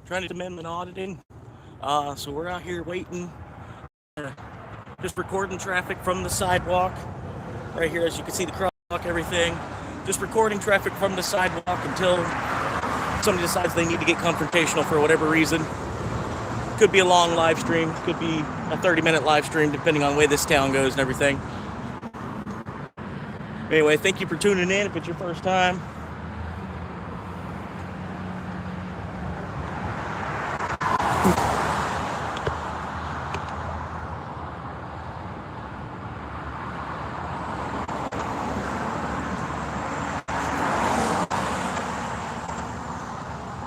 trying to amend auditing. So we're out here waiting, just recording traffic from the sidewalk. Right here, as you can see the crosswalk, everything. Just recording traffic from the sidewalk until somebody decides they need to get confrontational for whatever reason. Could be a long live stream, could be a 30-minute live stream, depending on the way this town goes and everything. Anyway, thank you for tuning in if it's your first time.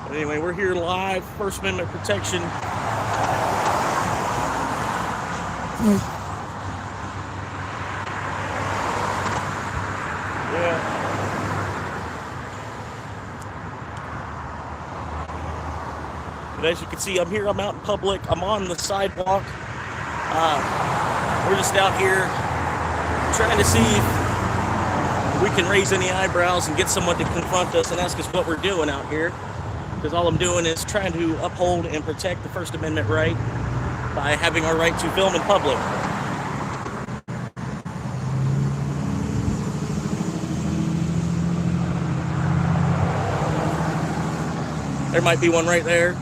But anyway, we're here live, First Amendment protection. But as you can see, I'm out in public. I'm on the sidewalk. We're just out here trying to see if we can raise any eyebrows and get someone to confront us and ask us what we're doing out here. Because all I'm doing is trying to uphold and protect the First Amendment right by having our right to film in public. There might be one right there.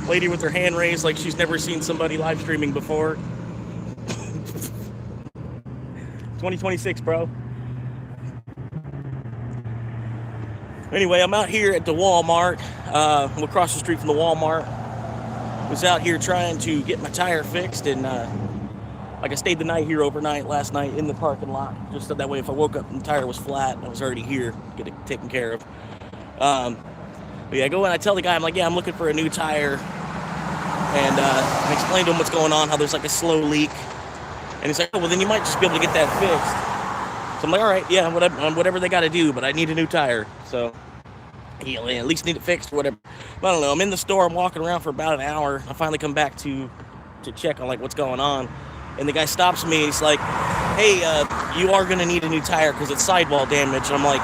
Lady with her hand raised like she's never seen somebody live streaming before. 2026, bro. Anyway, I'm out here at the Walmart. I'm across the street from the Walmart. Was out here trying to get my tire fixed, and like I stayed the night here overnight last night in the parking lot, just so that way if I woke up and the tire was flat, I was already here, get it taken care of. But yeah, I go in, I tell the guy, I'm like, yeah, I'm looking for a new tire, and I explained to him what's going on, how there's like a slow leak, and he's like, oh, well then you might just be able to get that fixed. So I'm like, all right, yeah, whatever they got to do, but I need a new tire, so yeah, at least need it fixed or whatever. But I don't know, I'm in the store, I'm walking around for about an hour, I finally come back to check on like what's going on, and the guy stops me, he's like, hey, you are going to need a new tire because it's sidewall damage. And I'm like,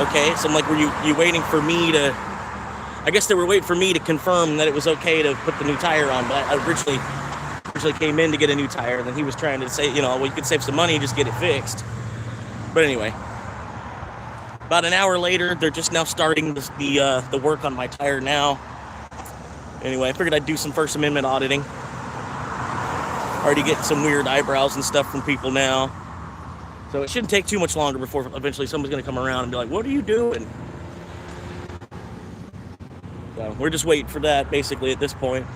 okay. So I'm like, were you waiting for me to, I guess they were waiting for me to confirm that it was okay to put the new tire on, but I originally came in to get a new tire, and then he was trying to say, well, you could save some money, just get it fixed. But anyway, about an hour later, they're just now starting the work on my tire now. Anyway, I figured I'd do some First Amendment auditing. Already getting some weird eyebrows and stuff from people now. So it shouldn't take too much longer before eventually someone's going to come around and be like, what are you doing? So we're just waiting for that, basically, at this point.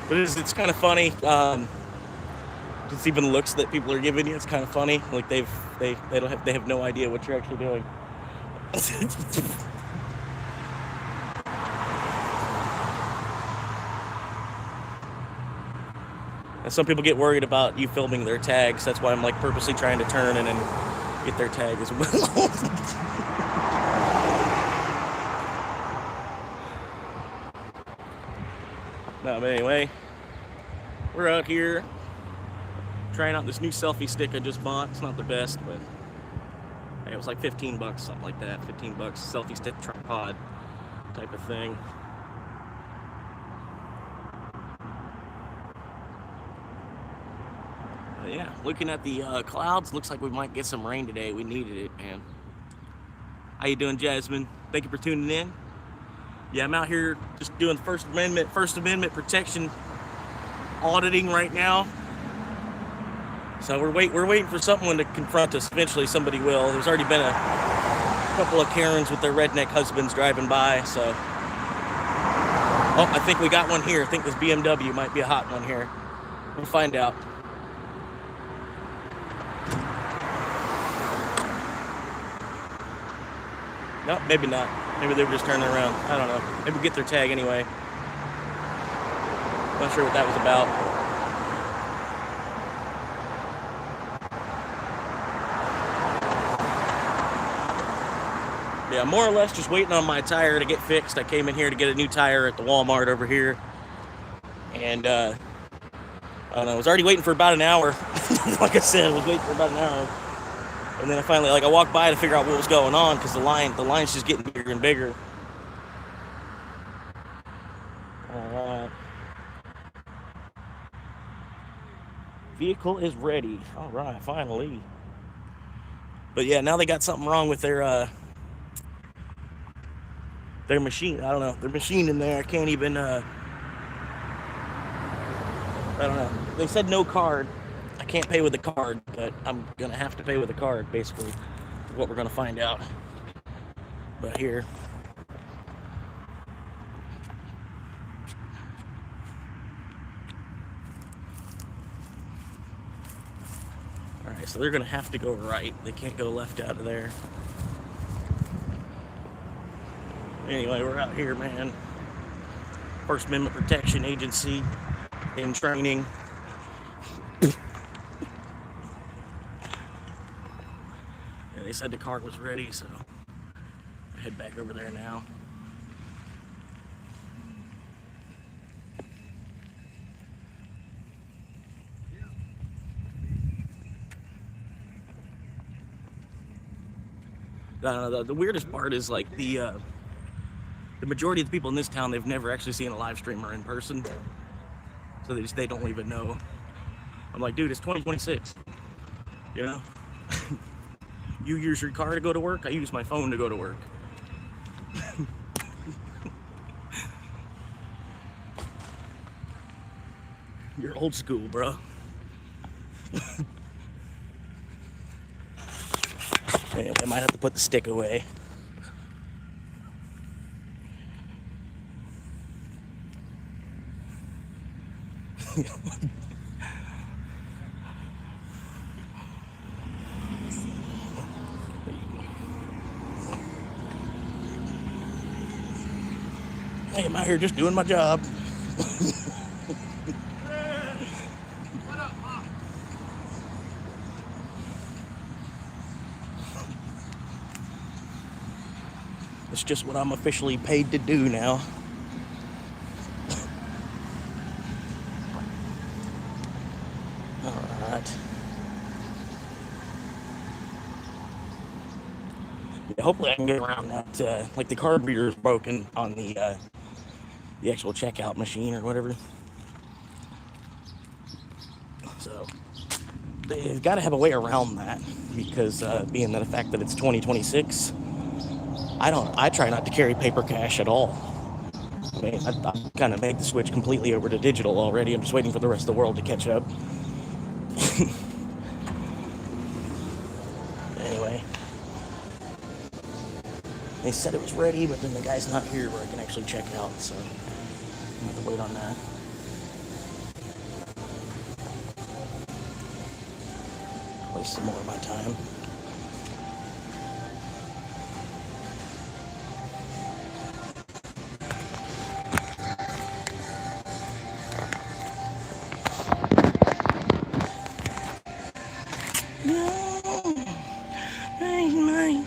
But it's kind of funny. Just even looks that people are giving you, it's kind of funny. Like they have no idea what you're actually doing. And some people get worried about you filming their tags. That's why I'm like purposely trying to turn and then get their tag as well. No, but anyway, we're out here trying out this new selfie stick I just bought. It's not the best, but it was like $15, something like that. $15 selfie stick tripod type of thing. But yeah, looking at the clouds, looks like we might get some rain today. We needed it, man. How you doing, Jasmine? Thank you for tuning in. Yeah, I'm out here just doing First Amendment protection auditing right now. So we're waiting for someone to confront us. Eventually somebody will. There's already been a couple of Karens with their redneck husbands driving by, so. Oh, I think we got one here. I think this BMW might be a hot one here. We'll find out. No, maybe not. Maybe they were just turning around. I don't know. Maybe get their tag anyway. Not sure what that was about. Yeah, more or less just waiting on my tire to get fixed. I came in here to get a new tire at the Walmart over here, and I don't know, I was already waiting for about an hour. Like I said, I was waiting for about an hour, and then I finally, I walked by to figure out what was going on because the line's just getting bigger and bigger. All right, vehicle is ready. All right, finally. But yeah, now they got something wrong with their machine. I don't know, their machine in there. I can't even. I don't know. They said no card. I can't pay with a card, but I'm gonna have to pay with a card. Basically, is what we're gonna find out. But here. All right, so they're gonna have to go right. They can't go left out of there. Anyway, we're out here, man. First Amendment Protection Agency in training. Yeah, they said the card was ready, so I head back over there now. The weirdest part is the majority of the people in this town, they've never actually seen a live streamer in person, so they don't even know. I'm like, dude, it's 2026. You know, you use your car to go to work. I use my phone to go to work. You're old school, bro. Anyway, I might have to put the stick away. Hey, I'm out here just doing my job. It's just what I'm officially paid to do now. All right. Yeah, hopefully I can get around that. Like the card reader is broken on the actual checkout machine or whatever. So they've got to have a way around that because being the fact that it's 2026, I try not to carry paper cash at all. I mean, I kind of made the switch completely over to digital already. I'm just waiting for the rest of the world to catch up. Anyway, they said it was ready, but then the guy's not here where I can actually check out, so I'm gonna have to wait on that. Waste some more of my time. No, ain't mine.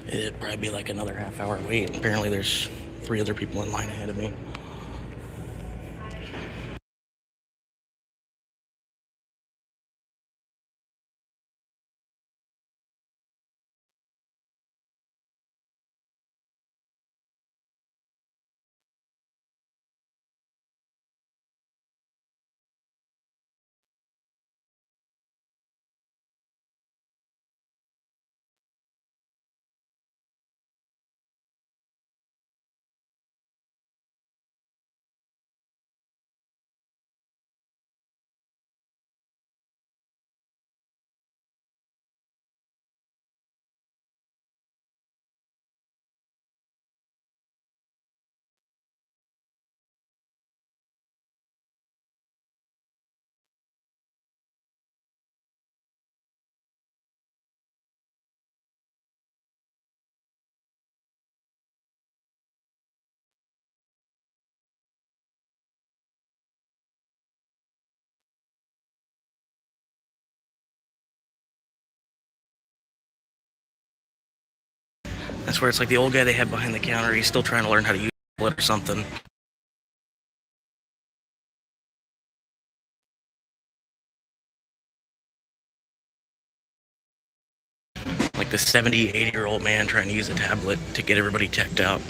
It'd probably be like another half-hour wait. Apparently, there's 3 other people in line ahead of me. I swear it's like the old guy they had behind the counter. He's still trying to learn how to use it or something. Like the 70, 80-year-old man trying to use a tablet to get everybody checked out.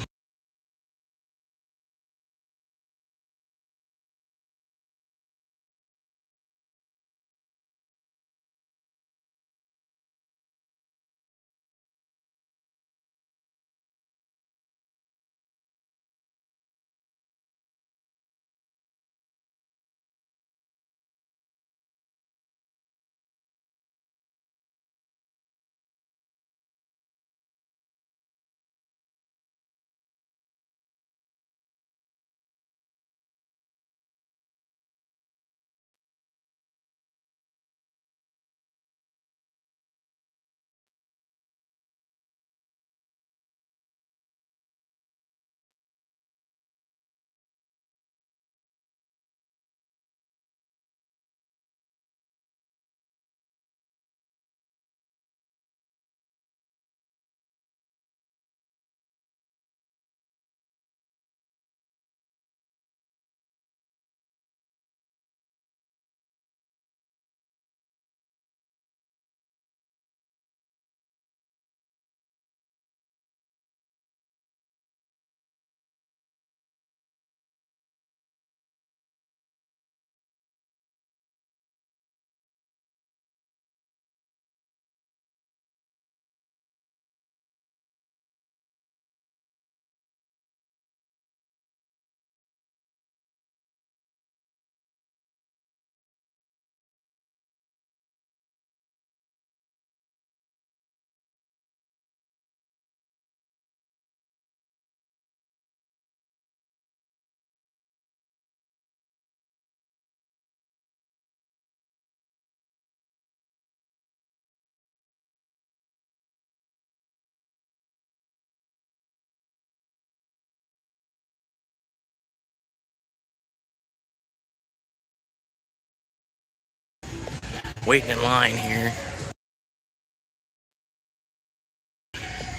Waiting in line here.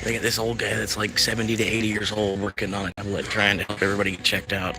They got this old guy that's like 70 to 80 years old working on a tablet trying to help everybody get checked out.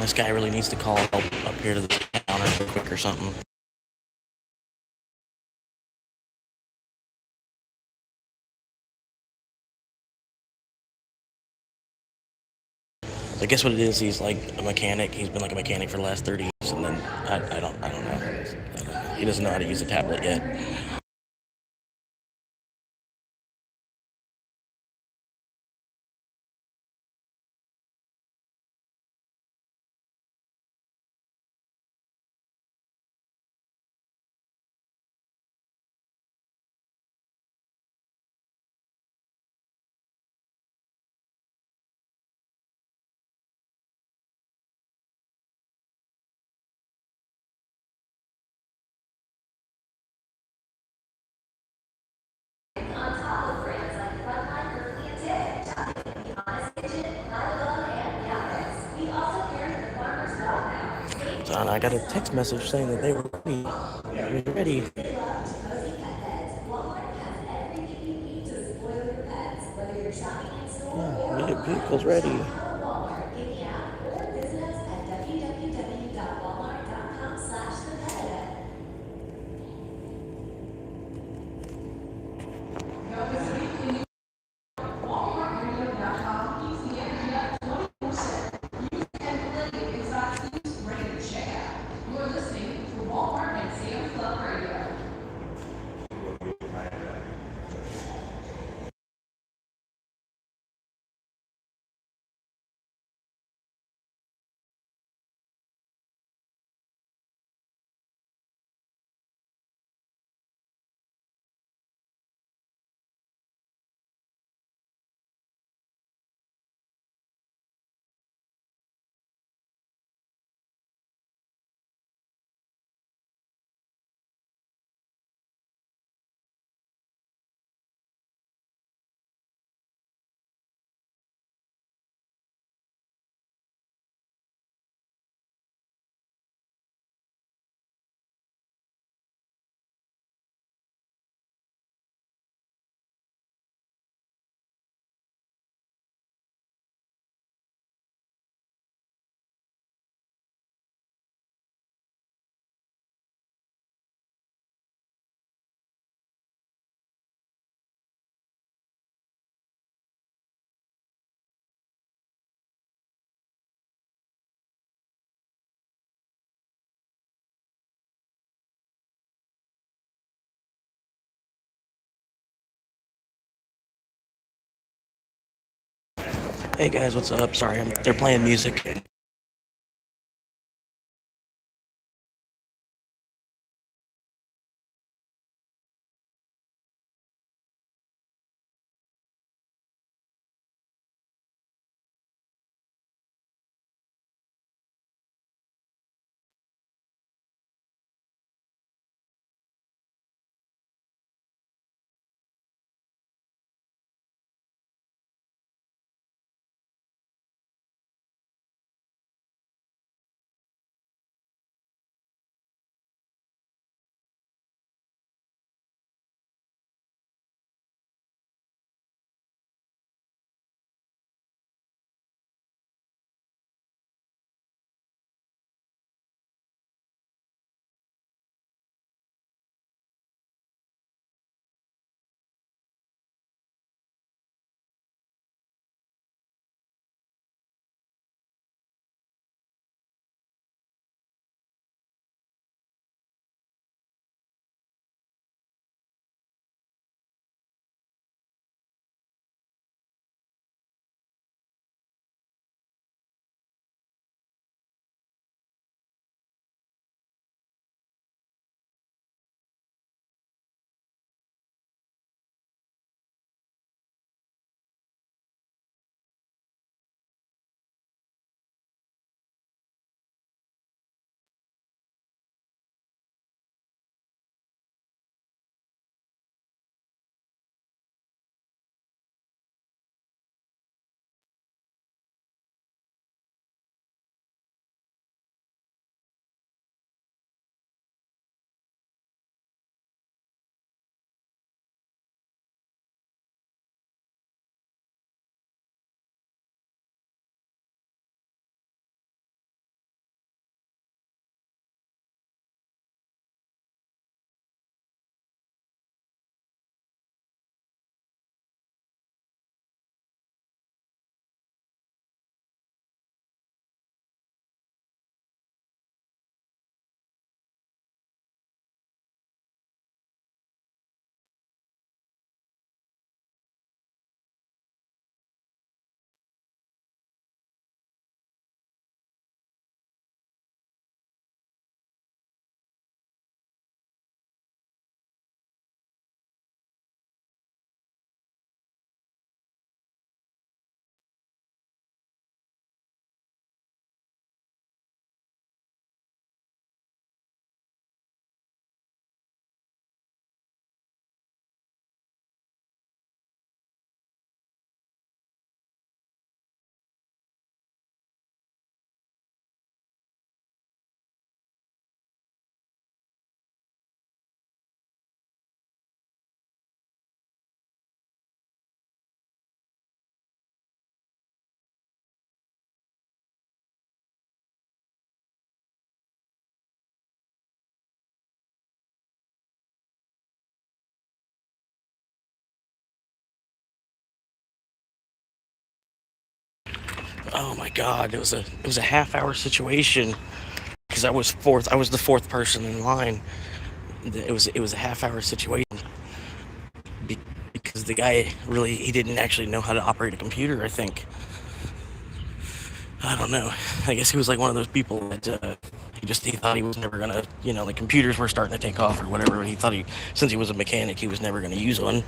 This guy really needs to call up here to the counter real quick or something. I guess what it is, he's like a mechanic. He's been like a mechanic for the last 30 years, and then I don't know. He doesn't know how to use a tablet yet. So I got a text message saying that they were ready. Yeah, vehicle's ready. Hey guys, what's up? Sorry, they're playing music. Oh my God, it was a half-hour situation because I was the fourth person in line. It was a half-hour situation because the guy really he didn't actually know how to operate a computer. I think I don't know. I guess he was like one of those people that he thought he was never gonna, the computers were starting to take off or whatever. But he thought since he was a mechanic, he was never gonna use one.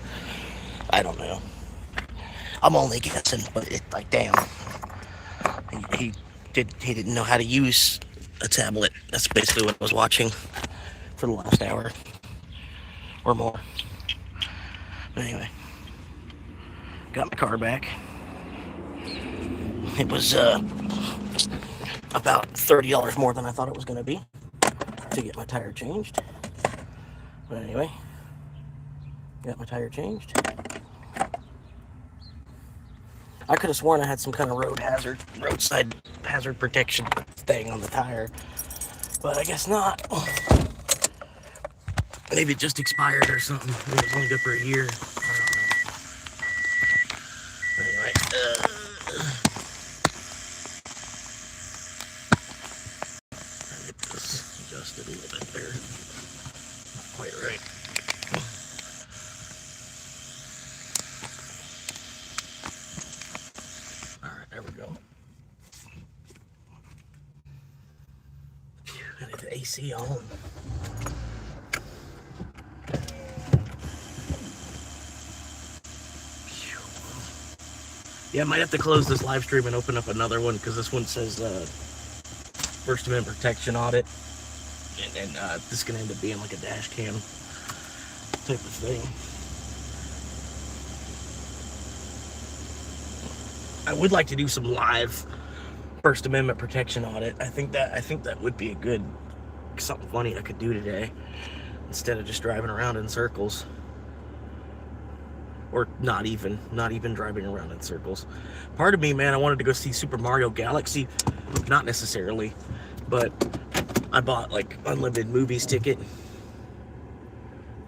I don't know. I'm only guessing, but it's like, damn, he he didn't know how to use a tablet. That's basically what I was watching for the last hour or more. But anyway, got my car back. It was about $30 more than I thought it was gonna be to get my tire changed. But anyway, got my tire changed. I could have sworn I had some kind of roadside hazard protection thing on the tire, but I guess not. Maybe it just expired or something. Maybe it was only good for a year. I don't know. Anyway, get this adjusted a little bit there. Not quite right. Alright, there we go. I need the AC on. Yeah, I might have to close this live stream and open up another one because this one says First Amendment protection audit. And this is going to end up being like a dash cam type of thing. I would like to do some live First Amendment protection audit. I think that would be something funny I could do today instead of just driving around in circles. Or not even driving around in circles. Part of me, man, I wanted to go see Super Mario Galaxy. Not necessarily, but I bought like unlimited movies ticket.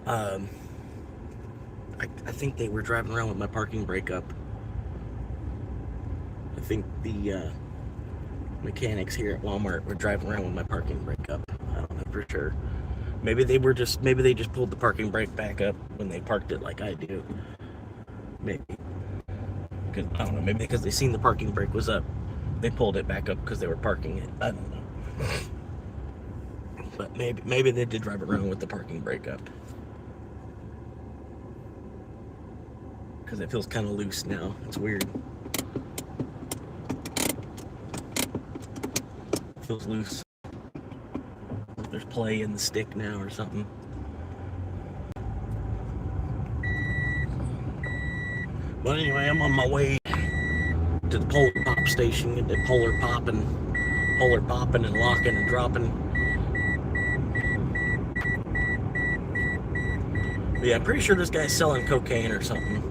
I think they were driving around with my parking brake up. I think the mechanics here at Walmart were driving around with my parking brake up. I don't know for sure. Maybe they just pulled the parking brake back up when they parked it like I do. Maybe. Cause, I don't know, maybe because they seen the parking brake was up, they pulled it back up because they were parking it. I don't know. But maybe they did drive around with the parking brake up. Because it feels kind of loose now. It's weird. It feels loose. There's play in the stick now or something. But anyway, I'm on my way to the Polar Pop station, get the Polar popping and locking and dropping. But yeah, I'm pretty sure this guy's selling cocaine or something.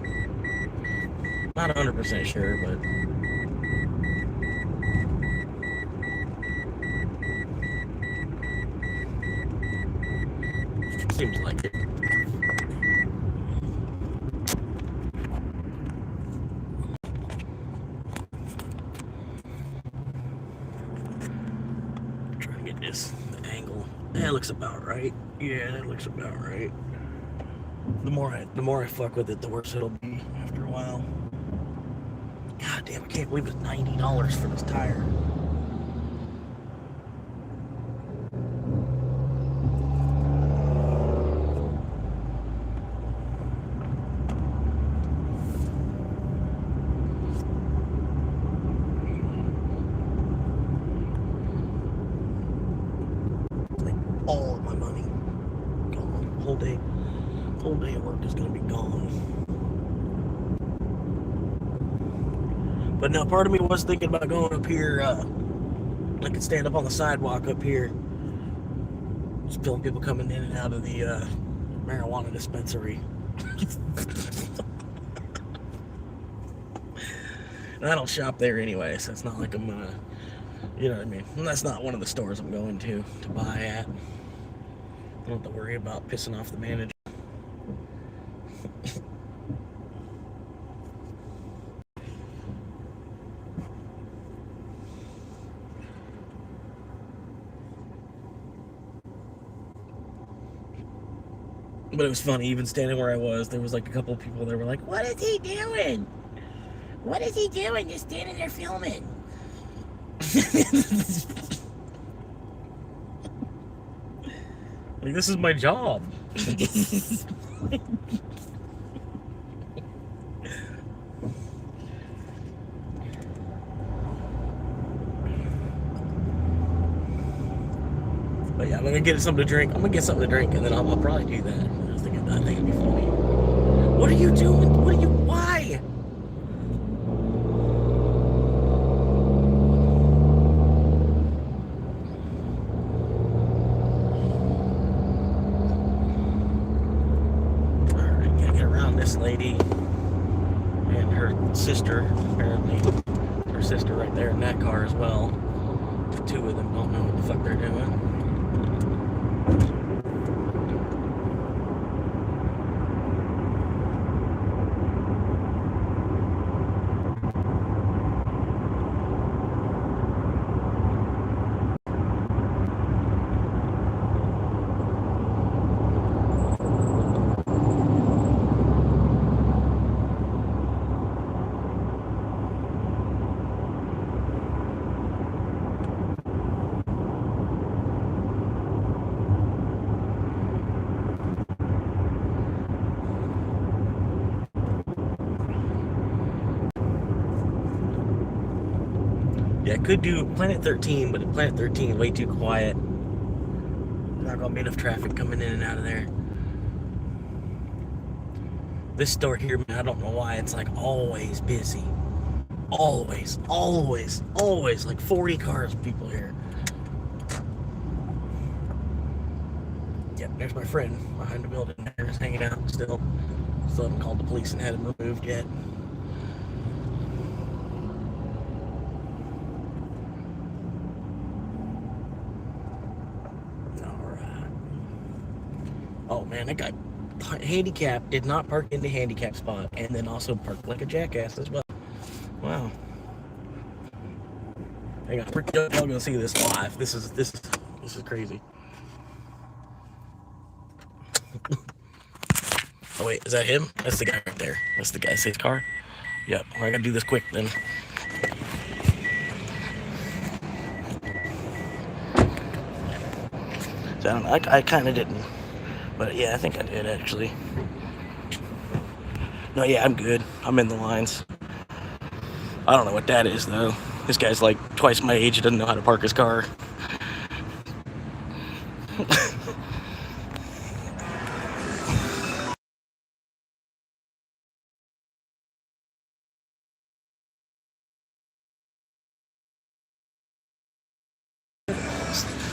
Not 100% sure, but seems like it. The angle. That looks about right. Yeah, that looks about right. The more I fuck with it, the worse it'll be after a while. God damn, I can't believe it's $90 for this tire. All of my money gone. Whole day of work is gonna be gone. But now part of me was thinking about going up here. I could stand up on the sidewalk up here, just filming people coming in and out of the marijuana dispensary. And I don't shop there anyway, so it's not like I'm you know what I mean? And that's not one of the stores I'm going to buy at. I don't have to worry about pissing off the manager. But it was funny, even standing where I was, there was like a couple of people that were like, "What is he doing? What is he doing? Just standing there filming." Like, this is my job. But yeah, I'm gonna get something to drink. I'm gonna get something to drink, and then I'll probably do that. I think it'd be funny. What are you doing? What are you? Why? All right, gotta get around this lady and her sister. Apparently, her sister right there in that car as well. The two of them don't know what the fuck they're doing. Yeah, I could do Planet 13, but at Planet 13, way too quiet. Not gonna be enough traffic coming in and out of there. This store here, man, I don't know why, it's like always busy. Always, always, always. Like 40 cars, people here. Yep, there's my friend behind the building there, just hanging out still. Still haven't called the police and had him removed yet. Alright. Oh man, that guy handicapped, did not park in the handicap spot, and then also parked like a jackass as well. Wow. Hang on, y'all gonna see this live. This is crazy. Oh wait, is that him? That's the guy right there. That's the guy. Safe car. Yep. I gotta do this quick then. So I don't know. I kind of didn't, but yeah, I think I did actually. No, yeah, I'm good. I'm in the lines. I don't know what that is though. This guy's like twice my age. He doesn't know how to park his car.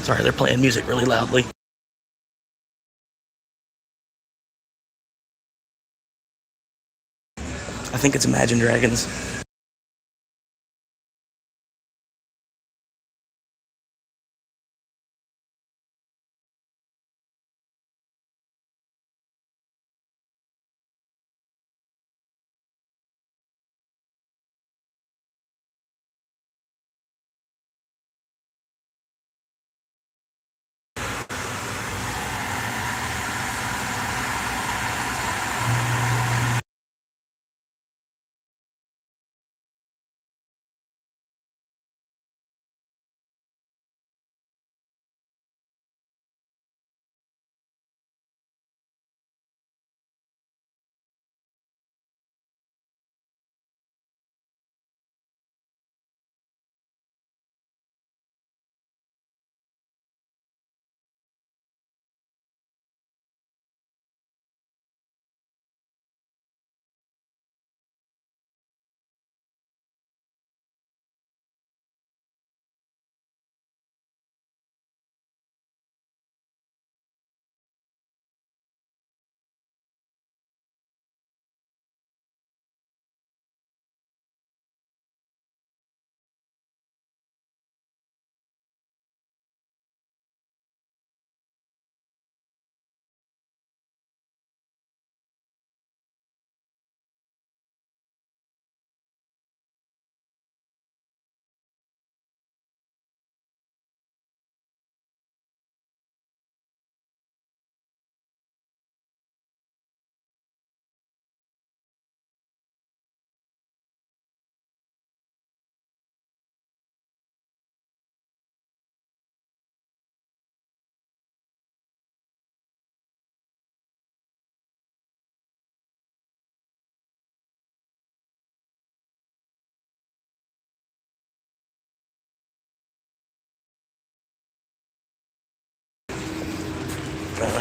Sorry, they're playing music really loudly. I think it's Imagine Dragons.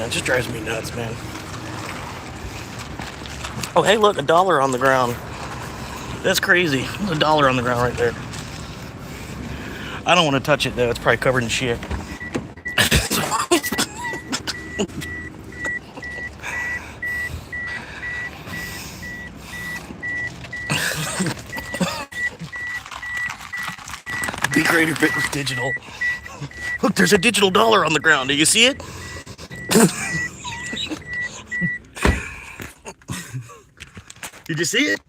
It just drives me nuts, man. Oh, hey, look, $1 on the ground. That's crazy. There's $1 on the ground right there. I don't want to touch it, though. It's probably covered in shit. Be great if it was digital. Look, there's a digital dollar on the ground. Do you see it? Did you see it?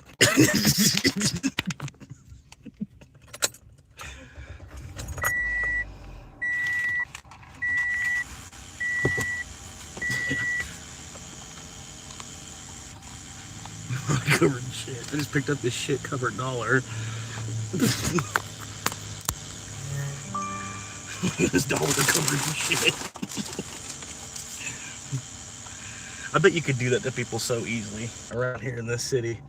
Covered in shit. I just picked up this shit covered dollar. This dollar covered in shit. I bet you could do that to people so easily around here in this city.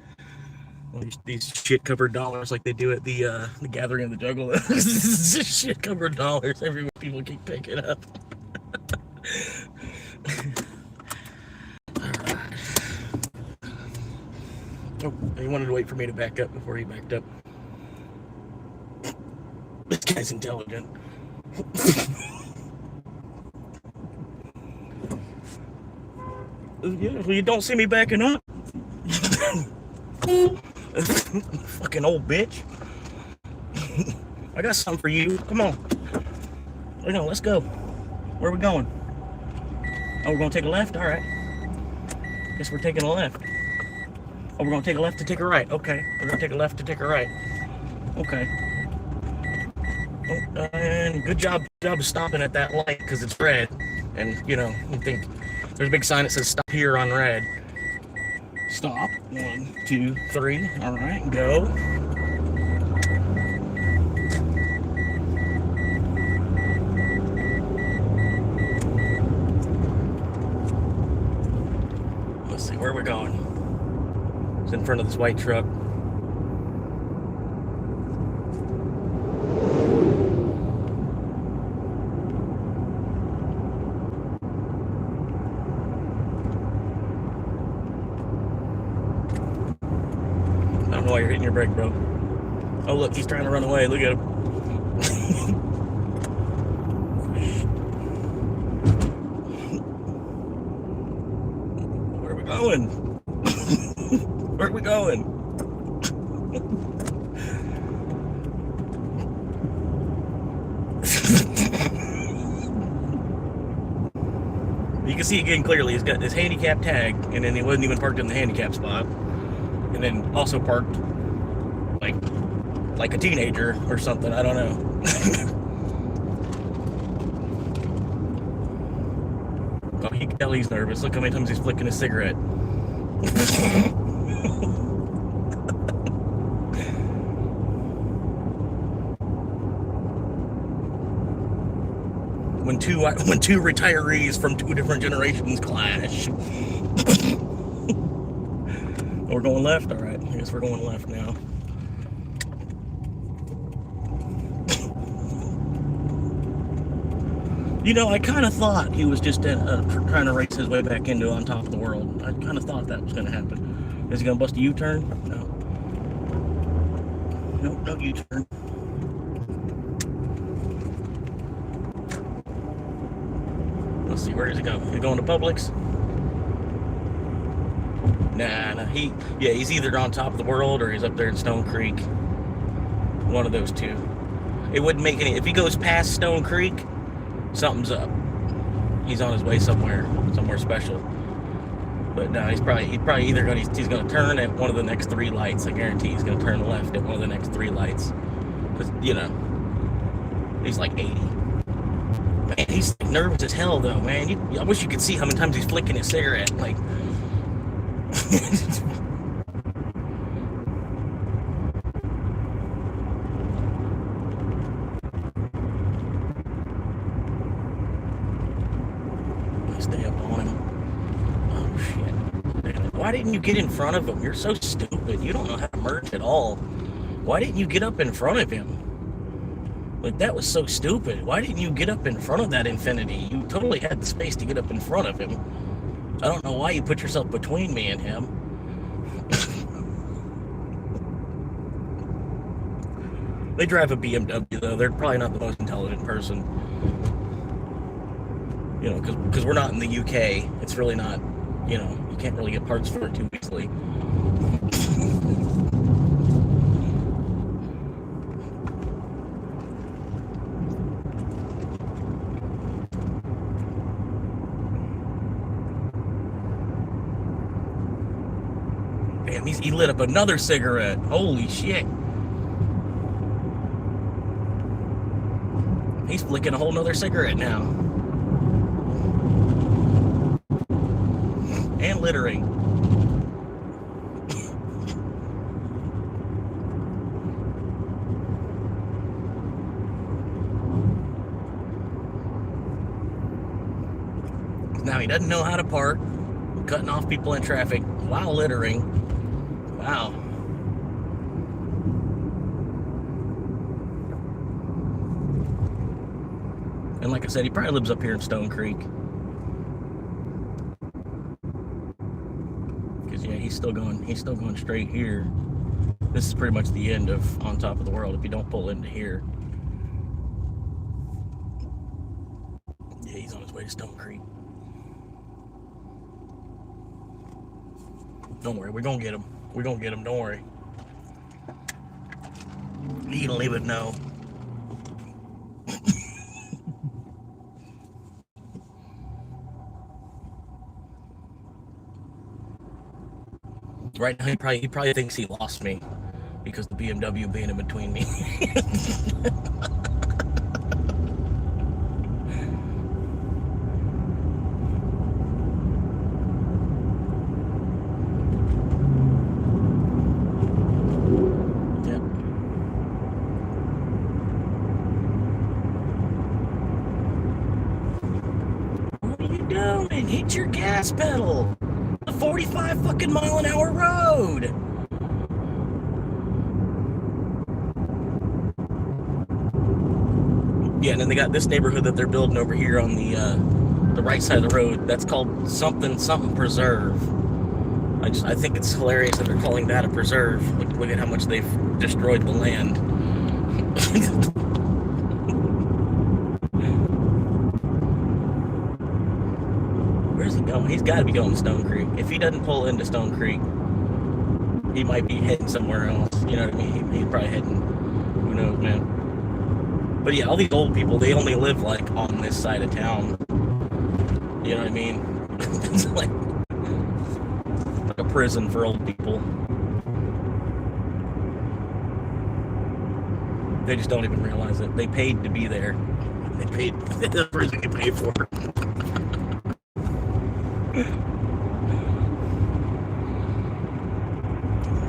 These shit covered dollars like they do at the gathering of the Juggalos. Shit covered dollars everywhere people keep picking up. Alright. Oh, he wanted to wait for me to back up before he backed up. This guy's intelligent. Yeah, well, you don't see me backing up. Fucking old bitch. I got something for you. Come on. Let's go. Where are we going? Oh, we're gonna take a left? Alright. Guess we're taking a left. Oh, we're gonna take a left to take a right. Okay. We're gonna take a left to take a right. Okay. Oh, and good job of stopping at that light because it's red. And, you think there's a big sign that says stop here on red. Stop. 1, 2, 3. All right, go. Let's see, where are we going? It's in front of this white truck. Why you're hitting your brake, bro. Oh, look, he's trying to run away. Look at him. Where are we going? Where are we going? You can see again clearly. He's got this handicap tag, and then he wasn't even parked in the handicap spot. And then also parked like a teenager or something. I don't know. Oh, you can tell he's nervous. Look how many times he's flicking his cigarette. When two retirees from two different generations clash. We're going left? All right. I guess we're going left now. I kind of thought he was just trying to race his way back into on top of the world. I kind of thought that was going to happen. Is he going to bust a U-turn? No. Nope, no U-turn. Let's see, where does he go? He's going to Publix? Nah, he's either on top of the world or he's up there in Stone Creek. One of those two. It wouldn't make any. If he goes past Stone Creek, something's up. He's on his way somewhere special. But no, he's probably either he's gonna turn at one of the next 3 lights. I guarantee he's gonna turn left at one of the next 3 lights. Because he's like 80. Man, he's nervous as hell though, man. I wish you could see how many times he's flicking his cigarette. Like. Stay up on him. Oh shit. Why didn't you get in front of him? You're so stupid. You don't know how to merge at all. Why didn't you get up in front of him? Like, that was so stupid. Why didn't you get up in front of that Infinity? You totally had the space to get up in front of him. I don't know why you put yourself between me and him. They drive a BMW, though. They're probably not the most intelligent person. You know, because we're not in the UK. It's really not, you know, you can't really get parts for it too easily. Damn, he lit up another cigarette. Holy shit. He's flicking a whole nother cigarette now. And littering. Now he doesn't know how to park, cutting off people in traffic while littering. Wow. And like I said, he probably lives up here in Stone Creek. Because yeah, he's still going straight here. This is pretty much the end of On Top of the World if you don't pull into here. Yeah, he's on his way to Stone Creek. Don't worry, we're gonna get him. We're gonna get him, don't worry. He don't even know. Right now, he probably thinks he lost me because the BMW being in between me. Yep. What are you doing? Hit your gas pedal. 45 fucking mile an hour road. Yeah, and then they got this neighborhood that they're building over here on the right side of the road. That's called something preserve. I think it's hilarious that they're calling that a preserve. Look at how much they've destroyed the land. Where's he going? He's got to be going to Stone Creek. If he doesn't pull into Stone Creek, he might be heading somewhere else. You know what I mean? He's probably heading, who knows, man. But yeah, all these old people, they only live like on this side of town. You know what I mean? It's like a prison for old people. They just don't even realize it. They paid to be there. They paid the prison you pay for.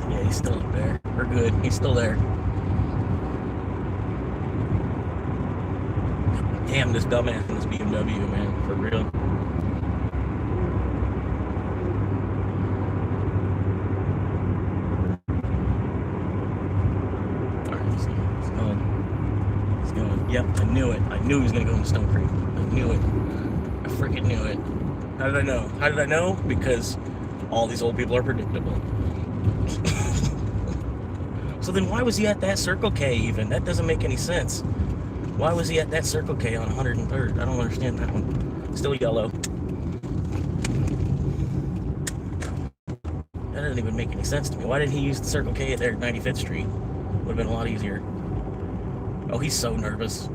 Yeah, he's still up there. We're good. He's still there. Damn, this dumbass in this BMW, man. For real. Alright, let's see. He's going. He's going. Yep, I knew it. I knew he was going to go into Stone Creek. I knew it. I freaking knew it. How did I know? How did I know? Because all these old people are predictable. So then why was he at that Circle K even? That doesn't make any sense. Why was he at that Circle K on 103rd? I don't understand that one. Still yellow. That doesn't even make any sense to me. Why didn't he use the Circle K there at 95th Street? Would have been a lot easier. Oh, he's so nervous.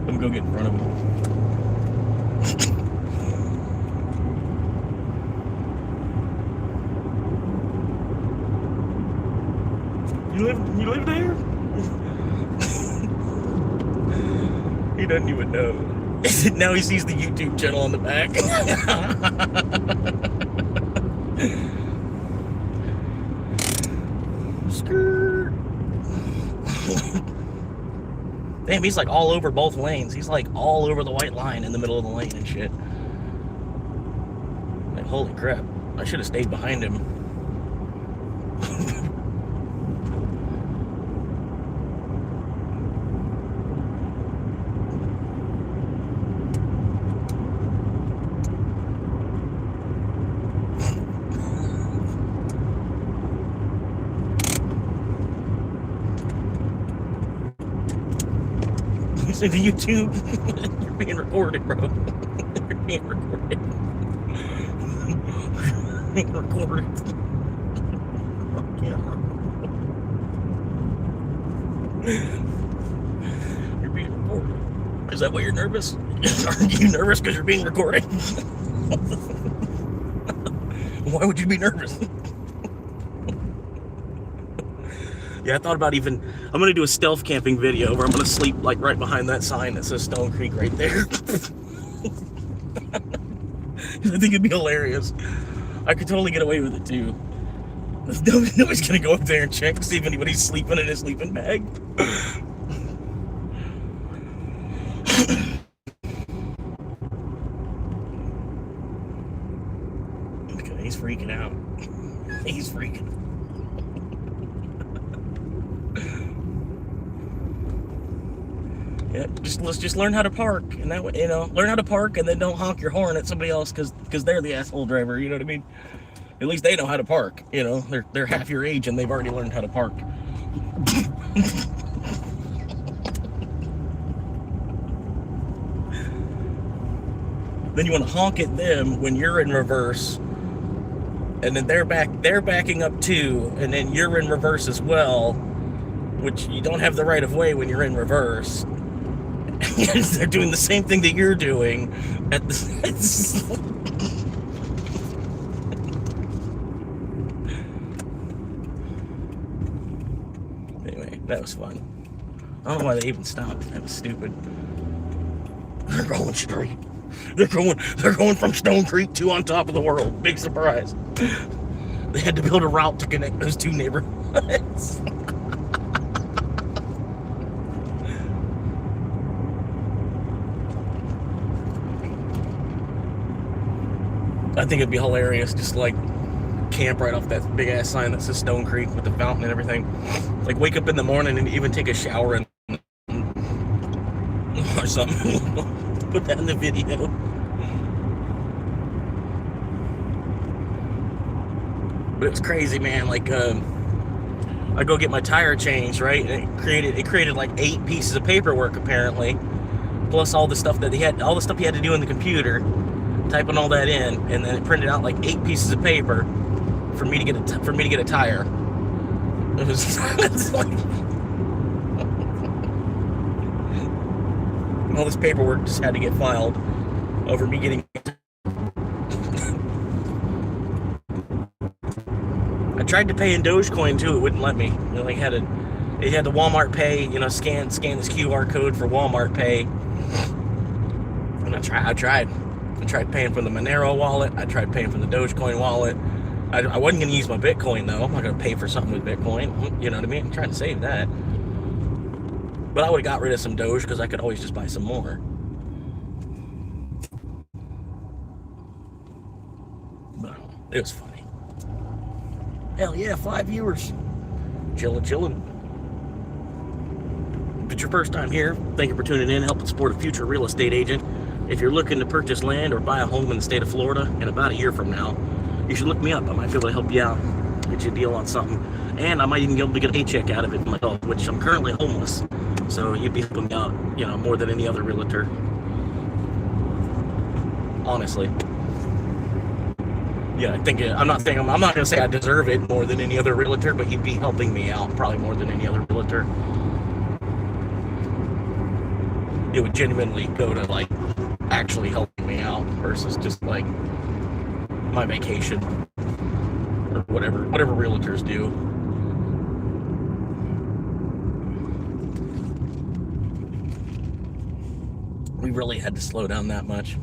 Let me go get in front of him. You live there? He doesn't even know. Now he sees the YouTube channel on the back. Skirt. Damn, he's like all over both lanes. He's like all over the white line in the middle of the lane and shit. Like, holy crap. I should have stayed behind him. listening to YouTube, you're being recorded, bro. You're being recorded. You're being recorded. Yeah. You're being recorded. Is that why you're nervous? Are you nervous because you're being recorded? Why would you be nervous? Yeah, I thought about I'm going to do a stealth camping video where I'm going to sleep like right behind that sign that says Stone Creek right there. I think it'd be hilarious. I could totally get away with it too. Nobody's going to go up there and check to see if anybody's sleeping in his sleeping bag. Okay, he's freaking out. He's freaking out. Yeah, let's just learn how to park, and that way, learn how to park, and then don't honk your horn at somebody else because they're the asshole driver. You know what I mean? At least they know how to park. They're half your age and they've already learned how to park. Then you want to honk at them when you're in reverse, and then they're backing up too, and then you're in reverse as well, which you don't have the right of way when you're in reverse. They're doing the same thing that you're doing at the Anyway, that was fun. I don't know why they even stopped. That was stupid. They're going straight. They're going from Stone Creek to on top of the world. Big surprise. They had to build a route to connect those two neighborhoods. I think it'd be hilarious, just like camp right off that big ass sign that says Stone Creek with the fountain and everything. Like wake up in the morning and even take a shower and or something. Put that in the video. But it's crazy, man. Like I go get my tire changed, right? And it created like 8 pieces of paperwork apparently, plus all the stuff he had to do in the computer. Typing all that in, and then it printed out like 8 pieces of paper for me to get a tire. It was it's like all this paperwork just had to get filed over me getting. I tried to pay in Dogecoin too; it wouldn't let me. It had the Walmart Pay, scan this QR code for Walmart Pay, and I tried. I tried paying from the Monero wallet. I tried paying from the Dogecoin wallet. I wasn't going to use my Bitcoin, though. I'm not going to pay for something with Bitcoin. You know what I mean? I'm trying to save that. But I would have got rid of some Doge because I could always just buy some more. But it was funny. Hell yeah, 5 viewers. Chilling. If it's your first time here, thank you for tuning in, helping support a future real estate agent. If you're looking to purchase land or buy a home in the state of Florida in about a year from now, you should look me up. I might be able to help you out, get you a deal on something. And I might even be able to get a paycheck out of it myself, which I'm currently homeless. So you'd be helping me out, more than any other realtor. Honestly. Yeah, I'm not going to say I deserve it more than any other realtor, but you'd be helping me out probably more than any other realtor. It would genuinely go to like actually helping me out versus just like my vacation or whatever realtors do. We really had to slow down that much.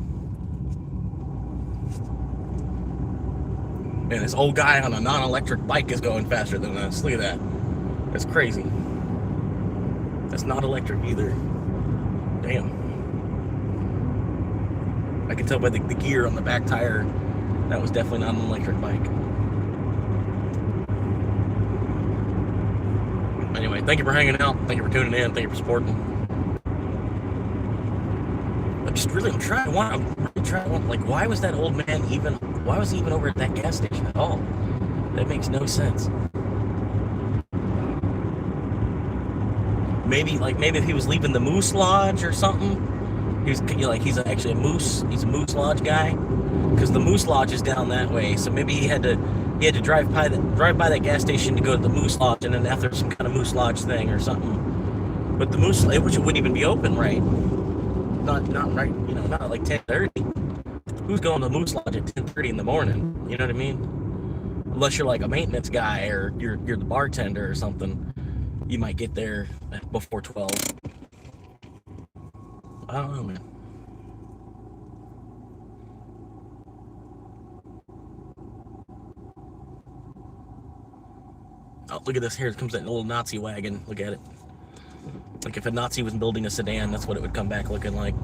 Man, this old guy on a non-electric bike is going faster than us. Look at that. That's crazy. That's not electric either. Damn. I can tell by the gear on the back tire, that was definitely not an electric bike. Anyway, thank you for hanging out. Thank you for tuning in. Thank you for supporting. I'm trying like, why was that old man why was he even over at that gas station at all? That makes no sense. maybe if he was leaving the Moose Lodge or something. He's actually a moose. He's a Moose Lodge guy, because the Moose Lodge is down that way. So maybe he had to drive by that gas station to go to the Moose Lodge, and then after some kind of Moose Lodge thing or something. But the Moose, which it wouldn't even be open, right? Not right. Not like 10:30. Who's going to the Moose Lodge at 10:30 in the morning? You know what I mean? Unless you're like a maintenance guy or you're the bartender or something, you might get there before 12. I don't know, man. Oh, look at this. Here comes that little Nazi wagon. Look at it. Like if a Nazi was building a sedan, that's what it would come back looking like.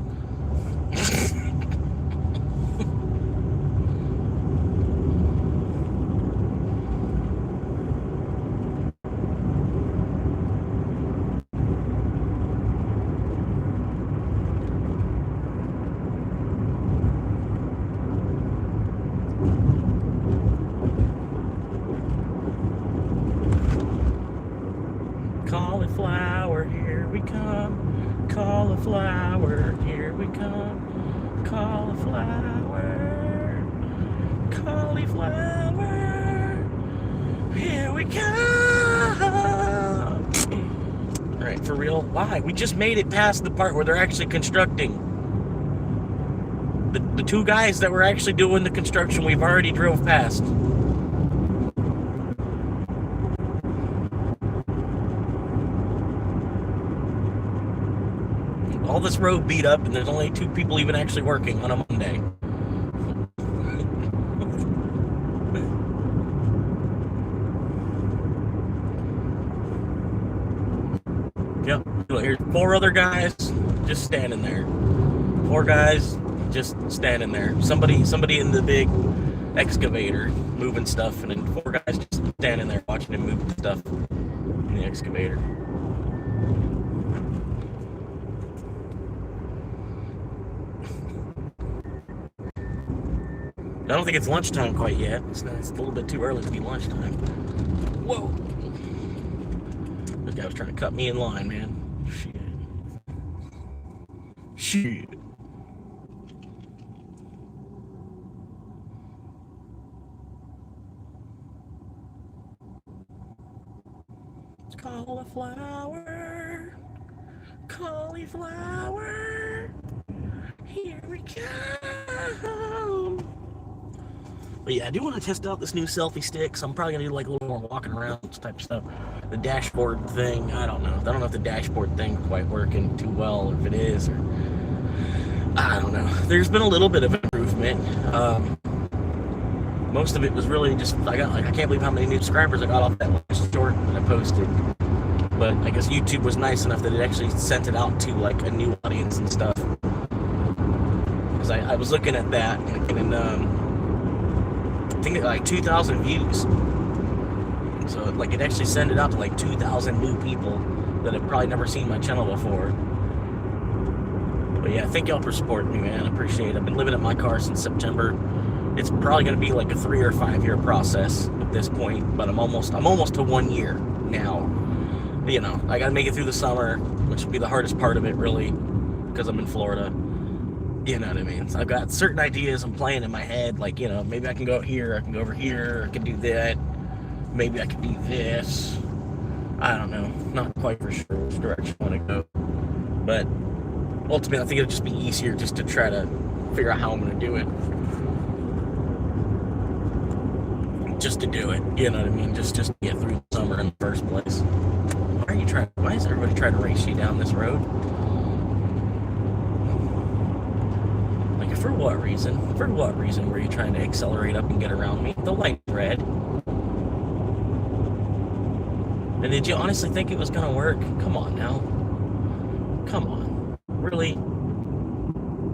Cauliflower, here we come. Cauliflower, here we come. Cauliflower, cauliflower, here we come. All right, for real? Why? We just made it past the part where they're actually constructing. The two guys that were actually doing the construction, we've already drove past. All this road beat up, and there's only 2 people even actually working on a Monday. Yep. Here's 4 other guys just standing there. 4 guys just standing there. Somebody in the big excavator moving stuff, and then 4 guys just standing there watching him move stuff in the excavator. I don't think it's lunchtime quite yet. It's a little bit too early to be lunchtime. Whoa. This guy was trying to cut me in line, man. Shit. Cauliflower. Cauliflower. Here we come. But yeah, I do want to test out this new selfie stick, so I'm probably going to do like a little more walking around type of stuff. The dashboard thing, I don't know. I don't know if the dashboard thing's quite working too well, or if it is, or I don't know. There's been a little bit of improvement. Most of it was really just, I can't believe how many new subscribers I got off that last short that I posted. But I guess YouTube was nice enough that it actually sent it out to like a new audience and stuff. Because I was looking at that, and I think it like 2,000 views. So like it actually sent it out to like 2,000 new people that have probably never seen my channel before. But yeah, thank y'all for supporting me, man. I appreciate it. I've been living in my car since September. It's probably going to be like a 3 or 5 year process at this point, but I'm almost to 1 year now. You know, I got to make it through the summer, which will be the hardest part of it, really, because I'm in Florida. You know what I mean? So I've got certain ideas I'm playing in my head, like, you know, maybe I can go here, I can go over here, I can do that, maybe I can do this. I don't know, not quite for sure which direction I want to go. But ultimately, I think it'll just be easier just to try to figure out how I'm going to do it. Just to do it, you know what I mean? Just to get through the summer in the first place. Why is everybody trying to race you down this road? Like, for what reason? For what reason were you trying to accelerate up and get around me? The light's red. And did you honestly think it was going to work? Come on now. Come on. Really?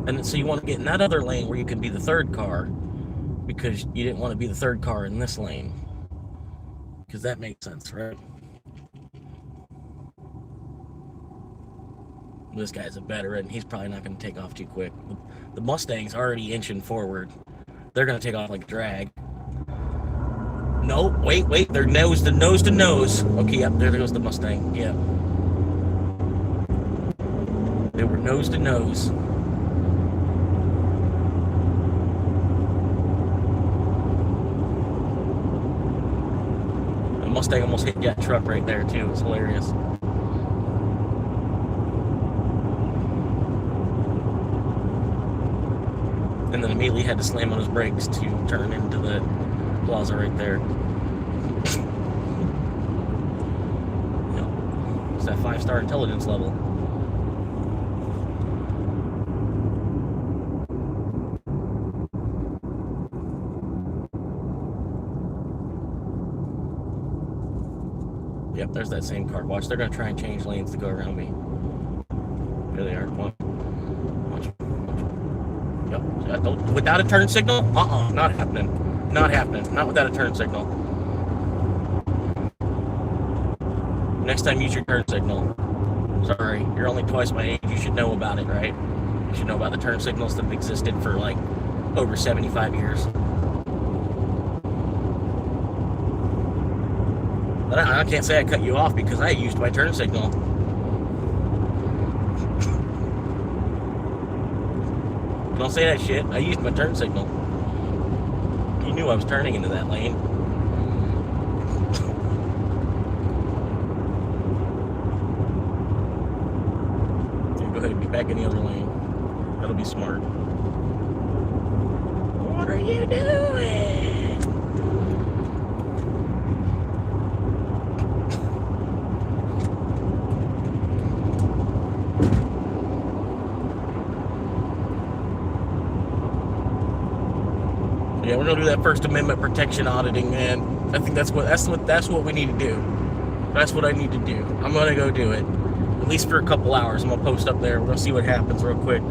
And so you want to get in that other lane where you can be the third car because you didn't want to be the third car in this lane. Because that makes sense, right? This guy's a veteran. He's probably not going to take off too quick. The Mustang's already inching forward. They're going to take off like a drag. No, wait. They're nose to nose. Okay, yep, there goes the Mustang. Yep. They were nose to nose. The Mustang almost hit that truck right there too. It was hilarious. And then immediately had to slam on his brakes to turn into the plaza right there. It's that 5-star intelligence level. Yep, there's that same car. Watch, they're gonna try and change lanes to go around me. There they are. Watch. Yep. Without a turn signal? Not happening. Not happening. Not without a turn signal. Next time, use your turn signal. Sorry, you're only twice my age. You should know about it, right? You should know about the turn signals that have existed for like over 75 years. But I can't say I cut you off because I used my turn signal. Don't say that shit. I used my turn signal. You knew I was turning into that lane. Go ahead and get back in the other lane. That'll be smart. What are you doing? Yeah, we're gonna do that First Amendment protection auditing, man. I think that's what we need to do. That's what I need to do. I'm gonna go do it. At least for a couple hours. I'm gonna post up there. We're gonna see what happens real quick.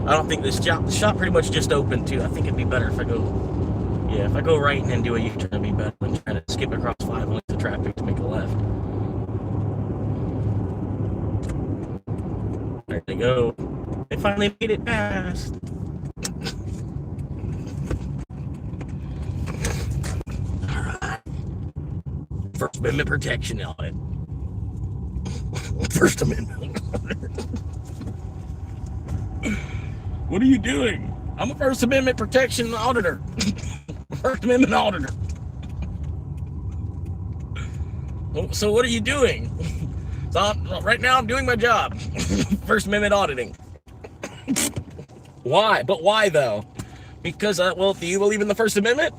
I don't think the shop pretty much just opened too. I think it'd be better if I go right and then do a U-turn, it'd be better than trying to skip across 5 lanes of traffic to make a left. There they go. They finally made it past. First Amendment protection audit. First Amendment. What are you doing? I'm a First Amendment protection auditor. First Amendment auditor. So what are you doing? So right now I'm doing my job. First Amendment auditing. Why? But why though? Because, well, do you believe in the First Amendment?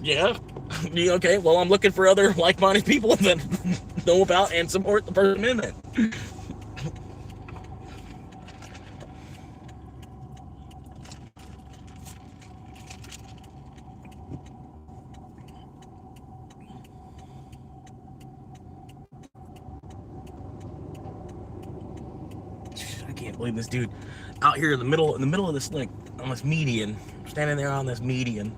Yeah. Okay, well, I'm looking for other like-minded people that know about and support the First Amendment. I can't believe this dude out here in the middle of this, like, on this median, standing there on this median,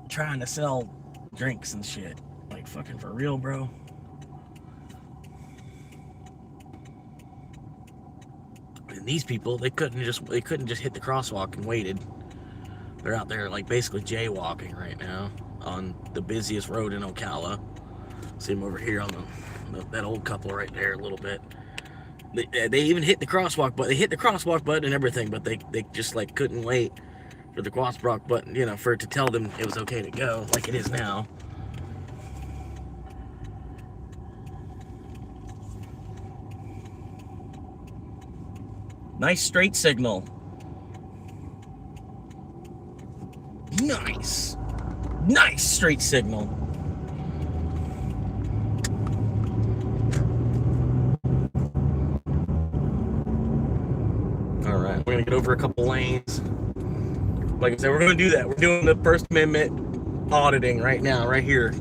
trying to sell drinks and shit. Like, fucking for real, bro. And these people, they couldn't just hit the crosswalk and waited. They're out there like basically jaywalking right now on the busiest road in Ocala. See them over here on that old couple right there a little bit. They even hit the crosswalk, but they hit the crosswalk button and everything, but they just like couldn't wait for the crosswalk button, you know, for it to tell them it was okay to go, like it is now. Nice straight signal. Nice straight signal. All right, we're gonna get over a couple lanes. Like I said, we're going to do that. We're doing the First Amendment auditing right now, right here.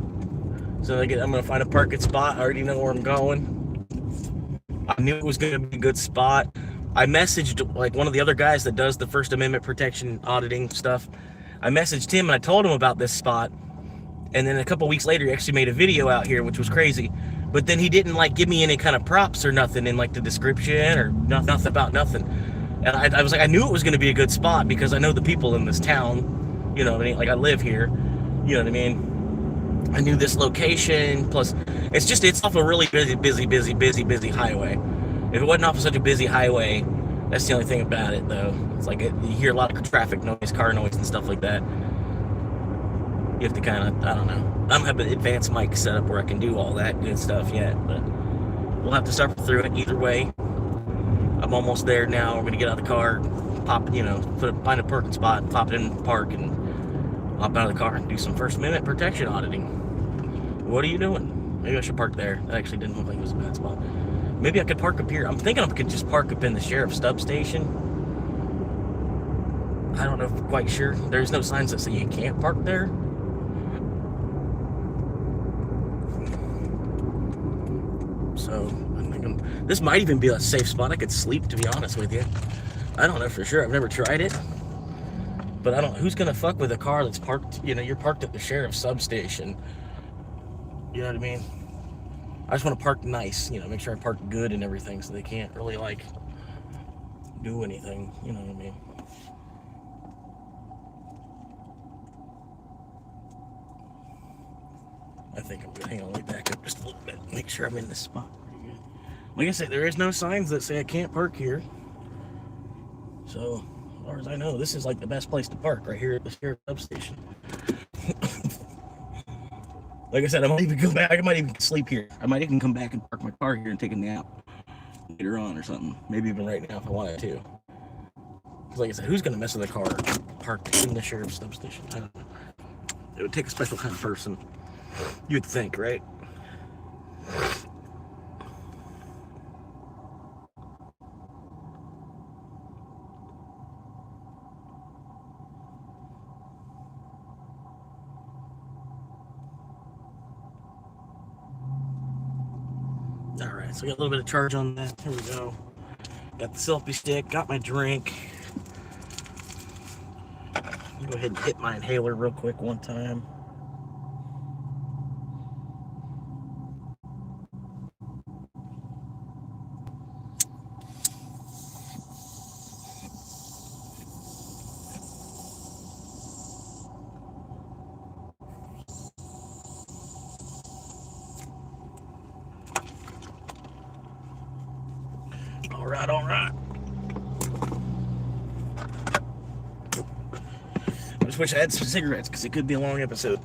So I'm going to find a parking spot. I already know where I'm going. I knew it was going to be a good spot. I messaged like one of the other guys that does the First Amendment protection auditing stuff. I messaged him and I told him about this spot. And then a couple weeks later, he actually made a video out here, which was crazy. But then he didn't like give me any kind of props or nothing in like the description or nothing about nothing. And I was like, I knew it was going to be a good spot because I know the people in this town, you know what I mean? Like I live here, you know what I mean? I knew this location, plus it's off a really busy highway. If it wasn't off of such a busy highway, that's the only thing about it, though. It's like you hear a lot of traffic noise, car noise, and stuff like that. You have to kind of, I don't know. I don't have an advanced mic set up where I can do all that good stuff yet, but we'll have to suffer through it either way. I'm almost there now. We're going to get out of the car, find a parking spot, pop it in the park, and hop out of the car and do some First Amendment protection auditing. What are you doing? Maybe I should park there. That actually didn't look like it was a bad spot. Maybe I could park up here. I'm thinking I could just park up in the sheriff's substation. I don't know if I'm quite sure. There's no signs that say you can't park there. So I'm thinking this might even be a safe spot. I could sleep, to be honest with you. I don't know for sure. I've never tried it. But I don't know. Who's going to fuck with a car that's parked, you're parked at the sheriff's substation. You know what I mean? I just want to park nice, make sure I park good and everything so they can't really, do anything. You know what I mean? I think I'm going to hang on, let me back up just a little bit. Make sure I'm in this spot pretty good. Like I said, there is no signs that say I can't park here. So, as far as I know, this is like the best place to park, right here at the sheriff's substation. Like I said, I might even go back. I might even sleep here. I might even come back and park my car here and take a nap later on or something. Maybe even right now if I wanted to. Because like I said, who's going to mess with a car parked in the sheriff's substation? I don't know. It would take a special kind of person. You'd think, right? Alright, so I got a little bit of charge on that. Here we go. Got the selfie stick, got my drink. I'll go ahead and hit my inhaler real quick one time. All right. I just wish I had some cigarettes because it could be a long episode.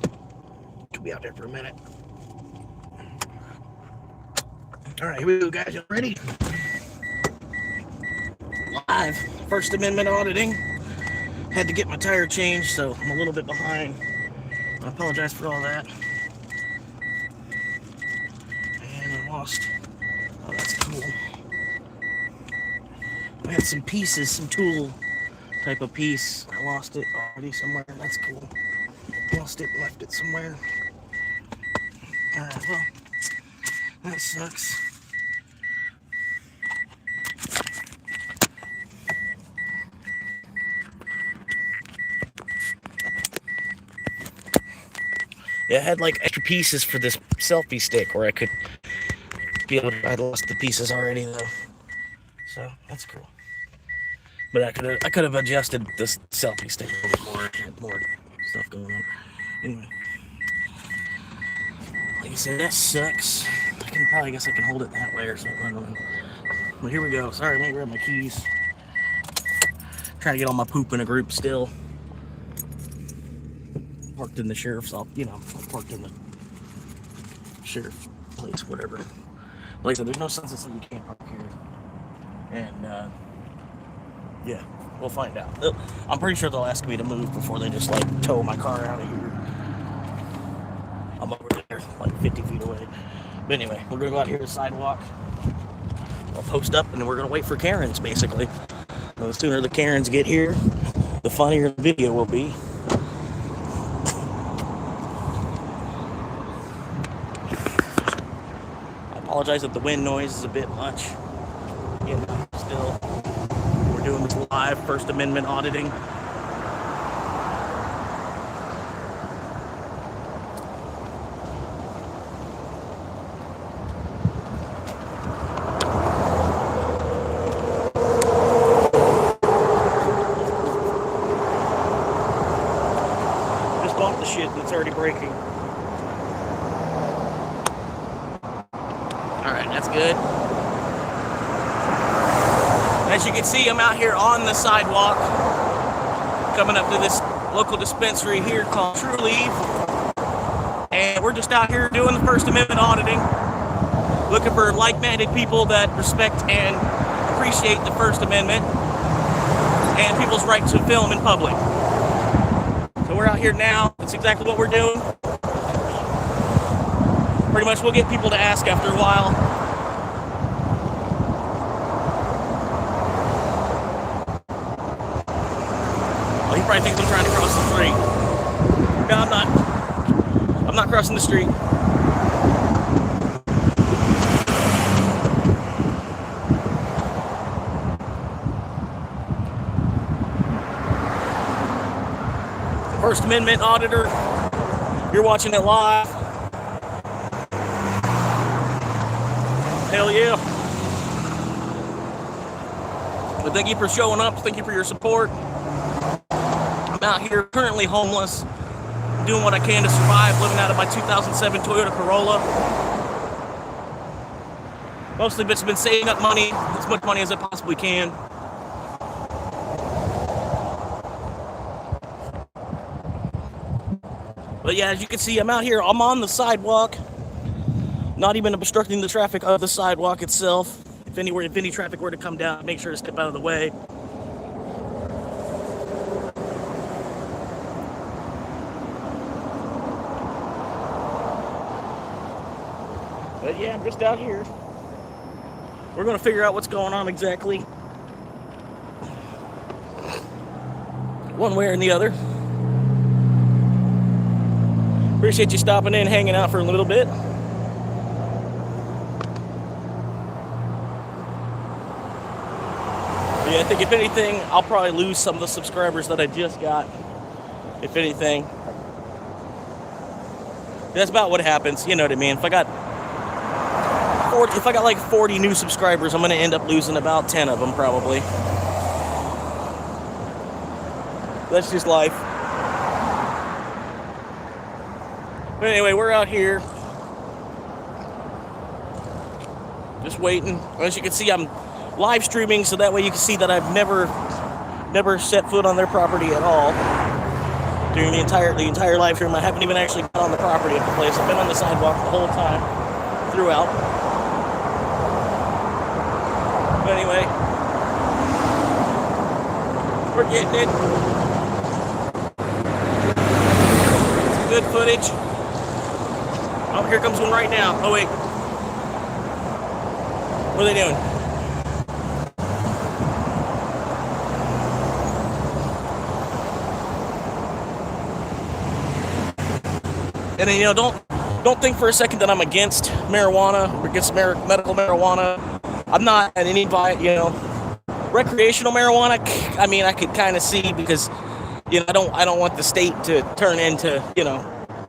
Could be out there for a minute. All right, here we go, guys. You ready? Live. First Amendment auditing. Had to get my tire changed, so I'm a little bit behind. I apologize for all that. And I lost. Oh, that's cool. I had some pieces, some tool type of piece. I lost it already somewhere. That's cool. Lost it, left it somewhere. Alright, well, that sucks. Yeah, I had like extra pieces for this selfie stick where I could be able to, I lost the pieces already though. So that's cool. But I could have adjusted this selfie stick a little bit more. I had more stuff going on. Anyway. Like I said, that sucks. I guess I can hold it that way or something. I don't know. But here we go. Sorry, let me grab my keys. Trying to get all my poop in a group still. Parked in the sheriff's office, parked in the sheriff's place, whatever. Like I said, there's no sense in saying you can't park here. And, yeah, we'll find out. I'm pretty sure they'll ask me to move before they just, tow my car out of here. I'm over there, 50 feet away. But anyway, we're going to go out here to the sidewalk. I'll post up, and then we're going to wait for Karens, basically. The sooner the Karens get here, the funnier the video will be. I apologize if the wind noise is a bit much. Still, we're doing this live First Amendment auditing. Just bought the shit that's already breaking. Alright, that's good. As you can see, I'm out here on the sidewalk, coming up to this local dispensary here called True Leave. And we're just out here doing the First Amendment auditing, looking for like-minded people that respect and appreciate the First Amendment and people's right to film in public. So we're out here now. That's exactly what we're doing. Pretty much we'll get people to ask after a while. Oh, he probably thinks I'm trying to cross the street. No, I'm not. I'm not crossing the street. First Amendment auditor, you're watching it live. Hell yeah. But thank you for showing up. Thank you for your support. I'm out here currently homeless, doing what I can to survive, living out of my 2007 Toyota Corolla. Mostly just been saving up money, as much money as I possibly can. But yeah, as you can see, I'm out here. I'm on the sidewalk, not even obstructing the traffic of the sidewalk itself. If any traffic were to come down, make sure to step out of the way. But yeah, I'm just out here. We're going to figure out what's going on exactly, one way or the other. Appreciate you stopping in, hanging out for a little bit. But yeah, I think if anything, I'll probably lose some of the subscribers that I just got. If anything. That's about what happens, you know what I mean? If I got like 40 new subscribers, I'm going to end up losing about 10 of them probably. That's just life. But anyway, we're out here just waiting. As you can see, I'm live streaming, so that way you can see that I've never set foot on their property at all during the entire live stream. I haven't even actually got on the property of the place. I've been on the sidewalk the whole time throughout. But anyway, we're getting it. Some good footage. Oh, here comes one right now. Oh, wait. What are they doing? And then, don't think for a second that I'm against marijuana or against medical marijuana. I'm not at any recreational marijuana. I mean, I could kind of see because, I don't want the state to turn into,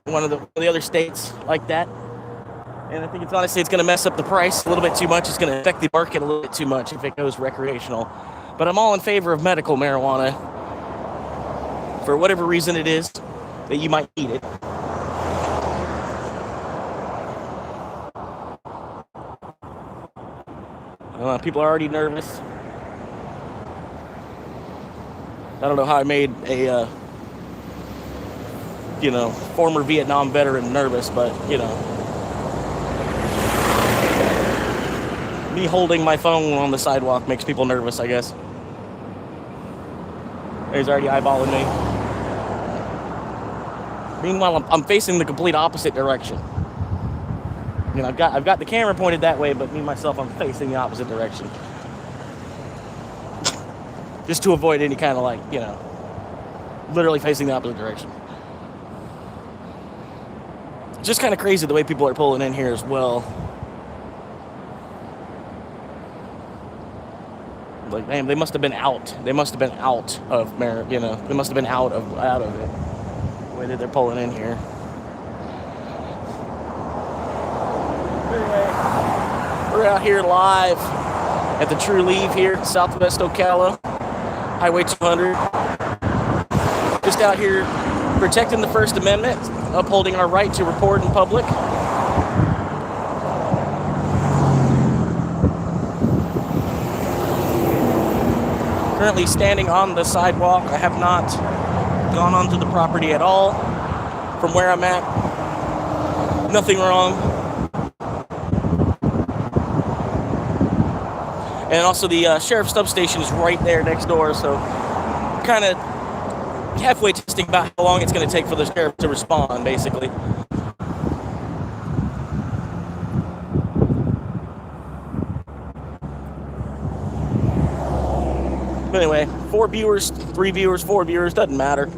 one of the other states like that. And I think it's going to mess up the price a little bit too much. It's going to affect the market a little bit too much if it goes recreational. But I'm all in favor of medical marijuana for whatever reason it is that you might need it. People are already nervous. I don't know how I made a former Vietnam veteran nervous, but me holding my phone on the sidewalk makes people nervous, I guess. He's already eyeballing me. Meanwhile, I'm facing the complete opposite direction. I've got the camera pointed that way, but me myself, I'm facing the opposite direction. Just to avoid any kind of literally facing the opposite direction. Just kind of crazy the way people are pulling in here as well. Like, man, they must have been out. They must have been out of they must have been out of it. The way that they're pulling in here. Anyway, we're out here live at the True Leave here, Southwest Ocala, Highway 200. Just out here protecting the First Amendment, upholding our right to report in public. Currently standing on the sidewalk. I have not gone onto the property at all from where I'm at. Nothing wrong. And also the sheriff's substation is right there next door, so kind of halfway testing about how long it's going to take for the sheriff to respond, basically. But anyway, 4 viewers, 3 viewers, 4 viewers, doesn't matter.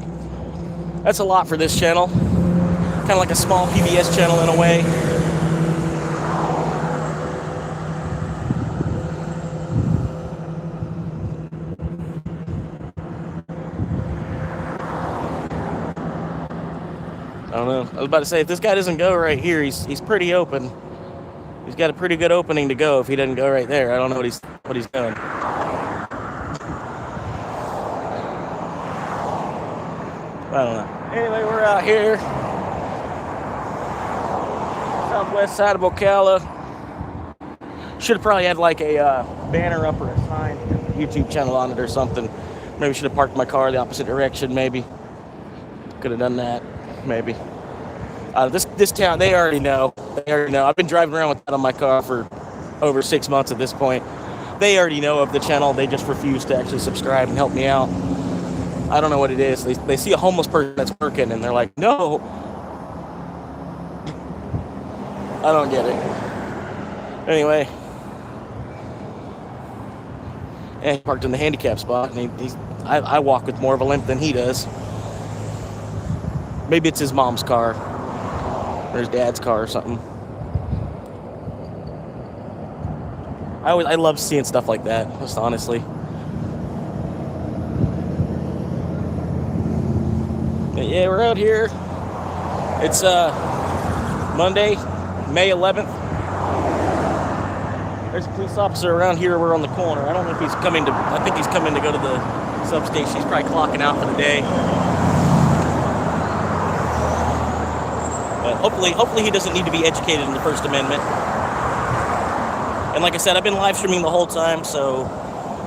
That's a lot for this channel. Kind of like a small PBS channel in a way. I don't know. I was about to say, if this guy doesn't go right here, he's pretty open. He's got a pretty good opening to go if he doesn't go right there. I don't know what he's doing. I don't know. Anyway, we're out here. Southwest side of Ocala. Should have probably had like a banner up or a sign, YouTube channel on it or something. Maybe should have parked my car the opposite direction, maybe. Could have done that, maybe. This town, they already know. I've been driving around with that on my car for over 6 months at this point. They already know of the channel. They just refuse to actually subscribe and help me out. I don't know what it is. They see a homeless person that's working and they're like, no. I don't get it. Anyway. And he parked in the handicap spot. And I walk with more of a limp than he does. Maybe it's his mom's car. Or his dad's car or something. I love seeing stuff like that, just honestly. But yeah, we're out here. It's Monday, May 11th. There's a police officer around here. We're on the corner. I don't know if he's coming to. I think he's coming to go to the substation. He's probably clocking out for the day. But hopefully he doesn't need to be educated in the First Amendment. And like I said, I've been live streaming the whole time, so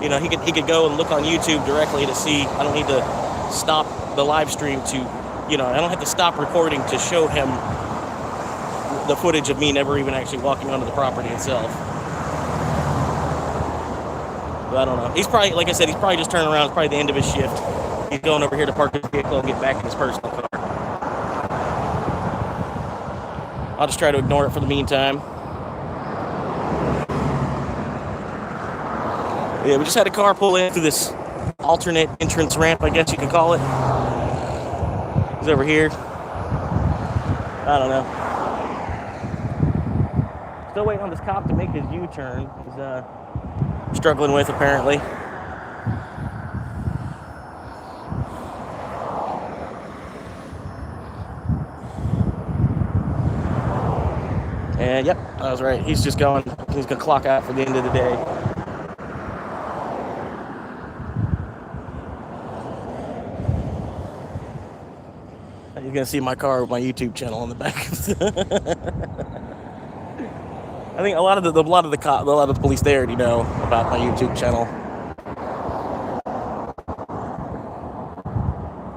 you know he could go and look on YouTube directly to see. I don't need to stop the live stream to, you know, I don't have to stop recording to show him the footage of me never even actually walking onto the property itself. But I don't know. He's probably, like I said, he's probably just turning around. It's probably the end of his shift. He's going over here to park his vehicle and get back in his personal car. I'll just try to ignore it for the meantime. Yeah, we just had a car pull in through this alternate entrance ramp, I guess you could call it. He's over here. I don't know. Still waiting on this cop to make his U-turn. He's struggling with, apparently. And yep, I was right. He's going to clock out for the end of the day. You're going to see my car with my YouTube channel on the back. I think a lot of the police there already know about my YouTube channel.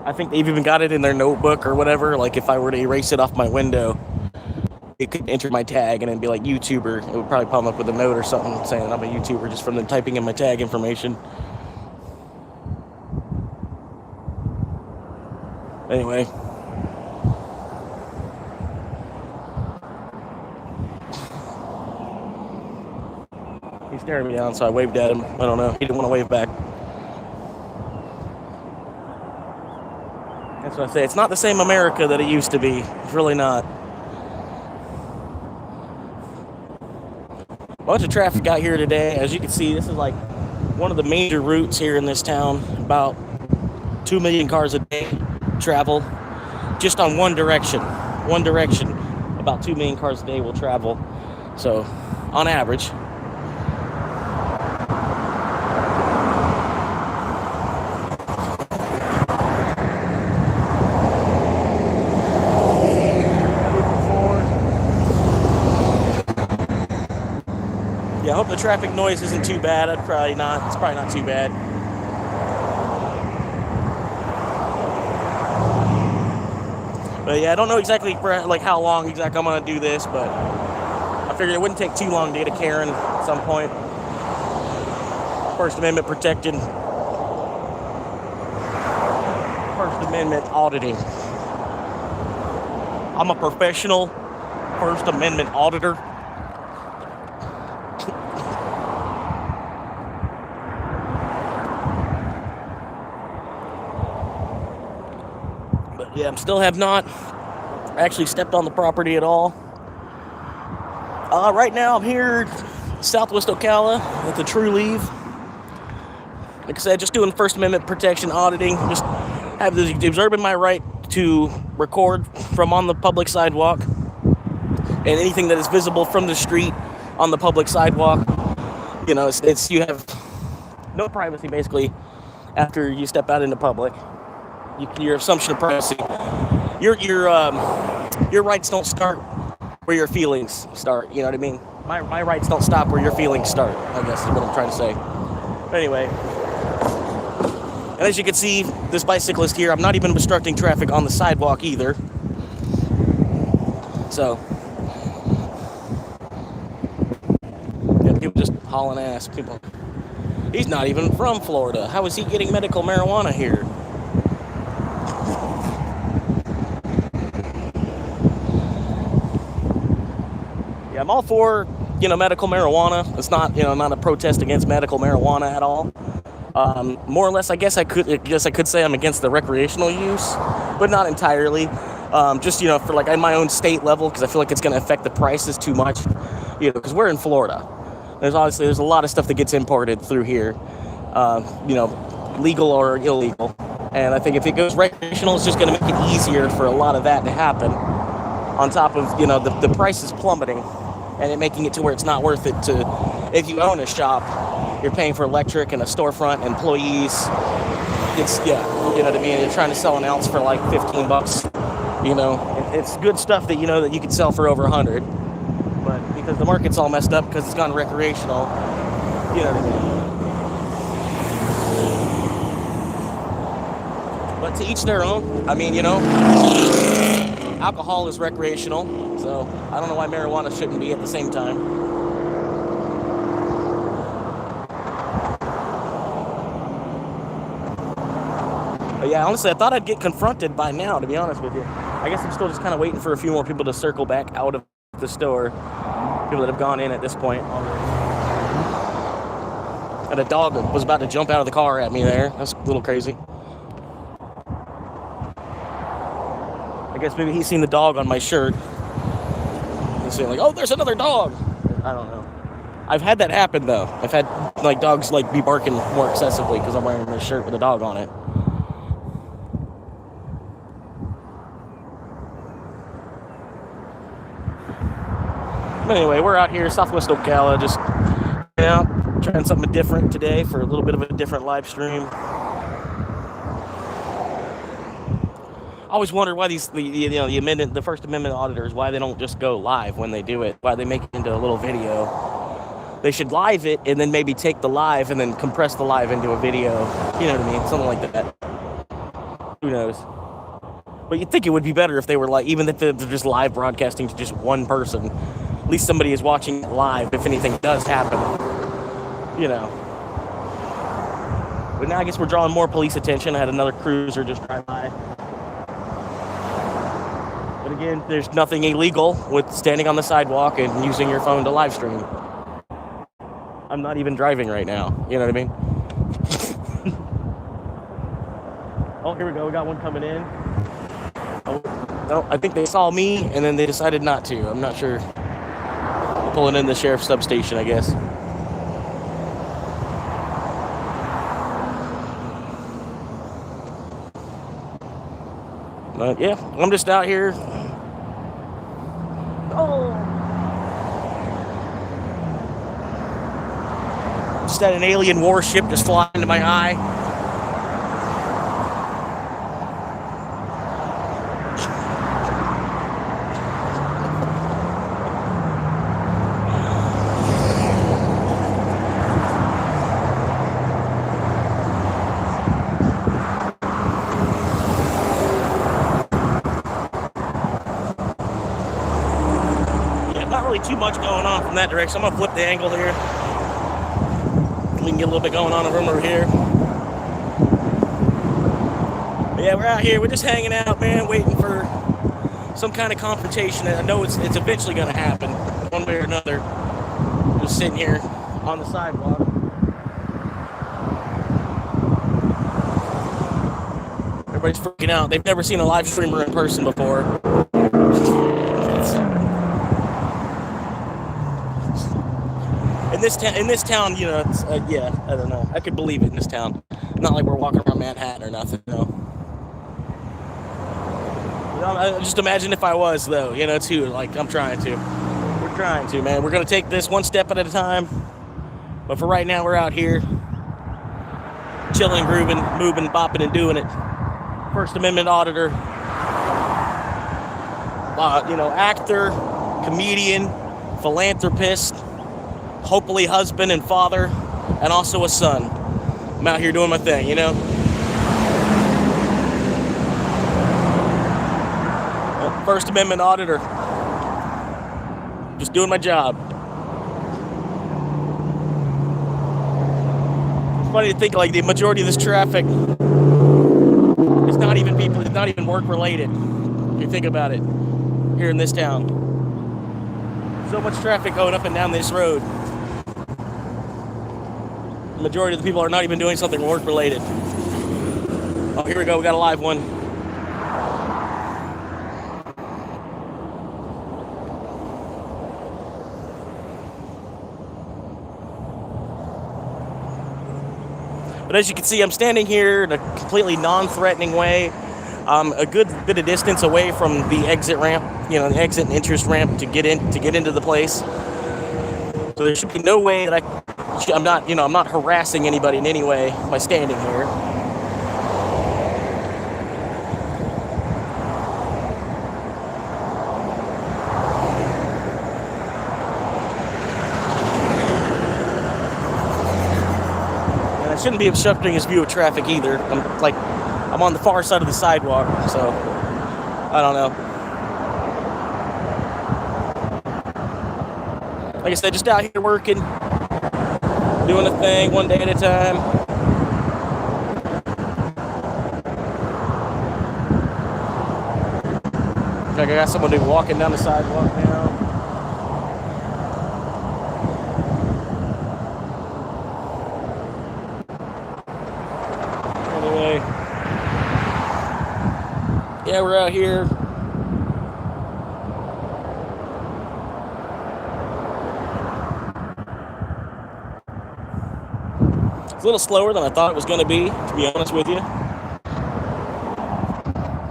I think they've even got it in their notebook or whatever. Like if I were to erase it off my window, it could enter my tag and it'd be like YouTuber. It would probably pop up with a note or something saying I'm a YouTuber just from them typing in my tag information. Anyway. He's staring me down, so I waved at him. I don't know. He didn't want to wave back. That's what I say. It's not the same America that it used to be. It's really not. A bunch of traffic out here today. As you can see, this is like one of the major routes here in this town. About 2 million cars a day travel just on one direction. One direction. About 2 million cars a day will travel. So, on average. Yeah, I hope the traffic noise isn't too bad. It's probably not too bad. But yeah, I don't know exactly for like how long exactly I'm gonna do this, but I figured it wouldn't take too long to get a Karen at some point. First Amendment protected. First Amendment auditing. I'm a professional First Amendment auditor. But yeah, I still have not actually stepped on the property at all. Right now I'm here Southwest Ocala at the True Leave. Like I said, just doing First Amendment protection auditing. Just have observing my right to record from on the public sidewalk and anything that is visible from the street on the public sidewalk. You know, it's you have no privacy basically after you step out into public. Your assumption of privacy. Your rights don't start where your feelings start. You know what I mean? My rights don't stop where your feelings start, I guess is what I'm trying to say. But anyway, and as you can see, this bicyclist here, I'm not even obstructing traffic on the sidewalk either. So, yeah, people just hauling ass. People, he's not even from Florida. How is he getting medical marijuana here? Yeah, I'm all for, medical marijuana. It's not, not a protest against medical marijuana at all. More or less, I guess I could say I'm against the recreational use, but not entirely. Just, for like in my own state level, because I feel like it's going to affect the prices too much, because we're in Florida. There's a lot of stuff that gets imported through here, legal or illegal. And I think if it goes recreational, it's just going to make it easier for a lot of that to happen. On top of, the price is plummeting and it making it to where it's not worth it to, if you own a shop, you're paying for electric and a storefront, employees. It's, you know what I mean? You're trying to sell an ounce for like $15, It's good stuff that, that you could sell for over 100. But because the market's all messed up because it's gone recreational, you know what I mean? But to each their own. I mean, alcohol is recreational, so I don't know why marijuana shouldn't be at the same time. But yeah, honestly, I thought I'd get confronted by now, to be honest with you. I guess I'm still just kind of waiting for a few more people to circle back out of the store. People that have gone in at this point already. And a dog was about to jump out of the car at me there. That's a little crazy. I guess maybe he's seen the dog on my shirt. He's saying like, oh, there's another dog. I don't know. I've had that happen though. I've had like dogs like be barking more excessively because I'm wearing a shirt with a dog on it. But anyway, we're out here, Southwest Ocala, just out, trying something different today for a little bit of a different live stream. I always wonder why the First Amendment auditors, why they don't just go live when they do it, why they make it into a little video. They should live it and then maybe take the live and then compress the live into a video. You know what I mean? Something like that. Who knows? But you'd think it would be better if they were like, even if they're just live broadcasting to just one person. At least somebody is watching it live if anything does happen. But now I guess we're drawing more police attention. I had another cruiser just drive by. But again, there's nothing illegal with standing on the sidewalk and using your phone to live stream. I'm not even driving right now. You know what I mean? Oh, here we go. We got one coming in. Oh, no, I think they saw me and then they decided not to. I'm not sure. Pulling in the sheriff's substation, I guess. But yeah, I'm just out here. Oh! Just had an alien warship just fly into my eye. really too much going on from that direction. I'm gonna flip the angle here. We can get a little bit going on over here. But yeah, we're out here. We're just hanging out, man, waiting for some kind of confrontation. And I know it's eventually gonna happen, one way or another. Just sitting here on the sidewalk. Everybody's freaking out. They've never seen a live streamer in person before. In this town, you know, it's, yeah, I don't know. I could believe it in this town. Not like we're walking around Manhattan or nothing, you know. I just imagine if I was, though, you know, too. Like, I'm trying to. We're trying to, man. We're going to take this one step at a time. But for right now, we're out here chilling, grooving, moving, bopping, and doing it. First Amendment auditor, you know, actor, comedian, philanthropist, hopefully husband and father, and also a son. I'm out here doing my thing, you know. First Amendment auditor, just doing my job. It's funny to think, like, the majority of this traffic, it's not even people, it's not even work related. If you think about it, here in this town. So much traffic going up and down this road. The majority of the people are not even doing something work related. Oh, here we go, we got a live one. But as you can see, I'm standing here in a completely non-threatening way, a good bit of distance away from the exit ramp, you know, the exit and entrance ramp to get into the place. So there should be no way that I'm not harassing anybody in any way by standing here. Shouldn't be obstructing his view of traffic either. I'm on the far side of the sidewalk, so I don't know. Like I said, just out here working, doing a thing one day at a time. Like I got someone walking down the sidewalk now. Yeah, we're out here. It's a little slower than I thought it was going to be honest with you.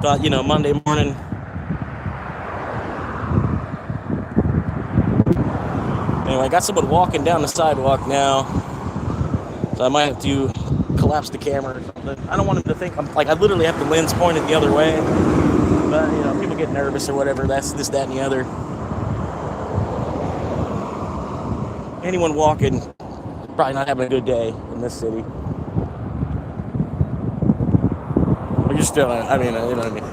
Thought, you know, Monday morning. Anyway, I got someone walking down the sidewalk now. So I might have to collapse the camera. I don't want him to think I literally have the lens pointed the other way. But, you know, people get nervous or whatever. That's this, that, and the other. Anyone walking probably not having a good day in this city. But you're still, I mean, you know what I mean.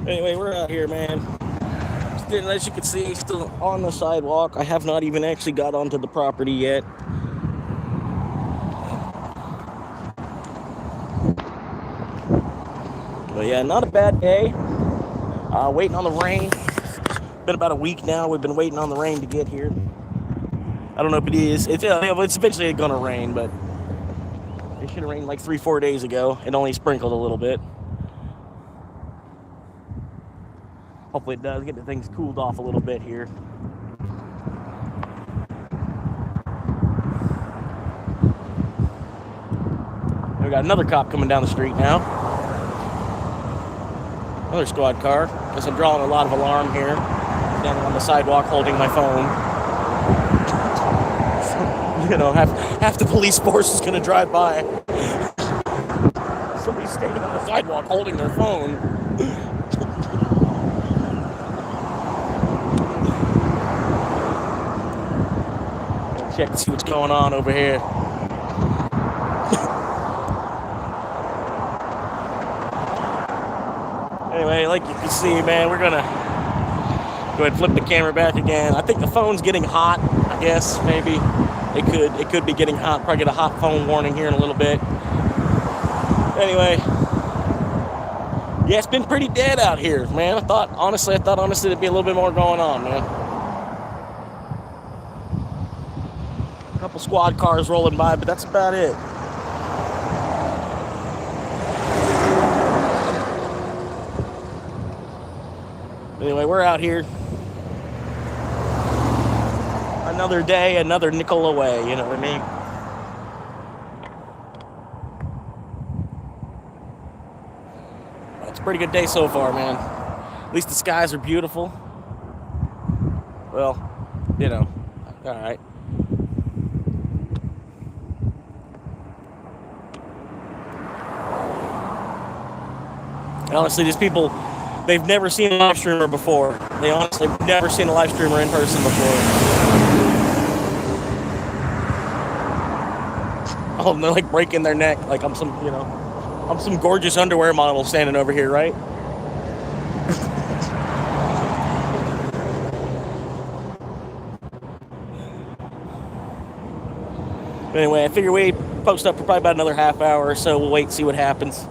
Anyway, we're out here, man. As you can see, still on the sidewalk. I have not even actually got onto the property yet. But yeah, not a bad day. Waiting on the rain. Been about a week now. We've been waiting on the rain to get here. I don't know if it is. It's eventually going to rain, but it should have rained like 3-4 days ago. It only sprinkled a little bit. Hopefully it does get the things cooled off a little bit here. We got another cop coming down the street now. Another squad car. Guess I'm drawing a lot of alarm here. Standing on the sidewalk holding my phone. You know, half the police force is going to drive by. Somebody's standing on the sidewalk holding their phone. Check to see what's going on over here. like you can see, man, we're gonna go ahead and flip the camera back again. I think the phone's getting hot, I guess, maybe. It could be getting hot. Probably get a hot phone warning here in a little bit. Anyway, yeah, it's been pretty dead out here, man. I thought honestly there'd be a little bit more going on, man. A couple squad cars rolling by, but that's about it. Anyway, we're out here. Another day, another nickel away, you know what I mean? It's a pretty good day so far, man. At least the skies are beautiful. Well, you know, all right. And honestly, these people, they've never seen a live streamer before. They honestly have never seen a live streamer in person before. Oh, and they're like breaking their neck like I'm some, you know, I'm some gorgeous underwear model standing over here, right? Anyway, I figure we post up for probably about another half hour or so. We'll wait and see what happens.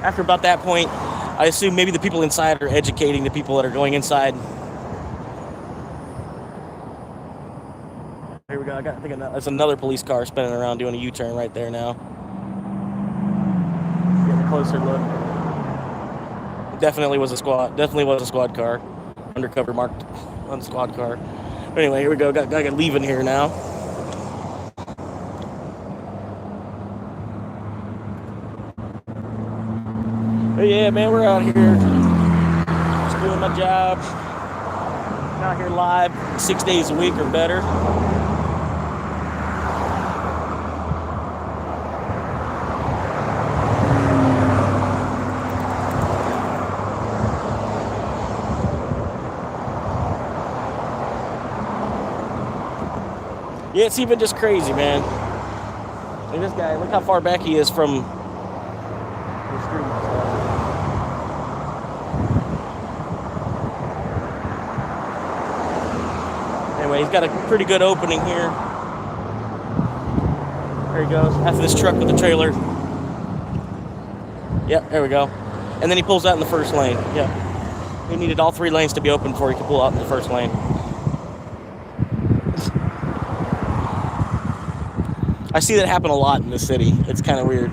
After about that point, I assume maybe the people inside are educating the people that are going inside. Here we go. I think there's another police car spinning around doing a U-turn right there now. Getting a closer look. Definitely was a squad car. Undercover marked on squad car. Anyway, here we go. Got leaving here now. But yeah, man, we're out here just doing my job. I'm out here live 6 days a week or better. Yeah, it's even just crazy, man. Look at this guy. Look how far back he is from the street. Anyway, he's got a pretty good opening here. There he goes. After this truck with the trailer. Yep, there we go. And then he pulls out in the first lane. Yep. He needed all 3 lanes to be open before he could pull out in the first lane. I see that happen a lot in this city. It's kind of weird.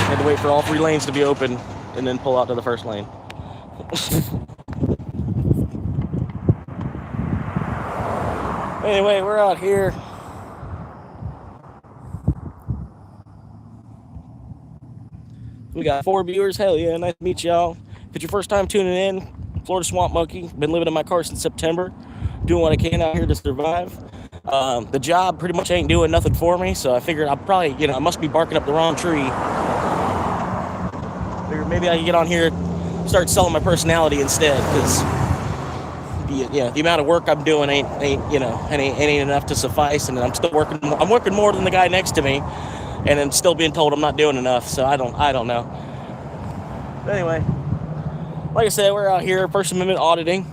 Had to wait for all 3 lanes to be open and then pull out to the first lane. Anyway, we're out here. We got 4 viewers. Hell yeah, nice to meet y'all. If it's your first time tuning in, Florida Swamp Monkey. Been living in my car since September. Doing what I can out here to survive. The job pretty much ain't doing nothing for me, so I figured I'll probably, you know, I must be barking up the wrong tree. Figured maybe I can get on here and start selling my personality instead, because the amount of work I'm doing ain't enough to suffice, and I'm still working. I'm working more than the guy next to me, and I'm still being told I'm not doing enough. So I don't know. But anyway, like I said, we're out here First Amendment auditing,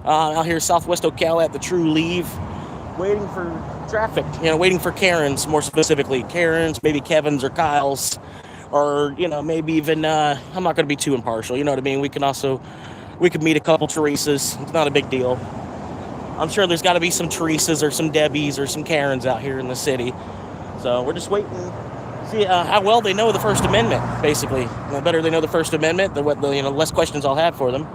out here Southwest Ocala at the True Leave. Waiting for traffic, waiting for Karens, more specifically. Karens, maybe Kevins or Kyles, or, maybe even, I'm not going to be too impartial, you know what I mean? We could meet a couple Teresas. It's not a big deal. I'm sure there's got to be some Teresas or some Debbies or some Karens out here in the city. So we're just waiting to see how well they know the First Amendment, basically. The better they know the First Amendment, the less questions I'll have for them.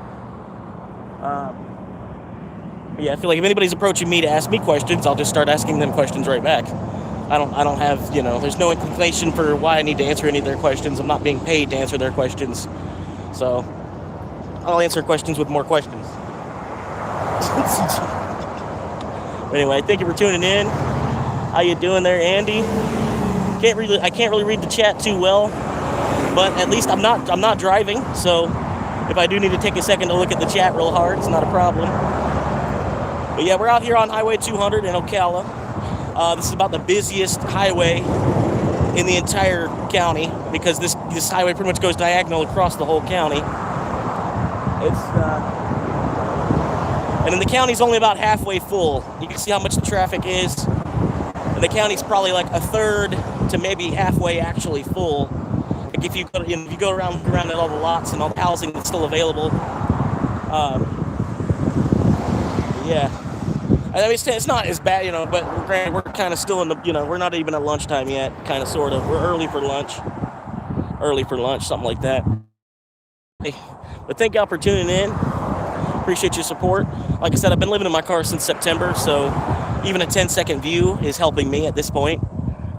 Yeah, I feel like if anybody's approaching me to ask me questions, I'll just start asking them questions right back. I don't have, there's no inclination for why I need to answer any of their questions. I'm not being paid to answer their questions. So I'll answer questions with more questions. Anyway, thank you for tuning in. How you doing there, Andy? I can't really read the chat too well, but at least I'm not driving, so if I do need to take a second to look at the chat real hard, it's not a problem. But yeah, we're out here on Highway 200 in Ocala. This is about the busiest highway in the entire county, because this this highway pretty much goes diagonal across the whole county. And then the county's only about halfway full. You can see how much the traffic is. And the county's probably like a third to maybe halfway actually full. Like if you go around at all the lots and all the housing that's still available. Yeah. I mean, it's not as bad, but granted, we're kind of still in the, we're not even at lunchtime yet, kind of, sort of. We're early for lunch, something like that. Hey, but thank y'all for tuning in. Appreciate your support. Like I said, I've been living in my car since September, so even a 10-second view is helping me at this point.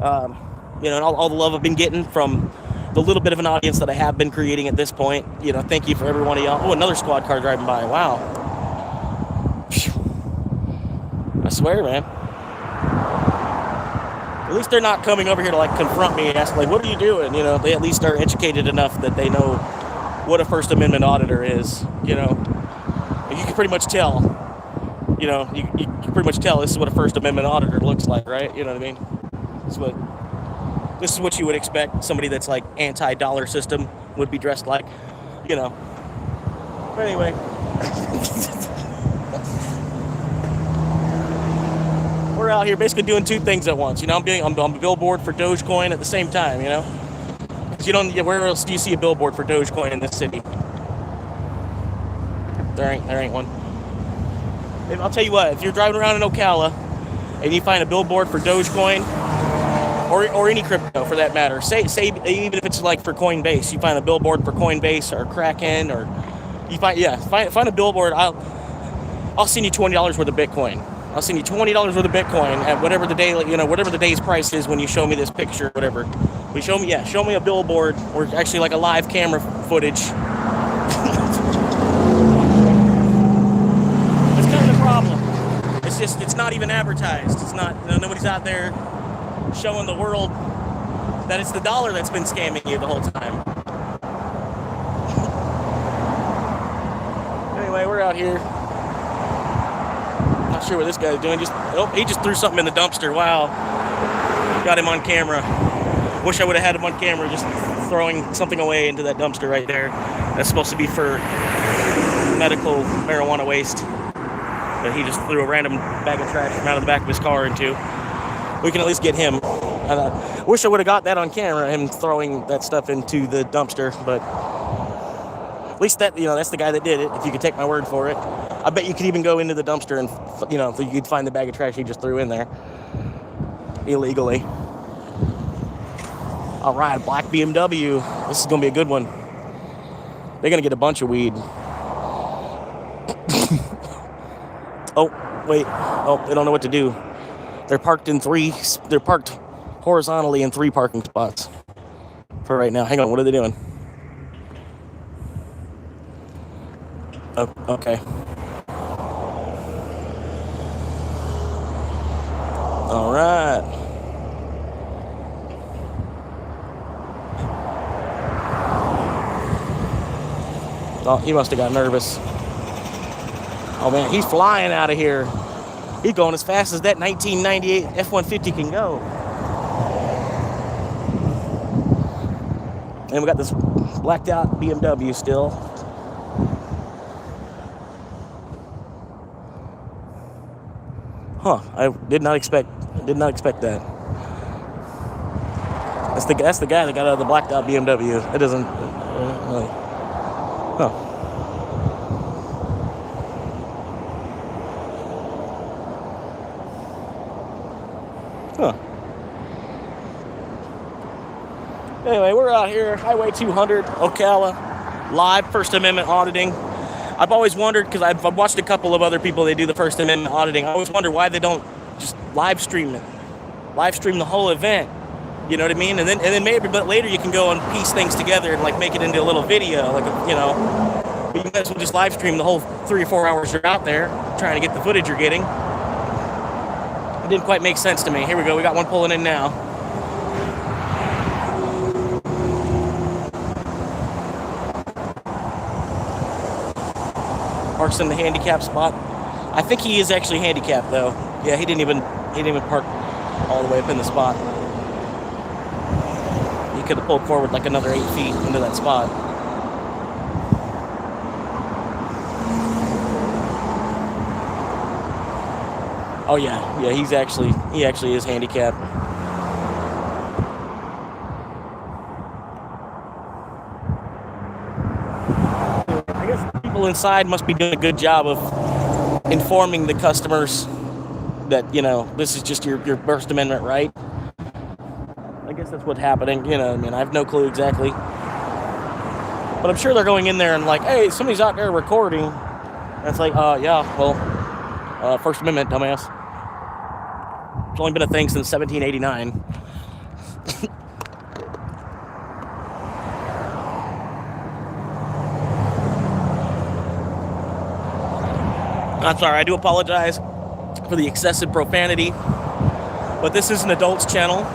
And all the love I've been getting from the little bit of an audience that I have been creating at this point. Thank you for every one of y'all. Oh, another squad car driving by. Wow. I swear, man. At least they're not coming over here to like confront me and ask like, what are you doing? They at least are educated enough that they know what a First Amendment auditor is. You can pretty much tell. You can pretty much tell this is what a First Amendment auditor looks like, right? You know what I mean? This is what you would expect somebody that's like anti-dollar system would be dressed like. But anyway. We're out here basically doing two things at once. I'm a billboard for Dogecoin at the same time, Because where else do you see a billboard for Dogecoin in this city? There ain't one. And I'll tell you what, if you're driving around in Ocala and you find a billboard for Dogecoin or any crypto for that matter, say even if it's like for Coinbase, you find a billboard for Coinbase or Kraken, or you find a billboard, I'll send you $20 worth of Bitcoin. I'll send you $20 worth of Bitcoin at whatever the day, whatever the day's price is when you show me this picture, whatever. But show me a billboard or actually like a live camera footage. That's kind of the problem. It's not even advertised. It's not, nobody's out there showing the world that it's the dollar that's been scamming you the whole time. Anyway, we're out here. Not sure what this guy's doing. He just threw something in the dumpster. Wow. Got him on camera. Wish I would have had him on camera just throwing something away into that dumpster right there. That's supposed to be for medical marijuana waste. But he just threw a random bag of trash from out of the back of his car into. We can at least get him. Wish I would have got that on camera, him throwing that stuff into the dumpster. But at least that's the guy that did it, if you could take my word for it. I bet you could even go into the dumpster and, you could find the bag of trash he just threw in there illegally. All right, black BMW. This is going to be a good one. They're going to get a bunch of weed. Oh, wait. Oh, they don't know what to do. They're parked horizontally in 3 parking spots for right now. Hang on, what are they doing? Oh, okay. All right. Oh, he must have got nervous. Oh man, he's flying out of here. He's going as fast as that 1998 F-150 can go. And we got this blacked out BMW still. Huh, I did not expect that. That's the guy that got out of the blacked out BMW. It doesn't really. Huh. Huh. Anyway, we're out here, Highway 200, Ocala, live First Amendment auditing. I've always wondered, because I've watched a couple of other people, they do the First Amendment auditing. I always wonder why they don't just live stream it. Live stream the whole event. You know what I mean? And then maybe a bit later you can go and piece things together and like make it into a little video, but you might as well just live stream the whole 3 or 4 hours you're out there trying to get the footage you're getting. It didn't quite make sense to me. Here we go. We got one pulling in now. Parks in the handicap spot. I think he is actually handicapped though. Yeah, he didn't even park all the way up in the spot. could have pulled forward like another 8 feet into that spot. Oh yeah, he actually is handicapped. I guess people inside must be doing a good job of informing the customers that, you know, this is just your First Amendment right. I guess that's what's happening, you know. I mean, I have no clue exactly, but I'm sure they're going in there and like, hey, somebody's out there recording. That's like, yeah, well, First Amendment, dumbass. It's only been a thing since 1789. I'm sorry, I do apologize for the excessive profanity, but this is an adults channel.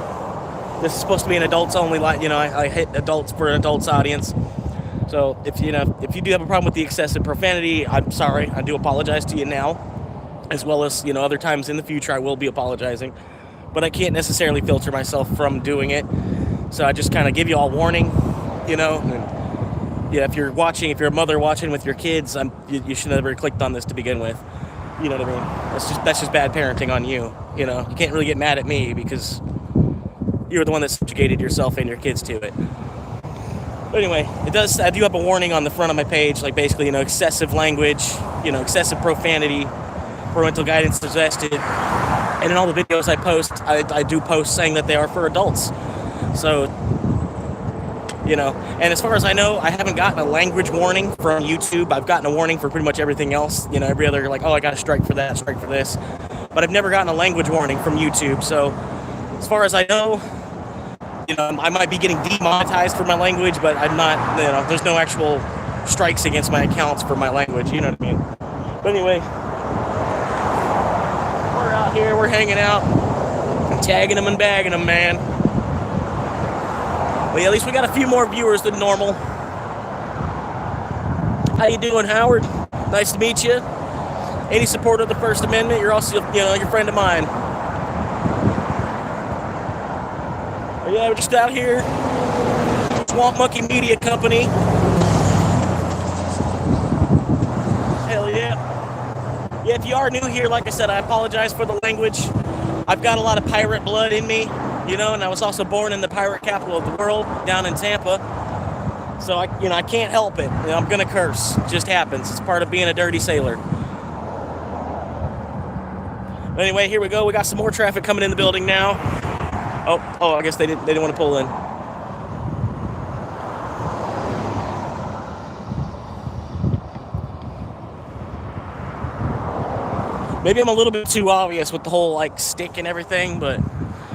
This is supposed to be an adults only, you know, I hit adults for an adults audience. So if you do have a problem with the excessive profanity, I'm sorry. I do apologize to you now, as well as, you know, other times in the future I will be apologizing, but I can't necessarily filter myself from doing it. So I just kind of give you all warning, you know. And yeah, if you're a mother watching with your kids, you should never have clicked on this to begin with. You know what I mean? That's just bad parenting on you. You know, you can't really get mad at me because you're the one that subjugated yourself and your kids to it. But anyway, I do have a warning on the front of my page, like basically, you know, excessive language, you know, excessive profanity, parental guidance suggested. And in all the videos I post, I do post saying that they are for adults. So, you know, and as far as I know, I haven't gotten a language warning from YouTube. I've gotten a warning for pretty much everything else. You know, every other, like, oh, I got a strike for that, strike for this. But I've never gotten a language warning from YouTube. So as far as I know, you know, I might be getting demonetized for my language, but I'm not, you know, there's no actual strikes against my accounts for my language, you know what I mean? But anyway, we're out here, we're hanging out, tagging them and bagging them, man. But yeah, at least we got a few more viewers than normal. How you doing, Howard? Nice to meet you. Any supporter of the First Amendment, you're also, you know, you're a friend of mine. But yeah, we're just out here. Swamp Monkey Media Company. Hell yeah. Yeah, if you are new here, like I said, I apologize for the language. I've got a lot of pirate blood in me, you know, and I was also born in the pirate capital of the world, down in Tampa. So I can't help it. You know, I'm gonna curse. It just happens. It's part of being a dirty sailor. But anyway, here we go. We got some more traffic coming in the building now. Oh, I guess they didn't want to pull in. Maybe I'm a little bit too obvious with the whole like stick and everything, but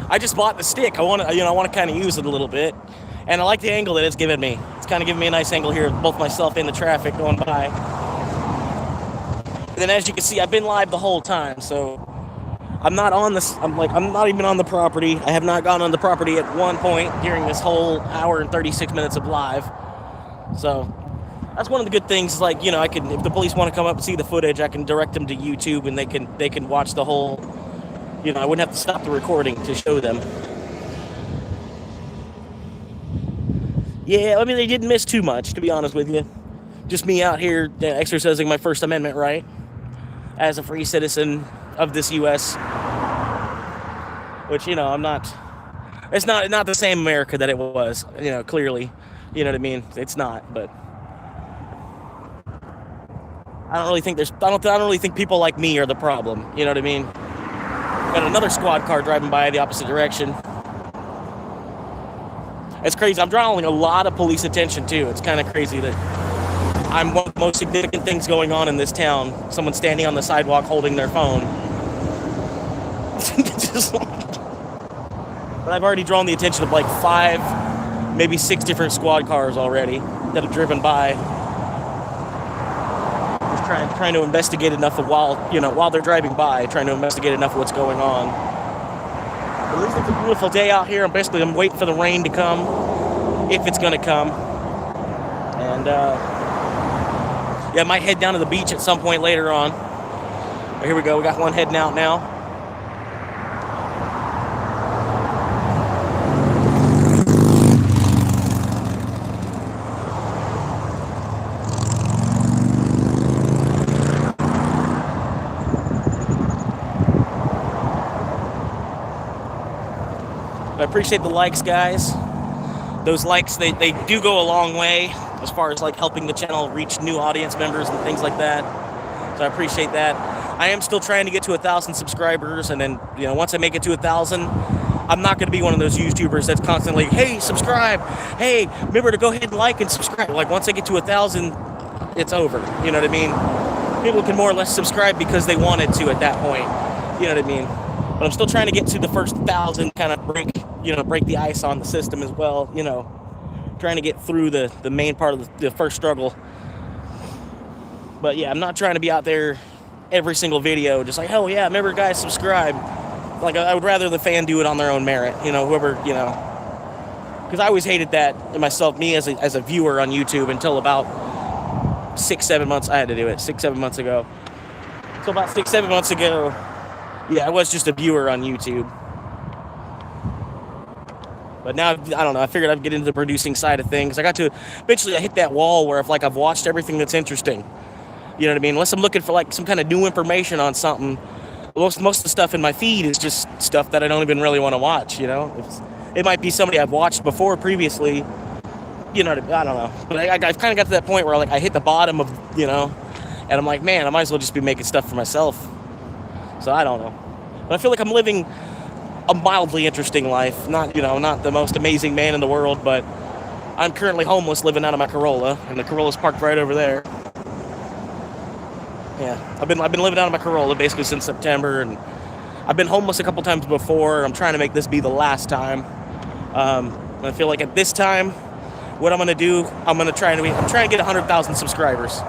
I just bought the stick. I want to kind of use it a little bit, and I like the angle that it's giving me. It's kind of giving me a nice angle here, both myself and the traffic going by. And then, as you can see, I've been live the whole time, so I'm not on this. I'm not even on the property. I have not gone on the property at one point during this whole hour and 36 minutes of live. So that's one of the good things. Like, you know, if the police want to come up and see the footage, I can direct them to YouTube, and they can watch the whole. You know, I wouldn't have to stop the recording to show them. Yeah, I mean, they didn't miss too much, to be honest with you. Just me out here exercising my First Amendment right as a free citizen of this U.S., which, you know, I'm not. It's not the same America that it was, you know, clearly. You know what I mean? It's not, but I don't really think people like me are the problem. You know what I mean? Got another squad car driving by the opposite direction. It's crazy. I'm drawing a lot of police attention too. It's kind of crazy that I'm one of the most significant things going on in this town. Someone standing on the sidewalk holding their phone. But I've already drawn the attention of like 5, maybe 6 different squad cars already that have driven by. Just trying to investigate enough of while they're driving by, trying to investigate enough of what's going on. At least it's a beautiful day out here. I'm waiting for the rain to come, if it's gonna come. And I might head down to the beach at some point later on. But here we go. We got one heading out now. But I appreciate the likes, guys. Those likes, they do go a long way as far as like helping the channel reach new audience members and things like that. So I appreciate that. I am still trying to get to 1,000 subscribers, and then, you know, once I make it to 1,000, I'm not going to be one of those YouTubers that's constantly, hey, subscribe, hey, remember to go ahead and like and subscribe. Like, once I get to 1,000, it's over. You know what I mean? People can more or less subscribe because they wanted to at that point. You know what I mean? But I'm still trying to get to the first 1,000, kind of break the ice on the system as well. You know, trying to get through the main part of the first struggle. But yeah, I'm not trying to be out there every single video just like, hell yeah, remember guys, subscribe. Like, I would rather the fan do it on their own merit. You know, whoever, you know, because I always hated that in myself, me as a viewer on YouTube, until about 6-7 months. I had to do it 6-7 months ago. So about 6-7 months ago, yeah, I was just a viewer on YouTube. But now, I don't know, I figured I'd get into the producing side of things. Eventually I hit that wall where if, like, I've watched everything that's interesting. You know what I mean? Unless I'm looking for, like, some kind of new information on something, most of the stuff in my feed is just stuff that I don't even really want to watch, you know? It might be somebody I've watched before previously, you know, I don't know. But I've kind of got to that point where, like, I hit the bottom of, you know, and I'm like, man, I might as well just be making stuff for myself. So I don't know. But I feel like I'm living a mildly interesting life. Not, you know, not the most amazing man in the world, but I'm currently homeless, living out of my Corolla, and the Corolla's parked right over there. Yeah, I've been living out of my Corolla basically since September, and I've been homeless a couple times before. I'm trying to make this be the last time. I feel like at this time, what I'm gonna do, I'm trying to get 100,000 subscribers,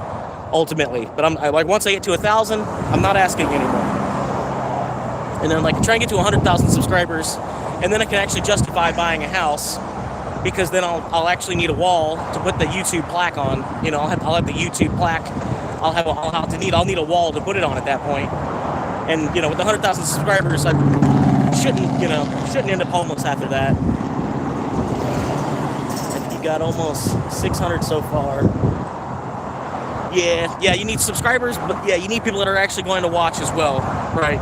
ultimately. But like, once I get to 1,000, I'm not asking anymore. And then, like, try and get to 100,000 subscribers, and then I can actually justify buying a house, because then I'll actually need a wall to put the YouTube plaque on. You know, I'll have the YouTube plaque. I'll need a wall to put it on at that point. And, you know, with 100,000 subscribers, I shouldn't end up homeless after that. And you got almost 600 so far. Yeah, you need subscribers, but yeah, you need people that are actually going to watch as well, right?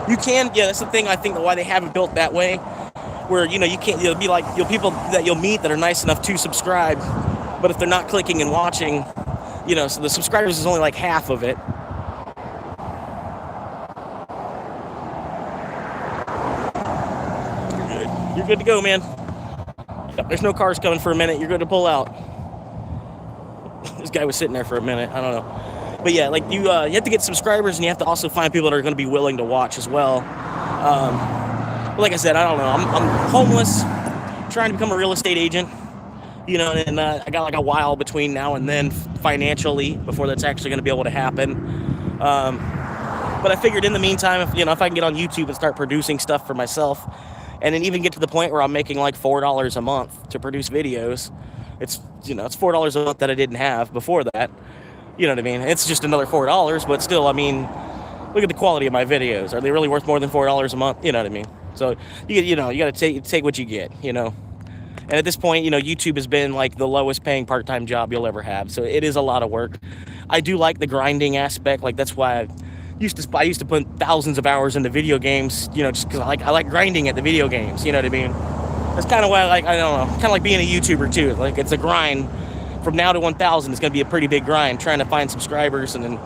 You can, yeah, that's the thing, I think, why they have it built that way, where, you know, you can't, you'll be like, people that you'll meet that are nice enough to subscribe, but if they're not clicking and watching, you know, so the subscribers is only like half of it. You're good to go, man. There's no cars coming for a minute. You're good to pull out. This guy was sitting there for a minute. I don't know. But yeah, like, you have to get subscribers, and you have to also find people that are going to be willing to watch as well. But like I said, I don't know. I'm homeless, trying to become a real estate agent. You know, and I got like a while between now and then financially before that's actually going to be able to happen. But I figured in the meantime, if I can get on YouTube and start producing stuff for myself, and then even get to the point where I'm making like $4 a month to produce videos, it's $4 a month that I didn't have before that. You know what I mean? It's just another $4, but still, I mean, look at the quality of my videos. Are they really worth more than $4 a month? You know what I mean? So you got to take what you get, you know. And at this point, you know, YouTube has been like the lowest paying part-time job you'll ever have. So it is a lot of work. I do like the grinding aspect. Like, that's why I used to put thousands of hours into video games, you know, just because I like grinding at the video games. You know what I mean? That's kind of why I don't know, kind of like being a YouTuber too. Like, it's a grind. From now to 1,000, it's going to be a pretty big grind trying to find subscribers, and then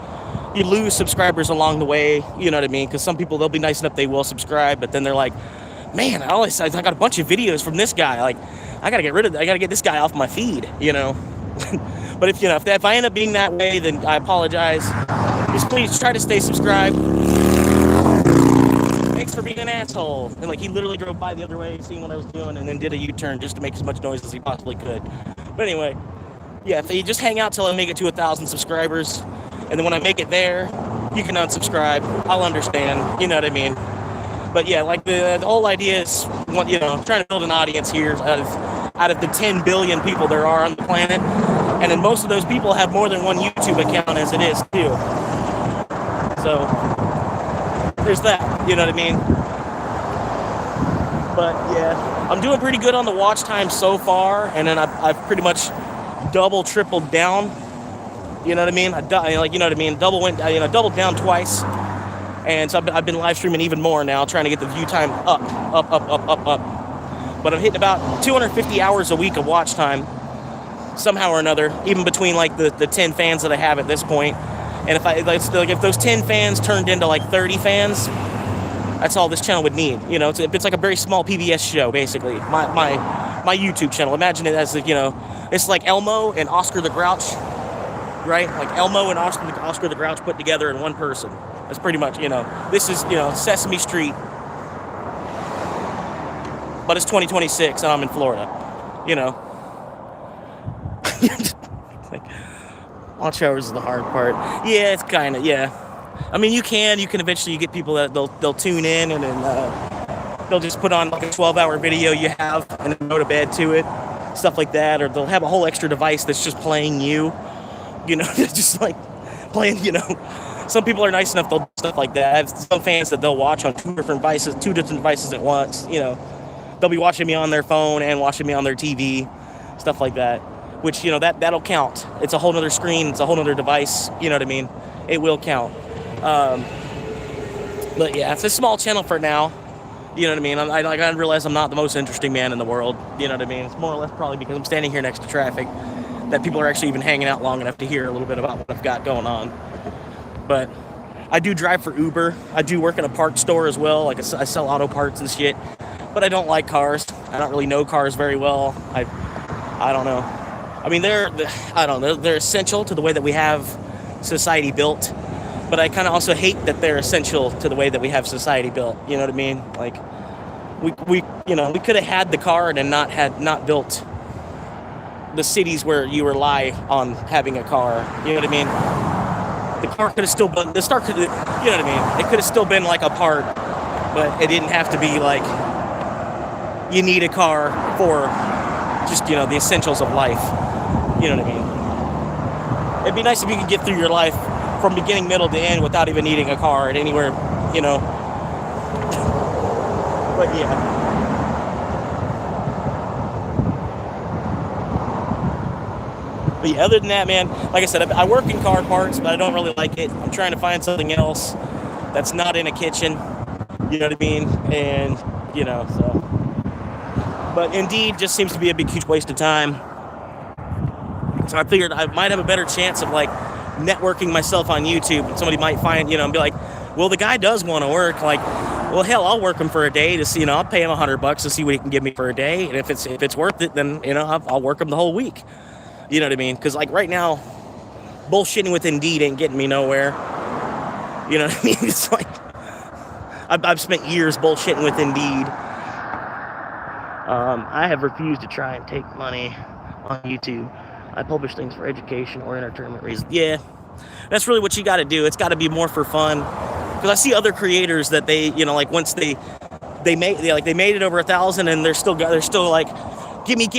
you lose subscribers along the way. You know what I mean? Because some people, they'll be nice enough, they will subscribe, but then they're like, man, I got a bunch of videos from this guy. Like, I got to get this guy off my feed, you know. But if I end up being that way, then I apologize. Just please try to stay subscribed. Thanks for being an asshole. And like, he literally drove by the other way, seeing what I was doing, and then did a U-turn just to make as much noise as he possibly could. But anyway, yeah, if you just hang out till I make it to 1,000 subscribers, and then when I make it there, you can unsubscribe. I'll understand. You know what I mean? But yeah, like, the whole idea is, you know, trying to build an audience here out of the 10 billion people there are on the planet, and then most of those people have more than one YouTube account as it is too. So there's that, you know what I mean? But yeah, I'm doing pretty good on the watch time so far, and then I've pretty much tripled down. You know what I mean? Doubled down twice. And so I've been live streaming even more now, trying to get the view time up. but I'm hitting about 250 hours a week of watch time somehow or another, even between like the 10 fans that I have at this point. And if those 10 fans turned into like 30 fans, that's all this channel would need. You know, it's like a very small PBS show, basically. My YouTube channel. Imagine it as, you know, it's like Elmo and Oscar the Grouch, right? Like Elmo and Oscar the Grouch put together in one person. That's pretty much, you know, this is, you know, Sesame Street, but it's 2026 and I'm in Florida, you know. Like, watch hours is the hard part. Yeah, it's kind of, yeah. I mean, you can eventually get people that they'll tune in and then they'll just put on like a 12-hour video you have and then go to bed to it, stuff like that. Or they'll have a whole extra device that's just playing you know, just like playing, you know. Some people are nice enough, they'll do stuff like that. I have some fans that they'll watch on two different devices at once, you know. They'll be watching me on their phone and watching me on their TV, stuff like that. Which, you know, that'll count. It's a whole nother screen, it's a whole nother device, you know what I mean? It will count. But yeah, it's a small channel for now. You know what I mean? I realize I'm not the most interesting man in the world. You know what I mean? It's more or less probably because I'm standing here next to traffic that people are actually even hanging out long enough to hear a little bit about what I've got going on. But I do drive for Uber. I do work in a parts store as well. Like I sell auto parts and shit. But I don't like cars. I don't really know cars very well. I don't know. I mean, they're essential to the way that we have society built. But I kind of also hate that they're essential to the way that we have society built. You know what I mean? Like, we could have had the car and not built the cities where you rely on having a car. You know what I mean? The car could have still been, you know what I mean? It could have still been like a part, but it didn't have to be like, you need a car for just, you know, the essentials of life. You know what I mean? It'd be nice if you could get through your life from beginning, middle to end without even needing a car at anywhere, you know. But yeah. Other than that, man, like I said, I work in car parts, but I don't really like it. I'm trying to find something else that's not in a kitchen. You know what I mean? And, you know, so. But Indeed just seems to be a big, huge waste of time. So I figured I might have a better chance of, like, networking myself on YouTube, and somebody might find, you know, and be like, well, the guy does want to work. Like, well, hell, I'll work him for a day to see, you know, I'll pay him $100 to see what he can give me for a day, and if it's worth it, then, you know, I'll work him the whole week. You know what I mean? Because, like, right now, bullshitting with Indeed ain't getting me nowhere. You know what I mean? It's like, I've spent years bullshitting with Indeed. I have refused to try and take money on YouTube. I publish things for education or entertainment reasons. Yeah, that's really what you got to do. It's got to be more for fun. Because I see other creators that they, you know, like once they made it over 1,000 and they're still like, gimme. And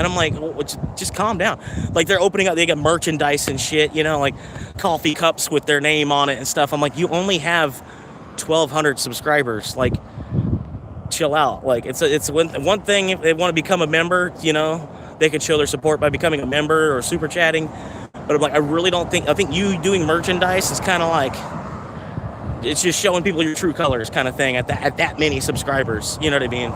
I'm like, well, just calm down. Like they're opening up, they got merchandise and shit, you know, like coffee cups with their name on it and stuff. I'm like, you only have 1,200 subscribers. Like, chill out. Like it's one thing if they want to become a member, you know, they can show their support by becoming a member or super chatting. But I'm like, I think you doing merchandise is kind of like, it's just showing people your true colors kind of thing at that many subscribers. You know what I mean?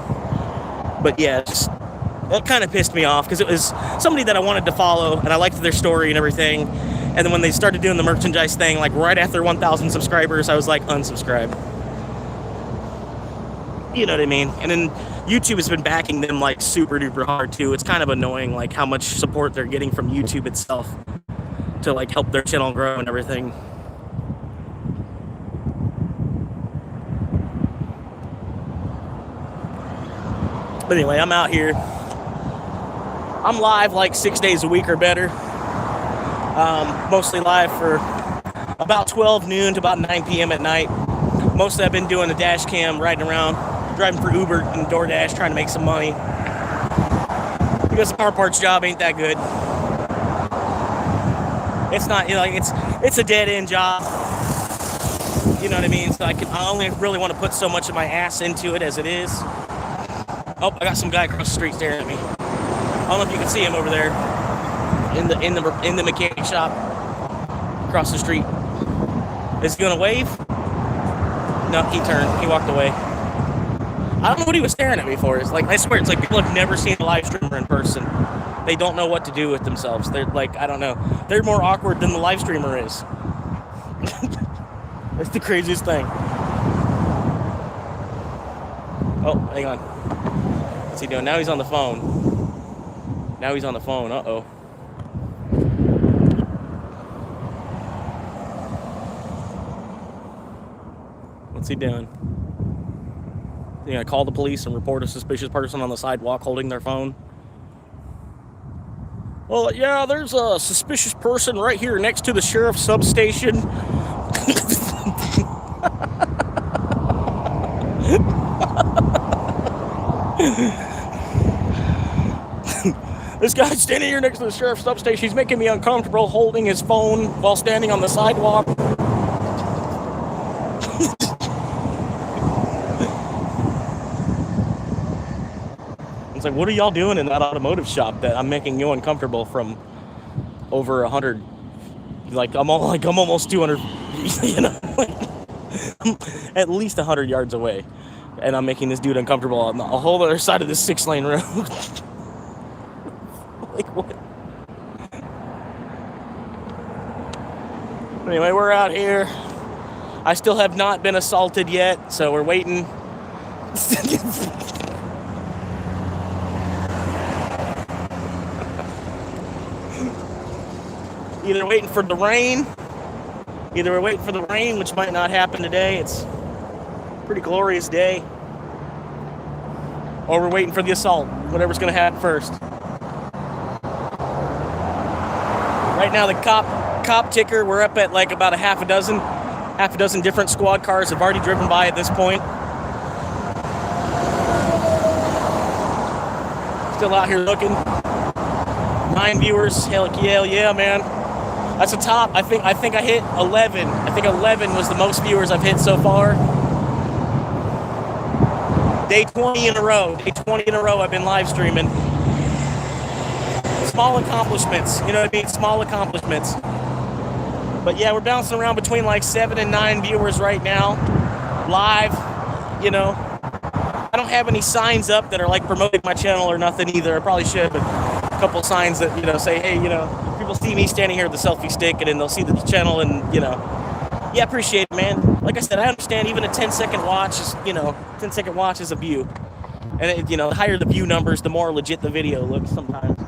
But yeah, that kind of pissed me off because it was somebody that I wanted to follow and I liked their story and everything. And then when they started doing the merchandise thing, like right after 1,000 subscribers, I was like, unsubscribe. You know what I mean? And then YouTube has been backing them like super duper hard too. It's kind of annoying like how much support they're getting from YouTube itself to like help their channel grow and everything. But anyway, I'm out here. I'm live like 6 days a week or better. Mostly live for about 12 noon to about 9 p.m. at night. Mostly I've been doing a dash cam, riding around, driving for Uber and DoorDash, trying to make some money. Because the car parts job ain't that good. It's not, you know, like it's a dead end job. You know what I mean? So I only really want to put so much of my ass into it as it is. Oh, I got some guy across the street staring at me. I don't know if you can see him over there in the mechanic shop across the street. Is he gonna wave? No, he turned. He walked away. I don't know what he was staring at me for. It's like, I swear, it's like people have never seen a live streamer in person. They don't know what to do with themselves. They're like, I don't know. They're more awkward than the live streamer is. That's the craziest thing. Oh, hang on. What's he doing? Now he's on the phone. Now he's on the phone. Uh-oh. What's he doing? You gonna call the police and report a suspicious person on the sidewalk holding their phone? Well, yeah, there's a suspicious person right here next to the sheriff's substation. This guy's standing here next to the sheriff's substation. He's making me uncomfortable holding his phone while standing on the sidewalk. It's like, what are y'all doing in that automotive shop that I'm making you uncomfortable from over 100? Like, I'm almost 200, you know, like, at least 100 yards away. And I'm making this dude uncomfortable on the whole other side of this 6-lane road. Like, what? Anyway, we're out here. I still have not been assaulted yet, so we're waiting. Either waiting for the rain, which might not happen today. It's a pretty glorious day. Or we're waiting for the assault, whatever's going to happen first. Right now, the cop ticker, we're up at like about half a dozen different squad cars have already driven by at this point. Still out here looking. 9 viewers, hell yeah, man. That's a top. I think I hit 11. I think 11 was the most viewers I've hit so far. Day 20 in a row. I've been live streaming. Small accomplishments, you know what I mean? Small accomplishments. But yeah, we're bouncing around between like 7 and 9 viewers right now. Live, you know. I don't have any signs up that are like promoting my channel or nothing either. I probably should, but a couple signs that, you know, say, hey, you know, people see me standing here with the selfie stick and then they'll see the channel and, you know. Yeah, appreciate it, man. Like I said, I understand even a 10-second watch is, you know, 10-second watch is a view. And, it, you know, the higher the view numbers, the more legit the video looks sometimes.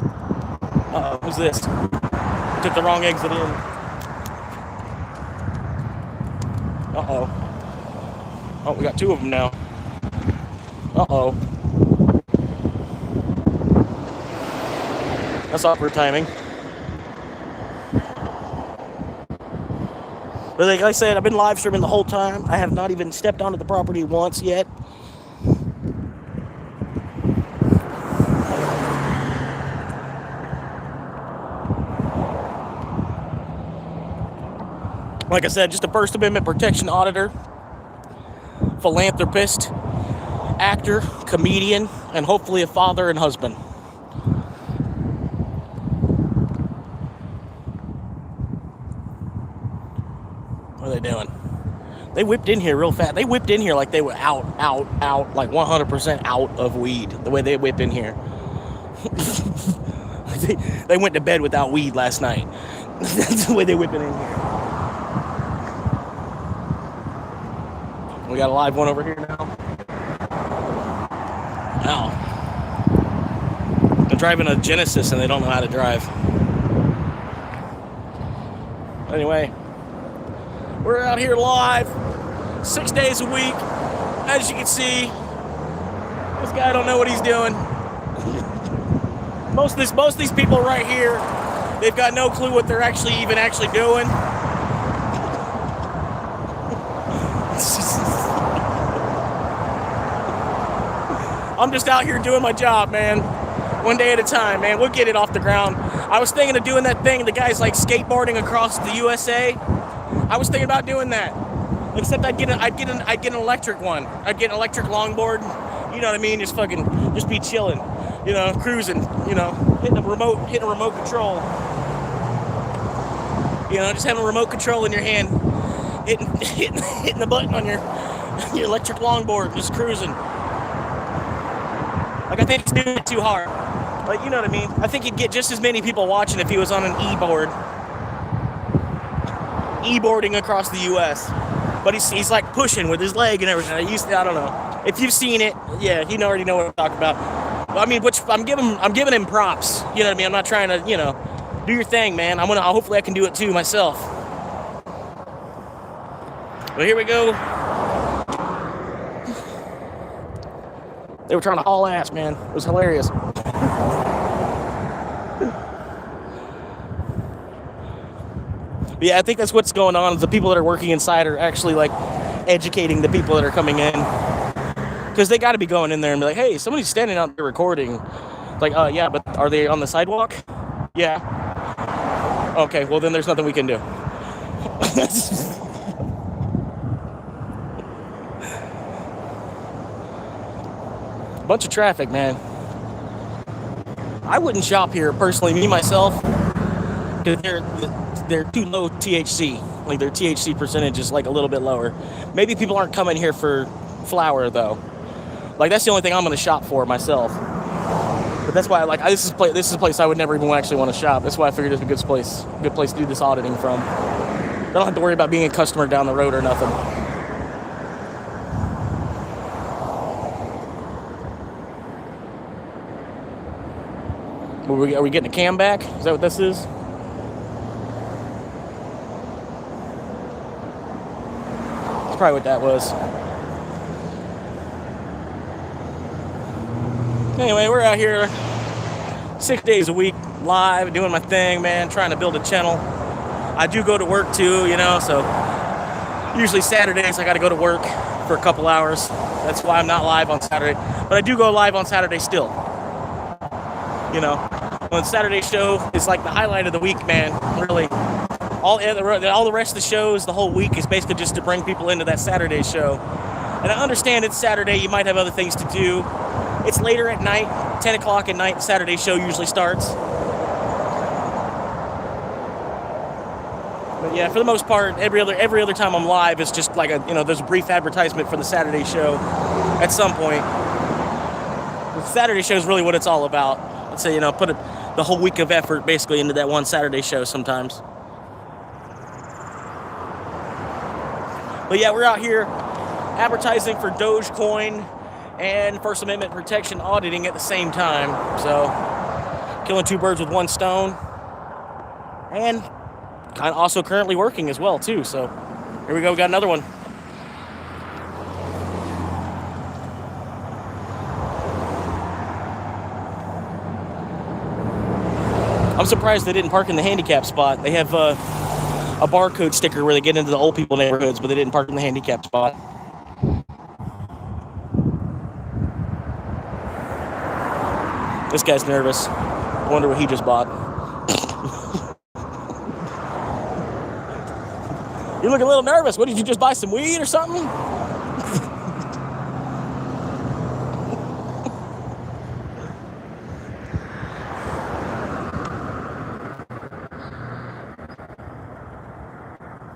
Uh-oh, who's this? Took the wrong exit in. Uh-oh. Oh, we got 2 of them now. Uh-oh. That's awkward timing. But like I said, I've been live streaming the whole time. I have not even stepped onto the property once yet. Like I said, just a First Amendment protection auditor, philanthropist, actor, comedian, and hopefully a father and husband. What are they doing? They whipped in here real fast. They whipped in here like they were out, like 100% out of weed, the way they whip in here. They went to bed without weed last night. That's the way they whip it in here. We got a live one over here now. Wow. They're driving a Genesis and they don't know how to drive. Anyway, we're out here live 6 days a week. As you can see, this guy don't know what he's doing. Most of these people right here, they've got no clue what they're actually doing. I'm just out here doing my job, man. One day at a time, man. We'll get it off the ground. I was thinking of doing that thing. The guy's like skateboarding across the USA. I was thinking about doing that. Except I'd get an electric one. I'd get an electric longboard. You know what I mean? Just be chilling. You know, cruising. You know, hitting a remote control. You know, just having a remote control in your hand, hitting the button on your electric longboard, just cruising. Like, I think he's doing it too hard. Like, you know what I mean? I think he'd get just as many people watching if he was on an e-board. E-boarding across the U.S. But he's like pushing with his leg and everything. I don't know. If you've seen it, yeah, you already know what I'm talking about. I mean, which I'm giving him props. You know what I mean? I'm not trying to, do your thing, man. Hopefully I can do it too myself. But here we go. They were trying to haul ass, man. It was hilarious. But yeah, I think that's what's going on. Is the people that are working inside are actually like educating the people that are coming in, because they got to be going in there and be like, hey, somebody's standing out there recording. Like, yeah, but are they on the sidewalk? Yeah. Okay, well then there's nothing we can do. Bunch of traffic, man. I wouldn't shop here personally, me myself, because they're too low THC. Like, their THC percentage is like a little bit lower. Maybe people aren't coming here for flower though. Like, that's the only thing I'm going to shop for myself. But that's why this is a place I would never even actually want to shop. That's why I figured it's a good place to do this auditing from. I don't have to worry about being a customer down the road or nothing. Are we getting a cam back? Is that what this is? That's probably what that was. Anyway, we're out here 6 days a week, live, doing my thing, man, trying to build a channel. I do go to work too, so usually Saturdays I got to go to work for a couple hours. That's why I'm not live on Saturday. But I do go live on Saturday still. When Saturday show is like the highlight of the week, man, really. All the rest of the shows, the whole week, is basically just to bring people into that Saturday show. And I understand it's Saturday, you might have other things to do. It's later at night, 10 o'clock at night, the Saturday show usually starts. But yeah, for the most part, every other time I'm live, it's just like there's a brief advertisement for the Saturday show at some point. The Saturday show is really what it's all about. Let's say, put the whole week of effort basically into that one Saturday show sometimes. But yeah, we're out here advertising for Dogecoin and First Amendment protection auditing at the same time. So, killing two birds with one stone. And kind of also currently working as well, too. So, here we go. We got another one. I'm surprised they didn't park in the handicap spot. They have a barcode sticker where they get into the old people neighborhoods, but they didn't park in the handicap spot. This guy's nervous. I wonder what he just bought. You look a little nervous. What, did you just buy some weed or something?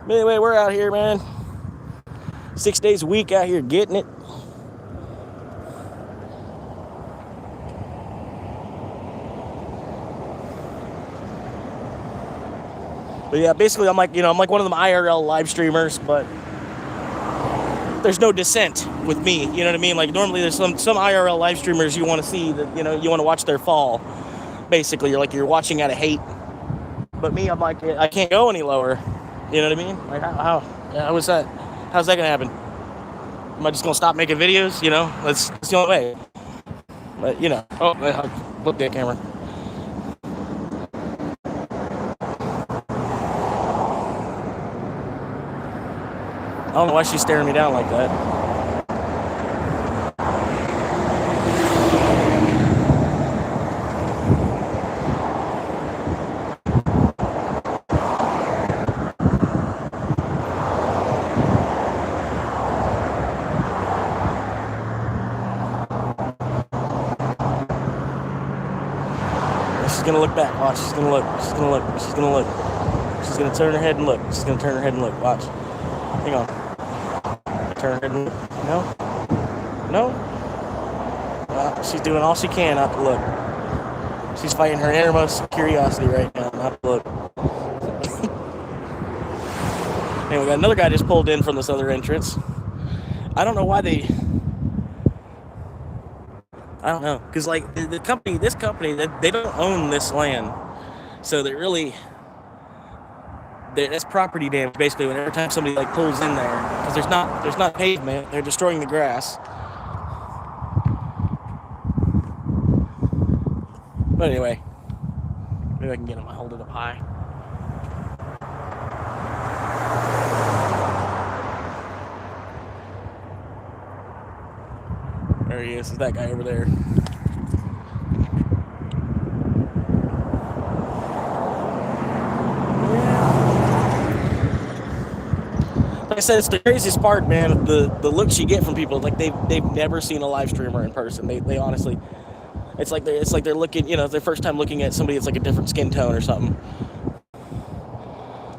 Anyway, we're out here, man. 6 days a week out here getting it. But yeah, basically I'm like one of them IRL live streamers, but there's no dissent with me, you know what I mean? Like, normally there's some IRL live streamers you want to see that, you want to watch their fall. Basically, you're watching out of hate. But me, I'm like, I can't go any lower. You know what I mean? Like, how's that gonna happen? Am I just gonna stop making videos? That's the only way. But flip that camera. I don't know why she's staring me down like that. She's gonna look back. Watch. She's gonna look. She's gonna look. She's gonna look. She's gonna turn her head and look. She's gonna turn her head and look. Watch. Hang on. Turn her head and look. No. No. Well, she's doing all she can not to look. She's fighting her innermost curiosity right now, not to look. And we got another guy just pulled in from this other entrance. I don't know why they... I don't know, because like this company, they don't own this land, so they really, that's property damage basically. Every time somebody like pulls in there, because there's not pavement, they're destroying the grass. But anyway, maybe I can get him. I hold it up high. There he is. It's that guy over there. Like I said, it's the craziest part, man. The looks you get from people, like they've never seen a live streamer in person. They honestly, it's like they're looking, it's their first time looking at somebody that's like a different skin tone or something.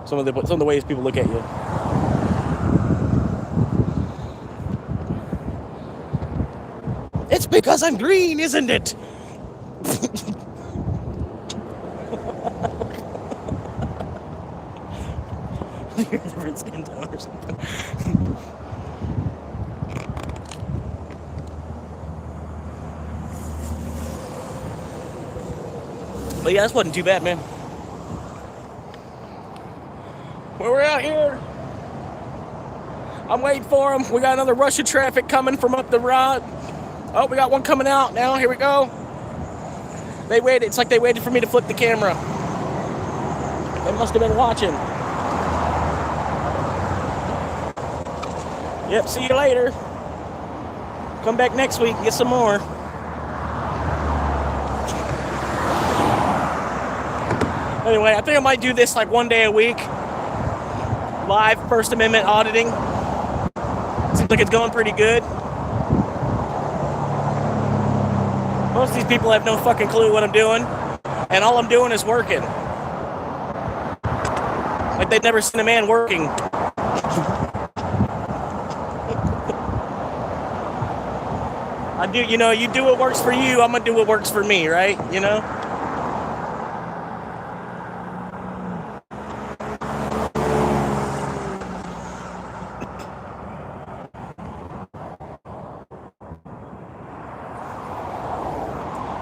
Some of the ways people look at you. It's because I'm green, isn't it? Different skin tone or something. But yeah, this wasn't too bad, man. Well, we're out here. I'm waiting for them. We got another rush of traffic coming from up the road. Oh, we got one coming out now. Here we go. They waited. It's like they waited for me to flip the camera. They must have been watching. Yep, see you later. Come back next week and get some more. Anyway, I think I might do this like one day a week. Live First Amendment auditing. Seems like it's going pretty good. Most of these people have no fucking clue what I'm doing. And all I'm doing is working. Like they've never seen a man working. You do what works for you, I'm gonna do what works for me, right?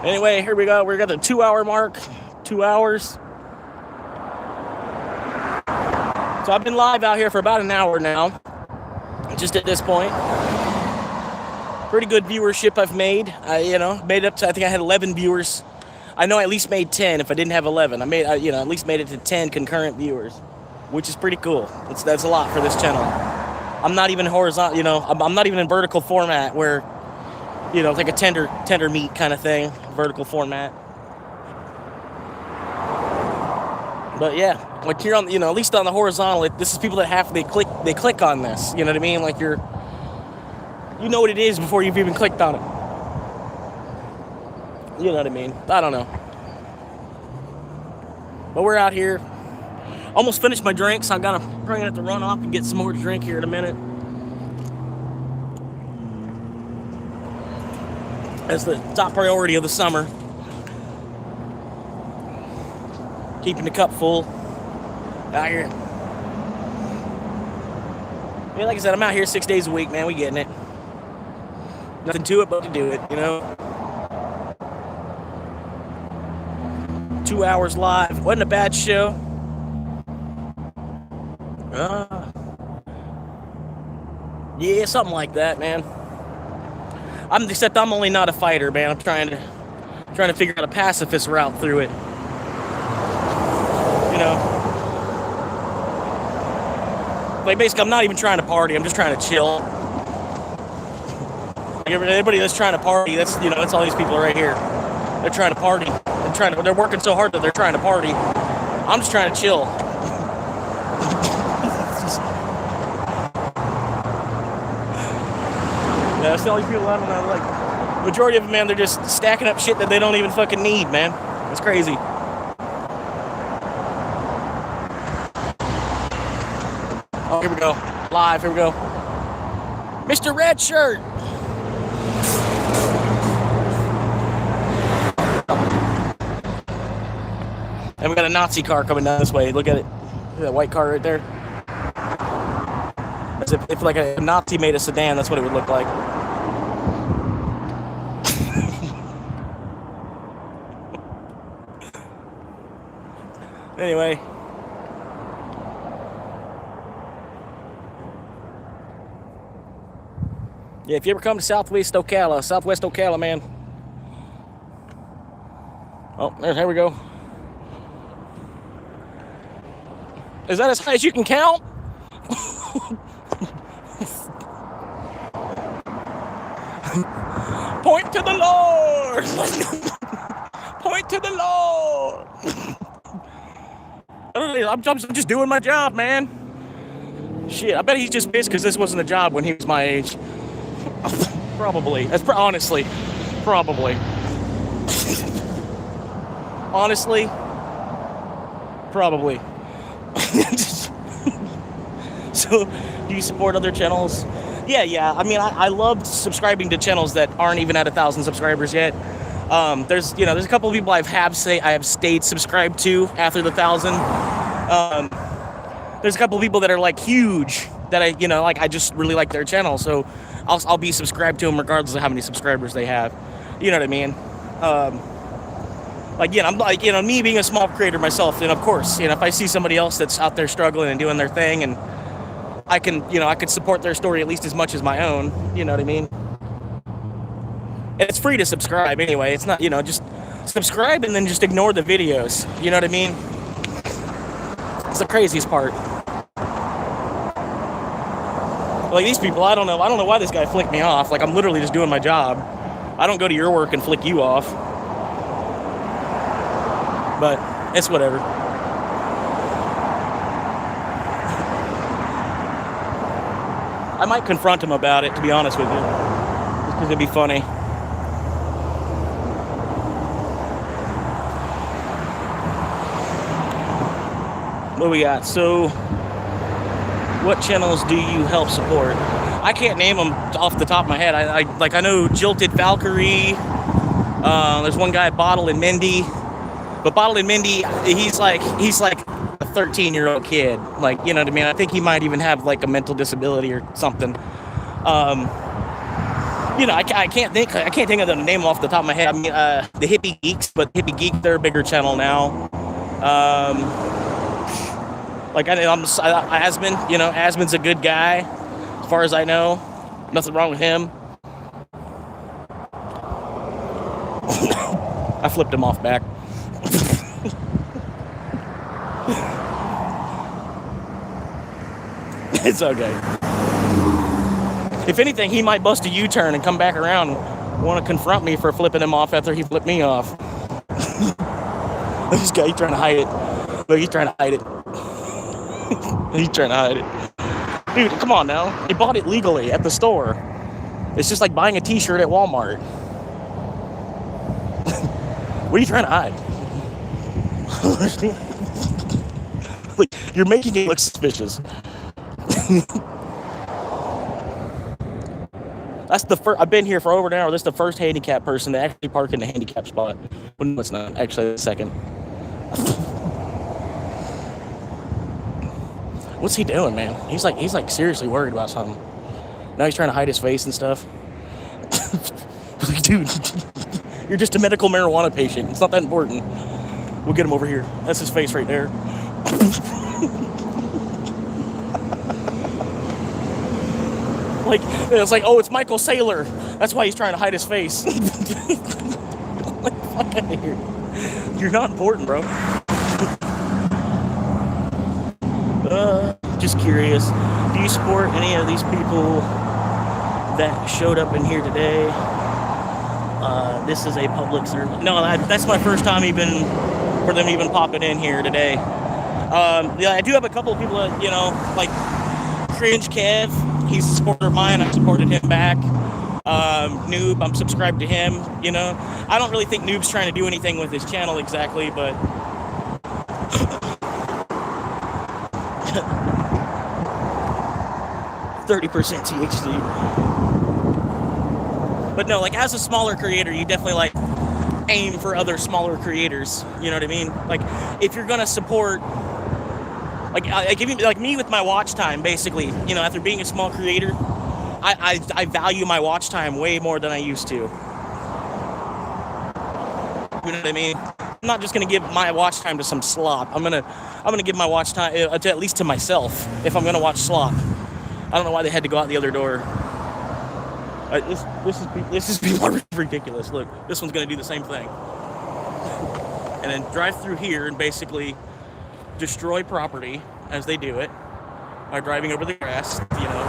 Anyway, here we go. We're at the 2-hour mark. 2 hours. So I've been live out here for about an hour now. Just at this point. Pretty good viewership I've made. Made it up to, I think I had 11 viewers. I know I at least made 10 if I didn't have 11. I at least made it to 10 concurrent viewers, which is pretty cool. That's a lot for this channel. I'm not even horizontal, I'm not even in vertical format where, like a tender meat kind of thing, vertical format. But yeah, like you're on, at least on the horizontal, this is people that they click on this. You know what I mean? Like you know what it is before you've even clicked on it. You know what I mean? I don't know. But we're out here. Almost finished my drink, so I'm probably gonna have to run off and get some more drink here in a minute. That's the top priority of the summer. Keeping the cup full out here. Yeah, like I said, I'm out here 6 days a week, man. We getting it. Nothing to it but to do it, 2 hours live. Wasn't a bad show. Yeah, something like that, man. Except I'm only not a fighter, man. I'm trying to figure out a pacifist route through it. Like basically, I'm not even trying to party. I'm just trying to chill. Like everybody that's trying to party, that's all these people right here. They're trying to party. They're working so hard that they're trying to party. I'm just trying to chill. Yeah, that's the only people I don't know. Like, majority of them, man, they're just stacking up shit that they don't even fucking need, man. It's crazy. Oh, here we go. Live, here we go. Mr. Red Shirt. got a Nazi car coming down this way. Look at it. Look at that white car right there. As if like a Nazi made a sedan, that's what it would look like. Anyway. Yeah, if you ever come to Southwest Ocala, man. Oh, there we go. Is that as high as you can count? Point to the Lord! Point to the Lord! I'm just doing my job, man. Shit, I bet he's just pissed because this wasn't a job when he was my age. Probably. That's honestly, probably. Honestly, probably. So, do you support other channels? Yeah. I mean, I love subscribing to channels that aren't even at 1,000 subscribers yet. There's a couple of people I have stayed subscribed to after the 1,000. There's a couple of people that are like huge that I just really like their channel, so I'll be subscribed to them regardless of how many subscribers they have. You know what I mean? I'm like, me being a small creator myself, and of course, if I see somebody else that's out there struggling and doing their thing, and I can support their story at least as much as my own. You know what I mean? And it's free to subscribe anyway. It's not, just subscribe and then just ignore the videos. You know what I mean? It's the craziest part. Like these people, I don't know why this guy flicked me off. Like I'm literally just doing my job. I don't go to your work and flick you off. But it's whatever. I might confront him about it, to be honest with you. Just because it'd be funny. What we got? So, what channels do you help support? I can't name them off the top of my head. I know Jilted Valkyrie. There's one guy, Bottle and Mindy. But Bottle and Mindy, he's like a 13-year-old kid. Like, you know what I mean? I think he might even have like a mental disability or something. I can't think of the name off the top of my head. I mean, the Hippie Geeks, but Hippie Geek, they're a bigger channel now. Asman, Asman's a good guy, as far as I know. Nothing wrong with him. I flipped him off back. It's okay. If anything, he might bust a U-turn and come back around and want to confront me for flipping him off after he flipped me off. This guy, he's trying to hide it. Look, he's trying to hide it. He's trying to hide it. Dude, come on now. He bought it legally at the store. It's just like buying a t-shirt at Walmart. What are you trying to hide? Like, you're making it look suspicious. That's the first. I've been here for over an hour. This is the first handicapped person to actually park in the handicap spot. Well, no, it's not. Actually, the second. What's he doing, man? He's like seriously worried about something. Now he's trying to hide his face and stuff. Like, dude, you're just a medical marijuana patient. It's not that important. We'll get him over here. That's his face right there. Like, it's like, oh, it's Michael Saylor. That's why he's trying to hide his face. Like, fuck out of here. You're not important, bro. Just curious. Do you support any of these people that showed up in here today? This is a public service. No, that's my first time for them even popping in here today. Yeah, I do have a couple of people that, like Cringe Kev. He's a supporter of mine. I supported him back. Noob, I'm subscribed to him. I don't really think Noob's trying to do anything with his channel exactly, but 30% THC. But no, like as a smaller creator, you definitely aim for other smaller creators. You know what I mean? Like, if you're gonna support, like me with my watch time, basically, you know, after being a small creator, I value my watch time way more than I used to. You know what I mean? I'm not just gonna give my watch time to some slop. I'm gonna give my watch time to, at least to myself, if I'm gonna watch slop. I don't know why they had to go out the other door. This is people are ridiculous. Look, this one's gonna do the same thing, and then drive through here and basically destroy property as they do it by driving over the grass. You know.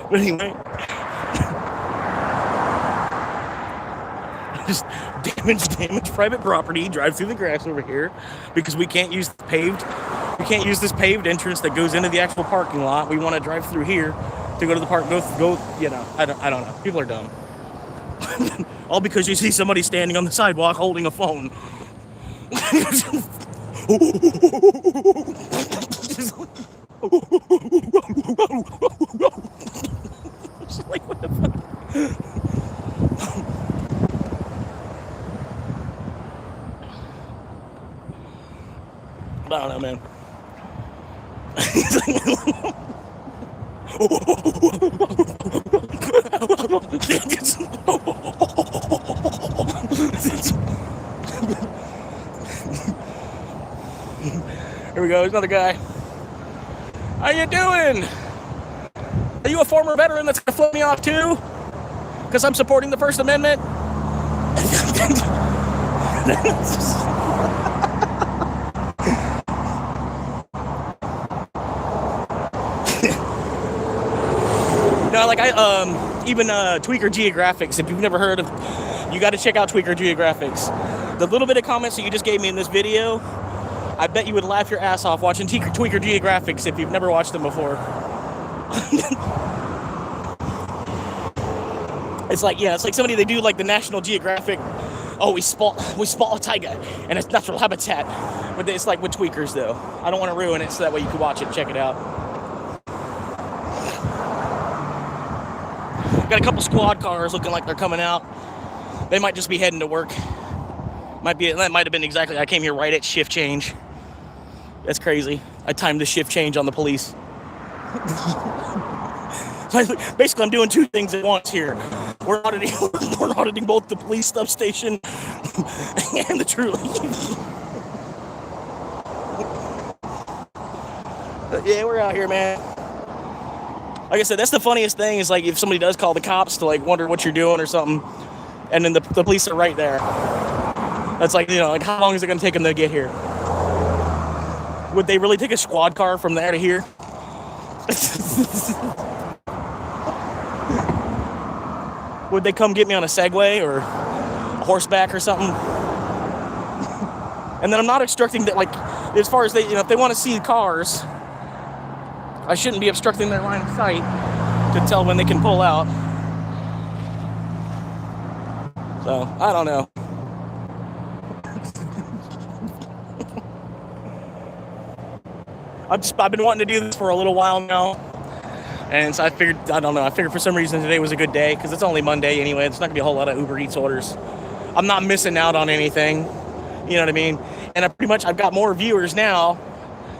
But anyway, just damage private property, drive through the grass over here because we can't use this paved entrance that goes into the actual parking lot. We want to drive through here to go to the park, go, you know, I don't know. People are dumb. All because you see somebody standing on the sidewalk holding a phone. Like, what the fuck? I don't know, man. Here we go, there's another guy. How you doing? Are you a former veteran that's gonna flip me off too? Because I'm supporting the First Amendment? No, like even Tweaker Geographics, if you've never heard of, you got to check out Tweaker Geographics. The little bit of comments that you just gave me in this video, I bet you would laugh your ass off watching Tweaker Geographics if you've never watched them before. It's like somebody, they do like the National Geographic, oh, we spot a tiger in its natural habitat. But it's like with Tweakers though. I don't want to ruin it, so that way you can watch it and check it out. Got a couple squad cars looking like they're coming out. They might just be heading to work. That might have been exactly, I came here right at shift change. That's crazy. I timed the shift change on the police. Basically, I'm doing two things at once here. We're auditing both the police substation and the truly. Yeah, we're out here, man. Like I said, that's the funniest thing is like if somebody does call the cops to like wonder what you're doing or something, and then the police are right there. That's like, you know, like how long is it going to take them to get here? Would they really take a squad car from there to here? Would they come get me on a Segway or a horseback or something? And then I'm not obstructing that, like, as far as they, you know, if they want to see cars, I shouldn't be obstructing their line of sight to tell when they can pull out. So, I don't know. I've been wanting to do this for a little while now. And so I figured for some reason today was a good day because it's only Monday anyway. It's not going to be a whole lot of Uber Eats orders. I'm not missing out on anything. You know what I mean? And I've got more viewers now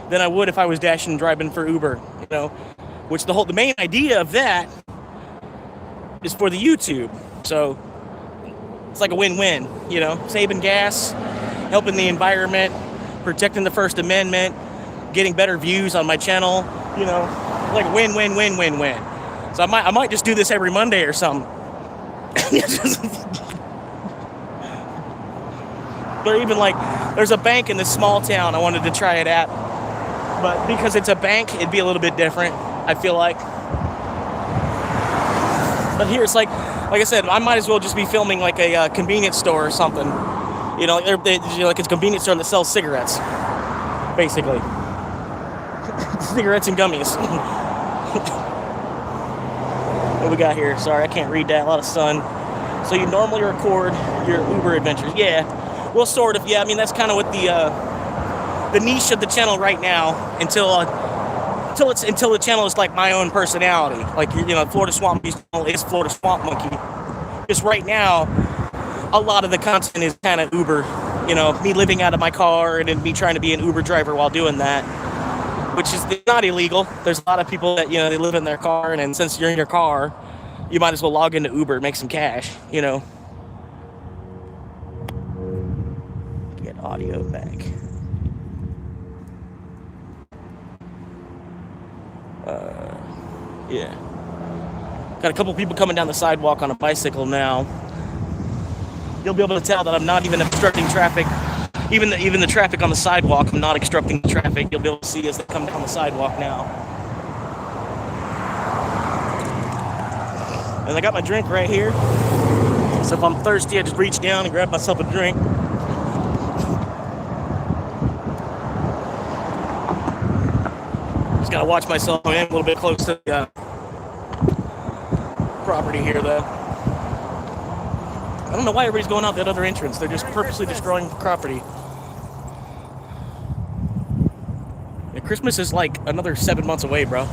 than I would if I was dashing and driving for Uber, you know, which the main idea of that is for the YouTube. So it's like a win-win, you know, saving gas, helping the environment, protecting the First Amendment, getting better views on my channel, you know, like win. So I might just do this every Monday or something. Or even like, there's a bank in this small town I wanted to try it at. But because it's a bank, it'd be a little bit different, I feel like. But here it's like I said, I might as well just be filming like a convenience store or something. You know, like it's a convenience store that sells cigarettes, basically. Cigarettes and gummies. What we got here? Sorry, I can't read that. A lot of sun. So you normally record your Uber adventures. Yeah, well, sort of. Yeah, I mean, that's kind of what the niche of the channel right now until until the channel is like my own personality. Like, you know, Florida Swamp Monkey's channel is Florida Swamp Monkey. Just right now, a lot of the content is kind of Uber. You know, me living out of my car and then me trying to be an Uber driver while doing that, which is not illegal. There's a lot of people that, you know, they live in their car, and then since you're in your car, you might as well log into Uber and make some cash, you know. Get audio back. Yeah. Got a couple people coming down the sidewalk on a bicycle now. You'll be able to tell that I'm not even obstructing traffic. Even the traffic on the sidewalk, I'm not obstructing the traffic. You'll be able to see as they come down the sidewalk now. And I got my drink right here. So if I'm thirsty, I just reach down and grab myself a drink. Just gotta watch myself. I am a little bit close to the property here, though. I don't know why everybody's going out that other entrance. They're just purposely destroying the property. Yeah, Christmas is like another 7 months away, bro.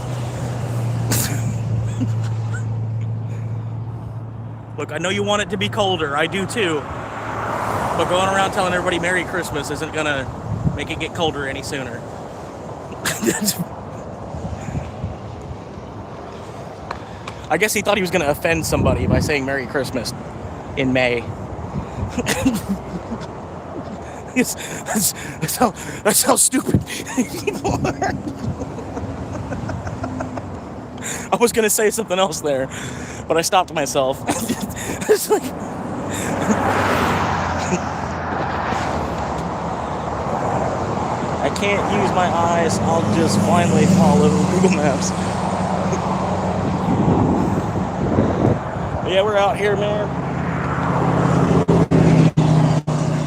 Look, I know you want it to be colder. I do too. But going around telling everybody Merry Christmas isn't gonna make it get colder any sooner. I guess he thought he was gonna offend somebody by saying Merry Christmas in May. That's how stupid people are. I was gonna say something else there, but I stopped myself. It's like, I can't use my eyes. I'll just blindly follow Google Maps. Yeah, we're out here, man.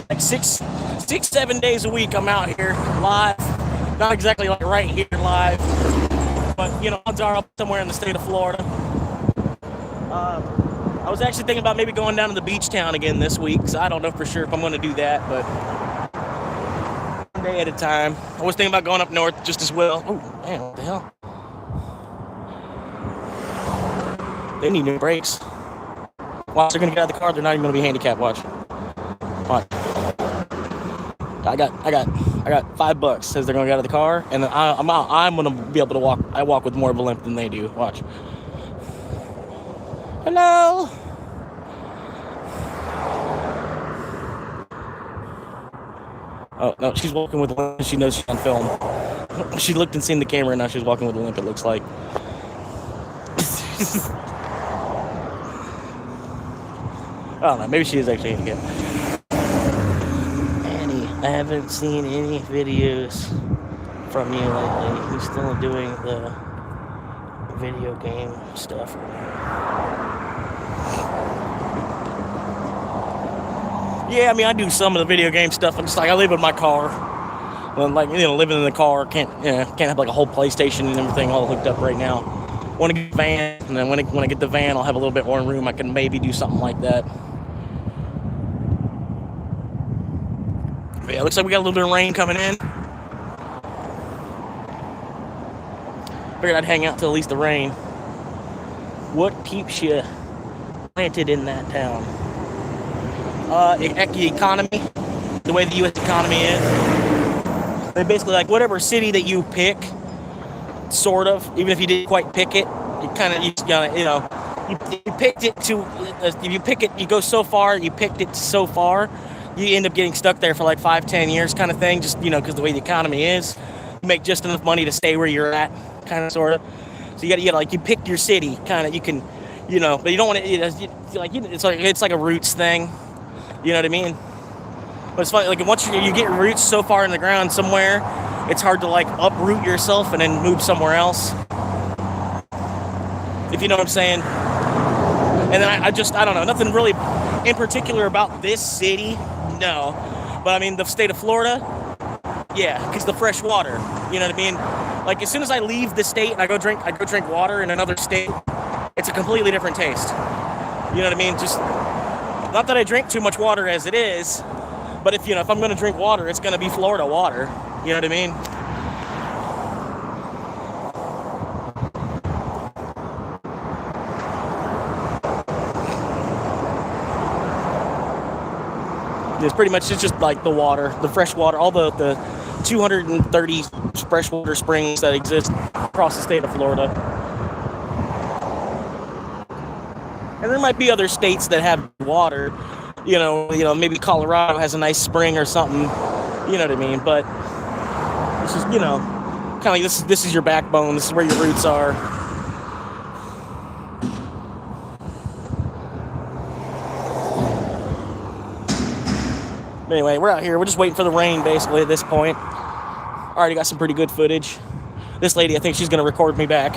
Like 7 days a week I'm out here live. Not exactly like right here live, but you know, odds are up somewhere in the state of Florida. I was actually thinking about maybe going down to the beach town again this week, so I don't know for sure if I'm going to do that, but one day at a time. I was thinking about going up north just as well. Oh, man, what the hell? They need new brakes. Watch, they're going to get out of the car. They're not even going to be handicapped. Watch. I got $5. Says they're going to get out of the car, and then I'm going to be able to walk. I walk with more of a limp than they do. Watch. Hello. Oh no, she's walking with a limp. She knows she's on film. She looked and seen the camera, and now she's walking with a limp. It looks like. I don't know. Maybe she is actually handicapped. Annie, I haven't seen any videos from you lately. You still doing the video game stuff? Yeah, I mean, I do some of the video game stuff. I'm just like, I live in my car. And like, you know, living in the car, can't have like a whole PlayStation and everything all hooked up right now. Want to get a van, and then when I get the van, I'll have a little bit more room. I can maybe do something like that. But yeah, looks like we got a little bit of rain coming in. Figured I'd hang out till at least the rain. What keeps you planted in that town? The economy, the way the U.S. economy is. They basically, like, whatever city that you pick, sort of, even if you didn't quite pick it, you picked it to, if you pick it, you go so far, you picked it so far, you end up getting stuck there for like 5-10 years kind of thing, just, you know, because the way the economy is, you make just enough money to stay where you're at, kind of, sort of. So you gotta like, you pick your city, kind of, you can, you know, but you don't want to, it's like a roots thing. You know what I mean? But it's funny, like once you get roots so far in the ground somewhere, it's hard to like uproot yourself and then move somewhere else. If you know what I'm saying. And then I don't know, nothing really in particular about this city, no. But I mean, the state of Florida, yeah, because the fresh water. You know what I mean? Like as soon as I leave the state and I go drink water in another state, it's a completely different taste. You know what I mean? Just. Not that I drink too much water as it is, but if I'm going to drink water, it's going to be Florida water. You know what I mean? It's pretty much it's just like the water, the fresh water, all the 230 freshwater springs that exist across the state of Florida. And there might be other states that have water. You know, maybe Colorado has a nice spring or something. You know what I mean? But it's just, you know, kind of like this is your backbone. This is where your roots are. Anyway, we're out here. We're just waiting for the rain, basically, at this point. Already got some pretty good footage. This lady, I think she's going to record me back.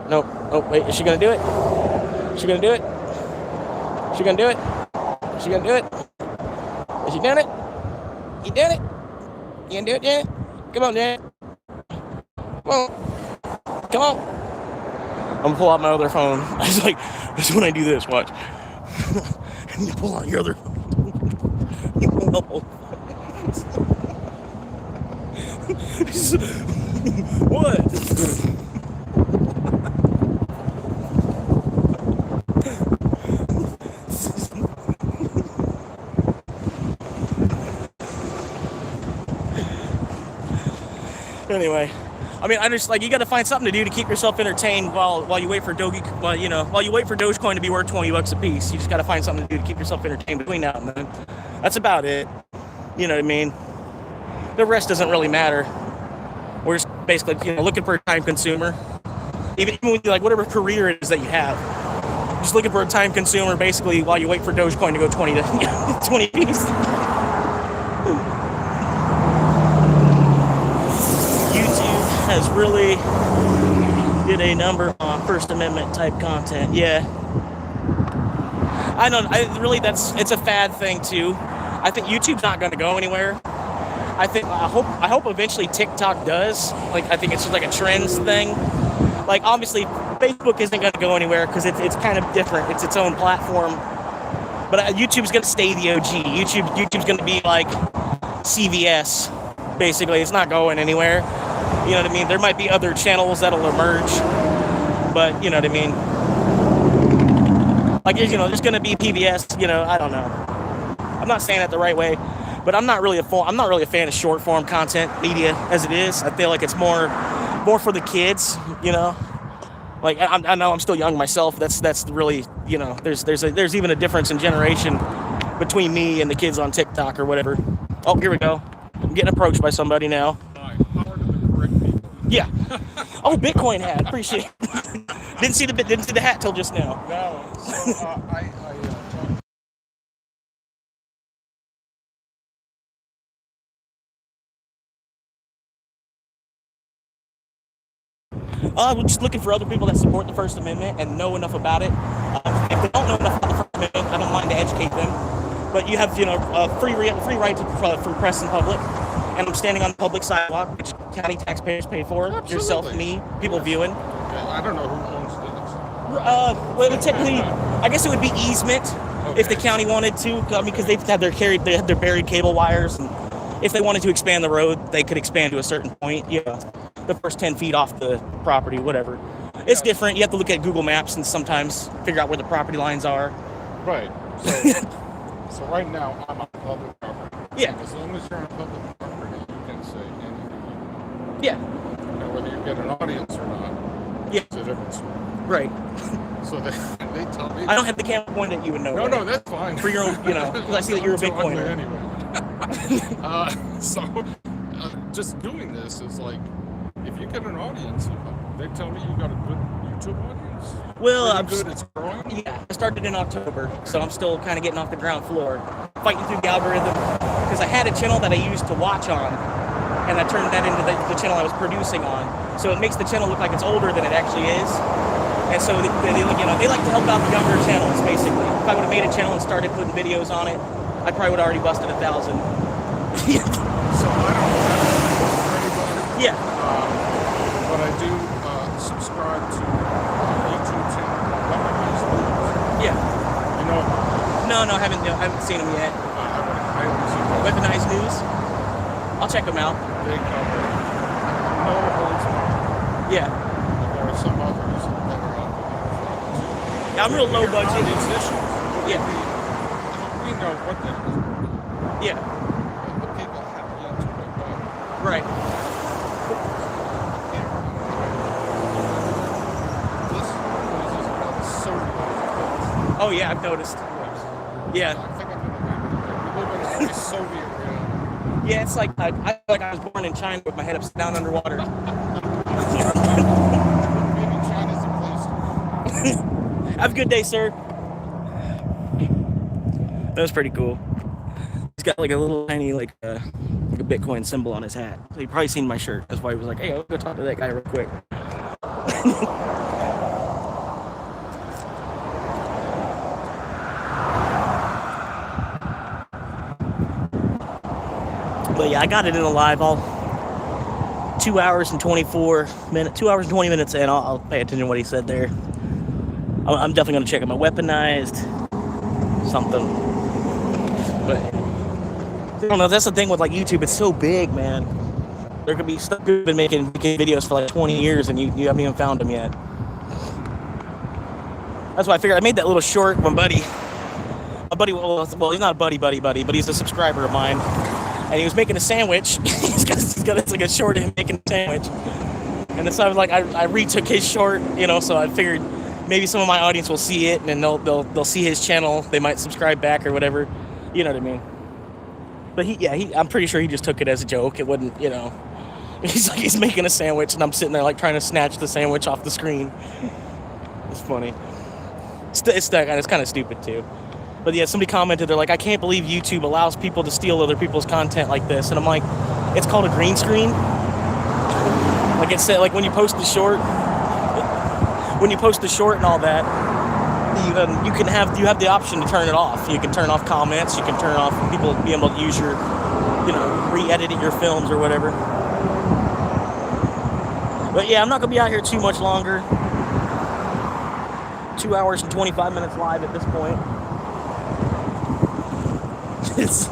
Nope. Oh, wait. Is she going to do it? Is she going to do it? Is she going to do it? Is she going to do it? Is she doing it? You doing it? You going to do it, Janet? Come on, Janet. Come on. Come on. I'm going to pull out my other phone. I was like, this is when I do this. Watch. And you pull out your other phone. You know. What? Anyway, I mean, I just like you got to find something to do to keep yourself entertained while you wait for while you wait for Dogecoin to be worth $20 a piece. You just got to find something to do to keep yourself entertained between now and then. That's about it. You know what I mean? The rest doesn't really matter. We're just basically, looking for a time consumer. Even when you like whatever career it is that you have, just looking for a time consumer basically while you wait for Dogecoin to go 20 piece. YouTube has really did a number on First Amendment type content. Yeah. It's a fad thing too. I think YouTube's not going to go anywhere. I hope eventually TikTok does. Like, I think it's just like a trends thing. Like, obviously, Facebook isn't going to go anywhere because it's kind of different. It's its own platform. But YouTube's going to stay the OG. YouTube's going to be like CVS, basically. It's not going anywhere. You know what I mean? There might be other channels that'll emerge. But, you know what I mean? Like, there's going to be PBS, I don't know. I'm not saying that the right way. But I'm not really a fan of short form content media as it is. I feel like it's more for the kids, Like I know I'm still young myself. That's really there's even a difference in generation between me and the kids on TikTok or whatever. Oh, here we go. I'm getting approached by somebody now. Yeah. Oh, Bitcoin hat. Appreciate it. Didn't see the hat till just now. No. So, We're just looking for other people that support the First Amendment and know enough about it. If they don't know enough about the First Amendment, I don't mind to educate them. But you have, free right for press and public. And I'm standing on the public sidewalk, which county taxpayers pay for. Absolutely. Yourself, me, people viewing. I don't know who owns this. Well, technically, I guess it would be easement if the county wanted to. I mean, because they had their buried cable wires, and if they wanted to expand the road, they could expand to a certain point. The first 10 feet off the property, whatever. It's different. You have to look at Google Maps and sometimes figure out where the property lines are. Right. So right now, I'm on public property. Yeah. As long as you're on public property, you can say anything. Yeah. Now, whether you get an audience or not, it's a different story. Right. So they tell me. I don't have the camera pointed at you and no. No, that's fine. For your own, because I see that you're a Bitcoiner. Anyway. Just doing this is like, if you get an audience, they tell me you got a good YouTube audience. Well, it's growing. Yeah, I started in October, so I'm still kind of getting off the ground floor, fighting through the algorithm. Because I had a channel that I used to watch on, and I turned that into the channel I was producing on. So it makes the channel look like it's older than it actually is. And so they like to help out the younger channels, basically. If I would have made a channel and started putting videos on it, I probably would have already busted 1,000. So I don't know. Yeah. But I do subscribe to YouTube channel. Yeah. You know? No, I haven't seen them yet. I haven't seen them. Weaponized News? I'll check them out. They cover no holds barred. Yeah. There are some others that are out there. Yeah, I'm real low budget. These issues. Yeah. We know what that is. Yeah. The people have yet to wake up. Right. This place is called Soviet. Oh yeah, I've noticed. Yes. Yeah. I think I'm gonna name it that. We live in a Soviet realm. Yeah, it's like I feel like I was born in China with my head upside down underwater. Maybe China's a place. Have a good day, sir. That was pretty cool. He's got like a little tiny like a Bitcoin symbol on his hat. So he probably seen my shirt. That's why he was like, "Hey, I'll go talk to that guy real quick." But yeah, I got it in a live. I'll 2 hours and 24 minutes, 2 hours and 20 minutes in. I'll pay attention to what he said there. I'm definitely gonna check him. Weaponized something. But I don't know. That's the thing with like YouTube. It's so big, man. There could be stuff you've been making videos for like 20 years and you haven't even found them yet. That's why I figured I made that little short. My buddy, well, he's not a buddy, but he's a subscriber of mine. And he was making a sandwich. he's got it's like a short of him making a sandwich. And so I was like, I retook his short, you know. So I figured maybe some of my audience will see it, and then they'll see his channel. They might subscribe back or whatever. You know what I mean? But I'm pretty sure he just took it as a joke. It wouldn't, you know. He's making a sandwich, and I'm sitting there like trying to snatch the sandwich off the screen. It's funny. It's kind of stupid too. But yeah, somebody commented, they're like, I can't believe YouTube allows people to steal other people's content like this. And I'm like, it's called a green screen. Like it said, like when you post the short and all that, you have the option to turn it off. You can turn off comments. You can turn off people being able to use your, you know, re-edit your films or whatever. But yeah, I'm not gonna be out here too much longer. 2 hours and 25 minutes live at this point. It's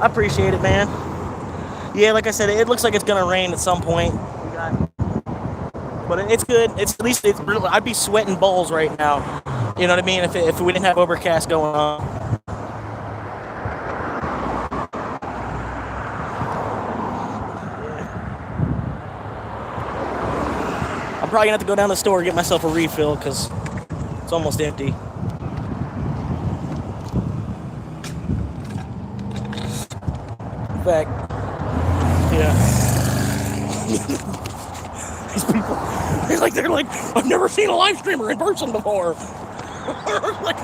I appreciate it, man. Yeah, like I said, it looks like it's gonna rain at some point. But it's good. It's at least it's really, I'd be sweating balls right now. You know what I mean? If we didn't have overcast going on. I'm probably gonna have to go down to the store and get myself a refill because it's almost empty. In fact, yeah. These people, they're like, I've never seen a live streamer in person before. Like,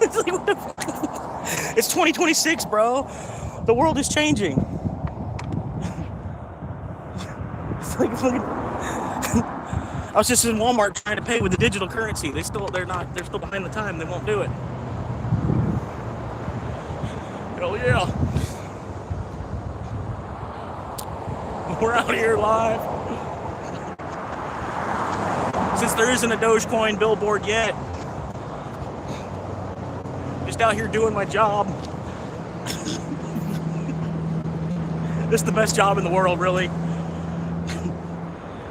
it's like, what the fuck? It's 2026, bro. The world is changing. It's like I was just in Walmart trying to pay with the digital currency. They're still behind the time. They won't do it. Hell yeah. We're out here live. Since there isn't a Dogecoin billboard yet, just out here doing my job. This is the best job in the world, really.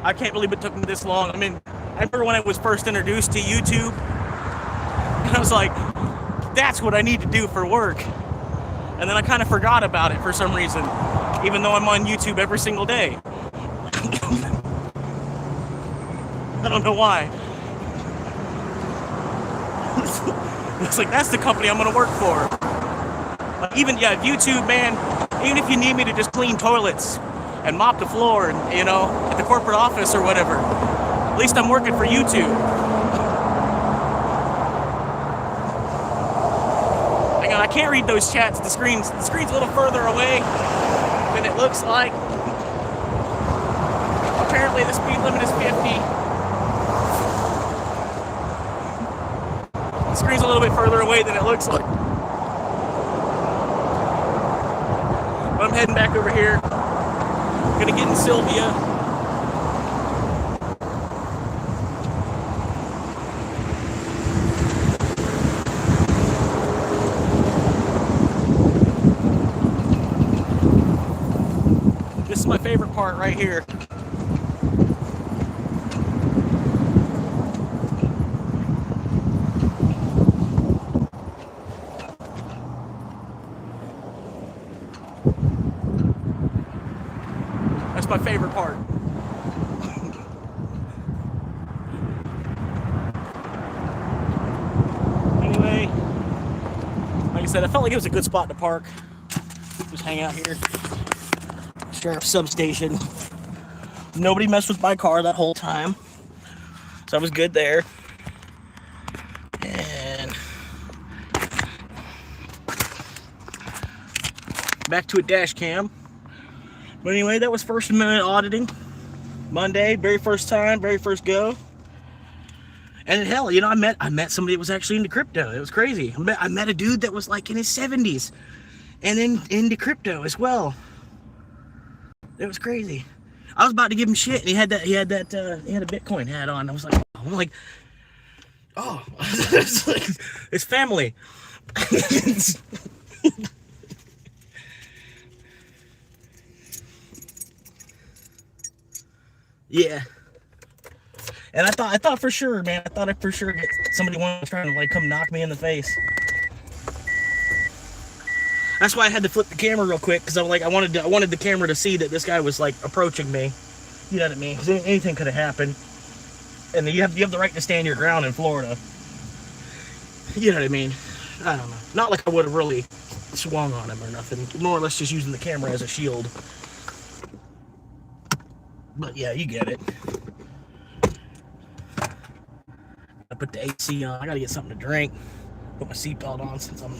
I can't believe it took me this long. I mean, I remember when I was first introduced to YouTube, and I was like, that's what I need to do for work. And then I kind of forgot about it for some reason, even though I'm on YouTube every single day. I don't know why. It's like, that's the company I'm gonna work for. Even, yeah, YouTube, man, even if you need me to just clean toilets and mop the floor, and, you know, at the corporate office or whatever, at least I'm working for YouTube. Hang on, I can't read those chats. The screen's a little further away than it looks like. Apparently the speed limit is 50. The screen's a little bit further away than it looks like. But I'm heading back over here. Gonna get in Sylvia. part right here. That's my favorite part. Anyway, like I said, I felt like it was a good spot to park. Just hang out here. Sheriff's substation. Nobody messed with my car that whole time, so I was good there. And back to a dash cam. But anyway, that was First Amendment auditing. Monday, very first time, very first go. And hell, you know, I met somebody that was actually into crypto. It was crazy. I met a dude that was like in his 70s and then into crypto as well. It was crazy. I was about to give him shit, and he had a Bitcoin hat on. I was like, oh, it's like, it's family. Yeah. And I thought for sure, man. I thought for sure somebody was trying to like come knock me in the face. That's why I had to flip the camera real quick, because I wanted the camera to see that this guy was like approaching me. You know what I mean? Because anything could have happened. And you have the right to stand your ground in Florida. You know what I mean? I don't know. Not like I would have really swung on him or nothing. More or less just using the camera as a shield. But yeah, you get it. I put the AC on. I gotta get something to drink. Put my seatbelt on since I'm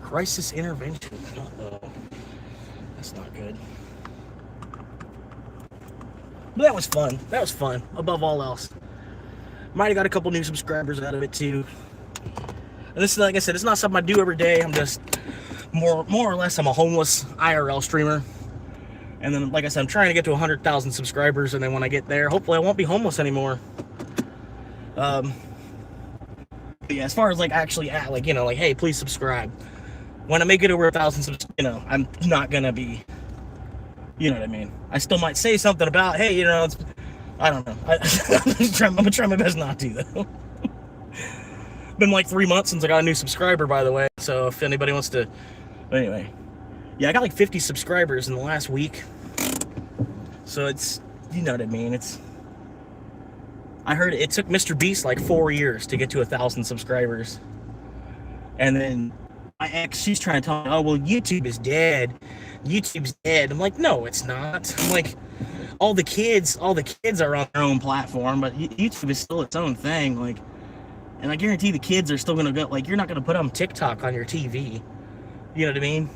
crisis intervention. Uh-oh. That's not good. But that was fun. That was fun. Above all else. Might have got a couple new subscribers out of it too. And this is, like I said, it's not something I do every day. I'm just more or less I'm a homeless IRL streamer. And then, like I said, I'm trying to get to 100,000 subscribers, and then when I get there, hopefully I won't be homeless anymore. But yeah, as far as like actually like, you know, like, hey, please subscribe. When I make it over 1,000, you know, I'm not gonna be, you know what I mean. I still might say something about, hey, you know, I don't know. I'm gonna try my best not to though. Been like 3 months since I got a new subscriber, by the way. So if anybody wants to, but anyway, yeah, I got like 50 subscribers in the last week. So it's, you know what I mean. I heard it took Mr. Beast like 4 years to get to 1,000 subscribers. And then my ex, she's trying to tell me, oh, well, YouTube is dead. YouTube's dead. I'm like, no, it's not. I'm like, all the kids are on their own platform, but YouTube is still its own thing. Like, and I guarantee the kids are still gonna go, like, you're not gonna put on TikTok on your TV. You know what I mean?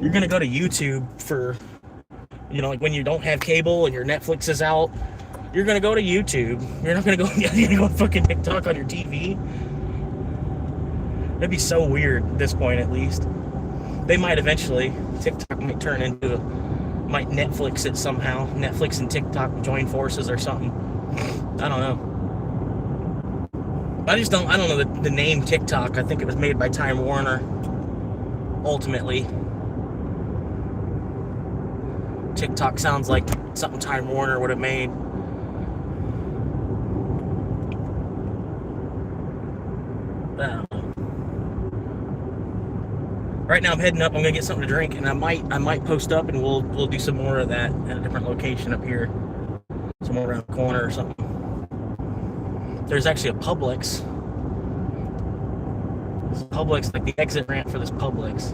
You're gonna go to YouTube for, you know, like when you don't have cable and your Netflix is out. You're gonna go to YouTube. You're not gonna go. You're gonna go fucking TikTok on your TV. That'd be so weird at this point, at least. They might eventually. TikTok might turn into, might Netflix it somehow. Netflix and TikTok join forces or something. I don't know. I don't know the name TikTok. I think it was made by Time Warner. Ultimately, TikTok sounds like something Time Warner would have made. I don't know. Right now I'm heading up. I'm gonna get something to drink, and I might post up, and we'll do some more of that at a different location up here, somewhere around the corner or something. There's actually a Publix. This Publix, like the exit ramp for this Publix.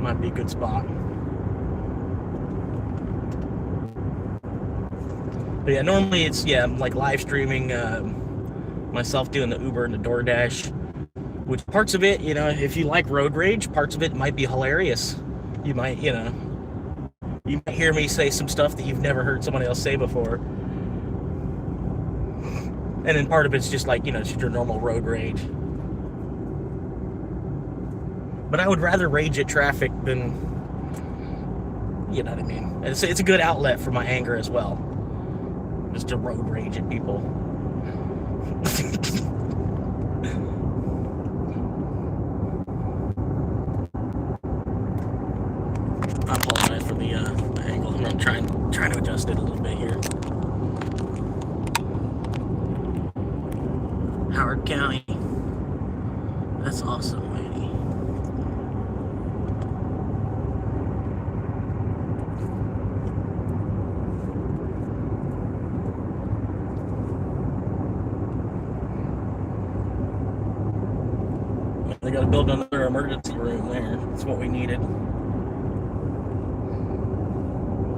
Might be a good spot. But yeah, normally it's, I'm like live streaming myself doing the Uber and the DoorDash, which parts of it, you know, if you like road rage, parts of it might be hilarious. You might, you know, you might hear me say some stuff that you've never heard somebody else say before. And then part of it's just like, you know, just your normal road rage. But I would rather rage at traffic than, you know what I mean. It's a good outlet for my anger as well. Just to road rage at people. I apologize for the angle. I'm trying to adjust it a little bit here. Howard County. That's awesome, lady. They got to build another emergency room there. That's what we needed.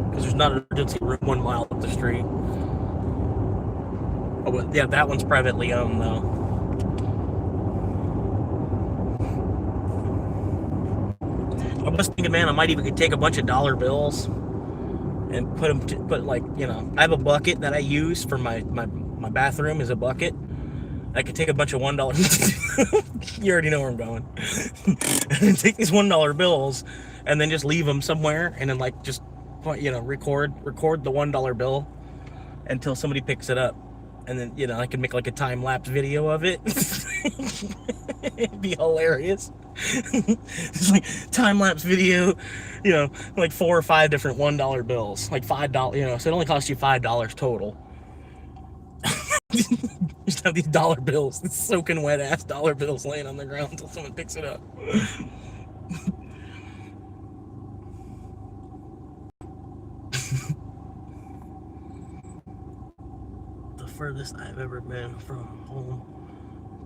Because there's not an emergency room 1 mile up the street. Oh, but yeah, that one's privately owned though. I was thinking, man, I might even take a bunch of dollar bills and put like, you know, I have a bucket that I use for my bathroom is a bucket. I could take a bunch of $1. You already know where I'm going. And take these $1 bills and then just leave them somewhere and then like just, you know, record the $1 bill until somebody picks it up. And then, you know, I can make like a time-lapse video of it. It'd be hilarious. It's like time-lapse video, you know, like 4 or 5 different $1 bills, like $5, you know, so it only costs you $5 total. Just have these dollar bills, these soaking wet ass dollar bills laying on the ground until someone picks it up. The furthest I've ever been from home,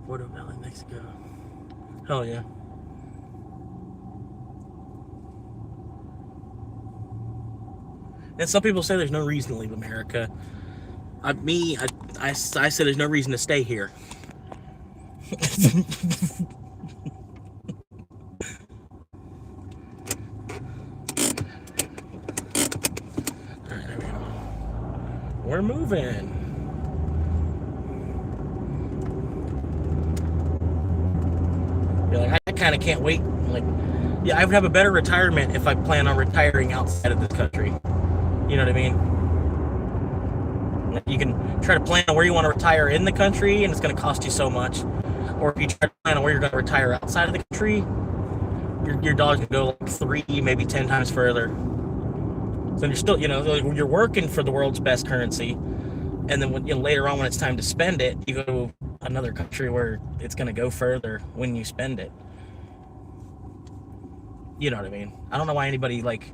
Puerto Valley, Mexico. Hell yeah. And some people say there's no reason to leave America. I said there's no reason to stay here. Alright, there we go. We're moving. You're like, I kind of can't wait. Like, yeah, I would have a better retirement if I plan on retiring outside of this country. You know what I mean? You can try to plan on where you want to retire in the country, and it's going to cost you so much. Or if you try to plan on where you're going to retire outside of the country, your dollar's going to go like 3, maybe 10 times further. So you're still, you know, you're working for the world's best currency, and then when, you know, later on when it's time to spend it, you go to another country where it's going to go further when you spend it. You know what I mean? I don't know why anybody, like,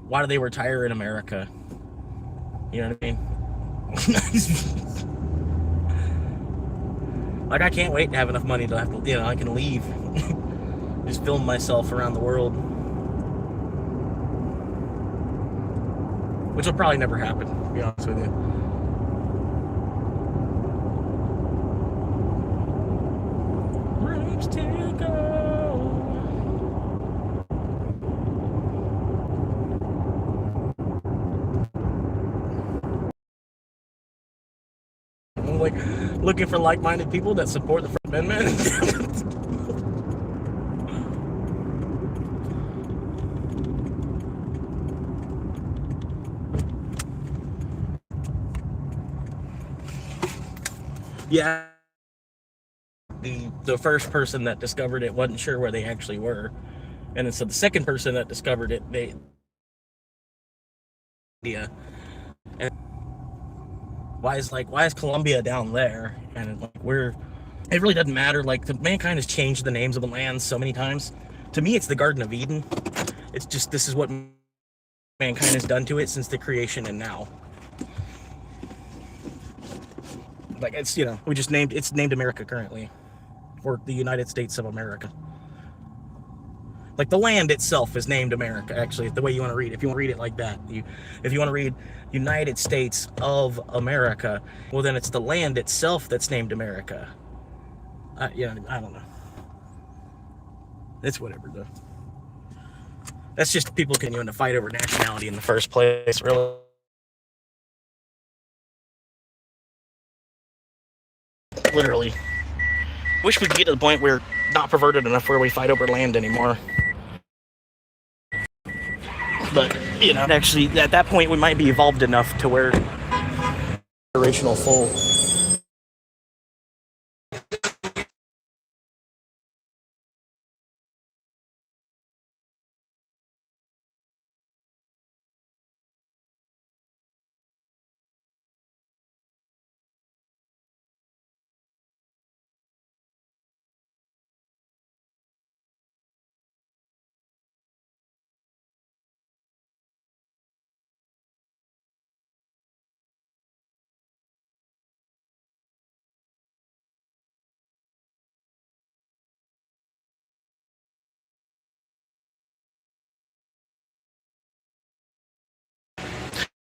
why do they retire in America? You know what I mean? Like, I can't wait to have enough money to have to, you know, I can leave. Just film myself around the world. Which will probably never happen, to be honest with you. Rooms to go. I'm like looking for like-minded people that support the First Amendment. Yeah, the first person that discovered it wasn't sure where they actually were, and then so the second person that discovered it, yeah, and why is Colombia down there, and like it really doesn't matter. Like mankind has changed the names of the lands so many times. To me, it's the Garden of Eden. It's just this is what mankind has done to it since the creation and now. Like it's, you know, it's named America currently, or the United States of America. Like the land itself is named America, actually, the way you want to read it. If you want to read it like that, if you want to read United States of America, well then it's the land itself that's named America. Yeah, I don't know. It's whatever though. That's just people continuing to fight over nationality in the first place, really. Literally. Wish we could get to the point where not perverted enough where we fight over land anymore. But, you know, actually, at that point, we might be evolved enough to where generational full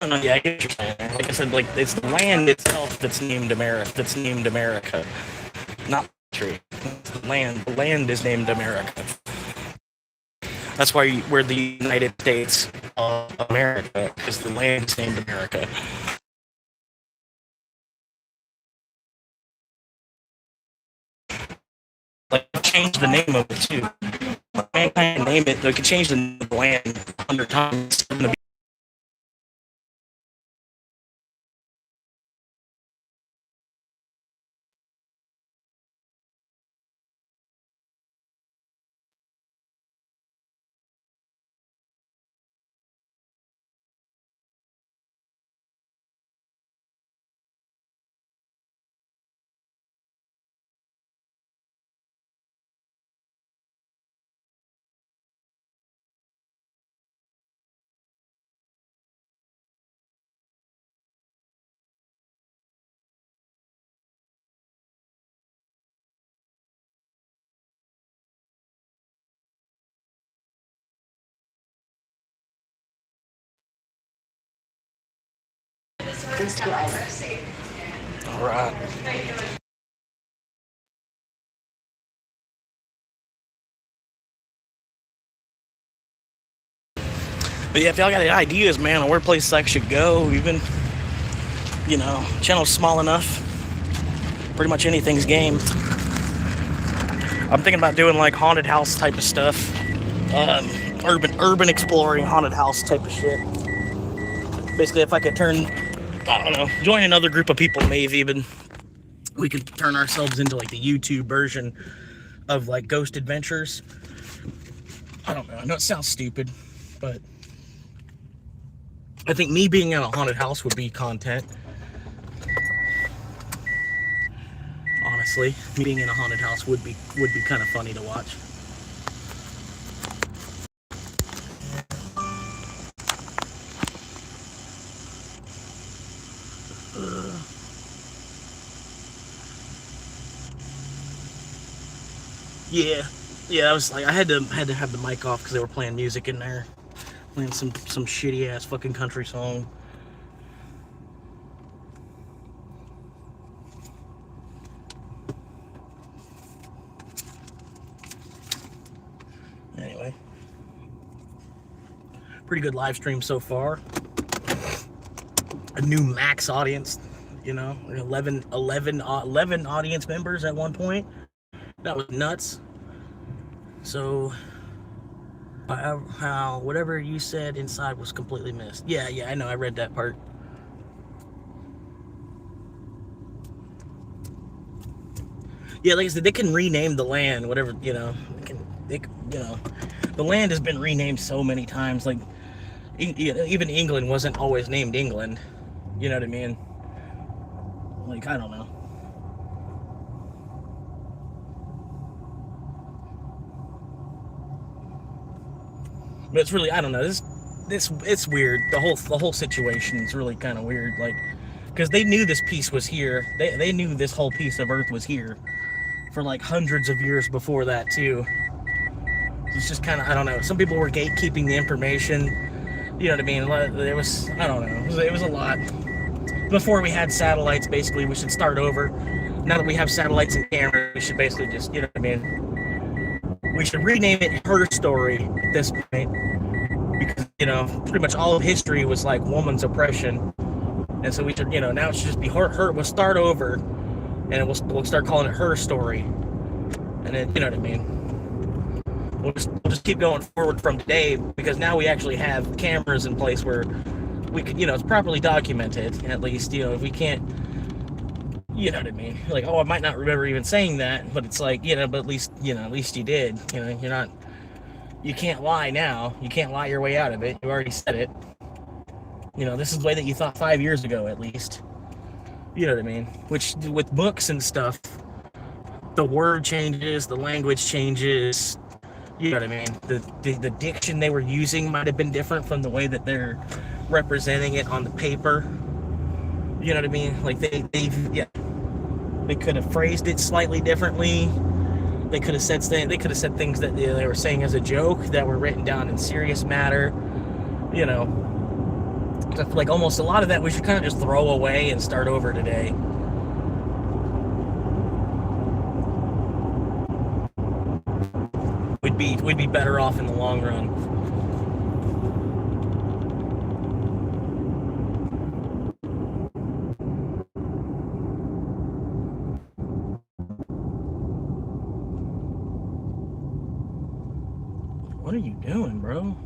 no, yeah, I get what you're saying. Like I said, like it's the land itself that's named America. That's named America, not the country. It's the land. The land is named America. That's why we're the United States of America, because the land is named America. Like, change the name of it too. Mankind name it. They could change the name of the land 100 times. It's gonna be all right. But yeah, if y'all got any ideas, man, on where places I should go, even, channel's small enough, pretty much anything's game. I'm thinking about doing like haunted house type of stuff, urban exploring, haunted house type of shit. Basically, if I could join another group of people, maybe even we could turn ourselves into like the YouTube version of like Ghost Adventures. I don't know. I know it sounds stupid, but I think me being in a haunted house would be content. Honestly, me being in a haunted house would be kind of funny to watch. Yeah. I was like, I had to have the mic off because they were playing music in there. Playing some shitty ass fucking country song. Anyway, pretty good live stream so far. A new max audience, 11 audience members at one point. That was nuts. So how whatever you said inside was completely missed. Yeah, I know, I read that part. Yeah, like I said, they can rename the land, whatever, the land has been renamed so many times. Like, even England wasn't always named England. You know what I mean? Like, I don't know. But it's really, I don't know. This it's weird. The whole situation is really kind of weird. Like, because they knew this piece was here. They knew this whole piece of Earth was here for like hundreds of years before that too. It's just kind of, I don't know. Some people were gatekeeping the information. You know what I mean? It was, I don't know. It was a lot. Before we had satellites, basically, we should start over. Now that we have satellites and cameras, we should basically just, you know what I mean? We should rename it Her Story at this point. Because, pretty much all of history was like woman's oppression. And so we should, now it should just be her. We'll start over and we'll start calling it Her Story. And then, you know what I mean? We'll just keep going forward from today, because now we actually have cameras in place where we could, it's properly documented, at least, if we can't, you know what I mean? Like, oh, I might not remember even saying that, but it's like, but at least you did. You can't lie now. You can't lie your way out of it. You already said it. This is the way that you thought 5 years ago, at least. You know what I mean? Which, with books and stuff, the word changes, the language changes. You know what I mean? The diction they were using might have been different from the way that they're representing it on the paper. You know what I mean? Like, they could have phrased it slightly differently. They could have said things that they were saying as a joke that were written down in serious matter. I feel like almost a lot of that we should kind of just throw away and start over today. We'd be better off in the long run. What are you doing, bro?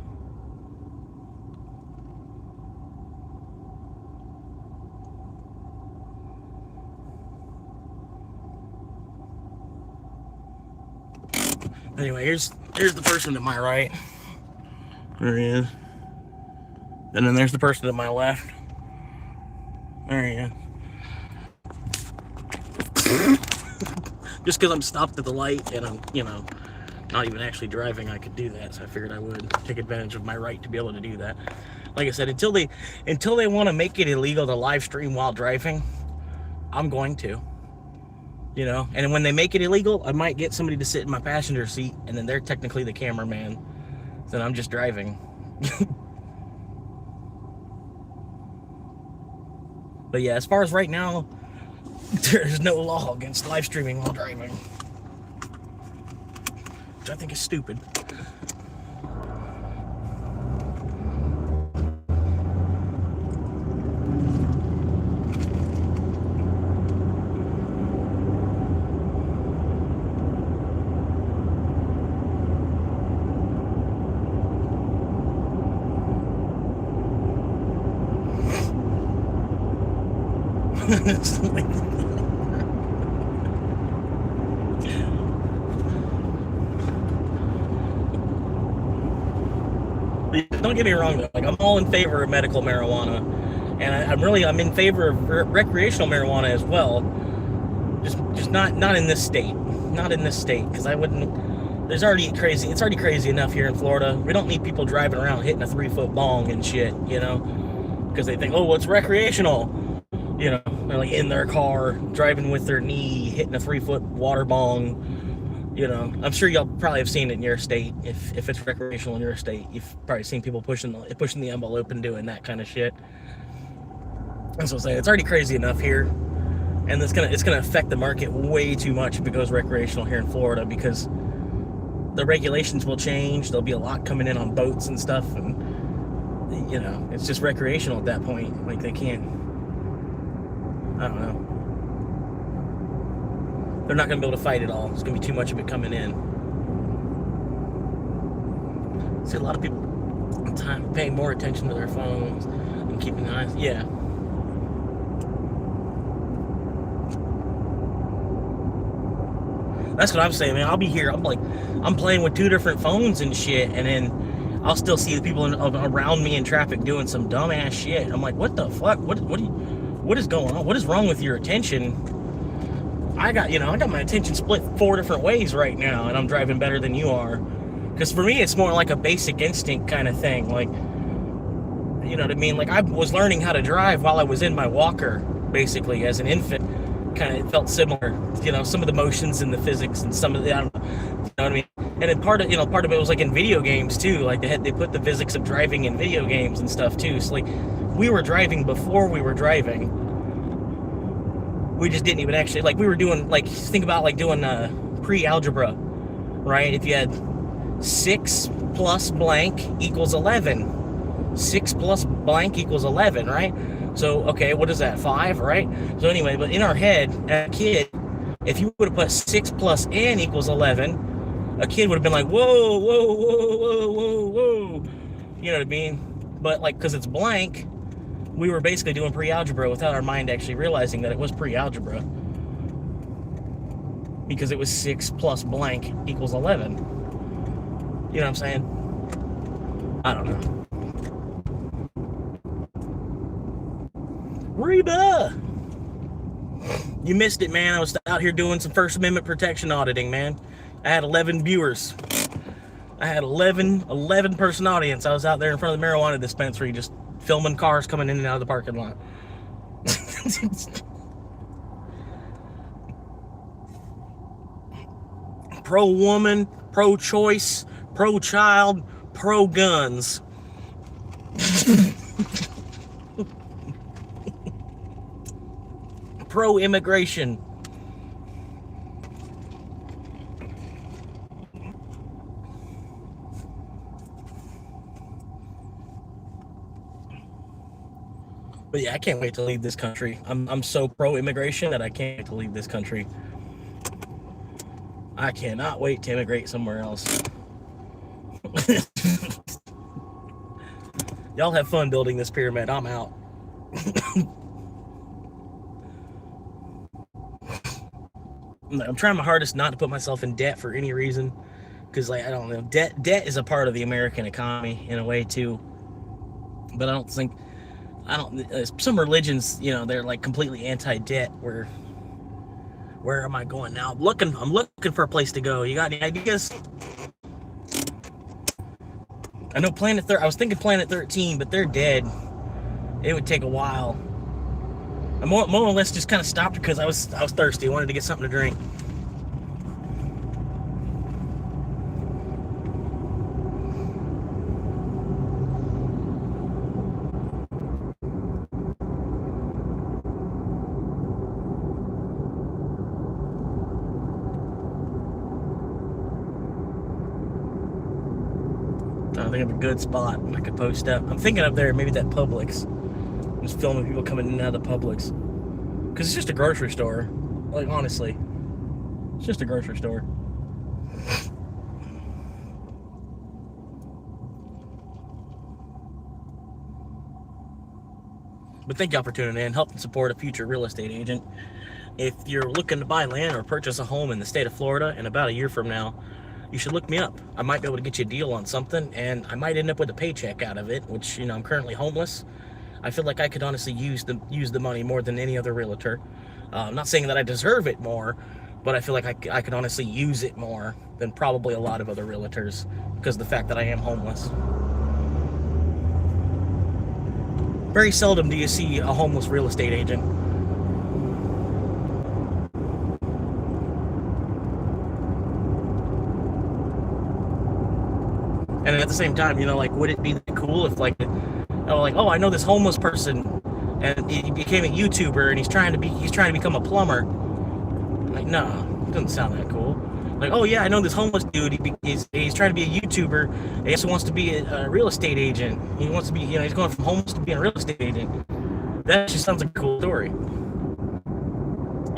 Anyway, here's the person to my right. There he is. And then there's the person to my left. There he is. Just because I'm stopped at the light and I'm, not even actually driving, I could do that. So I figured I would take advantage of my right to be able to do that. Like I said, until they want to make it illegal to live stream while driving, I'm going to. And when they make it illegal, I might get somebody to sit in my passenger seat, and then they're technically the cameraman. Then I'm just driving. But yeah, as far as right now, there's no law against live streaming while driving, which I think is stupid. Don't get me wrong though, like I'm all in favor of medical marijuana, and I'm in favor of recreational marijuana as well. Just not in this state, because I wouldn't. It's already crazy enough here in Florida. We don't need people driving around hitting a 3-foot bong and shit, because they think, oh, it's recreational. They're like in their car, driving with their knee, hitting a 3-foot water bong. I'm sure y'all probably have seen it in your state. If it's recreational in your state, you've probably seen people pushing the envelope and doing that kind of shit. That's what I'm saying. It's already crazy enough here, and it's gonna affect the market way too much if it goes recreational here in Florida, because the regulations will change. There'll be a lot coming in on boats and stuff, and it's just recreational at that point. Like they can't. I don't know. They're not going to be able to fight it all. It's going to be too much of it coming in. See a lot of people paying more attention to their phones and keeping eyes. Yeah. That's what I'm saying, man. I'll be here. I'm playing with 2 different phones and shit, and then I'll still see the people around me in traffic doing some dumbass shit. I'm like, what the fuck? What is going on? What is wrong with your attention? I got my attention split 4 different ways right now, and I'm driving better than you are. Because for me, it's more like a basic instinct kind of thing. Like, you know what I mean? Like, I was learning how to drive while I was in my walker, basically, as an infant. Kind of felt similar, some of the motions and the physics and some of the, I don't know, you know what I mean? And then part of it was like in video games too. Like they put the physics of driving in video games and stuff too. So like, we were driving before we were driving. We just didn't even actually, like, we were doing, like, think about like doing pre-algebra, right? If you had 6 plus blank equals 11, 6 plus blank equals 11, right? So, okay, what is that, 5, right? So anyway, but in our head, as a kid, if you would have put 6 plus n equals 11, a kid would have been like, whoa, whoa, whoa, whoa, whoa, whoa. You know what I mean? But, like, because it's blank, we were basically doing pre-algebra without our mind actually realizing that it was pre-algebra. Because it was 6 plus blank equals 11. You know what I'm saying? I don't know. Reba! You missed it, man. I was out here doing some First Amendment protection auditing, man. I had 11 viewers. I had 11 person audience. I was out there in front of the marijuana dispensary just filming cars coming in and out of the parking lot. Pro-woman, pro-choice, pro-child, pro-guns. pro-immigration. But yeah, I can't wait to leave this country. I'm so pro-immigration that I can't wait to leave this country. I cannot wait to immigrate somewhere else. Y'all have fun building this pyramid. I'm out. I'm trying my hardest not to put myself in debt for any reason, because like I don't know, debt is a part of the American economy in a way too. But I don't. Some religions, you know, they're like completely anti-debt. Where am I going now? I'm looking for a place to go. You got any ideas? I know I was thinking Planet 13, but they're dead. It would take a while. I more or less just kind of stopped because I was thirsty. I wanted to get something to drink. I think of a good spot I could post up. I'm thinking up there, maybe that Publix. I'm just filming people coming in and out of the Publix. Because it's just a grocery store. Like, honestly. It's just a grocery store. But thank y'all for tuning in. Help and support a future real estate agent. If you're looking to buy land or purchase a home in the state of Florida in about a year from now, you should look me up. I might be able to get you a deal on something, and I might end up with a paycheck out of it, which, you know, I'm currently homeless. I feel like I could honestly use the money more than any other realtor. I'm not saying that I deserve it more, but I feel like I could honestly use it more than probably a lot of other realtors because of the fact that I am homeless. Very seldom do you see a homeless real estate agent. And at the same time, you know, like, would it be cool if, like, oh, I know this homeless person, and he became a YouTuber, and he's trying to become a plumber. Like, no, it doesn't sound that cool. Like, oh yeah, I know this homeless dude. He's trying to be a YouTuber. He also wants to be a real estate agent. He wants to be, you know, he's going from homeless to being a real estate agent. That just sounds like a cool story.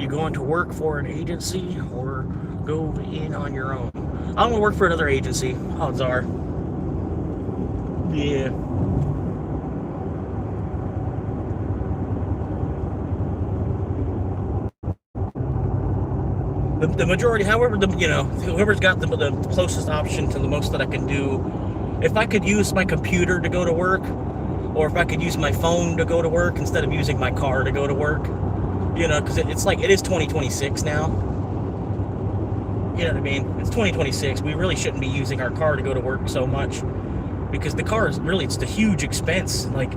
You going to work for an agency or go in on your own? I don't want to work for another agency. Odds are. Yeah. The majority, however, whoever's got the closest option to the most that I can do. If I could use my computer to go to work, or if I could use my phone to go to work instead of using my car to go to work, you know, because it's like, it is 2026 now. You know what I mean? It's 2026. We really shouldn't be using our car to go to work so much, because the car is really, it's a huge expense. Like,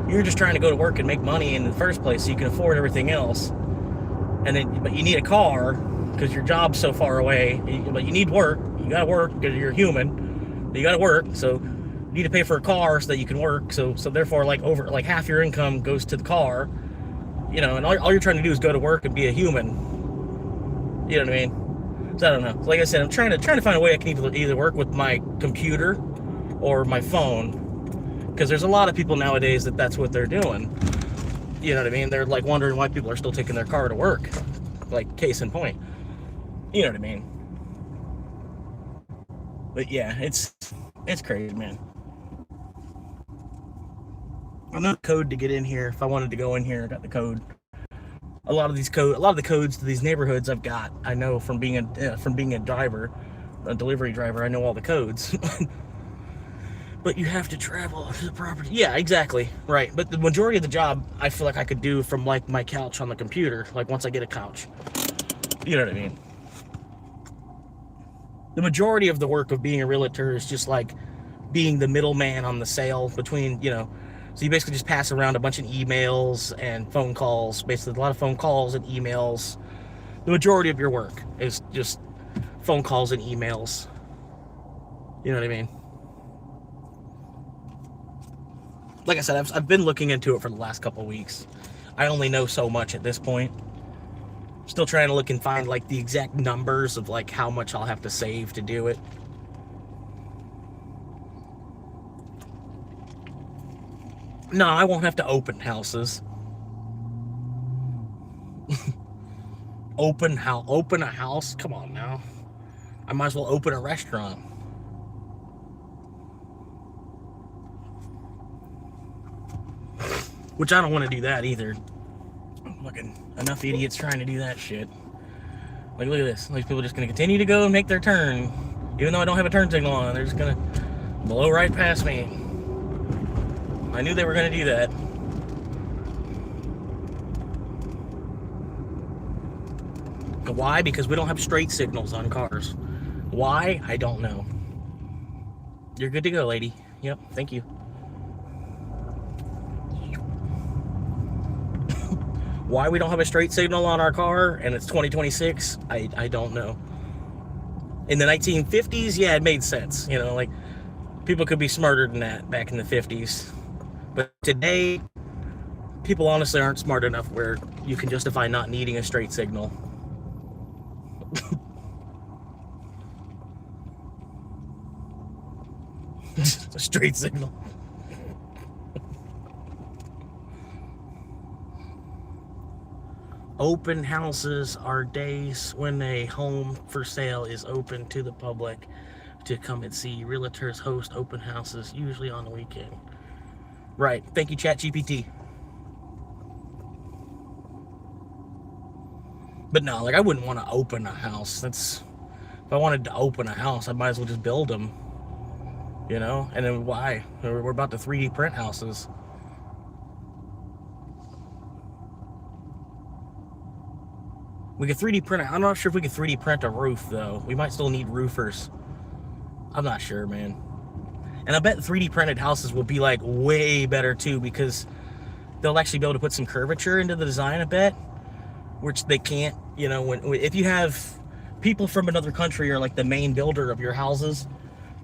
you're just trying to go to work and make money in the first place so you can afford everything else. And then, but you need a car because your job's so far away. But you need work. You gotta work because you're human. You gotta work, so you need to pay for a car so that you can work. So therefore, like half your income goes to the car. You know, and all you're trying to do is go to work and be a human. You know what I mean? So I don't know. Like I said, I'm trying to find a way I can either work with my computer or my phone, because there's a lot of people nowadays that's what they're doing. You know what I mean? They're like wondering why people are still taking their car to work. Like, case in point. You know what I mean? But yeah, it's crazy, man. I know the code to get in here. If I wanted to go in here, I got the code. A lot of the codes to these neighborhoods I know from being a driver, a delivery driver. I know all the codes. But you have to travel to the property. Yeah, exactly. Right. But the majority of the job, I feel like I could do from, like, my couch on the computer, like, once I get a couch. You know what I mean? The majority of the work of being a realtor is just, like, being the middleman on the sale between, you know, so you basically just pass around a bunch of emails and phone calls, basically a lot of phone calls and emails. The majority of your work is just phone calls and emails. You know what I mean? Like I said, I've been looking into it for the last couple of weeks. I only know so much at this point. Still trying to look and find like the exact numbers of like how much I'll have to save to do it. No, I won't have to open houses. Open a house? Come on now. I might as well open a restaurant. Which I don't want to do that either. Fucking enough idiots trying to do that shit. Like, look at this. These people are just going to continue to go and make their turn. Even though I don't have a turn signal on, they're just going to blow right past me. I knew they were going to do that. Why? Because we don't have straight signals on cars. Why? I don't know. You're good to go, lady. Yep, thank you. Why we don't have a straight signal on our car and it's 2026, I don't know. In the 1950s, yeah, it made sense. You know, like, people could be smarter than that back in the 50s. But today, people honestly aren't smart enough where you can justify not needing a straight signal. A straight signal. Open houses are days when a home for sale is open to the public to come and see. Realtors host open houses, usually on the weekend. Right. Thank you, ChatGPT. But no, like, I wouldn't want to open a house. If I wanted to open a house, I might as well just build them. You know? And then why? We're about to 3D print houses. We could 3D print. I'm not sure if we could 3D print a roof, though. We might still need roofers. I'm not sure, man. And I bet 3D printed houses will be, like, way better, too, because they'll actually be able to put some curvature into the design, I bet, which they can't. You know, if you have people from another country or, like, the main builder of your houses,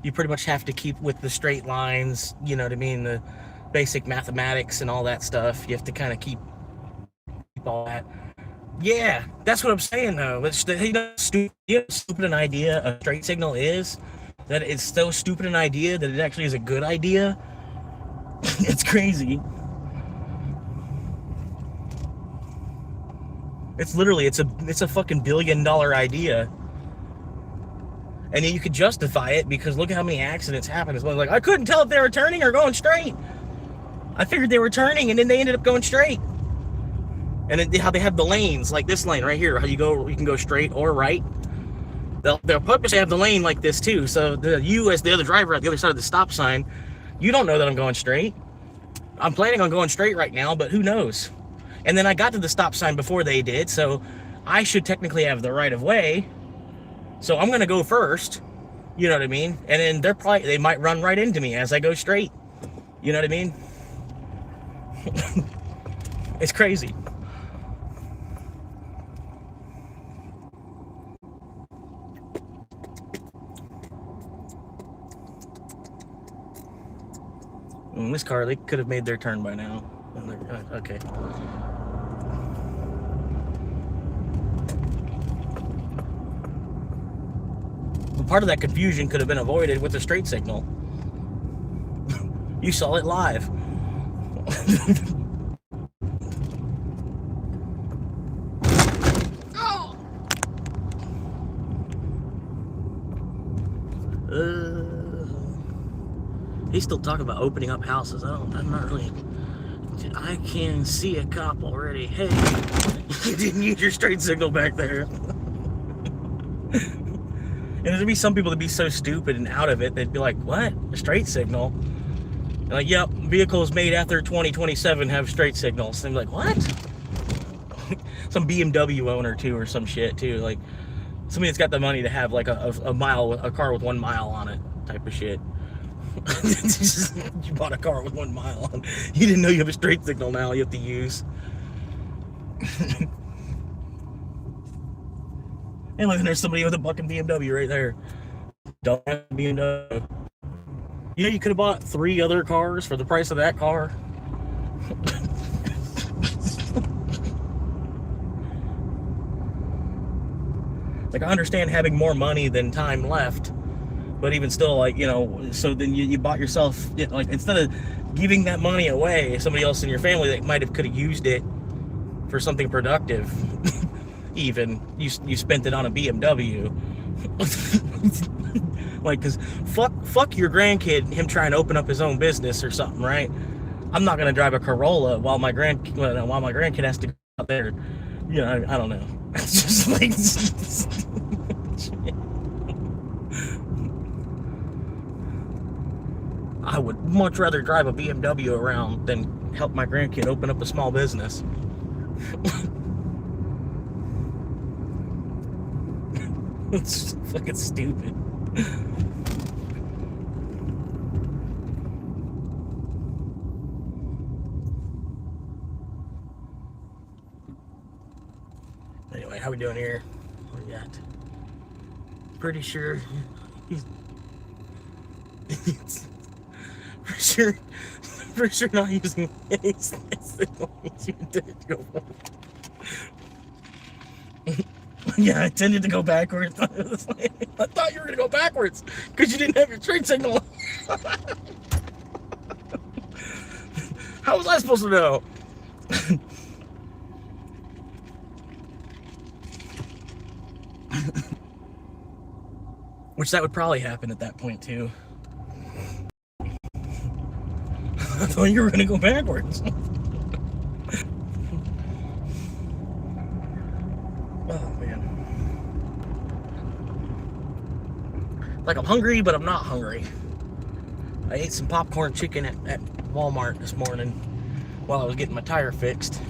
you pretty much have to keep with the straight lines, you know what I mean, the basic mathematics and all that stuff. You have to kind of keep all that. Yeah, that's what I'm saying, though. It's, you know, stupid an idea a straight signal is, that it's so stupid an idea that it actually is a good idea. It's crazy. It's literally, it's a fucking $1 billion idea. And then you could justify it because look at how many accidents happen. It's like, I couldn't tell if they were turning or going straight. I figured they were turning and then they ended up going straight. And then how they have the lanes, like this lane right here, how you can go straight or right. They'll purposely have the lane like this too. So you, as the other driver at the other side of the stop sign, you don't know that I'm going straight. I'm planning on going straight right now, but who knows? And then I got to the stop sign before they did, so I should technically have the right of way. So I'm gonna go first, you know what I mean? And then they might run right into me as I go straight. You know what I mean? It's crazy. In this car, they could have made their turn by now. Okay. But part of that confusion could have been avoided with a straight signal. You saw it live. He's still talking about opening up houses. I'm not really. I can see a cop already. Hey, you didn't use your straight signal back there. And there'd be some people that'd be so stupid and out of it, they'd be like, what? A straight signal? And like, yep, vehicles made after 2027 have straight signals. And they'd be like, what? Some BMW owner too, or some shit too. Like, somebody that's got the money to have like a car with 1 mile on it type of shit. You bought a car with 1 mile on. You didn't know you have a straight signal now you have to use. And look, there's somebody with a fucking BMW right there. Don't have a BMW. You know, you could have bought 3 other cars for the price of that car. Like, I understand having more money than time left, but even still, like, you know, so then you bought yourself, like, instead of giving that money away, somebody else in your family that could have used it for something productive, even, you spent it on a BMW. Like, because fuck your grandkid, him trying to open up his own business or something, right? I'm not gonna drive a Corolla while my grandkid has to go out there. You know, I don't know. It's just like I would much rather drive a BMW around than help my grandkid open up a small business. It's fucking stupid. Anyway, how we doing here? What we got? Pretty sure he's for sure not using face. Yeah, I tended to go backwards. I thought you were gonna go backwards because you didn't have your trade signal. How was I supposed to know? Which that would probably happen at that point too. I thought you were gonna go backwards. Oh man. Like, I'm hungry, but I'm not hungry. I ate some popcorn chicken at Walmart this morning while I was getting my tire fixed.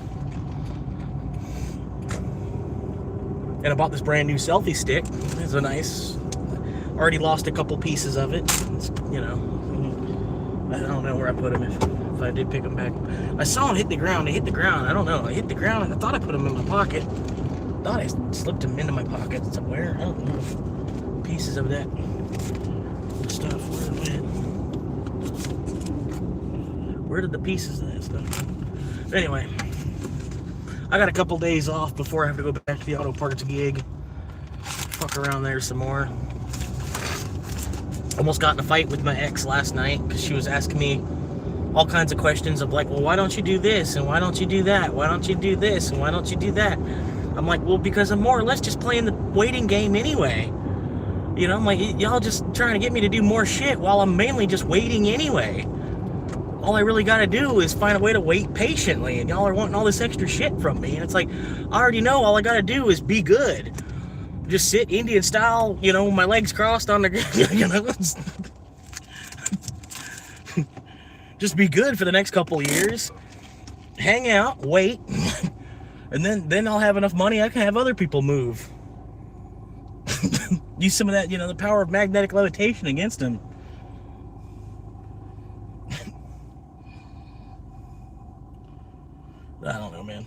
And I bought this brand new selfie stick. It's a nice, already lost a couple pieces of it. It's, you know, I don't know where I put them if I did pick them back. I saw them hit the ground. They hit the ground. I don't know. I hit the ground. I thought I put them in my pocket. I thought I slipped them into my pocket somewhere. I don't know. Pieces of that stuff. Where did the pieces of that stuff? Anyway, I got a couple days off before I have to go back to the auto parts gig. Fuck around there some more. Almost got in a fight with my ex last night because she was asking me all kinds of questions of like, well, why don't you do this? And why don't you do that? Why don't you do this? And why don't you do that? I'm like, well, because I'm more or less just playing the waiting game anyway. You know, I'm like, y'all just trying to get me to do more shit while I'm mainly just waiting anyway. All I really got to do is find a way to wait patiently, and y'all are wanting all this extra shit from me. And it's like, I already know all I got to do is be good. Just sit Indian style, you know, my legs crossed on the ground, you know. Just be good for the next couple of years. Hang out, wait, and then I'll have enough money I can have other people move. Use some of that, you know, the power of magnetic levitation against them. I don't know, man.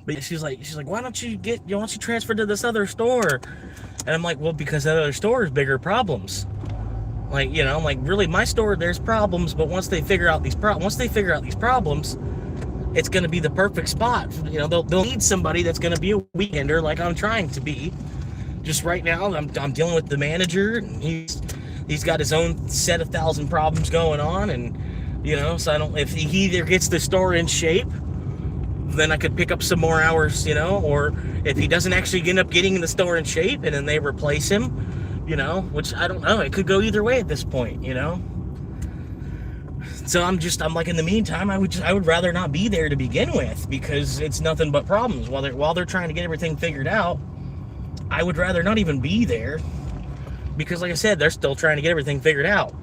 But she's like, why don't you transfer to this other store? And I'm like, well, because that other store has bigger problems. Like, you know, I'm like, really, my store, there's problems, but once they figure out these problems, it's going to be the perfect spot. You know, they'll need somebody that's going to be a weekender, like I'm trying to be. Just right now, I'm dealing with the manager, and he's got his own set of 1,000 problems going on, and you know, so if he either gets the store in shape, then I could pick up some more hours, you know, or if he doesn't actually end up getting the store in shape and then they replace him, you know, which I don't know, it could go either way at this point, you know. So I'm like, in the meantime, I would rather not be there to begin with, because it's nothing but problems while they're trying to get everything figured out. I would rather not even be there, because like I said, they're still trying to get everything figured out.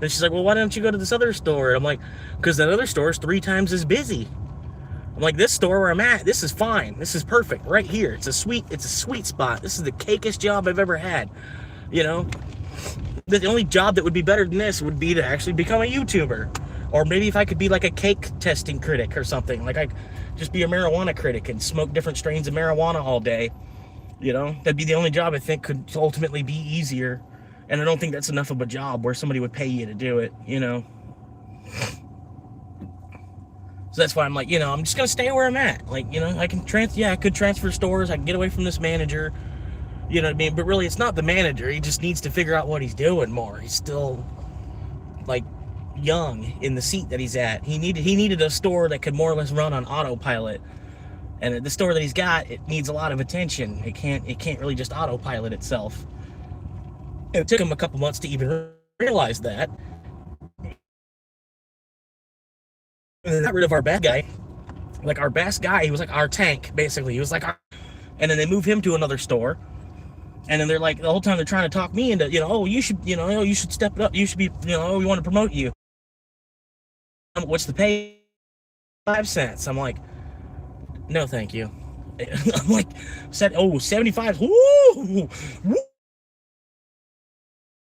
And she's like, well, why don't you go to this other store? And I'm like, because that other store is 3 times as busy. I'm like, this store where I'm at, this is fine. This is perfect right here. It's a sweet spot. This is the cakest job I've ever had. You know, the only job that would be better than this would be to actually become a YouTuber. Or maybe if I could be like a cake testing critic or something. Like, I just be a marijuana critic and smoke different strains of marijuana all day. You know, that'd be the only job I think could ultimately be easier. And I don't think that's enough of a job where somebody would pay you to do it, you know. So that's why I'm like, I'm just gonna stay where I'm at. Like, I can I could transfer stores. I can get away from this manager. You know what I mean? But really, it's not the manager. He just needs to figure out what he's doing more. He's still like young in the seat that he's at. He needed a store that could more or less run on autopilot. And the store that he's got, it needs a lot of attention. It can't really just autopilot itself. It took him a couple months to even realize that. And then got rid of our bad guy. Like our best guy, he was like our tank, basically. He was like and then they moved him to another store. And then they're like, the whole time they're trying to talk me into, you should step it up. You should be, we want to promote you. What's the pay? 5 cents. I'm like, no, thank you. I'm like, 75. Woo!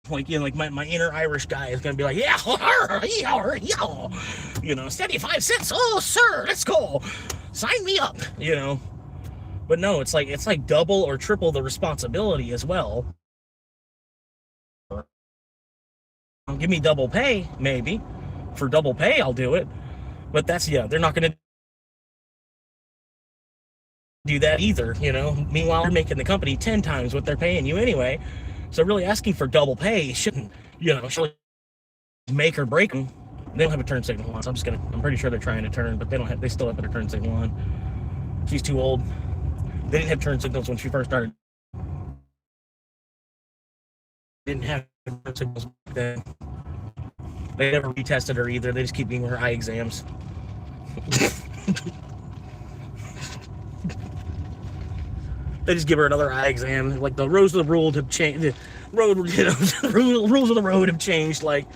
Like, like my inner Irish guy is going to be like, yeah, 75 cents. Oh, sir, let's go. Sign me up, But no, it's like double or triple the responsibility as well. Give me double pay, maybe. For double pay, I'll do it. But they're not going to do that either, Meanwhile, they're making the company 10 times what they're paying you anyway. So really asking for double pay shouldn't, make or break them. They don't have a turn signal on, so I'm pretty sure they're trying to turn, but they still have a turn signal on. She's too old. They didn't have turn signals when she first started. Didn't have turn signals back then. They never retested her either. They just keep giving her eye exams. They just give her another eye exam. Like the rules of the road have changed. The rules of the road have changed like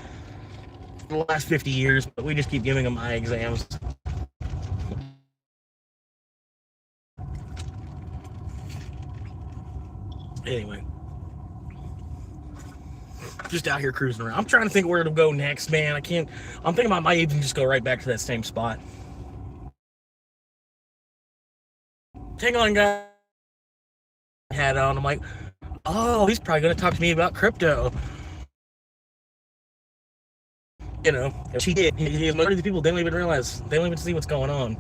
the last 50 years, but we just keep giving them eye exams. Anyway, just out here cruising around. I'm trying to think where to go next, man. I'm thinking I might even just go right back to that same spot. Hang on, guys. Hat on. I'm like, oh, he's probably going to talk to me about crypto. She did. Majority of the people, they don't even realize. They don't even see what's going on.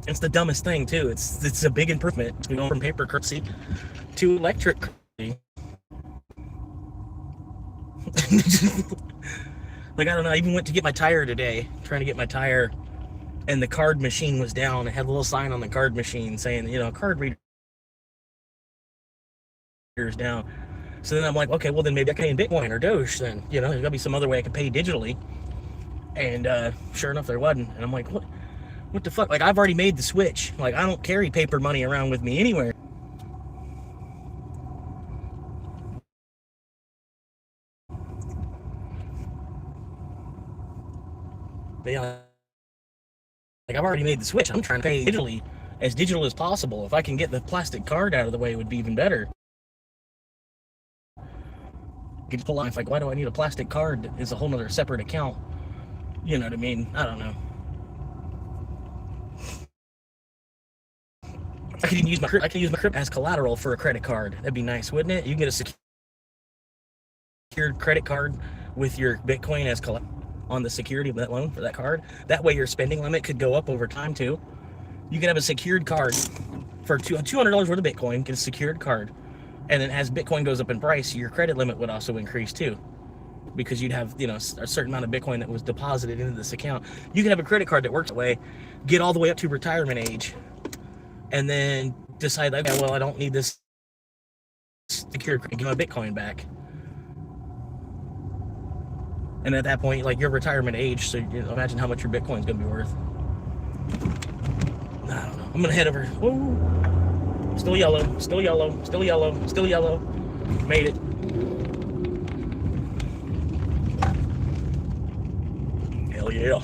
It's the dumbest thing, too. It's a big improvement. Going from paper currency to electric currency. Like, I don't know. I even went to get my tire today, trying to get my tire, and the card machine was down. It had a little sign on the card machine saying, card reader down. So then I'm like, okay, well then maybe I can pay in Bitcoin or Doge then, there's gotta be some other way I can pay digitally. And sure enough there wasn't. And I'm like, what the fuck? Like, I've already made the switch. Like, I don't carry paper money around with me anywhere. But yeah, like, I've already made the switch. I'm trying to pay digitally, as digital as possible. If I can get the plastic card out of the way, it would be even better. You can pull out, it's like, why do I need a plastic card? It's a whole nother separate account. You know what I mean? I don't know. I can use my crypto as collateral for a credit card. That'd be nice, wouldn't it? You can get a secured credit card with your Bitcoin as collateral on the security of that loan for that card. That way your spending limit could go up over time too. You could have a secured card for $200 worth of Bitcoin, get a secured card. And then as Bitcoin goes up in price, your credit limit would also increase too. Because you'd have, a certain amount of Bitcoin that was deposited into this account. You can have a credit card that works that way, get all the way up to retirement age, and then decide, okay, well, I don't need this secured credit, give my Bitcoin back. And at that point, like, your retirement age, so imagine how much your Bitcoin's gonna be worth. I don't know. I'm gonna head over. Whoa. Still yellow, still yellow, still yellow, still yellow. Made it. Hell yeah.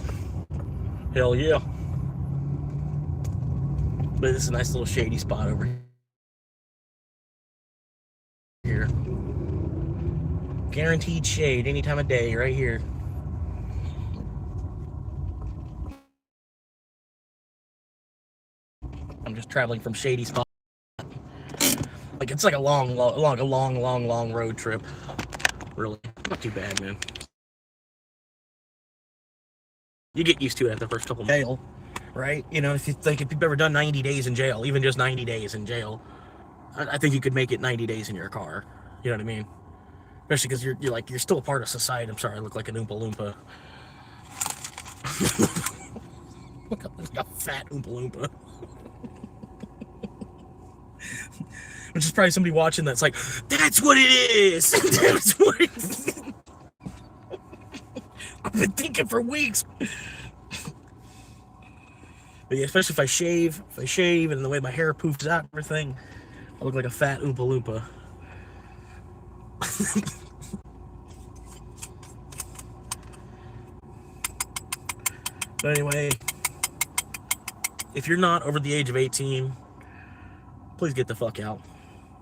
Hell yeah. But this is a nice little shady spot over here. Guaranteed shade any time of day right here. I'm just traveling from shady spot. Like, it's like a long road trip. Really, not too bad, man. You get used to it at the first couple of jail, right? You know, if you've ever done 90 days in jail, even just 90 days in jail, I think you could make it 90 days in your car. You know what I mean? Especially because you're still a part of society. I'm sorry, I look like an Oompa Loompa. Look like a fat Oompa Loompa. Which is probably somebody watching that's like, that's what it is. That's what it is. I've been thinking for weeks. But yeah, especially if I shave and the way my hair poofs out and everything, I look like a fat Oompa Loompa. But anyway, if you're not over the age of 18, please get the fuck out.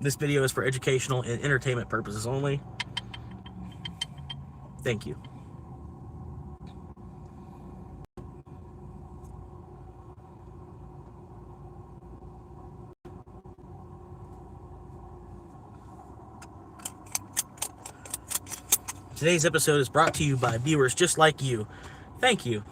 This video is for educational and entertainment purposes only. Thank you. Today's episode is brought to you by viewers just like you. Thank you.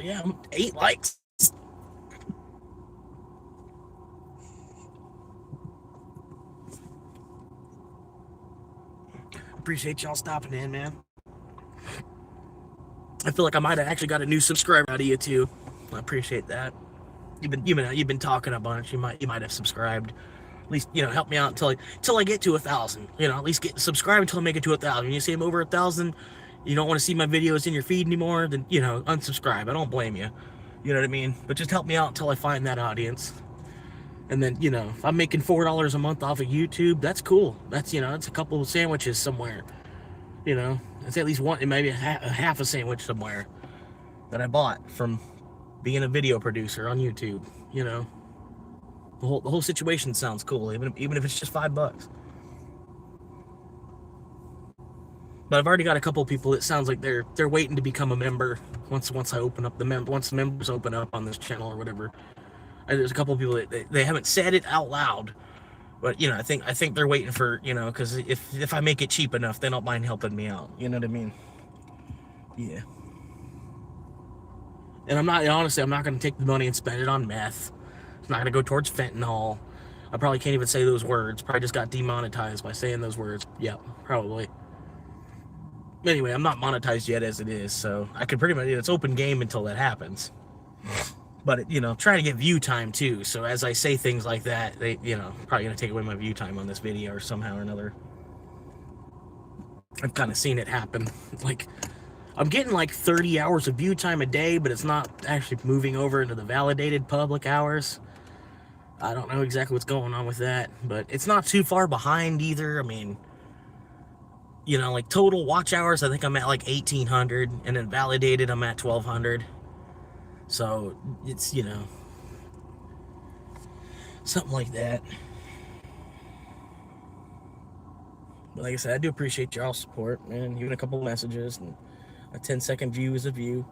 Yeah, 8 likes. Appreciate y'all stopping in, man. I feel like I might have actually got a new subscriber out of you too. I appreciate that. You've been talking a bunch. You might have subscribed. At least, you know, help me out until I get to 1,000. You know, at least get subscribed until I make it to 1,000. When you see I'm over 1,000, you don't want to see my videos in your feed anymore, then, you know, unsubscribe. I don't blame you. You know what I mean? But just help me out until I find that audience. And then, you know, if I'm making $4 a month off of YouTube, that's cool. That's, you know, that's a couple of sandwiches somewhere. You know, it's at least one, maybe half a sandwich somewhere that I bought from being a video producer on YouTube. You know, the whole situation sounds cool, even if it's just $5. But I've already got a couple of people that sounds like they're waiting to become a member once I open up once the members open up on this channel or whatever. And there's a couple of people that they haven't said it out loud, but you know, I think they're waiting for, you know, because if I make it cheap enough, they don't mind helping me out. You know what I mean? Yeah. And honestly, I'm not going to take the money and spend it on meth. It's not going to go towards fentanyl. I probably can't even say those words. Probably just got demonetized by saying those words. Yep, probably. Anyway, I'm not monetized yet as it is, so I could pretty much, it's open game until that happens. But, you know, trying to get view time too. So as I say things like that, they, you know, probably going to take away my view time on this video or somehow or another. I've kind of seen it happen. Like, I'm getting like 30 hours of view time a day, but it's not actually moving over into the validated public hours. I don't know exactly what's going on with that, but it's not too far behind either. I mean, you know, like total watch hours, I think I'm at like 1,800, and then validated, I'm at 1,200. So it's, you know, something like that. But like I said, I do appreciate y'all's support, man. Even a couple messages, and a 10-second view is a view.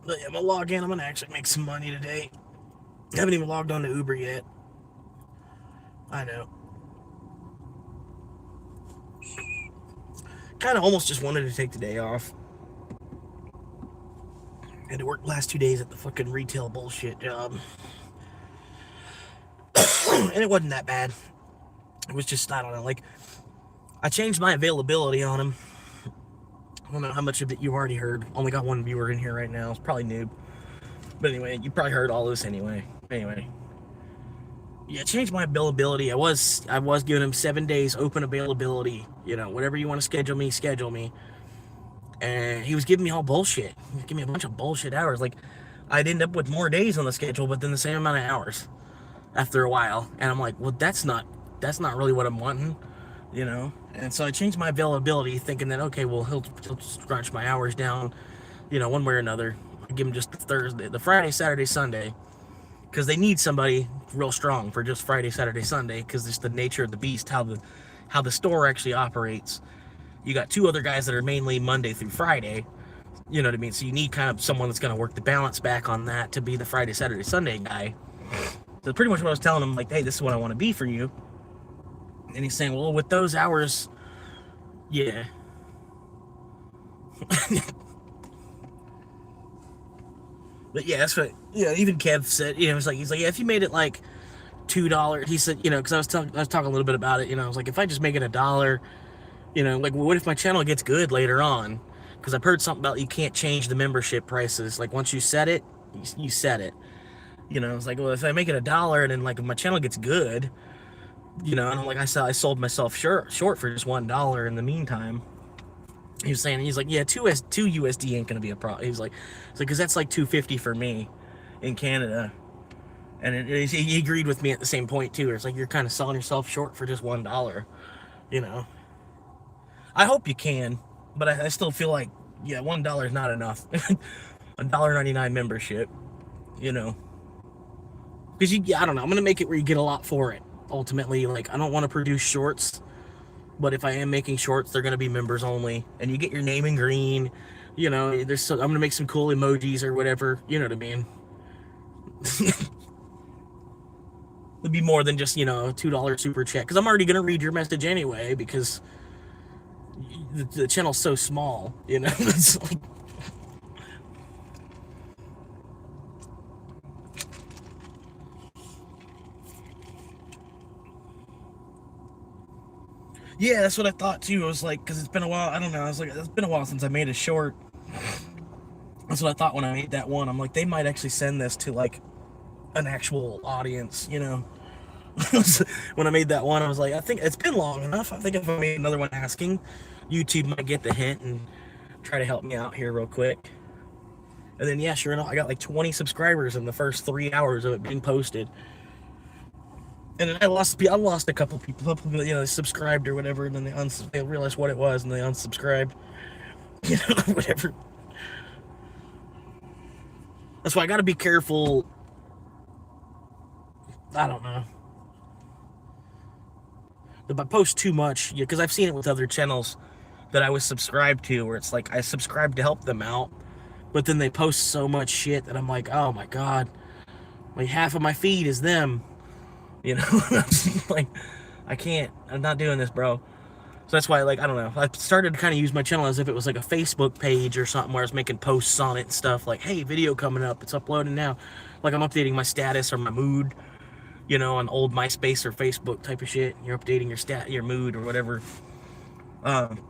But yeah, I'm gonna log in. I'm gonna actually make some money today. I haven't even logged on to Uber yet. I know. Kind of almost just wanted to take the day off. Had to work the last 2 days at the fucking retail bullshit job. And it wasn't that bad. It was just, I don't know, like, I changed my availability on him. I don't know how much of it you already heard. Only got one viewer in here right now. It's probably noob. But anyway, you probably heard all this anyway. Anyway. Yeah, changed my availability. I was giving him 7 days open availability. You know, whatever you want to schedule me. And he was giving me all bullshit. He was giving me a bunch of bullshit hours. Like, I'd end up with more days on the schedule, but then the same amount of hours after a while. And I'm like, well, that's not really what I'm wanting. you know. And so I changed my availability, thinking that okay, well he'll scrunch my hours down, you know, one way or another. I give him just the Friday, Saturday, Sunday, because they need somebody real strong for just Friday, Saturday, Sunday, because it's the nature of the beast, how the store actually operates. You got two other guys that are mainly Monday through Friday. You know what I mean? So you need kind of someone that's going to work the balance back on that to be the Friday, Saturday, Sunday guy. So pretty much what I was telling him, like, hey, this is what I want to be for you. And he's saying, well, with those hours, yeah. But yeah, that's what, yeah, even Kev said, you know, he's like, yeah, if you made it like $2, he said, you know, because I was talking a little bit about it, you know, I was like, if I just make it $1, you know, like, well, what if my channel gets good later on? Because I've heard something about you can't change the membership prices. Like, once you set it, you set it. You know, it's like, well, if I make it $1 and then like if my channel gets good, you know, and like I said, I sold myself short for just $1 in the meantime. He was saying, he's like, yeah, two USD ain't gonna be a problem. He's like, because that's like $2.50 for me in Canada, and he agreed with me at the same point too. It's like you're kind of selling yourself short for just $1, you know. I hope you can, but I still feel like, yeah, $1 is not enough. $1.99 membership, you know, because I don't know. I'm gonna make it where you get a lot for it. Ultimately, like I don't want to produce shorts. But if I am making shorts, they're going to be members only. And you get your name in green. You know, I'm going to make some cool emojis or whatever. You know what I mean? It'd be more than just, you know, a $2 super chat. Because I'm already going to read your message anyway because the channel's so small. You know? It's like, yeah, that's what I thought too. I was like, because it's been a while. I don't know. I was like, it's been a while since I made a short. That's what I thought when I made that one. I'm like, they might actually send this to like an actual audience, you know. When I made that one, I was like, I think it's been long enough. I think if I made another one asking, YouTube might get the hint and try to help me out here real quick. And then, yeah, sure enough, I got like 20 subscribers in the first 3 hours of it being posted. And then I lost a couple people, you know, they subscribed or whatever, and then they realized what it was and they unsubscribed. You know, whatever. That's why I got to be careful. I don't know. If I post too much, yeah, because I've seen it with other channels that I was subscribed to, where it's like I subscribe to help them out, but then they post so much shit that I'm like, oh my god, like half of my feed is them. You know, like I can't. I'm not doing this, bro. So that's why, like, I don't know. I started to kind of use my channel as if it was like a Facebook page or something where I was making posts on it and stuff. Like, hey, video coming up. It's uploading now. Like, I'm updating my status or my mood, you know, on old MySpace or Facebook type of shit. You're updating your mood or whatever. And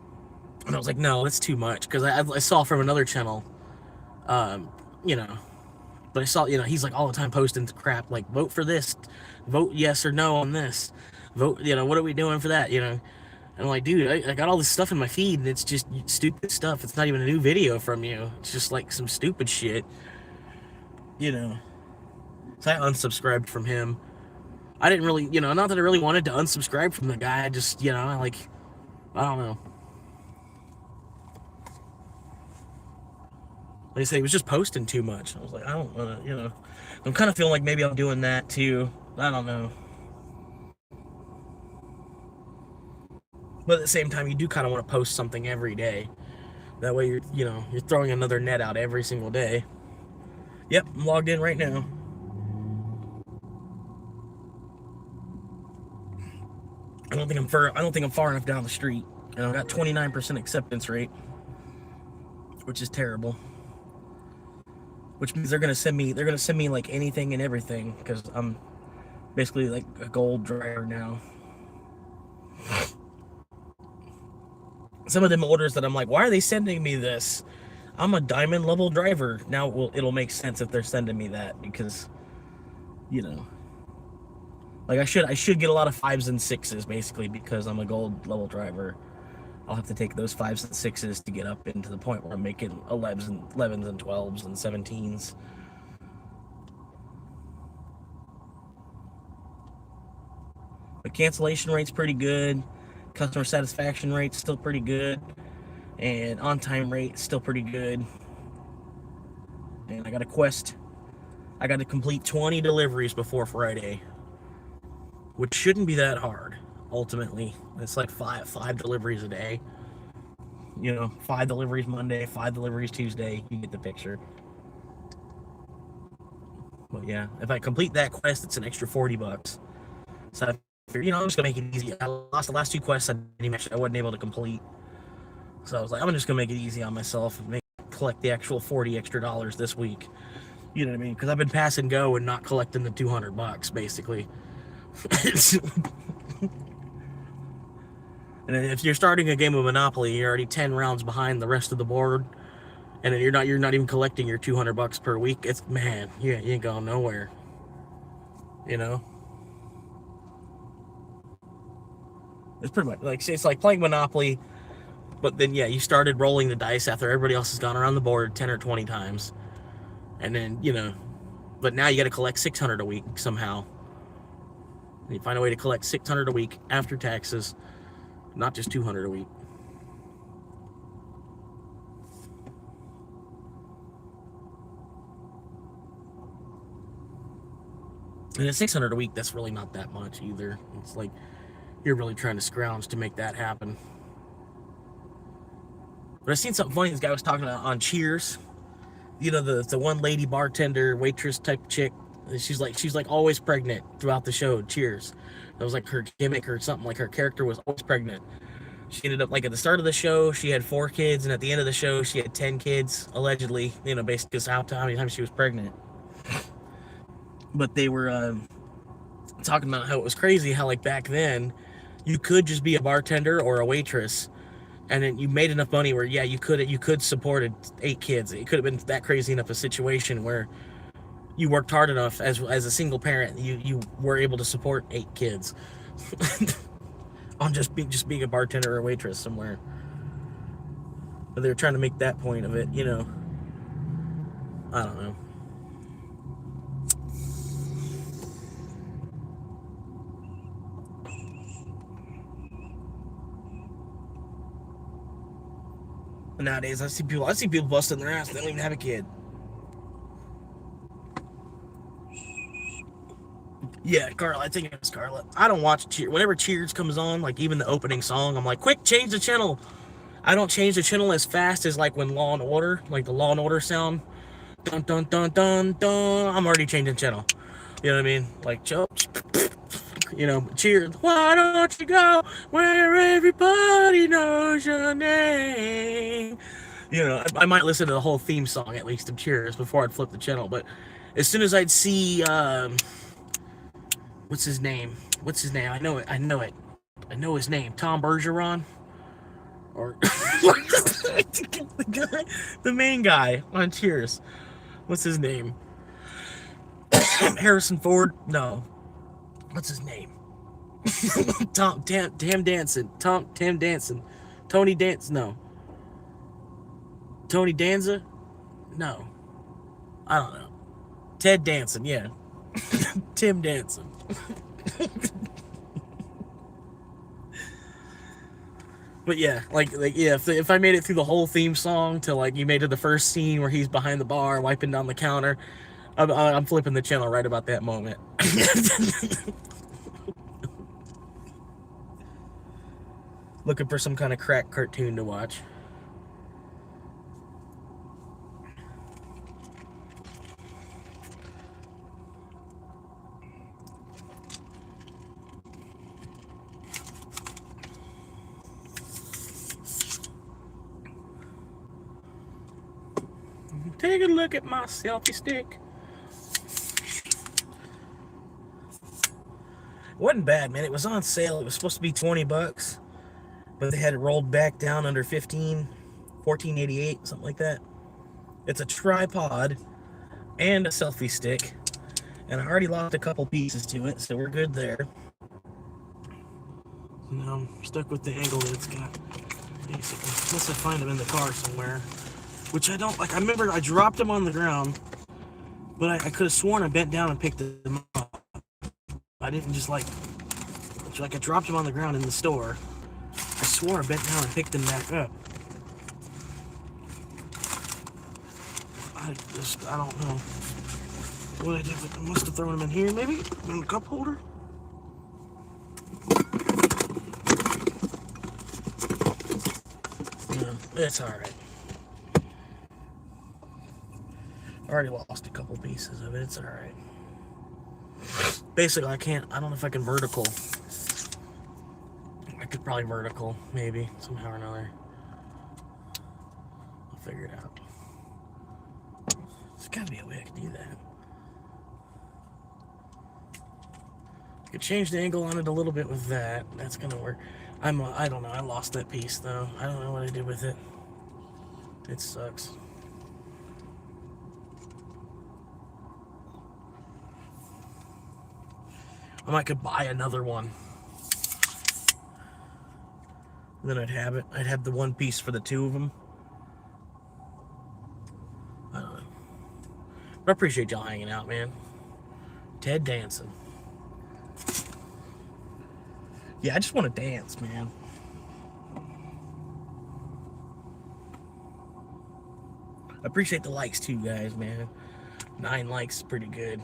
I was like, no, that's too much. Because I saw from another channel, you know, but I saw, you know, he's like all the time posting crap, like, vote for this, vote yes or no on this, vote, you know, what are we doing for that, you know? And I'm like, dude, I got all this stuff in my feed, and it's just stupid stuff. It's not even a new video from you. It's just like some stupid shit, you know? So I unsubscribed from him. I didn't really, you know, not that I really wanted to unsubscribe from the guy. I just, you know, I don't know. Like I said, he was just posting too much. I was like, I don't want to, you know. I'm kind of feeling like maybe I'm doing that too. I don't know. But at the same time, you do kind of want to post something every day. That way you're throwing another net out every single day. Yep, I'm logged in right now. I don't think I'm far enough down the street. And I've got 29% acceptance rate, which is terrible. Which means they're gonna send me like anything and everything, because I'm basically like a gold driver now. Some of them orders that I'm like, why are they sending me this? I'm a diamond level driver. Now it'll make sense if they're sending me that, because, you know, like I should get a lot of 5s and 6s basically, because I'm a gold level driver. I'll have to take those 5s and 6s to get up into the point where I'm making 11s and 12s and 17s. But cancellation rate's pretty good. Customer satisfaction rate's still pretty good, and on-time rate still pretty good. And I got a quest. I got to complete 20 deliveries before Friday, which shouldn't be that hard. Ultimately, it's like five deliveries a day. 5 deliveries Monday, 5 deliveries Tuesday. You get the picture. But yeah, if I complete that quest, it's an extra $40. So I figured, I'm just gonna make it easy. I lost the last 2 quests I wasn't able to complete. So I was like, I'm just gonna make it easy on myself and collect the actual $40 extra this week. You know what I mean? Because I've been pass and go and not collecting the $200 basically. And if you're starting a game of Monopoly, you're already 10 rounds behind the rest of the board, and then you're not even collecting your $200 per week. It's, man, you ain't going nowhere. It's pretty much like, it's like playing Monopoly, but then you started rolling the dice after everybody else has gone around the board 10 or 20 times, and then but now you got to collect 600 a week somehow. And you find a way to collect 600 a week after taxes, not just 200 a week. And at 600 a week, that's really not that much either. It's like you're really trying to scrounge to make that happen. But I seen something funny. This guy was talking on Cheers. The one lady bartender, waitress type chick. She's like always pregnant throughout the show. Cheers. That was like her gimmick or something. Like her character was always pregnant. She ended up, like, at the start of the show, she had 4 kids, and at the end of the show, she had 10 kids, allegedly, basically how many times she was pregnant. But they were talking about how it was crazy how, like, back then, you could just be a bartender or a waitress, and then you made enough money where, you could support 8 kids. It could have been that crazy enough a situation where you worked hard enough as a single parent, you were able to support 8 kids. On just being a bartender or a waitress somewhere. But they were trying to make that point of it, I don't know. But nowadays, I see people busting their ass. They don't even have a kid. Yeah, Carla. I think it was Carla. I don't watch Cheers. Whenever Cheers comes on, like even the opening song, I'm like, quick, change the channel. I don't change the channel as fast as like when Law and Order, like the Law and Order sound. Dun dun dun dun dun. I'm already changing the channel. You know what I mean? Like, Cheers. Why don't you go where everybody knows your name? I might listen to the whole theme song at least of Cheers before I'd flip the channel. But as soon as I'd see, what's his name? I know it. I know his name. Tom Bergeron? Or the main guy on Cheers. What's his name? Harrison Ford? No. What's his name? Tim Danson. Tony Danza? No. Tony Danza? No. I don't know. Ted Danson, yeah. Tim Danson. But yeah, if I made it through the whole theme song to like you made it the first scene where he's behind the bar wiping down the counter, I'm flipping the channel right about that moment. Looking for some kind of crack cartoon to watch. Take a look at my selfie stick. It wasn't bad, man. It was on sale. It was supposed to be $20, but they had it rolled back down under $14.88, something like that. It's a tripod and a selfie stick, and I already lost a couple pieces to it, so we're good there. Now I'm stuck with the angle that it's got, basically. Unless I find them in the car somewhere. Which I don't, like, I remember I dropped them on the ground, but I could have sworn I bent down and picked them up. I didn't just, I dropped them on the ground in the store, I swore I bent down and picked them back up. I don't know what I did with them. Must have thrown them in here, maybe? In the cup holder? No, it's alright. I already lost a couple pieces of it. It's alright. Basically, I don't know if I can vertical. I could probably vertical, maybe, somehow or another. I'll figure it out. There's gotta be a way I can do that. I could change the angle on it a little bit with that. That's gonna work. I don't know. I lost that piece, though. I don't know what I did with it. It sucks. I might could buy another one. And then I'd have it. I'd have the one piece for the two of them. I don't know. But I appreciate y'all hanging out, man. Ted dancing. Yeah, I just want to dance, man. I appreciate the likes too, guys, man. 9 likes is pretty good.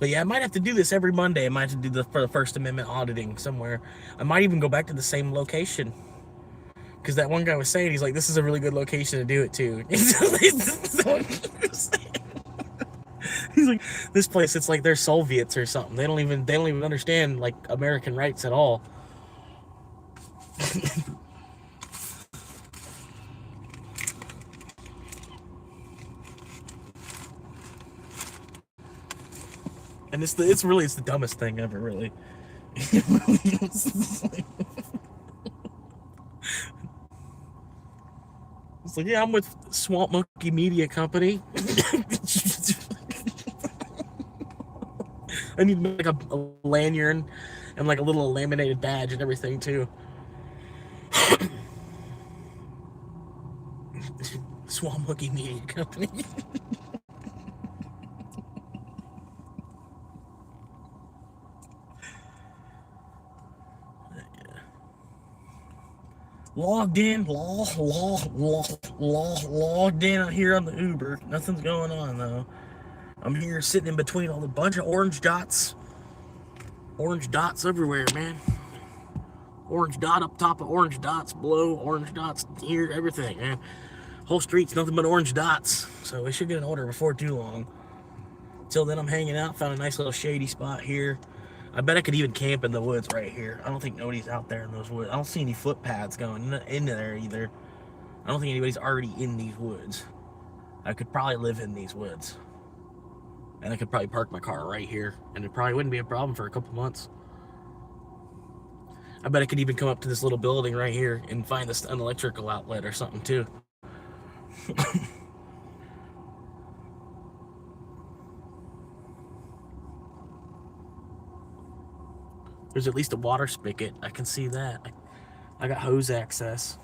But yeah, I might have to do this every Monday. I might have to do for the First Amendment auditing somewhere. I might even go back to the same location. Because that one guy was saying, he's like, this is a really good location to do it to. He's like, this place, it's like they're Soviets or something. They don't even understand like American rights at all. And it's the dumbest thing ever, really. It's like, yeah, I'm with Swamp Monkey Media Company. I need like a lanyard and like a little laminated badge and everything too. Swamp Monkey Media Company. Logged in out here on the Uber. Nothing's going on though. I'm here sitting in between all the bunch of orange dots. Orange dots everywhere, man. Orange dot up top of orange dots below, orange dots here, everything, man. Whole street's nothing but orange dots. So we should get an order before too long. Till then, I'm hanging out. Found a nice little shady spot here. I bet I could even camp in the woods right here. I don't think nobody's out there in those woods. I don't see any footpaths going into there either. I don't think anybody's already in these woods. I could probably live in these woods. And I could probably park my car right here. And it probably wouldn't be a problem for a couple months. I bet I could even come up to this little building right here and find an electrical outlet or something too. There's at least a water spigot. I can see that. I got hose access.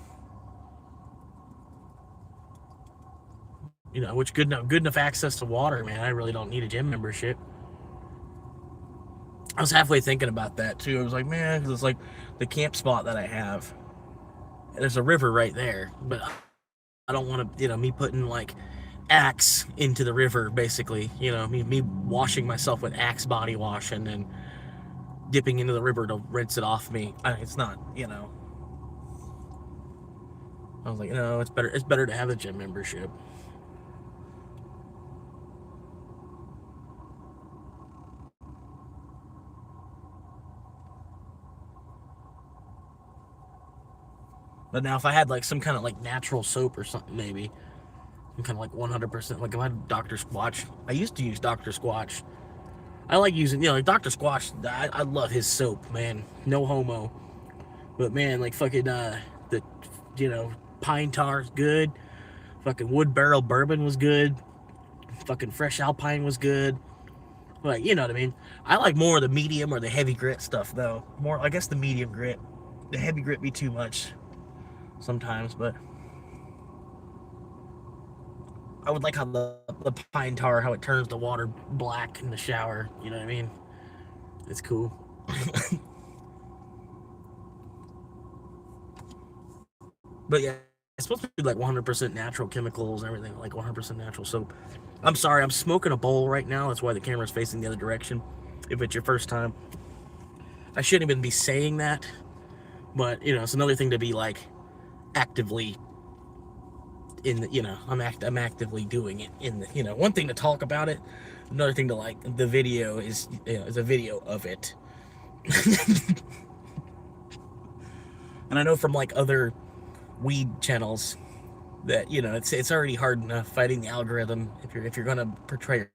You know, which good enough access to water, man. I really don't need a gym membership. I was halfway thinking about that too. I was like, man, because it's like the camp spot that I have. There's a river right there, but I don't want to, you know, me putting like Axe into the river, basically. You know, me washing myself with Axe body wash and then dipping into the river to rinse it off me. It's not, you know. I was like, no, it's better to have a gym membership. But now if I had like some kind of like natural soap or something, maybe some kind of like 100%, like if I had Dr. Squatch. I used to use Dr. Squatch. I like using, you know, like Dr. Squatch. I love his soap, man. No homo. But man, like fucking the, you know, pine tar's good. Fucking wood barrel bourbon was good. Fucking fresh alpine was good. Like, you know what I mean? I like more of the medium or the heavy grit stuff though. More, I guess the medium grit. The heavy grit be too much sometimes, but I would like how the pine tar, how it turns the water black in the shower. You know what I mean? It's cool. But yeah, it's supposed to be like 100% natural chemicals, everything, like 100% natural. So I'm sorry, I'm smoking a bowl right now. That's why the camera's facing the other direction. If it's your first time, I shouldn't even be saying that, but it's another thing to be like actively in the, I'm actively doing it in the, one thing to talk about it, another thing to like the video is a video of it. And I know from like other weed channels that it's already hard enough fighting the algorithm if you're gonna portray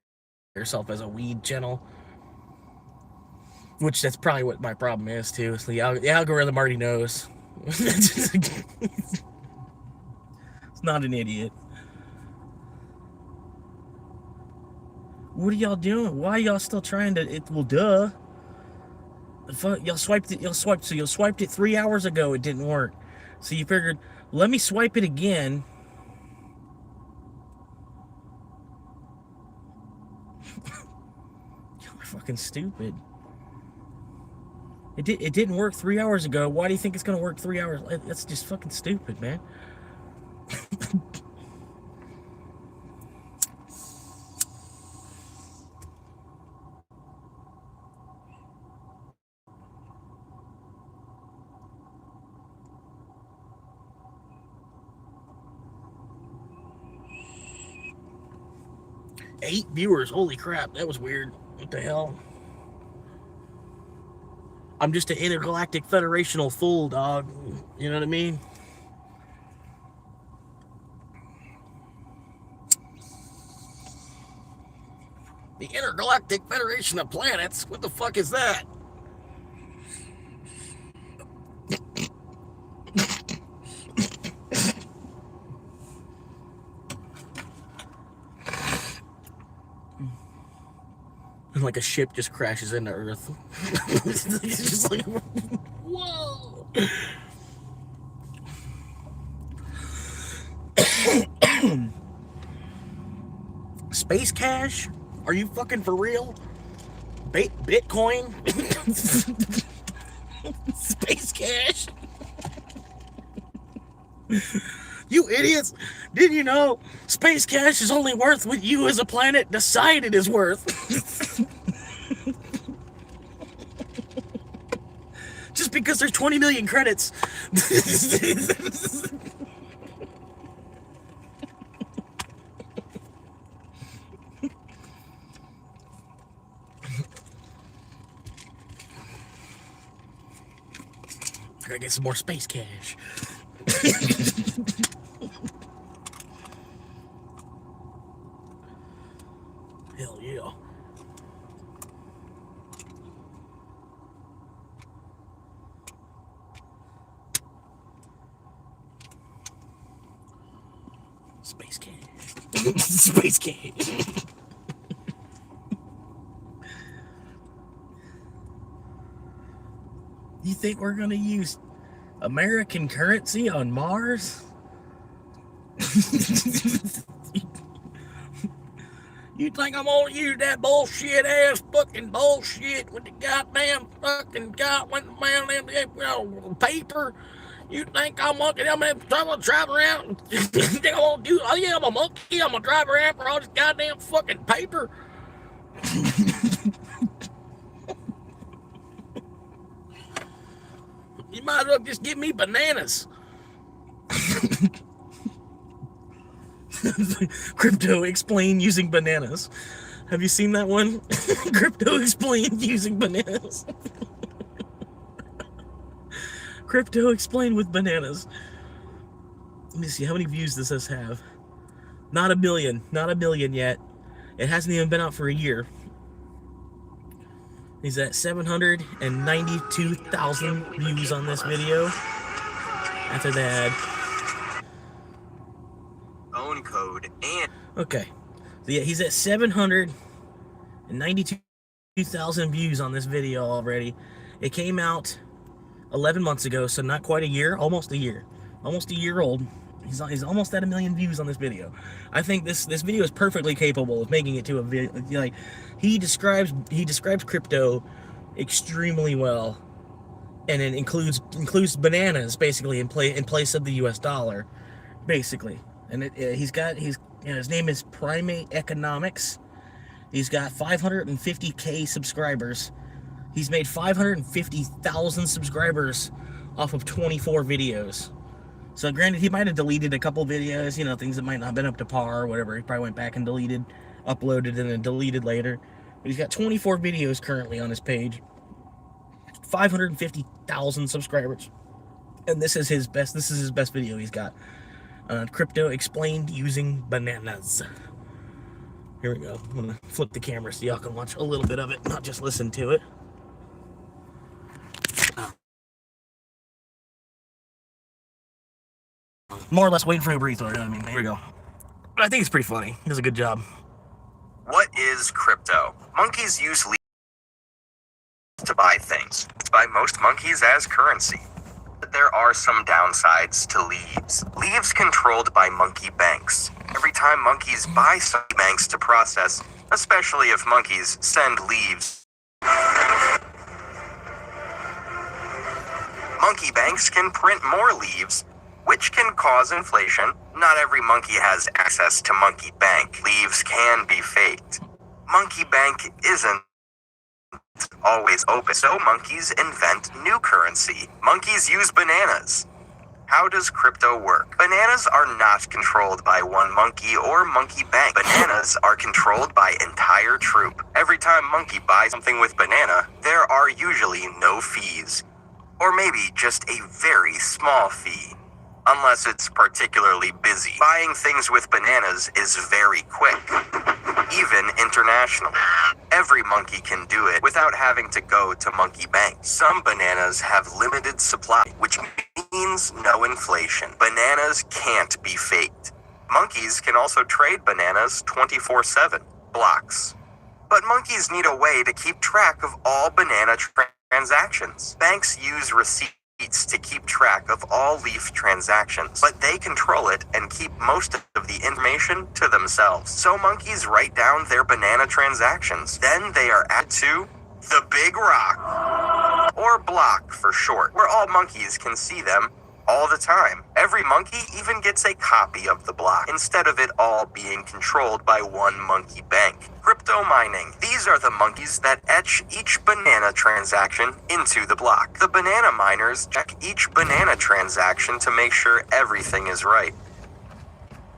yourself as a weed channel, which that's probably what my problem is too. So the algorithm already knows. It's not an idiot. What are y'all doing? Why are y'all still trying to? Well, duh. Y'all swiped it. So you swiped it 3 hours ago. It didn't work. So you figured, let me swipe it again. Y'all are fucking stupid. It didn't work 3 hours ago. Why do you think it's gonna work 3 hours? That's just fucking stupid, man. Eight viewers. Holy crap, that was weird. What the hell? I'm just an intergalactic federational fool, dog. You know what I mean? The Intergalactic Federation of Planets? What the fuck is that? And like a ship just crashes into Earth. It's just like, whoa. Space cash? Are you fucking for real? Bitcoin? Space cash? You idiots! Did you know space cash is only worth what you as a planet decide it is worth? Just because there's 20 million credits. I gotta get some more space cash. Hell yeah. Space cash. Space cash. You think we're gonna use American currency on Mars? You think I'm gonna use that bullshit ass fucking bullshit with the goddamn fucking paper? You think I'm monkey? I'm gonna drive around. Think I'm gonna do? Oh yeah, I'm a monkey. I'm gonna drive around for all this goddamn fucking paper. You might as well just give me bananas. Crypto explain using bananas. Have you seen that one? Crypto explain using bananas. Crypto explain with bananas. Let me see how many views does this have. Not a million. Not a million yet. It hasn't even been out for a year. He's at 792,000 views on this video. After that, own code and okay, so yeah, he's at 792,000 views on this video already. It came out 11 months ago, so not quite a year, almost a year old. He's almost at 1 million views on this video. I think this video is perfectly capable of making it to a video. Like he describes crypto extremely well, and it includes bananas basically in place of the U.S. dollar, basically. And his name is Primate Economics. He's got 550K subscribers. He's made 550,000 subscribers off of 24 videos. So granted, he might have deleted a couple videos, things that might not have been up to par or whatever. He probably went back and uploaded, and then deleted later. But he's got 24 videos currently on his page. 550,000 subscribers. And this is his best video he's got. Crypto explained using bananas. Here we go. I'm gonna flip the camera so y'all can watch a little bit of it, not just listen to it. More or less waiting for him to breathe. Here we go. But I think it's pretty funny. He does a good job. What is crypto? Monkeys use leaves to buy things. It's by most monkeys as currency. But there are some downsides to leaves. Leaves controlled by monkey banks. Every time monkeys buy some banks to process, especially if monkeys send leaves, monkey banks can print more leaves, which can cause inflation. Not every monkey has access to monkey bank. Leaves can be faked. Monkey bank isn't always open, so monkeys invent new currency. Monkeys use bananas. How does crypto work? Bananas are not controlled by one monkey or monkey bank. Bananas are controlled by entire troop. Every time monkey buys something with banana, there are usually no fees. Or maybe just a very small fee. Unless it's particularly busy. Buying things with bananas is very quick. Even international. Every monkey can do it without having to go to monkey bank. Some bananas have limited supply, which means no inflation. Bananas can't be faked. Monkeys can also trade bananas 24/7. Blocks. But monkeys need a way to keep track of all banana transactions. Banks use receipts to keep track of all leaf transactions, but they control it and keep most of the information to themselves. So monkeys write down their banana transactions. Then they are added to the big rock, or block for short, where all monkeys can see them all the time. Every monkey even gets a copy of the block, instead of it all being controlled by one monkey bank. Crypto mining. These are the monkeys that etch each banana transaction into the block. The banana miners check each banana transaction to make sure everything is right.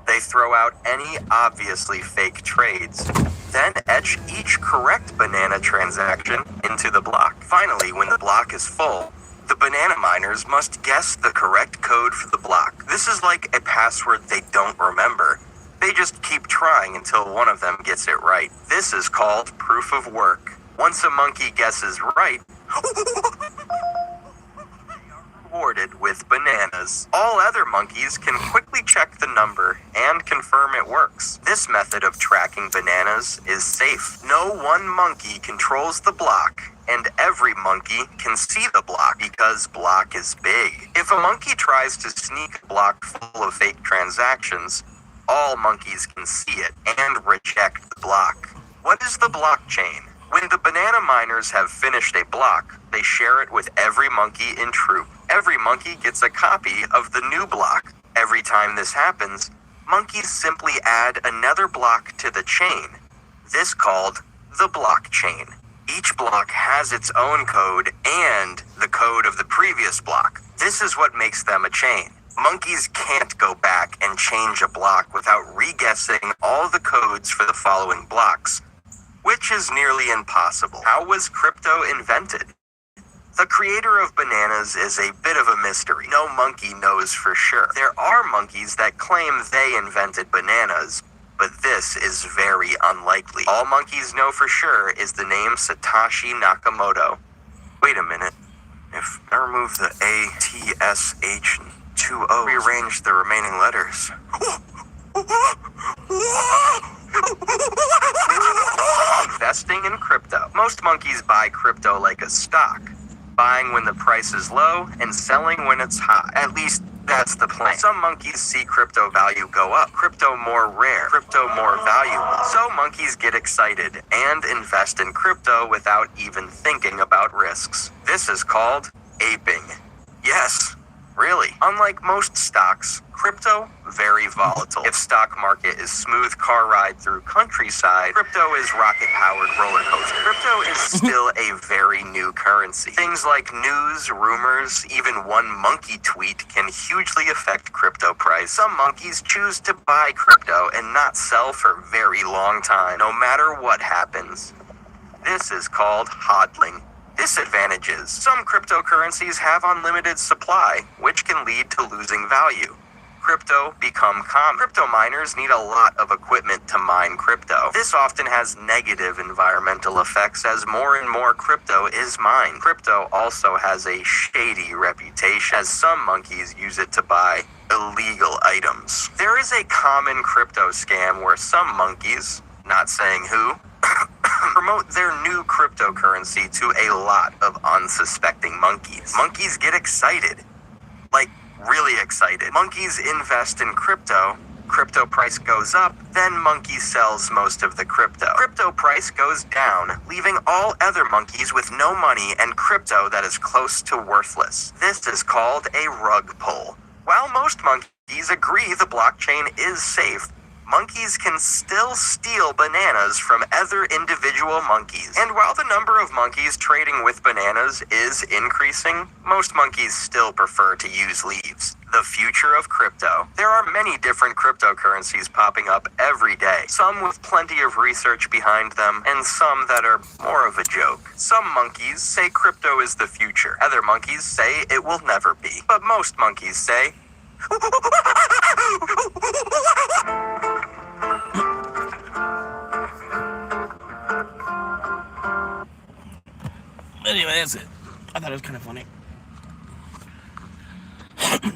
They throw out any obviously fake trades, then etch each correct banana transaction into the block. Finally, when the block is full, the banana miners must guess the correct code for the block. This is like a password they don't remember. They just keep trying until one of them gets it right. This is called proof of work. Once a monkey guesses right, rewarded with bananas. All other monkeys can quickly check the number and confirm it works. This method of tracking bananas is safe. No one monkey controls the block, and every monkey can see the block because block is big. If a monkey tries to sneak a block full of fake transactions, all monkeys can see it and reject the block. What is the blockchain? When the banana miners have finished a block, they share it with every monkey in troop. Every monkey gets a copy of the new block. Every time this happens, monkeys simply add another block to the chain. This called the blockchain. Each block has its own code and the code of the previous block. This is what makes them a chain. Monkeys can't go back and change a block without re-guessing all the codes for the following blocks, which is nearly impossible. How was crypto invented? The creator of bananas is a bit of a mystery. No monkey knows for sure. There are monkeys that claim they invented bananas, but this is very unlikely. All monkeys know for sure is the name Satoshi Nakamoto. Wait a minute. If I remove the A, T, S, H, and 2 O, rearrange the remaining letters. Investing in crypto. Most monkeys buy crypto like a stock, buying when the price is low and selling when it's high. At least that's the plan. Some monkeys see crypto value go up, crypto more rare, crypto more valuable. So monkeys get excited and invest in crypto without even thinking about risks. This is called aping. Yes, really. Unlike most stocks, crypto, very volatile. If stock market is smooth car ride through countryside, crypto is rocket-powered roller coaster. Crypto is still a very new currency. Things like news, rumors, even one monkey tweet can hugely affect crypto price. Some monkeys choose to buy crypto and not sell for a very long time, no matter what happens. This is called hodling. Disadvantages. Some cryptocurrencies have unlimited supply, which can lead to losing value. Crypto become common. Crypto miners need a lot of equipment to mine crypto. This often has negative environmental effects as more and more crypto is mined. Crypto also has a shady reputation as some monkeys use it to buy illegal items. There is a common crypto scam where some monkeys, not saying who, promote their new cryptocurrency to a lot of unsuspecting monkeys. Monkeys get excited. Like, really excited. Monkeys invest in crypto. Crypto price goes up, then monkey sells most of the crypto. Crypto price goes down, leaving all other monkeys with no money and crypto that is close to worthless. This is called a rug pull. While most monkeys agree the blockchain is safe, monkeys can still steal bananas from other individual monkeys. And while the number of monkeys trading with bananas is increasing, most monkeys still prefer to use leaves. The future of crypto. There are many different cryptocurrencies popping up every day, some with plenty of research behind them, and some that are more of a joke. Some monkeys say crypto is the future. Other monkeys say it will never be. But most monkeys say, anyway, that's it. I thought it was kind of funny.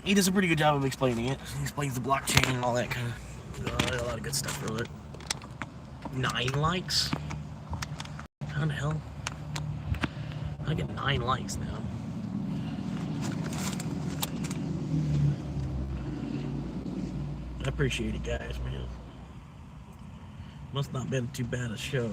He does a pretty good job of explaining it. He explains the blockchain and all that kind of a lot of good stuff for it. 9 likes? How the hell? I get 9 likes now. I appreciate it, guys, man. Must not been too bad a show.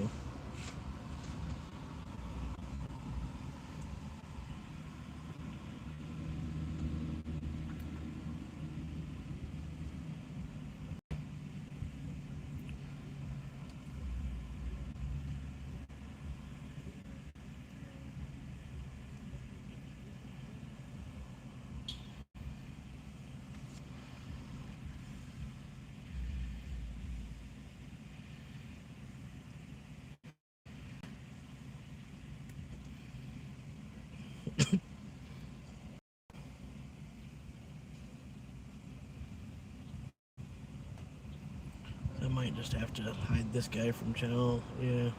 I might just have to hide this guy from channel. Yeah.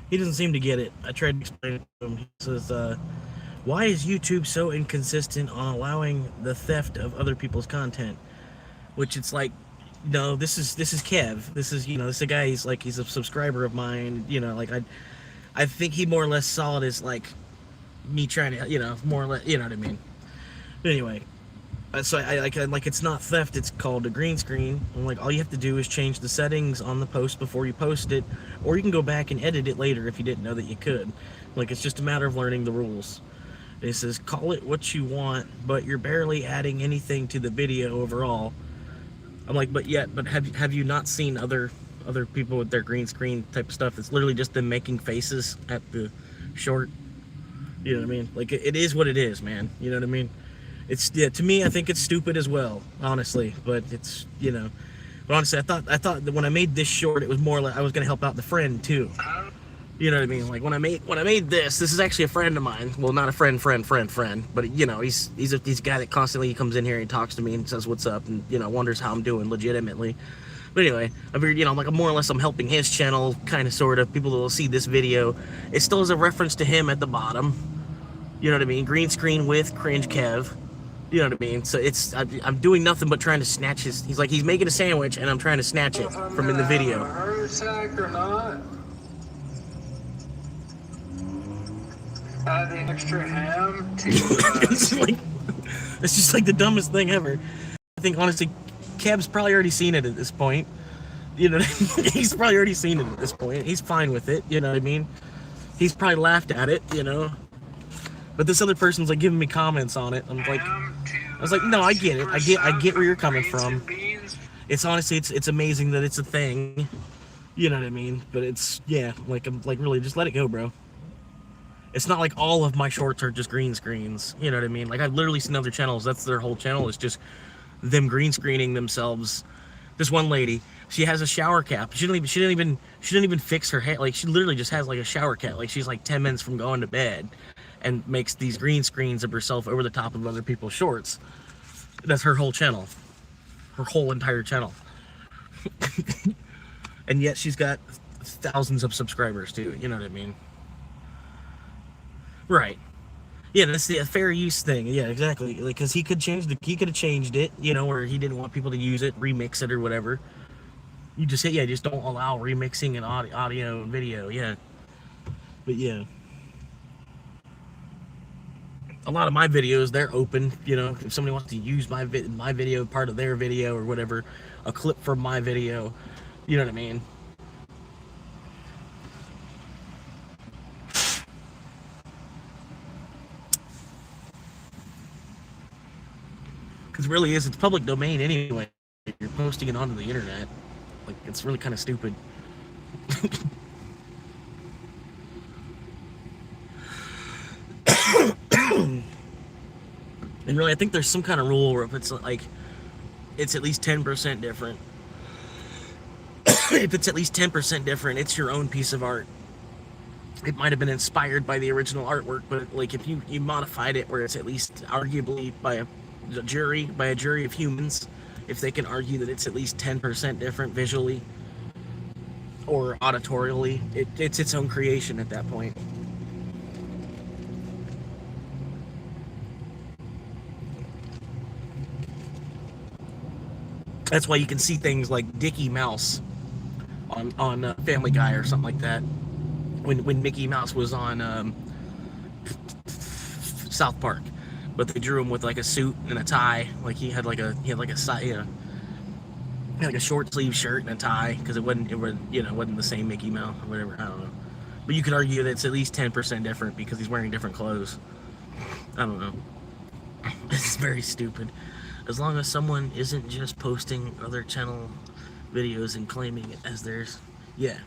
He doesn't seem to get it. I tried to explain it to him. He says, why is YouTube so inconsistent on allowing the theft of other people's content? Which it's like, no, this is Kev. This is, this is a guy, he's a subscriber of mine, like I think he more or less saw it as like me trying to, more or less, you know what I mean? But anyway, so I like it's not theft, it's called a green screen. I'm like, all you have to do is change the settings on the post before you post it, or you can go back and edit it later if you didn't know that you could. Like, it's just a matter of learning the rules. And it says, call it what you want, but you're barely adding anything to the video overall. I'm like, but have you not seen other people with their green screen type of stuff? It's literally just them making faces at the short. You know what I mean? Like, it is what it is, man. You know what I mean? It's, yeah, to me, I think it's stupid as well, honestly. But it's, but honestly, I thought that when I made this short, it was more like I was gonna help out the friend too. You know what I mean? Like when I made this is actually a friend of mine. Well, not a friend, but he's a guy that constantly comes in here and talks to me and says what's up and wonders how I'm doing legitimately. But anyway, I figured like more or less I'm helping his channel, kind of, sort of. People that will see this video, it still has a reference to him at the bottom. You know what I mean? Green screen with cringe Kev. You know what I mean? So I'm doing nothing but trying to snatch his. He's making a sandwich and I'm trying to snatch it from in the video. A heart attack or not? Adding extra ham to. It's just like the dumbest thing ever. I think honestly, Kev's probably already seen it at this point. You know what I mean? He's probably already seen it at this point. He's fine with it. You know what I mean? He's probably laughed at it. But this other person's like giving me comments on it. I'm like, I was like, no, I get it. I get where you're coming from. It's honestly, it's amazing that it's a thing. You know what I mean? But it's, yeah, like, I'm like, really, just let it go, bro. It's not like all of my shorts are just green screens. You know what I mean? Like, I've literally seen other channels. That's their whole channel. It's just them green screening themselves. This one lady, she has a shower cap. She didn't even fix her hair. Like, she literally just has like a shower cap. Like, she's like 10 minutes from going to bed, and makes these green screens of herself over the top of other people's shorts. That's her whole channel. Her whole entire channel. And yet she's got thousands of subscribers too. You know what I mean? Right. Yeah, that's the fair use thing. Yeah, exactly. Like, because he could have changed it, you know, or he didn't want people to use it, remix it or whatever. You just say, yeah, just don't allow remixing and audio and video. Yeah. But yeah. A lot of my videos, they're open, you know, if somebody wants to use my video, part of their video or whatever, a clip from my video, you know what I mean? Because it really is, it's public domain anyway. You're posting it onto the internet. Like, it's really kind of stupid. And really, I think there's some kind of rule where if it's like, it's at least 10% different. If it's at least 10% different, it's your own piece of art. It might have been inspired by the original artwork, but like if you modified it where it's at least arguably by a jury of humans, if they can argue that it's at least 10% different visually or auditorially, it's its own creation at that point. That's why you can see things like Dickie Mouse on Family Guy or something like that. When Mickey Mouse was on South Park, but they drew him with like a suit and a tie. Like he had like a short sleeve shirt and a tie, because it wasn't the same Mickey Mouse or whatever. I don't know. But you could argue that it's at least 10% different because he's wearing different clothes. I don't know. It's very stupid. As long as someone isn't just posting other channel videos and claiming it as theirs. Yeah.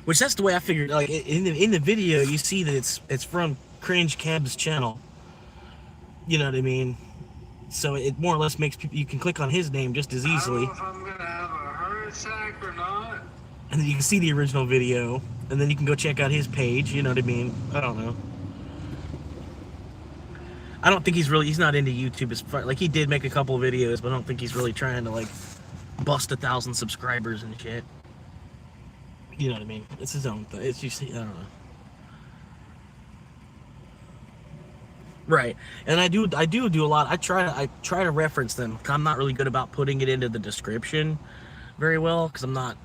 Which that's the way I figured. Like in the video, you see that it's from Cringe Cab's channel. You know what I mean? So it more or less makes people, you can click on his name just as easily. I don't know if I'm gonna have a heart attack or not. And then you can see the original video, and then you can go check out his page. You know what I mean? I don't know. I don't think he's not into YouTube as far, like he did make a couple of videos, but I don't think he's really trying to like bust 1,000 subscribers and shit. You know what I mean? It's his own thing. It's just, I don't know. Right. And I do a lot. I try to reference them. I'm not really good about putting it into the description very well, because I'm not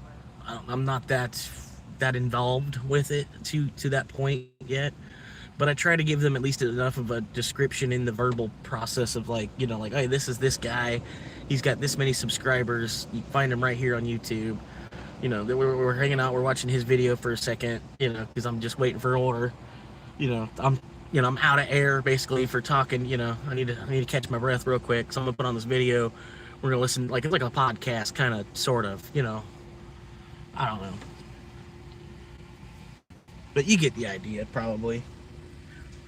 that involved with it to that point yet. But I try to give them at least enough of a description in the verbal process of like, you know, like, hey, this is this guy. He's got this many subscribers. You can find him right here on YouTube. You know, we're hanging out. We're watching his video for a second, you know, because I'm just waiting for an order. You know, I'm out of air basically for talking. You know, I need to catch my breath real quick. So I'm gonna put on this video. We're gonna listen, like it's like a podcast, kind of, sort of. You know, I don't know, but you get the idea probably.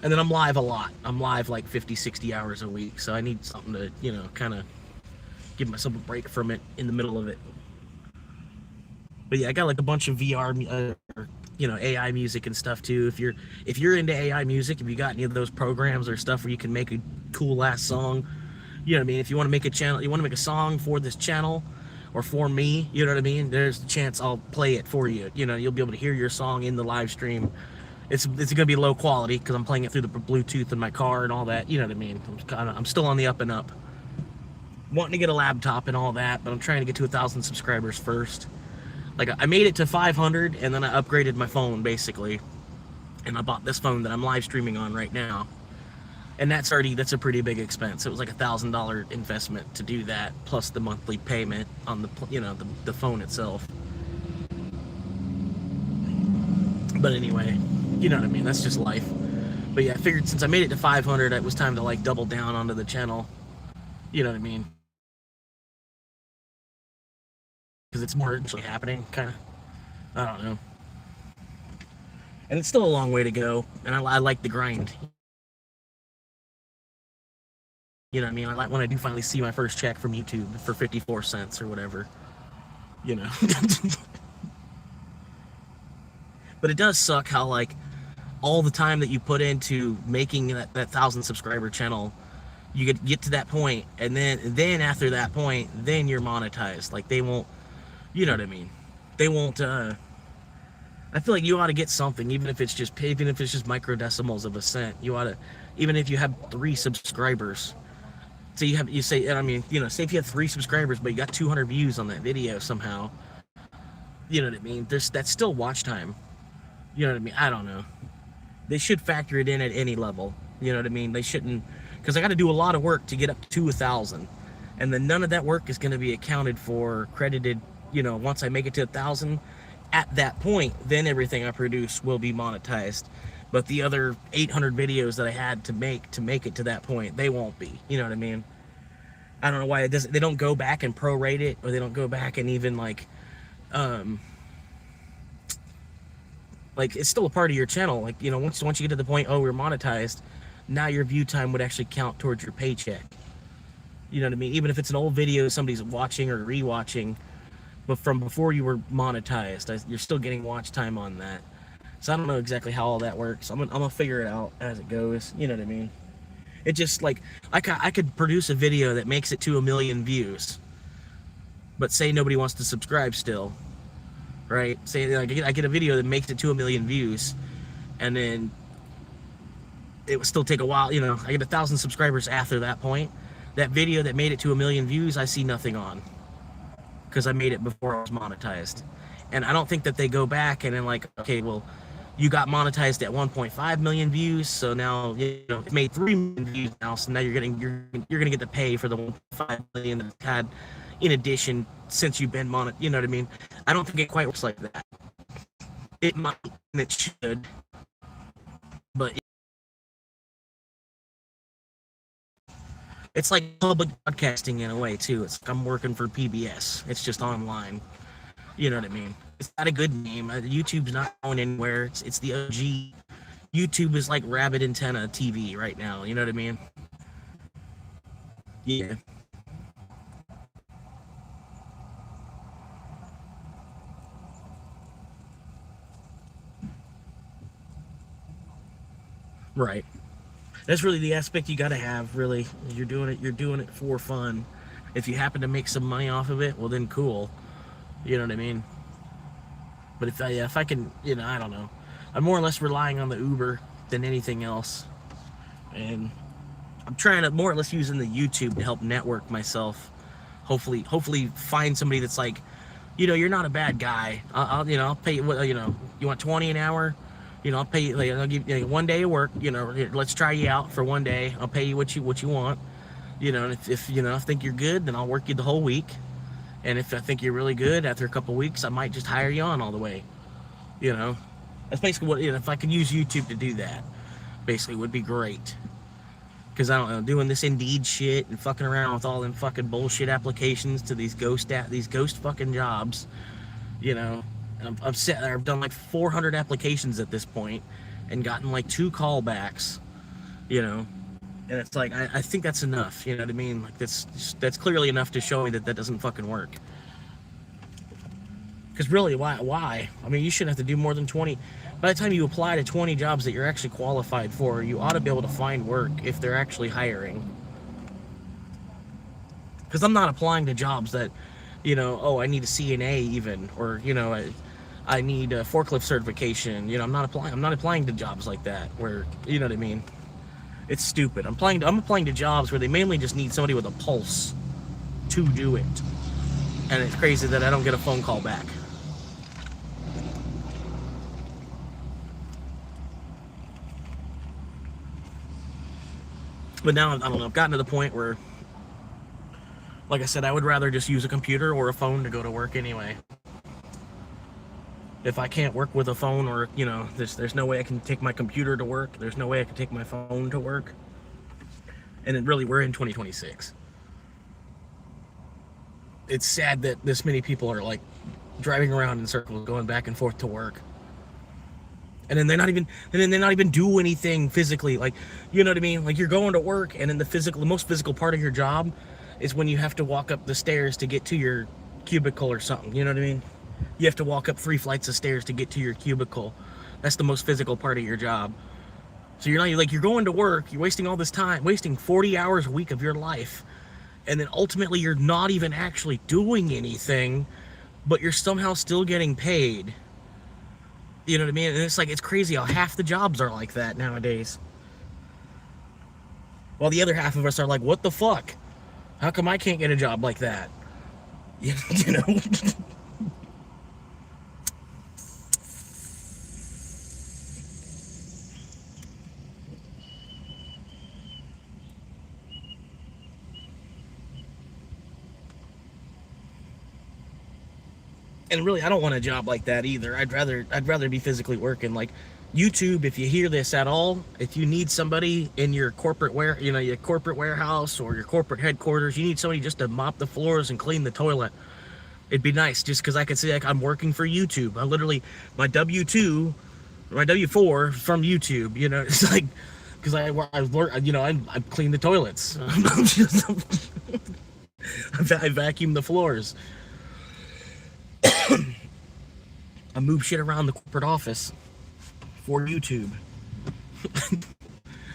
And then I'm live a lot. I'm live like 50, 60 hours a week. So I need something to, you know, kind of give myself a break from it in the middle of it. But yeah, I got like a bunch of VR, you know, AI music and stuff too. If you're into AI music, if you got any of those programs or stuff where you can make a cool ass song, you know what I mean? If you want to make a channel, you want to make a song for this channel or for me, you know what I mean? There's a chance I'll play it for you. You know, you'll be able to hear your song in the live stream. It's gonna be low quality because I'm playing it through the Bluetooth in my car and all that. You know what I mean? I'm still on the up and up. Wanting to get a laptop and all that, but I'm trying to get to 1,000 subscribers first. Like I made it to 500 and then I upgraded my phone basically, and I bought this phone that I'm live streaming on right now. And that's a pretty big expense. It was like $1,000 investment to do that, plus the monthly payment on the phone itself. But anyway, you know what I mean? That's just life. But yeah, I figured since I made it to 500, it was time to like double down onto the channel. You know what I mean? Because it's more actually happening, kind of. I don't know. And it's still a long way to go, and I like the grind. You know what I mean? I like when I do finally see my first check from YouTube for 54 cents or whatever. You know. But it does suck how, like, all the time that you put into making that 1,000 subscriber channel, you get to that point, and then after that point, then you're monetized. Like, they won't, you know what I mean? They won't, I feel like you ought to get something, even if it's just microdecimals of a cent. You ought to, even if you have 3 subscribers. So you say, I mean, you know, say if you have 3 subscribers, but you got 200 views on that video somehow. You know what I mean? That's still watch time. You know what I mean? I don't know. They should factor it in at any level. You know what I mean? They shouldn't, because I got to do a lot of work to get up to 1,000, and then none of that work is going to be accounted for, credited. You know, once I make it to 1,000, at that point, then everything I produce will be monetized. But the other 800 videos that I had to make it to that point, they won't be. You know what I mean? I don't know why they don't go back and prorate it, or they don't go back and even like it's still a part of your channel. Like, you know, once you get to the point, oh, we're monetized, now your view time would actually count towards your paycheck. You know what I mean? Even if it's an old video somebody's watching or rewatching, but from before you were monetized, you're still getting watch time on that. So I don't know exactly how all that works. I'm gonna figure it out as it goes. You know what I mean? It just, like, I could produce a video that makes it to 1 million views, but say nobody wants to subscribe still, right? Say like, I get a video that makes it to 1 million views, and then it would still take a while. You know, I get 1,000 subscribers after that point. That video that made it to 1 million views, I see nothing on, because I made it before I was monetized. And I don't think that they go back and then like, okay, well, you got monetized at 1.5 million views, so now, you know, it made 3 million views now, so now you're gonna get to pay for the 1.5 million that it's had in addition since you've been you know what I mean? I don't think it quite works like that. It might, and it should, but it's like public broadcasting in a way too. It's like I'm working for PBS. It's just online. You know what I mean? It's not a good name. YouTube's not going anywhere. It's the OG. YouTube is like rabbit antenna TV right now. You know what I mean? Yeah. Right. That's really the aspect you got to have. Really, you're doing it for fun. If you happen to make some money off of it, well then cool. You know what I mean? But if I can, you know, I don't know. I'm more or less relying on the Uber than anything else, and I'm trying to more or less using the YouTube to help network myself. Hopefully find somebody that's like, you know, you're not a bad guy. I'll pay you. You know, you want 20 an hour? You know, I'll pay you. Like, I'll give you 1 day of work. You know, let's try you out for 1 day. I'll pay you what you want. You know, and if you know, I think you're good, then I'll work you the whole week. And if I think you're really good, after a couple weeks, I might just hire you on all the way. You know, that's basically what, you know, if I could use YouTube to do that, basically would be great. Because I don't know, doing this Indeed shit and fucking around with all them fucking bullshit applications to these ghost fucking jobs, you know. And I've done like 400 applications at this point and gotten like 2 callbacks, you know. And it's like, I think that's enough, you know what I mean? Like, that's clearly enough to show me that doesn't fucking work. Because really, why? I mean, you shouldn't have to do more than 20. By the time you apply to 20 jobs that you're actually qualified for, you ought to be able to find work if they're actually hiring. Because I'm not applying to jobs that, you know, oh, I need a CNA even, or, you know, I need a forklift certification. You know, I'm not applying to jobs like that where, you know what I mean? It's stupid. I'm applying to jobs where they mainly just need somebody with a pulse to do it. And it's crazy that I don't get a phone call back. But now, I don't know, I've gotten to the point where, like I said, I would rather just use a computer or a phone to go to work anyway. If I can't work with a phone, or there's no way I can take my computer to work, there's no way I can take my phone to work. And then really, we're in 2026. It's sad that this many people are like driving around in circles, going back and forth to work, and then they're not even do anything physically. Like, you know what I mean? Like, you're going to work, and then the most physical part of your job is when you have to walk up the stairs to get to your cubicle or something. You know what I mean? You have to walk up 3 flights of stairs to get to your cubicle. That's the most physical part of your job. So you're going to work, you're wasting all this time, wasting 40 hours a week of your life, and then ultimately you're not even actually doing anything, but you're somehow still getting paid. You know what I mean? And it's crazy how half the jobs are like that nowadays. While the other half of us are like, what the fuck? How come I can't get a job like that? You know? And really, I don't want a job like that either. I'd rather be physically working. Like YouTube, if you hear this at all, if you need somebody in your corporate your corporate warehouse or your corporate headquarters, you need somebody just to mop the floors and clean the toilet. It'd be nice, just because I could say, like, I'm working for YouTube. I literally, my W2, my W4 from YouTube. You know, it's like, because I clean the toilets. I vacuum the floors. I move shit around the corporate office for YouTube.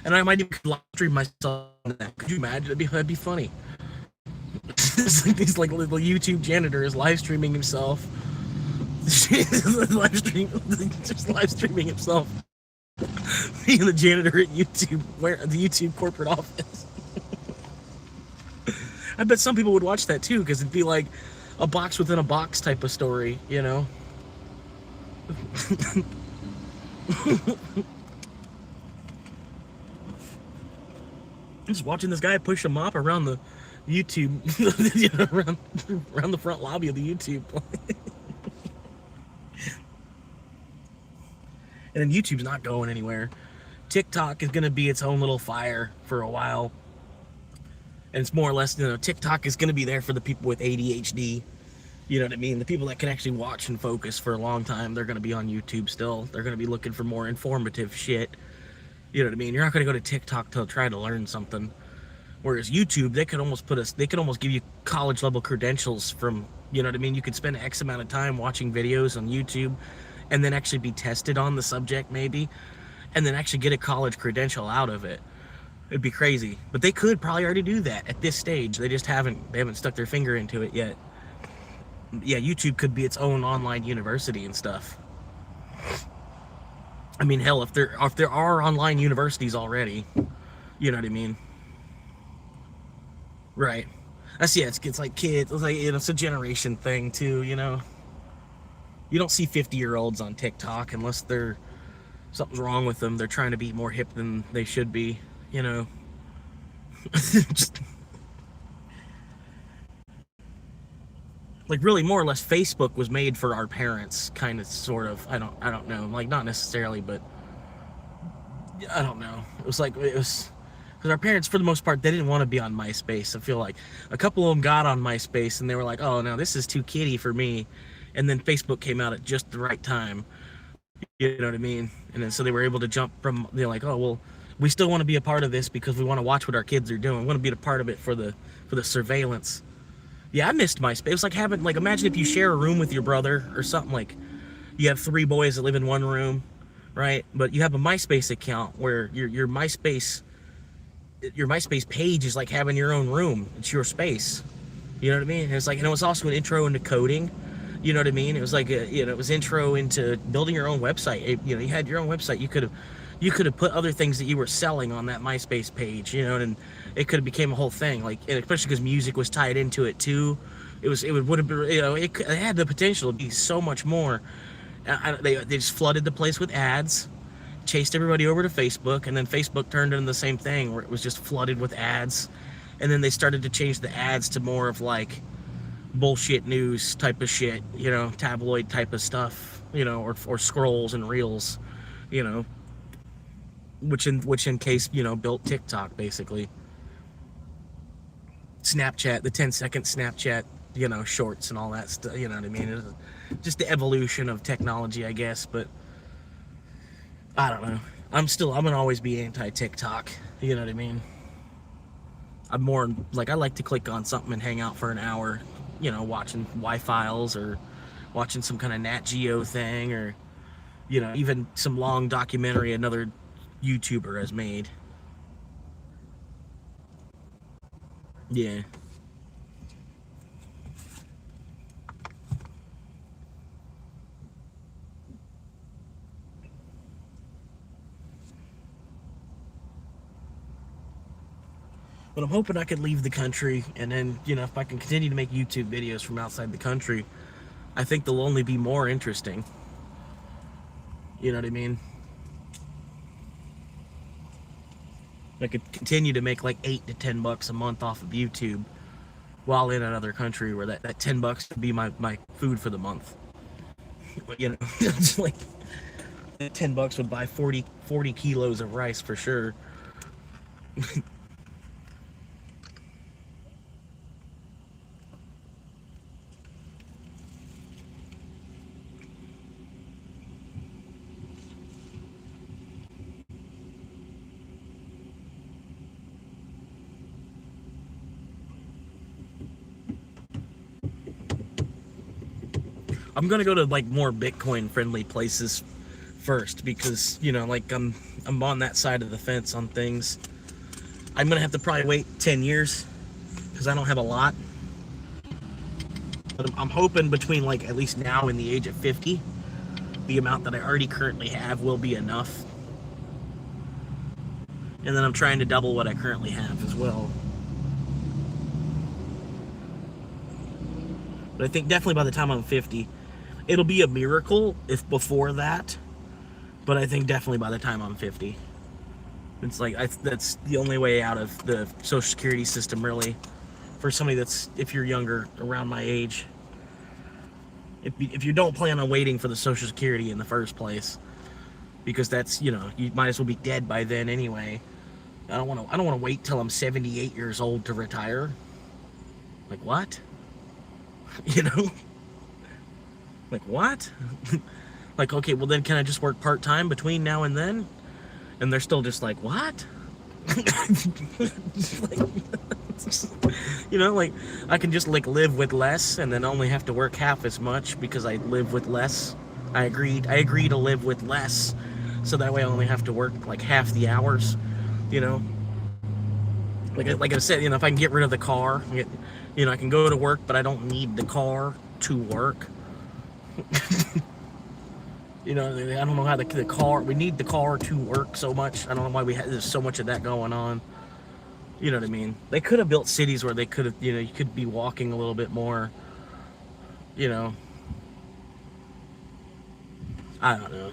And I might even live stream myself on that. Could you imagine? That'd be funny. It's like these little YouTube janitors live streaming himself. Just live streaming himself. Being the janitor at YouTube, the YouTube corporate office. I bet some people would watch that too, because it'd be like a box within a box type of story, you know? Just watching this guy push a mop around the YouTube, around the front lobby of the YouTube. And then YouTube's not going anywhere. TikTok is going to be its own little fire for a while. And it's more or less, TikTok is going to be there for the people with ADHD. You know what I mean? The people that can actually watch and focus for a long time, they're going to be on YouTube still. They're going to be looking for more informative shit. You know what I mean? You're not going to go to TikTok to try to learn something. Whereas YouTube, they could almost give you college level credentials from, you know what I mean? You could spend X amount of time watching videos on YouTube and then actually be tested on the subject maybe, and then actually get a college credential out of it. It'd be crazy. But they could probably already do that at this stage. They just haven't stuck their finger into it yet. Yeah, YouTube could be its own online university and stuff. I mean, hell, if there are online universities already, you know what I mean? Right. It's like kids. It's like, it's a generation thing too, you know? You don't see 50-year-olds on TikTok unless something's wrong with them. They're trying to be more hip than they should be, you know? Like, really, more or less, Facebook was made for our parents, kind of, sort of. I don't know. Like, not necessarily, but I don't know. It was because our parents, for the most part, they didn't want to be on MySpace. I feel like a couple of them got on MySpace and they were like, oh, no, this is too kiddie for me. And then Facebook came out at just the right time. You know what I mean? And then so they were able to jump from, they're like, oh, well, we still want to be a part of this because we want to watch what our kids are doing. We want to be a part of it for the surveillance. Yeah, I missed MySpace. It was like having, like, imagine if you share a room with your brother or something. Like, you have 3 boys that live in one room, right? But you have a MySpace account where your MySpace page is like having your own room. It's your space. You know what I mean? And it was also an intro into coding. You know what I mean? It was like it was intro into building your own website. You had your own website. You could have put other things that you were selling on that MySpace page, and it could have became a whole thing. Like, and especially because music was tied into it too. It would have been, it had the potential to be so much more. They just flooded the place with ads, chased everybody over to Facebook, and then Facebook turned into the same thing where it was just flooded with ads. And then they started to change the ads to more of like bullshit news type of shit, tabloid type of stuff. you know, or scrolls and reels, you know, which in case, you know, built TikTok basically. Snapchat, the 10-second Snapchat, you know, shorts and all that stuff, you know what I mean? It's just the evolution of technology, I guess, but I don't know. I'm gonna always be anti-TikTok, you know what I mean? I'm more like, I like to click on something and hang out for an hour, you know, watching Y-Files or watching some kind of Nat Geo thing, or, you know, even some long documentary another YouTuber has made. Yeah. But I'm hoping I could leave the country, and then, you know, if I can continue to make YouTube videos from outside the country, I think they'll only be more interesting. You know what I mean? I could continue to make like $8 to $10 a month off of YouTube while in another country, where that $10 would be my food for the month. You know, it's like $10 would buy 40 kilos of rice for sure. I'm gonna go to like more Bitcoin friendly places first, because, you know, like I'm on that side of the fence on things. I'm gonna have to probably wait 10 years because I don't have a lot. But I'm hoping between like at least now and the age of 50, the amount that I already currently have will be enough. And then I'm trying to double what I currently have as well. But I think definitely by the time I'm 50, it'll be a miracle if before that. But I think definitely by the time I'm 50. It's like, that's the only way out of the Social Security system, really, for somebody that's, if you're younger, around my age. If you don't plan on waiting for the Social Security in the first place, because that's, you know, you might as well be dead by then anyway. I don't want to wait till I'm 78 years old to retire. Like, what? You know? Like, what? Like, okay, well then can I just work part-time between now and then? And they're still just like, what? You know, like, I can just like live with less and then only have to work half as much because I live with less. I agree to live with less, so that way I only have to work like half the hours, you know? Like I said, you know, if I can get rid of the car, you know, I can go to work, but I don't need the car to work. You know, I don't know how the car, we need the car to work so much. I don't know why there's so much of that going on. You know what I mean? They could have built cities where they could have, you know, you could be walking a little bit more, you know. I don't know.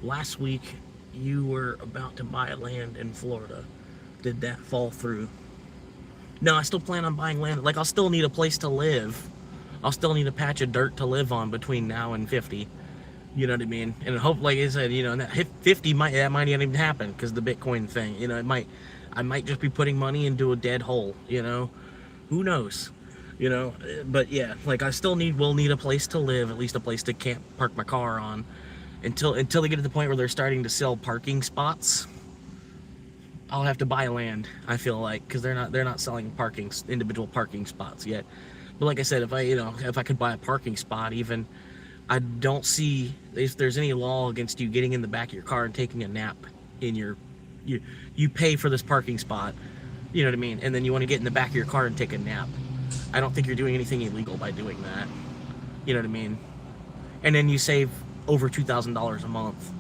Last week, you were about to buy land in Florida. Did that fall through? No, I still plan on buying land. Like, I'll still need a place to live. I'll still need a patch of dirt to live on between now and 50. You know what I mean? And hope, like I said, you know, that 50 might not even happen because the Bitcoin thing. You know, I might just be putting money into a dead hole. You know, who knows? You know, but yeah, like I still will need a place to live, at least a place to camp, park my car on, until they get to the point where they're starting to sell parking spots. I'll have to buy land, I feel like, because they're not selling individual parking spots yet. But like I said, if I could buy a parking spot, even, I don't see if there's any law against you getting in the back of your car and taking a nap in you pay for this parking spot, you know what I mean, and then you want to get in the back of your car and take a nap. I don't think you're doing anything illegal by doing that. You know what I mean? And then you save over $2,000 a month.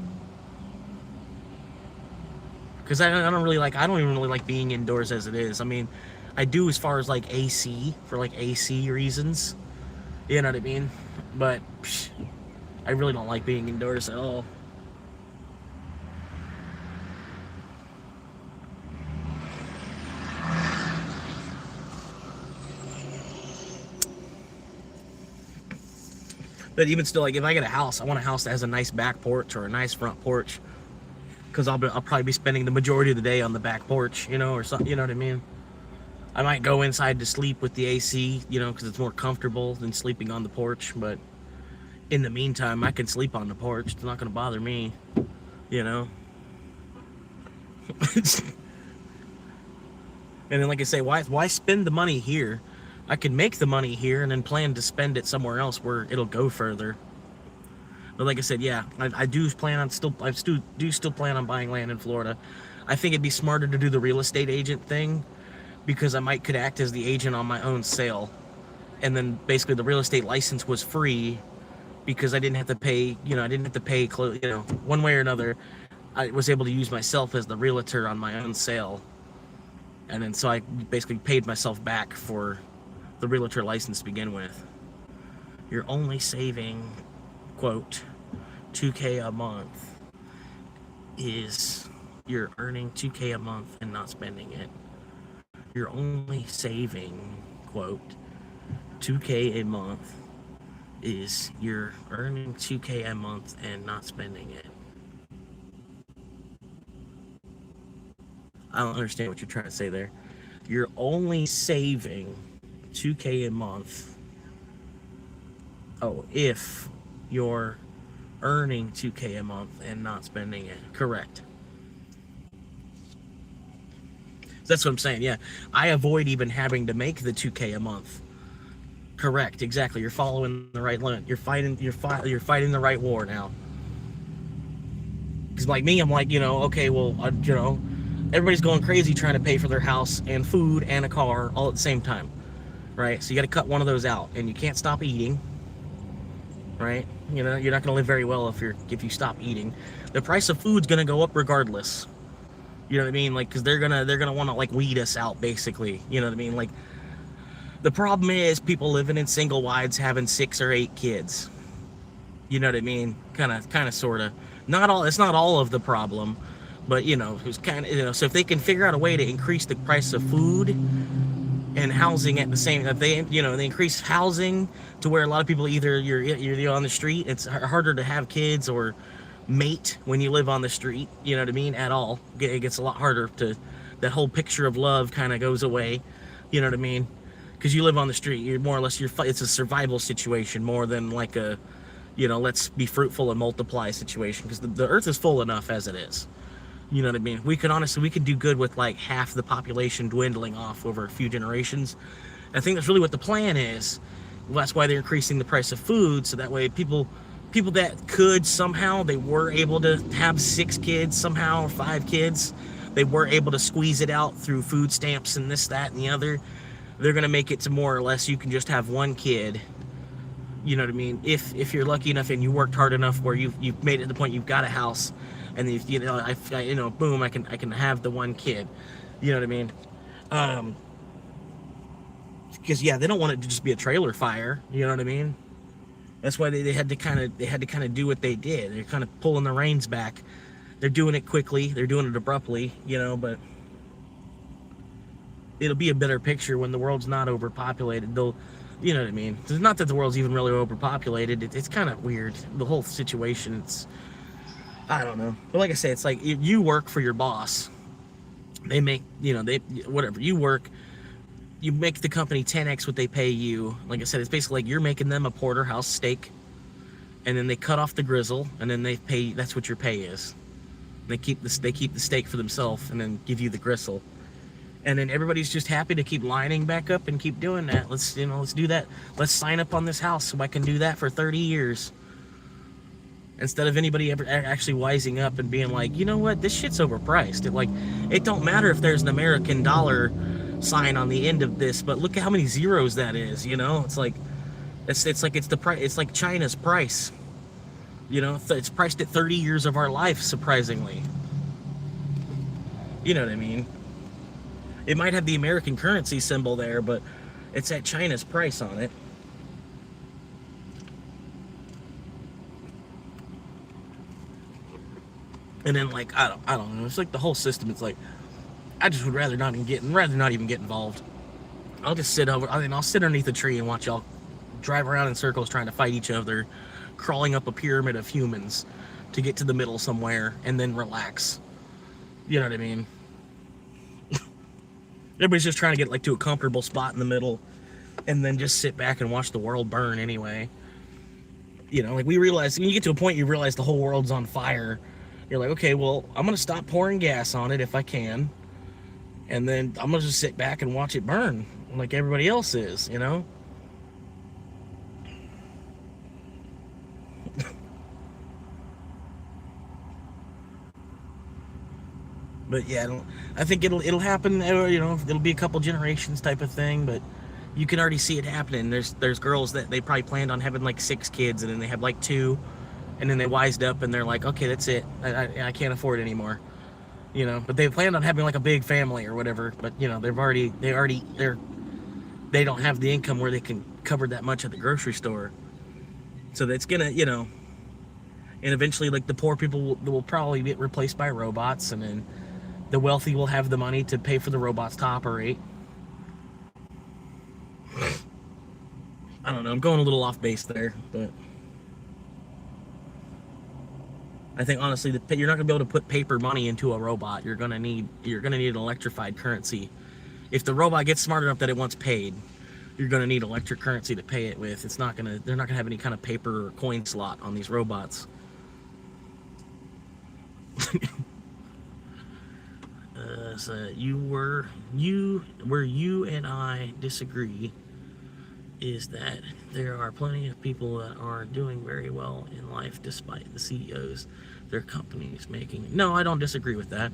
Because I don't even really like being indoors as it is. I mean, I do as far as like AC, for like AC reasons. You know what I mean? But I really don't like being indoors at all. But even still, like if I get a house, I want a house that has a nice back porch or a nice front porch, because I'll probably be spending the majority of the day on the back porch, you know, or something. You know what I mean? I might go inside to sleep with the AC, you know, because it's more comfortable than sleeping on the porch. But in the meantime, I can sleep on the porch. It's not going to bother me, you know. And then, like I say, why spend the money here? I can make the money here and then plan to spend it somewhere else where it'll go further. But like I said, yeah, I do plan on still plan on buying land in Florida. I think it'd be smarter to do the real estate agent thing, because I could act as the agent on my own sale, and then basically the real estate license was free because I didn't have to pay. You know, I didn't have to pay. You know, one way or another, I was able to use myself as the realtor on my own sale, and then so I basically paid myself back for the realtor license to begin with. You're only saving, quote, $2K a month is you're earning $2K a month and not spending it. You're only saving, quote, $2K a month is you're earning $2K a month and not spending it. I don't understand what you're trying to say there. You're only saving $2K a month. Oh, if you're earning $2K a month and not spending it. Correct. That's what I'm saying. Yeah, I avoid even having to make the $2K a month. Correct. Exactly. You're following the right line. You're fighting the right war now. Because like me, I'm like, you know, okay, well, you know, everybody's going crazy trying to pay for their house and food and a car all at the same time, right? So you got to cut one of those out, and you can't stop eating, right? You know, you're not going to live very well if you stop eating. The price of food's going to go up regardless. You know what I mean? Like, because they're gonna want to like weed us out, basically. You know what I mean? Like, the problem is people living in single wides having 6 or 8 kids. You know what I mean? Kind of, sort of. It's not all of the problem, but you know, it's kind of, you know. So if they can figure out a way to increase the price of food and housing at the same, if they, you know, they increase housing to where a lot of people either you're on the street, it's harder to have kids or mate when you live on the street, you know what I mean, at all. It gets a lot harder that whole picture of love kind of goes away, you know what I mean, because you live on the street, you're more or less, it's a survival situation more than like a, you know, let's be fruitful and multiply situation, because the earth is full enough as it is, you know what I mean. We could do good with like half the population dwindling off over a few generations. I think that's really what the plan is. Well, that's why they're increasing the price of food, so that way people that could somehow, they were able to have 6 kids somehow, or 5 kids, they were able to squeeze it out through food stamps and this, that, and the other. They're going to make it to more or less you can just have 1 kid, you know what I mean, if you're lucky enough and you worked hard enough where you've made it to the point you've got a house, and if, you know, I you know, boom, I can have the 1 kid, you know what I mean. Because yeah, they don't want it to just be a trailer fire, you know what I mean. That's why they had to kind of do what they did. They're kind of pulling the reins back. They're doing it quickly. They're doing it abruptly, you know, but it'll be a better picture when the world's not overpopulated. They'll, you know what I mean? It's not that the world's even really overpopulated. It's kind of weird. The whole situation, I don't know. But like I say, it's like you work for your boss. They make, you know, whatever. You work. You make the company 10x what they pay you. Like I said, it's basically like you're making them a porterhouse steak, and then they cut off the grizzle, and then they pay. That's what your pay is. They keep the steak for themselves, and then give you the gristle. And then everybody's just happy to keep lining back up and keep doing that. Let's do that. Let's sign up on this house so I can do that for 30 years. Instead of anybody ever actually wising up and being like, you know what, this shit's overpriced. It don't matter if there's an American dollar sign on the end of this, but look at how many zeros that is, you know. It's like it's the price. It's like China's price, you know. It's priced at 30 years of our life, surprisingly. You know what I mean. It might have the American currency symbol there, but it's at China's price on it. And then, like, I don't know. It's like the whole system. It's like, I just would rather not even get involved. I'll just sit underneath a tree and watch y'all drive around in circles trying to fight each other, crawling up a pyramid of humans to get to the middle somewhere and then relax. You know what I mean? Everybody's just trying to get like to a comfortable spot in the middle and then just sit back and watch the world burn anyway. You know, like we realize, when you get to a point you realize the whole world's on fire, you're like, okay, well, I'm gonna stop pouring gas on it if I can, and then I'm gonna just sit back and watch it burn like everybody else is, you know? But yeah, I think it'll happen, you know, it'll be a couple generations type of thing, but you can already see it happening. There's girls that they probably planned on having like 6 kids, and then they have like 2, and then they wised up and they're like, okay, that's it. I can't afford it anymore. You know, but they planned on having like a big family or whatever, but you know, they don't have the income where they can cover that much at the grocery store. So that's gonna, you know, and eventually like the poor people will probably get replaced by robots, and then the wealthy will have the money to pay for the robots to operate. I don't know, I'm going a little off base there, but I think honestly you're not gonna be able to put paper money into a robot. You're gonna need an electrified currency. If the robot gets smart enough that it wants paid, you're gonna need electric currency to pay it with. They're not gonna have any kind of paper or coin slot on these robots. So where you and I disagree is that there are plenty of people that are doing very well in life despite the CEOs their companies making. No, I don't disagree with that.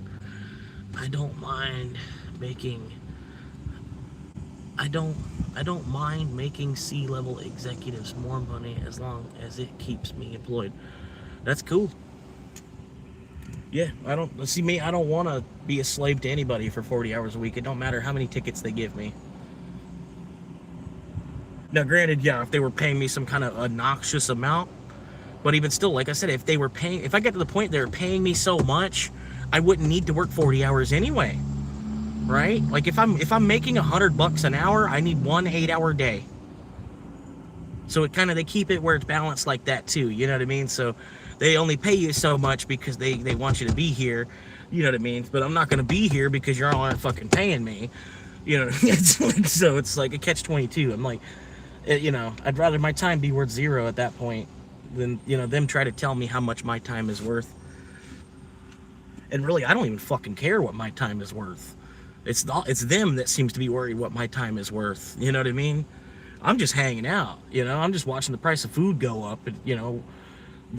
I don't mind making C-level executives more money as long as it keeps me employed. That's cool. Yeah, I don't want to be a slave to anybody for 40 hours a week. It don't matter how many tickets they give me. Now, granted, yeah, if they were paying me some kind of obnoxious amount, but even still, like I said, if I get to the point they were paying me so much, I wouldn't need to work 40 hours anyway, right? Like if I'm making $100 an hour, I need 1 8-hour day. So they keep it where it's balanced like that too. You know what I mean? So they only pay you so much because they want you to be here. You know what I mean? But I'm not going to be here because y'all aren't fucking paying me. You know, so it's like a catch-22. I'm like, you know, I'd rather my time be worth 0 at that point than, you know, them try to tell me how much my time is worth. And really, I don't even fucking care what my time is worth. It's them that seems to be worried what my time is worth. You know what I mean? I'm just hanging out. You know, I'm just watching the price of food go up. And, you know,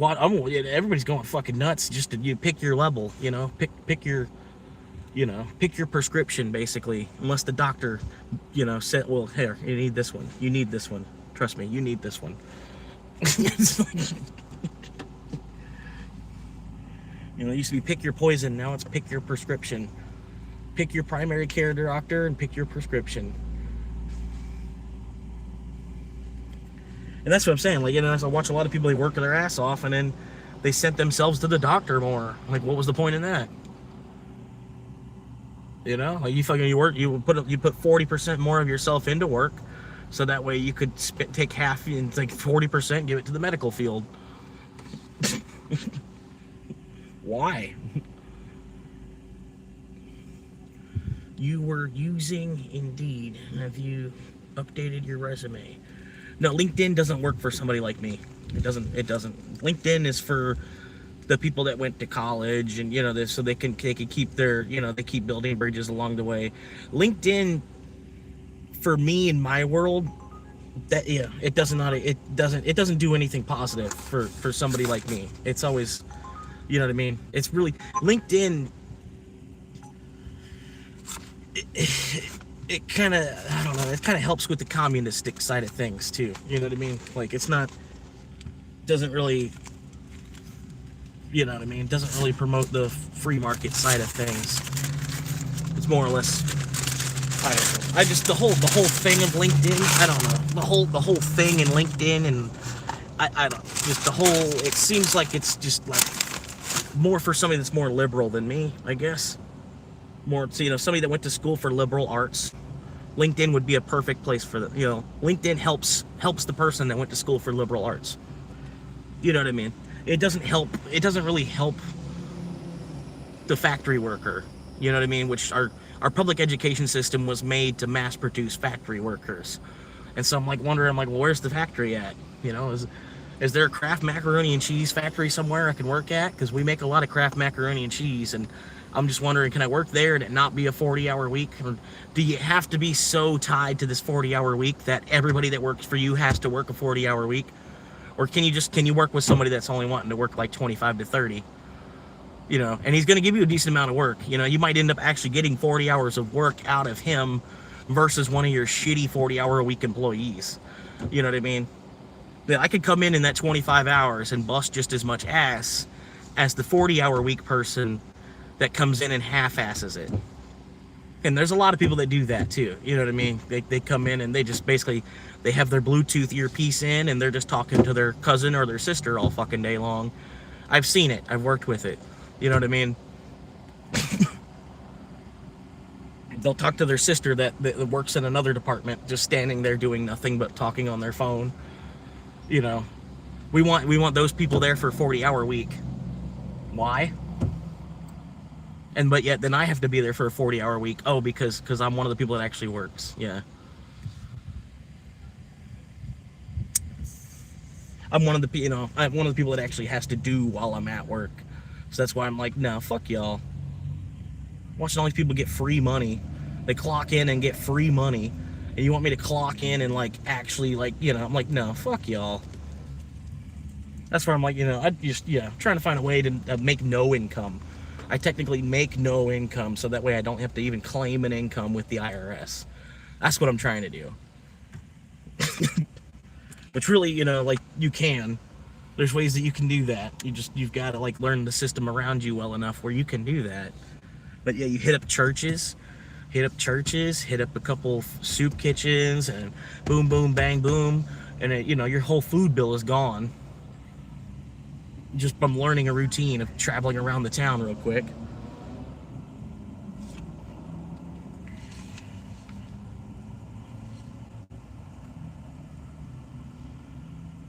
everybody's going fucking nuts just to pick your level. You know, pick your prescription, basically, unless the doctor, you know, said, well, here, you need this one. You need this one. Trust me, you need this one. It's like, you know, it used to be pick your poison. Now it's pick your prescription. Pick your primary care doctor and pick your prescription. And that's what I'm saying. Like, you know, I watch a lot of people, they work their ass off and then they sent themselves to the doctor more. Like, what was the point in that? You know, like you put 40% more of yourself into work, so that way you could take half and like 40%, give it to the medical field. Why? You were using Indeed. Have you updated your resume? No, LinkedIn doesn't work for somebody like me. It doesn't. LinkedIn is for the people that went to college and, you know, this, so they can keep their, you know, they keep building bridges along the way. LinkedIn, for me in my world, that, yeah, it doesn't do anything positive for somebody like me. It's always, you know what I mean? It's really LinkedIn. It kind of, I don't know, it kind of helps with the communistic side of things too. You know what I mean? Like, doesn't really, you know what I mean? It doesn't really promote the free market side of things. It's more or less, I don't know. I just, the whole thing of LinkedIn, I don't know. The whole thing in LinkedIn, and I don't, just the whole, it seems like it's just like more for somebody that's more liberal than me, I guess. More, so, you know, somebody that went to school for liberal arts, LinkedIn would be a perfect place for the, LinkedIn helps the person that went to school for liberal arts. You know what I mean? It doesn't really help the factory worker. You know what I mean? Which our public education system was made to mass produce factory workers. And so I'm like wondering, well, where's the factory at? Is there a Kraft macaroni and cheese factory somewhere I can work at? Because we make a lot of Kraft macaroni and cheese, and I'm just wondering, can I work there and it not be a 40-hour week? Or do you have to be so tied to this 40-hour week that everybody that works for you has to work a 40-hour week? Or can you work with somebody that's only wanting to work like 25 to 30? And he's going to give you a decent amount of work. You might end up actually getting 40 hours of work out of him versus one of your shitty 40-hour a week employees. You know what I mean? That I could come in that 25 hours and bust just as much ass as the 40-hour week person that comes in and half-asses it. And there's a lot of people that do that too. You know what I mean? They come in and they just basically, they have their Bluetooth earpiece in and they're just talking to their cousin or their sister all fucking day long. I've seen it. I've worked with it. You know what I mean? They'll talk to their sister that works in another department, just standing there doing nothing but talking on their phone. We want those people there for a 40-hour week. Why? But yet then I have to be there for a 40-hour week. Oh, because I'm one of the people that actually works. Yeah. I'm one of the people that actually has to do while I'm at work. So that's why I'm like, no, fuck y'all. Watching all these people get free money. They clock in and get free money. And you want me to clock in and actually I'm like, no, fuck y'all. That's where I'm like, I just, trying to find a way to make no income. I technically make no income, so that way I don't have to even claim an income with the IRS. That's what I'm trying to do. Which really, you can. There's ways that you can do that. You've got to learn the system around you well enough where you can do that. But yeah, you hit up churches, hit up a couple soup kitchens, and boom, boom, bang, boom, and your whole food bill is gone. Just from learning a routine of traveling around the town real quick.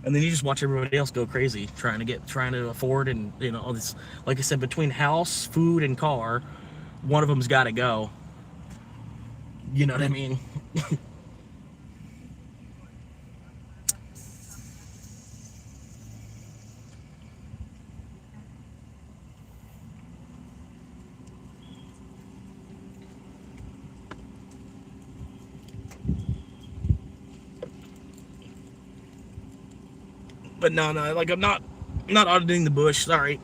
And then you just watch everybody else go crazy trying to afford, and all this, like I said, between house, food, and car, one of them's got to go. You know what I mean? But no, I'm not auditing the bush. Sorry,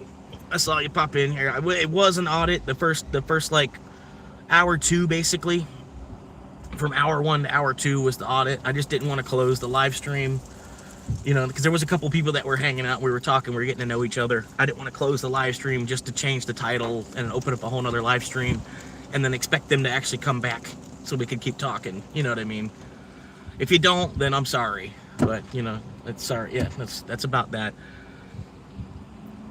I saw you pop in here. It was an audit. The first hour 2, basically, from hour 1 to hour 2 was the audit. I just didn't want to close the live stream, because there was a couple people that were hanging out. We were talking. We were getting to know each other. I didn't want to close the live stream just to change the title and open up a whole nother live stream, and then expect them to actually come back so we could keep talking. You know what I mean? If you don't, then I'm sorry. But it's sorry. Yeah, that's about that.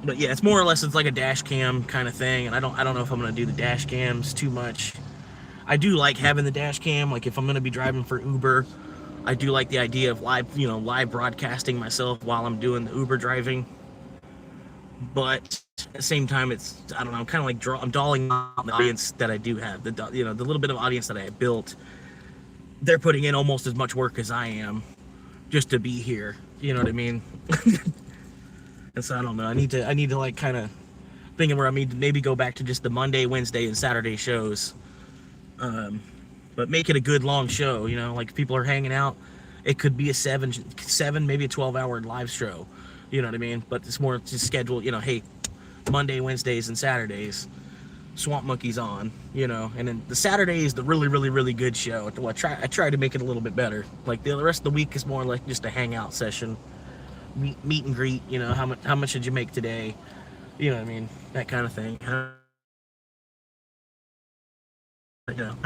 But yeah, it's more or less, it's like a dash cam kind of thing, and I don't know if I'm gonna do the dash cams too much. I do like having the dash cam. Like if I'm gonna be driving for Uber, I do like the idea of live broadcasting myself while I'm doing the Uber driving. But at the same time, it's, I don't know, I'm kind of I'm dolling on the audience that I do have. The little bit of audience that I have built, they're putting in almost as much work as I am just to be here. You know what I mean? And so I don't know. I need to kind of thinking where I need to maybe go back to just the Monday, Wednesday, and Saturday shows. But make it a good long show. If people are hanging out, it could be a 7, maybe a 12-hour live show. You know what I mean? But it's more to schedule. Hey, Monday, Wednesdays, and Saturdays, Swamp Monkey's on. And then the Saturday is the really, really, really good show. I try to make it a little bit better. Like the rest of the week is more like just a hangout session, meet and greet. How much did you make today? You know what I mean? That kind of thing. How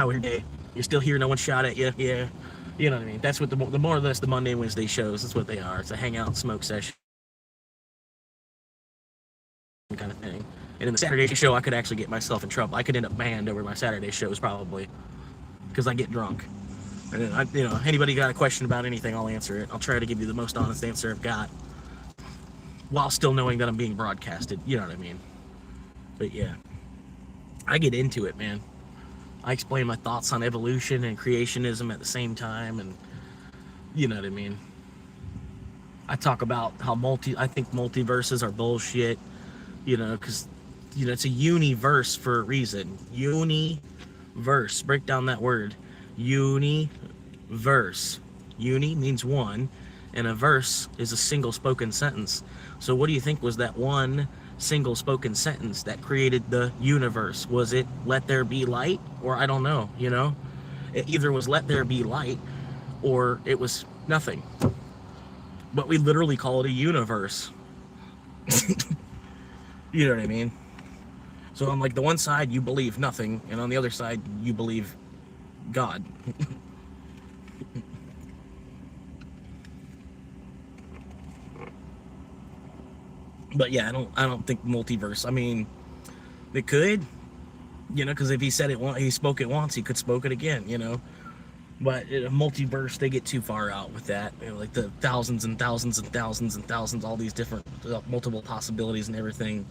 was your day? You're still here? No one shot at you? Yeah. You know what I mean? That's what the more or less the Monday, Wednesday shows. That's what they are. It's a hangout, smoke session kind of thing. And in the Saturday show, I could actually get myself in trouble. I could end up banned over my Saturday shows probably, because I get drunk. And anybody got a question about anything, I'll answer it. I'll try to give you the most honest answer I've got, while still knowing that I'm being broadcasted. You know what I mean? But yeah, I get into it, man. I explain my thoughts on evolution and creationism at the same time, and you know what I mean? I talk about how I think multiverses are bullshit, because, it's a universe for a reason. Universe. Break down that word. Universe. Uni means one, and a verse is a single spoken sentence. So what do you think was that one single spoken sentence that created the universe? Was it let there be light? Or I don't know, It either was let there be light, or it was nothing. But we literally call it a universe. You know what I mean? So on like the one side you believe nothing, and on the other side you believe God. But yeah, I don't think multiverse. I mean, it could, because if he said it once, he spoke it once, he could spoke it again, But in a multiverse, they get too far out with that. Like the thousands and thousands and thousands and thousands, all these different multiple possibilities and everything.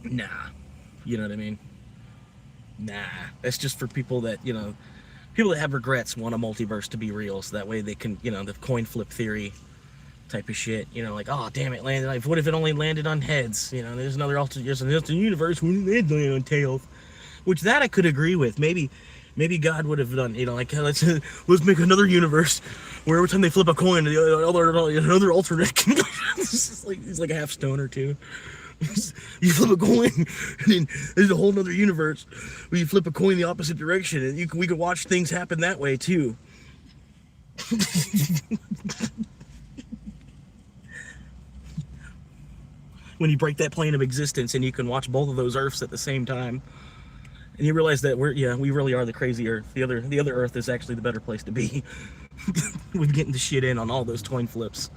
Nah, you know what I mean? Nah, that's just for people that, people that have regrets want a multiverse to be real, so that way they can, the coin flip theory type of shit, like, oh damn, it landed. Like, what if it only landed on heads? There's another alternate universe when it landed on tails, which that I could agree with. Maybe God would have done, like, let's make another universe where every time they flip a coin, another alternate. He's like a half stoner too. You flip a coin, and then there's a whole nother universe where you flip a coin the opposite direction, and we could watch things happen that way too. When you break that plane of existence, and you can watch both of those Earths at the same time, and you realize that we really are the crazy Earth. The other Earth is actually the better place to be. With getting the shit in on all those coin flips.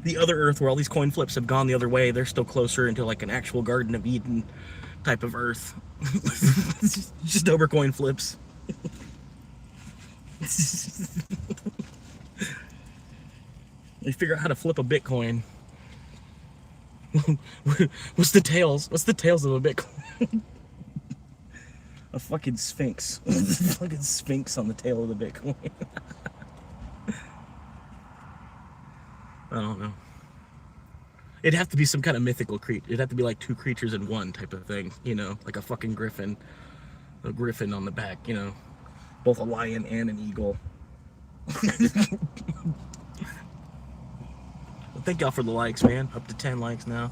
The other Earth, where all these coin flips have gone the other way, they're still closer into like an actual Garden of Eden type of Earth. Just over coin flips. They figure out how to flip a Bitcoin. What's the tails? What's the tails of a Bitcoin? A fucking sphinx. A fucking sphinx on the tail of the Bitcoin. I don't know. It'd have to be some kind of mythical creature. It'd have to be like two creatures in one type of thing, like a fucking griffin. A griffin on the back, both a lion and an eagle. Thank y'all for the likes, man. Up to 10 likes now.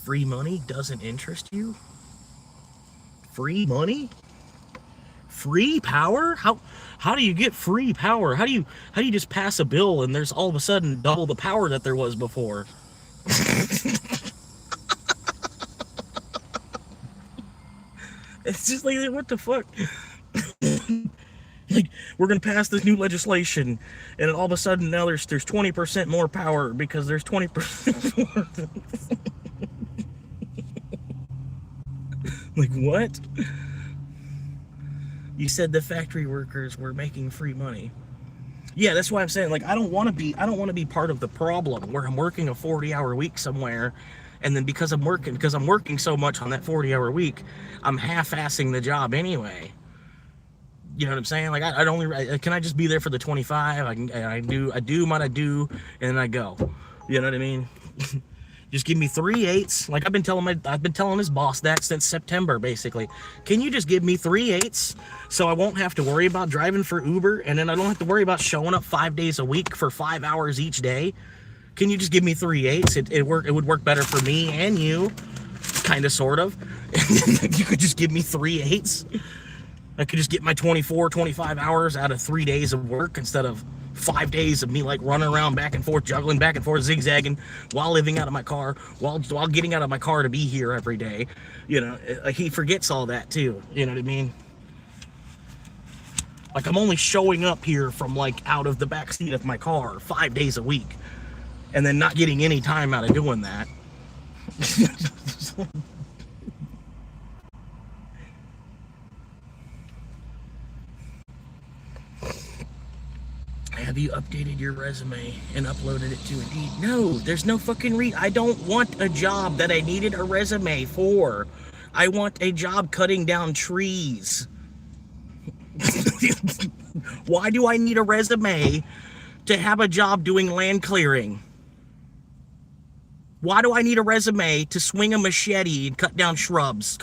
Free money doesn't interest you? Free money? Free power? How do you get free power? How do you just pass a bill and there's all of a sudden double the power that there was before? It's just like, what the fuck? Like, we're gonna pass this new legislation, and all of a sudden now there's 20% more power because there's 20% more. Like, what? You said the factory workers were making free money. Yeah, that's why I'm saying, like, I don't want to be part of the problem where I'm working a 40-hour week somewhere, and then because I'm working so much on that 40-hour week, I'm half-assing the job anyway. You know what I'm saying? Like, can I just be there for the 25? I do what I do, and then I go. You know what I mean? Just give me 3/8. Like, I've been telling his boss that since September, basically. Can you just give me 3/8 so I won't have to worry about driving for Uber, and then I don't have to worry about showing up 5 days a week for 5 hours each day? Can you just give me 3/8? It would work better for me and you, kind of, sort of. You could just give me 3/8. I could just get my 24, 25 hours out of 3 days of work instead of 5 days of me like running around back and forth, juggling back and forth, zigzagging while living out of my car, while getting out of my car to be here every day. Like, he forgets all that too. You know what I mean? Like, I'm only showing up here from like out of the back seat of my car 5 days a week, and then not getting any time out of doing that. have you updated your resume and uploaded it to Indeed? No, there's no fucking I don't want a job that I needed a resume for. I want a job cutting down trees. Why do I need a resume to have a job doing land clearing? Why do I need a resume to swing a machete and cut down shrubs?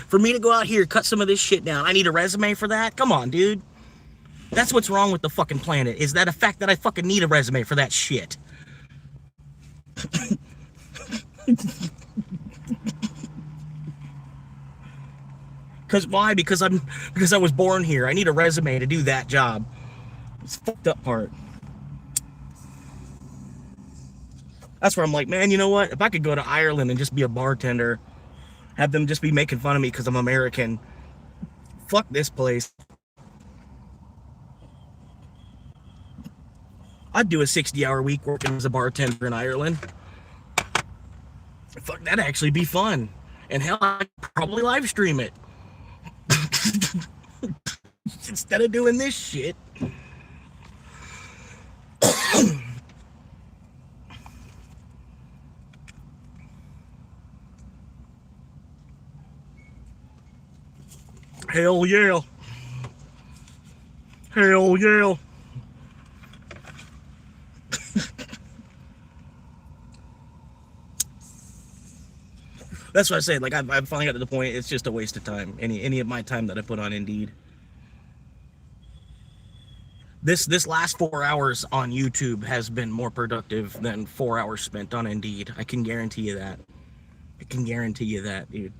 For me to go out here, cut some of this shit down. I need a resume for that? Come on, dude. That's what's wrong with the fucking planet, is that a fact that I fucking need a resume for that shit. Because why? Because I was born here. I need a resume to do that job. It's the fucked up part. That's where I'm like, man, you know what? If I could go to Ireland and just be a bartender, have them just be making fun of me because I'm American, fuck this place. I'd do a 60-hour week working as a bartender in Ireland. Fuck, that'd actually be fun. And hell, I'd probably live stream it. Instead of doing this shit. Hell yeah. Hell yeah. That's what I say. Like, I've finally got to the point, it's just a waste of time. Any of my time that I put on Indeed. This last 4 hours on YouTube has been more productive than 4 hours spent on Indeed. I can guarantee you that. I can guarantee you that, dude.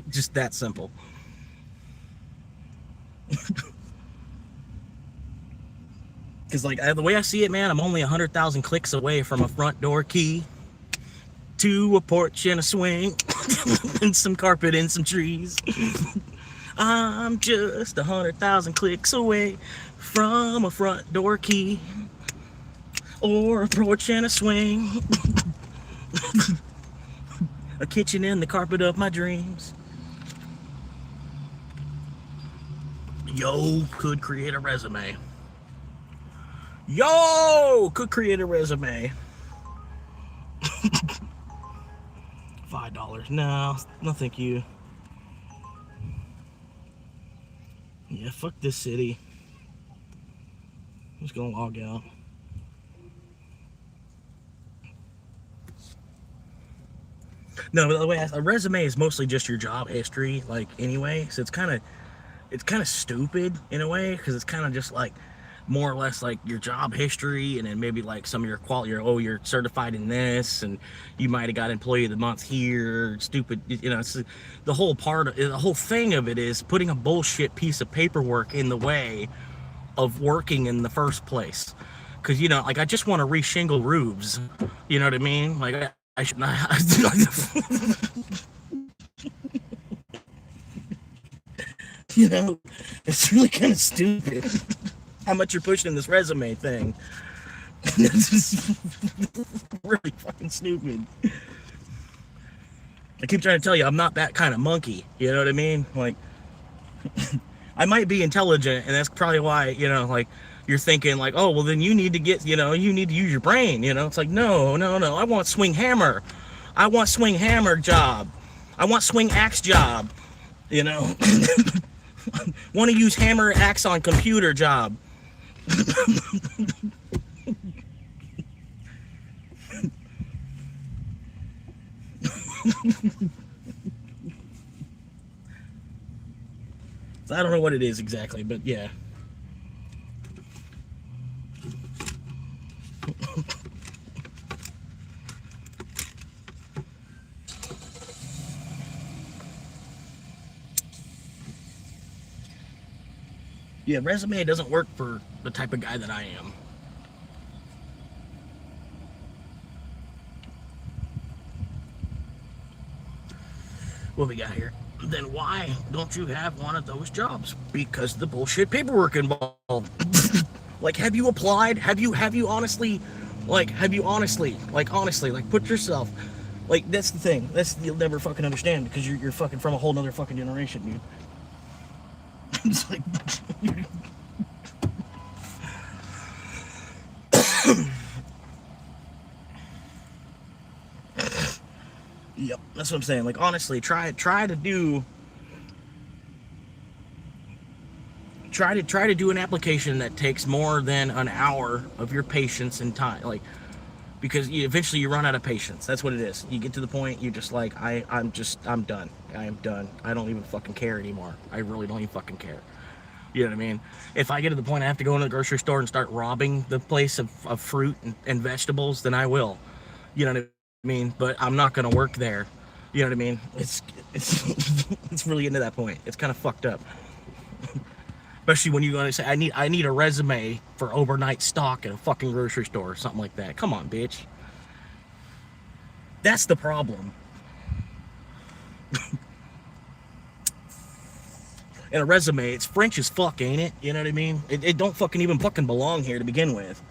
just that simple. Because, like, the way I see it, man, I'm only 100,000 clicks away from a front door key, to a porch and a swing, and some carpet and some trees. I'm just 100,000 clicks away from a front door key, or a porch and a swing, a kitchen and the carpet of my dreams. Yo, could create a resume. Yo, could create a resume. $5. No, thank you. Yeah, fuck this city. I'm just gonna log out. No, by the way, a resume is mostly just your job history, like, anyway. So it's kind of stupid in a way, because it's kind of just like more or less like your job history, and then maybe like some of your quality, you're certified in this, and you might have got employee of the month here. Stupid, you know. It's the whole thing of it is putting a bullshit piece of paperwork in the way of working in the first place. Because, you know, like, I just want to re-shingle roofs. You know what I mean? Like, I should not. You know, it's really kind of stupid how much you're pushing in this resume thing. This is really fucking stupid. I keep trying to tell you, I'm not that kind of monkey. You know what I mean? Like, I might be intelligent, and that's probably why, you know, like, you're thinking, like, oh, well, then you need to get, you know, you need to use your brain, you know? It's like, no, I want swing hammer. I want swing hammer job. I want swing axe job, you know? Want to use hammer axe on computer job. I don't know what it is exactly, but yeah. Yeah, resume doesn't work for the type of guy that I am. What we got here? Then why don't you have one of those jobs? Because the bullshit paperwork involved. Like, have you applied? Have you honestly, like, put yourself, like, that's the thing. You'll never fucking understand, because you're fucking from a whole nother fucking generation, dude. It's like, Yep, that's what I'm saying. Like, honestly, try to do an application that takes more than an hour of your patience and time. Like, because eventually you run out of patience. That's what it is. You get to the point you're just like, I'm done. I am done. I don't even fucking care anymore. I really don't even fucking care. You know what I mean? If I get to the point I have to go into the grocery store and start robbing the place of fruit and vegetables, then I will. You know what I mean? But I'm not gonna work there. You know what I mean? It's it's really into that point. It's kind of fucked up. Especially when you go and say, I need a resume for overnight stock at a fucking grocery store or something like that. Come on, bitch. That's the problem. And a resume, it's French as fuck, ain't it? You know what I mean? It don't fucking even fucking belong here to begin with.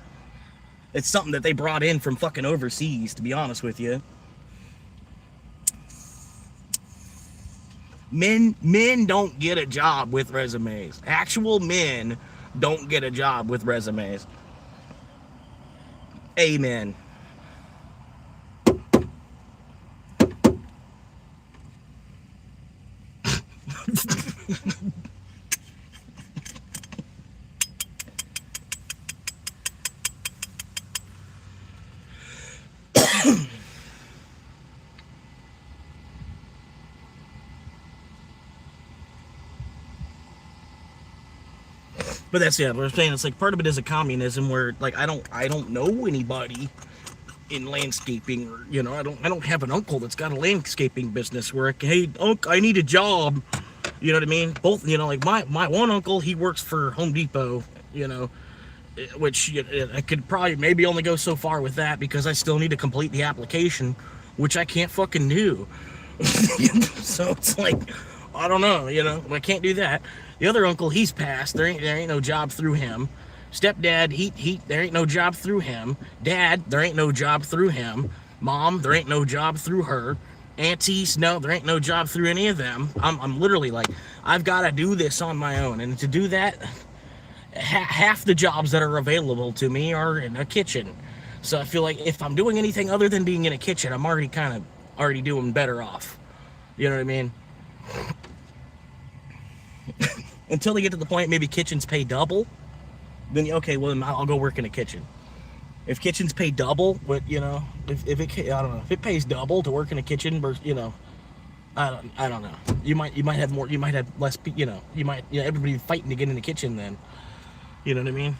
It's something that they brought in from fucking overseas, to be honest with you. Men don't get a job with resumes. Actual men don't get a job with resumes. Amen. But that's what I'm saying. It's like part of it is a communism where like I don't know anybody in landscaping, or you know, I don't have an uncle that's got a landscaping business where hey uncle, I need a job. You know what I mean? Both, you know, like my one uncle, he works for Home Depot, you know, which I could probably maybe only go so far with that because I still need to complete the application, which I can't fucking do. So it's like, I don't know, you know, I can't do that. The other uncle, he's passed. There ain't no job through him. Stepdad, he there ain't no job through him. Dad, there ain't no job through him. Mom, there ain't no job through her. Aunties, no, there ain't no job through any of them. I'm literally like, I've got to do this on my own, and to do that, half the jobs that are available to me are in a kitchen. So I feel like if I'm doing anything other than being in a kitchen, I'm already doing better off. You know what I mean? Until they get to the point maybe kitchens pay double, then okay, well I'll go work in a kitchen. If kitchens pay double, but you know, if it pays double to work in a kitchen versus, you know, I don't know. You might have more, you might have less, you know, everybody fighting to get in the kitchen then. You know what I mean?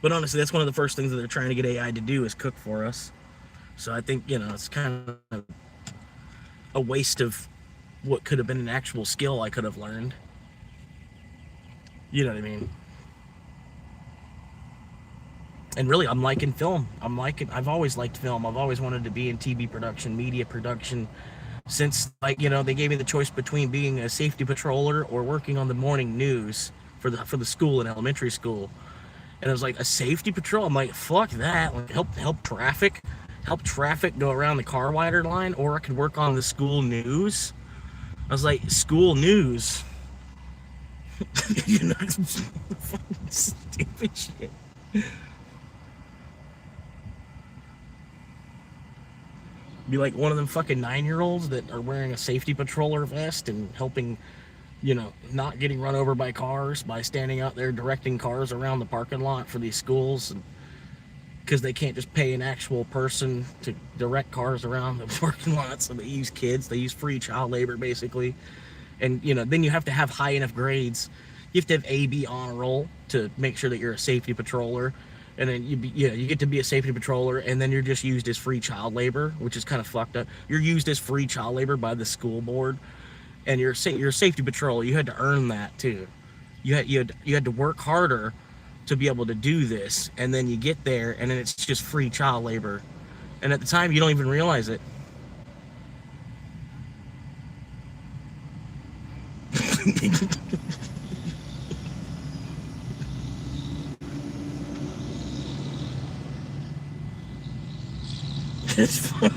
But honestly, that's one of the first things that they're trying to get AI to do is cook for us. So I think, you know, it's kind of a waste of what could have been an actual skill I could have learned. You know what I mean? And really, I'm liking film. I've always liked film. I've always wanted to be in TV production, media production, since, like, you know, they gave me the choice between being a safety patroller or working on the morning news for the school in elementary school. And it was like, a safety patrol? I'm like, fuck that. Like, help traffic go around the car wider line, or I could work on the school news. I was like, school news? You know, stupid shit. Be like one of them fucking 9-year-olds that are wearing a safety patroller vest and helping, you know, not getting run over by cars by standing out there directing cars around the parking lot for these schools, and because they can't just pay an actual person to direct cars around the parking lot, so they use kids. They use free child labor, basically. And, you know, then you have to have high enough grades. You have to have A/B honor roll to make sure that you're a safety patroller. And then you get to be a safety patroller, and then you're just used as free child labor, which is kind of fucked up. You're used as free child labor by the school board, and you're a safety patroller. You had to earn that too. You had to work harder to be able to do this, and then you get there, and then it's just free child labor. And at the time, you don't even realize it. It's fun.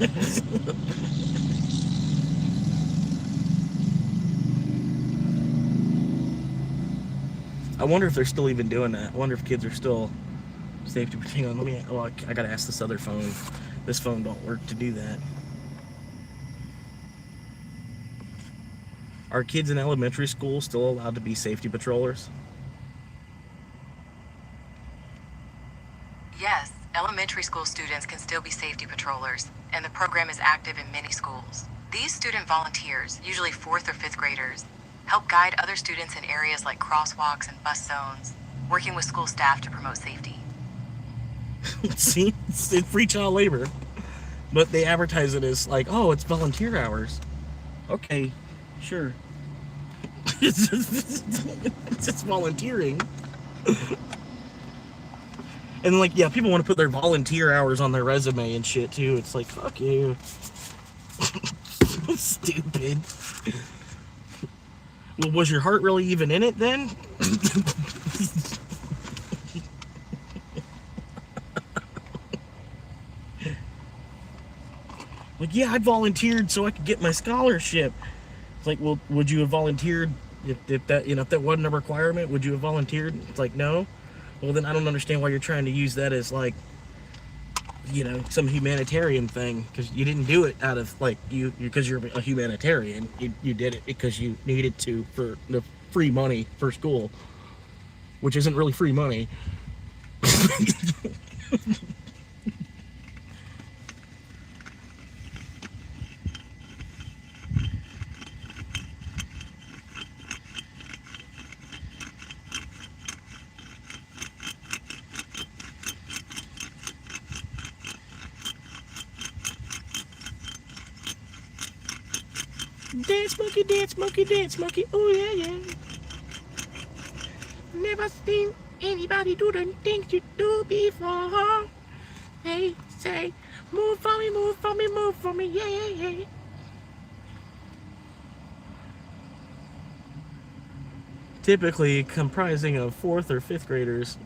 I wonder if they're still even doing that. I wonder if kids are still Safety. Hang on, let me. Oh, I gotta ask this other phone. This phone don't work to do that. Are kids in elementary school still allowed to be safety patrollers? Yes, elementary school students can still be safety patrollers, and the program is active in many schools. These student volunteers, usually 4th or 5th graders, help guide other students in areas like crosswalks and bus zones, working with school staff to promote safety. See, it's free child labor, but they advertise it as like, oh, it's volunteer hours. Okay, sure. It's just volunteering. And like, yeah, people want to put their volunteer hours on their resume and shit too. It's like, fuck you. Stupid. Well, was your heart really even in it then? Like, yeah, I volunteered so I could get my scholarship. It's like, well, would you have volunteered if that, you know, if that wasn't a requirement? Would you have volunteered? It's like, no. Well, then I don't understand why you're trying to use that as like, you know, some humanitarian thing, because you didn't do it out of like because you're a humanitarian. You did it because you needed to for the free money for school, which isn't really free money. Dance, monkey, dance, monkey. Oh yeah, yeah. Never seen anybody do the things you do before. Hey, say, move for me, move for me, move for me, yeah, yeah, yeah. Typically comprising of 4th or 5th graders.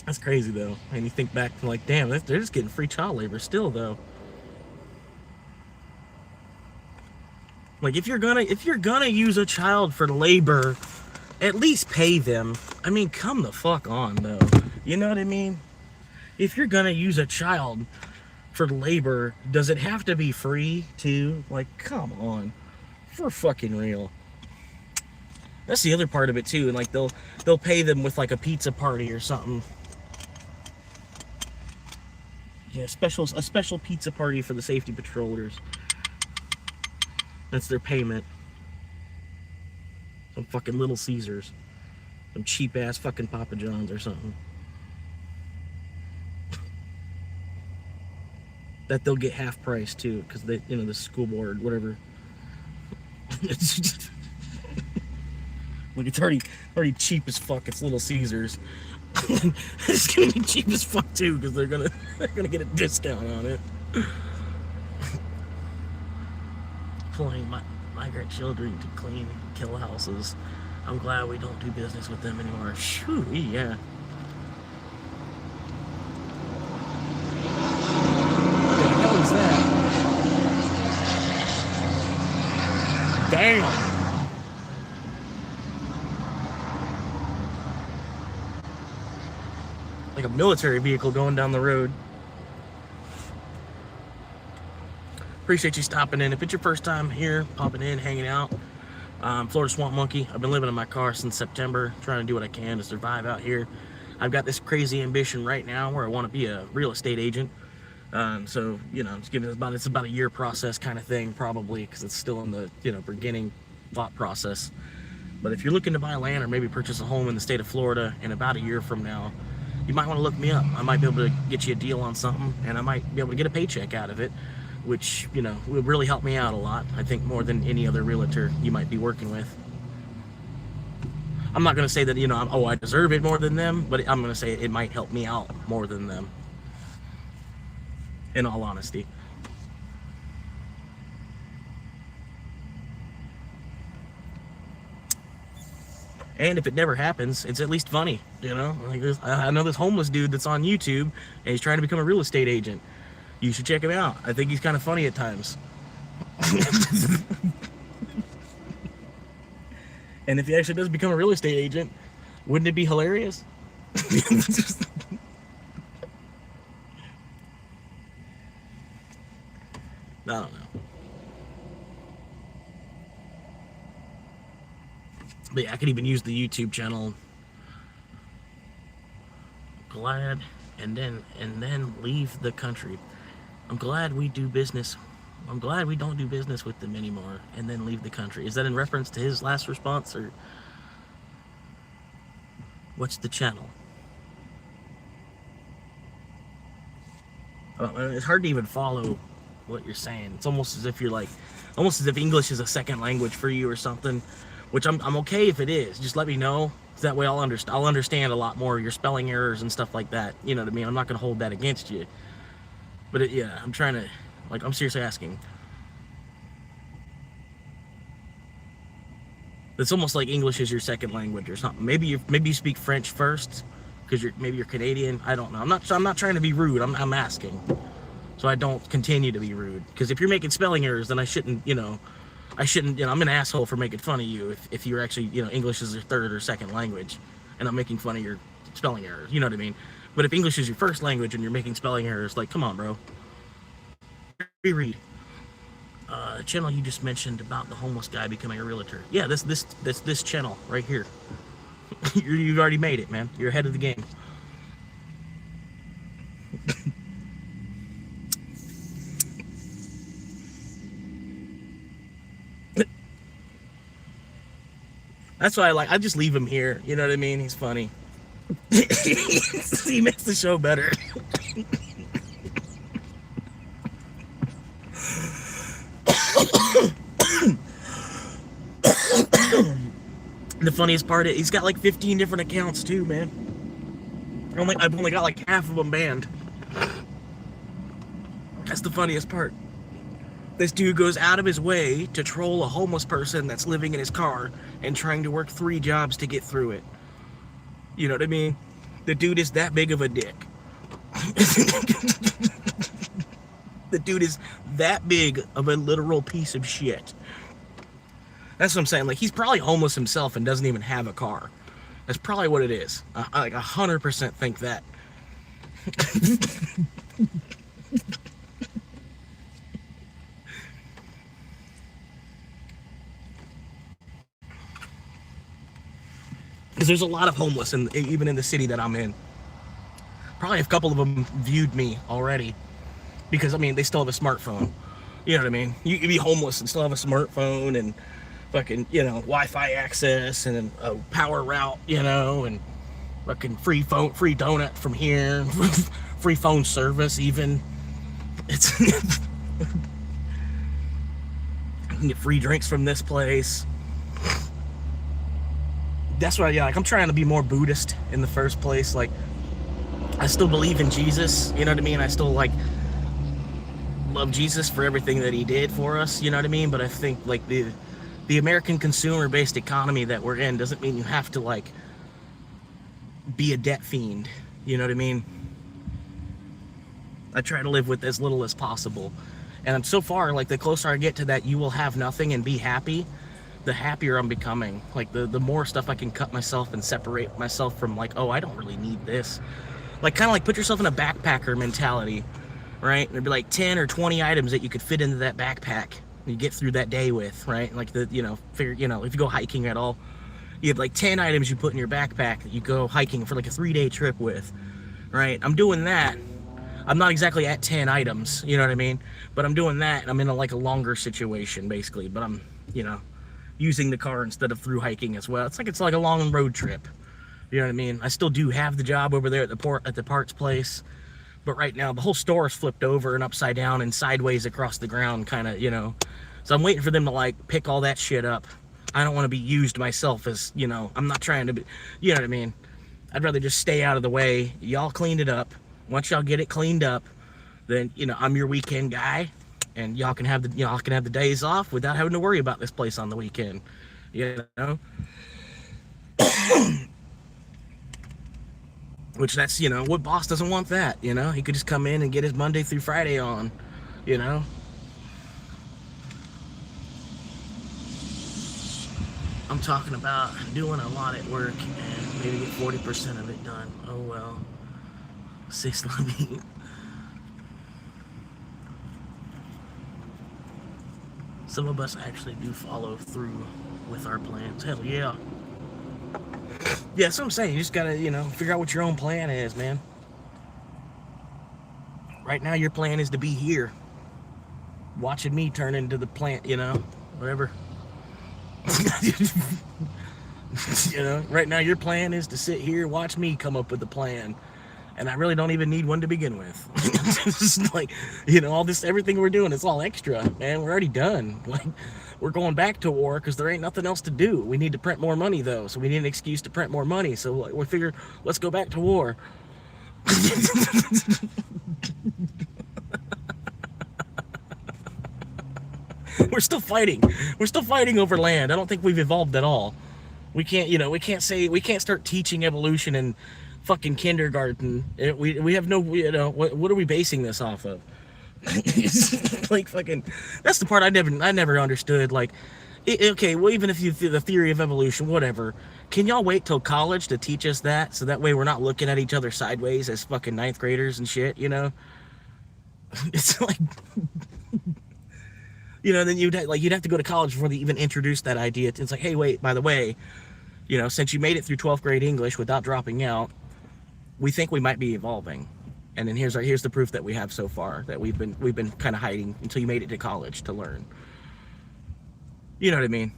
That's crazy though. And you think back to like, damn, they're just getting free child labor still though. Like if you're gonna use a child for labor, at least pay them. I mean, come the fuck on though. You know what I mean? If you're gonna use a child for labor, does it have to be free too? Like, come on. For fucking real. That's the other part of it too. And like they'll pay them with like a pizza party or something. Yeah, a special pizza party for the safety patrollers. That's their payment. Some fucking Little Caesars. Some cheap ass fucking Papa John's or something. That they'll get half price too, because they, you know, the school board, whatever. It's just, like it's already cheap as fuck. It's Little Caesars. It's gonna be cheap as fuck too, because they're gonna get a discount on it. Employing migrant children to clean and kill houses. I'm glad we don't do business with them anymore. Shoo, yeah. What the hell is that? Damn. Like a military vehicle going down the road. Appreciate you stopping in. If it's your first time here, popping in, hanging out, Florida Swamp Monkey. I've been living in my car since September, trying to do what I can to survive out here. I've got this crazy ambition right now where I want to be a real estate agent. So, you know, it's about a year process kind of thing, probably, because it's still in the, you know, beginning thought process. But if you're looking to buy land or maybe purchase a home in the state of Florida in about a year from now, you might want to look me up. I might be able to get you a deal on something, and I might be able to get a paycheck out of it, which, you know, would really help me out a lot. I think more than any other realtor you might be working with. I'm not going to say that, you know, I deserve it more than them, but I'm going to say it might help me out more than them, in all honesty. And if it never happens, it's at least funny, you know? Like I know this homeless dude that's on YouTube, and he's trying to become a real estate agent. You should check him out. I think he's kind of funny at times. And if he actually does become a real estate agent, wouldn't it be hilarious? Just, I don't know. But yeah, I could even use the YouTube channel. Glad, and then leave the country. I'm glad we do business. I'm glad we don't do business with them anymore, and then leave the country. Is that in reference to his last response, or what's the channel? It's hard to even follow what you're saying. It's almost as if you're like, almost as if English is a second language for you or something, which I'm okay if it is. Just let me know. That way I'll understand a lot more your spelling errors and stuff like that. You know what I mean? I'm not going to hold that against you. But yeah, I'm trying to, like, I'm seriously asking. It's almost like English is your second language or something. Maybe you speak French first because maybe you're Canadian. I don't know. I'm not trying to be rude. I'm asking, so I don't continue to be rude. Because if you're making spelling errors, then I shouldn't. I'm an asshole for making fun of you if you're actually, English is your third or second language, and I'm making fun of your spelling errors. You know what I mean? But if English is your first language and you're making spelling errors, like, come on, bro. Reread. Channel you just mentioned about the homeless guy becoming a realtor. Yeah, this channel right here. You've already made it, man. You're ahead of the game. That's why I just leave him here. You know what I mean? He's funny. He makes the show better. The funniest part is he's got like 15 different accounts too, man. I've only got like half of them banned. That's the funniest part. This dude goes out of his way to troll a homeless person that's living in his car and trying to work 3 jobs to get through it. You know what I mean? The dude is that big of a dick. The dude is that big of a literal piece of shit. That's what I'm saying. Like, he's probably homeless himself and doesn't even have a car. That's probably what it is. I like 100% think that. Because there's a lot of homeless, even in the city that I'm in. Probably a couple of them viewed me already. Because, they still have a smartphone. You know what I mean? You can be homeless and still have a smartphone and fucking, Wi-Fi access and a power route, and fucking free donut from here, free phone service even. It's you can get free drinks from this place. That's why, I'm trying to be more Buddhist in the first place. Like, I still believe in Jesus, you know what I mean? I still love Jesus for everything that he did for us, you know what I mean? But I think the American consumer-based economy that we're in doesn't mean you have to be a debt fiend, you know what I mean? I try to live with as little as possible, and so far, the closer I get to that you will have nothing and be happy, the happier I'm becoming. The more stuff I can cut myself and separate myself from oh, I don't really need this. Kind of put yourself in a backpacker mentality, right? There'd be 10 or 20 items that you could fit into that backpack you get through that day with, right? If you go hiking at all, you have 10 items you put in your backpack that you go hiking for a 3-day trip with, right? I'm doing that. I'm not exactly at 10 items, you know what I mean? But I'm doing that, and I'm in a longer situation, basically. But I'm, using the car instead of through hiking as well. It's like a long road trip, you know what I mean? I still do have the job over there at the parts place. But right now, the whole store is flipped over and upside down and sideways across the ground, kind of, So I'm waiting for them to, pick all that shit up. I don't want to be used myself as, I'm not trying to be, you know what I mean? I'd rather just stay out of the way. Y'all cleaned it up. Once y'all get it cleaned up, then, I'm your weekend guy. And y'all can have the days off without having to worry about this place on the weekend, Which that's, what boss doesn't want that, He could just come in and get his Monday through Friday on, I'm talking about doing a lot at work and maybe get 40% of it done. Oh well. Six Levy. Some of us actually do follow through with our plans. Hell yeah. Yeah, that's what I'm saying. You just gotta, figure out what your own plan is, man. Right now, your plan is to be here, watching me turn into the plant, whatever. Right now, your plan is to sit here, watch me come up with the plan. And I really don't even need one to begin with. It's like, everything we're doing, it's all extra, man. We're already done. Like, we're going back to war because there ain't nothing else to do. We need to print more money, though. So we need an excuse to print more money. So we figure, let's go back to war. We're still fighting. We're still fighting over land. I don't think we've evolved at all. We can't, we can't start teaching evolution in fucking kindergarten. We have no, what are we basing this off of? Like fucking, that's the part I never understood. Like, okay, well, even if the theory of evolution, whatever, can y'all wait till college to teach us that? So that way we're not looking at each other sideways as fucking ninth graders and shit, It's like, then you'd have to go to college before they even introduce that idea. It's like, hey, wait, by the way, since you made it through 12th grade English without dropping out, we think we might be evolving. And then here's the proof that we have so far, that we've been kind of hiding until you made it to college to learn. You know what I mean?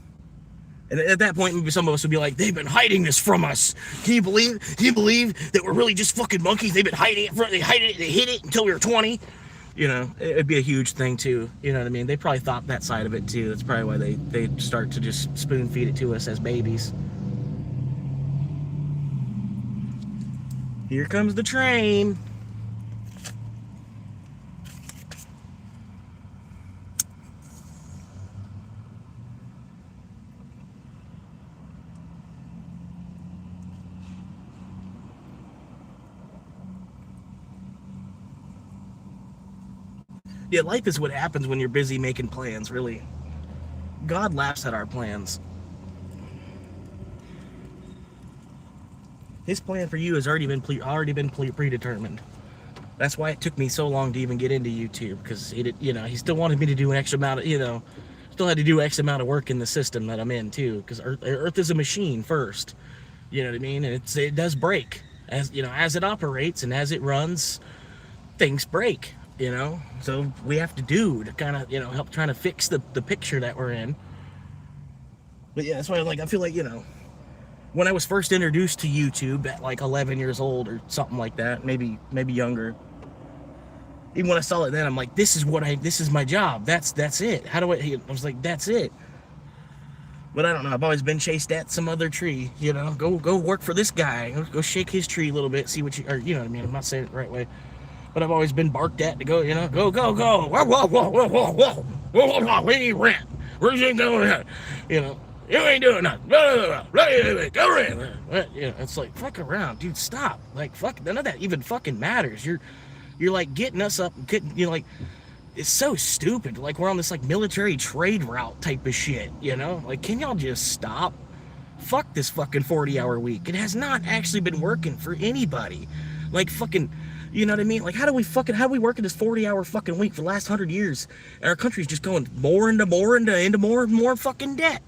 And at that point, maybe some of us would be like, they've been hiding this from us. Can you believe that we're really just fucking monkeys? They've been hiding it they hid it until we were 20. It'd be a huge thing too. You know what I mean? They probably thought that side of it too. That's probably why they start to just spoon feed it to us as babies. Here comes the train. Yeah, life is what happens when you're busy making plans, really. God laughs at our plans. His plan for you has already been predetermined. That's why it took me so long to even get into YouTube, because he still wanted me to do an extra amount of, still had to do X amount of work in the system that I'm in too, because Earth is a machine first. You know what I mean? And it does break as it operates and as it runs, things break. So we have to kind of help trying to fix the picture that we're in. But yeah, that's why I feel like when I was first introduced to YouTube at like 11 years old or something like that, maybe younger. Even when I saw it then, I'm like, this is my job. That's it. I was like, that's it. But I don't know. I've always been chased at some other tree. Go work for this guy. Go shake his tree a little bit. See what you know what I mean. I'm not saying it the right way. But I've always been barked at to go, go. Whoa. We need rent. Where's you going at? You ain't doing nothing. Go rent. It's like, fuck around, dude. Stop. Like, fuck, none of that even fucking matters. You're like getting us up, like, it's so stupid. Like, we're on this like military trade route type of shit, Like, can y'all just stop? Fuck this fucking 40-hour week. It has not actually been working for anybody. Like, fucking, you know what I mean? Like, how do we work in this 40-hour fucking week for the last 100 years? And our country's just going more into more and more fucking debt.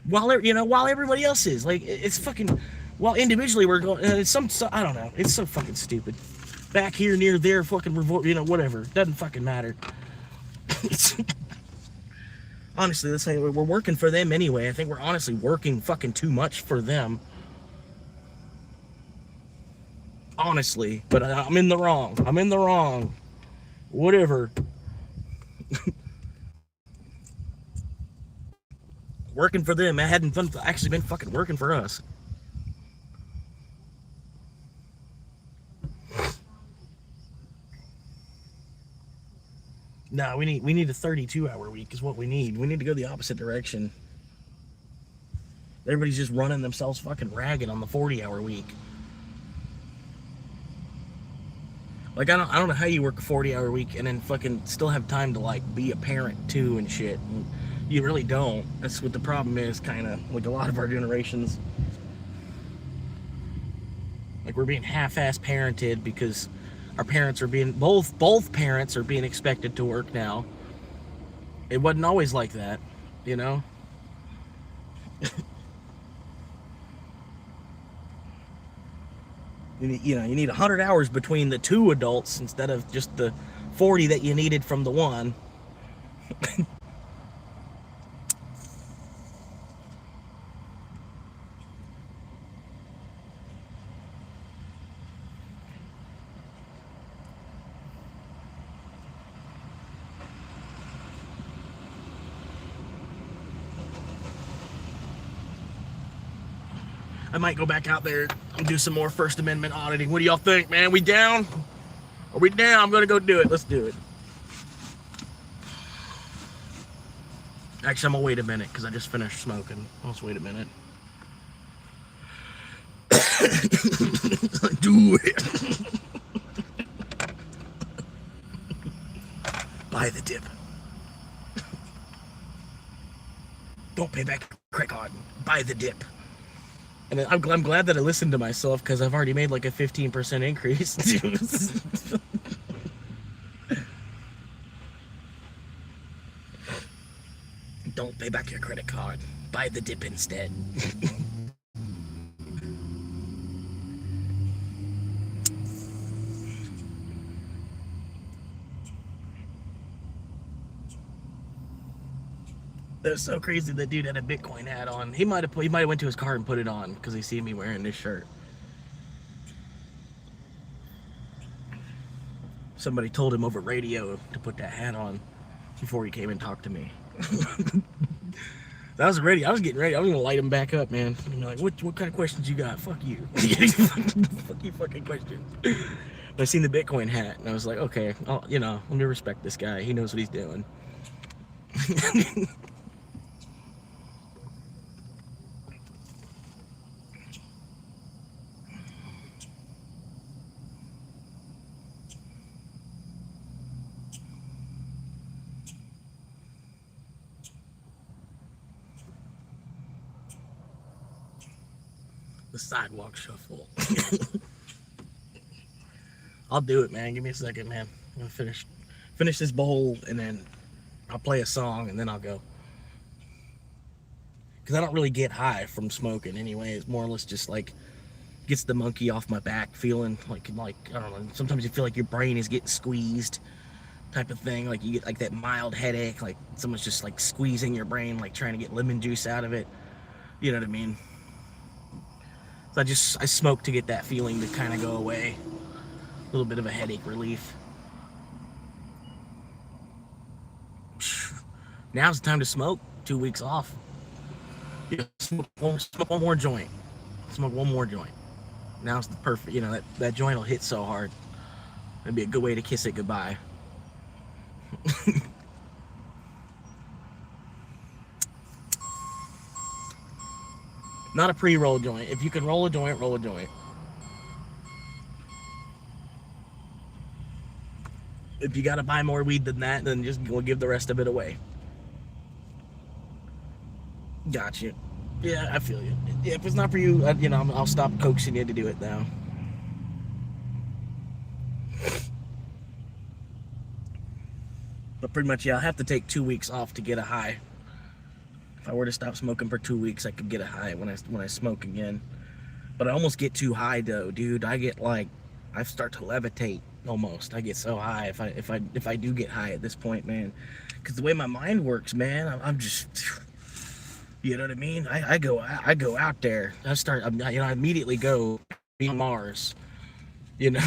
While everybody else is. Like, it's fucking, while individually we're going, I don't know. It's so fucking stupid. Back here, near there, fucking, whatever. Doesn't fucking matter. Honestly, let's say we're working for them anyway. I think we're honestly working fucking too much for them. Honestly, but I'm in the wrong. Whatever. Working for them, it hadn't actually been fucking working for us. No, we need a 32-hour week is what we need. We need to go the opposite direction. Everybody's just running themselves fucking ragged on the 40-hour week. Like, I don't know how you work a 40-hour week and then fucking still have time to, like, be a parent, too, and shit. And You really don't. That's what the problem is, kind of like a lot of our generations. Like we're being half-ass parented because our parents are being both parents are being expected to work now. It wasn't always like that, you know. You need 100 hours between the two adults instead of just the 40 that you needed from the one. I might go back out there and do some more First Amendment auditing. What do y'all think, man? We down? Are we down? I'm gonna go do it. Let's do it. Actually, I'm gonna wait a minute because I just finished smoking. Let's wait a minute. Do it. Buy the dip. Don't pay back credit card. Buy the dip. And I'm glad that I listened to myself because I've already made like a 15% increase. Don't pay back your credit card. Buy the dip instead. That was so crazy. That dude had a Bitcoin hat on. He might have went to his car and put it on because he see me wearing this shirt. Somebody told him over radio to put that hat on before he came and talked to me. That was ready. I was getting ready. I was gonna light him back up, man. You know, like, what kind of questions you got? Fuck you. Fuck you, fucking questions. But I seen the Bitcoin hat and I was like, okay, let me respect this guy. He knows what he's doing. The sidewalk shuffle. I'll do it, man. Give me a second, man. I'm gonna finish this bowl and then I'll play a song and then I'll go. Because I don't really get high from smoking anyway. It's more or less just like gets the monkey off my back, feeling like I don't know. Sometimes you feel like your brain is getting squeezed, type of thing. Like you get like that mild headache, like someone's just like squeezing your brain, like trying to get lemon juice out of it. You know what I mean? So I smoke to get that feeling to kind of go away. A little bit of a headache relief. Now's the time to smoke. 2 weeks off. Smoke one more joint. Smoke one more joint. Now's the perfect, that joint will hit so hard. It'd be a good way to kiss it goodbye. Not a pre-roll joint. If you can roll a joint, roll a joint. If you gotta buy more weed than that, then just we'll give the rest of it away. Gotcha. Yeah, I feel you. Yeah, if it's not for you, I'll stop coaxing you to do it now. But pretty much, yeah, I'll have to take 2 weeks off to get a high. If I were to stop smoking for 2 weeks, I could get a high when I smoke again. But I almost get too high though, dude. I start to levitate almost. I get so high if I do get high at this point, man. Because the way my mind works, man, I'm just, you know what I mean? I go out there. I immediately go be on Mars. You know.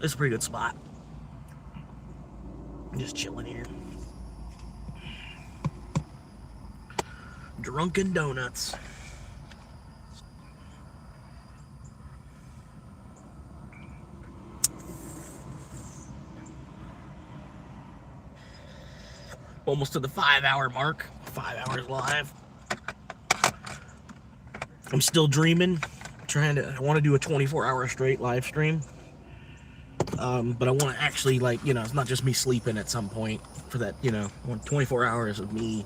It's a pretty good spot. Just chilling here. Drunken Donuts. Almost to the 5-hour mark. 5 hours live. I'm still dreaming. I want to do a 24-hour straight live stream. But I want to actually, like, it's not just me sleeping at some point for that, I want 24 hours of me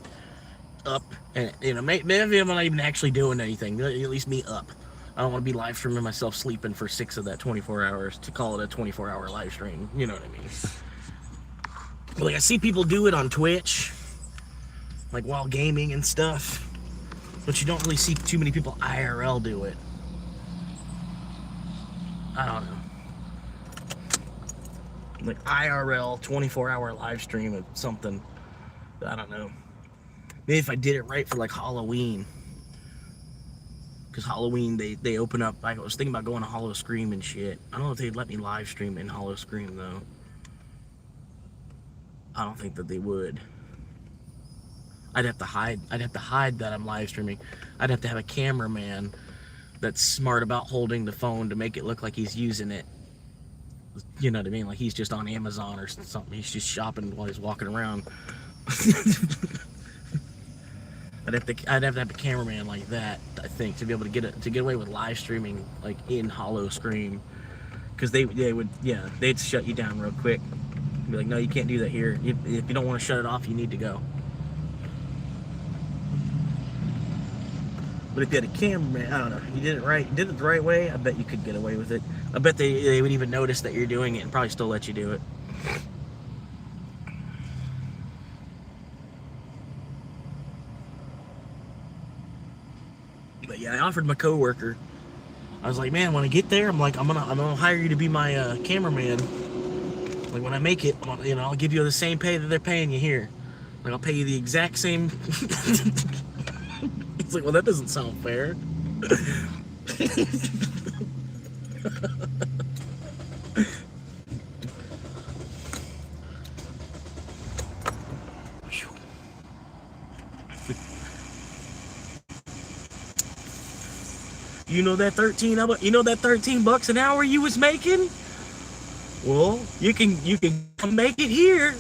up. And, maybe I'm not even actually doing anything. At least me up. I don't want to be live streaming myself sleeping for 6 of that 24 hours to call it a 24-hour live stream. You know what I mean? But, like, I see people do it on Twitch, like, while gaming and stuff. But you don't really see too many people IRL do it. I don't know. Like IRL 24-hour live stream of something. I don't know. Maybe if I did it right for like Halloween. Because Halloween, they open up. I was thinking about going to Hollow Scream and shit. I don't know if they'd let me live stream in Hollow Scream though. I don't think that they would. I'd have to hide that I'm live streaming. I'd have to have a cameraman that's smart about holding the phone to make it look like he's using it. You know what I mean? Like he's just on Amazon or something. He's just shopping while he's walking around. I'd have to have a cameraman like that, I think, to be able to get away with live streaming like in Hollow Scream, because they'd shut you down real quick. Be like, no, you can't do that here. If you don't want to shut it off, you need to go. But if you had a cameraman, I don't know, you did it the right way, I bet you could get away with it. I bet they would even notice that you're doing it and probably still let you do it. But yeah, I offered my coworker. I was like, man, when I get there, I'm gonna hire you to be my cameraman. Like when I make it, I'll give you the same pay that they're paying you here. Like I'll pay you the exact same. It's like, well, that doesn't sound fair. You know that $13 an hour you was making? Well, you can come make it here.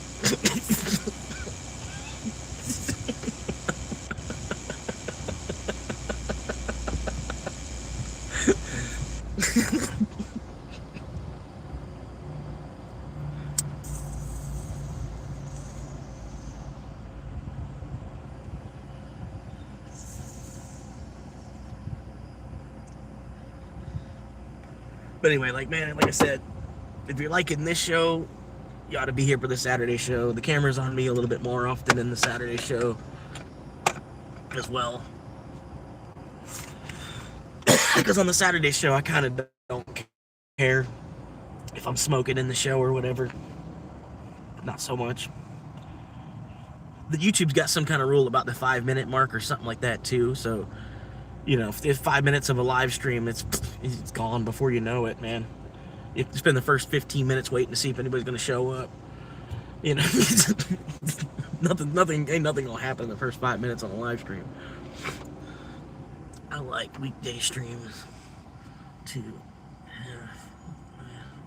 But anyway, like I said, if you're liking this show, you ought to be here for the Saturday show. The camera's on me a little bit more often in the Saturday show as well. Because on the Saturday show, I kind of don't care if I'm smoking in the show or whatever. Not so much. The YouTube's got some kind of rule about the 5-minute mark or something like that too, so if 5 minutes of a live stream, it's gone before you know it, man. You spend the first 15 minutes waiting to see if anybody's gonna show up. Nothing will happen in the first 5 minutes on a live stream. I like weekday streams to have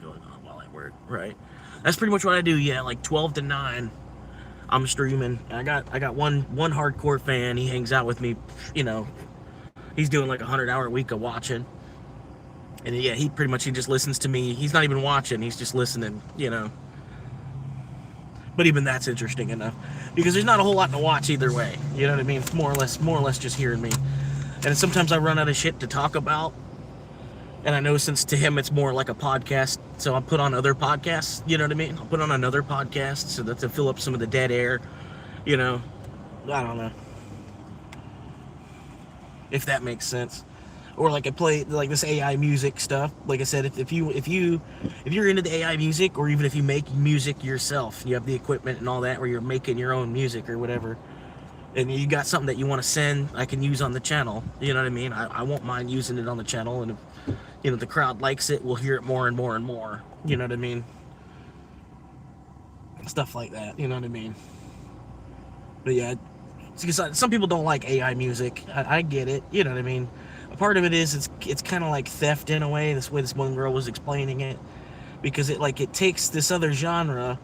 going on while I work, right? That's pretty much what I do. Yeah, like 12 to 9, I'm streaming. I got one hardcore fan. He hangs out with me, He's doing like 100-hour week of watching. And yeah, he just listens to me. He's not even watching, he's just listening, But even that's interesting enough. Because there's not a whole lot to watch either way. You know what I mean? It's more or less just hearing me. And sometimes I run out of shit to talk about. And I know since to him it's more like a podcast, so I'll put on other podcasts, you know what I mean? I'll put on another podcast so that to fill up some of the dead air, I don't know. If that makes sense. Or like I play like this AI music stuff. Like I said, if you're into the AI music, or even if you make music yourself, you have the equipment and all that, where you're making your own music or whatever, and you got something that you want to send, I can use on the channel. You know what I mean? I won't mind using it on the channel, and if the crowd likes it, we'll hear it more and more and more. You know what I mean? Stuff like that. You know what I mean? But yeah, because some people don't like AI music. I get it. You know what I mean? A part of it is it's kind of like theft in a way. This way this one girl was explaining it, because it takes this other genre,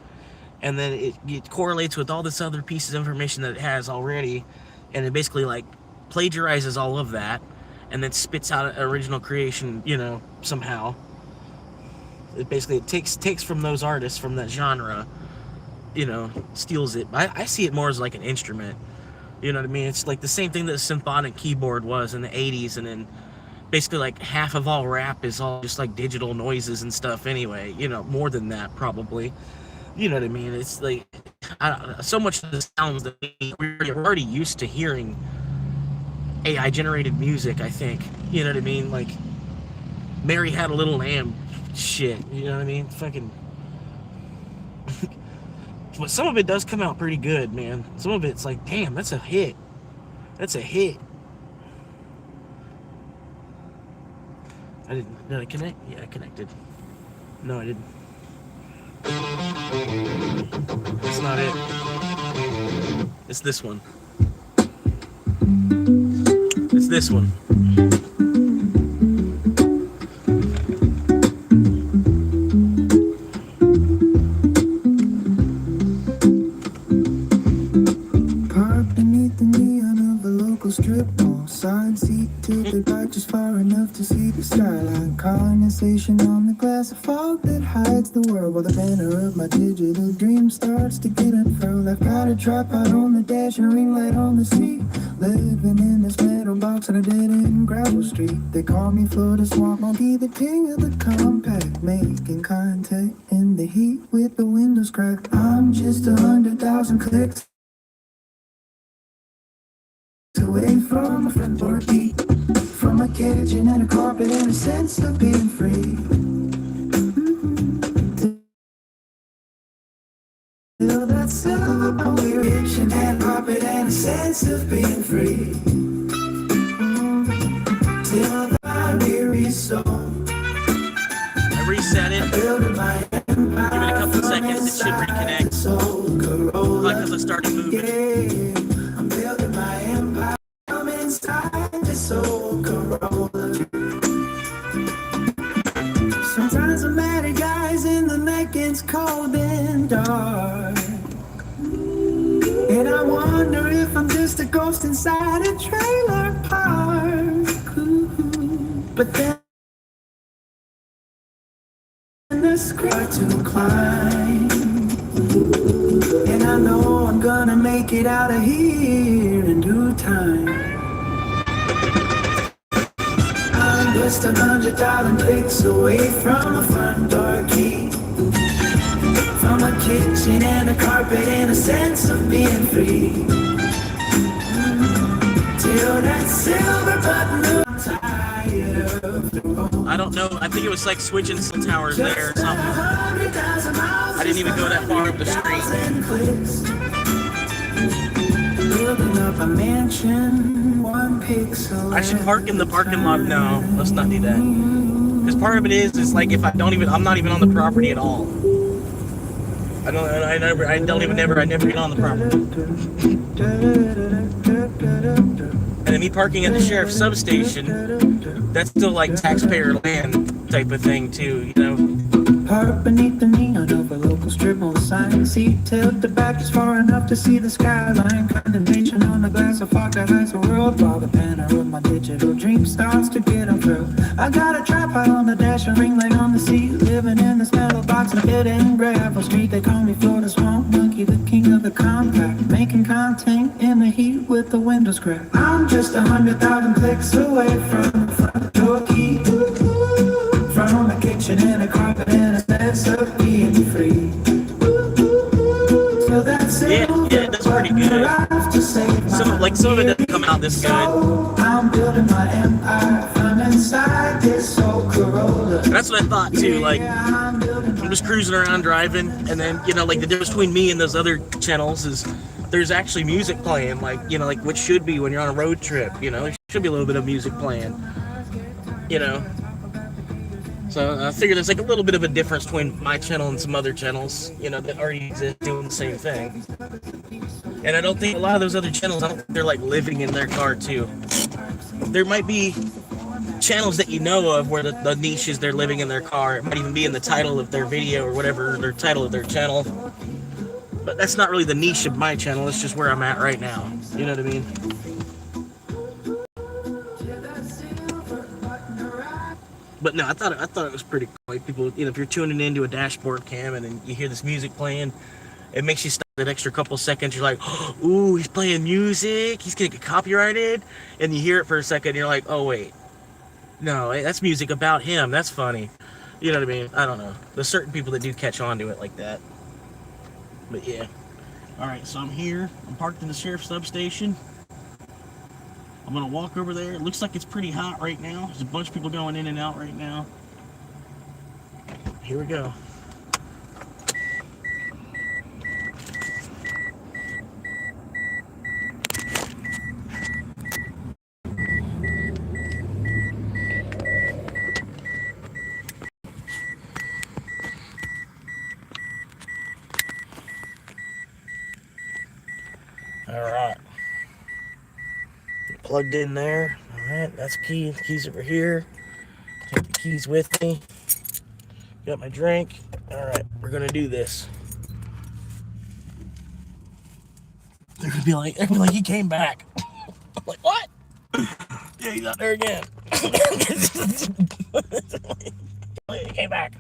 and then it correlates with all this other pieces of information that it has already, and it basically like plagiarizes all of that, and then spits out an original creation. Somehow. It basically takes from those artists from that genre. Steals it. I see it more as like an instrument. You know what I mean? It's like the same thing that a symphonic keyboard was in the 80s, and then basically like half of all rap is all just like digital noises and stuff anyway. More than that probably. You know what I mean? It's like so much of the sounds that we're already used to hearing AI generated music, I think. You know what I mean? Like Mary Had a Little Lamb shit. You know what I mean? Fucking but some of it does come out pretty good, man. Some of it's like, damn, that's a hit. That's a hit. Did I connect? Yeah, I connected. No, I didn't. That's not it. It's this one. It's this one. Strip mall, side seat tilted back just far enough to see the skyline. Condensation on the glass, a fog that hides the world, while the banner of my digital dream starts to get unfurled. I've got a tripod on the dash and a ring light on the seat, living in this metal box on a dead-end gravel street. They call me Florida Swamp Monkey, the king of the compact, making contact in the heat with the windows cracked. I'm just 100,000 clicks away from a front door key, from a kitchen and a carpet and a sense of being free. Till that silver we're kitchen and carpet and a sense of being free. Till the weary soul. I reset it. Give it a couple of seconds, it should reconnect. Like as I started moving. I'm building my empire. I'm inside this old Corolla. Sometimes I'm mad at guys in the night gets cold and dark, and I wonder if I'm just a ghost inside a trailer park. Ooh. But then the sky to climb, and I know I'm gonna make it out of here in due time. I'm just 100,000 clicks away from a front door key, from a kitchen and a carpet and a sense of being free. Till that silver button, I'm tired of the road. I don't know. I think it was like switching cell towers there or something. I didn't even go that far up the street. Building up a mansion, 1 pixel. I should park in the parking lot. No, let's not do that. Because part of it is like if I'm not even on the property at all. I never get on the property. And then me parking at the sheriff's substation, that's still like taxpayer land type of thing too, Park beneath the neon of a local strip mall sign. Seat tilted back just far enough to see the skyline. Condensation on the glass of fog that hides the world, while the banner of my digital dream starts to get unfurled. I got a tripod on the dash, a ring light on the seat, living in this metal box on a dead-end gravel street. They call me Florida Swamp Monkey, the king of the compact, making content in the heat with the windows cracked. I'm just 100,000 clicks away from the front door key, from a kitchen and a carpet and a sense of being free. So that's yeah, that's pretty good. Some of it doesn't come out this good. I'm building my empire from inside this old Corolla. That's what I thought too. Like I'm just cruising around driving, and then like the difference between me and those other channels is there's actually music playing, like, you know, like what should be when you're on a road trip, you know, there should be a little bit of music playing, you know. So I figured there's like a little bit of a difference between my channel and some other channels, you know, that already exist doing the same thing. And I don't think a lot of those other channels, I don't think they're like living in their car too. There might be channels that you know of where the niche is they're living in their car. It might even be in the title of their video or whatever, their title of their channel. But that's not really the niche of my channel. It's just where I'm at right now. You know what I mean? But no, I thought it was pretty cool. Like people, you know, if you're tuning into a dashboard cam and then you hear this music playing, it makes you stop that extra couple seconds. You're like, ooh, he's playing music. He's gonna get copyrighted. And you hear it for a second, and you're like, oh wait, no, that's music about him. That's funny. You know what I mean? I don't know. There's certain people that do catch on to it like that. But yeah. All right, so I'm here. I'm parked in the sheriff's substation. I'm gonna walk over there. It looks like it's pretty hot right now. There's a bunch of people going in and out right now. Here we go. All right. Plugged in there. All right, that's key. Keys over here. Take the keys with me. Got my drink. All right, we're gonna do this. They're gonna be like, he came back. I'm like, what? Yeah, he's out there again. He came back.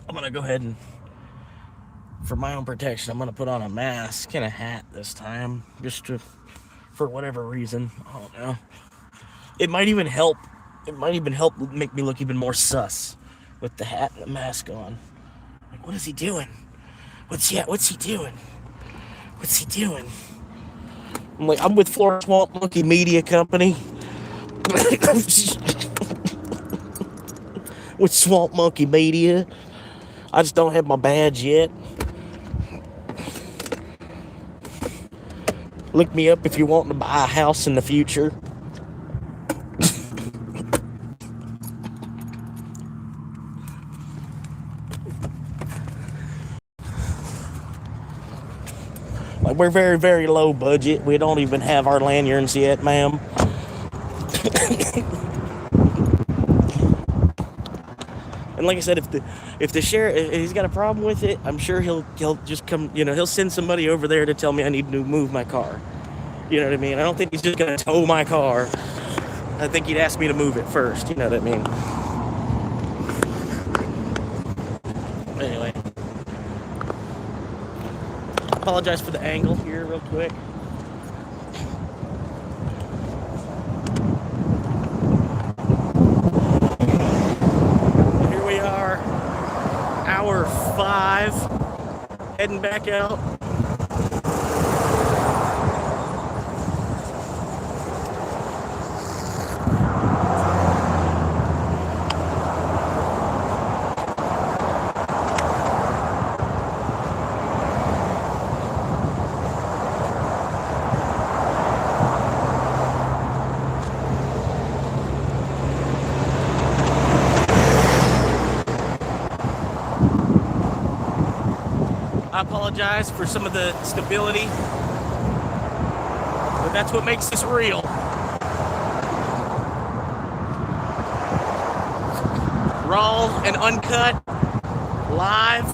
I'm gonna go ahead and, for my own protection, I'm gonna put on a mask and a hat this time, just to, for whatever reason. I don't know. It might even help. It might even help make me look even more sus with the hat and the mask on. Like, what is he doing? What's he doing? What's he doing? I'm like, I'm with Florida Swamp Monkey Media Company. With Swamp Monkey Media. I just don't have my badge yet. Look me up if you're wanting to buy a house in the future. Like, we're very, very low budget. We don't even have our lanyards yet, ma'am. And like I said, if the sheriff, if he's got a problem with it, I'm sure he'll just come, you know, he'll send somebody over there to tell me I need to move my car. You know what I mean? I don't think he's just gonna tow my car. I think he'd ask me to move it first. You know what I mean? Anyway, apologize for the angle here, real quick. Hour 5, heading back out. I apologize for some of the stability, but that's what makes this real. Raw and uncut, live,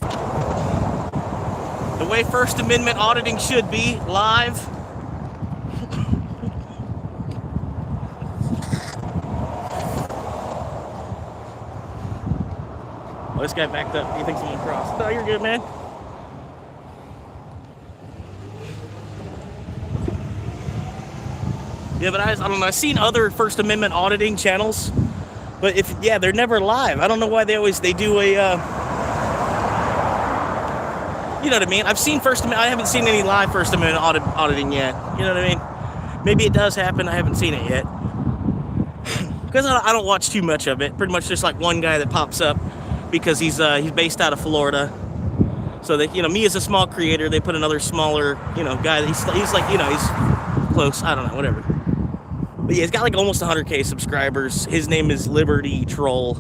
the way First Amendment auditing should be, live. Oh, this guy backed up. He thinks he's gonna cross. No, you're good, man. Yeah, but I don't know. I've seen other First Amendment auditing channels, but they're never live. I don't know why they do a, you know what I mean? I've seen I haven't seen any live First Amendment auditing yet. You know what I mean? Maybe it does happen. I haven't seen it yet. Because I don't watch too much of it. Pretty much just like one guy that pops up because he's based out of Florida. So they, me as a small creator, they put another smaller, guy that he's like, he's close. I don't know, whatever. But yeah, he's got like almost 100K subscribers. His name is Liberty Troll.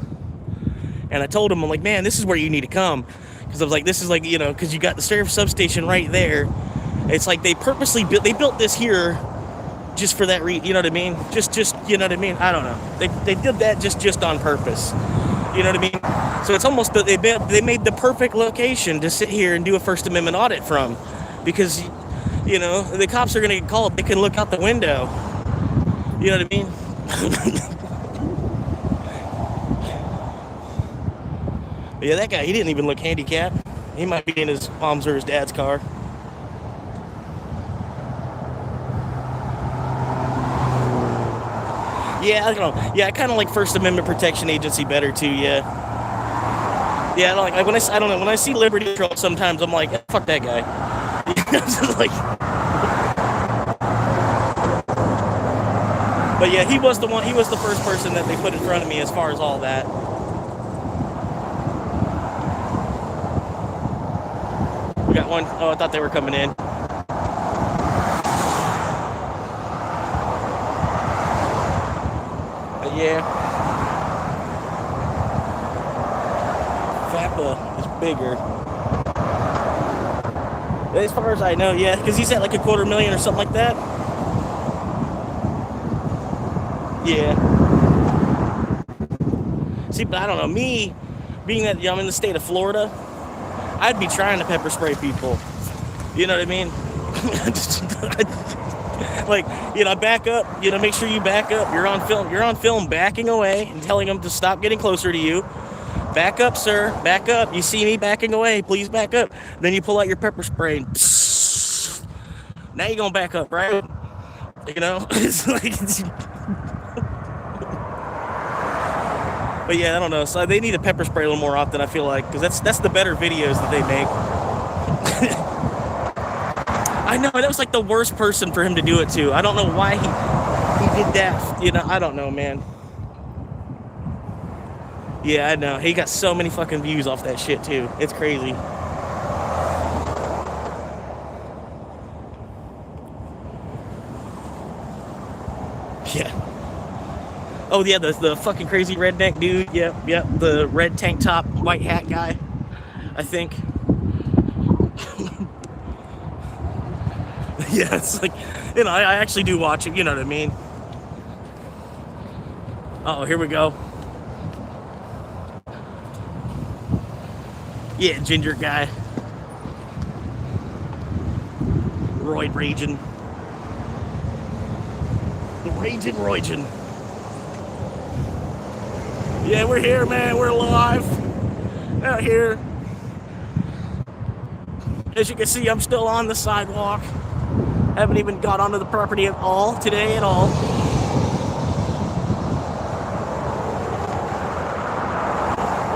And I told him, I'm like, man, this is where you need to come. Because I was like, this is like, because you got the sheriff substation right there. It's like they purposely built this here just for that you know what I mean? Just you know what I mean? I don't know. They did that just on purpose. You know what I mean? So it's almost that they made the perfect location to sit here and do a First Amendment audit from. Because, the cops are going to get called. They can look out the window. You know what I mean? Yeah, that guy, he didn't even look handicapped. He might be in his mom's or his dad's car. Yeah, I don't know. Yeah, I kind of like First Amendment Protection Agency better too. Yeah. Yeah, I don't like when I don't know, when I see Liberty Troll, sometimes I'm like, fuck that guy. Like, but yeah, he was the one. He was the first person that they put in front of me as far as all that. We got one. Oh, I thought they were coming in. But yeah, FAPA is bigger. As far as I know, yeah, because he's at like $250,000 or something like that. Yeah. See, but I don't know. Me, being that I'm in the state of Florida, I'd be trying to pepper spray people. You know what I mean? Like, back up. Make sure you back up. You're on film. You're on film backing away and telling them to stop getting closer to you. Back up, sir. Back up. You see me backing away. Please back up. Then you pull out your pepper spray and psst. Now you're going to back up, right? It's like... But yeah, I don't know. So they need to pepper spray a little more often, I feel like, because that's the better videos that they make. I know, that was like the worst person for him to do it to. I don't know why he did that. I don't know, man. Yeah, I know. He got so many fucking views off that shit too. It's crazy. Yeah. Oh yeah, the fucking crazy redneck dude. Yep. The red tank top, white hat guy, I think. Yeah, it's like, I actually do watch it. You know what I mean? Oh, here we go. Yeah, ginger guy. Roid raging. Raging. Yeah, we're here, man. We're live out here. As you can see, I'm still on the sidewalk. Haven't even got onto the property at all today at all.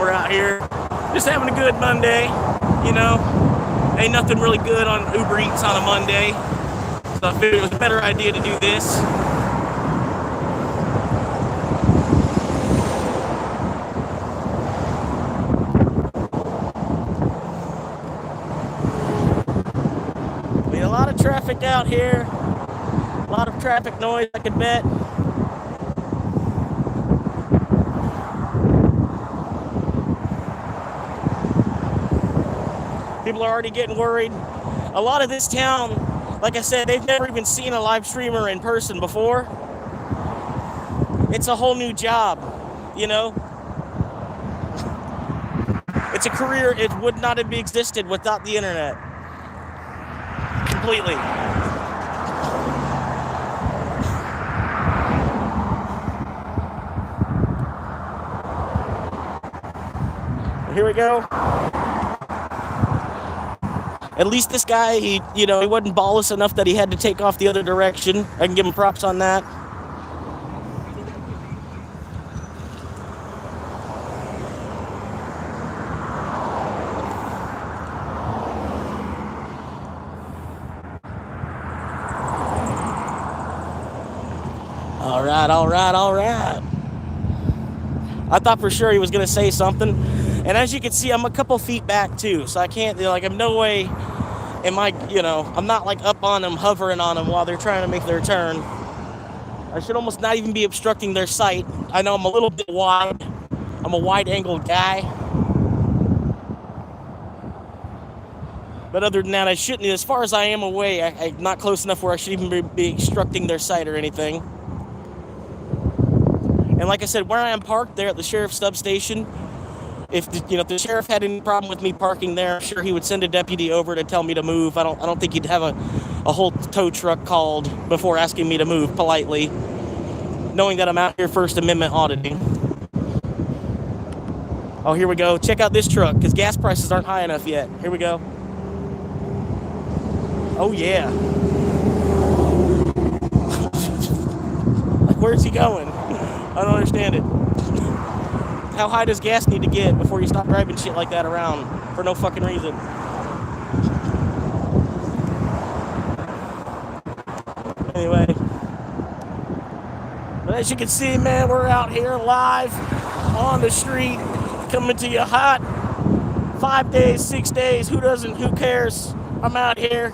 We're out here just having a good Monday, Ain't nothing really good on Uber Eats on a Monday. So I figured it was a better idea to do this. A lot of traffic out here. A lot of traffic noise, I could bet. People are already getting worried. A lot of this town, like I said, they've never even seen a live streamer in person before. It's a whole new job, It's a career. It would not have existed without the internet. Completely. Here we go. At least this guy, he wasn't ballless enough that he had to take off the other direction. I can give him props on that. All right. I thought for sure he was going to say something. And as you can see, I'm a couple feet back too, so I can't, like, I'm no way am I, I'm not like up on them, hovering on them while they're trying to make their turn. I should almost not even be obstructing their sight. I know I'm a little bit wide. I'm a wide-angled guy. But other than that, I shouldn't, as far as I am away, I'm not close enough where I should even be obstructing their sight or anything. And like I said, where I am parked there at the sheriff's substation, if the sheriff had any problem with me parking there, I'm sure he would send a deputy over to tell me to move. I don't think he'd have a whole tow truck called before asking me to move politely, knowing that I'm out here First Amendment auditing. Oh, here we go. Check out this truck, because gas prices aren't high enough yet. Here we go. Oh, yeah. Like, where's he going? I don't understand it. How high does gas need to get before you stop driving shit like that around for no fucking reason? Anyway. But as you can see, man, we're out here live on the street, coming to you hot. 5 days, 6 days, who cares? I'm out here.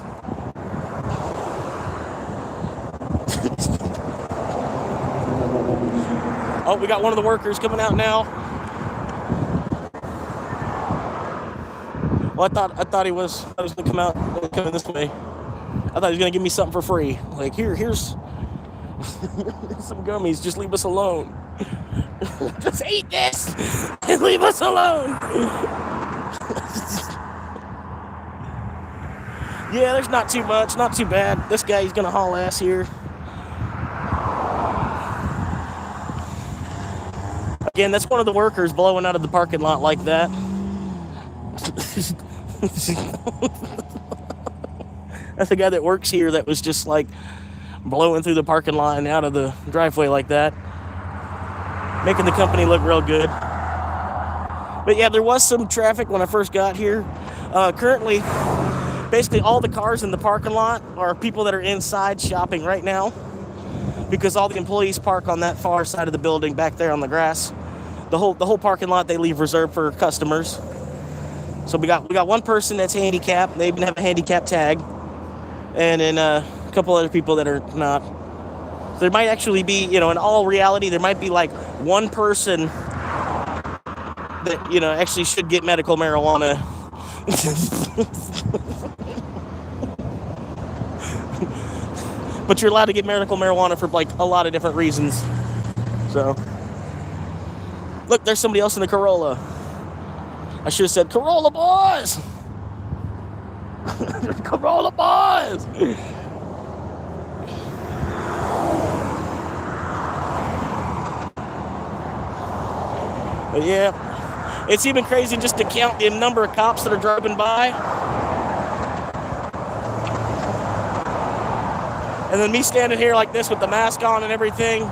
Oh, we got one of the workers coming out now. Well, I thought he was gonna come out, coming this way. I thought he was gonna give me something for free. Like, here's some gummies. Just leave us alone. Just eat this and leave us alone. Yeah, there's not too much, not too bad. This guy, he's gonna haul ass here. Again, that's one of the workers blowing out of the parking lot like that. That's the guy that works here that was just like blowing through the parking lot and out of the driveway like that, making the company look real good. But yeah, there was some traffic when I first got here. Currently, basically all the cars in the parking lot are people that are inside shopping right now, because all the employees park on that far side of the building back there on the grass. The whole parking lot they leave reserved for customers. So we got one person that's handicapped. They even have a handicap tag, and then a couple other people that are not. So there might actually be, in all reality, there might be like one person that actually should get medical marijuana. But you're allowed to get medical marijuana for like a lot of different reasons. So, look, there's somebody else in the Corolla. I should have said, Corolla boys! Corolla boys! But yeah, it's even crazy just to count the number of cops that are driving by. And then me standing here like this with the mask on and everything.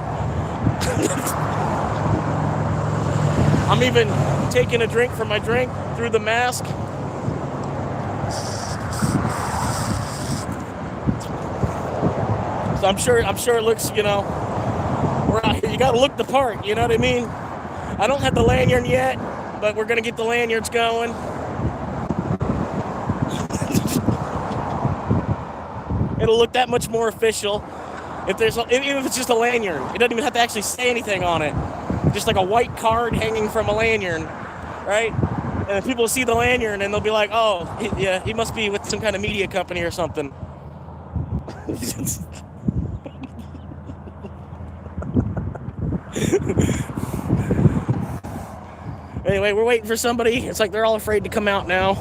I'm even taking a drink from my drink through the mask. So I'm sure it looks, we're out here. You gotta look the part, you know what I mean? I don't have the lanyard yet, but we're gonna get the lanyards going. It'll look that much more official even if it's just a lanyard. It doesn't even have to actually say anything on it. Just like a white card hanging from a lanyard, right? And people will see the lanyard and they'll be like, oh, he must be with some kind of media company or something. Anyway, we're waiting for somebody. It's like they're all afraid to come out now.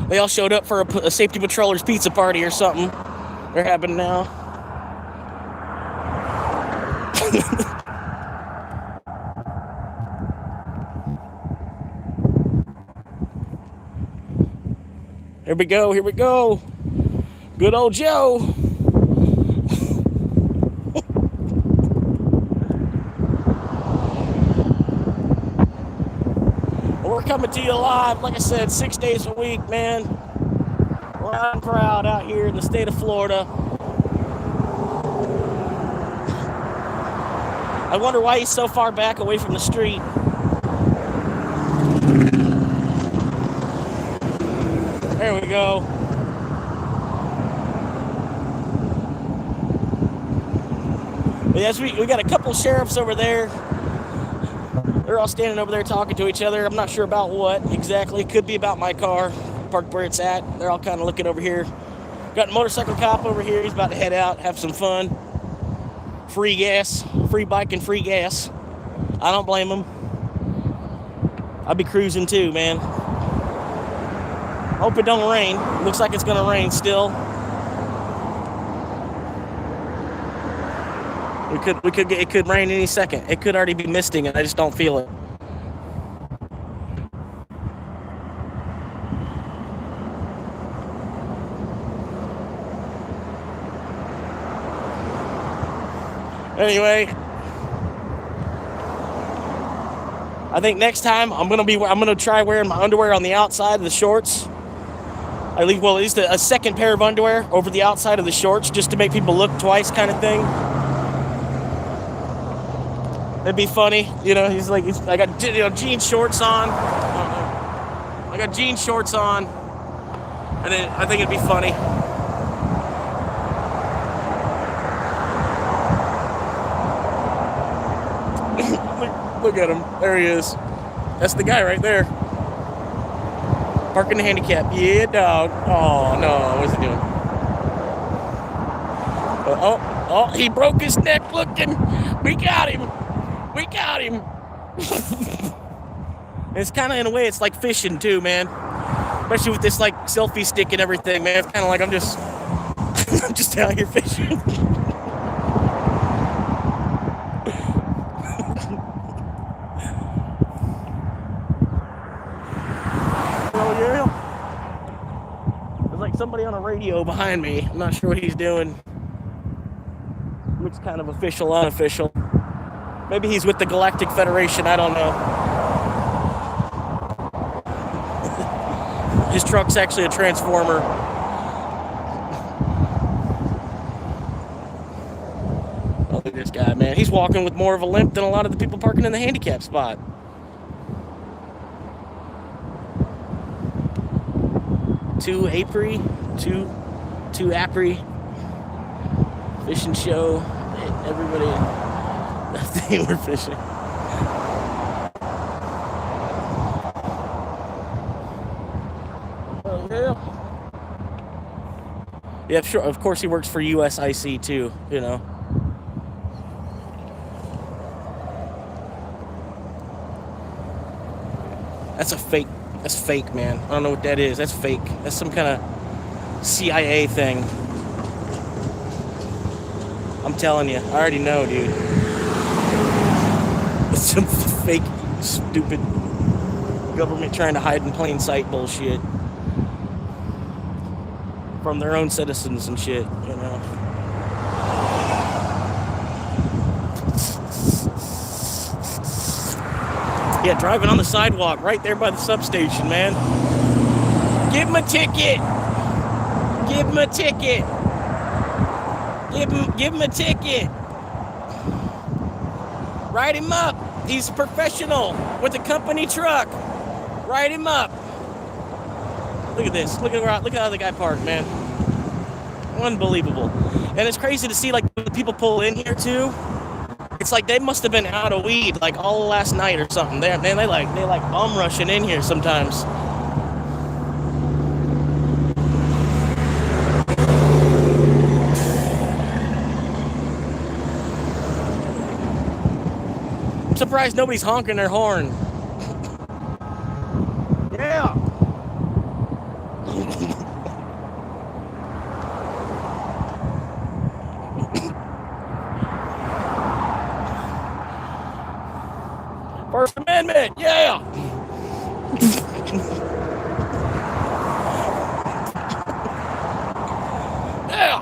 They all showed up for a safety patroller's pizza party or something. They're happening now. Here we go. Good old Joe. We're coming to you live, like I said, 6 days a week, man. Loud and proud out here in the state of Florida. I wonder why he's so far back away from the street. There we go. But yes, we got a couple sheriffs over there. They're all standing over there talking to each other. I'm not sure about what exactly. It could be about my car, parked where it's at. They're all kind of looking over here. Got a motorcycle cop over here. He's about to head out, have some fun. Free gas, free bike and free gas. I don't blame him. I'll be cruising too, man. Hope it don't rain. Looks like it's gonna rain still. It could rain any second. It could already be misting and I just don't feel it. Anyway, I think next time I'm gonna try wearing my underwear on the outside of the shorts. At least a second pair of underwear over the outside of the shorts, just to make people look twice, kind of thing. It'd be funny, you know. I got jean shorts on. I got jean shorts on, and I think it'd be funny. Look at him. There he is. That's the guy right there. Parking the handicap. Yeah, dog. Oh, no. What's he doing? Oh, he broke his neck looking. We got him. We got him. It's kind of, in a way, it's like fishing too, man. Especially with this, like, selfie stick and everything, man. It's kind of like I'm just out here fishing. Somebody on a radio behind me. I'm not sure what he's doing. Looks kind of official, unofficial. Maybe he's with the Galactic Federation. I don't know. His truck's actually a transformer. Oh, look at this guy, man. He's walking with more of a limp than a lot of the people parking in the handicap spot. Two Apri fishing show. Everybody, they were fishing. Oh yeah. Yeah, sure. Of course, he works for USIC too. You know. That's a fake. That's fake, man. I don't know what that is. That's fake. That's some kind of CIA thing. I'm telling you. I already know, dude. It's some fake, stupid government trying to hide in plain sight bullshit from their own citizens and shit, you know. Yeah, driving on the sidewalk right there by the substation, man. Give him a ticket. Give him a ticket. Give him a ticket. Write him up. He's a professional with a company truck. Write him up. Look at this. Look at how the guy parked, man. Unbelievable. And it's crazy to see, like, the people pull in here too. It's like they must have been out of weed like all last night or something. They like bum rushing in here sometimes. I'm surprised nobody's honking their horn. Yeah. First Amendment, yeah! Yeah!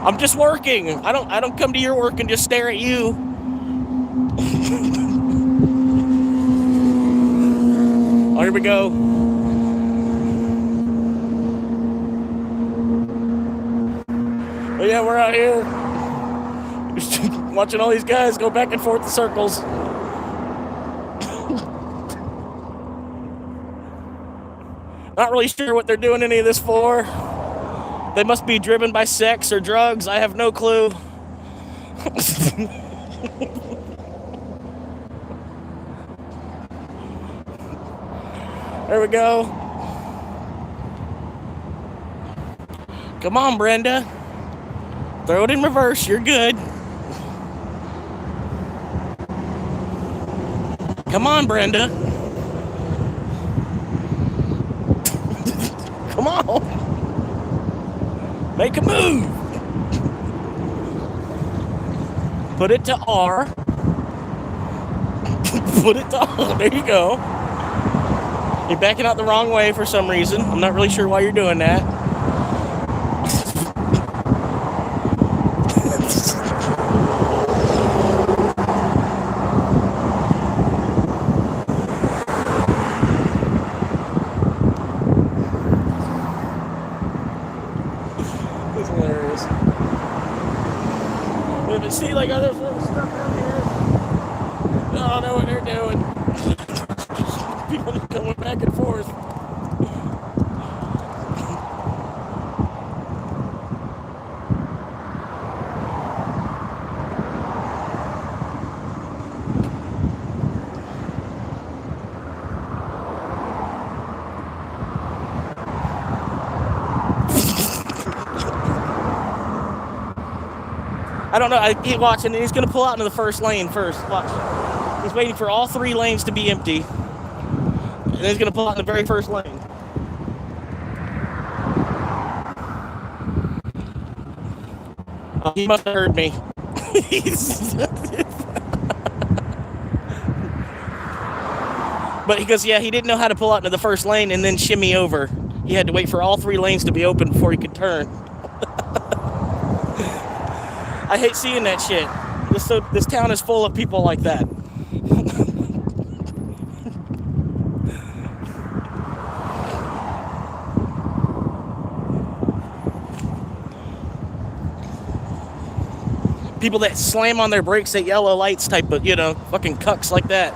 I'm just working. I don't come to your work and just stare at you. Oh, here we go. yeah, we're out here watching all these guys go back and forth in circles. Not really sure what they're doing any of this for. They must be driven by sex or drugs. I have no clue. There we go. Come on, Brenda. Throw it in reverse. You're good. Come on, Brenda. Come on. Make a move. Put it to R. Put it to R. There you go. You're backing out the wrong way for some reason. I'm not really sure why you're doing that. That's hilarious. But see, like other folks stuff out here. I don't know what they're doing. People going back and forth. I don't know. I keep watching, and he's going to pull out into the first lane first. Watch. He's waiting for all 3 lanes to be empty. And then he's going to pull out in the very first lane. Oh, he must have heard me. But he goes, yeah, he didn't know how to pull out into the first lane and then shimmy over. He had to wait for all 3 lanes to be open before he could turn. I hate seeing that shit. This town is full of people like that. People that slam on their brakes at yellow lights type of, fucking cucks like that.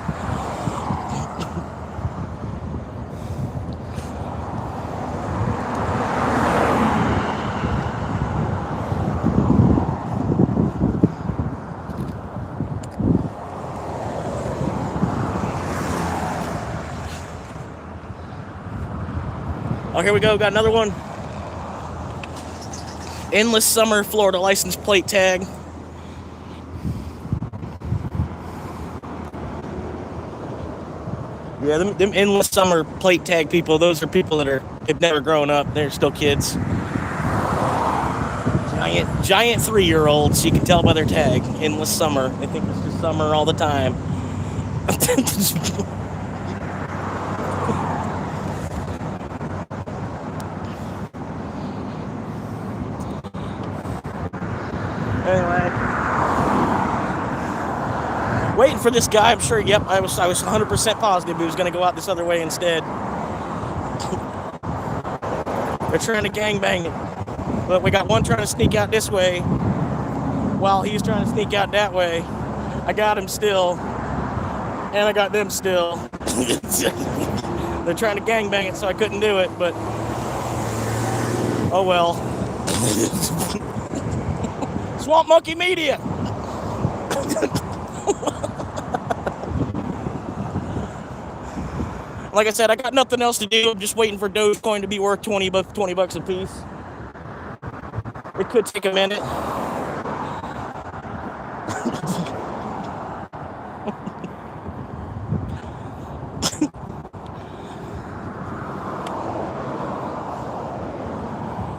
Oh, here we go. Got another one. Endless Summer Florida license plate tag. Yeah, them Endless Summer plate tag people, those are people they've never grown up. They're still kids. Giant 3-year-olds, you can tell by their tag. Endless Summer. They think it's just summer all the time. Anyway, waiting for this guy. I'm sure. Yep, I was 100% positive he was going to go out this other way instead. They're trying to gangbang it, but we got one trying to sneak out this way, while he's trying to sneak out that way. I got him still, and I got them still. They're trying to gangbang it, so I couldn't do it. But oh well. Swamp Monkey Media. Like I said, I got nothing else to do. I'm just waiting for Dogecoin to be worth 20 bucks a piece. It could take a minute.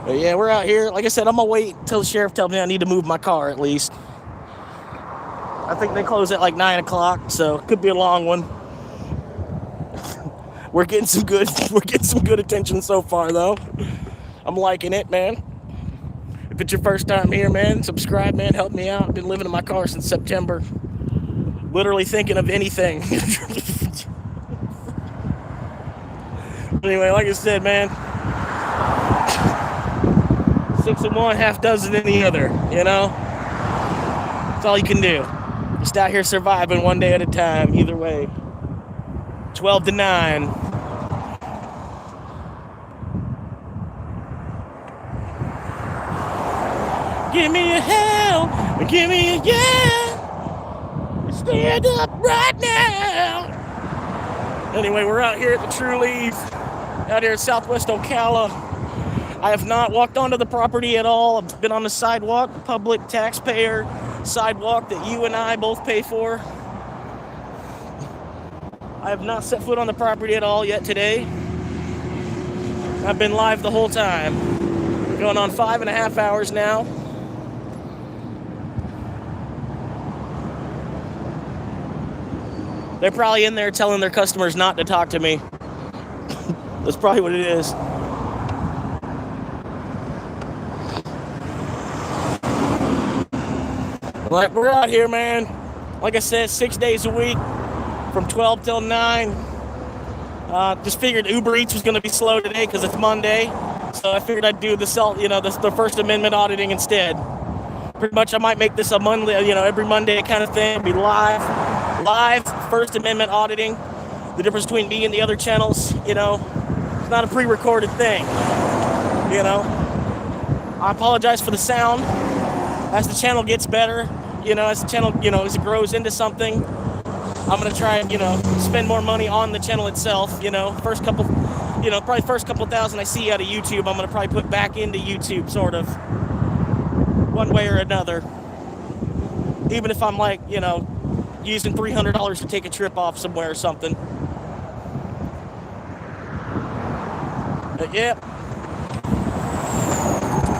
But yeah, we're out here. Like I said, I'm gonna wait until the sheriff tells me I need to move my car at least. I think they close at like 9 o'clock, so it could be a long one. We're getting some good attention so far though. I'm liking it, man. If it's your first time here, man, subscribe, man, help me out. I've been living in my car since September. Literally thinking of anything. Anyway, like I said, man, 6 in one, half dozen in the other, you know? That's all you can do. Just out here surviving one day at a time, either way. 12 to 9. Give me a hell, give me a yeah. Stand up right now. Anyway, we're out here at the True Leaf, out here in Southwest Ocala. I have not walked onto the property at all. I've been on the sidewalk, public taxpayer sidewalk that you and I both pay for. I have not set foot on the property at all yet today. I've been live the whole time. Going on 5.5 hours now. They're probably in there telling their customers not to talk to me. That's probably what it is. Like, we're out here, man. Like I said, 6 days a week from 12 till 9. Just figured Uber Eats was going to be slow today because it's Monday. So I figured I'd do the First Amendment auditing instead. Pretty much I might make this a monthly, every Monday kind of thing. Be live First Amendment auditing. The difference between me and the other channels, it's not a pre-recorded thing. I apologize for the sound. As the channel gets better, as the channel, as it grows into something, I'm gonna try and, spend more money on the channel itself. First couple thousand I see out of YouTube, I'm gonna probably put back into YouTube, sort of, one way or another. Even if I'm like, using $300 to take a trip off somewhere or something. But yeah,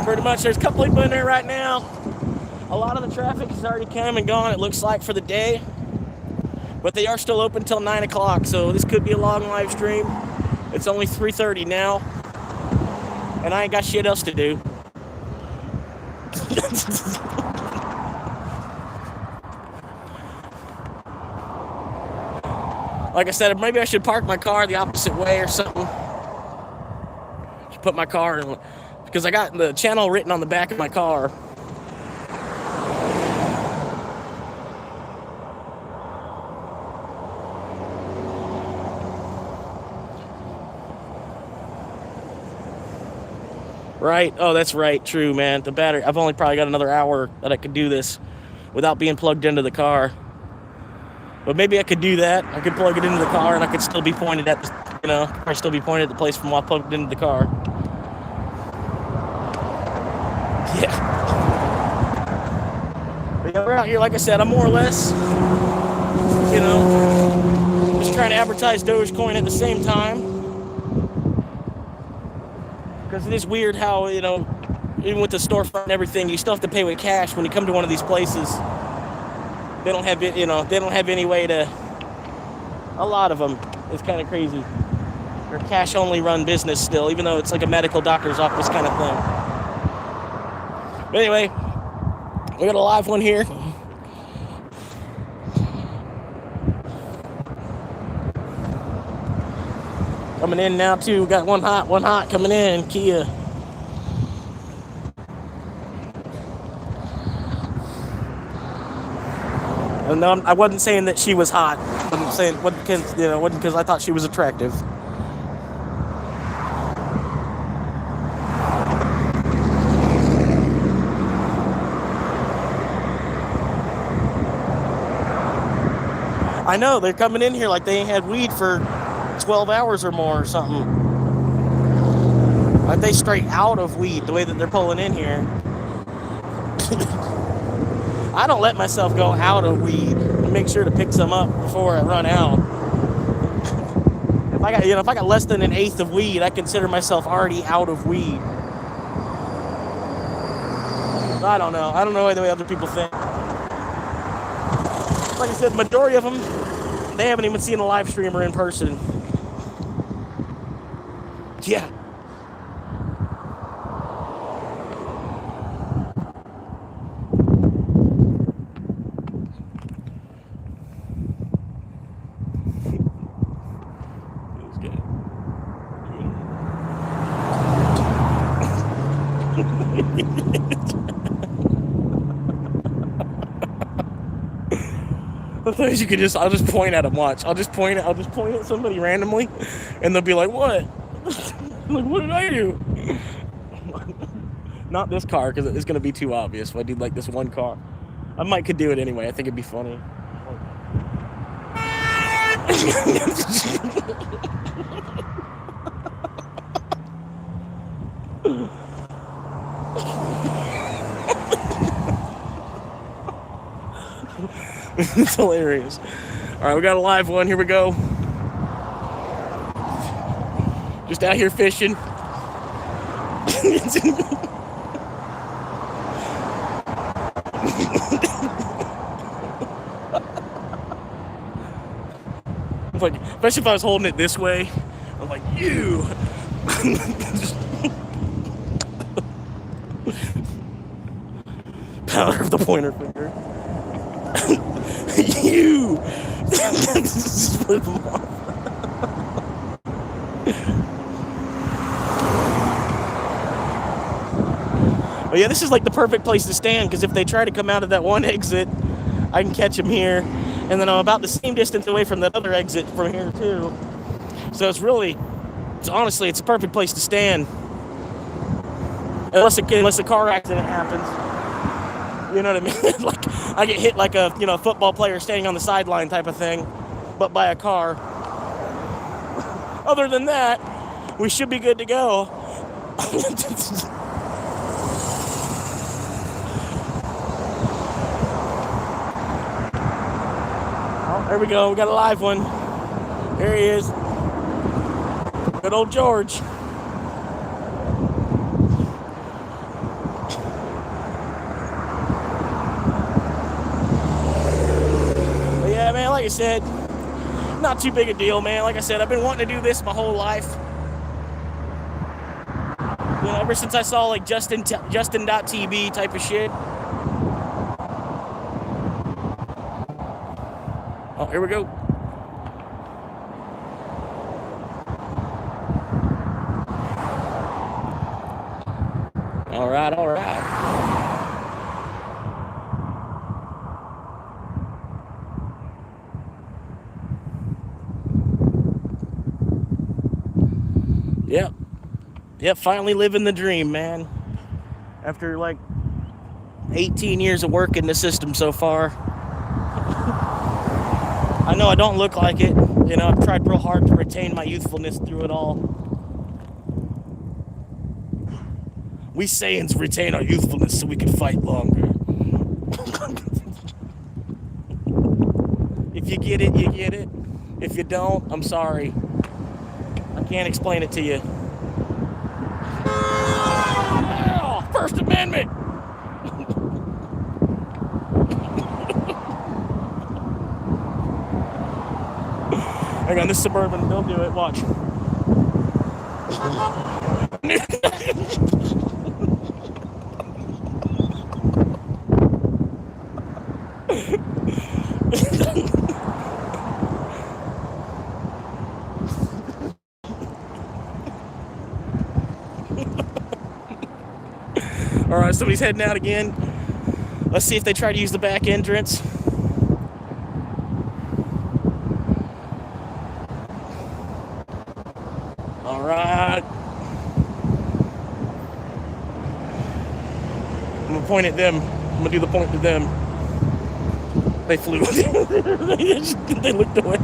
pretty much. There's a couple people in there right now. A lot of the traffic has already come and gone, it looks like, for the day. But they are still open till 9 o'clock, so this could be a long live stream. It's only 3:30 now, and I ain't got shit else to do. Like I said, maybe I should park my car the opposite way or something. Should put my car in, because I got the channel written on the back of my car. Right? Oh, that's right. True, man. The battery. I've only probably got another hour that I could do this without being plugged into the car. But maybe I could do that. I could plug it into the car and I could still be pointed at, probably still be pointed at the place from while plugged into the car. Yeah. But yeah, we're out here, like I said, I'm more or less, just trying to advertise Dogecoin at the same time. Because it is weird how, even with the storefront and everything, you still have to pay with cash when you come to one of these places. They don't have it, they don't have any way to, a lot of them, it's kind of crazy. They're cash only run business still, even though it's like a medical doctor's office kind of thing. But anyway, we got a live one here. Coming in now too, we got one hot coming in, Kia. And no, I wasn't saying that she was hot. I'm saying wasn't because I thought she was attractive. I know, they're coming in here like they ain't had weed for 12 hours or more or something. Like they straight out of weed the way that they're pulling in here. I don't let myself go out of weed. I make sure to pick some up before I run out. If I got less than 1/8 of weed, I consider myself already out of weed. I don't know. I don't know the way other people think. Like I said, the majority of them, they haven't even seen a live streamer in person. Yeah. Sometimes you could I'll just point at them. Watch. I'll just point at somebody randomly, and they'll be like, "What?" Like, what did I do? Not this car, because it's gonna be too obvious. If I do like this one car, I could do it anyway. I think it'd be funny. It's hilarious. All right, we got a live one. Here we go. Just out here fishing. Like, especially if I was holding it this way, I'm like, you. Power of the pointer finger. You. Split them off. But yeah, this is like the perfect place to stand, because if they try to come out of that one exit, I can catch them here, and then I'm about the same distance away from that other exit from here too. So honestly, it's a perfect place to stand, unless a car accident happens. You know what I mean? Like I get hit like a football player standing on the sideline type of thing, but by a car. Other than that, we should be good to go. There we go. We got a live one. There he is. Good old George. But yeah, man, like I said, not too big a deal, man. Like I said, I've been wanting to do this my whole life. Ever since I saw like Justin.tv type of shit. Oh, here we go. All right, all right. Yep, finally living the dream, man. After like 18 years of work in the system so far. I know I don't look like it. I've tried real hard to retain my youthfulness through it all. We Saiyans retain our youthfulness so we can fight longer. If you get it, you get it. If you don't, I'm sorry. I can't explain it to you. First Amendment! Hang on, this Suburban, they'll do it, watch. All right, somebody's heading out again. Let's see if they try to use the back entrance. All right. I'm gonna point at them. I'm gonna do the point to them. They flew. They looked away.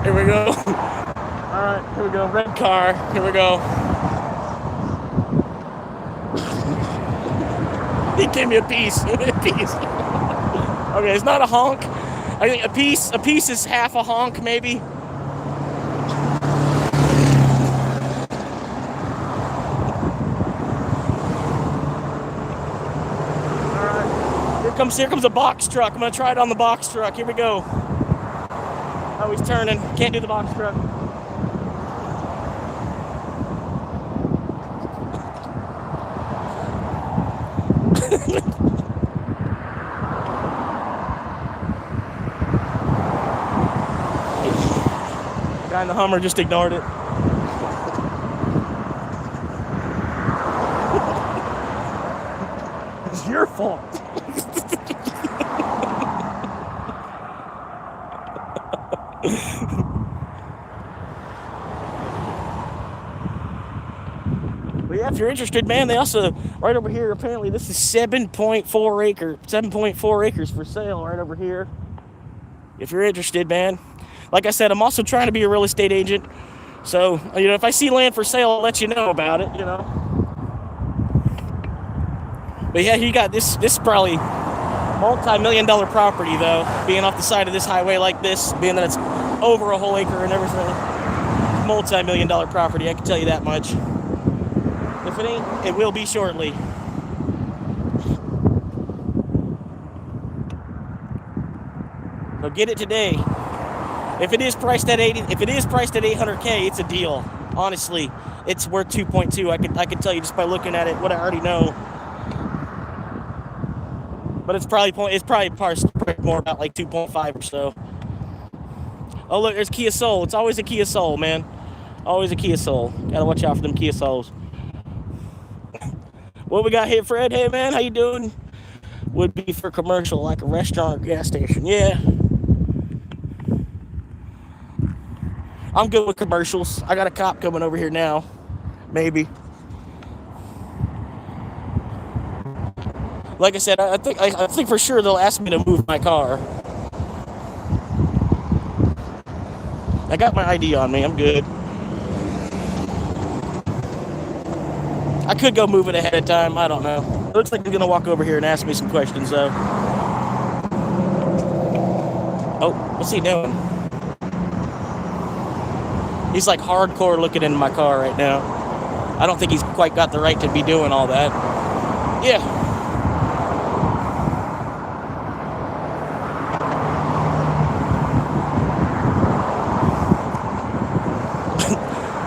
Here we go. All right, here we go. Red car. Here we go. He gave me a piece. A piece. Okay, it's not a honk. I think a piece is half a honk, maybe. All right. Here comes a box truck. I'm gonna try it on the box truck. Here we go. Oh, he's turning. Can't do the box truck. Guy in the Hummer just ignored it. It's your fault. if you're interested, man, they also, right over here, apparently this is 7.4 acres for sale right over here. If you're interested, man. Like I said, I'm also trying to be a real estate agent. So, if I see land for sale, I'll let you know about it, But yeah, you got this is probably multi-million-dollar property, though, being off the side of this highway like this, being that it's over a whole acre and everything. Multi-million-dollar property, I can tell you that much. If it ain't, it will be shortly. So get it today. If it is priced at 800K, it's a deal. Honestly, it's worth 2.2. I can tell you just by looking at it what I already know. But it's probably priced more about like 2.5 or so. Oh look, there's Kia Soul. It's always a Kia Soul, man. Always a Kia Soul. Gotta watch out for them Kia Souls. What we got here, Fred? Hey man, how you doing? Would be for commercial, like a restaurant or gas station. Yeah. I'm good with commercials. I got a cop coming over here now. Maybe. Like I said, I think for sure they'll ask me to move my car. I got my ID on me. I'm good. I could go move it ahead of time. I don't know. It looks like they're gonna walk over here and ask me some questions, though. Oh, what's he doing? He's like hardcore looking into my car right now. I don't think he's quite got the right to be doing all that. Yeah.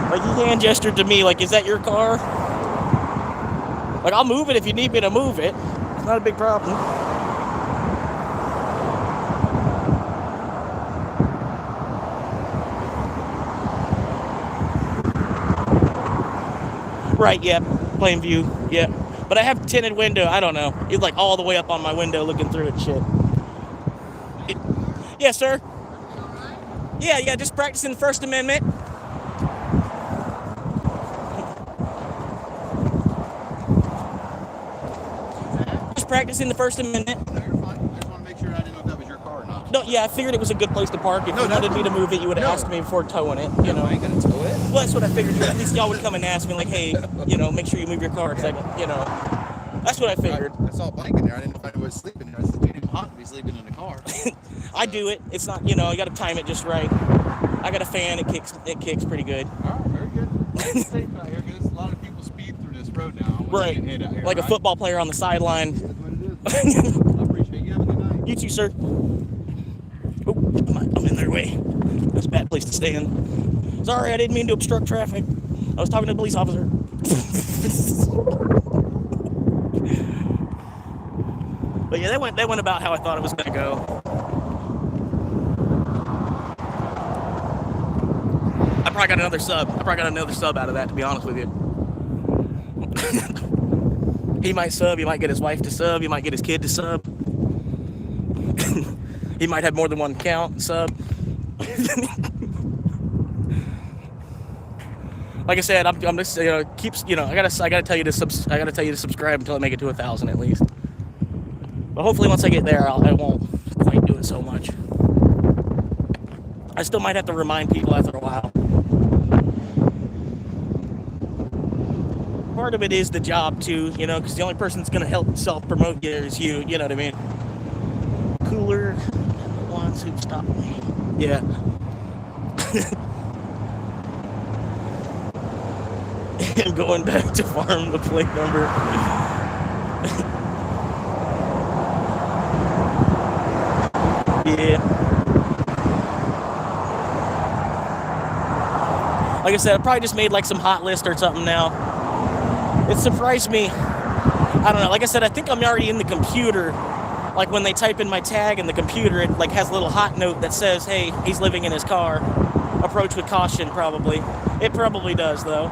Like he hand gestured to me like, is that your car? Like, I'll move it if you need me to move it. It's not a big problem. Right, yeah. Plain view, yeah. But I have tinted window. I don't know. It's like all the way up on my window looking through it, shit. Yes, sir. Yeah, just practicing the First Amendment. Practicing the First Amendment. No, you're fine. I just want to make sure I didn't know if that was your car or not. No, yeah, I figured it was a good place to park. If you wanted me to move it, you would have asked me before towing it. You know, I ain't gonna tow it. Well, that's what I figured. At least y'all would come and ask me, like, hey, make sure you move your car. Cause that's what I figured. I saw a bike in there. I didn't find it was sleeping there. I said, dude, it's hot to be sleeping in the car. I do it. It's not, you got to time it just right. I got a fan. It kicks pretty good. All right, very good. It's safe out here because a lot of people speed through this road now. Right. Here, like a football player on the sideline. That's what it is. I appreciate you. Have a good night. You too, sir. Oh, I'm in their way. That's a bad place to stay in. Sorry, I didn't mean to obstruct traffic. I was talking to a police officer. But yeah, that went about how I thought it was going to go. I probably got another sub out of that, to be honest with you. He might sub, he might get his wife to sub, he might get his kid to sub. He might have more than one account and sub. Like I said, I'm just I gotta tell you to subscribe until I make it to 1,000 at least. But hopefully once I get there, I won't quite do it so much. I still might have to remind people after a while. Part of it is the job too, because the only person that's gonna help self-promote you is you. You know what I mean? Cooler, the ones who stop me. Yeah. And going back to farm the plate number. Yeah. Like I said, I probably just made like some hot list or something now. It surprised me. I don't know. Like I said, I think I'm already in the computer. Like when they type in my tag in the computer, it like has a little hot note that says, hey, he's living in his car. Approach with caution, probably. It probably does, though.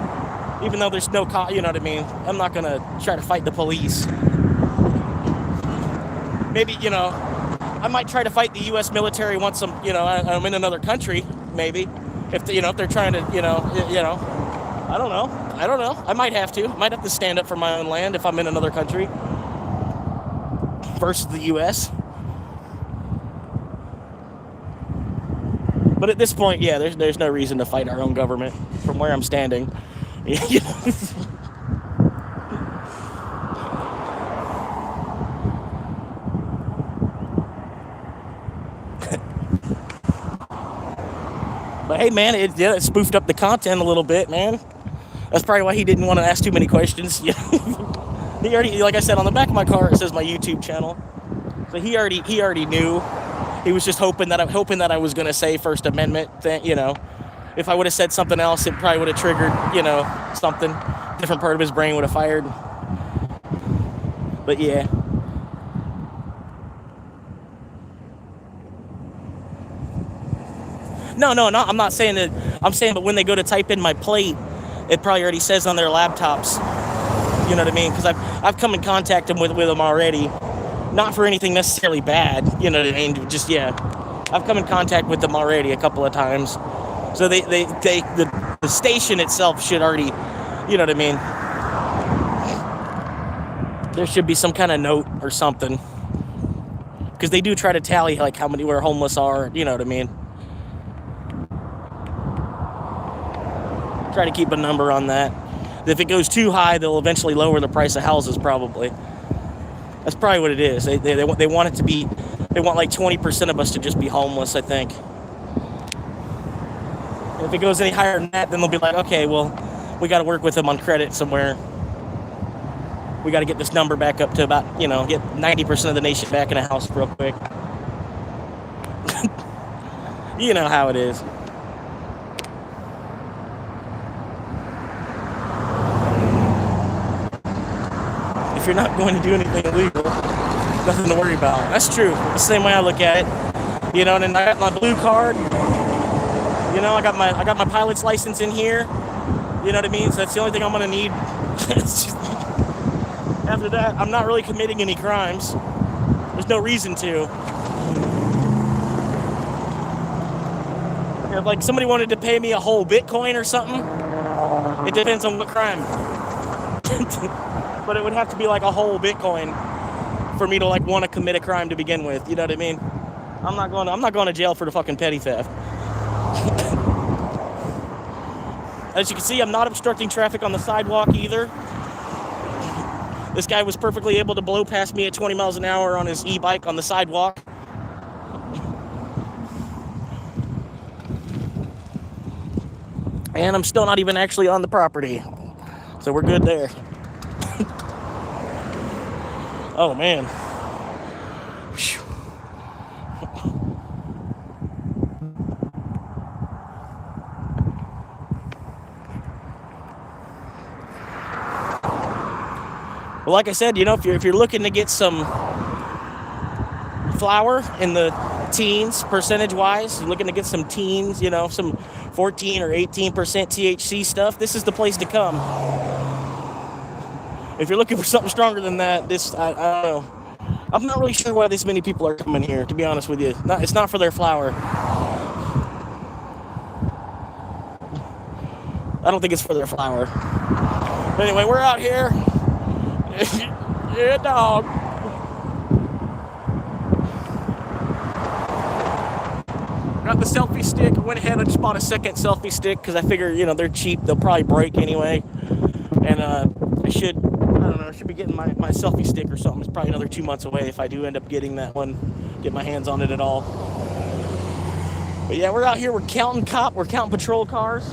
Even though there's no you know what I mean? I'm not going to try to fight the police. Maybe, I might try to fight the U.S. military once I'm in another country, maybe. If they're trying to, I don't know. I don't know. I might have to. I might have to stand up for my own land if I'm in another country versus the U.S. But at this point, yeah, there's no reason to fight our own government from where I'm standing. But hey, man, it spoofed up the content a little bit, man. That's probably why he didn't want to ask too many questions. He already, like I said, on the back of my car it says my YouTube channel, so he already knew. He was just hoping that I was gonna say First Amendment thing. If I would have said something else, it probably would have triggered, something different part of his brain would have fired. But yeah. No, I'm not saying that. I'm saying, but when they go to type in my plate, it probably already says on their laptops. You know what I mean? Because I've come in contact with them already, not for anything necessarily bad. You know what I mean? Just I've come in contact with them already a couple of times. So the station itself should already, you know what I mean? There should be some kind of note or something, because they do try to tally like how many where homeless are. You know what I mean? Try to keep a number on that. If it goes too high, they'll eventually lower the price of houses, probably. That's probably what it is. They want it to be, they want like 20% of us to just be homeless, I think. And if it goes any higher than that, then they'll be like, okay, well, we got to work with them on credit somewhere. We got to get this number back up to about, get 90% of the nation back in a house real quick. You know how it is. If you're not going to do anything illegal, nothing to worry about. That's true. The same way I look at it. And I got my blue card. I got my pilot's license in here. You know what I mean? So that's the only thing I'm gonna need. After that, I'm not really committing any crimes. There's no reason to. If like somebody wanted to pay me a whole Bitcoin or something, it depends on what crime. But it would have to be like a whole Bitcoin for me to like want to commit a crime to begin with. You know what I mean? I'm not going to jail for the fucking petty theft. As you can see, I'm not obstructing traffic on the sidewalk either. This guy was perfectly able to blow past me at 20 miles an hour on his e-bike on the sidewalk. And I'm still not even actually on the property. So we're good there. Oh, man. Whew. Well, like I said, if you're looking to get some flour in the teens, percentage-wise, you're looking to get some teens, some 14 or 18% THC stuff, this is the place to come. If you're looking for something stronger than that, I don't know. I'm not really sure why this many people are coming here, to be honest with you. It's not for their flour. I don't think it's for their flour. But anyway, we're out here. Yeah, dog. Got the selfie stick. I went ahead and just bought a second selfie stick because I figure, they're cheap. They'll probably break anyway. And I should be getting my selfie stick or something. It's probably another 2 months away if I do end up getting that one, get my hands on it at all. But yeah, we're out here. We're counting patrol cars.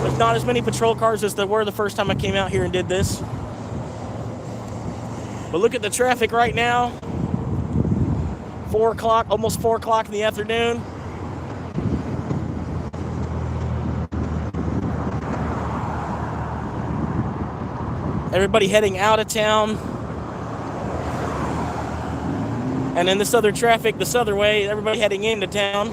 There's not as many patrol cars as there were the first time I came out here and did this. But look at the traffic right now. 4 o'clock, almost 4 o'clock in the afternoon. Everybody heading out of town. And then this other traffic, this other way, everybody heading into town.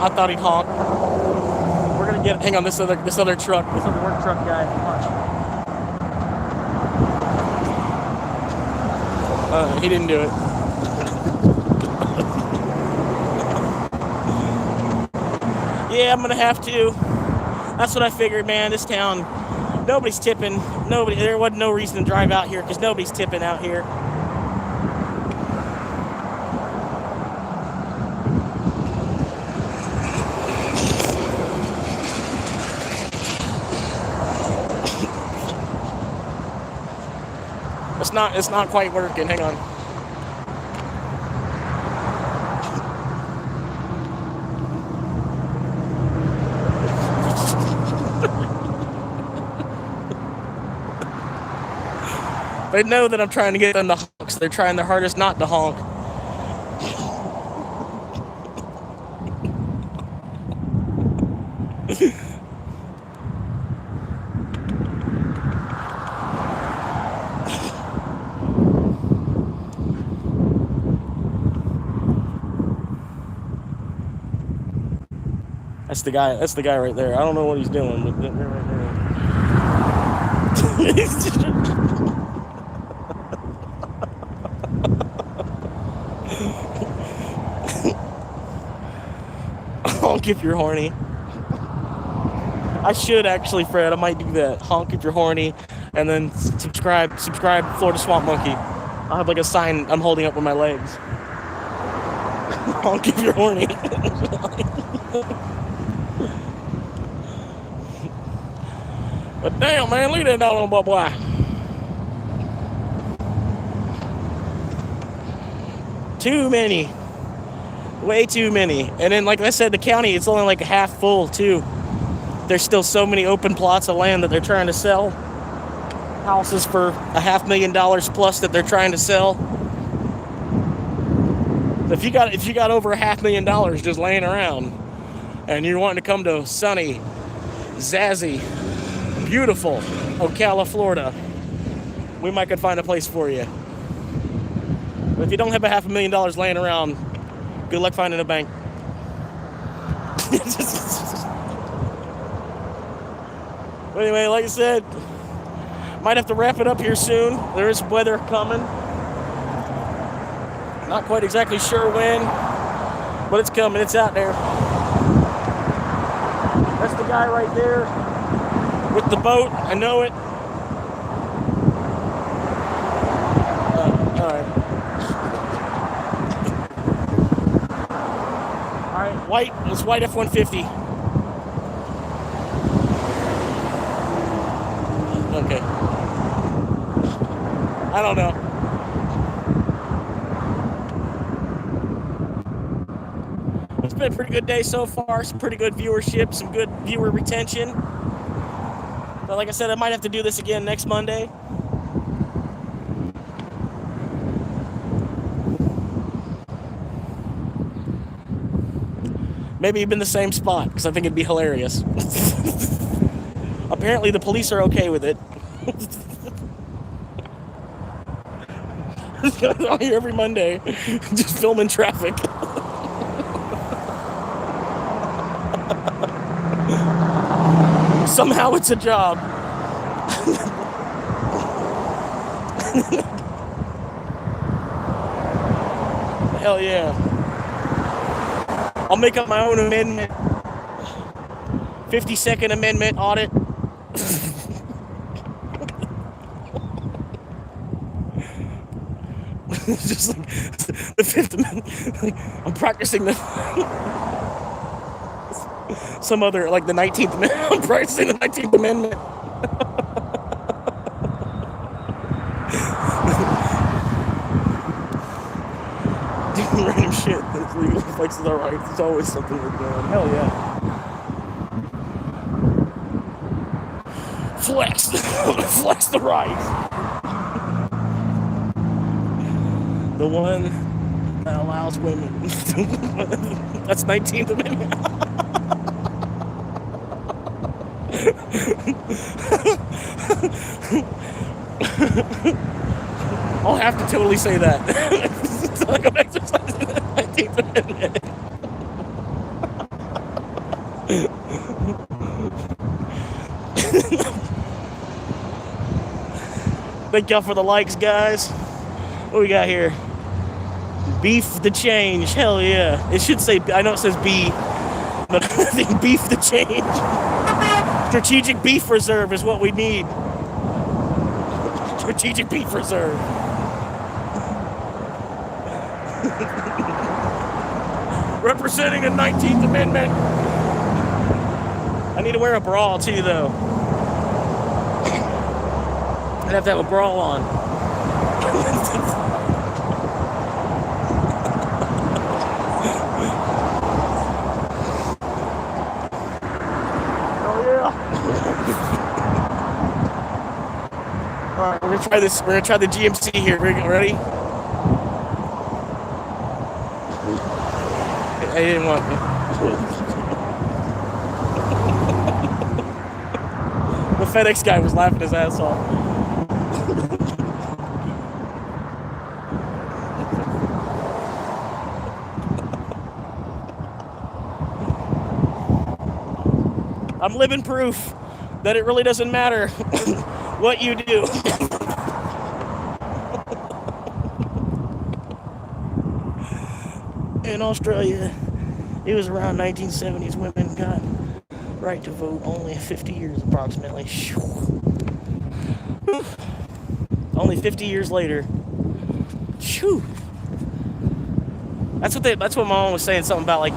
I thought he'd honk. We're gonna hang on, this other truck, this other work truck guy. Watch. He didn't do it. Yeah, I'm gonna have to. That's what I figured, man. This town, nobody's tipping. There wasn't no reason to drive out here because nobody's tipping out here. It's not quite working. Hang on. They know that I'm trying to get them to honk, so they're trying their hardest not to honk. That's the guy right there. I don't know what he's doing, but they're right there. Honk if you're horny. I should actually, Fred. I might do that. Honk if you're horny, and then subscribe Florida Swamp Monkey. I'll have like a sign I'm holding up with my legs. Honk if you're horny. But damn, man, leave that down on my boy. Too many. Way too many. And then, like I said, the county, it's only like half full, too. There's still so many open plots of land that they're trying to sell. Houses for $500,000 plus that they're trying to sell. If you got over $500,000 just laying around, and you're wanting to come to sunny, zazzy, beautiful Ocala, Florida, we might could find a place for you. But if you don't have $500,000 laying around, good luck finding a bank. But anyway, like I said, might have to wrap it up here soon. There is weather coming. Not quite exactly sure when, but it's coming. It's out there. That's the guy right there with the boat. I know it. All right. All right, white. It's white F-150. Okay. I don't know. It's been a pretty good day so far. Some pretty good viewership, some good viewer retention. But like I said, I might have to do this again next Monday. Maybe even the same spot, because I think it'd be hilarious. Apparently the police are okay with it. I'm here every Monday, just filming traffic. Somehow it's a job. Hell yeah. I'll make up my own amendment. 52nd Amendment audit. Just like the Fifth Amendment. I'm practicing some other, like the 19th Amendment. I'm practicing the 19th Amendment. Random shit that's legal flexes our rights. It's always something we're doing. Hell yeah. Flex the rights. The one that allows women. That's 19th Amendment. I'll have to totally say that. It's like I'm exercising the 19th Amendment. Thank y'all for the likes, guys. What we got here? Beef the change. Hell yeah. It should say, I know it says B. Nothing beef to change. Strategic beef reserve is what we need. Strategic beef reserve. Representing the 19th Amendment. I need to wear a bra too, though. I'd have to have a bra on. Oh yeah. All right, we're gonna try this. We're gonna try the GMC here. Ready? I didn't want. The FedEx guy was laughing his ass off. I'm living proof that it really doesn't matter what you do. In Australia, it was around 1970s women got right to vote, only 50 years approximately. Only 50 years later. That's what my mom was saying, something about like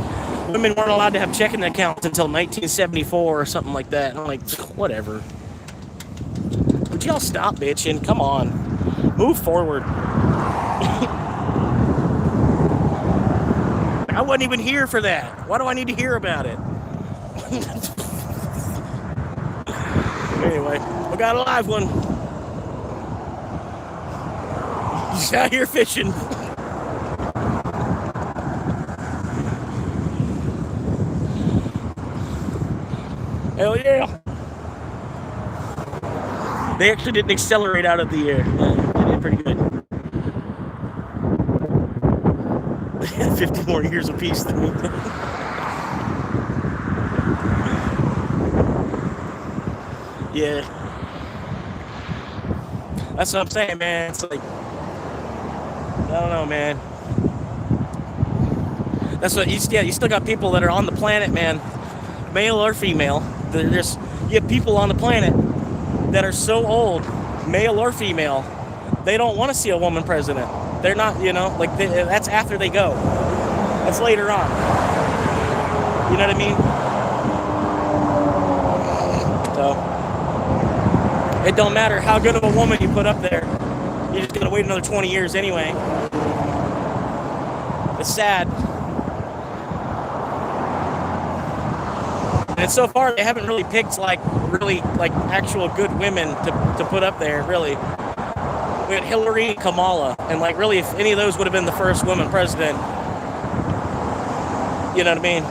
women weren't allowed to have checking accounts until 1974 or something like that. And I'm like, whatever. Would y'all stop bitching? Come on. Move forward. I wasn't even here for that. Why do I need to hear about it? Anyway, we got a live one. He's out here fishing. Hell yeah. They actually didn't accelerate out of the air. They did pretty good. They had 50 more years apiece than me. Yeah. That's what I'm saying, man. It's like, I don't know, man. That's what you still got people that are on the planet, man, male or female. You have people on the planet that are so old, male or female, they don't want to see a woman president. They're not, that's after they go. That's later on. You know what I mean? So, it don't matter how good of a woman you put up there. You're just going to wait another 20 years anyway. It's sad. And so far, they haven't really picked actual good women to put up there, really. We had Hillary and Kamala, and really, if any of those would have been the first woman president, you know what I mean?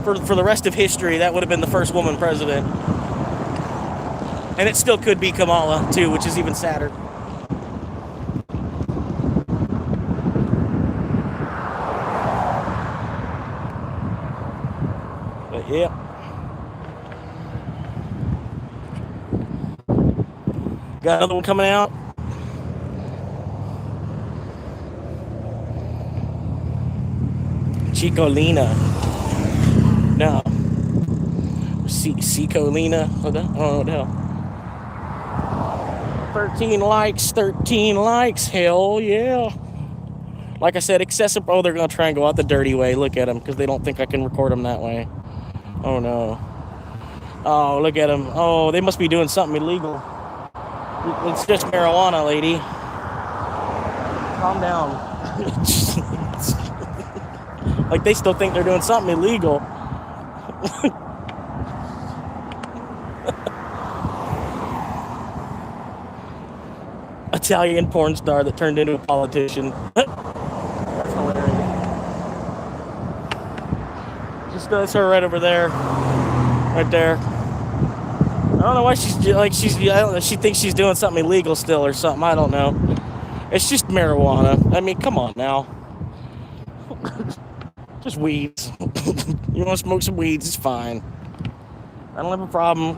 For the rest of history, that would have been the first woman president. And it still could be Kamala, too, which is even sadder. But, yeah. Got another one coming out. Chicolina. No. Cicolina. Hold on. Oh, no. 13 likes. Hell yeah. Like I said, excessive. Oh, they're going to try and go out the dirty way. Look at them, because they don't think I can record them that way. Oh, no. Oh, look at them. Oh, they must be doing something illegal. It's just marijuana, lady. Calm down. Like they still think they're doing something illegal. Italian porn star that turned into a politician. That's hilarious. That's her right over there. Right there. I don't know why she thinks she's doing something illegal still or something. I don't know. It's just marijuana. I mean, come on now. Just weeds. You want to smoke some weeds, it's fine. I don't have a problem,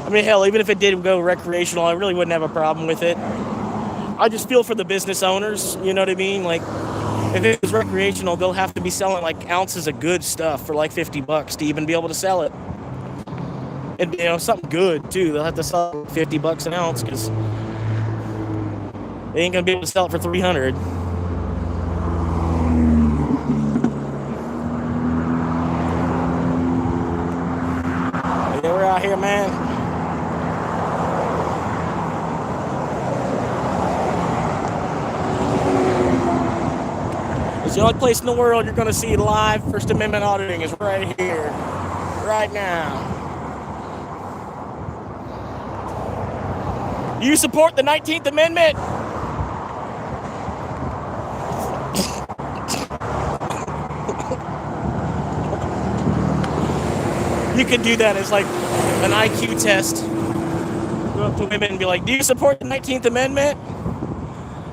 I mean, hell, even if it did go recreational, I really wouldn't have a problem with it. I just feel for the business owners, you know what I mean? Like, if it was recreational, they'll have to be selling like ounces of good stuff for like $50 to even be able to sell it. And, you know, something good too. They'll have to sell $50 an ounce because they ain't gonna be able to sell it for 300. Yeah, we're out here, man. It's the only place in the world you're gonna see live First Amendment auditing is right here, right now. Do you support the 19th Amendment? You could do that as like an IQ test. Go up to women and be like, do you support the 19th Amendment?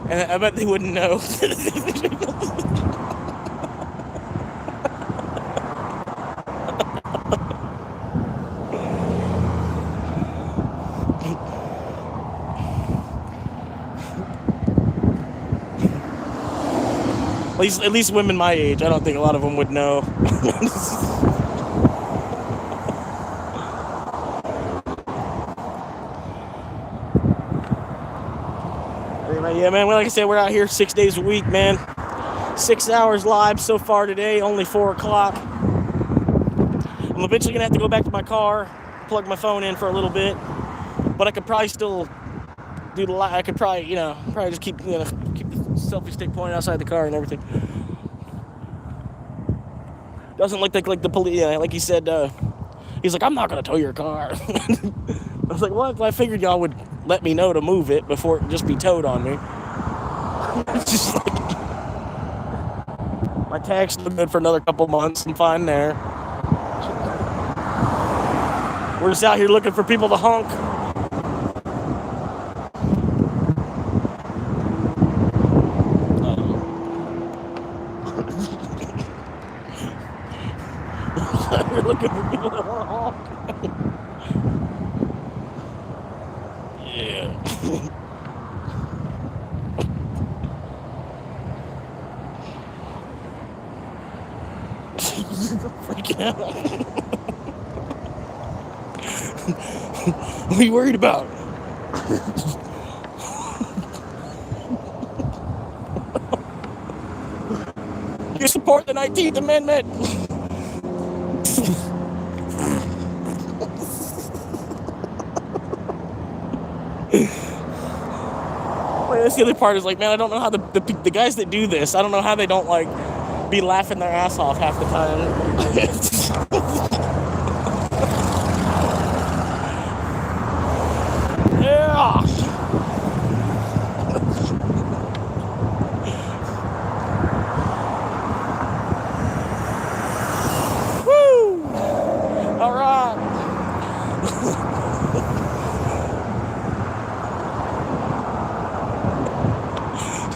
And I bet they wouldn't know. At least women my age. I don't think a lot of them would know. Anyway, yeah, man. Well, like I said, we're out here 6 days a week, man. 6 hours live so far today. Only 4 o'clock. I'm eventually gonna have to go back to my car, plug my phone in for a little bit, but I could probably still do the live. I could probably, probably just keep the selfie stick pointed outside the car and everything. Doesn't look like the police, like he said, he's like, I'm not going to tow your car. I was like, well, I figured y'all would let me know to move it before it just be towed on me. It's just like, my tag's still good for another couple months. I'm fine there. We're just out here looking for people to honk. We're looking for people that want to honk. Yeah. Freaking out. What are you worried about? You support the 19th Amendment? Well, that's the other part is like, man, I don't know how the guys that do this, I don't know how they don't like be laughing their ass off half the time. Yeah. Woo! All right.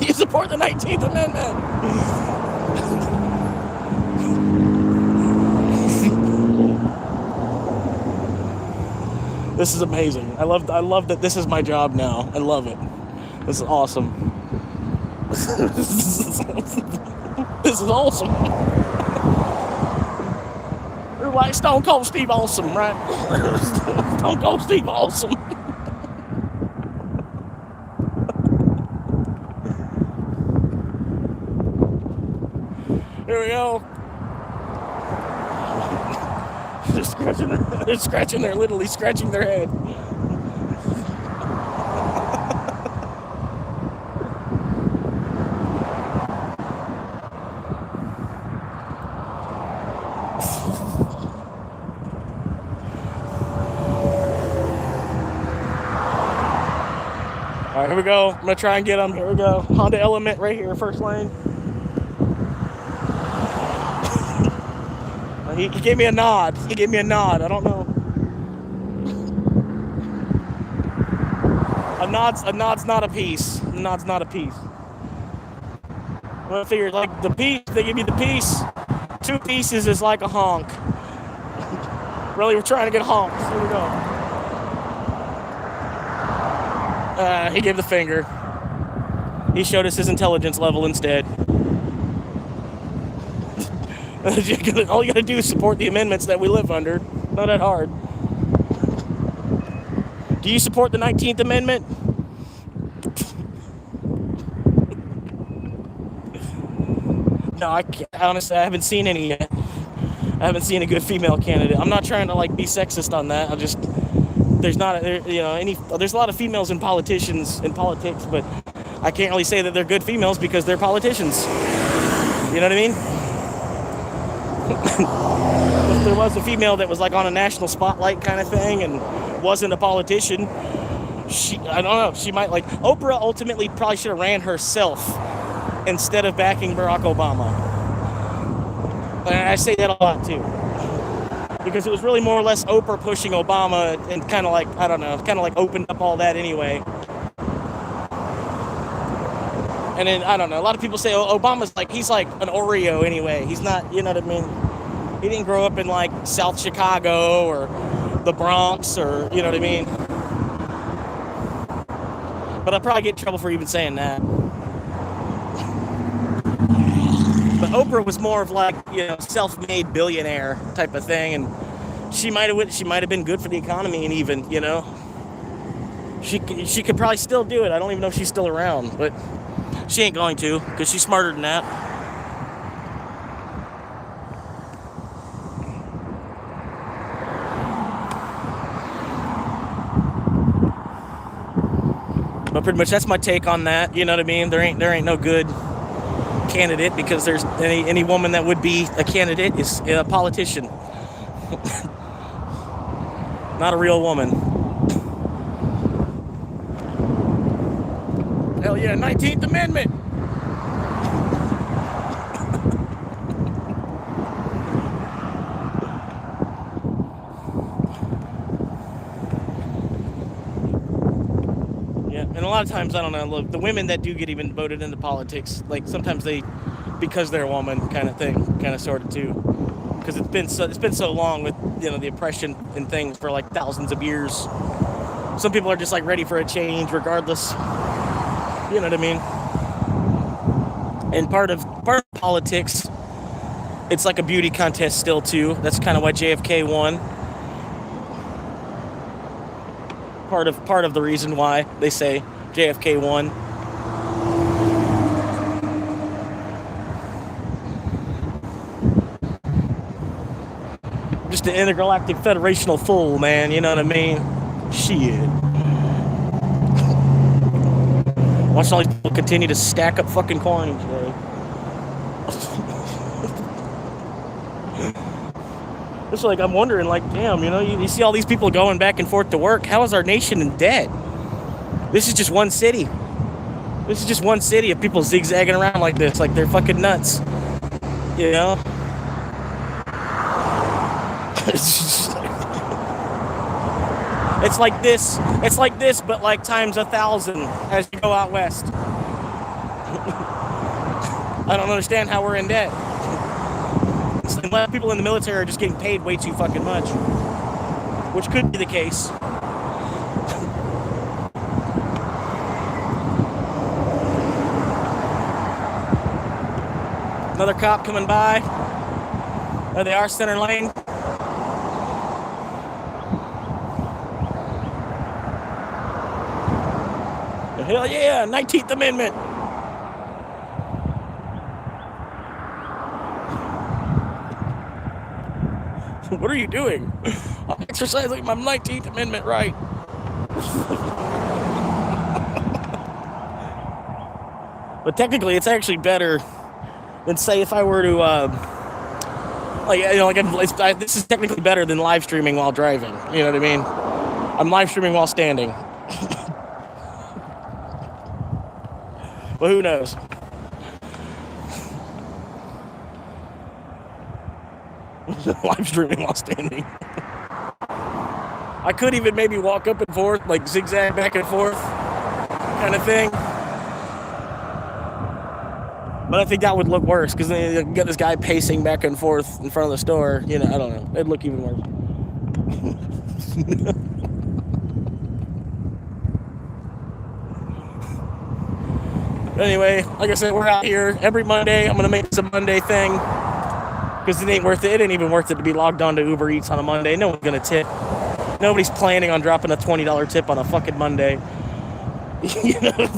You support the 19th Amendment. This is amazing. I love that this is my job now. I love it. This is awesome. This is awesome. You're like Stone Cold Steve Awesome, right? Stone Cold Steve Awesome. Here we go. They're literally scratching their head. All right, here we go. I'm gonna try and get them. Here we go. Honda Element right here, first lane. He gave me a nod. I don't know. A nod's not a piece. A nod's not a piece. Well, I figured like the piece, they give you the piece. 2 pieces is like a honk. Really, we're trying to get honks. Here we go. He gave the finger. He showed us his intelligence level instead. All you gotta do is support the amendments that we live under. Not that hard. Do you support the 19th Amendment? No, honestly, I haven't seen any yet. I haven't seen a good female candidate. I'm not trying to like be sexist on that. There's not, there's a lot of females in politics, but I can't really say that they're good females because they're politicians. You know what I mean? If there was a female that was like on a national spotlight kind of thing and wasn't a politician, I don't know, she might like, Oprah ultimately probably should have ran herself instead of backing Barack Obama. And I say that a lot too. Because it was really more or less Oprah pushing Obama and kind of like, I don't know, kind of like opened up all that anyway. And then, I don't know, a lot of people say, oh, Obama's like, he's like an Oreo anyway. He's not, you know what I mean? He didn't grow up in like South Chicago or the Bronx or, you know what I mean? But I'll probably get in trouble for even saying that. But Oprah was more of like, self-made billionaire type of thing, and she might have been good for the economy, and even, she could probably still do it. I don't even know if she's still around, but she ain't going to, because she's smarter than that. But pretty much that's my take on that. You know what I mean? There ain't no good candidate, because there's any woman that would be a candidate is a politician. Not a real woman. Hell yeah, 19th Amendment. Yeah, and a lot of times, I don't know, look, the women that do get even voted into politics, like sometimes because they're a woman kind of thing, kind of sort of too. Because it's been so long with, the oppression and things for like thousands of years. Some people are just like ready for a change regardless. You know what I mean? And part of politics, it's like a beauty contest still too. That's kind of why JFK won. Part of the reason why they say JFK won. Just an intergalactic federational fool, man. You know what I mean? Shit. Watch all these people continue to stack up fucking coins, bro. It's like, I'm wondering, like, damn, you see all these people going back and forth to work. How is our nation in debt? This is just one city. This is just one city of people zigzagging around like this, like they're fucking nuts. It's like this, but like times 1,000 as you go out west. I don't understand how we're in debt. A lot of people in the military are just getting paid way too fucking much, which could be the case. Another cop coming by. There they are, center lane. Hell yeah, 19th Amendment. What are you doing? I'm exercising my 19th Amendment right. But technically, it's actually better than, say, if I were to, this is technically better than live streaming while driving. You know what I mean? I'm live streaming while standing. But who knows? Live streaming while standing. I could even maybe walk up and forth, like zigzag back and forth kind of thing. But I think that would look worse, because then you get this guy pacing back and forth in front of the store. I don't know. It'd look even worse. Anyway, like I said, we're out here every Monday. I'm gonna make this a Monday thing because it ain't worth it. It ain't even worth it to be logged on to Uber Eats on a Monday. No one's gonna tip. Nobody's planning on dropping a $20 tip on a fucking Monday. You know.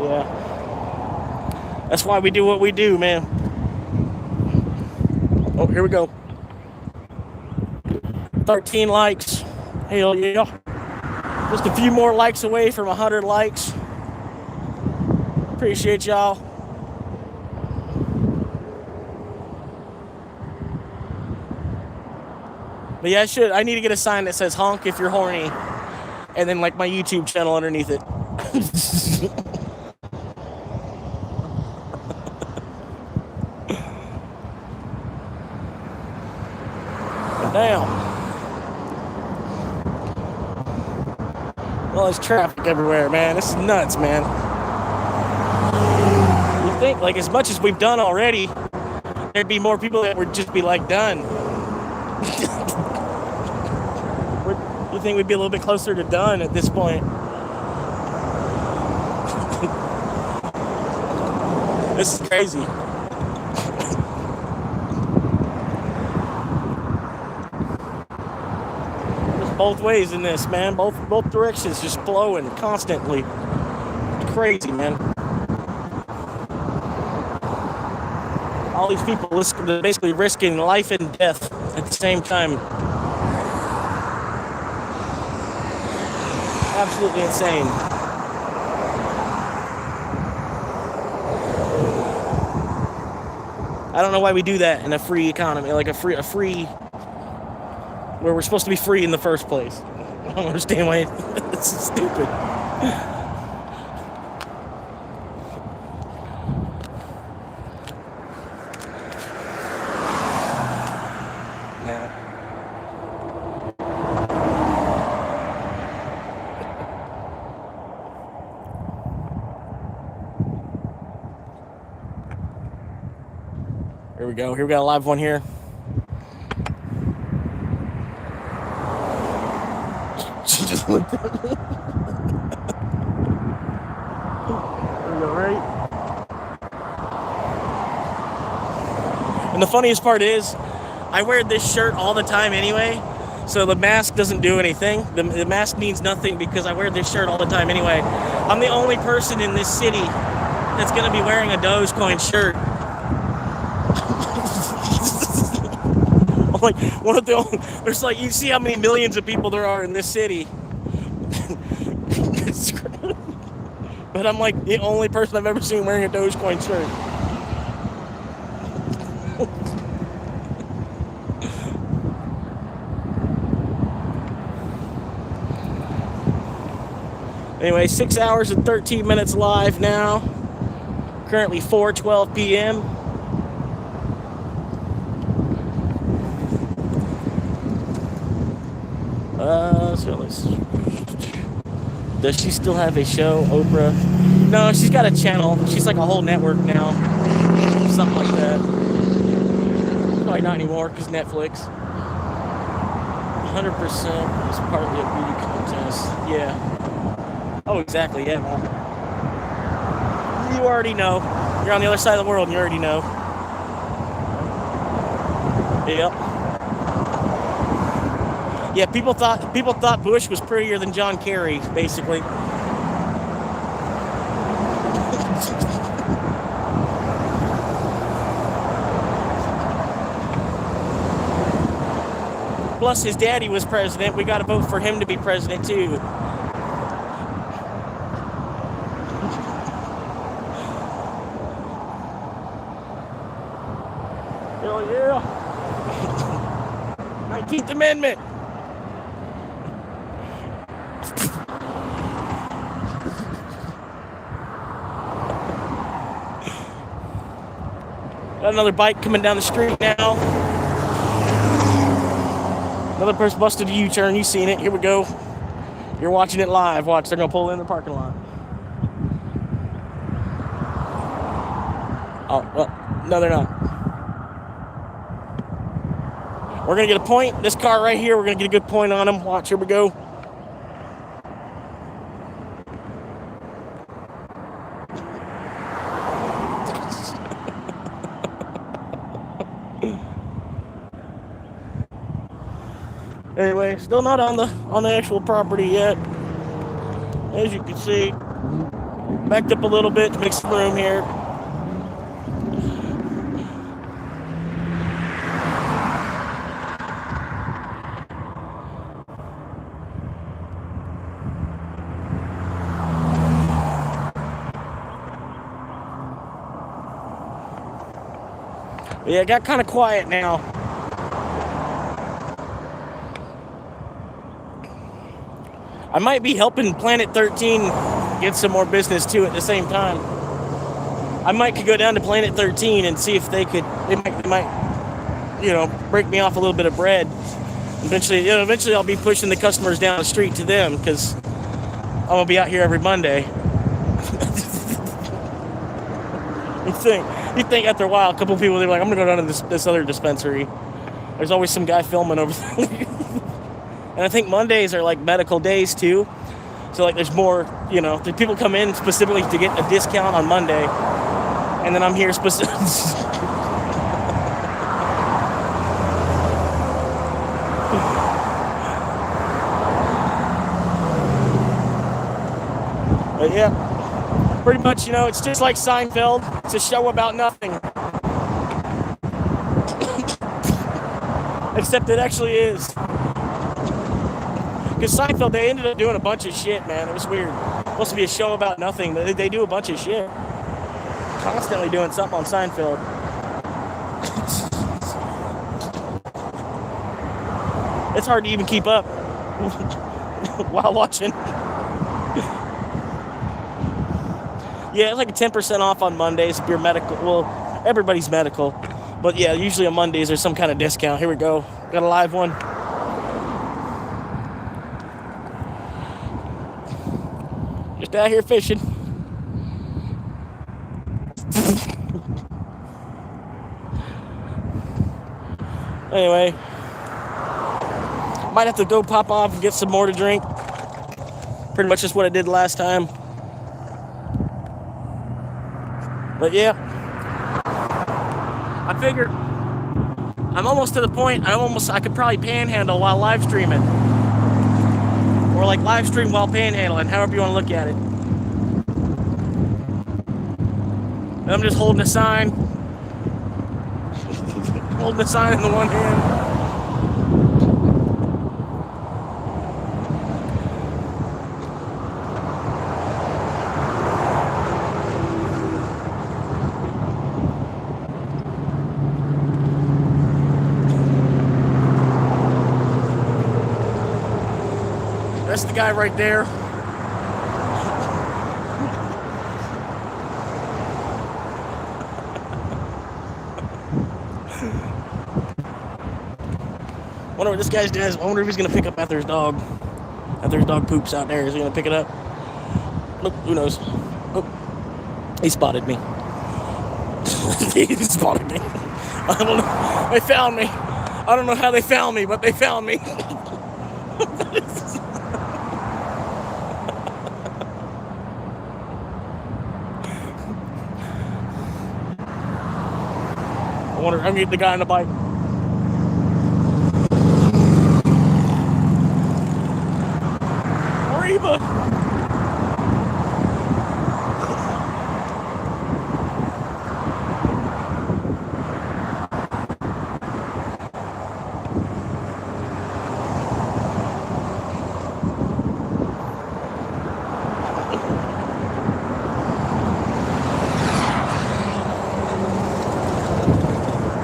Yeah. That's why we do what we do, man. Oh, here we go. 13 likes. Hell yeah. Just a few more likes away from 100 likes. Appreciate y'all. But yeah, I need to get a sign that says honk if you're horny. And then like my YouTube channel underneath it. Damn. Well, there's traffic everywhere, man. This is nuts, man. You think, like, as much as we've done already, there'd be more people that would just be, like, done. You think we'd be a little bit closer to done at this point? This is crazy. Both ways in this, man. Both directions just flowing constantly. It's crazy, man. All these people basically risking life and death at the same time. Absolutely insane. I don't know why we do that in a free economy, like a free where we're supposed to be free in the first place. I don't understand why it's stupid. Yeah. Here we go. Here we got a live one here. She just looked at me. There we go, right? And the funniest part is, I wear this shirt all the time anyway, so the mask doesn't do anything. The mask means nothing because I wear this shirt all the time anyway. I'm the only person in this city that's gonna be wearing a Dogecoin shirt. I'm like one of the only, there's like, you see how many millions of people there are in this city. But I'm like the only person I've ever seen wearing a Dogecoin shirt. Anyway, 6 hours and 13 minutes live now. Currently 4:12 p.m. Does she still have a show, Oprah? No, she's got a channel. She's like a whole network now. Something like that. Probably not anymore because Netflix. 100% is partly a beauty contest. Yeah. Oh, exactly. Yeah, man. You already know. You're on the other side of the world and you already know. Yep. Yeah, people thought Bush was prettier than John Kerry, basically. Plus, his daddy was president. We got to vote for him to be president too. Hell yeah! 19th Amendment. Got another bike coming down the street now. Another person busted a U-turn. You seen it. Here we go. You're watching it live. Watch. They're going to pull in the parking lot. Oh, well, no, they're not. We're going to get a point. This car right here, we're going to get a good point on him. Watch, here we go. Anyway, still not on the actual property yet. As you can see, backed up a little bit to make some room here. Yeah, it got kind of quiet now. I might be helping Planet 13 get some more business too at the same time. I might could go down to Planet 13 and see if they might, you know, break me off a little bit of bread. Eventually I'll be pushing the customers down the street to them because I'm gonna be out here every Monday. You think after a while, a couple of people, they're like, I'm gonna go down to this other dispensary. There's always some guy filming over there. And I think Mondays are like medical days too. So like there's more, you know, the people come in specifically to get a discount on Monday. And then I'm here specifically. But yeah, pretty much, you know, it's just like Seinfeld. It's a show about nothing. Except it actually is. Because Seinfeld, they ended up doing a bunch of shit, man. It was weird. It's supposed to be a show about nothing, but they do a bunch of shit. Constantly doing something on Seinfeld. It's hard to even keep up while watching. Yeah, it's like 10% off on Mondays if you're medical. Well, everybody's medical. But yeah, usually on Mondays there's some kind of discount. Here we go. Got a live one. Just out here fishing. Anyway, might have to go pop off and get some more to drink. Pretty much just what I did last time. But yeah, I figured I'm almost to the point. I could probably panhandle while live streaming. Or like live stream while panhandling, however you want to look at it. And I'm just holding a sign. Holding a sign in the one hand. That's the guy right there. Wonder what this guy's doing. I wonder if he's gonna pick up after his dog. After his dog poops out there, is he gonna pick it up? Nope, who knows? Oh, he spotted me. He spotted me. I don't know. They found me. I don't know how they found me, but they found me. I wonder, I'm getting the guy on the bike. Reba!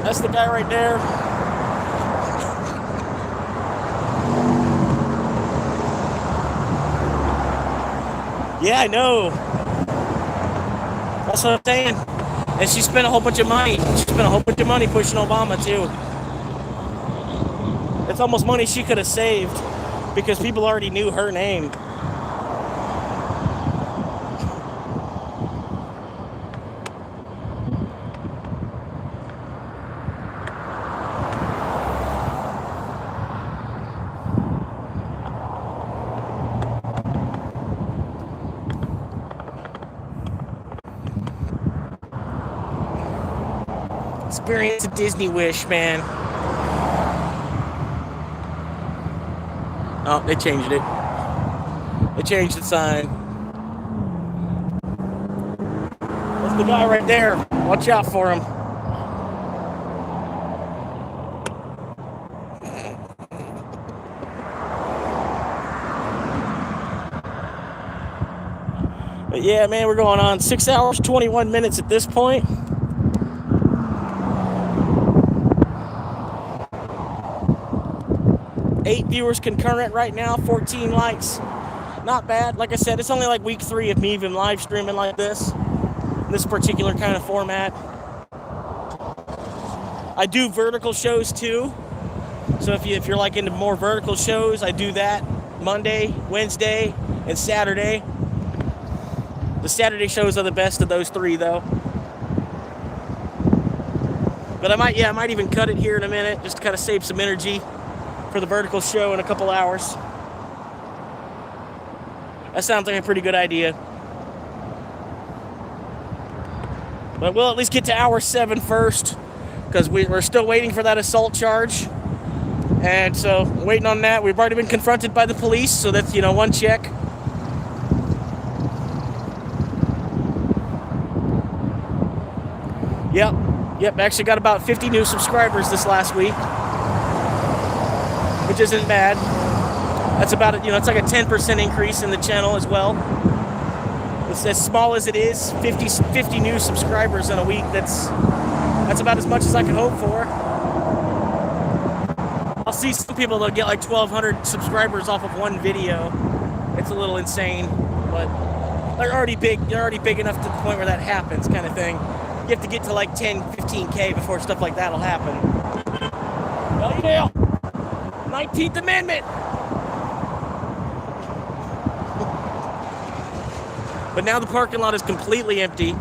That's the guy right there. Yeah, I know. That's what I'm saying. And she spent a whole bunch of money. She spent a whole bunch of money pushing Obama, too. It's almost money she could have saved because people already knew her name. Experience a Disney Wish, man. Oh, they changed it. They changed the sign. That's the guy right there. Watch out for him. But yeah, man, we're going on 6 hours, 21 minutes at this point. Eight viewers concurrent right now, 14 likes. Not bad. Like I said, it's only like week 3 of me even live streaming like this, in this particular kind of format. I do vertical shows too. So if you're like into more vertical shows, I do that Monday, Wednesday, and Saturday. The Saturday shows are the best of those 3 though. But I might even cut it here in a minute just to kind of save some energy for the vertical show in a couple hours. That sounds like a pretty good idea. But we'll at least get to hour 7 first, because we're still waiting for that assault charge. And so, waiting on that. We've already been confronted by the police, so that's, one check. Yep, actually got about 50 new subscribers this last week, which isn't bad. That's about, it's like a 10% increase in the channel as well. It's as small as it is, 50 new subscribers in a week. That's about as much as I can hope for. I'll see some people that'll get like 1,200 subscribers off of one video. It's a little insane, but they're already big. They're already big enough to the point where that happens, kind of thing. You have to get to like 10, 15K before stuff like that'll happen. Hell yeah! 19th Amendment! But now the parking lot is completely empty.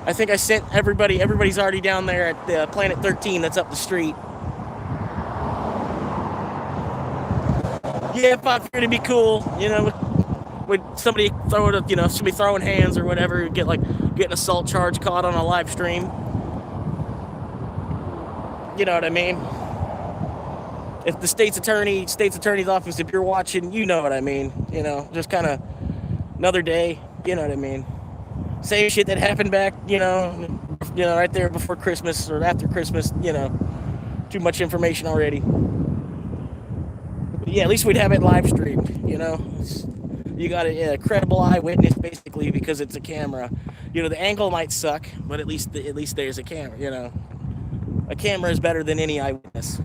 I think I sent everybody's already down there at the Planet 13 that's up the street. Yeah, I figured it'd be cool, with somebody somebody throwing hands or whatever, get an assault charge caught on a live stream. You know what I mean? If the state's attorney's office, if you're watching, you know what I mean. Just kind of another day. You know what I mean? Same shit that happened back, right there before Christmas or after Christmas. Too much information already. But yeah, at least we'd have it live streamed. You got a credible eyewitness basically because it's a camera. The angle might suck, but at least there's a camera. A camera is better than any eyewitness.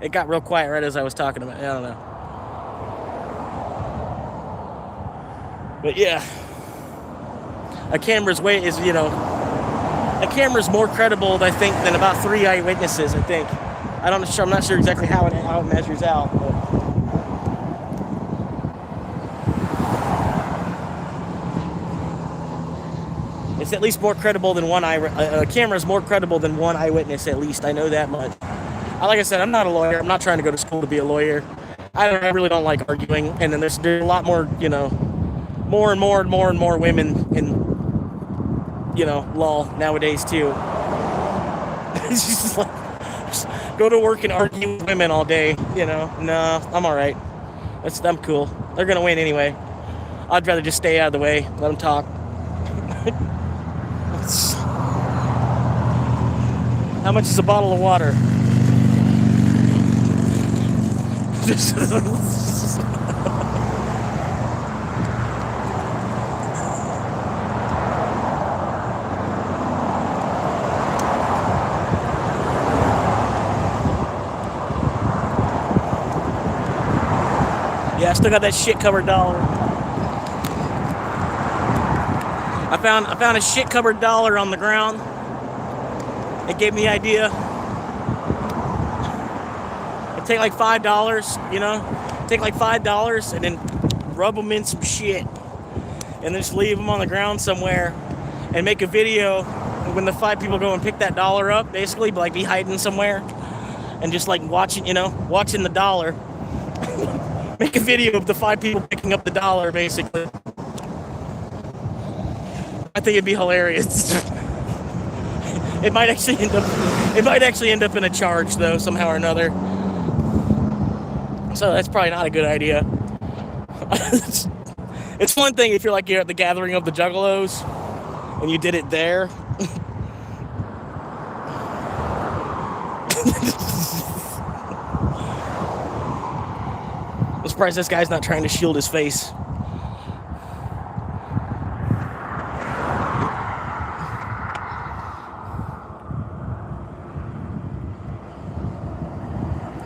It got real quiet right as I was talking about it. I don't know. But yeah, a camera's more credible, I think, than about 3 eyewitnesses. I think. I'm not sure exactly how it measures out. But. It's at least more credible than one a camera's more credible than one eyewitness. At least I know that much. Like I said, I'm not a lawyer. I'm not trying to go to school to be a lawyer. I really don't like arguing. And then there's a lot more, more and more women in, law nowadays too. It's just like, just go to work and argue with women all day. No, I'm all right. I'm cool. They're gonna win anyway. I'd rather just stay out of the way. Let them talk. How much is a bottle of water? Yeah, I still got that shit covered dollar. I found a shit covered dollar on the ground. It gave me the idea. I'd take like $5, take like $5 and then rub them in some shit and then just leave them on the ground somewhere and make a video when the 5 people go and pick that dollar up, basically, like be hiding somewhere and just like watching the dollar. Make a video of the 5 people picking up the dollar, basically. I think it'd be hilarious. It might actually end up in a charge though, somehow or another. So that's probably not a good idea. It's one thing if you're at the gathering of the Juggalos and you did it there. I'm surprised this guy's not trying to shield his face.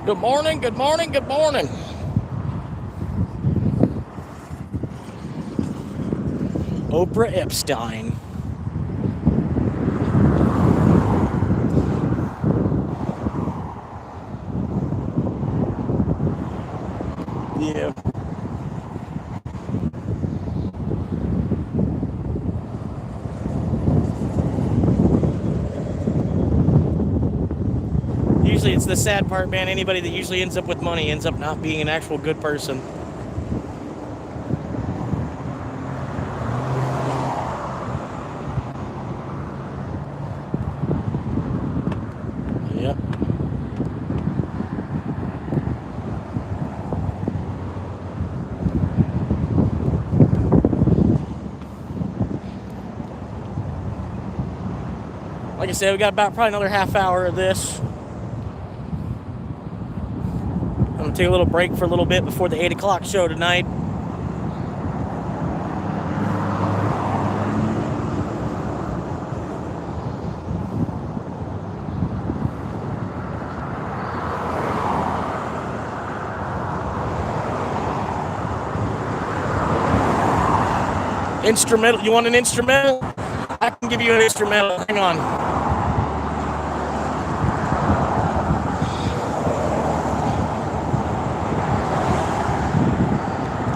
Good morning, good morning, good morning. Oprah Epstein. Yeah. Usually it's the sad part, man. Anybody that usually ends up with money ends up not being an actual good person. Yep. Like I said, we got probably another half hour of this. I'm gonna take a little break for a little bit before the 8 o'clock show tonight. Instrumental, you want an instrumental? I can give you an instrumental, hang on.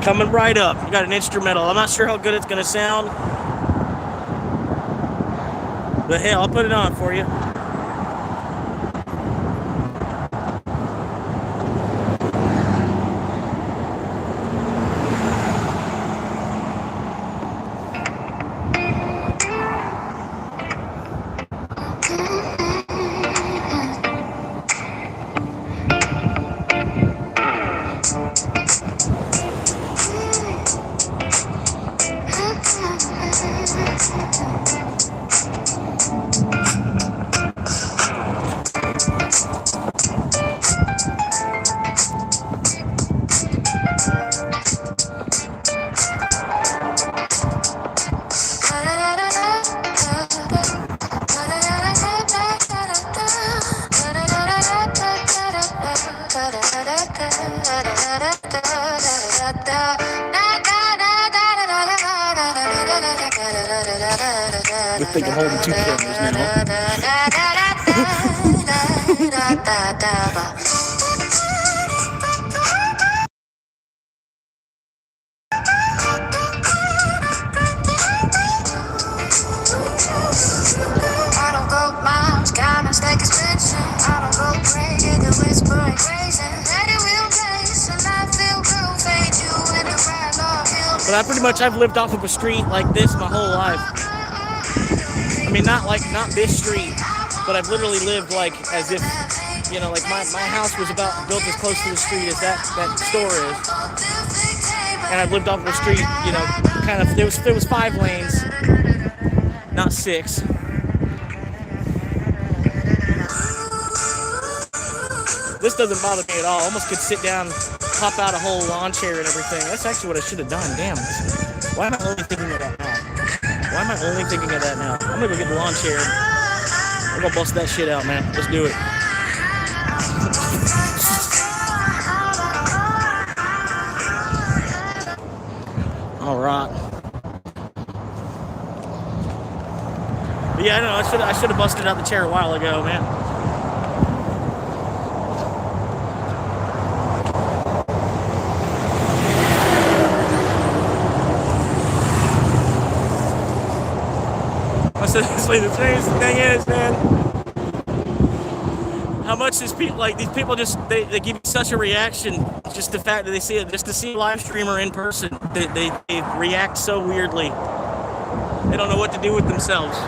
Coming right up. You got an instrumental. I'm not sure how good it's going to sound. But hell, I'll put it on for you. Good thing I'm holding two cameras now. I don't go miles, got my stack expensive. I don't go crazy, the whispering crazy. Let it real place, and I feel real fade you in the right law. But I've lived off of a street like this my whole life. I mean, not this street, but I've literally lived like as if, you know, like my house was about built as close to the street as that store is. And I've lived off the street, you know, kind of, there was 5 lanes, not 6. This doesn't bother me at all. I almost could sit down, pop out a whole lawn chair and everything. That's actually what I should have done. Damn. Why am I only thinking of that now? Why am I only thinking of that now? I'm gonna go get the lawn chair. I'm gonna bust that shit out, man. Let's do it. All right. But yeah, I know. I should have busted out the chair a while ago, man. The thing is, man, how much these people just they give you such a reaction, just the fact that they see a live streamer in person, they react so weirdly. They don't know what to do with themselves.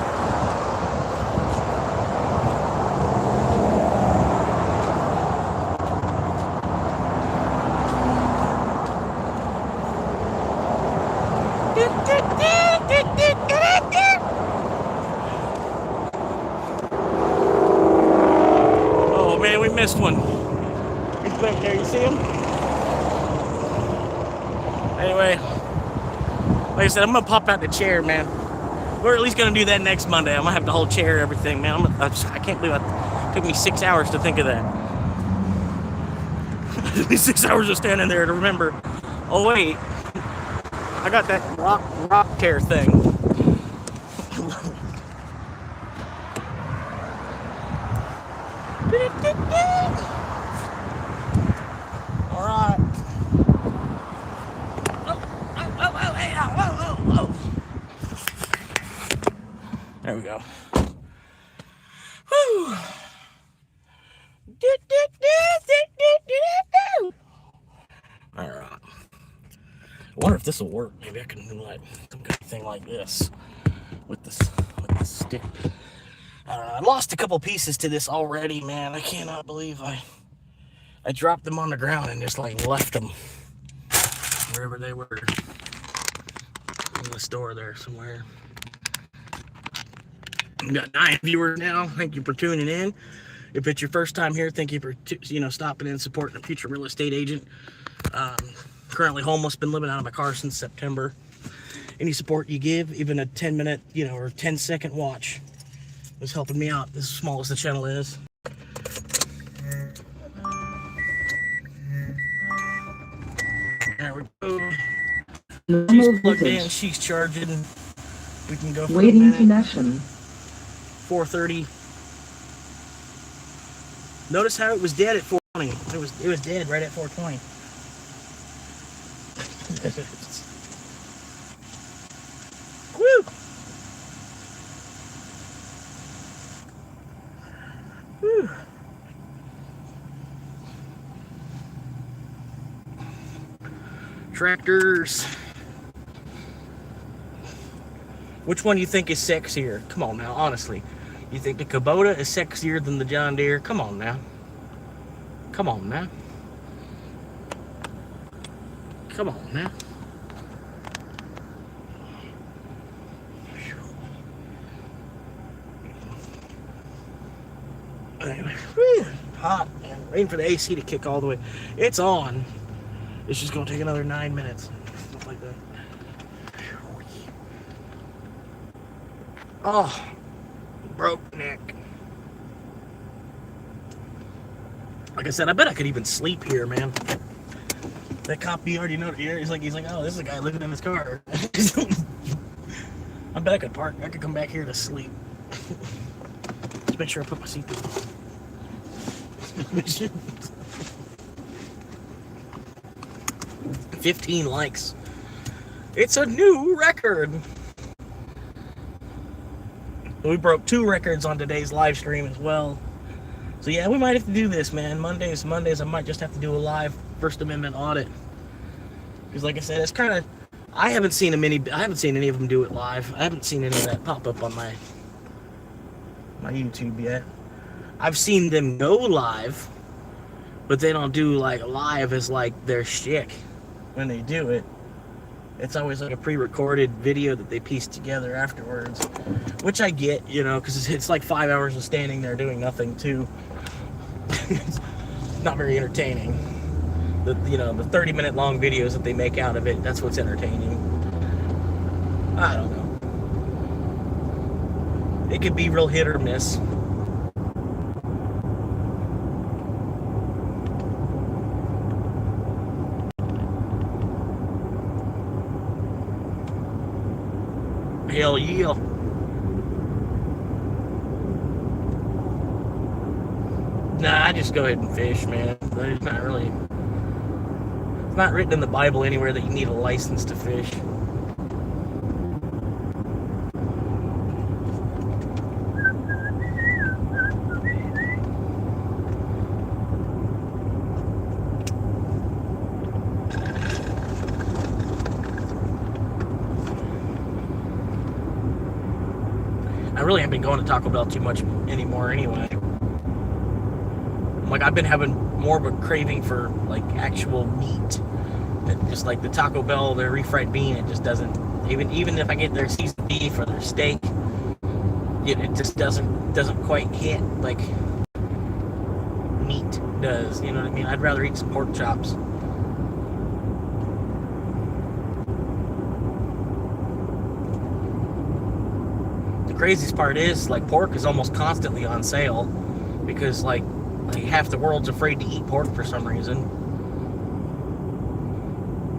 Oh man, we missed one. He's back there, you see him? Anyway, like I said, I'm gonna pop out the chair, man. We're at least gonna do that next Monday. I'm gonna have the whole chair and everything, man. I can't believe it took me 6 hours to think of that. 6 hours of standing there to remember. Oh wait, I got that rock chair thing. All right. There we go. Whew. All right. I wonder if this will work. Maybe I can do like some kind of thing like this with this stick. I lost a couple pieces to this already, man. I cannot believe I dropped them on the ground and just like left them wherever they were, in the store there somewhere. We got 9 viewers now. Thank you for tuning in. If it's your first time here, thank you for stopping in and supporting a future real estate agent. Currently homeless, been living out of my car since September. Any support you give, even a 10-minute, or 10-second watch, is helping me out as small as the channel is. There we go. She's plugged in, she's charging. We can go for Waiting connection. 4:30. Notice how it was dead at 4:20. It was dead right at 4:20. Woo! Whew. Tractors. Which one do you think is sexier? Come on now, honestly. You think the Kubota is sexier than the John Deere? Come on now. Come on now. Come on now. Anyway, hot, man. Waiting for the AC to kick all the way. It's on. It's just gonna take another 9 minutes. Stuff like that. Oh, broke neck. Like I said, I bet I could even sleep here, man. That cop, you already know here. He's like, oh, this is a guy living in his car. I bet I could park. I could come back here to sleep. Just make sure I put my seatbelt on. 15 likes. It's a new record. We broke 2 records on today's live stream as well. So yeah, we might have to do this, man. Mondays, I might just have to do a live First Amendment audit. Because like I said, it's kind of, I haven't seen any of them do it live. I haven't seen any of that pop up on my YouTube yet. I've seen them go live, but they don't do like live as like their shtick when they do it. It's always like a pre-recorded video that they piece together afterwards, which I get, because it's like 5 hours of standing there doing nothing too. It's not very entertaining. The 30-minute long videos that they make out of it, that's what's entertaining. I don't know. It could be real hit or miss. Hell yeah. Nah, I just go ahead and fish, man. It's not written in the Bible anywhere that you need a license to fish. I really haven't been going to Taco Bell too much anymore anyway. Like, I've been having more of a craving for, like, actual meat. Just like the Taco Bell, their refried bean, it just doesn't, even if I get their seasoned beef or their steak, it just doesn't quite hit like meat does, you know what I mean? I'd rather eat some pork chops. The craziest part is, like, pork is almost constantly on sale because, like half the world's afraid to eat pork for some reason.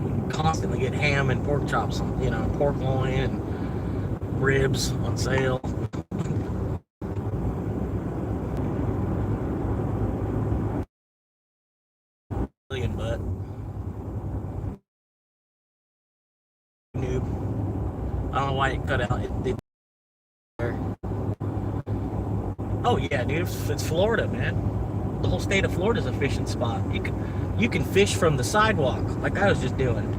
You constantly get ham and pork chops, you know, pork loin and ribs on sale. But noob. I don't know why it cut out. Oh yeah, dude, it's Florida, man. The whole state of Florida is a fishing spot. You can fish from the sidewalk, like I was just doing.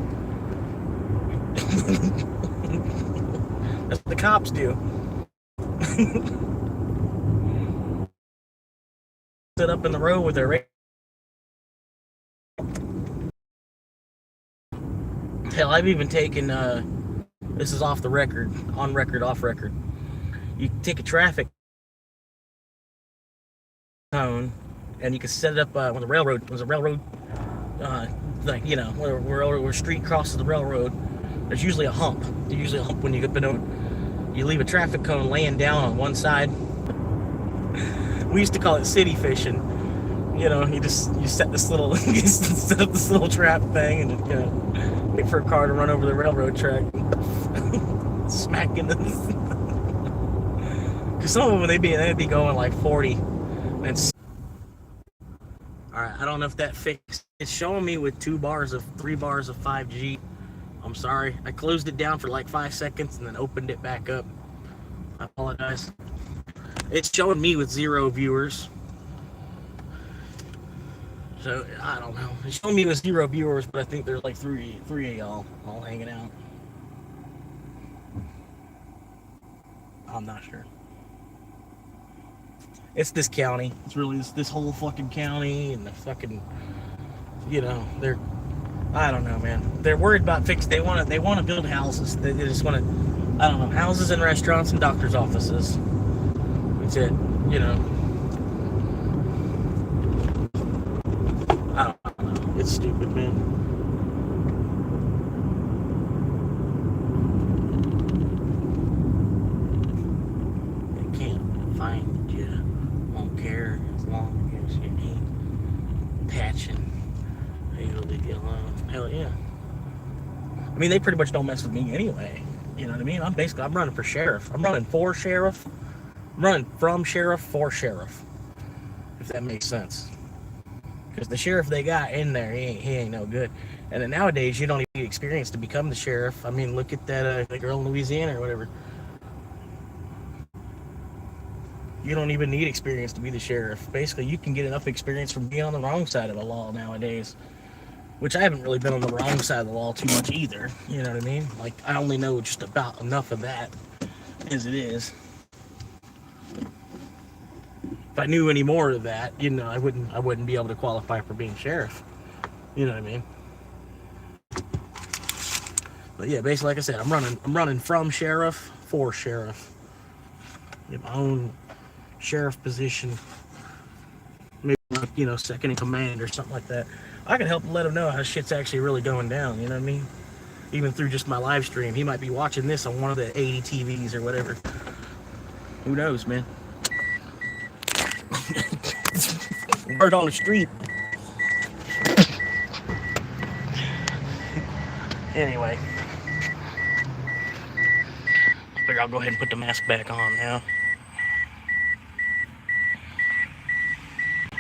That's what the cops do. Sit up in the road with their. Hell, I've even taken. This is off the record, on record, off record. You take a traffic cone, and you can set it up when the railroad, like, you know, where street crosses the railroad. There's usually a hump. There's usually a hump when you get it. You leave a traffic cone laying down on one side. We used to call it city fishing. You know, you set this little, you set up this little trap thing, and you know, wait for a car to run over the railroad track, smack into this. Because some of them they'd be going like 40. And all right, I don't know if that fixed. It's showing me with 3 bars of 5G. I'm sorry, I closed it down for like 5 seconds and then opened it back up. I apologize. It's showing me with 0 viewers. So, I don't know. It's showing me with 0 viewers, but I think there's like three of y'all all hanging out. I'm not sure. It's this county. It's really this whole fucking county, and the fucking, you know, I don't know, man. They're worried about they want to build houses. They just want to, I don't know, houses and restaurants and doctors' offices. That's it, you know. I don't know. It's stupid, man. They can't find you. Won't care as long as you ain't patching. They'll leave you alone. Hell yeah. I mean, they pretty much don't mess with me anyway. You know what I mean? I'm running for sheriff. I'm running for sheriff. I'm running from sheriff for sheriff. If that makes sense. Because the sheriff they got in there, he ain't no good. And then nowadays, you don't even need experience to become the sheriff. I mean, look at that girl in Louisiana or whatever. You don't even need experience to be the sheriff. Basically, you can get enough experience from being on the wrong side of the law nowadays. Which I haven't really been on the wrong side of the law too much either. You know what I mean? Like, I only know just about enough of that as it is. If I knew any more of that, you know, I wouldn't be able to qualify for being sheriff. You know what I mean? But yeah, basically, like I said, I'm running from sheriff for sheriff. Get my own sheriff position. Maybe, you know, second in command or something like that. I can help let him know how shit's actually really going down, you know what I mean? Even through just my live stream. He might be watching this on one of the 80 TVs or whatever. Who knows, man? Word on the street. Anyway. I figure I'll go ahead and put the mask back on now.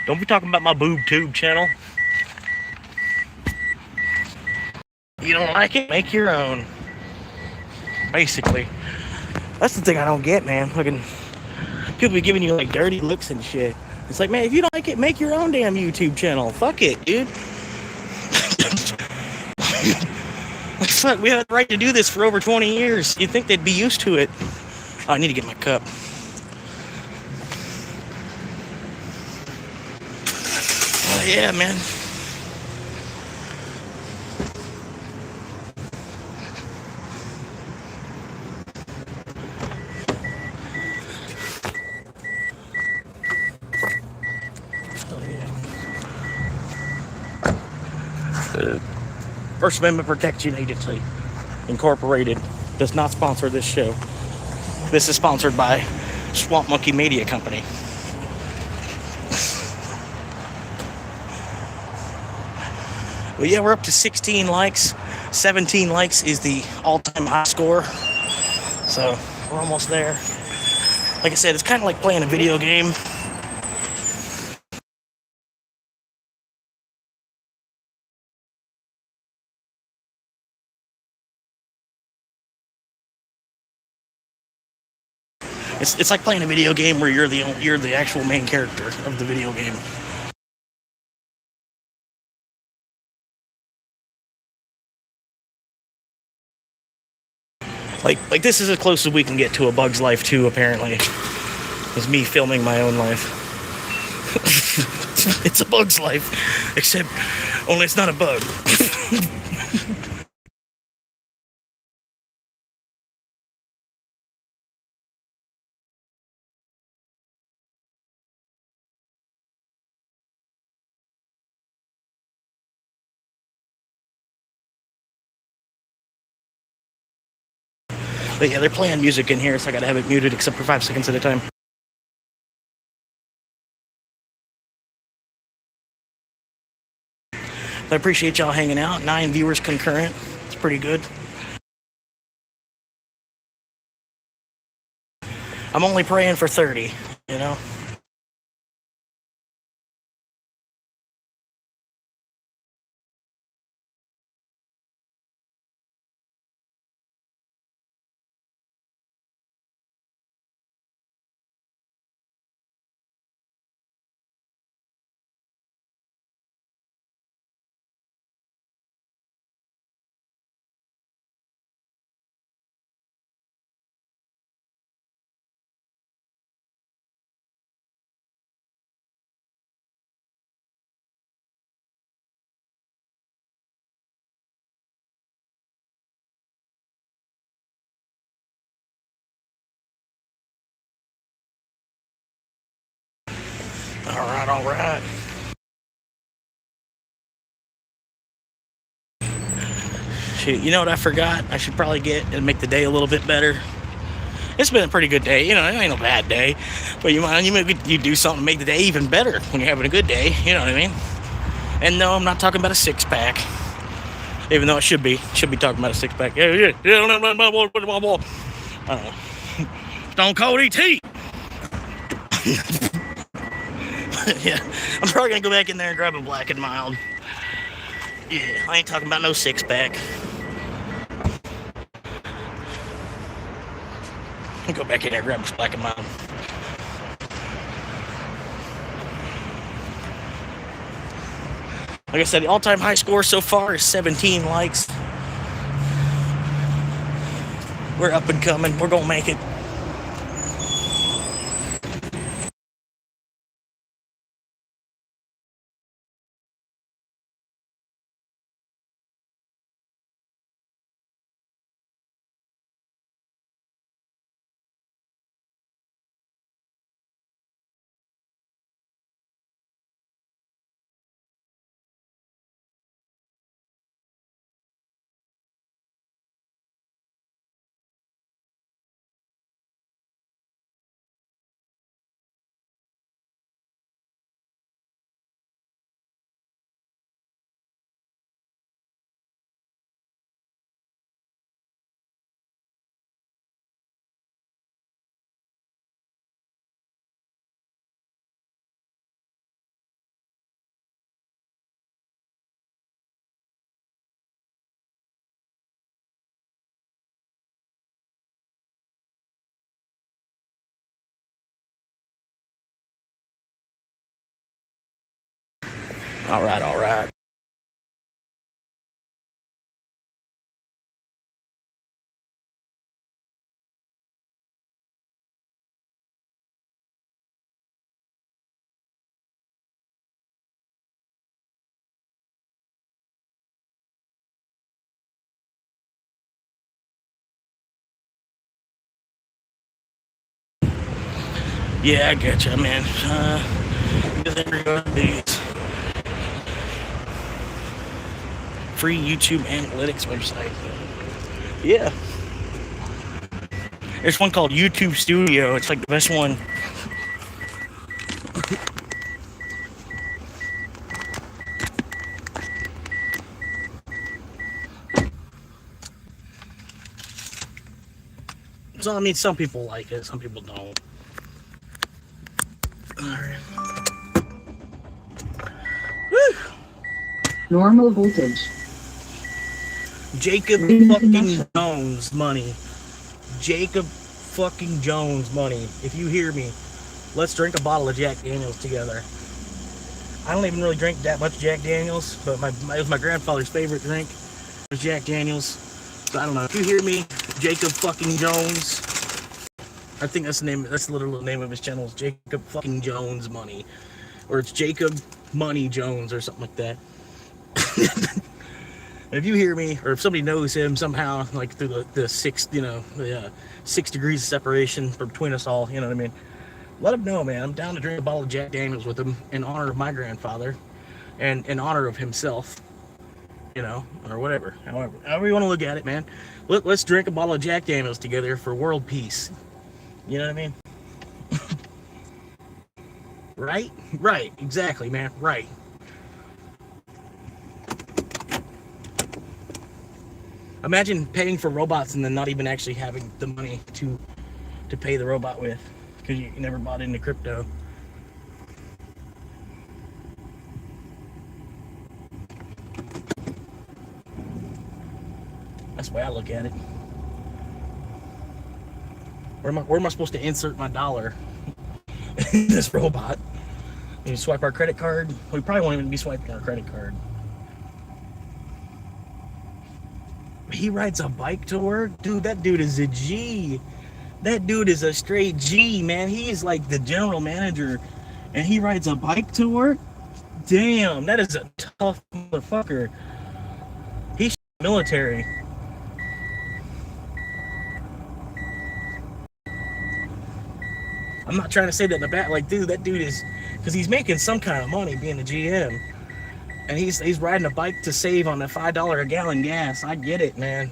Don't be talking about my boob tube channel. You don't like it? Make your own. Basically. That's the thing I don't get, man. Fucking people be giving you like dirty looks and shit. It's like, man, if you don't like it, make your own damn YouTube channel. Fuck it, dude. Fuck, we had the right to do this for over 20 years. You'd think they'd be used to it. Oh, I need to get my cup. Yeah, man. First Amendment Protection Agency, Incorporated, does not sponsor this show. This is sponsored by Swamp Monkey Media Company. Well, yeah, we're up to 16 likes. 17 likes is the all-time high score. So we're almost there. Like I said, it's kind of like playing a video game. It's like playing a video game where you're the actual main character of the video game. Like this is as close as we can get to A Bug's Life 2, apparently. Is me filming my own life. It's A Bug's Life, except only it's not a bug. But yeah, they're playing music in here, so I gotta have it muted except for 5 seconds at a time. I appreciate y'all hanging out. 9 viewers concurrent. It's pretty good. I'm only praying for 30, you know? All right. Shoot, you know what I forgot? I should probably get and make the day a little bit better. It's been a pretty good day, you know. It ain't a bad day, but you do something to make the day even better when you're having a good day. You know what I mean? And no, I'm not talking about a 6-pack, even though it should be talking about a 6-pack. Yeah. I don't know. Stone Cold ET. Yeah, I'm probably gonna go back in there and grab a Black and Mild. Yeah, I ain't talking about no 6-pack. Go back in there and grab a Black and Mild. Like I said, the all-time high score so far is 17 likes. We're up and coming. We're gonna make it. All right. Yeah, I getcha, man. These free YouTube analytics website. Yeah. There's one called YouTube Studio. It's like the best one. So, I mean, some people like it, some people don't. Alright. Woo! Normal voltage. Jacob fucking Jones money. Jacob fucking Jones money. If you hear me, let's drink a bottle of Jack Daniels together. I don't even really drink that much Jack Daniels, but it was my grandfather's favorite drink was Jack Daniels. So I don't know. If you hear me, Jacob fucking Jones. I think that's the name. That's the literal name of his channel. Is Jacob fucking Jones money, or it's Jacob Money Jones or something like that. If you hear me, or if somebody knows him somehow, like through the 6 degrees of separation between us all, you know what I mean? Let him know, man. I'm down to drink a bottle of Jack Daniels with him in honor of my grandfather, and in honor of himself, you know, or whatever. However you want to look at it, man. Let's drink a bottle of Jack Daniels together for world peace. You know what I mean? Right? Right. Exactly, man. Right. Imagine paying for robots and then not even actually having the money to pay the robot with because you never bought into crypto. That's the way I look at it. Where am I supposed to insert my dollar in this robot? You swipe our credit card? We probably won't even be swiping our credit card. He rides a bike to work? Dude, that dude is a G. That dude is a straight G, man. He is like the general manager, and he rides a bike to work? Damn, that is a tough motherfucker. He's military. I'm not trying to say that in the back, like, dude, that dude is, because he's making some kind of money being a GM, and he's riding a bike to save on the $5 a gallon gas. I get it, man.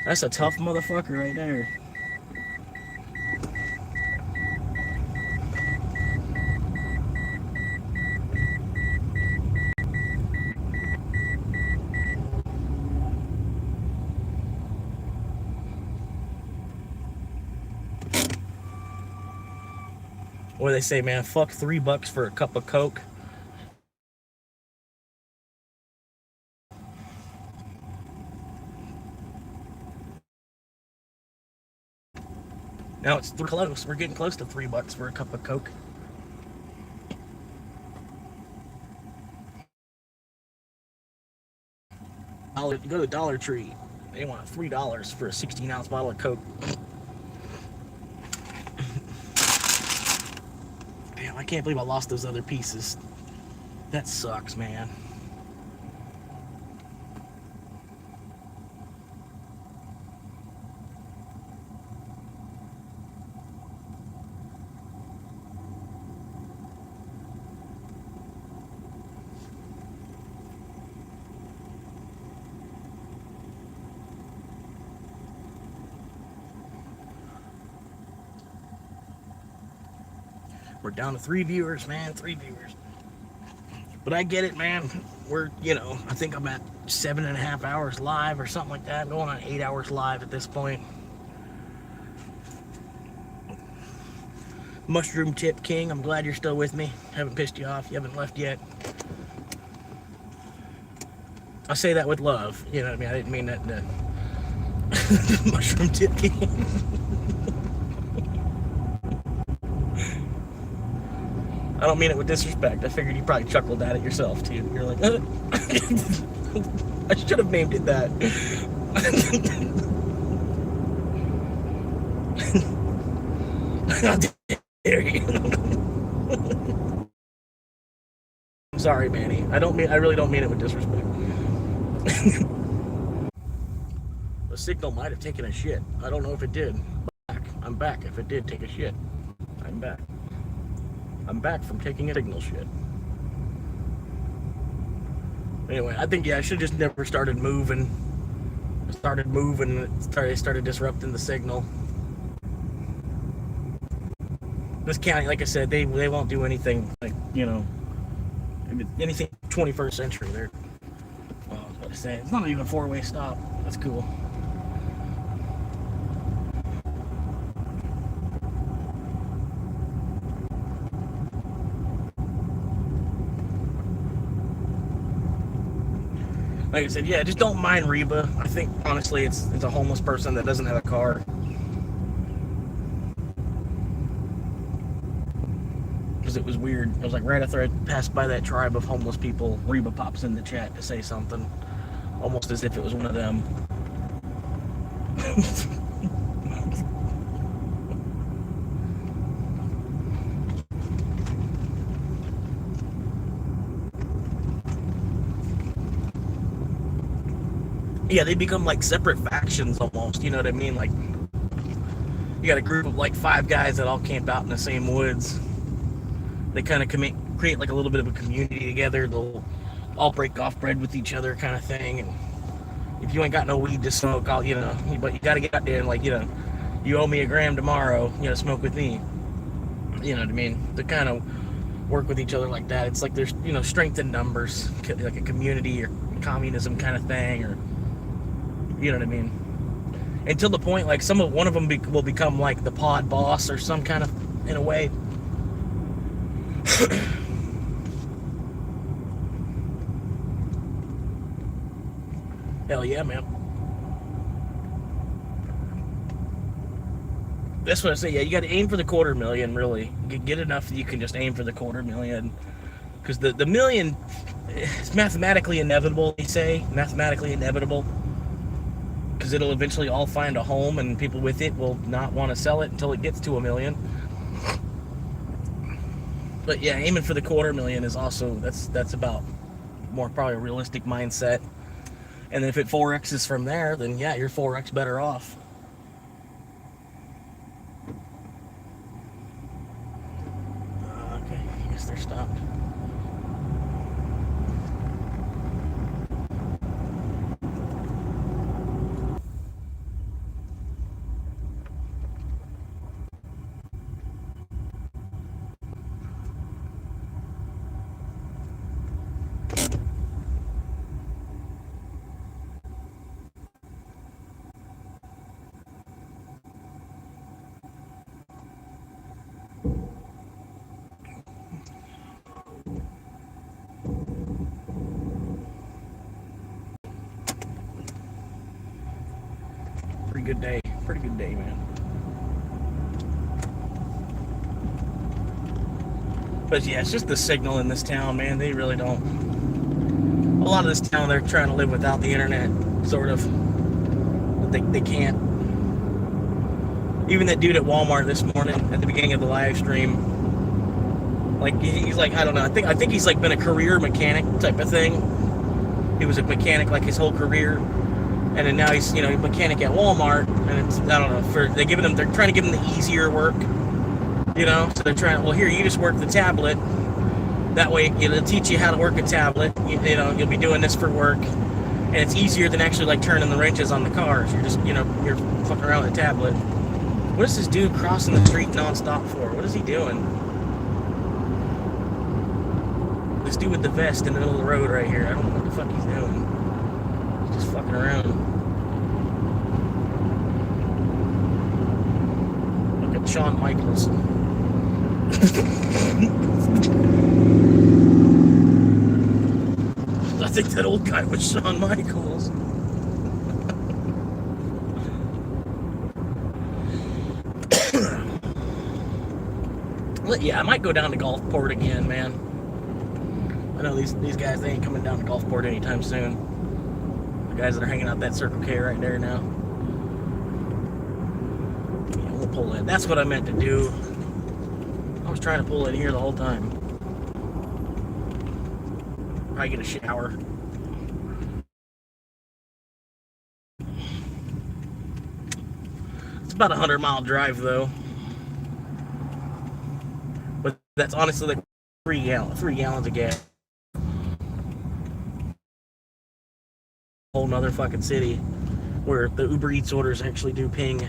That's a tough motherfucker right there. What do they say, man? Fuck $3 for a cup of Coke. Now it's close. We're getting close to $3 for a cup of Coke. You go to Dollar Tree. They want $3 for a 16-ounce bottle of Coke. Damn, I can't believe I lost those other pieces. That sucks, man. We're down to 3 viewers, man. 3 viewers. But I get it, man. We're, I think I'm at 7.5 hours live or something like that. I'm going on 8 hours live at this point. Mushroom Tip King, I'm glad you're still with me. Haven't pissed you off. You haven't left yet. I say that with love. You know what I mean? I didn't mean that to... Mushroom Tip King. I don't mean it with disrespect. I figured you probably chuckled at it yourself, too. You're like, I should have named it that. How dare you? I'm sorry, Manny. I really don't mean it with disrespect. The signal might have taken a shit. I don't know if it did. I'm back if it did take a shit. I I'm back. I'm back from taking a signal shit. Anyway, I think, yeah, I should have just never started moving. And it started disrupting the signal. This county, like I said, they won't do anything like, you know, anything 21st century. They're, well, I was about to say, it's not even a four-way stop. That's cool. Like I said, yeah, just don't mind Reba. I think, honestly, it's a homeless person that doesn't have a car. Because it was weird. It was like right after I passed by that tribe of homeless people, Reba pops in the chat to say something. Almost as if it was one of them. Yeah, they become like separate factions almost, you know what I mean? Like, you got a group of like 5 guys that all camp out in the same woods. They kind of create like a little bit of a community together. They'll all break off bread with each other kind of thing. And if you ain't got no weed to smoke, but you got to get out there and, like, you know, you owe me a gram tomorrow, you know, smoke with me. You know what I mean? To kind of work with each other like that. It's like there's, you know, strength in numbers, like a community or communism kind of thing, or, you know what I mean? Until the point, like, one of them will become like the pod boss or some kind of, in a way. Hell yeah, man. That's what I say. Yeah, you got to aim for the 250,000, really. Get enough that you can just aim for the 250,000. Because the million is mathematically inevitable, they say. Mathematically inevitable. Because it'll eventually all find a home, and people with it will not want to sell it until it gets to 1 million. But yeah, aiming for the 250,000 is also, that's about more probably a realistic mindset. And then if it 4X's from there, then yeah, you're 4X better off. Okay, I guess they're stopped. Pretty good day, man. But yeah, it's just the signal in this town, man. They really don't. A lot of this town, they're trying to live without the internet, sort of. But they can't. Even that dude at Walmart this morning at the beginning of the live stream, like, he's like, I don't know. I think he's like been a career mechanic type of thing. He was a mechanic like his whole career. And then now he's, you know, a mechanic at Walmart, and it's, I don't know, they're trying to give him the easier work, you know, so they're trying, well, here, you just work the tablet, that way it'll teach you how to work a tablet, you know, you'll be doing this for work, and it's easier than actually, like, turning the wrenches on the cars. You're just, you know, you're fucking around with a tablet. What is this dude crossing the street nonstop for? What is he doing? This dude with the vest in the middle of the road right here, I don't know what the fuck he's doing. He's just fucking around. Look at Shawn Michaels. I think that old guy was Shawn Michaels. Yeah, I might go down to Gulfport again, man. I know these guys, they ain't coming down to Gulfport anytime soon. The guys that are hanging out that Circle K right there now. Yeah, we'll pull in. That's what I meant to do. I was trying to pull in here the whole time. Probably get a shower. It's about a 100-mile drive, though. That's honestly like 3 gallons of gas. Whole nother fucking city where the Uber Eats orders actually do ping,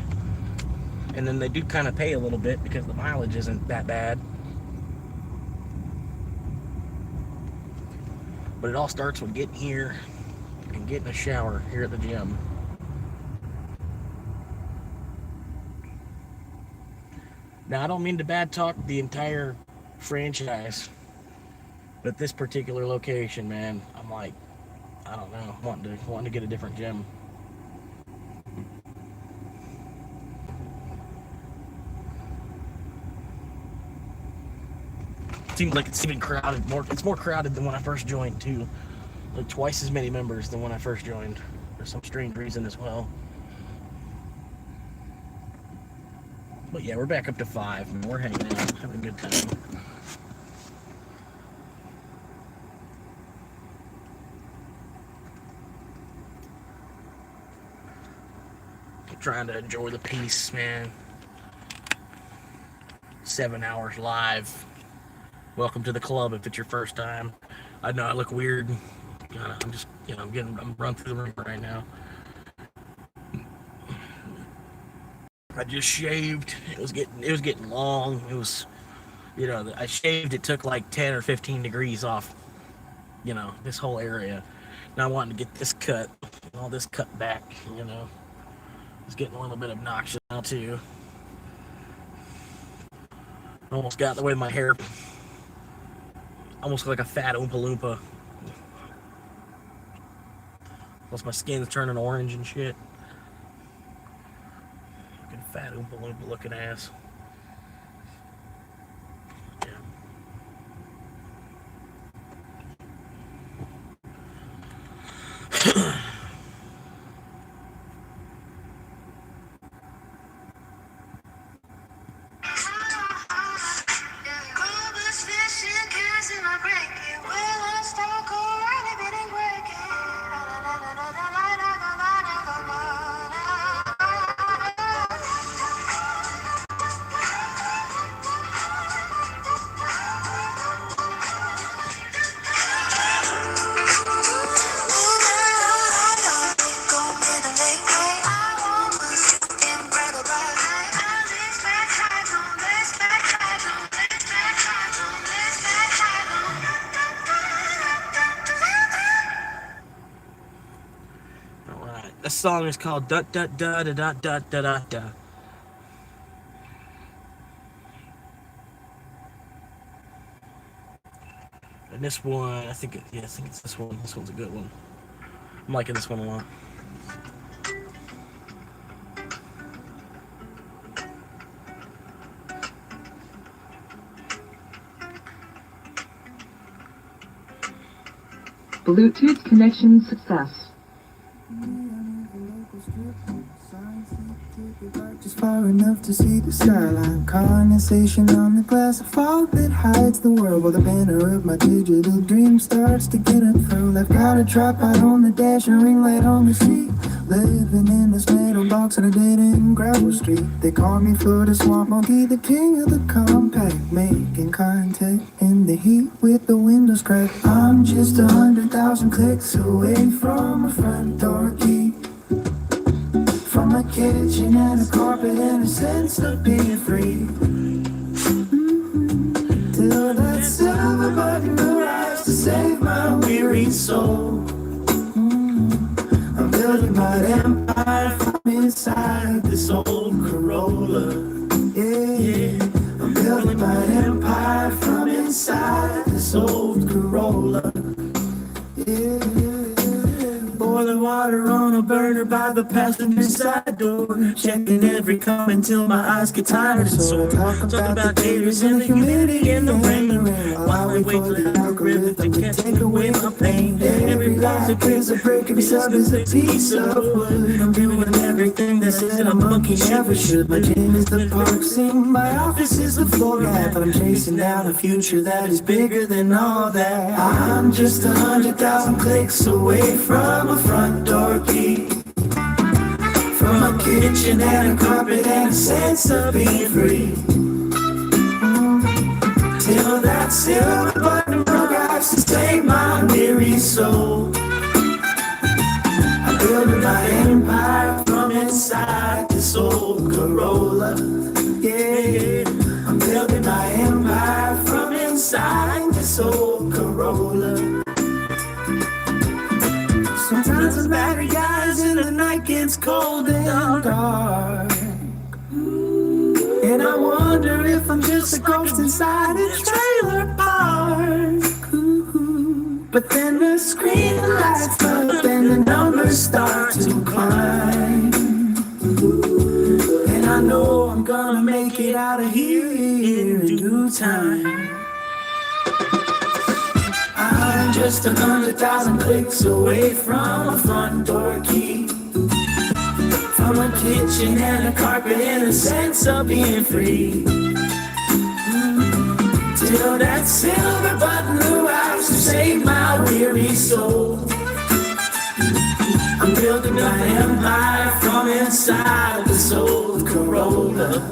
and then they do kind of pay a little bit because the mileage isn't that bad. But it all starts with getting here and getting a shower here at the gym. Now, I don't mean to bad talk the entire franchise, but this particular location, man, I'm like, I don't know, wanting to get a different gym. Seems like it's even crowded. It's more crowded than when I first joined too. Like twice as many members than when I first joined, for some strange reason as well. But yeah, we're back up to 5, and we're hanging out, having a good time. Trying to enjoy the peace, man. 7 hours live. Welcome to the club if it's your first time. I know I look weird. I'm just, I'm running through the room right now. I just shaved. It was getting long. It was, I shaved. It took like 10 or 15 degrees off, this whole area. Now I wanted to get this cut, all this cut back, It's getting a little bit obnoxious now too. Almost got in the way of my hair. Almost like a fat Oompa Loompa. Plus my skin's turning orange and shit. Fucking fat Oompa Loompa looking ass. Yeah. This song is called Da Da Da Da Da Da Da Da Da. And this one, I think it's this one. This one's a good one. I'm liking this one a lot. Bluetooth connection success. Just far enough to see the skyline. Condensation on the glass, a fog that hides the world, while the banner of my digital dream starts to get unfurled. I've got a tripod on the dash, a ring light on the seat, living in this metal box on a dead-end gravel street. They call me Florida Swamp Monkey, the king of the compact, making contact in the heat with the windows cracked. I'm just 100,000 clicks away from a front door key, from a kitchen and a carpet and a sense of being free. Till that silver button arrives to save my weary soul. I'm building my empire from inside this old Corolla. Yeah, I'm building my empire from inside this old Corolla. Yeah. Boiling water on a burner by the passenger side door, checking every comment till my eyes get tired and sore. Talking about the haters and the humidity and the rain, while I wait for the algorithm to take away my pain. Every logic is a break, every sub is a piece of wood. I'm doing everything that said a monkey never should. My gym is the park scene, my office is the floor guy, but I'm chasing down a future that is bigger than all that. I'm just 100,000 clicks away from a front door key, from a kitchen and a carpet and a sense of being free. Till that silver button arrives to save my weary soul. I'm building my empire from inside this old Corolla. Yeah, I'm building my empire from inside this old Corolla. Sometimes the battery dies and the night gets cold and dark, and I wonder if I'm just a ghost inside a trailer park. But then the screen lights up and the numbers start to climb, and I know I'm gonna make it out of here in due time. I'm just 100,000 clicks away from a front door key, from a kitchen and a carpet and a sense of being free. Till that silver button arrives to save my weary soul. I'm building my empire from inside this old Corolla.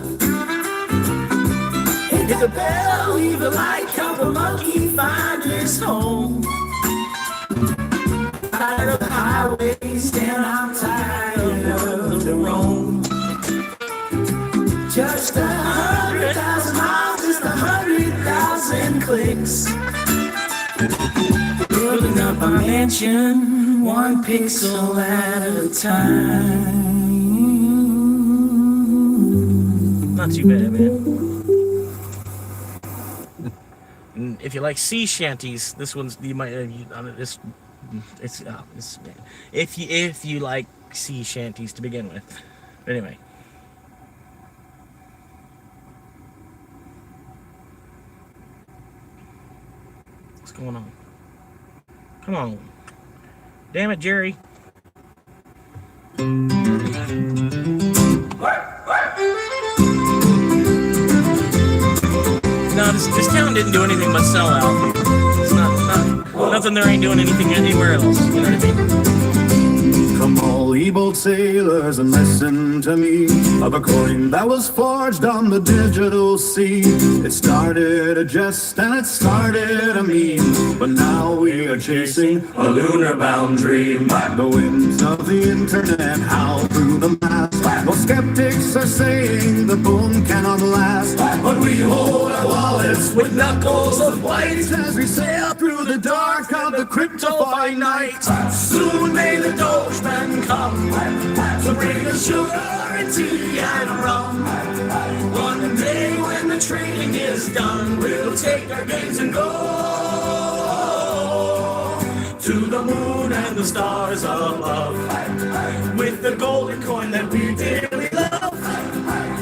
And if the bell leave a light, help a monkey find his home. Tired of the highways and I'm tired of the roam. Just 100,000 miles, just 100,000 clicks. Building up a mansion, one pixel at a time. Not too bad, man. And if you like sea shanties, this one's you might it's if you like sea shanties to begin with. But anyway. What's going on? Come on. Damn it, Jerry. No, this town didn't do anything but sell out. It's nothing there ain't doing anything anywhere else. You know what I mean? Come all ye bold sailors and listen to me, of a coin that was forged on the digital sea. It started a jest and it started a meme, but now we are chasing a lunar bound dream. The winds of the internet howl through the mass. Most skeptics are saying the boom cannot last, but we hold our wallets with knuckles of white as we sail through the dark of the crypto night. Soon may the Dogeman come to bring us sugar and tea and rum. One day when the trading is done, we'll take our gains and go to the moon and the stars above, with the golden coin that we dearly love.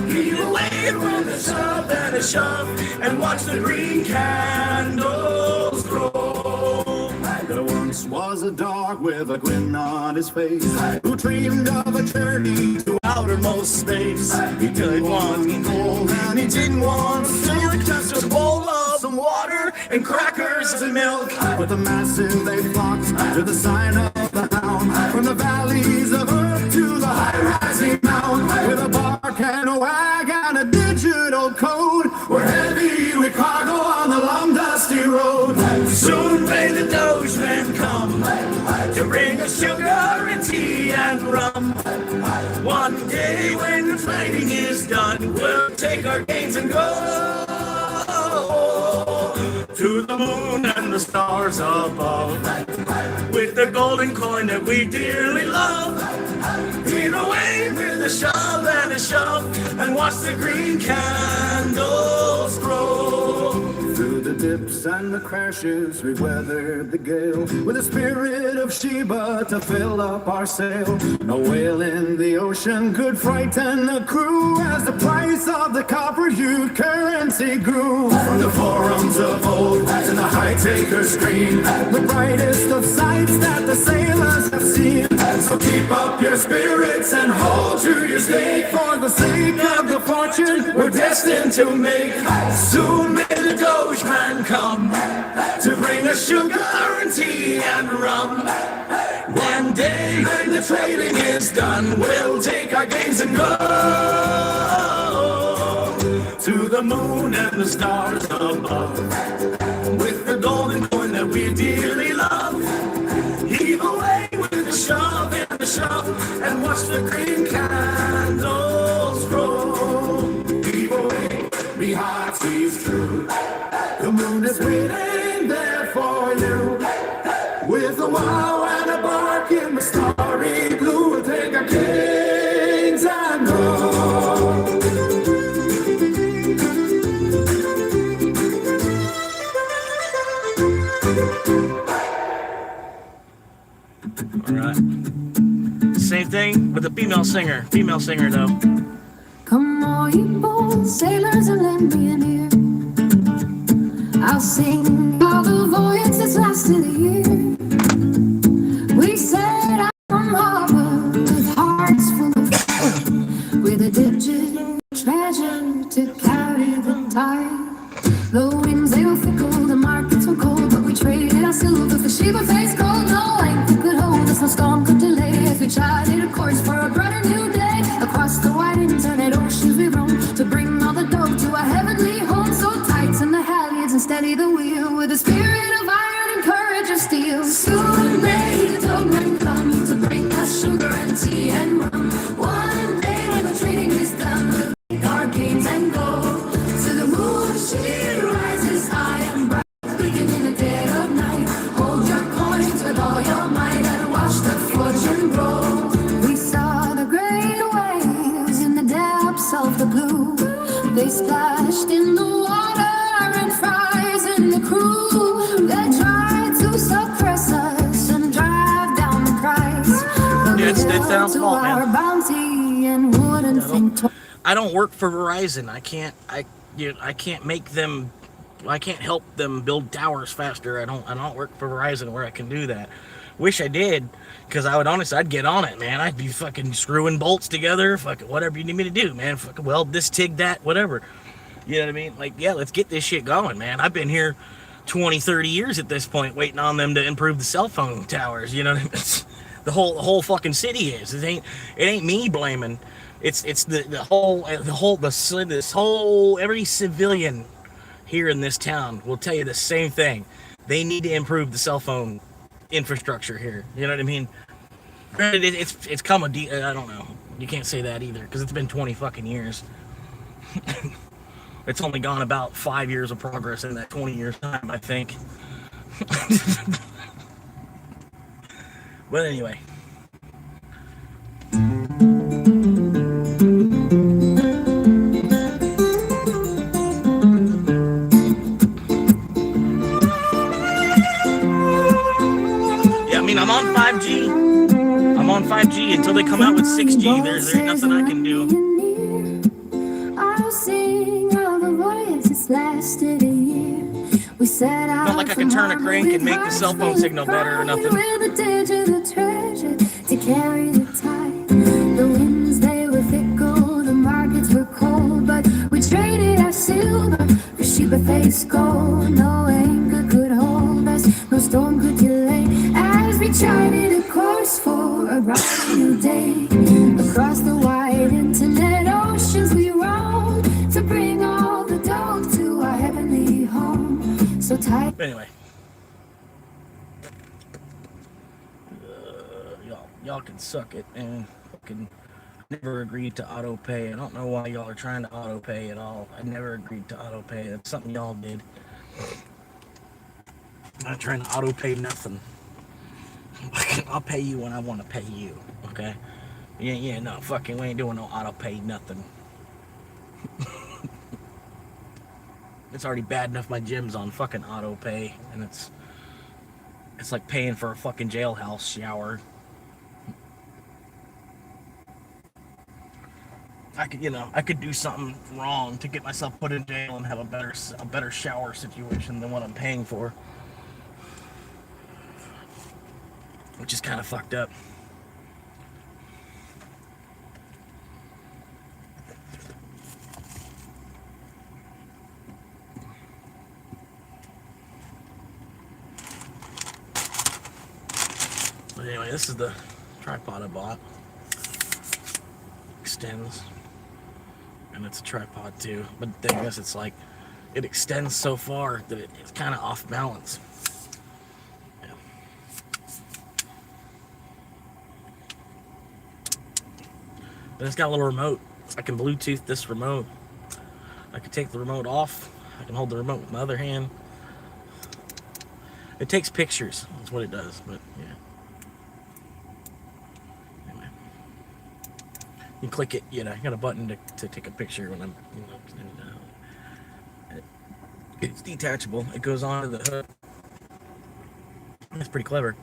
Heave away when the shove and a shove, and watch the green candles grow. There once was a dog with a grin on his face, who dreamed of a journey to outermost space. He didn't want gold and he didn't want silk, just a bowl of some water and crackers and milk. But the masses they flocked to the sign of the hound, from the valleys of earth to the high-rising mound, with a bark and a wag and a digital code. We're heavy with cargo on the long dusty road. Soon may the Dogeman come to bring us sugar and tea and rum. One day when the trading is done, we'll take our gains and go To the moon and the stars above, with the golden coin that we dearly love. Heave away with a shove and a shove, and watch the green candles grow. through the dips and the crashes, we weathered the gale, with the spirit of Sheba to fill up our sail. No whale in the ocean could frighten the crew, as the price of the copper-hued currency grew. From the forums of old to the high-taker screen, the brightest of sights that the sailors have seen. So keep up your spirits and hold to your stake, for the sake of the fortune we're destined to make. Soon may the Dogeman come to bring us sugar and tea and rum. One day when the trading is done, we'll take our gains and go to the the moon and the stars above. With the golden coin that we dearly love, heave away with the shove and the shove, and watch the green candles grow. Heave away, be hearts thieves true. The moon is waiting there for you. With a wow and a bark in the starry blue, we'll take our kings and go. All right. Same thing with the female singer. Female singer, though. Come all you bold sailors and lend me an ear. I'll sing all the voyage that's lasted a year. We set out from harbor with hearts full of fire, with a digital treasure to carry the tide. The winds, they were fickle, the markets were cold, but we traded our silver for sheep of face gold. No anchor could hold us, no storm could delay, as we charted a course for a brighter new day. Across the wide internet oceans we roam, to bring all the dough to our heavenly home. So tighten the halyards and steady the wheel, with a spirit of iron and courage of steel. Soon may the tugmen come to bring us sugar and tea and rum. One day when the trading is done, we'll take our gains and go to the moon. She rises high and bright, speaking in the dead of night. Hold your coins with all your might and watch the fortune grow. We saw the great waves in the depths of the blue. They splashed in the water and fries in the crew. They tried to suppress us and drive down the price. But Yeah, it sounds to fault, our man. bounty and wouldn't think twice. I don't work for Verizon. I can't make them. I can't help them build towers faster. I don't work for Verizon where I can do that. Wish I did, because I'd get on it, man. I'd be fucking screwing bolts together, fucking whatever you need me to do, man. Fucking weld this, TIG that, whatever. You know what I mean? Like, yeah, let's get this shit going, man. I've been here 20, 30 years at this point, waiting on them to improve the cell phone towers. You know what I mean? The whole fucking city is. It ain't me blaming. It's every civilian here in this town will tell you the same thing. They need to improve the cell phone infrastructure here. You know what I mean? Granted, it's come I don't know. You can't say that either, because it's been 20 fucking years. It's only gone about 5 years of progress in that 20 years time, I think. But anyway. Yeah, I mean, I'm on 5G. I'm on 5G until they come out with 6G. There ain't nothing I can do. I'll sing all the voices lasted a year. We set out Not like I can turn a crank and make the cell phone signal better or nothing. With a digital treasure to carry the tide. The winds, they were fickle, the markets were cold, but we traded our silver for sheep of face gold. No anchor could hold us, no storm could delay, as we charted a course for a bright new day. Across the wide internet oceans we roamed, to bring all the dough to our heavenly home. So tight. Anyway. Y'all can suck it, and fucking never agreed to auto pay. I don't know why y'all are trying to auto pay at all. I never agreed to auto pay. That's something y'all did. I'm not trying to auto pay nothing. I'll pay you when I want to pay you, okay? Yeah, no, fucking, we ain't doing no auto pay nothing. It's already bad enough my gym's on fucking auto pay, and it's like paying for a fucking jailhouse shower. I could do something wrong to get myself put in jail and have a better shower situation than what I'm paying for, which is kind of fucked up. But anyway, this is the tripod I bought. Extends. and it's a tripod too. But the thing is, it's like it extends so far that it's kind of off balance. Yeah. But it's got a little remote. I can Bluetooth this remote. I can take the remote off. I can hold the remote with my other hand. It takes pictures. That's what it does. But yeah. Anyway, you click it. You know, you got a button to take a picture when I'm. You know, and, it's detachable. It goes onto the hood. That's pretty clever.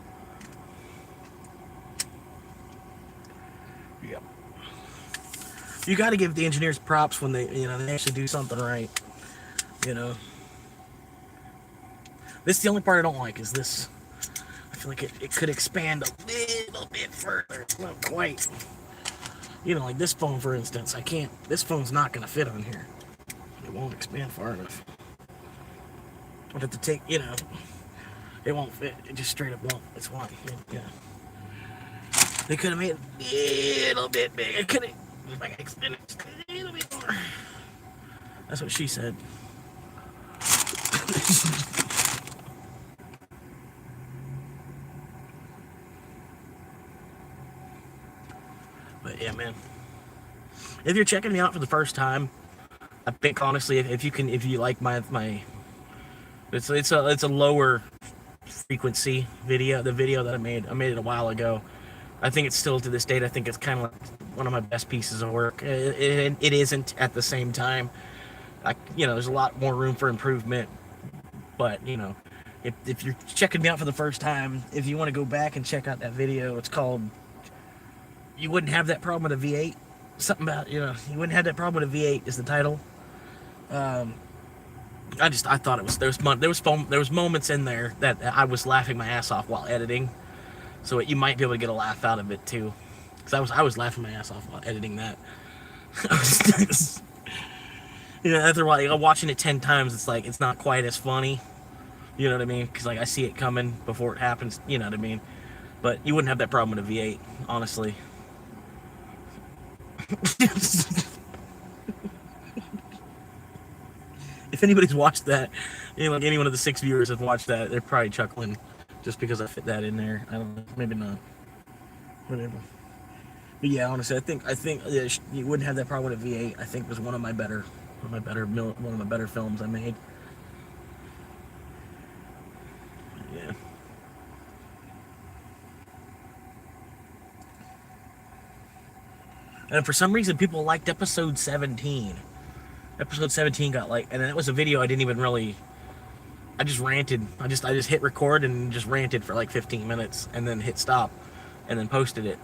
Yeah. You got to give the engineers props when they, you know, they actually do something right. You know. This is the only part I don't like is this. I feel like it could expand a little bit further. Not quite. You know, like this phone, for instance. I can't. This phone's not going to fit on here. It won't expand far enough. I'd have to take, you know, it won't fit. It just straight up won't. It's one. Yeah. They could have made it a little bit bigger. It could have. If I could extend it a little bit more. That's what she said. But yeah, man. If you're checking me out for the first time, I think honestly, if you like my it's a lower frequency video. The video that I made it a while ago. I think it's still to this date. I think it's kind of like one of my best pieces of work. It isn't at the same time. You know, there's a lot more room for improvement. But you know, if you're checking me out for the first time, if you want to go back and check out that video, it's called "You Wouldn't Have That Problem with a V8." Something about, you know, you wouldn't have that problem with a V8 is the title. I thought it was there was moments in there that I was laughing my ass off while editing, so you might be able to get a laugh out of it too, because I was laughing my ass off while editing that. You know, after watching it 10 times, it's like it's not quite as funny. You know what I mean? Because like I see it coming before it happens. You know what I mean? But you wouldn't have that problem with a V8, honestly. If anybody's watched that, you know, like any one of the 6 viewers have watched that, they're probably chuckling just because I fit that in there. I don't know, maybe not. Whatever. But yeah, honestly, I think You Wouldn't Have That Problem with a V8. I think was one of my better films I made. Yeah. And for some reason, people liked episode 17. Episode 17 got like, and that was a video I didn't even really. I just ranted. I just hit record and just ranted for like 15 minutes, and then hit stop, and then posted it.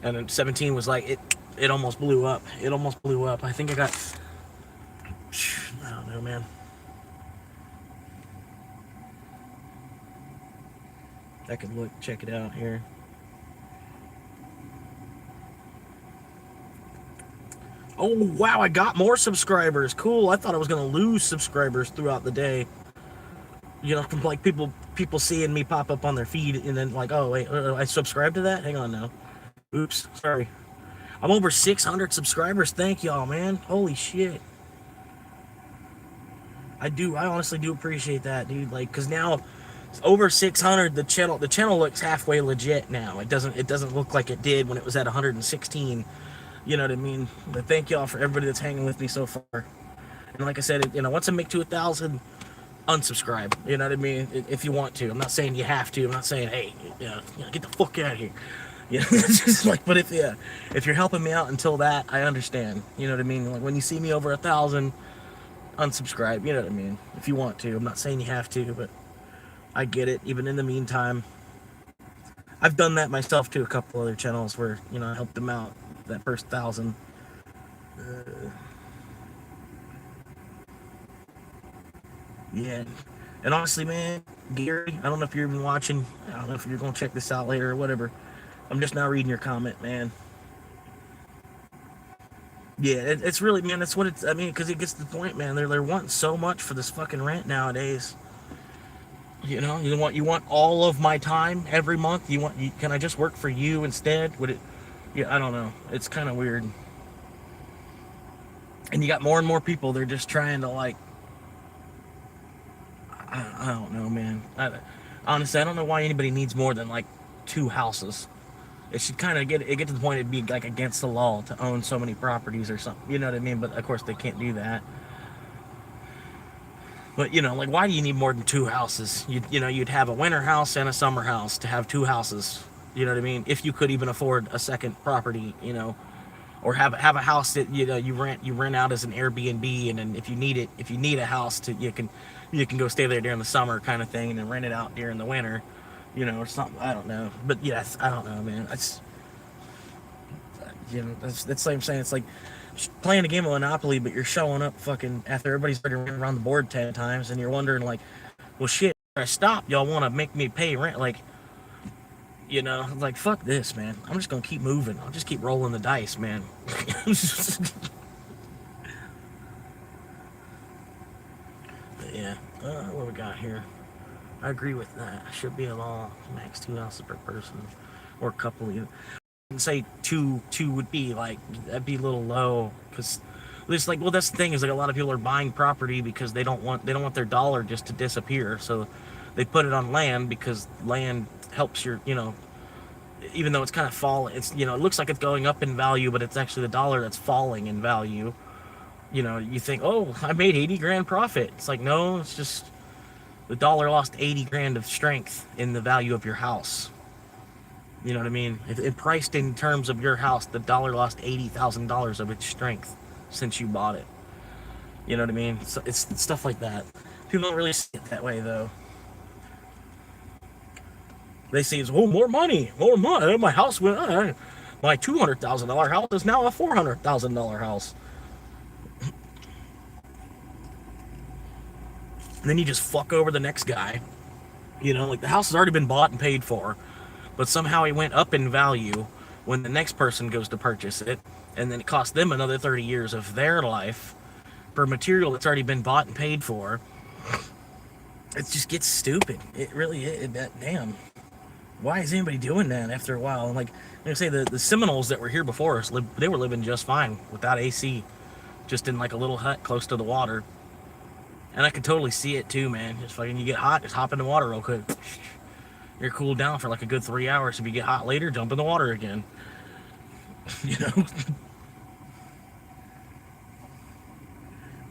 And then 17 was like it almost blew up. It almost blew up. I think I got. I don't know, man. I could check it out here. Oh, wow, I got more subscribers. Cool. I thought I was going to lose subscribers throughout the day. You know, from like people seeing me pop up on their feed and then like, oh, wait, I subscribed to that? Hang on now. Oops, sorry. I'm over 600 subscribers. Thank y'all, man. Holy shit. I honestly do appreciate that, dude. Like, because now it's over 600. The channel looks halfway legit now. It doesn't look like it did when it was at 116. You know what I mean? But thank y'all for everybody that's hanging with me so far. And like I said, you know, once I make to 1,000, unsubscribe. You know what I mean? If you want to. I'm not saying you have to. I'm not saying, hey, you know, get the fuck out of here. You know, it's just like, but if you're helping me out until that, I understand. You know what I mean? Like when you see me over 1,000, unsubscribe. You know what I mean? If you want to. I'm not saying you have to, but I get it. Even in the meantime, I've done that myself to a couple other channels where, you know, I helped them out. That first 1,000. Yeah. And honestly, man, Gary, I don't know if you're even watching. I don't know if you're going to check this out later or whatever. I'm just now reading your comment, man. Yeah, it's really, man, that's what it's, I mean, because it gets to the point, man. They're wanting so much for this fucking rent nowadays. You know, you want all of my time every month? Can I just work for you instead? Would it? Yeah, I don't know. It's kind of weird. And you got more and more people, they're just trying to like, I don't know, man. Honestly, I don't know why anybody needs more than like 2 houses. It should kind of get to the point it'd be like against the law to own so many properties or something. You know what I mean? But of course they can't do that. But you know, like, why do you need more than 2 houses? You'd have a winter house and a summer house to have 2 houses. You know what I mean? If you could even afford a second property, or have a house that you rent out as an Airbnb, and then if you need a house to you can go stay there during the summer kind of thing, and then rent it out during the winter, or something. I don't know, but yes, I don't know, man. That's like I'm saying. It's like playing a game of Monopoly, but you're showing up fucking after everybody's already ran around the board 10 times, and you're wondering like, well, shit, if I stop, y'all want to make me pay rent? Like, like, fuck this, man. I'm just gonna keep moving. I'll just keep rolling the dice, man. But yeah, what we got here? I agree with that. Should be a law, max 2 houses per person or couple. Say two would be like, that'd be a little low, because it's like, well, that's the thing, is like a lot of people are buying property because they don't want their dollar just to disappear, so they put it on land, because land helps your, even though it's kind of falling, it's, it looks like it's going up in value, but it's actually the dollar that's falling in value. You think, oh, I made 80 grand profit. It's like, no, it's just the dollar lost 80 grand of strength in the value of your house. You know what I mean? It priced in terms of your house, the dollar lost $80,000 of its strength since you bought it. You know what I mean? So it's stuff like that. People don't really see it that way, though. They see it's, oh, more money. My house went, my $200,000 house is now a $400,000 house. And then you just fuck over the next guy. Like, the house has already been bought and paid for, but somehow it went up in value when the next person goes to purchase it, and then it costs them another 30 years of their life for material that's already been bought and paid for. It just gets stupid. It really is. Damn. Why is anybody doing that after a while? Like I say, the Seminoles that were here before us, they were living just fine without AC, just in like a little hut close to the water. And I can totally see it too, man. Just fucking, you get hot, just hop in the water real quick. You're cooled down for like a good 3 hours. If you get hot later, jump in the water again.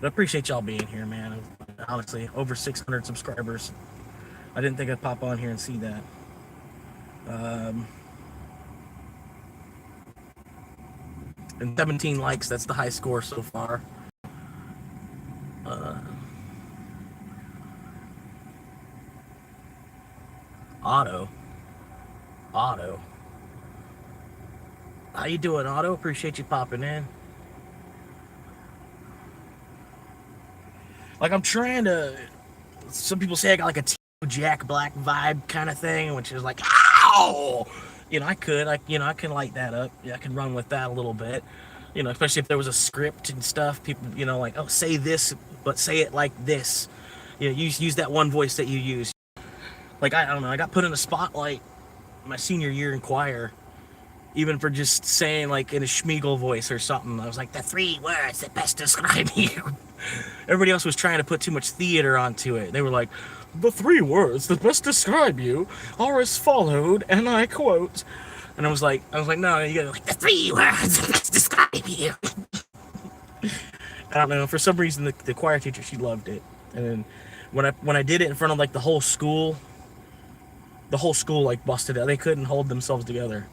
But I appreciate y'all being here, man. Honestly, over 600 subscribers. I didn't think I'd pop on here and see that. And 17 likes, that's the high score so far. Otto. How you doing, Otto? Appreciate you popping in. Like, I'm trying to... Some people say I got like a Jack Black vibe kind of thing, which is like, ow! I can light that up. Yeah, I can run with that a little bit. Especially if there was a script and stuff. People, like, oh, say this, but say it like this. Use that one voice that you use. Like, I don't know, I got put in a spotlight my senior year in choir, even for just saying, like, in a Schmeagle voice or something. I was like, the 3 words that best describe you. Everybody else was trying to put too much theater onto it. They were like, the 3 words that best describe you are as followed, and I quote. And I was like, no, you gotta, like, the 3 words that best describe you. I don't know, for some reason, the choir teacher, she loved it. And then when I did it in front of, like, the whole school, like, busted out. They couldn't hold themselves together.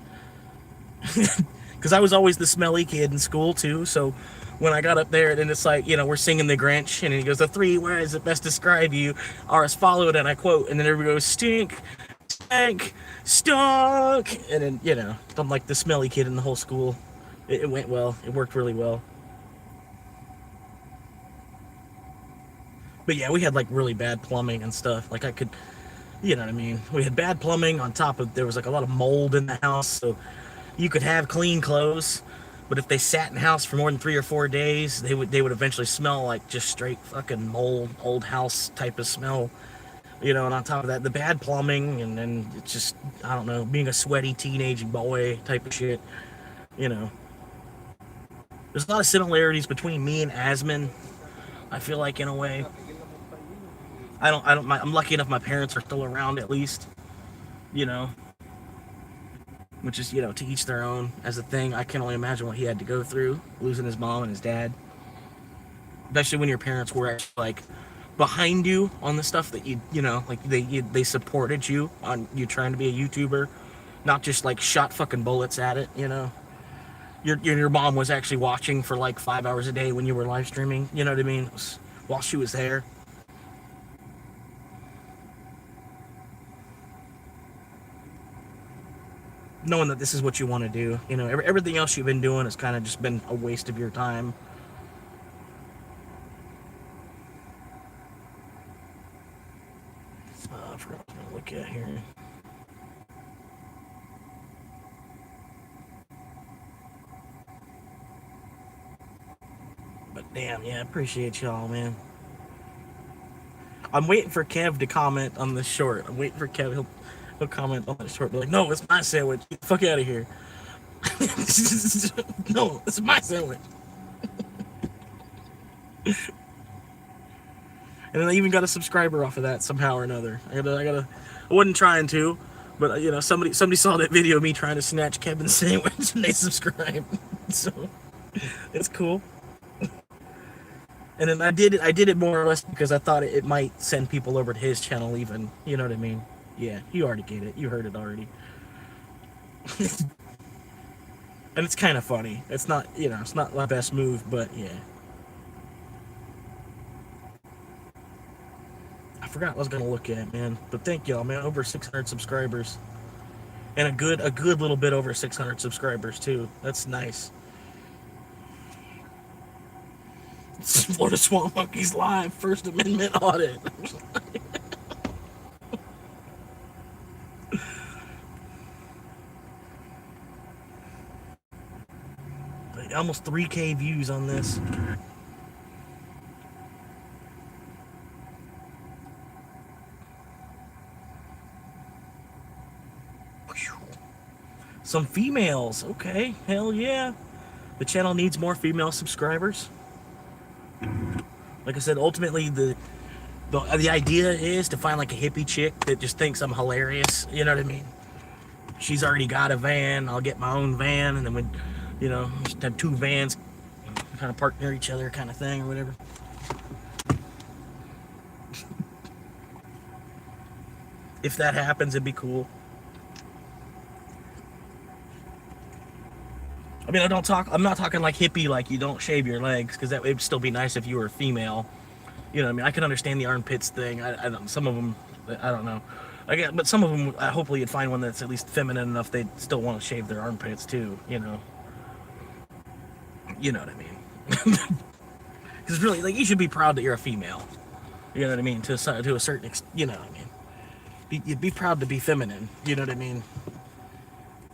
Because I was always the smelly kid in school, too. So when I got up there, then it's like, we're singing the Grinch. And he goes, the 3 words that best describe you are as followed, and I quote. And then everybody goes, stink, stank, stunk. And then, I'm like the smelly kid in the whole school. It went well. It worked really well. But yeah, we had, like, really bad plumbing and stuff. Like, I could... You know what I mean? We had bad plumbing on top of, there was like a lot of mold in the house, so you could have clean clothes, but if they sat in the house for more than 3 or 4 days, they would eventually smell like just straight fucking mold, old house type of smell. And on top of that, the bad plumbing, and then it's just, I don't know, being a sweaty teenage boy type of shit, There's a lot of similarities between me and Asman. I feel like, in a way. I'm lucky enough my parents are still around, at least. You know. Which is, to each their own as a thing. I can only imagine what he had to go through, losing his mom and his dad. Especially when your parents were actually, like, behind you on the stuff that like they supported you on you trying to be a YouTuber, not just like shot fucking bullets at it. Your mom was actually watching for like 5 hours a day when you were live streaming. You know what I mean? While she was there. Knowing that this is what you want to do, everything else you've been doing has kind of just been a waste of your time. I forgot what I was going to look at here. But damn, yeah, I appreciate y'all, man. I'm waiting for Kev to comment on this short. I'm waiting for Kev. He'll comment on that short. Be like, no, it's my sandwich. Get the fuck out of here. No, it's my sandwich. And then I even got a subscriber off of that somehow or another. I wasn't trying to, but somebody saw that video of me trying to snatch Kevin's sandwich and they subscribed. So it's cool. And then I did it more or less because I thought it might send people over to his channel even. You know what I mean? Yeah, you already get it. You heard it already. And it's kind of funny. It's not, it's not my best move, but yeah. I forgot what I was gonna look at, man. But thank y'all, man. Over 600 subscribers, and a good little bit over 600 subscribers too. That's nice. Florida Swamp Monkeys Live, First Amendment Audit. Almost 3K views on this. Some females, okay, hell yeah. The channel needs more female subscribers. Like I said, ultimately the idea is to find like a hippie chick that just thinks I'm hilarious. You know what I mean? She's already got a van. I'll get my own van, and then we, just have two vans, kind of parked near each other, kind of thing, or whatever. If that happens, it'd be cool. I mean, I'm not talking like hippie, like you don't shave your legs, because that would still be nice if you were a female. You know what I mean? I can understand the armpits thing. Some of them, I don't know. But some of them, hopefully you'd find one that's at least feminine enough they'd still want to shave their armpits too, You know what I mean? Because really, like, you should be proud that you're a female. You know what I mean? To a certain extent, you know what I mean? You'd be proud to be feminine. You know what I mean?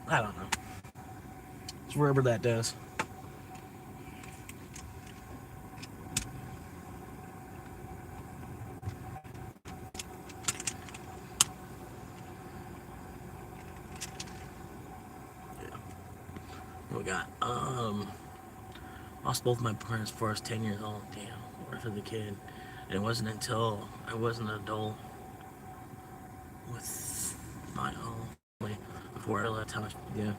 I don't know. It's wherever that does. Yeah. What we got? Lost both my parents before I was 10 years old. Damn, worth of the kid. And it wasn't until I was an adult with my own family before I left house. Yeah.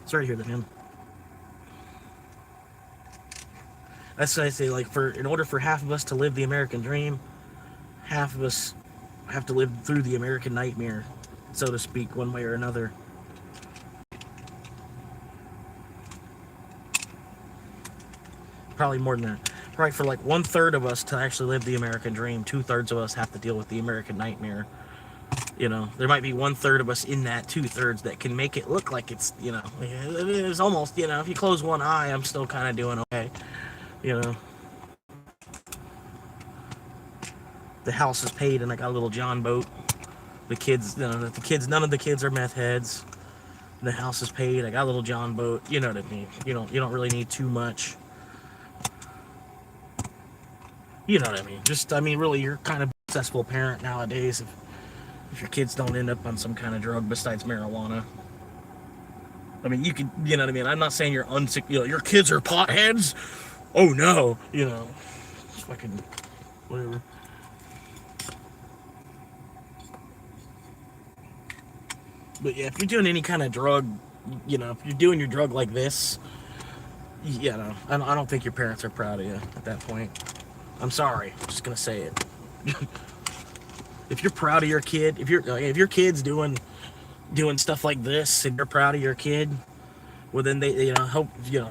Sorry to hear that, man. That's what I say, like, in order for half of us to live the American dream, half of us have to live through the American nightmare, so to speak, one way or another. Probably more than that. Probably for like 1/3 of us to actually live the American dream, 2/3 of us have to deal with the American nightmare. There might be 1/3 of us in that 2/3 that can make it look like it's, it's almost, if you close one eye, I'm still kind of doing okay. The house is paid and I got a little John boat. The kids, none of the kids are meth heads. The house is paid. I got a little John boat. You know what I mean? You don't really need too much. You know what I mean? Really, you're kind of a successful parent nowadays if your kids don't end up on some kind of drug besides marijuana. I mean, you can, you know what I mean? I'm not saying you're your kids are potheads. Oh no, fucking whatever. But yeah, if you're doing any kind of drug, if you're doing your drug like this, I don't think your parents are proud of you at that point. I'm sorry, I'm just gonna say it. If you're proud of your kid, if your kid's doing stuff like this, and you're proud of your kid, well then they, hope,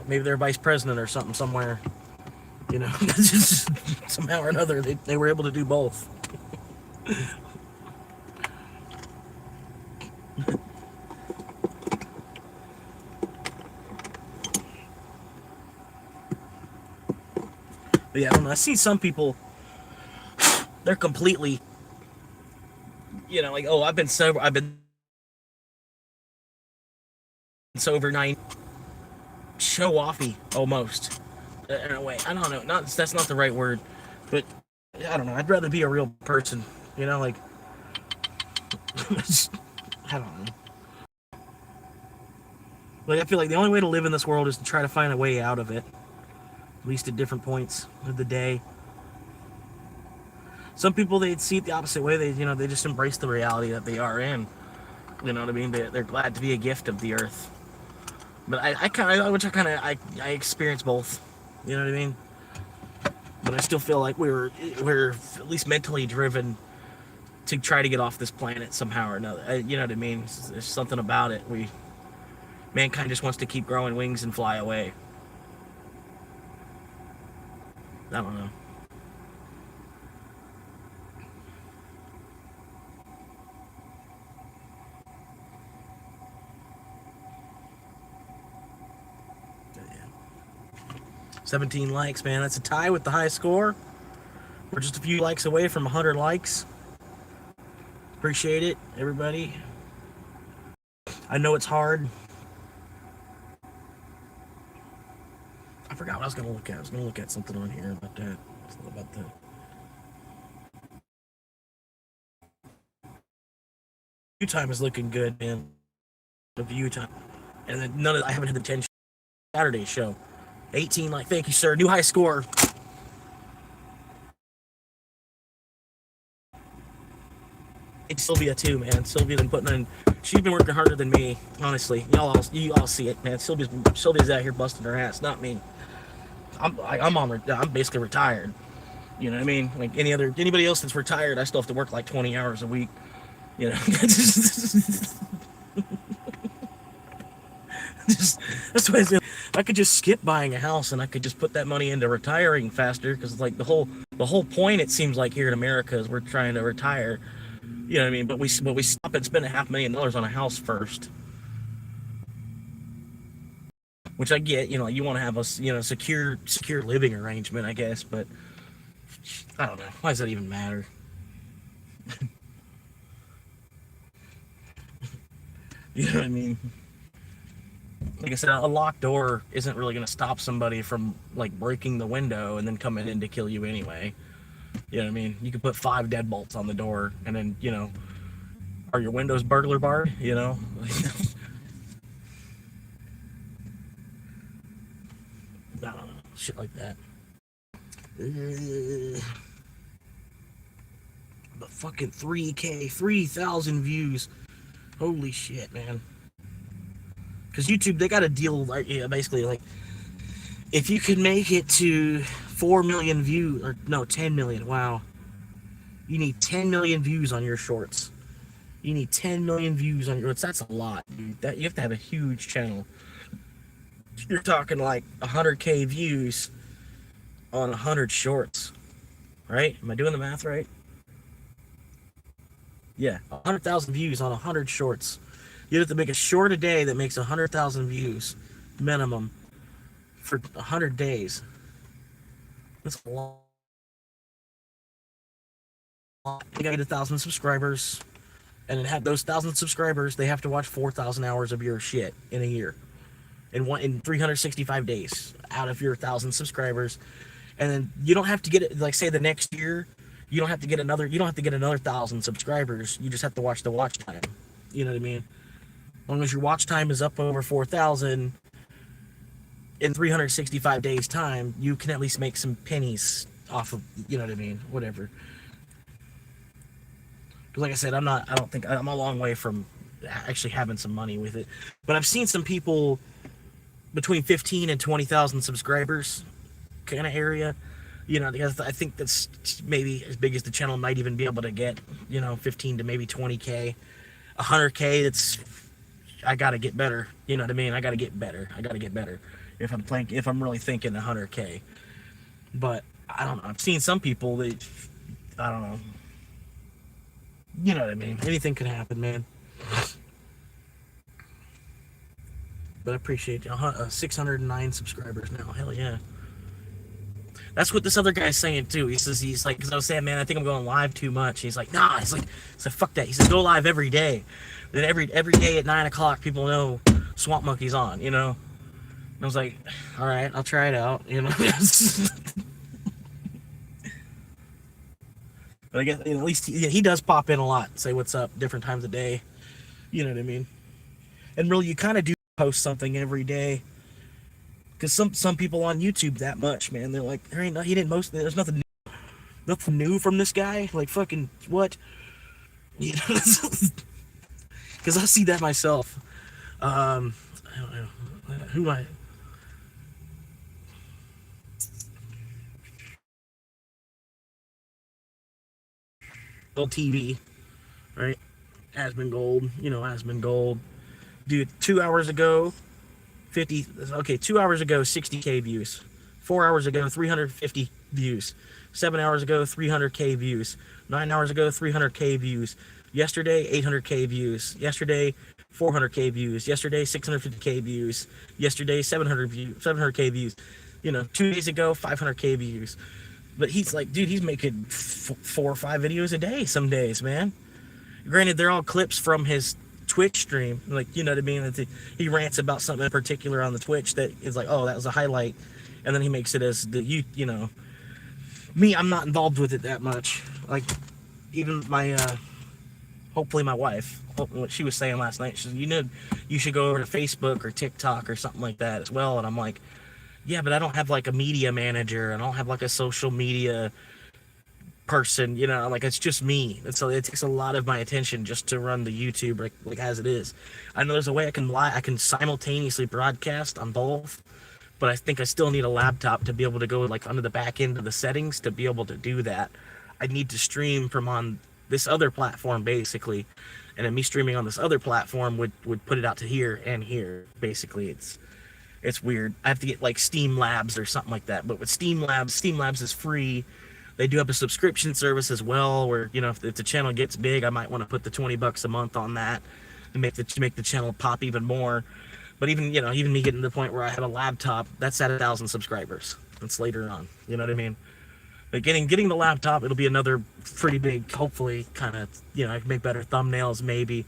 maybe they're vice president or something somewhere. Somehow or another, they were able to do both. But yeah, I don't know. I see some people, they're completely, like, oh, I've been sober 9, show offy almost. In a way, I don't know. That's not the right word, but I don't know. I'd rather be a real person, like I don't know. Like, I feel like the only way to live in this world is to try to find a way out of it, at least at different points of the day. Some people, they see it the opposite way. They just embrace the reality that they are in. You know what I mean? They're glad to be a gift of the earth. But I experience both. You know what I mean? But I still feel like we're at least mentally driven to try to get off this planet somehow or another. You know what I mean? There's something about it. Mankind just wants to keep growing wings and fly away. I don't know. Yeah. 17 likes, man. That's a tie with the high score. We're just a few likes away from 100 likes. Appreciate it, everybody. I know it's hard. I forgot what I was going to look at. I was going to look at something on here about that. About the view time is looking good, man. The view time. And then I haven't had the 10 Saturday show. 18 like, thank you, sir. New high score. It's Sylvia too, man. Sylvia been putting in. She's been working harder than me, honestly. You all see it, man. Sylvia's out here busting her ass, not me. I'm basically retired. You know what I mean? Like anybody else that's retired, I still have to work like 20 hours a week. That's why I could just skip buying a house and I could just put that money into retiring faster, because like the whole point, it seems like, here in America is we're trying to retire. You know what I mean? But we stop and spend $500,000 on a house first. Which I get, you want to have a secure living arrangement, I guess, but I don't know. Why does that even matter? You know what I mean? Like I said, a locked door isn't really going to stop somebody from like breaking the window and then coming in to kill you anyway. You know what I mean? You could put 5 deadbolts on the door and then, are your windows burglar barred? I don't know. Shit like that. But fucking 3K, 3,000 views. Holy shit, man. Because YouTube, they got a deal, like, basically, like, if you can make it to 4 million views, or no, 10 million, wow. You need 10 million views on your shorts. You need 10 million views on your shorts. That's a lot, dude. You have to have a huge channel. You're talking like 100K views on 100 shorts, right? Am I doing the math right? Yeah, 100,000 views on 100 shorts. You have to make a short a day that makes 100,000 views minimum for 100 days. That's a lot. They got 1,000 subscribers, and then have those 1,000 subscribers, they have to watch 4,000 hours of your shit in a year, in 365 days out of your 1,000 subscribers. And then you don't have to get it, like, say the next year, you don't have to get another 1,000 subscribers. You just have to watch the watch time. You know what I mean? long as your watch time is up over 4,000 in 365 days time, you can at least make some pennies off of, you know what I mean, whatever. Because like I said, I'm a long way from actually having some money with it. But I've seen some people between 15 and 20,000 subscribers kind of area, you know, because I think that's maybe as big as the channel might even be able to get, you know, 15 to maybe 20K, 100K. It's, I got to get better. You know what I mean? I got to get better. If I'm really thinking 100K. But I don't know. I've seen some people that, I don't know. You know what I mean? Anything could happen, man. But I appreciate you. 609 subscribers now. Hell yeah. That's what this other guy's saying too. He's like, because I was saying, man, I think I'm going live too much. He's like, nah. He's like, fuck that. He says, go live every day. Then every day at 9 o'clock, people know Swamp Monkey's on. You know. And I was like, all right, I'll try it out. You know. But I guess, you know, at least he does pop in a lot, say what's up, different times of day. You know what I mean? And really, you kind of do post something every day. Because some people on YouTube that much, man, they're like, there's nothing new from this guy. Like, fucking, what? You know? Because I see that myself. I don't know. Who I... TV, right? Aspen Gold, you know, Aspen Gold. Dude, 2 hours ago, 60K views. 4 hours ago, 350 views. 7 hours ago, 300K views. 9 hours ago, 300K views. Yesterday, 800K views. Yesterday, 400K views. Yesterday, 650K views. Yesterday, 700K views. You know, 2 days ago, 500K views. But he's like, dude, he's making 4 or 5 videos a day some days, man. Granted, they're all clips from his Twitch stream. Like, you know what I mean? He rants about something in particular on the Twitch that is like, oh, that was a highlight. And then he makes it as you know. Me, I'm not involved with it that much. Like, even my, hopefully my wife, what she was saying last night, she said, you know, you should go over to Facebook or TikTok or something like that as well. And I'm like, yeah, but I don't have like a media manager. I don't have like a social media person, you know, like it's just me. And so it takes a lot of my attention just to run the YouTube like as it is. I know there's a way I can simultaneously broadcast on both, but I think I still need a laptop to be able to go like under the back end of the settings to be able to do that. I need to stream from on this other platform basically. And then me streaming on this other platform would put it out to here and here. Basically, it's weird. I have to get like Steam Labs or something like that. But with Steam Labs is free. They do have a subscription service as well, where, you know, if the channel gets big, I might want to put the $20 a month on that and make the channel pop even more. But even me getting to the point where I have a laptop, that's at 1,000 subscribers. That's later on. You know what I mean? But getting the laptop, it'll be another pretty big, hopefully, kind of, you know, I can make better thumbnails maybe.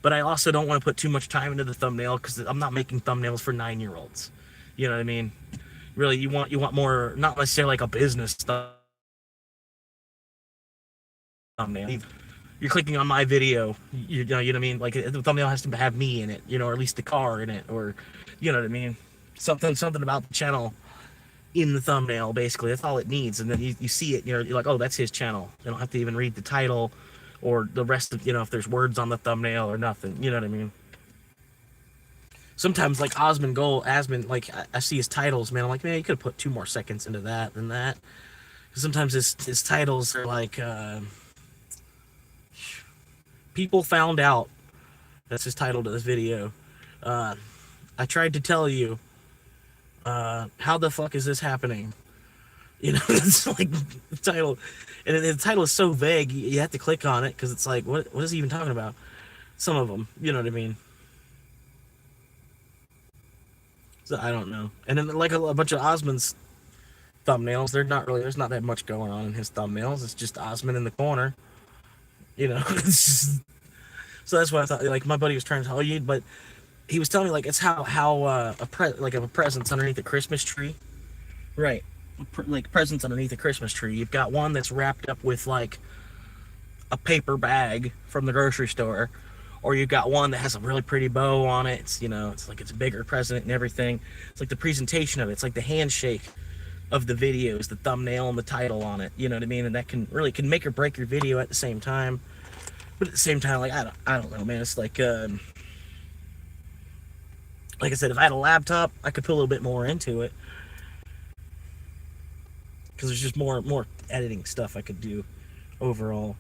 But I also don't want to put too much time into the thumbnail because I'm not making thumbnails for 9-year-olds. You know what I mean? Really, you want more, not necessarily like a business thumbnail. You're clicking on my video, you know what I mean? Like the thumbnail has to have me in it, you know, or at least the car in it, or you know what I mean? Something about the channel in the thumbnail, basically. That's all it needs. And then you see it, you're like, oh, that's his channel. You don't have to even read the title or the rest of, you know, if there's words on the thumbnail or nothing, you know what I mean? Sometimes, like Aspen, like I see his titles, man. I'm like, man, you could have put 2 more seconds into that than that. Sometimes his titles are like, people found out. That's his title to this video. I tried to tell you. How the fuck is this happening? You know, it's like the title, and the title is so vague. You have to click on it because it's like, what is he even talking about? Some of them, you know what I mean? So I don't know. And then like a bunch of Osmond's thumbnails, there's not that much going on in his thumbnails. It's just Osmond in the corner, you know. So that's why I thought, like, my buddy was trying to tell you, but he was telling me like it's how a present's underneath a Christmas tree, right? Like presents underneath a Christmas tree. You've got one that's wrapped up with like a paper bag from the grocery store, or you've got one that has a really pretty bow on it. It's, you know, it's like it's a bigger president and everything. It's like the presentation of it. It's like the handshake of the video is the thumbnail and the title on it. You know what I mean? And that can make or break your video at the same time. But at the same time, like I don't know, man. It's like I said, if I had a laptop, I could put a little bit more into it, because there's just more editing stuff I could do overall.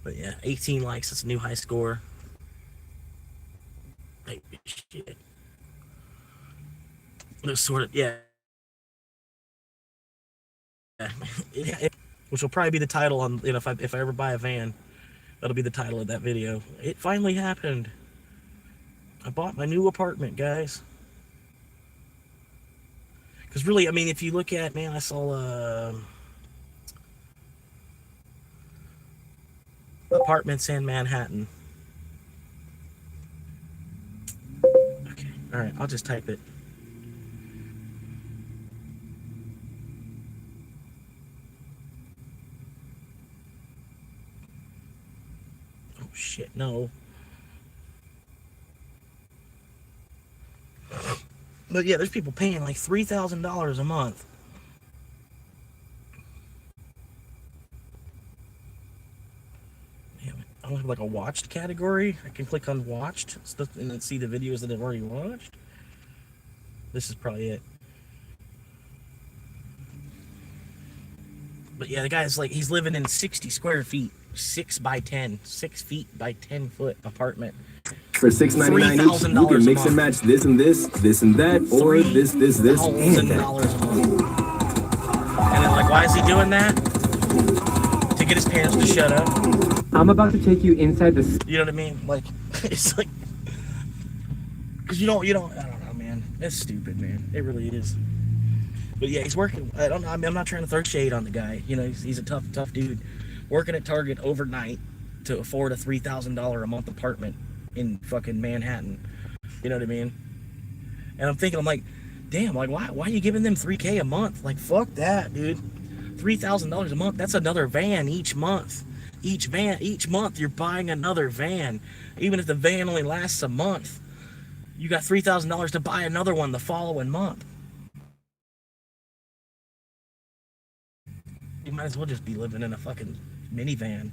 But yeah, 18 likes, that's a new high score. Like, shit. This sort of, yeah. Which will probably be the title on, you know, if I ever buy a van, that'll be the title of that video. It finally happened. I bought my new apartment, guys. Because really, I mean, if you look at, man, I saw apartments in Manhattan. Okay, all right, I'll just type it. Oh shit, no. But yeah, there's people paying like $3,000 a month. Damn it. I don't have like a watched category. I can click on watched stuff and then see the videos that I've already watched. This is probably it. But yeah, the guy's like, he's living in 60 square feet, 6 by 10, 6 feet by 10 foot apartment. For $6.99 each, you can mix and match this and this, this and that, or this, and that. $1,000 a month. And then, like, why is he doing that? To get his parents to shut up. I'm about to take you inside the... You know what I mean? Like, it's like... Because you don't, I don't know, man. It's stupid, man. It really is. But yeah, he's working, I don't know, I'm not trying to throw shade on the guy. You know, he's a tough dude. Working at Target overnight to afford a $3,000 a month apartment in fucking Manhattan. You know what I mean? And I'm thinking, I'm like, damn, like, why are you giving them $3K a month? Like, fuck that, dude. $3,000 a month, that's another van each month. Each month you're buying another van. Even if the van only lasts a month, you got $3,000 to buy another one the following month. You might as well just be living in a fucking minivan. And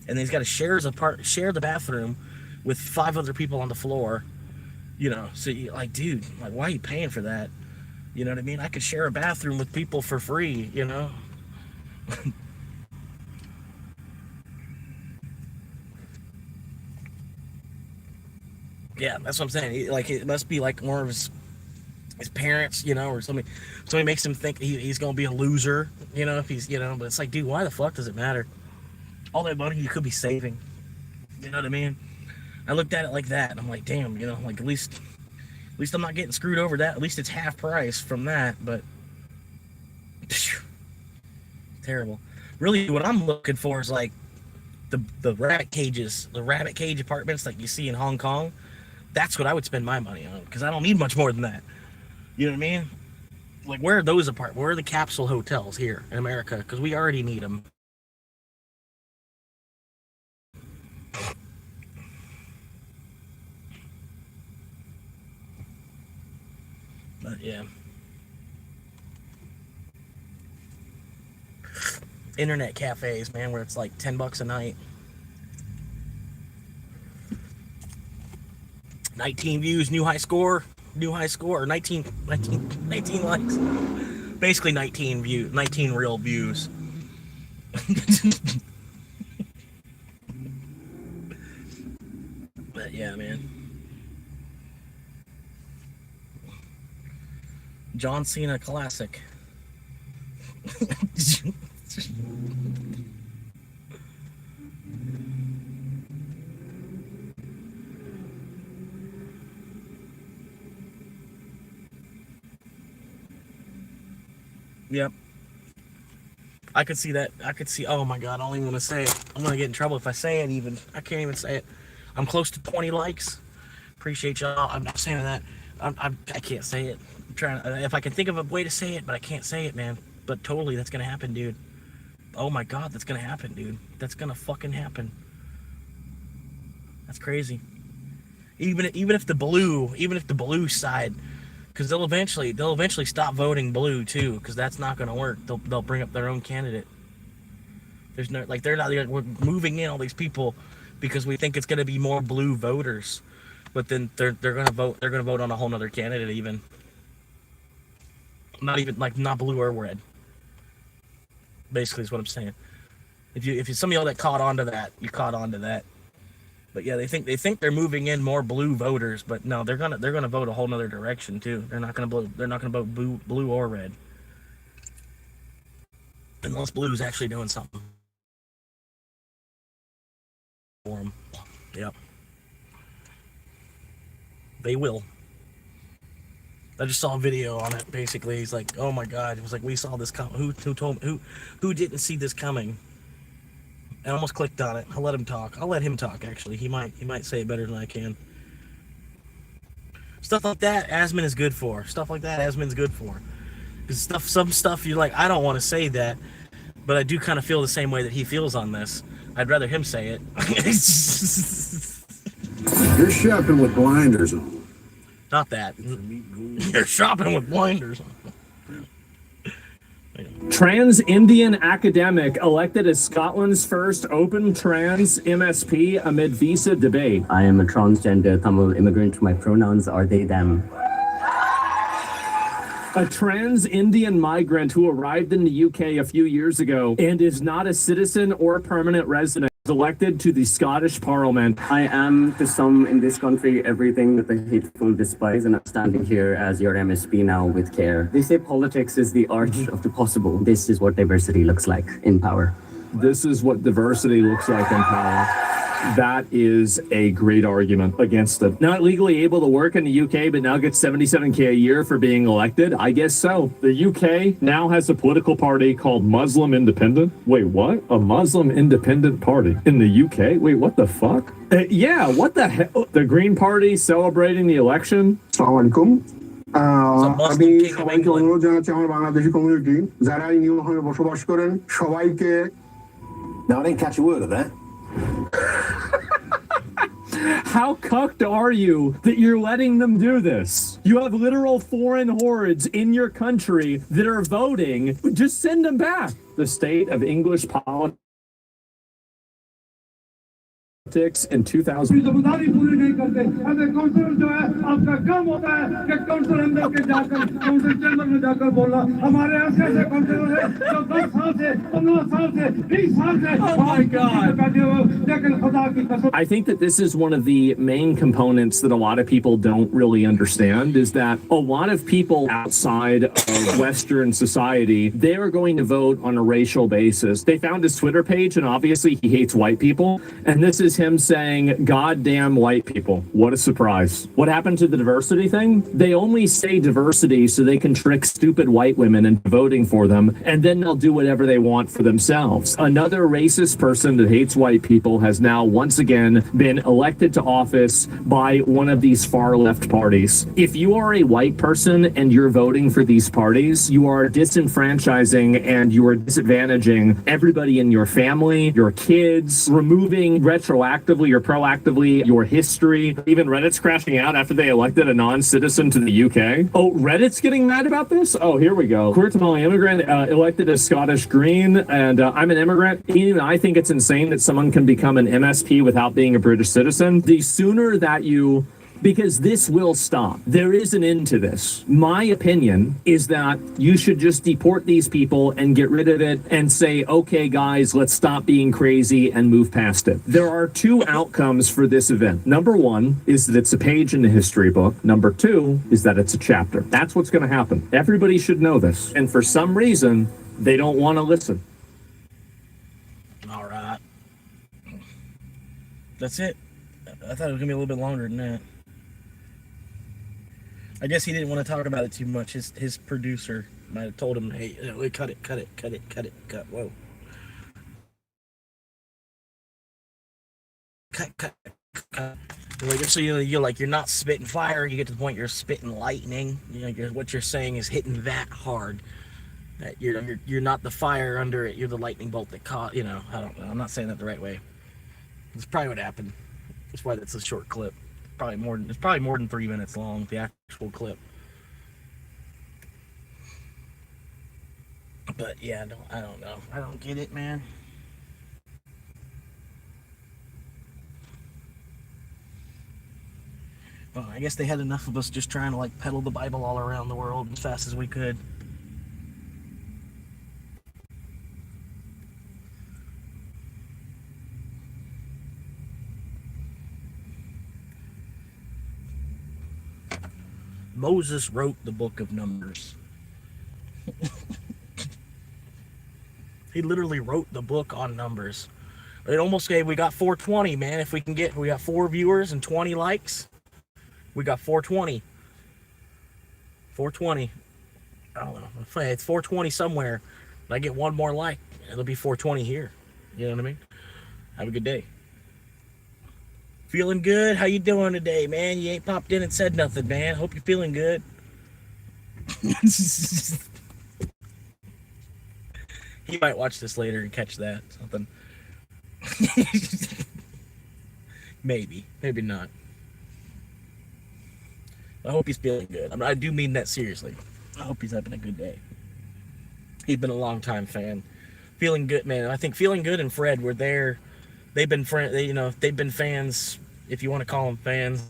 then he's got to share the bathroom with 5 other people on the floor. You know, so you like, dude, like, why are you paying for that? You know what I mean? I could share a bathroom with people for free, you know? Yeah, that's what I'm saying. Like, it must be like more of his parents, you know, or somebody makes him think he's gonna be a loser, you know, if he's, you know. But it's like, dude, why the fuck does it matter? All that money you could be saving. You know what I mean? I looked at it like that, and I'm like, damn, you know, like, at least I'm not getting screwed over that. At least it's half price from that. But terrible. Really, what I'm looking for is like the rabbit cages, the rabbit cage apartments like you see in Hong Kong. That's what I would spend my money on, because I don't need much more than that. You know what I mean? Like, where are those apart? Where are the capsule hotels here in America? Because we already need them. But yeah. Internet cafes, man, where it's like $10 a night. 19 views, new high score, or 19 likes. Basically 19 real views. But yeah, man. John Cena classic. Yep. I could see that. Oh my God, I don't even want to say it. I'm going to get in trouble if I say it even. I can't even say it. I'm close to 20 likes. Appreciate y'all. I'm not saying that. I can't say it. I'm trying to, if I can think of a way to say it, but I can't say it, man. But totally, that's going to happen, dude. Oh my God, that's gonna happen, dude. That's gonna fucking happen. That's crazy. Even if the blue side, because they'll eventually stop voting blue too, because that's not gonna work. They'll bring up their own candidate. There's no, like, we're moving in all these people because we think it's gonna be more blue voters, but then they're gonna vote on a whole nother candidate even. Not even, like, not blue or red. Basically is what I'm saying. If you some of y'all that caught on to that, you caught on to that. But yeah, they think they're moving in more blue voters, but no, they're gonna vote a whole nother direction too. They're not gonna vote blue or red. Unless blue's actually doing something for them. Yep. They will. I just saw a video on it. Basically, he's like, "Oh my God!" It was like, "We saw this come. Who didn't see this coming?" I almost clicked on it. I'll let him talk. I'll let him talk. Actually, he might say it better than I can. Stuff like that, Asman is good for. Stuff like that, Asman's good for. Because some stuff you're like, I don't want to say that, but I do kind of feel the same way that he feels on this. I'd rather him say it. You're shopping with blinders on. Not that. You're shopping with blinders on. Trans Indian academic elected as Scotland's first open trans MSP amid visa debate. I am a transgender Tamil immigrant. My pronouns are they, them. A trans Indian migrant who arrived in the UK a few years ago and is not a citizen or permanent resident was elected to the Scottish Parliament. I am, to some in this country, everything that the hateful despise, and I'm standing here as your MSP now with care. They say politics is the art of the possible. This is what diversity looks like in power. This is what diversity looks like in power. That is a great argument against it. Not legally able to work in the UK, but now gets $77K a year for being elected? I guess so. The UK now has a political party called Muslim Independent. Wait, what? A Muslim Independent Party in the UK? Wait, what the fuck? Yeah, what the hell? The Green Party celebrating the election? Assalamualaikum. আমি সবাইকে অনুরোধ জানাচ্ছি আমার Bangladeshi community যারা এই নিয়মে বসবাস করেন সবাইকে. Now I didn't catch a word of that. How cucked are you that you're letting them do this? You have literal foreign hordes in your country that are voting. Just send them back. The state of English politics in 2000. Oh my God. I think that this is one of the main components that a lot of people don't really understand, is that a lot of people outside of Western society, they are going to vote on a racial basis. They found his Twitter page, and obviously he hates white people, and this is him saying, "Goddamn white people." What a surprise. What happened to the diversity thing? They only say diversity so they can trick stupid white women into voting for them, and then they'll do whatever they want for themselves. Another racist person that hates white people has now once again been elected to office by one of these far left parties. If you are a white person and you're voting for these parties, you are disenfranchising and you are disadvantaging everybody in your family, your kids, removing retroactively or proactively your history. Even Reddit's crashing out after they elected a non-citizen to the UK. Oh, Reddit's getting mad about this? Oh, here we go. Queer Tamil immigrant elected as Scottish Green, and I'm an immigrant. Even I think it's insane that someone can become an MSP without being a British citizen. The sooner that you... Because this will stop. There is an end to this. My opinion is that you should just deport these people and get rid of it and say, okay, guys, let's stop being crazy and move past it. There are two outcomes for this event. Number one is that it's a page in the history book. Number two is that it's a chapter. That's what's going to happen. Everybody should know this. And for some reason, they don't want to listen. All right. That's it. I thought it was going to be a little bit longer than that. I guess he didn't want to talk about it too much. His producer might have told him, hey, cut it. Whoa. Cut. Like, so you're not spitting fire. You get to the point you're spitting lightning. What you're saying is hitting that hard That you're not the fire under it. You're the lightning bolt that caught. You know, I don't know. I'm not saying that the right way. It's probably what happened. That's why that's a short clip. It's probably more than 3 minutes long. The actual clip. But yeah, I don't know. I don't get it, man. Well, I guess they had enough of us just trying to like peddle the Bible all around the world as fast as we could. Moses wrote the book of Numbers. He literally wrote the book on Numbers. It almost gave, we got 420, man. If we got 4 viewers and 20 likes, we got 420. 420. I don't know. It's 420 somewhere. If I get one more like, it'll be 420 here. You know what I mean? Have a good day. Feeling good? How you doing today, man? You ain't popped in and said nothing, man. Hope you're feeling good. He might watch this later and catch that. Something. Maybe not. I hope he's feeling good. I mean, I do mean that seriously. I hope he's having a good day. He's been a long time fan. Feeling good, man. I think Feeling Good and Fred were there. They've been they've been fans, if you want to call them fans,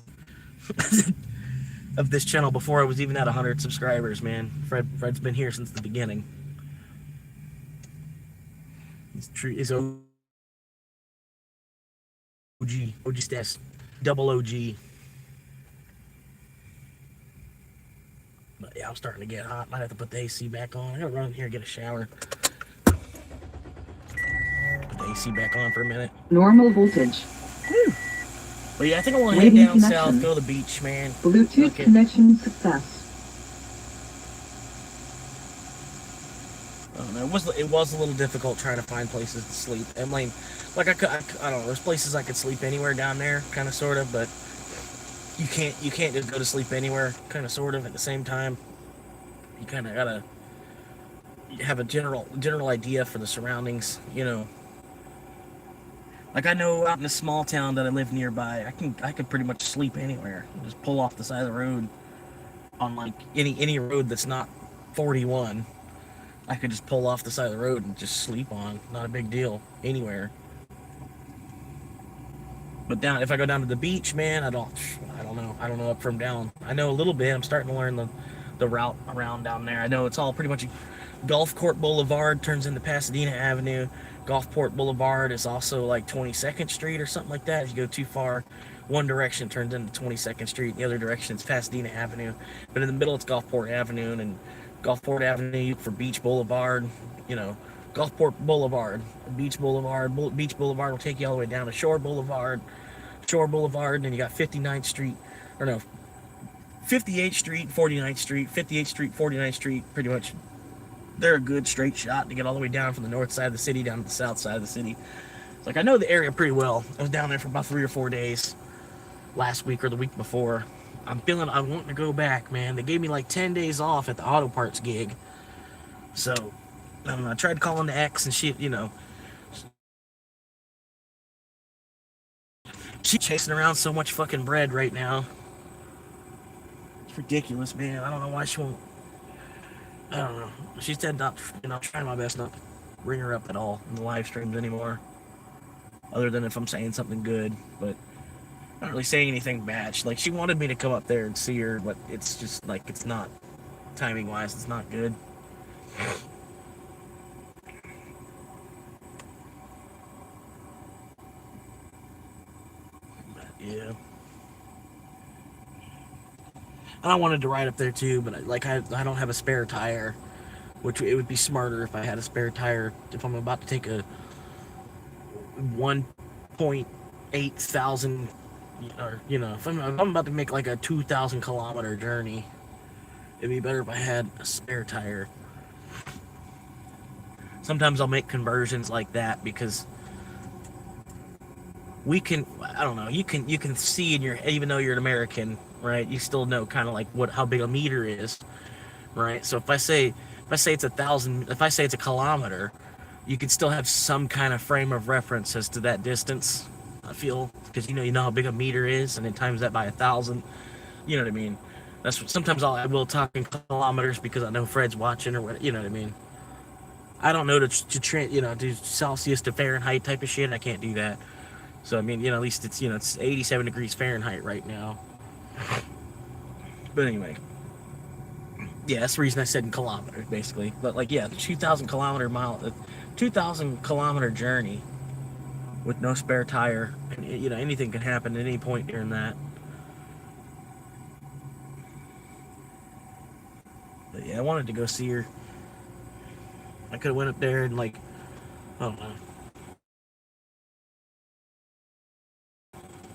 of this channel before I was even at 100 subscribers, man. Fred's been here since the beginning. He's true. He's OG stats, double OG. But yeah, I'm starting to get hot. Might have to put the AC back on. I gotta run in here and get a shower. Put the AC back on for a minute. Normal voltage. Woo. But yeah, I think I want to head down south, go to the beach, man. Bluetooth connection success. I don't know. It was a little difficult trying to find places to sleep. I mean, like I don't know. There's places I could sleep anywhere down there, kind of, sort of, but you can't just go to sleep anywhere, kind of, sort of, at the same time. You kind of gotta have a general idea for the surroundings, you know. Like, I know out in a small town that I live nearby, I could pretty much sleep anywhere. Just pull off the side of the road on like any road that's not 41. I could just pull off the side of the road and just sleep on. Not a big deal. Anywhere. But if I go down to the beach, man, I don't know. I don't know up from down. I know a little bit. I'm starting to learn the route around down there. I know it's all pretty much Gulfport Boulevard turns into Pasadena Avenue. Gulfport Boulevard is also like 22nd Street or something like that. If you go too far, one direction turns into 22nd Street. The other direction is Pasadena Avenue. But in the middle, it's Gulfport Avenue, and Gulfport Avenue for Beach Boulevard, you know, Gulfport Boulevard, Beach Boulevard. Beach Boulevard will take you all the way down to Shore Boulevard, and then you got 58th Street, 49th Street, 58th Street, 49th Street, pretty much. They're a good straight shot to get all the way down from the north side of the city down to the south side of the city. It's like, I know the area pretty well. I was down there for about 3 or 4 days last week or the week before. I'm wanting to go back, man. They gave me like 10 days off at the auto parts gig. So, I tried calling the ex, and she, she's chasing around so much fucking bread right now. It's ridiculous, man. I don't know why she won't. I don't know. She said not, trying my best not to bring her up at all in the live streams anymore. Other than if I'm saying something good, but not really saying anything bad. She wanted me to come up there and see her, but it's just like, it's not, timing wise, it's not good. But yeah. And I wanted to ride up there too, but I don't have a spare tire, which it would be smarter if I had a spare tire. If I'm about to take a 1.8 thousand, if I'm about to make like a 2,000 kilometer journey, it'd be better if I had a spare tire. Sometimes I'll make conversions like that because you can see in your, even though you're an American, right, you still know kind of like how big a meter is, right? So if I say If I say it's 1,000, if I say it's a kilometer, you could still have some kind of frame of reference as to that distance. I feel, because you know how big a meter is, and then times that by 1,000. You know what I mean? That's what, sometimes I will talk in kilometers because I know Fred's watching or what. You know what I mean? I don't know to do Celsius to Fahrenheit type of shit. I can't do that. So I mean, at least it's it's 87 degrees Fahrenheit right now. But anyway, yeah, that's the reason I said in kilometers, basically. But like, yeah, the 2,000 kilometer journey with no spare tire, and anything can happen at any point during that. But yeah, I wanted to go see her. I could have went up there and like, I don't know,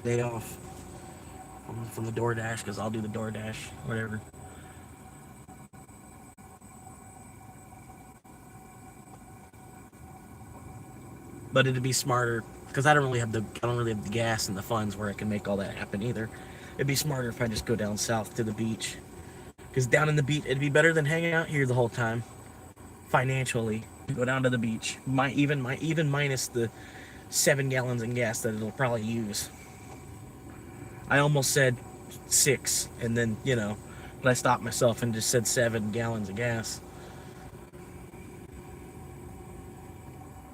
day off from the DoorDash, because I'll do the DoorDash, whatever. But it'd be smarter, because I don't really have the gas and the funds where I can make all that happen either. It'd be smarter if I just go down south to the beach, because down in the beach it'd be better than hanging out here the whole time. Financially, go down to the beach. Even minus the 7 gallons in gas that it'll probably use. I almost said 6, and then but I stopped myself and just said 7 gallons of gas.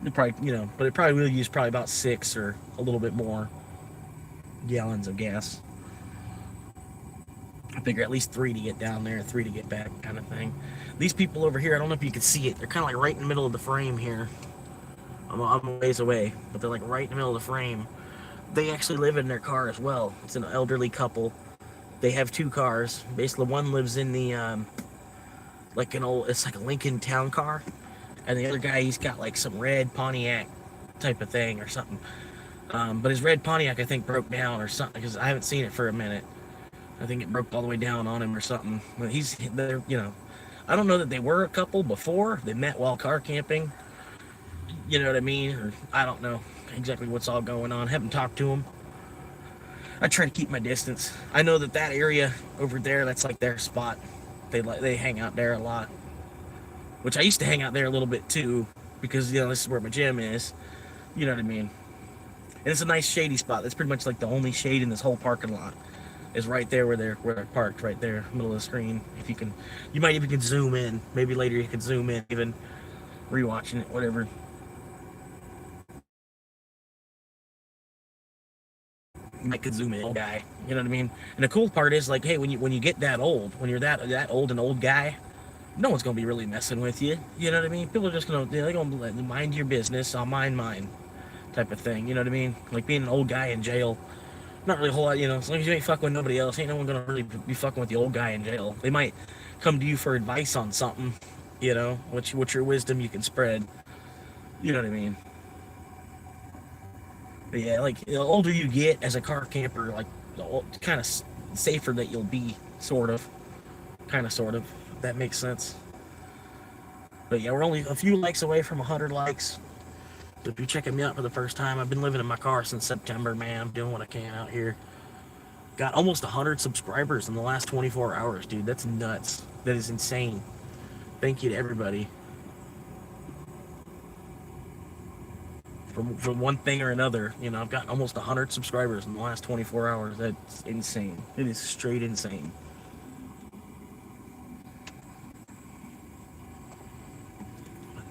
It probably, but it probably will use probably about 6 or a little bit more gallons of gas. I figure at least 3 to get down there, 3 to get back, kind of thing. These people over here, I don't know if you can see it. They're kind of like right in the middle of the frame here. I'm a ways away, but they're like right in the middle of the frame. They actually live in their car as well. It's an elderly couple. They have 2 cars. Basically, one lives in the it's like a Lincoln Town Car, and the other guy, he's got like some red Pontiac type of thing or something. But his red Pontiac, I think, broke down or something, because I haven't seen it for a minute. I think it broke all the way down on him or something. But they're I don't know that they were a couple before. They met while car camping. You know what I mean? Or I don't know exactly what's all going on. Haven't talked to them. I try to keep my distance. I know that area over there, that's like their spot. They hang out there a lot. Which I used to hang out there a little bit too, because this is where my gym is. You know what I mean? And it's a nice shady spot. That's pretty much like the only shade in this whole parking lot. Is right there where they're parked, right there, middle of the screen. If you might even can zoom in. Maybe later you can zoom in, even rewatching it, whatever. You might could zoom in, guy. You know what I mean? And the cool part is, like, hey, when you get that old, when you're that old, an old guy, no one's gonna be really messing with you. You know what I mean? People are just gonna they're gonna mind your business. I'll mind mine, type of thing. You know what I mean? Like being an old guy in jail. Not really a whole lot, as long as you ain't fucking with nobody else, ain't no one gonna really be fucking with the old guy in jail. They might come to you for advice on something, what's your wisdom you can spread. You know what I mean? But yeah, like, the older you get as a car camper, like, the kind of safer that you'll be, sort of. If that makes sense. But yeah, we're only a few likes away from 100 likes. If you're checking me out for the first time, I've been living in my car since September, man. I'm doing what I can out here. Got almost 100 subscribers in the last 24 hours, dude. That's nuts. That is insane. Thank you to everybody. From one thing or another, I've got almost 100 subscribers in the last 24 hours. That's insane. It is straight insane.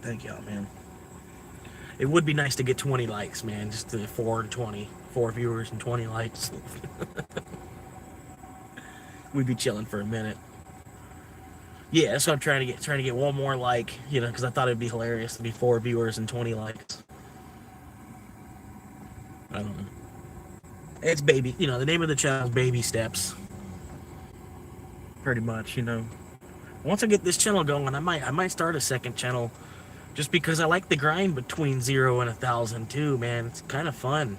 Thank y'all, man. It would be nice to get 20 likes, man. Just 4 viewers and 20 likes. We'd be chilling for a minute. Yeah, so I'm trying to get one more like, because I thought it'd be hilarious to be 4 viewers and 20 likes. I don't know. It's baby, the name of the channel is Baby Steps. Pretty much, Once I get this channel going, I might start a second channel. Just because I like the grind between 0 and 1,000 too, man. It's kind of fun.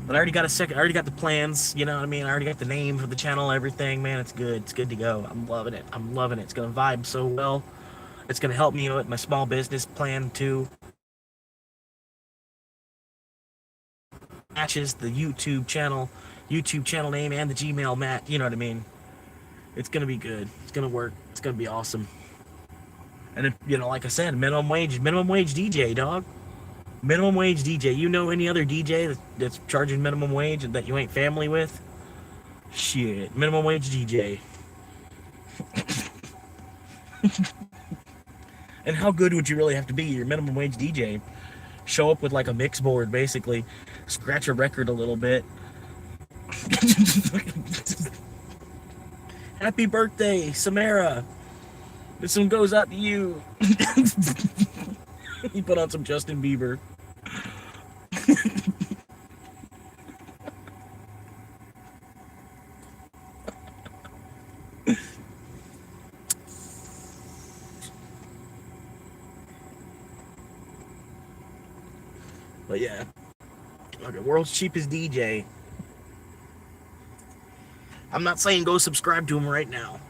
But I already got the plans, you know what I mean? I already got the name for the channel, everything, man. It's good. It's good to go. I'm loving it. It's gonna vibe so well. It's gonna help me with my small business plan too. Matches the YouTube channel name and the Gmail you know what I mean? It's gonna be good. It's gonna work. It's gonna be awesome. And if, you know, like I said, minimum wage DJ, dog. Minimum wage DJ. You know any other DJ that's charging minimum wage and that you ain't family with? Shit, minimum wage DJ. And how good would you really have to be? Your minimum wage DJ. Show up with like a mix board, basically. Scratch a record a little bit. Happy birthday, Samara. This one goes out to you. You put on some Justin Bieber. But yeah. Okay, world's cheapest DJ. I'm not saying go subscribe to him right now.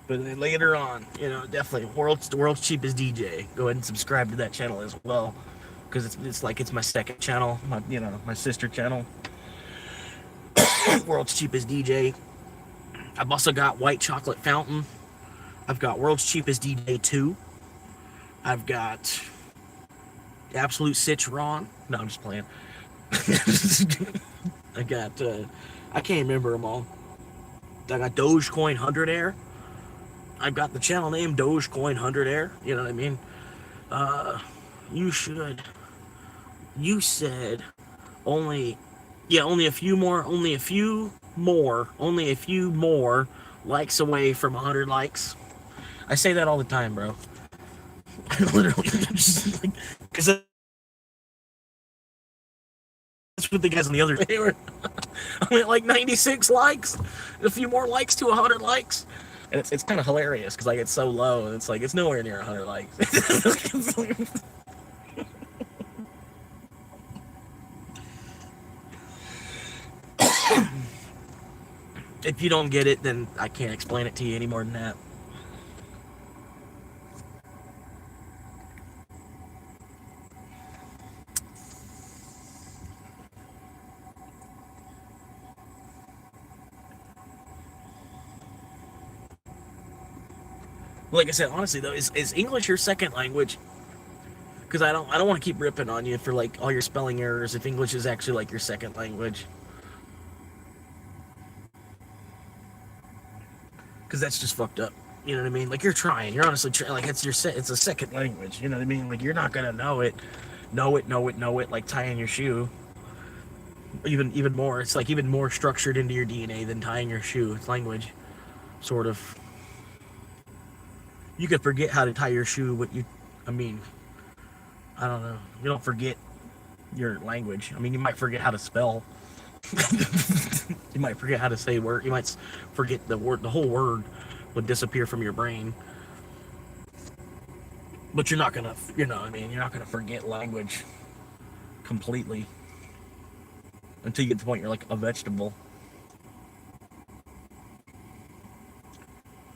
But later on, you know, definitely world's cheapest DJ. Go ahead and subscribe to that channel as well, because it's like it's my second channel, my sister channel. World's cheapest DJ. I've also got White Chocolate Fountain. I've got World's Cheapest DJ 2. I've got Absolute Citron. No, I'm just playing. I got I can't remember them all. I got Dogecoin 100 Air. I've got the channel name Dogecoin 100 Air. You know what I mean? You said only a few more likes away from 100 likes. I say that all the time, bro. Literally, just like, because that's what the guys on the other day were. I'm at like 96 likes, a few more likes to 100 likes, and it's kind of hilarious because like it's so low, and it's like it's nowhere near 100 likes. If you don't get it, then I can't explain it to you any more than that. Like I said, honestly though, is English your second language? Because I don't want to keep ripping on you for like all your spelling errors if English is actually like your second language. Because that's just fucked up. You know what I mean? Like you're trying. You're honestly trying. Like it's a second language. You know what I mean? Like you're not gonna know it, like tying your shoe. Even more. It's like even more structured into your DNA than tying your shoe. It's language, sort of. You could forget how to tie your shoe, I don't know. You don't forget your language. I mean, you might forget how to spell. You might forget how to say word. You might forget the word. The whole word would disappear from your brain. But you're not gonna, you're not gonna forget language completely until you get to the point you're like a vegetable.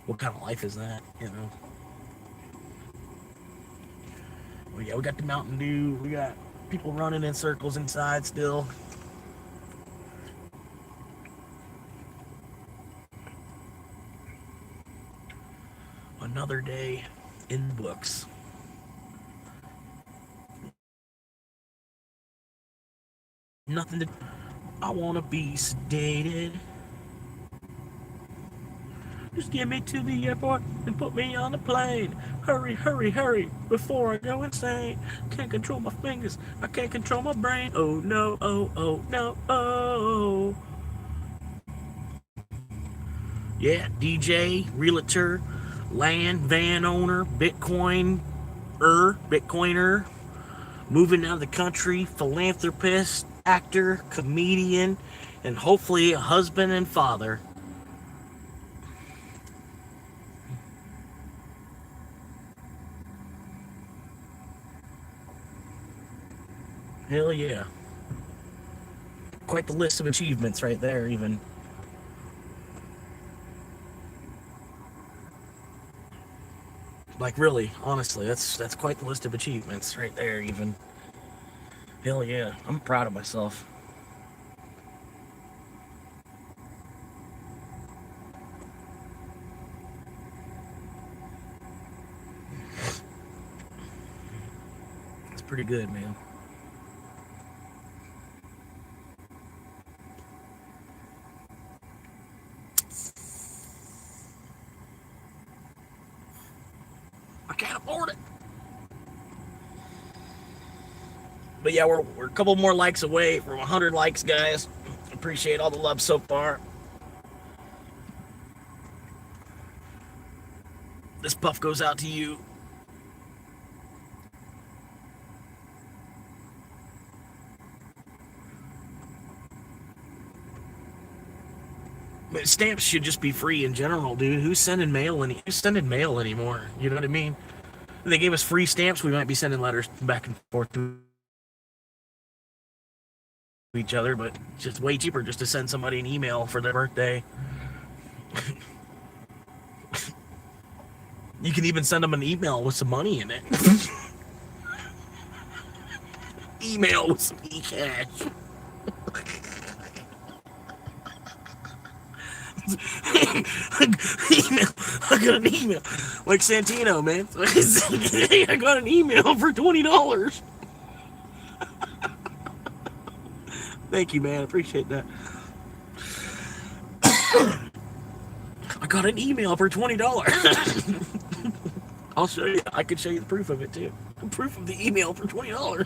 What kind of life is that? You know. Well, yeah, we got the Mountain Dew. We got people running in circles inside still. Another day in the books. Nothing to... I want to be sedated. Just get me to the airport and put me on a plane. Hurry, hurry, hurry, before I go insane. Can't control my fingers, I can't control my brain. Oh no, oh no, oh. Yeah, DJ, realtor, land, van owner, Bitcoiner, moving out of the country, philanthropist, actor, comedian, and hopefully a husband and father. Hell yeah. Quite the list of achievements right there, even. Like really, honestly, that's quite the list of achievements right there, even. Hell yeah, I'm proud of myself. pretty good, man. I can't afford it. But yeah, we're a couple more likes away from 100 likes, guys. Appreciate all the love so far. This puff goes out to you. But stamps should just be free in general, dude. Who's sending mail anymore? You know what I mean? If they gave us free stamps, we might be sending letters back and forth to each other, but it's just way cheaper just to send somebody an email for their birthday. You can even send them an email with some money in it. Email with some e-cash. Email. I got an email. Like Santino, man. Hey, I got an email for $20. Thank you, man. Appreciate that. I got an email for $20. I'll show you. I can show you the proof of it, too. Proof of the email for $20.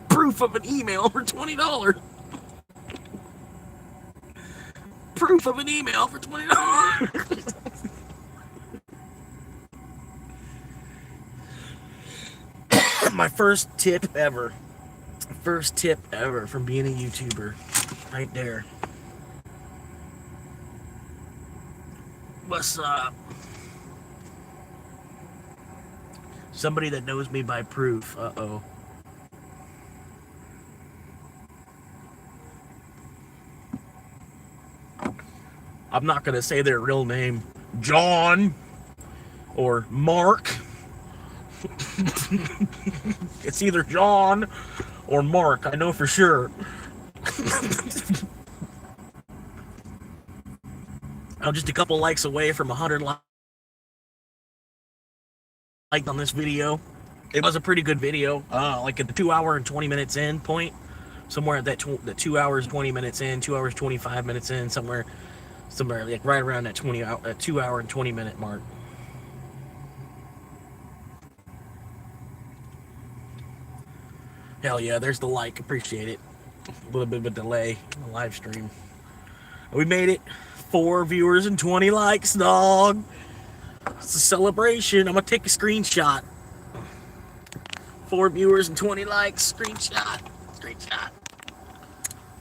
Proof of an email for $20. Proof of an email for $20. My first tip ever. First tip ever from being a YouTuber. Right there. What's up? Somebody that knows me by proof. Uh-oh. I'm not going to say their real name. John. Or Mark. It's either John or Mark. I know for sure. I'm just a couple likes away from 100 likes on this video. It was a pretty good video. Like at the 2 hour and 20 minutes in point. Somewhere at that the 2 hours 20 minutes in, 2 hours 25 minutes in, somewhere like right around that 2 hour and 20 minute mark. Hell yeah, there's the like. Appreciate it. A little bit of a delay in the live stream. We made it. 4 viewers and 20 likes, dog. It's a celebration. I'm gonna take a screenshot. 4 viewers and 20 likes. Screenshot. Screenshot.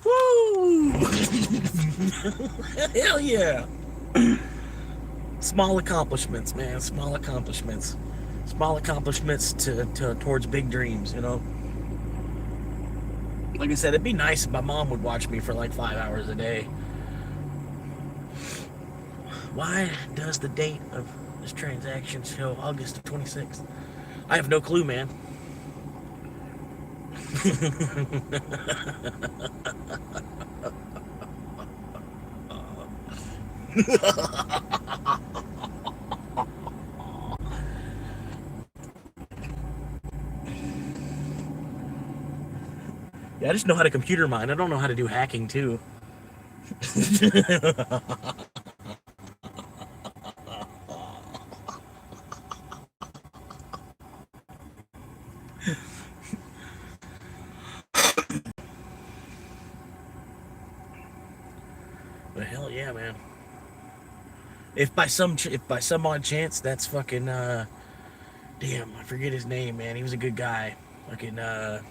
Woo! Hell yeah. Small accomplishments, man. Small accomplishments. Small accomplishments towards big dreams, you know? Like I said, it'd be nice if my mom would watch me for like 5 hours a day. Why does the date of this transaction show August 26th? I have no clue, man. Yeah, I just know how to computer mine. I don't know how to do hacking, too. But hell yeah, man. If by some odd chance that's fucking damn, I forget his name, man. He was a good guy. Fucking damn.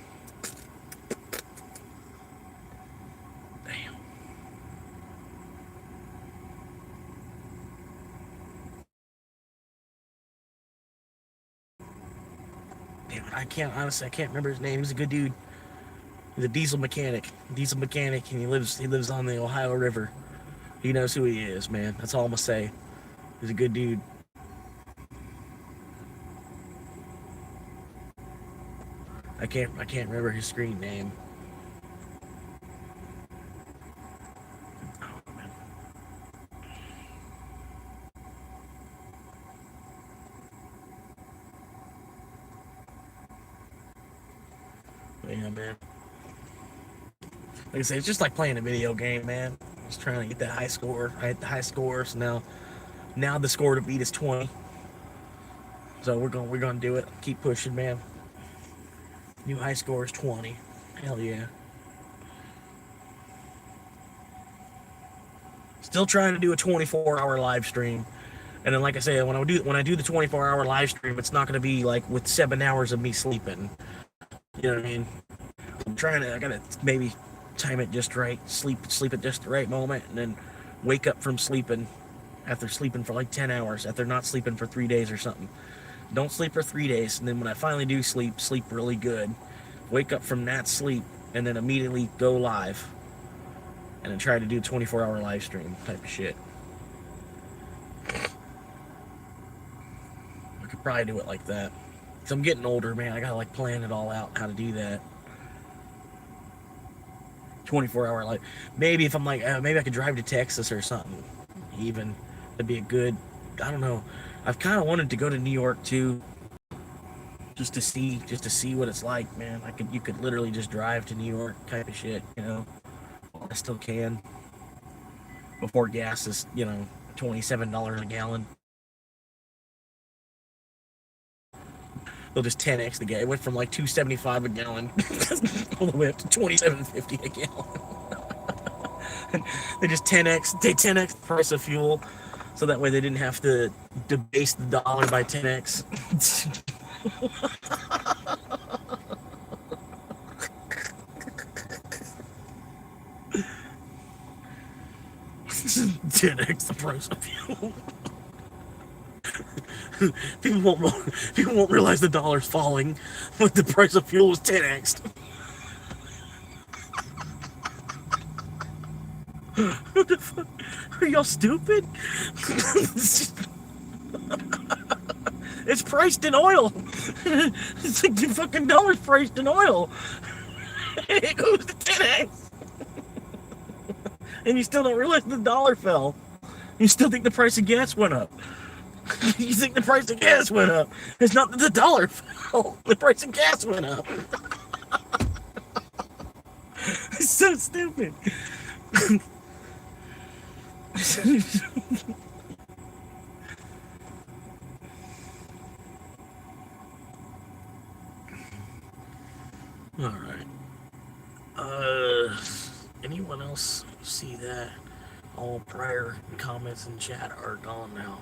Damn, I can't remember his name. He's a good dude. He's a diesel mechanic, and he lives on the Ohio River. He knows who he is, man. That's all I'm gonna say. He's a good dude. I can't remember his screen name. Yeah, man. Like I say, it's just like playing a video game, man. Just trying to get that high score. I hit the high score, so now the score to beat is 20. So we're gonna do it. Keep pushing, man. New high score is 20. Hell yeah. Still trying to do a 24-hour live stream. And then, like I say, when I do the 24-hour live stream, it's not going to be like with 7 hours of me sleeping. You know what I mean? I gotta maybe time it just right, sleep at just the right moment, and then wake up from sleeping after sleeping for like 10 hours, after not sleeping for 3 days or something. Don't sleep for 3 days, and then when I finally do sleep really good. Wake up from that sleep, and then immediately go live. And then try to do a 24-hour live stream type of shit. I could probably do it like that. Cause I'm getting older, man. I gotta like plan it all out how to do that. 24-hour live. Maybe if I'm like, maybe I could drive to Texas or something. Even that'd be a good. I don't know. I've kind of wanted to go to New York too. Just to see what it's like, man. You could literally just drive to New York type of shit, you know. I still can. Before gas is, $27 a gallon. They'll just 10x the gas. It went from like $2.75 a gallon all the way up to $27.50 a gallon. They just 10x the price of fuel, so that way they didn't have to debase the dollar by 10x. 10x the price of fuel. People won't realize the dollar's falling when the price of fuel is 10x. What the fuck? Are y'all stupid? It's priced in oil. It's like the fucking dollar's priced in oil. It goes to 10x. And you still don't realize the dollar fell. You still think the price of gas went up. You think the price of gas went up. It's not that the dollar fell. The price of gas went up. It's so stupid. Alright. Anyone else see that? All prior comments in chat are gone now.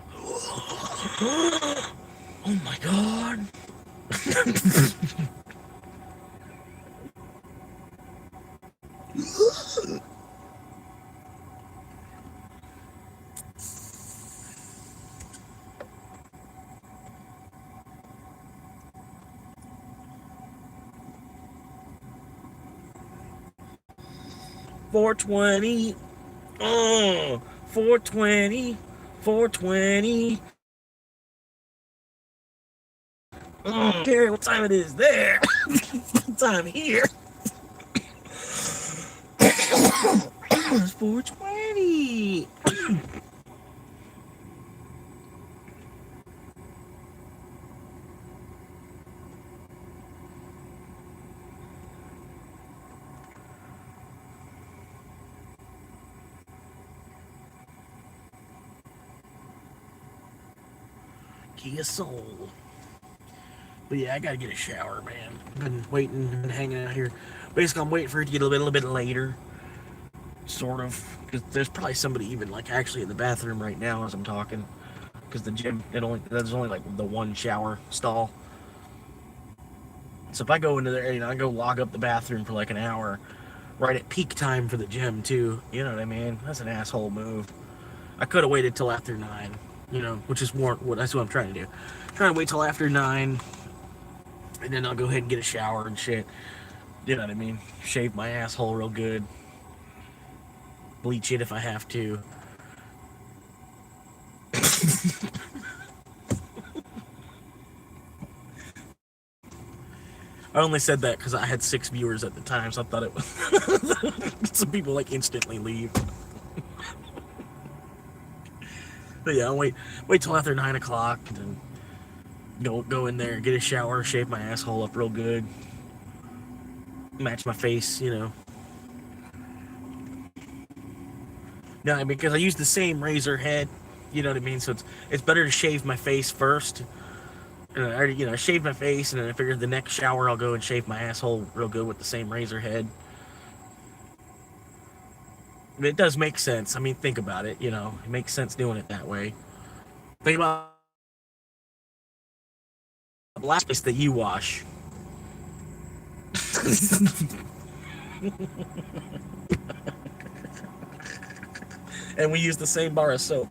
Oh my god. $420. 420. 420. Gary, what time it is there? What time here? It's 420. Kia Soul. But yeah, I gotta get a shower, man. I've been waiting and hanging out here. Basically, I'm waiting for it to get a little bit later. Sort of. Because there's probably somebody even, like, actually in the bathroom right now as I'm talking. Because the gym, there's only, like, the one shower stall. So if I go into there, I go log up the bathroom for, like, an hour. Right at peak time for the gym, too. You know what I mean? That's an asshole move. I could have waited till after 9. Which is more, that's what I'm trying to do. I'm trying to wait till after 9, and then I'll go ahead and get a shower and shit. You know what I mean? Shave my asshole real good. Bleach it if I have to. I only said that because I had 6 viewers at the time, so I thought it was... Some people, like, instantly leave. But yeah, I'll wait till after 9 o'clock, and then go in there, get a shower, shave my asshole up real good. match my face, you know. No, because I use the same razor head, you know what I mean? So it's better to shave my face first. And I already, I shaved my face, and then I figured the next shower I'll go and shave my asshole real good with the same razor head. But it does make sense. I mean, think about it, it makes sense doing it that way. Think about the last place that you wash. And we use the same bar of soap.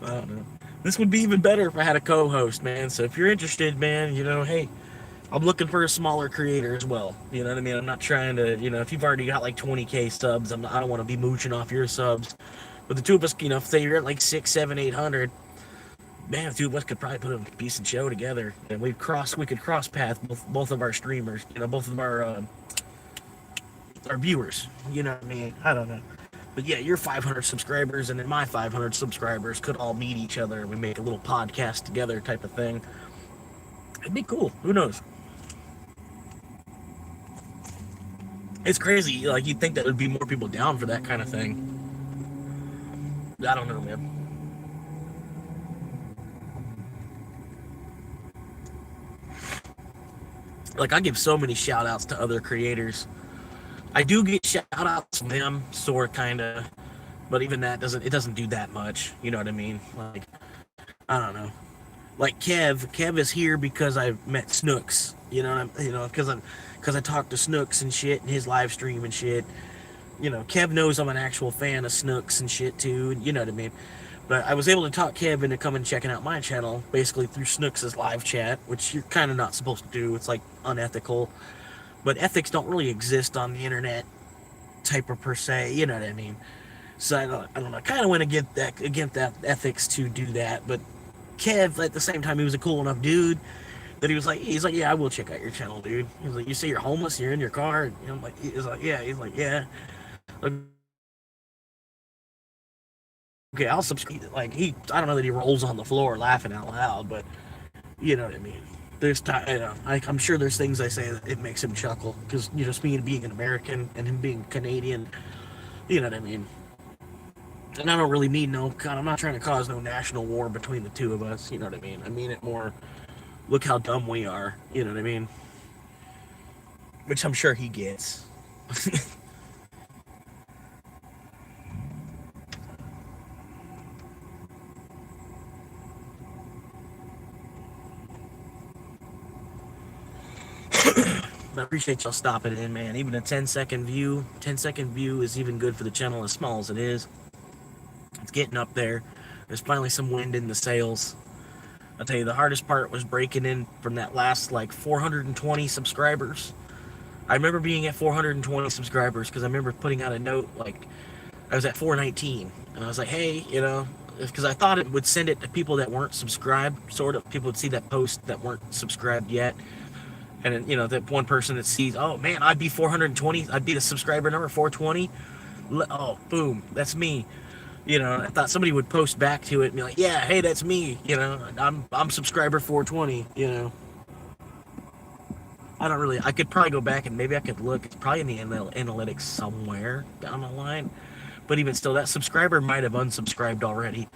I don't know. This would be even better if I had a co-host, man. So if you're interested, man, hey, I'm looking for a smaller creator as well. You know what I mean? I'm not trying to, if you've already got like 20K subs, I don't want to be mooching off your subs. But the two of us, if say you're at like 6, 7, 800, man, the two of us could probably put a decent show together, and we could cross path both of our streamers, both of our viewers. You know what I mean? I don't know. But yeah, your 500 subscribers and then my 500 subscribers could all meet each other, and we make a little podcast together type of thing. It'd be cool. Who knows? It's crazy. Like, you'd think that there'd be more people down for that kind of thing. I don't know, man. Like, I give so many shout outs to other creators. I do get shout outs from them, sort of, kind of, but even that doesn't do that much. You know what I mean? Like, I don't know. Like Kev is here because I met Snooks. Because I talked to Snooks and shit in his live stream and shit. Kev knows I'm an actual fan of Snooks and shit too. You know what I mean? But I was able to talk Kev into coming checking out my channel basically through Snooks' live chat, which you're kind of not supposed to do. It's like unethical. But ethics don't really exist on the internet, type of per se. You know what I mean? So I don't know. I kind of went against that ethics to do that. But Kev, at the same time, he was a cool enough dude that he's like, yeah, I will check out your channel, dude. He was like, you say you're homeless, you're in your car. And I'm like, he's like, yeah. Okay, I'll subscribe. Like, I don't know that he rolls on the floor laughing out loud, but you know what I mean. There's time, I'm sure there's things I say that it makes him chuckle because just being an American and him being Canadian, you know what I mean. And I don't really mean I'm not trying to cause no national war between the two of us, you know what I mean. I mean it more, look how dumb we are, you know what I mean. Which I'm sure he gets. I appreciate y'all stopping in, man. Even a 10-second view is even good for the channel, as small as it is. It's getting up there. There's finally some wind in the sails. I'll tell you, the hardest part was breaking in from that last, 420 subscribers. I remember being at 420 subscribers because I remember putting out a note, I was at 419. And I was like, hey, because I thought it would send it to people that weren't subscribed, sort of. People would see that post that weren't subscribed yet. And then, that one person that sees, oh, man, I'd be 420. I'd be the subscriber number 420. Oh, boom, that's me. I thought somebody would post back to it and be like, yeah, hey, that's me. I'm subscriber 420, I could probably go back and maybe I could look. It's probably in the analytics somewhere down the line. But even still, that subscriber might have unsubscribed already.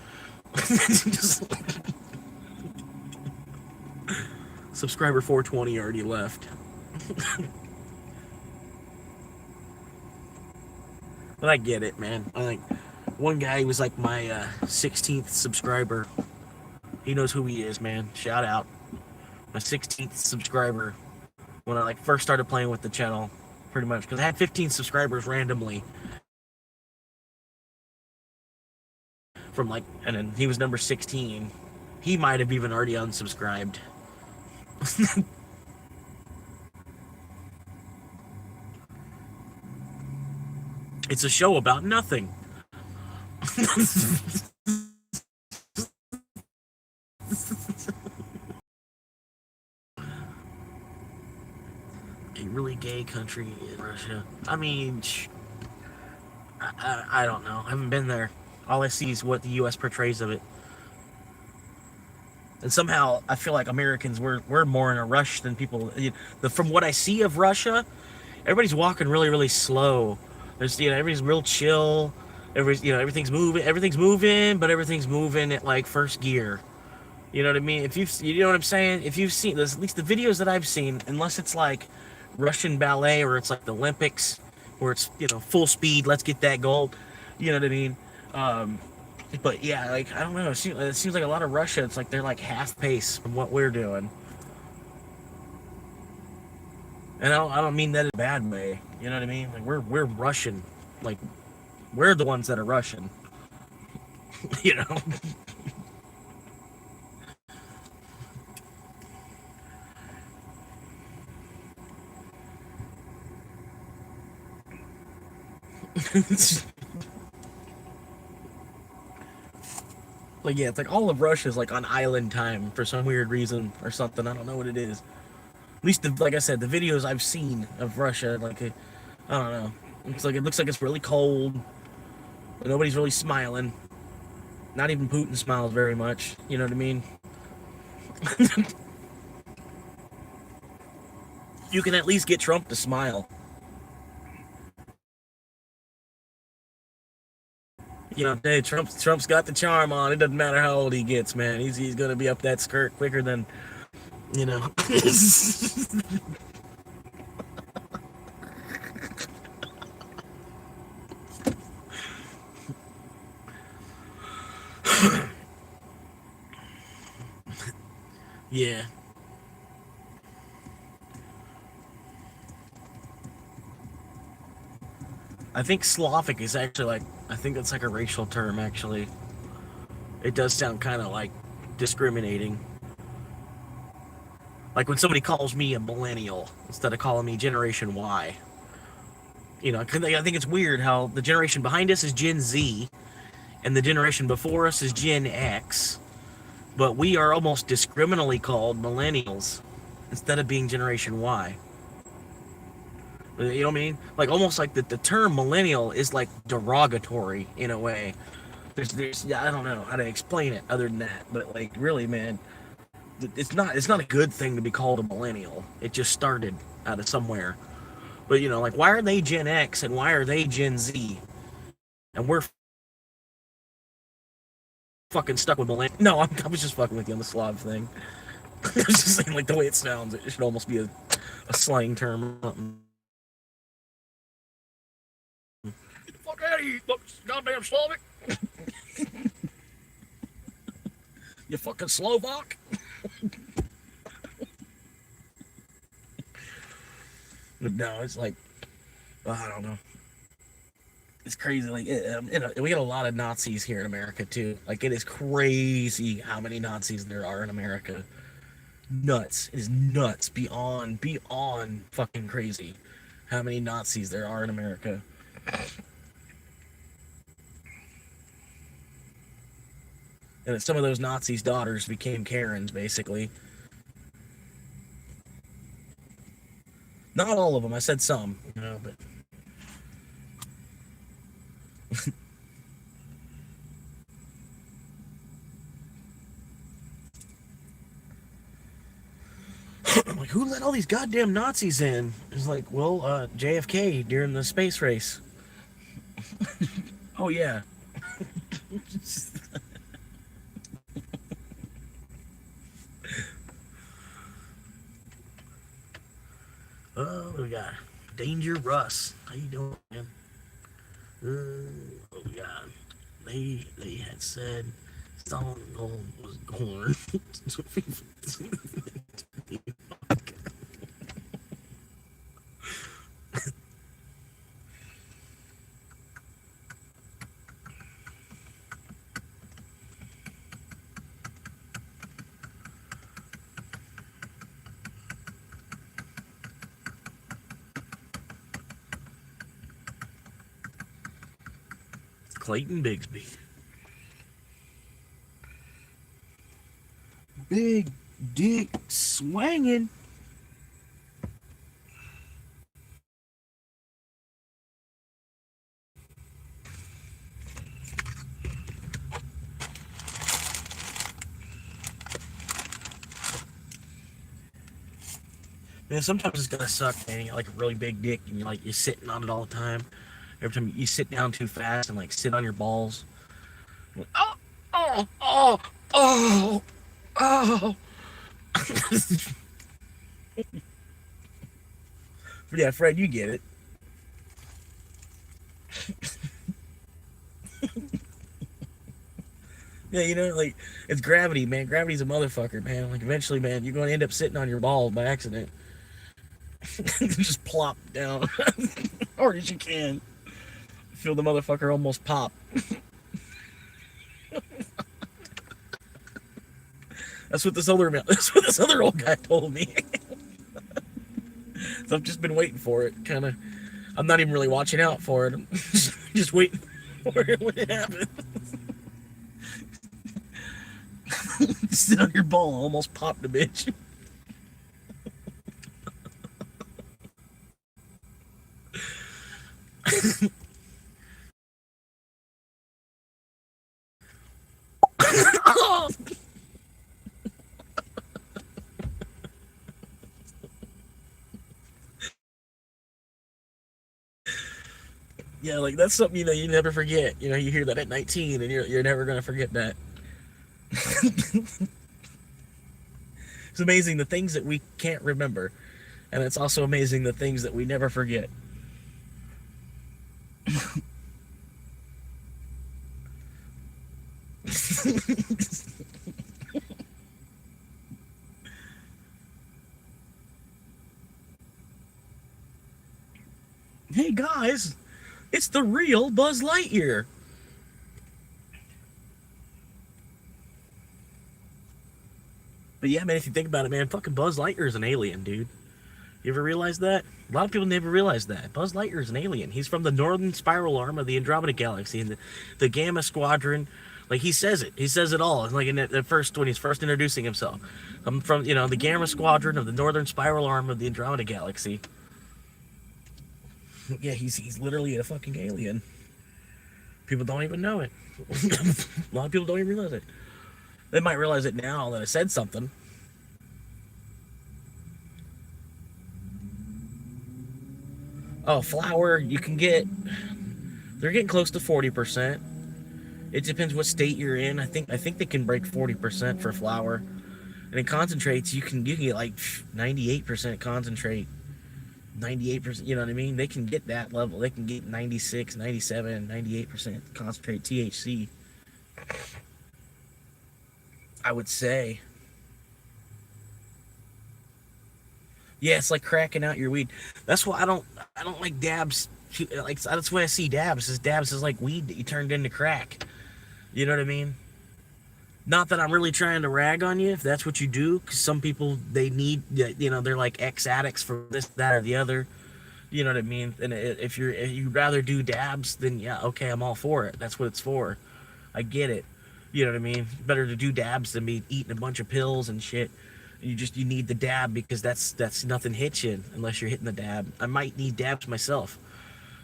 Subscriber 420 already left. But I get it, man. One guy was like my 16th subscriber. He knows who he is, man. Shout out. My 16th subscriber when I first started playing with the channel, pretty much. Because I had 15 subscribers randomly. And then he was number 16. He might have even already unsubscribed. It's a show about nothing. A really gay country in Russia. I mean, I don't know. I haven't been there. All I see is what the U.S. portrays of it. And somehow I feel like Americans we're more in a rush than people. From what I see of Russia, everybody's walking really really slow. There's everybody's real chill. Everything's moving, but everything's moving at like first gear. You know what I mean? You know what I'm saying? If you've seen this, at least the videos that I've seen, unless it's like Russian ballet or it's like the Olympics, where it's full speed, let's get that gold. You know what I mean? But yeah, like I don't know. It seems like a lot of Russia. It's like they're like half pace from what we're doing. And I don't mean that in a bad way. You know what I mean? Like we're Russian. Like we're the ones that are Russian. You know. Like yeah, it's like all of Russia's like on island time for some weird reason or something. I don't know what it is. At least like I said, the videos I've seen of Russia, like I don't know. It looks like it's really cold. Nobody's really smiling. Not even Putin smiles very much. You know what I mean? You can at least get Trump to smile. Hey, Trump's got the charm on. It doesn't matter how old he gets, man. He's gonna be up that skirt quicker than, Yeah. I think Slavic is actually I think that's like a racial term, actually. It does sound kind of like discriminating. Like when somebody calls me a millennial instead of calling me Generation Y. I think it's weird how the generation behind us is Gen Z and the generation before us is Gen X, but we are almost discriminately called millennials instead of being Generation Y. You know what I mean? Like almost like the term millennial is like derogatory in a way. There's I don't know how to explain it other than that, but like really, man, it's not a good thing to be called a millennial. It just started out of somewhere. But like why are they Gen X and why are they Gen Z? And we're fucking stuck with millennial. No, I was just fucking with you on the Slav thing. I was just saying like the way it sounds, it should almost be a slang term or something. Get the fuck out of here, you goddamn Slavic. You fucking Slovak. But no, it's like, I don't know. It's crazy. Like, we got a lot of Nazis here in America too. Like, it is crazy how many Nazis there are in America. Nuts. It is nuts. Beyond fucking crazy how many Nazis there are in America. And some of those Nazis' daughters became Karens, basically. Not all of them. I said some, but. I'm like, who let all these goddamn Nazis in? It's like, well, JFK during the space race. Oh, yeah. Oh, we got Danger Russ. How you doing, man? Oh, God. They had said Stalin was born. Clayton Bigsby. Big dick swinging. Man, sometimes it's gonna suck, man. You got like a really big dick, and you're sitting on it all the time. Every time you sit down too fast and like sit on your balls. Like, oh, oh, oh, oh, oh. Yeah, Fred, you get it. Yeah, you know, like, it's gravity, man. Gravity's a motherfucker, man. Like, eventually, man, you're going to end up sitting on your balls by accident. Just plop down. Or as you can. Feel the motherfucker almost pop. That's what this other old guy told me. So I've just been waiting for it, kind of. I'm not even really watching out for it. I'm just waiting for it when it happens. Sit on your ball, almost popped a bitch. Oh. Yeah, like that's something you never forget. You hear that at 19, and you're never gonna forget that. It's amazing the things that we can't remember, and it's also amazing the things that we never forget. Hey guys, it's the real Buzz Lightyear. But yeah, man, if you think about it, man, fucking Buzz Lightyear is an alien, dude. You ever realize that? A lot of people never realize that. Buzz Lightyear is an alien. He's from the northern spiral arm of the Andromeda Galaxy, and the Gamma Squadron. Like, he says it. He says it all. Like, when he's first introducing himself. I'm from, the Gamma Squadron of the northern spiral arm of the Andromeda Galaxy. Yeah, he's literally a fucking alien. People don't even know it. A lot of people don't even realize it. They might realize it now that I said something. Oh, flour, you can get... They're getting close to 40%. It depends what state you're in. I think they can break 40% for flour. And in concentrates, you can get like 98% concentrate. 98%, you know what I mean? They can get that level. They can get 96, 97, 98% concentrate THC. I would say. Yeah, it's like cracking out your weed. That's why I don't like dabs. Like, that's why I see dabs. Dabs is like weed that you turned into crack. You know what I mean? Not that I'm really trying to rag on you if that's what you do, because some people, they need, they're like ex-addicts for this, that, or the other. You know what I mean? And if you'd rather do dabs, then yeah, okay, I'm all for it. That's what it's for. I get it. You know what I mean? Better to do dabs than be eating a bunch of pills and shit. You need the dab because that's nothing hits you unless you're hitting the dab. I might need dabs myself.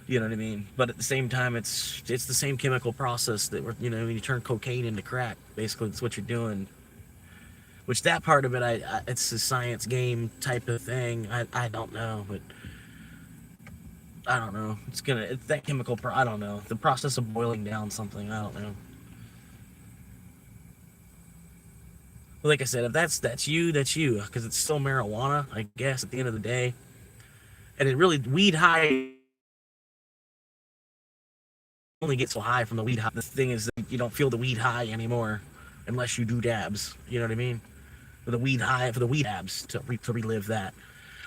You know what I mean? But at the same time, it's the same chemical process that when you turn cocaine into crack. Basically, that's what you're doing. Which that part of it, it's a science game type of thing. I don't know, but I don't know. It's that chemical. I don't know. The process of boiling down something. I don't know. But like I said, if that's you, that's you, because it's still marijuana, I guess. At the end of the day, and it really weed high. Only get so high from the weed high. The thing is that you don't feel the weed high anymore unless you do dabs. You know what I mean? For the weed dabs to relive that.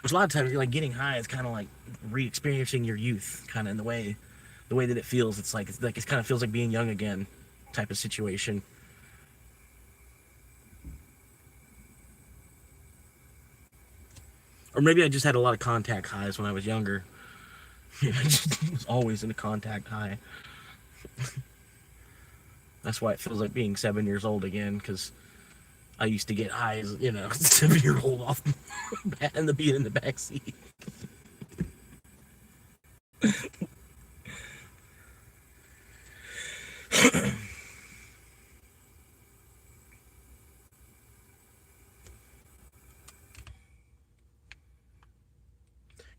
Which a lot of times you're like getting high is kind of like re-experiencing your youth, kind of in the way that it feels. It's like it kind of feels like being young again, type of situation. Or maybe I just had a lot of contact highs when I was younger. I just was always in a contact high. That's why it feels like being 7 years old again, because I used to get high as, 7-year-old off and being in the back seat.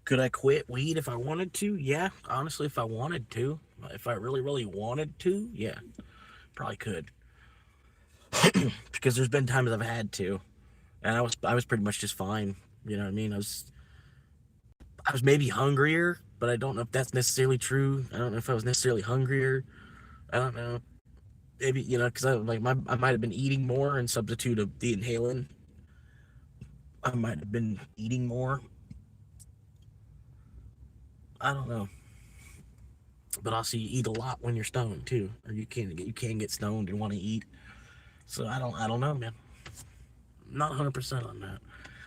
Could I quit weed if I wanted to? Yeah, honestly, if I wanted to. If I really, really wanted to, yeah, probably could. Because there's been times I've had to, and I was pretty much just fine. You know what I mean? I was maybe hungrier, but I don't know if that's necessarily true. I don't know if I was necessarily hungrier. I don't know. Maybe, you know, because I might have been eating more in substitute of the inhaling. I might have been eating more. I don't know. But also, you eat a lot when you're stoned too, or you can get stoned and want to eat. So I don't know, man. Not 100% on that.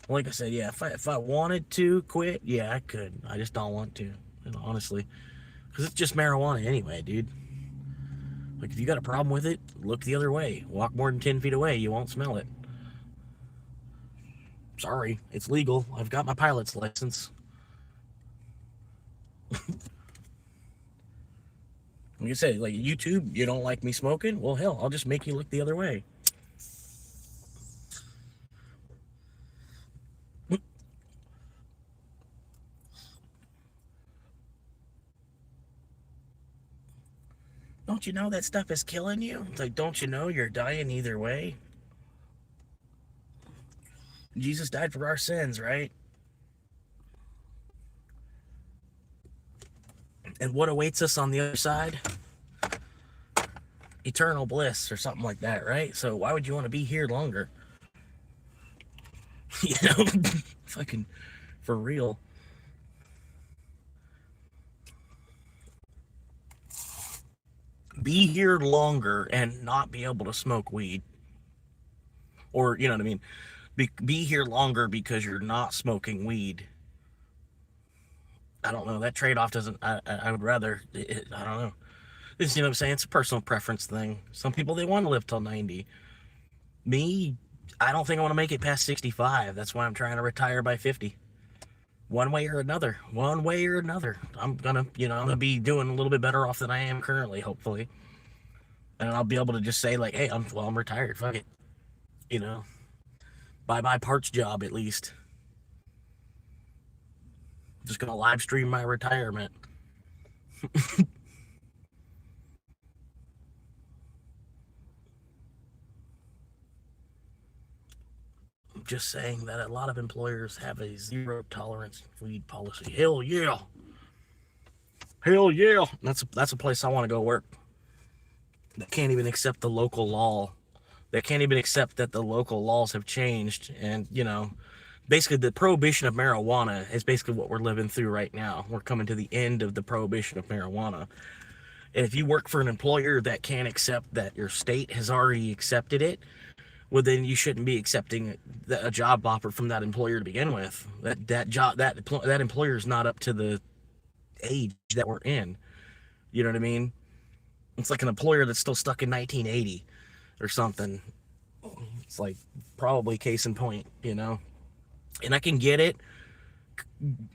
Like I said, yeah, if I wanted to quit, yeah, I could. I just don't want to, honestly, because it's just marijuana anyway, dude. Like, if you got a problem with it, look the other way. Walk more than 10 feet away, you won't smell it. Sorry, it's legal. I've got my pilot's license. Like I said, like YouTube, you don't like me smoking? Well, hell, I'll just make you look the other way. Don't you know that stuff is killing you? It's like, don't you know you're dying either way? Jesus died for our sins, right? And what awaits us on the other side? Eternal bliss or something like that, right? So why would you want to be here longer? You know, fucking for real. Be here longer and not be able to smoke weed. Or, you know what I mean? Be here longer because you're not smoking weed. I don't know. That trade-off doesn't, I would rather, I don't know. It's, you know what I'm saying? It's a personal preference thing. Some people, they want to live till 90. Me, I don't think I want to make it past 65. That's why I'm trying to retire by 50. One way or another. One way or another. I'm gonna be doing a little bit better off than I am currently, hopefully. And I'll be able to just say, like, hey, I'm retired. Fuck it. You know. Bye-bye parts job, at least. Just gonna live stream my retirement. I'm just saying that a lot of employers have a zero tolerance weed policy. Hell yeah. Hell yeah. That's a place I want to go work. They can't even accept the local law. They can't even accept that the local laws have changed. And, you know, basically the prohibition of marijuana is basically what we're living through right now. We're coming to the end of the prohibition of marijuana. And if you work for an employer that can't accept that your state has already accepted it, well, then you shouldn't be accepting a job offer from that employer to begin with. That employer is not up to the age that we're in. You know what I mean? It's like an employer that's still stuck in 1980 or something. It's like probably case in point, you know? And I can get it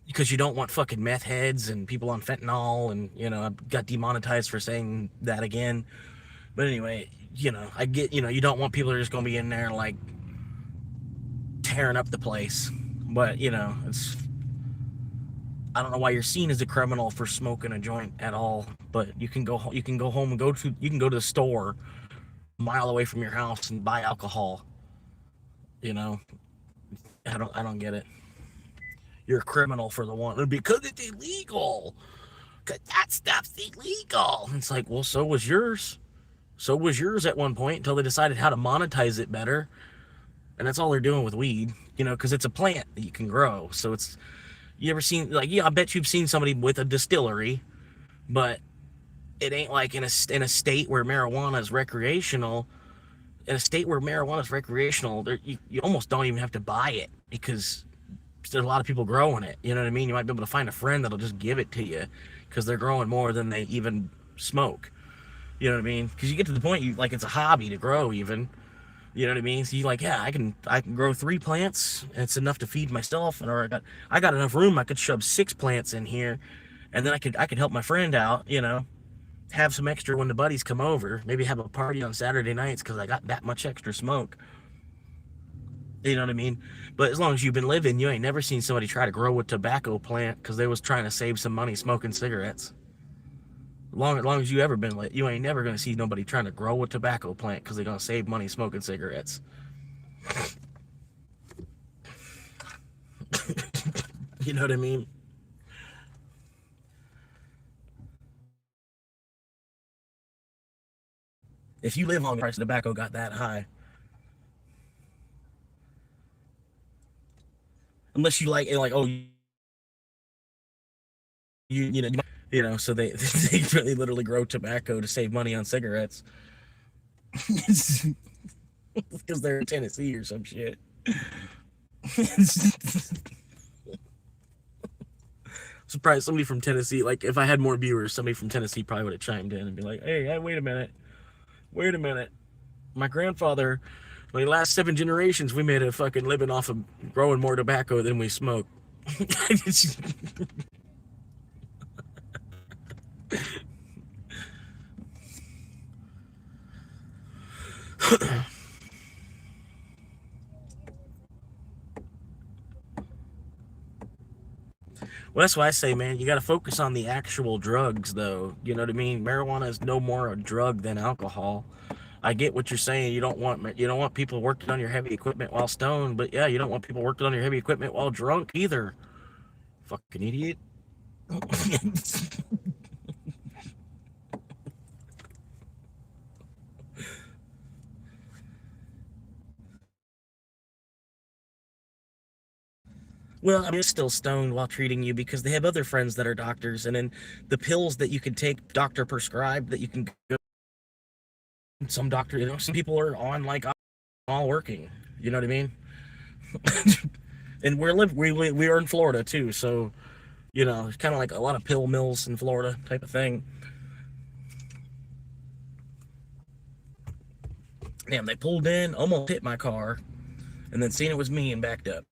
because you don't want fucking meth heads and people on fentanyl, and, you know, I got demonetized for saying that again. But anyway, you know, I get, you know, you don't want people that are just going to be in there like tearing up the place. But, you know, I don't know why you're seen as a criminal for smoking a joint at all, but you can go home and you can go to the store a mile away from your house and buy alcohol. You know, I don't get it. You're a criminal for the one because it's illegal. Cause that stuff's illegal. It's like, well, so was yours. So was yours at one point until they decided how to monetize it better. And that's all they're doing with weed, you know, because it's a plant that you can grow. So it's, you ever seen, like, yeah, I bet you've seen somebody with a distillery, but it ain't like in a state where marijuana is recreational. In a state where marijuana is recreational, you almost don't even have to buy it because there's a lot of people growing it. You know what I mean? You might be able to find a friend that'll just give it to you because they're growing more than they even smoke. You know what I mean? Because you get to the point, like, it's a hobby to grow even. You know what I mean? So you're like, yeah, I can grow 3 plants, and it's enough to feed myself, or I got enough room, I could shove 6 plants in here, and then I could help my friend out, you know, have some extra when the buddies come over, maybe have a party on Saturday nights because I got that much extra smoke. You know what I mean? But as long as you've been living, you ain't never seen somebody try to grow a tobacco plant because they was trying to save some money smoking cigarettes. As long as you ever been lit, you ain't never gonna see nobody trying to grow a tobacco plant because they're gonna save money smoking cigarettes. You know what I mean? If you live long, the price of tobacco got that high. Unless you like, oh, you know, so they they really literally grow tobacco to save money on cigarettes. Because they're in Tennessee or some shit. Surprised somebody from Tennessee, like if I had more viewers, somebody from Tennessee probably would have chimed in and be like, hey, wait a minute. My grandfather, for the last 7 generations, we made a fucking living off of growing more tobacco than we smoke. Well, that's why I say, man, you got to focus on the actual drugs, though. You know what I mean? Marijuana is no more a drug than alcohol. I get what you're saying. You don't want people working on your heavy equipment while stoned, but yeah, you don't want people working on your heavy equipment while drunk either. Fucking idiot. Well, I'm still stoned while treating you because they have other friends that are doctors, and then the pills that you can take doctor prescribed that you can go. Some doctor, you know, some people are on like all working. You know what I mean? And we are in Florida too, so you know, it's kind of like a lot of pill mills in Florida type of thing. Damn, they pulled in, almost hit my car, and then seen it was me and backed up.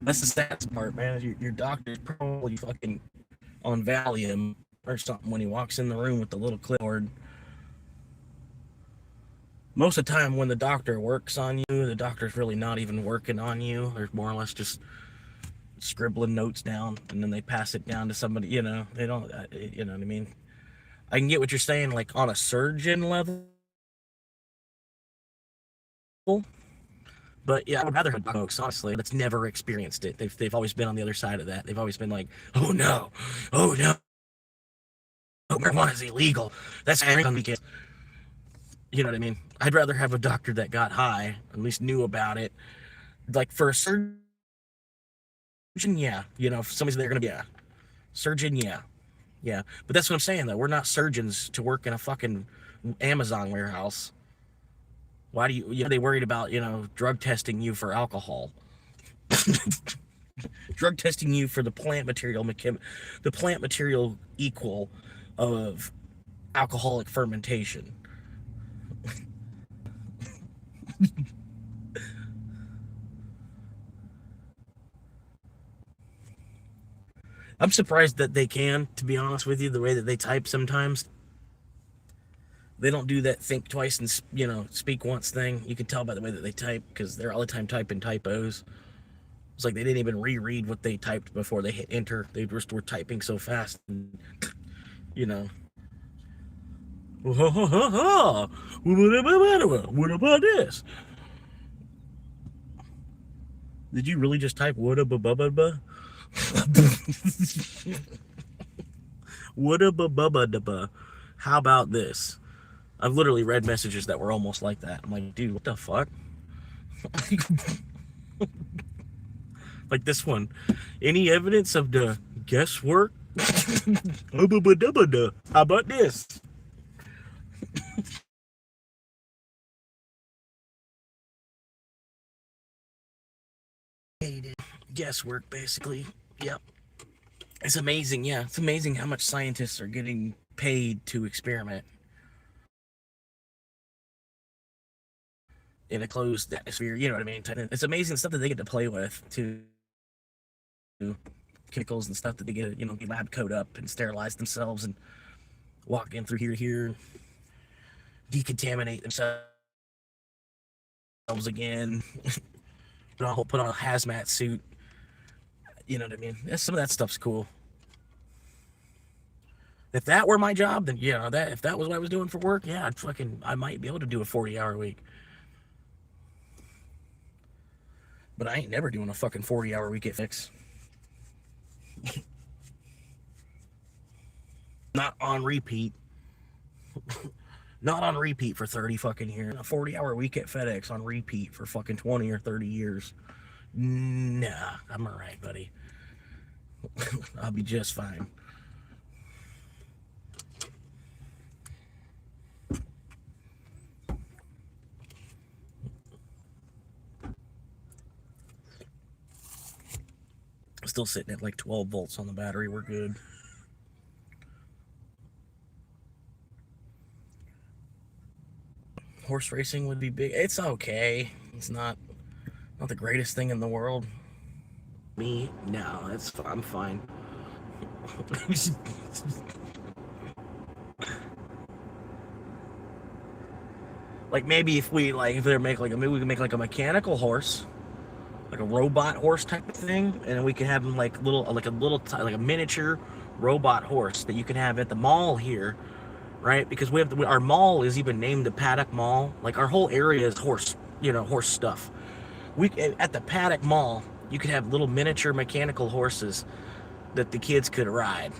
That's the saddest part, man. Your doctor's probably fucking on Valium or something when he walks in the room with the little clipboard. Most of the time when the doctor works on you, the doctor's really not even working on you. They're more or less just scribbling notes down, and then they pass it down to somebody, you know. They don't, you know what I mean? I can get what you're saying, like on a surgeon level. But yeah, I would rather have folks, honestly, that's never experienced it. They've always been on the other side of that. They've always been like, oh no, marijuana is illegal. That's on weekends. You know what I mean? I'd rather have a doctor that got high, at least knew about it. Like for a surgeon, yeah, you know, if somebody's there gonna be a surgeon, yeah. But that's what I'm saying though. We're not surgeons to work in a fucking Amazon warehouse. Why do you are they worried about, you know, drug testing you for alcohol? Drug testing you for the plant material equal of alcoholic fermentation. I'm surprised that they can, to be honest with you, the way that they type sometimes. They don't do that think twice and, you know, speak once thing. You can tell by the way that they type because they're all the time typing typos. It's like they didn't even reread what they typed before they hit enter. They just were typing so fast, and, you know. What about this? Did you really just type what a How about this? I've literally read messages that were almost like that. I'm like, dude, what the fuck? Like this one. Any evidence of the guesswork? How about this? Guesswork, basically. Yep. It's amazing, yeah. It's amazing how much scientists are getting paid to experiment. in a closed atmosphere. You know what I mean? It's amazing stuff that they get to play with too. Chemicals and stuff that they get, lab coat up and sterilize themselves and walk in through here, decontaminate themselves again. Put on a hazmat suit. You know what I mean? Some of that stuff's cool. If that were my job, then if that was what I was doing for work, yeah, I might be able to do a 40-hour week. But I ain't never doing a fucking 40-hour week at Fix. Not on repeat. Not on repeat for 30 fucking years. A 40-hour week at FedEx on repeat for fucking 20 or 30 years. Nah, I'm alright, buddy. I'll be just fine. Still sitting at like 12 volts on the battery. We're good. Horse racing would be big. It's okay. It's not the greatest thing in the world. Me? No, I'm fine. Like maybe if we if they make maybe we can make like a mechanical horse, like a robot horse type of thing, and then we can have them like a miniature robot horse that you can have at the mall here, right? Because our mall is even named the Paddock Mall. Like our whole area is horse stuff. At the Paddock Mall, you could have little miniature mechanical horses that the kids could ride.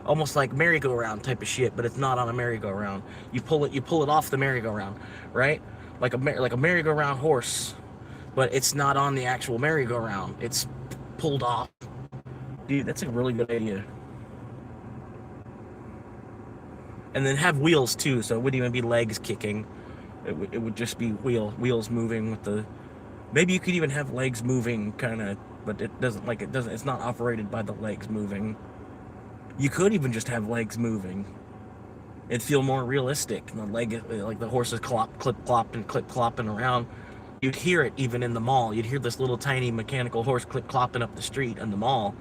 Almost like merry-go-round type of shit, but it's not on a merry-go-round. You pull it off the merry-go-round, right? Like a merry-go-round horse, but it's not on the actual merry-go-round. It's pulled off. Dude, that's a really good idea. And then have wheels too, so it wouldn't even be legs kicking. It would just be wheels moving with the. Maybe you could even have legs moving, kind of, but it's not operated by the legs moving. You could even just have legs moving. It'd feel more realistic. The horses clip-clopping around. You'd hear it even in the mall. You'd hear this little tiny mechanical horse clip-clopping up the street in the mall.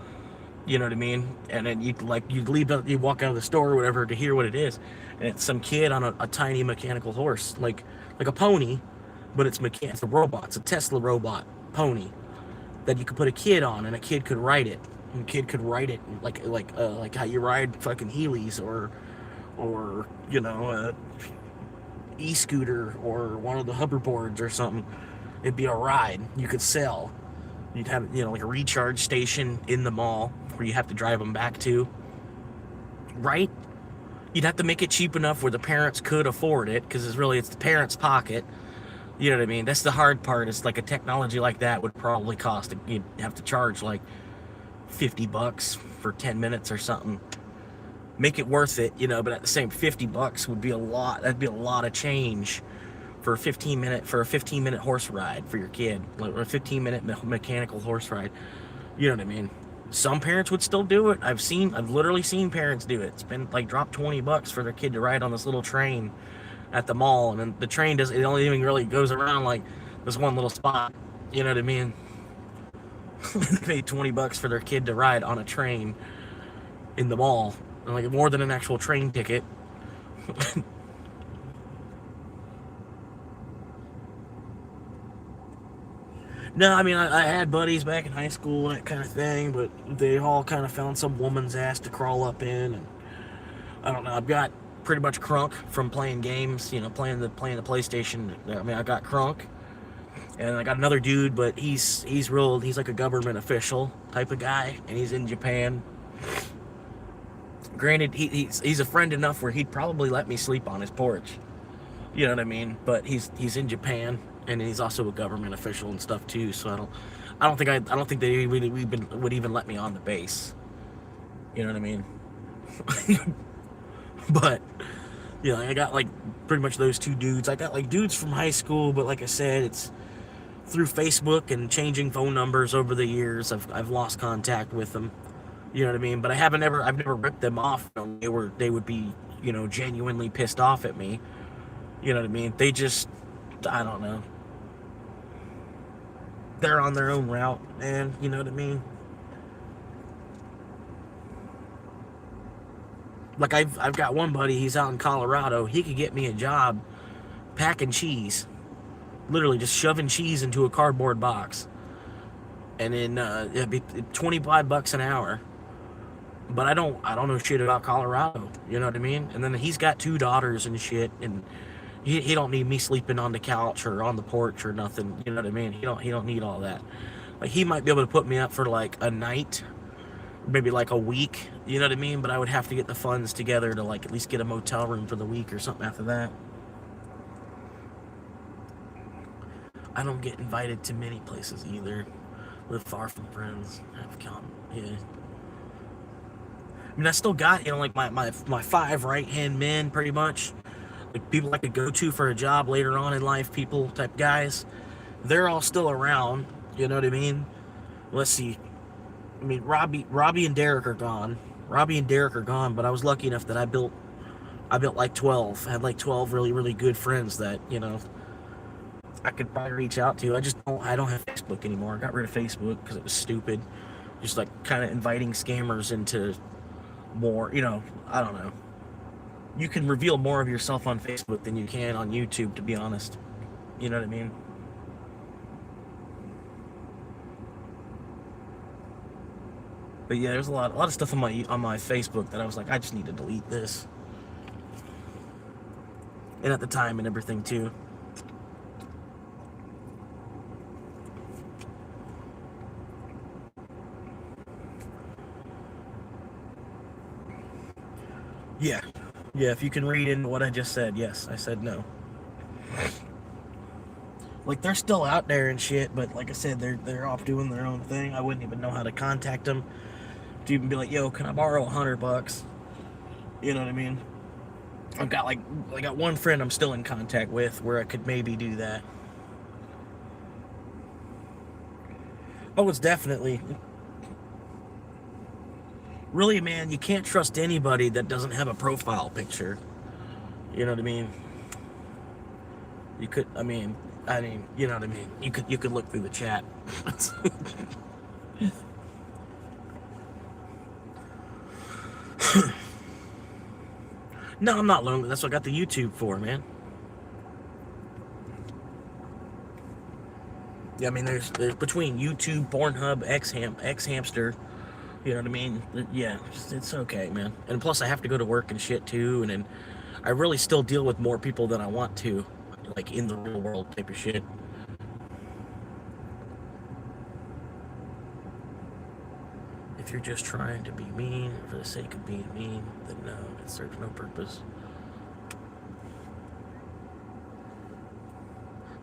You know what I mean? And then you'd walk out of the store or whatever to hear what it is. And it's some kid on a tiny mechanical horse, like a pony, but it's a robot. It's a Tesla robot pony that you could put a kid on, and a kid could ride it. And a kid could ride it like how you ride fucking Heelys or e-scooter or one of the hoverboards or something. It'd be a ride you could sell. You'd have like a recharge station in the mall where you have to drive them back to, right? You'd have to make it cheap enough where the parents could afford it, because it's the parents' pocket. You know what I mean? That's the hard part. It's like a technology like that would probably cost, you'd have to charge like $50 for 10 minutes or something. Make it worth it, but at the same $50 would be a lot. That'd be a lot of change for a 15-minute horse ride for your kid, or a 15-minute mechanical horse ride. You know what I mean? Some parents would still do it. I've literally seen parents do it. Spend drop $20 for their kid to ride on this little train at the mall, and then the train it only even really goes around like this one little spot. You know what I mean? They pay $20 for their kid to ride on a train in the mall, like more than an actual train ticket. No, I mean, I had buddies back in high school and that kind of thing, but they all kind of found some woman's ass to crawl up in, and I don't know. I've got pretty much crunk from playing games, playing the PlayStation. I mean, I got crunk, and I got another dude, but he's like a government official type of guy, and he's in Japan. Granted, he's a friend enough where he'd probably let me sleep on his porch. You know what I mean? But he's in Japan. And he's also a government official and stuff too, so I don't think they would even let me on the base. You know what I mean? But I got pretty much those two dudes. I got dudes from high school, but like I said, it's through Facebook and changing phone numbers over the years. I've lost contact with them. You know what I mean? But I've never ripped them off. They would be genuinely pissed off at me. You know what I mean? They just I don't know. They're on their own route, man. You know what I mean? Like I've got one buddy, he's out in Colorado. He could get me a job packing cheese. Literally just shoving cheese into a cardboard box. And then it'd be $25 an hour. But I don't know shit about Colorado. You know what I mean? And then he's got 2 daughters and shit, and he don't need me sleeping on the couch or on the porch or nothing. You know what I mean? He don't need all that. Like, he might be able to put me up for like a night, maybe like a week. You know what I mean? But I would have to get the funds together to like at least get a motel room for the week or something after that. I don't get invited to many places either. Live far from friends. Have come, yeah. I mean, I still got, you know, like my 5 right-hand men, pretty much. Like, people I could go to for a job later on in life, people type guys. They're all still around, you know what I mean? Let's see. I mean, Robbie and Derek are gone. Robbie and Derek are gone, but I was lucky enough that I built like 12. I had like 12 really, really good friends that, you know, I could probably reach out to. I don't have Facebook anymore. I got rid of Facebook because it was stupid. Just like kind of inviting scammers into more, you know, I don't know. You can reveal more of yourself on Facebook than you can on YouTube, to be honest. You know what I mean? But yeah, there's a lot of stuff on my Facebook that I was like, I just need to delete this. And at the time and everything too. Yeah, if you can read in what I just said, yes, I said no. Like, they're still out there and shit, but like I said, they're off doing their own thing. I wouldn't even know how to contact them to even be like, yo, can I borrow $100? You know what I mean? I got one friend I'm still in contact with where I could maybe do that. Oh, it's definitely... Really, man, you can't trust anybody that doesn't have a profile picture. You know what I mean? You could, I mean, you know what I mean? You could look through the chat. No, I'm not lonely. That's what I got the YouTube for, man. Yeah, I mean, there's between YouTube, Pornhub, X-Hamster. You know what I mean? Yeah, it's okay, man. And plus, I have to go to work and shit, too. And then I really still deal with more people than I want to. Like, in the real world type of shit. If you're just trying to be mean for the sake of being mean, then no, it serves no purpose.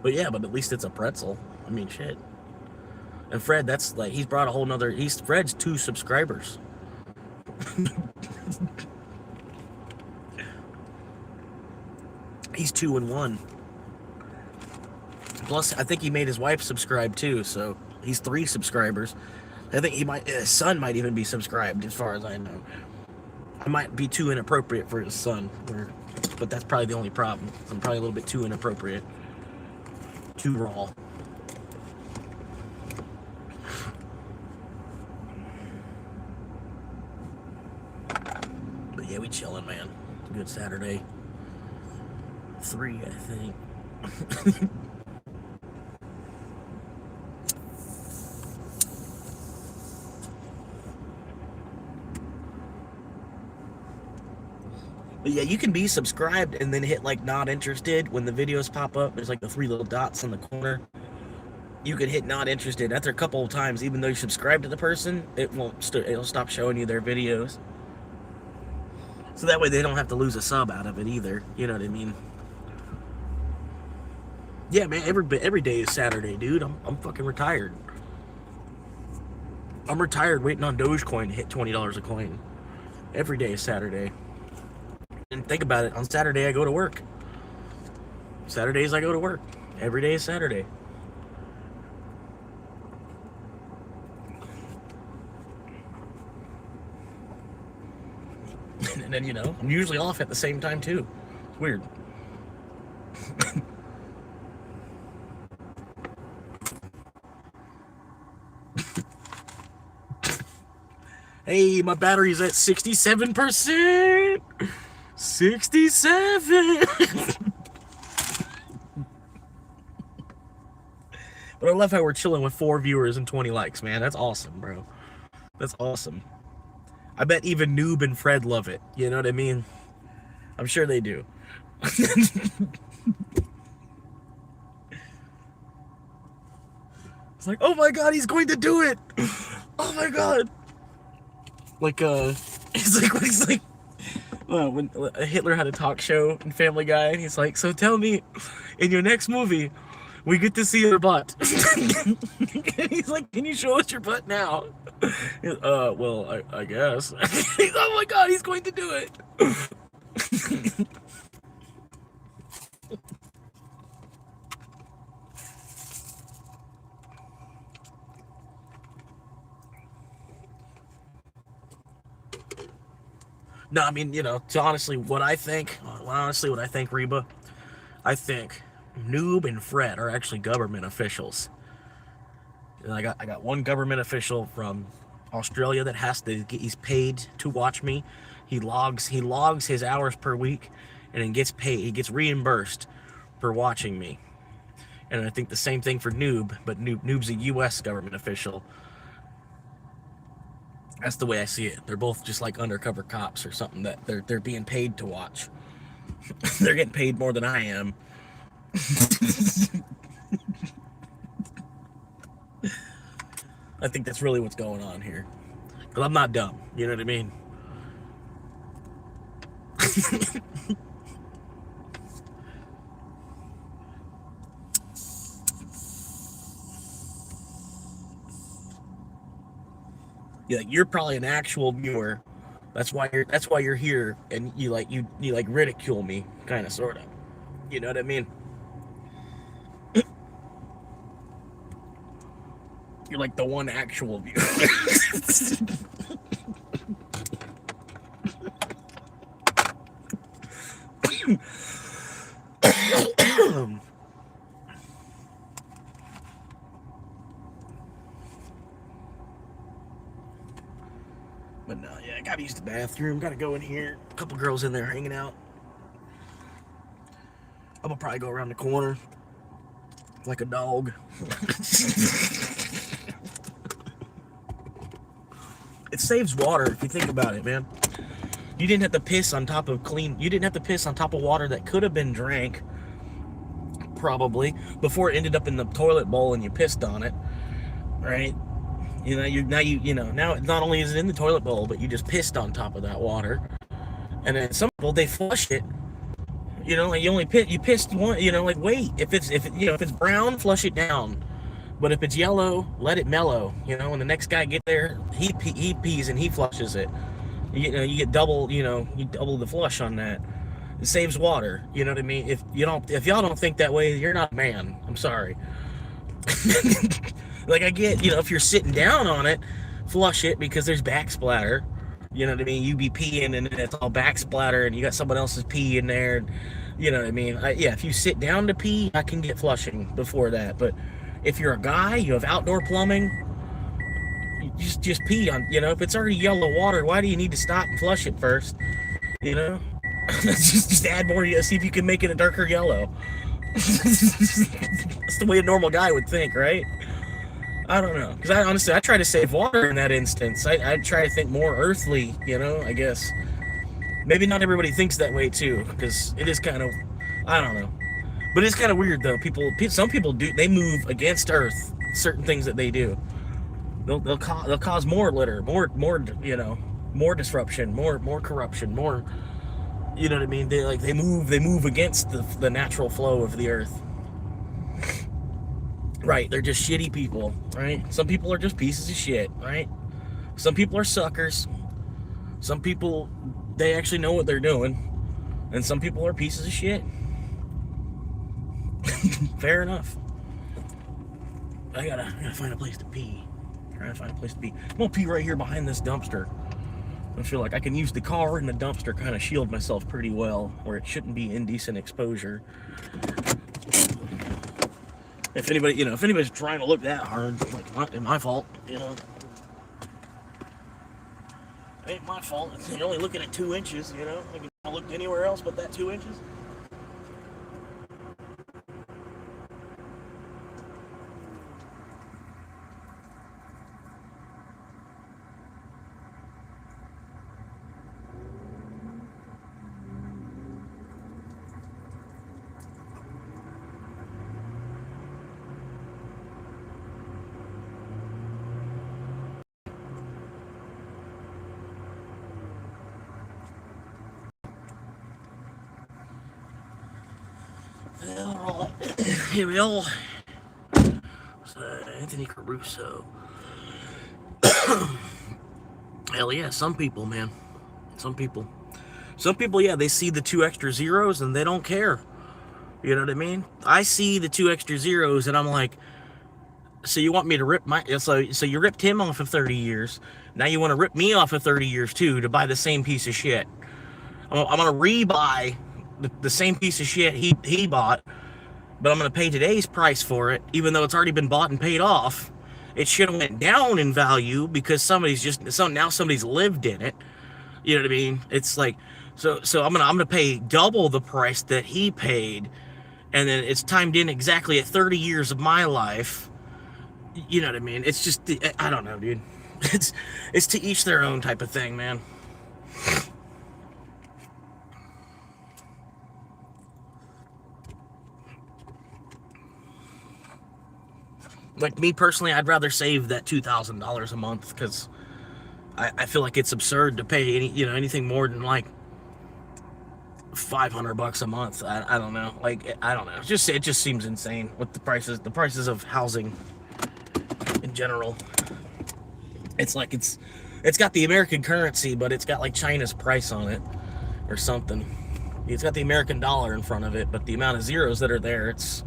But yeah, but at least it's a pretzel. I mean, shit. And Fred, that's like, he's brought a whole nother, Fred's 2 subscribers. He's 2 in 1. Plus, I think he made his wife subscribe too, so he's 3 subscribers. I think his son might even be subscribed, as far as I know. I might be too inappropriate for his son, but that's probably the only problem. I'm probably a little bit too inappropriate. Too raw. But yeah, we chilling, man. Good Saturday. 3, I think. But yeah, you can be subscribed and then hit like not interested when the videos pop up. There's like the 3 little dots in the corner. You can hit not interested. After a couple of times, even though you subscribe to the person, it'll stop showing you their videos. So that way they don't have to lose a sub out of it either. You know what I mean? Yeah, man, every day is Saturday, dude. I'm fucking retired. I'm retired waiting on Dogecoin to hit $20 a coin. Every day is Saturday. And think about it, on Saturday I go to work. Saturdays I go to work. Every day is Saturday. And then, you know, I'm usually off at the same time too. It's weird. Hey, my battery's at 67%. 67. But I love how we're chilling with 4 viewers and 20 likes, man. That's awesome, bro. That's awesome. I bet even Noob and Fred love it. You know what I mean? I'm sure they do. It's like, oh my god, he's going to do it! Oh my god! Like, it's like, well, when Hitler had a talk show in Family Guy, and he's like, so tell me, in your next movie, we get to see your butt. He's like, can you show us your butt now? Well, I guess. Oh my god, he's going to do it! No, I mean, you know, honestly, what I think, Reba, I think Noob and Fred are actually government officials. And I got one government official from Australia that he's paid to watch me. He logs his hours per week, and then gets paid. He gets reimbursed for watching me. And I think the same thing for Noob, but Noob's a U.S. government official. That's the way I see it. They're both just like undercover cops or something that they're being paid to watch. They're getting paid more than I am. I think that's really what's going on here. Because I'm not dumb. You know what I mean? Yeah, you're probably an actual viewer. That's why you're here, and you ridicule me, kind of, sort of. You know what I mean? You're like the one actual viewer. But no, yeah, I gotta use the bathroom. Gotta go in here. A couple girls in there hanging out. I'm gonna probably go around the corner like a dog. It saves water if you think about it, man. You didn't have to piss on top of water that could have been drank, probably, before it ended up in the toilet bowl and you pissed on it, right? You know, now not only is it in the toilet bowl, but you just pissed on top of that water. And then some people, they flush it. You know, like you pissed one, you know, like wait, if it's brown, flush it down. But if it's yellow, let it mellow. You know, when the next guy get there, he pees and he flushes it. You know, you get double the flush on that. It saves water. You know what I mean? If y'all don't think that way, you're not a man. I'm sorry. Like I get, you know, if you're sitting down on it, flush it because there's backsplatter. You know what I mean? You be peeing and it's all backsplatter and you got someone else's pee in there. And, you know what I mean? Yeah, if you sit down to pee, I can get flushing before that. But if you're a guy, you have outdoor plumbing, you just pee on, you know, if it's already yellow water, why do you need to stop and flush it first? You know? just add more, see if you can make it a darker yellow. That's the way a normal guy would think, right? I don't know, because I try to save water in that instance. I try to think more earthly, you know, I guess. Maybe not everybody thinks that way too, because it is kind of, I don't know. But it's kind of weird though. Some people they move against Earth. Certain things that they do, they'll cause more litter, more you know, more disruption, more corruption, more. You know what I mean? They move against the natural flow of the Earth. Right? They're just shitty people, right? Some people are just pieces of shit, right? Some people are suckers. Some people, they actually know what they're doing, and some people are pieces of shit. Fair enough. I gotta find a place to pee. I'm gonna pee right here behind this dumpster. I feel like I can use the car and the dumpster kind of shield myself pretty well, where it shouldn't be indecent exposure. If anybody's trying to look that hard, like not my fault, you know. Ain't my fault. You're only looking at 2 inches, you know? Like, I looked anywhere else but that 2 inches. Well, here we are. So, Anthony Caruso. Hell yeah, some people, man. Some people, yeah, they see the 2 extra zeros and they don't care. You know what I mean? I see the 2 extra zeros and I'm like, so you want me to rip my, so you ripped him off of 30 years. Now you want to rip me off of 30 years too to buy the same piece of shit. I'm going to rebuy the same piece of shit he bought, but I'm going to pay today's price for it, even though it's already been bought and paid off. It should have went down in value because now somebody's lived in it. You know what I mean? It's like, so I'm gonna pay double the price that he paid, and then it's timed in exactly at 30 years of my life. You know what I mean? It's just, I don't know, dude. It's to each their own type of thing, man. Like me personally, I'd rather save that $2,000 a month because I feel like it's absurd to pay anything more than like $500 a month. I don't know. Like, I don't know. It just seems insane with the prices of housing in general. It's like it's got the American currency, but it's got like China's price on it or something. It's got the American dollar in front of it, but the amount of zeros that are there, it's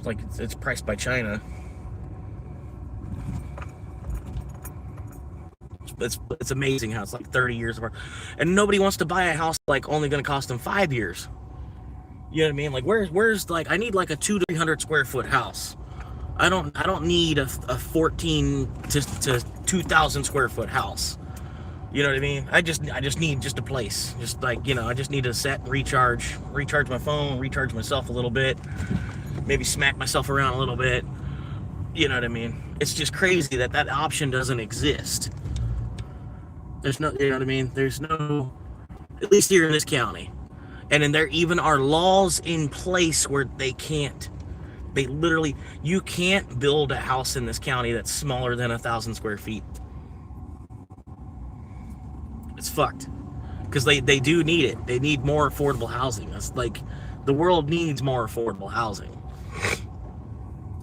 like it's priced by China. It's amazing how it's like 30 years apart, and nobody wants to buy a house like only going to cost them 5 years. You know what I mean? Like where's like, I need like a 200 to 300 square foot house. I don't need a 14 to 2,000 square foot house. You know what I mean? I just need just a place. Just like, I just need to set and recharge my phone, recharge myself a little bit, maybe smack myself around a little bit. You know what I mean? It's just crazy that option doesn't exist. There's no, you know what I mean? There's no, at least here in this county. And then there even are laws in place where they can't. They literally, you can't build a house in this county that's smaller than 1,000 square feet. It's fucked. Because they do need it. They need more affordable housing. It's like, the world needs more affordable housing.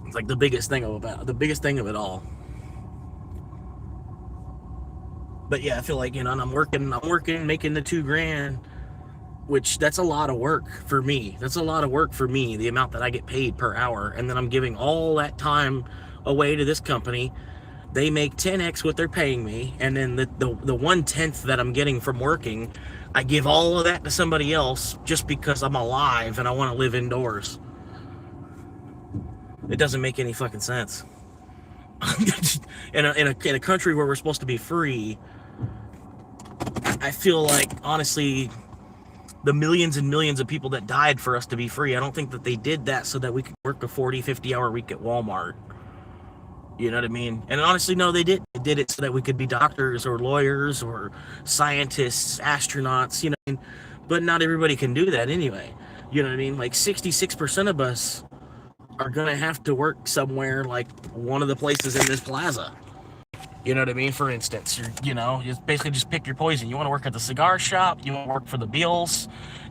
It's like the biggest thing of it all. But yeah, I feel like, I'm working, making the $2,000, which that's a lot of work for me. That's a lot of work for me, the amount that I get paid per hour. And then I'm giving all that time away to this company. They make 10x what they're paying me. And then the 1/10 that I'm getting from working, I give all of that to somebody else just because I'm alive and I want to live indoors. It doesn't make any fucking sense. in a country where we're supposed to be free, I feel like, honestly, the millions and millions of people that died for us to be free, I don't think that they did that so that we could work a 40, 50-hour week at Walmart. You know what I mean? And honestly, no, they did. They did it so that we could be doctors or lawyers or scientists, astronauts, but not everybody can do that anyway. You know what I mean? Like 66% of us are going to have to work somewhere like one of the places in this plaza. You know what I mean? For instance, you basically just pick your poison. You want to work at the cigar shop. You want to work for the Bills.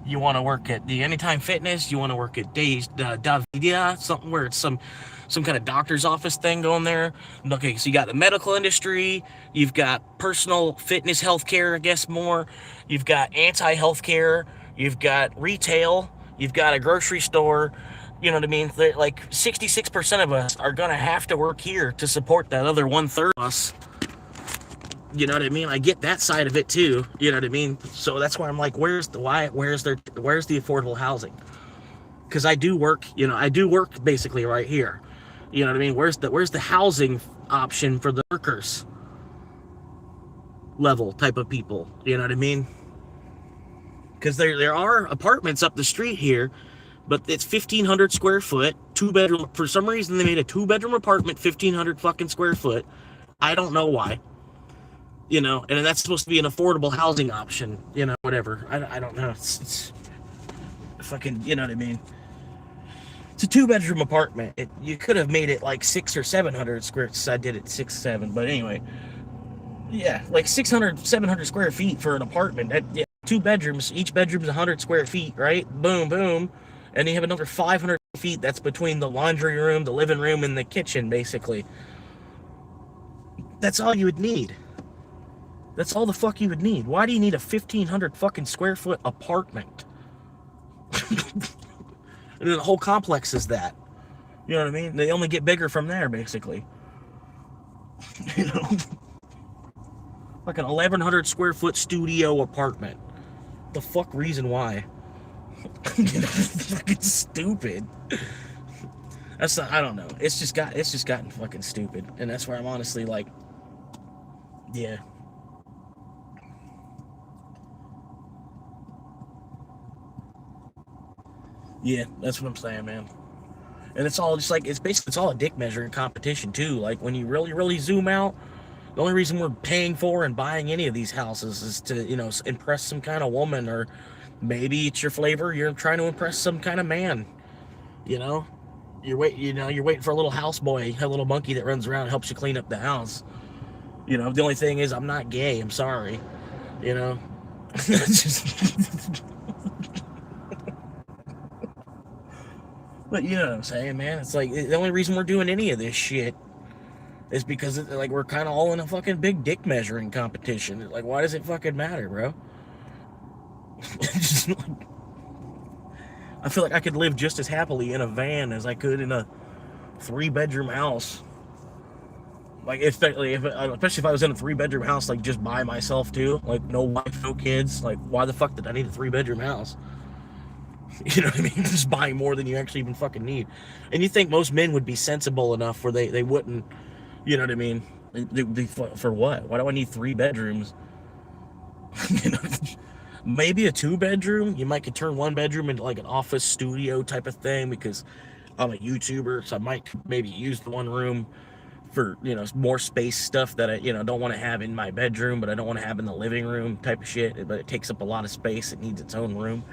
You want to work at the Anytime Fitness. You want to work at Davida, something where it's some kind of doctor's office thing going there. Okay, so you got the medical industry. You've got personal fitness healthcare, I guess more. You've got anti-healthcare. You've got retail. You've got a grocery store. You know what I mean? Like 66% of us are going to have to work here to support that other 1/3 of us. You know what I mean? I get that side of it too. You know what I mean? So that's why I'm like, where's the affordable housing? Because I do work basically right here. You know what I mean? Where's the housing option for the workers? level type of people. You know what I mean? Because there are apartments up the street here, but it's 1,500 square foot, 2-bedroom. For some reason, they made a 2-bedroom apartment 1,500 fucking square foot. I don't know why. You know, and that's supposed to be an affordable housing option. You know, whatever. I don't know. It's fucking, you know what I mean? It's a 2-bedroom apartment. You could have made it like 600 or 700 square. I did it 6-7, but anyway, yeah, like 600, 700 square feet for an apartment. Yeah, 2 bedrooms. Each bedroom's 100 square feet, right? Boom, boom, and you have another 500 feet. That's between the laundry room, the living room, and the kitchen, basically. That's all you would need. That's all the fuck you would need. Why do you need a 1,500 fucking square foot apartment? And then the whole complex is that. You know what I mean? They only get bigger from there, basically. You know? Like an 1,100 square foot studio apartment. The fuck reason why? Fucking stupid. That's not, I don't know. It's just gotten fucking stupid. And that's where I'm honestly like, yeah. Yeah, that's what I'm saying, man. And it's all just like, it's all a dick measuring competition too. Like when you really, really zoom out, the only reason we're paying for and buying any of these houses is to, you know, impress some kind of woman, or maybe it's your flavor. You're trying to impress some kind of man, you know, you're waiting for a little houseboy, a little monkey that runs around and helps you clean up the house. You know, the only thing is I'm not gay. I'm sorry. You know, just, but you know what I'm saying, man? It's like the only reason we're doing any of this shit is because like we're kind of all in a fucking big dick measuring competition. Like, why does it fucking matter, bro? Just, like, I feel like I could live just as happily in a van as I could in a 3-bedroom house. Like, especially if I was in a 3-bedroom house, like just by myself too, like no wife, no kids. Like, why the fuck did I need a 3-bedroom house? You know what I mean? Just buying more than you actually even fucking need. And you think most men would be sensible enough where they wouldn't, you know what I mean? For what? Why do I need 3 bedrooms? You know, maybe a 2-bedroom. You might could turn 1 bedroom into like an office studio type of thing, because I'm a YouTuber, so I might maybe use the 1 room for, you know, more space stuff that I, you know, don't want to have in my bedroom, but I don't want to have in the living room type of shit. But it takes up a lot of space. It needs its own room.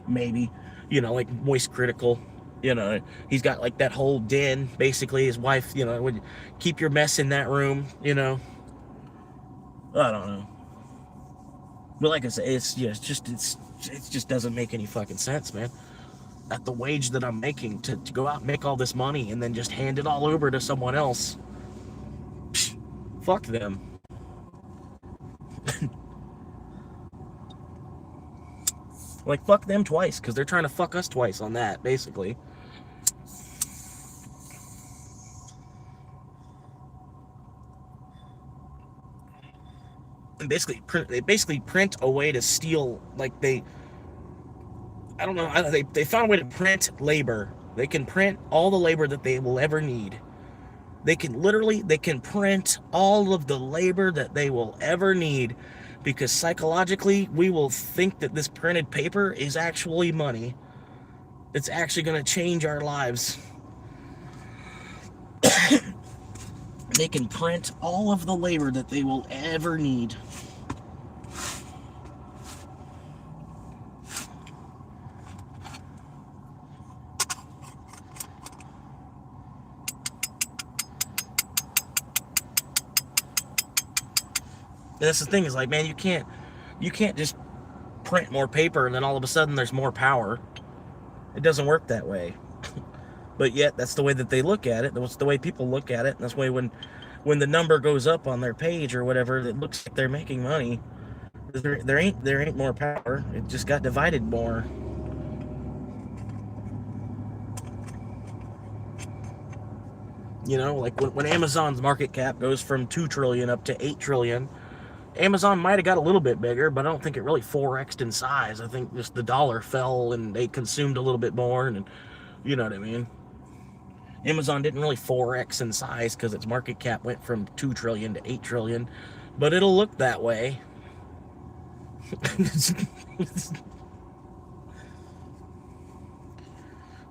Maybe, you know, like moist critical, you know, he's got like that whole den, basically. His wife, you know, would keep your mess in that room, you know. I don't know, but like I said, it just doesn't make any fucking sense, man. At the wage that I'm making, to go out and make all this money and then just hand it all over to someone else, psh, fuck them. Like, fuck them twice, because they're trying to fuck us twice on that, basically. And they basically print a way to steal, like I don't know, they found a way to print labor. They can print all the labor that they will ever need. They can print all of the labor that they will ever need, because psychologically we will think that this printed paper is actually money. It's actually going to change our lives. They can print all of the labor that they will ever need. And that's the thing, is like, man, you can't just print more paper and then all of a sudden there's more power. It doesn't work that way. But yet that's the way that they look at it. That's the way people look at it. And that's why when the number goes up on their page or whatever, it looks like they're making money. There ain't more power. It just got divided more. You know, like when Amazon's market cap goes from 2 trillion up to 8 trillion, Amazon might have got a little bit bigger, but I don't think it really 4x'd in size. I think just the dollar fell and they consumed a little bit more, and you know what I mean? Amazon didn't really 4x in size because its market cap went from 2 trillion to 8 trillion. but it'll look that way.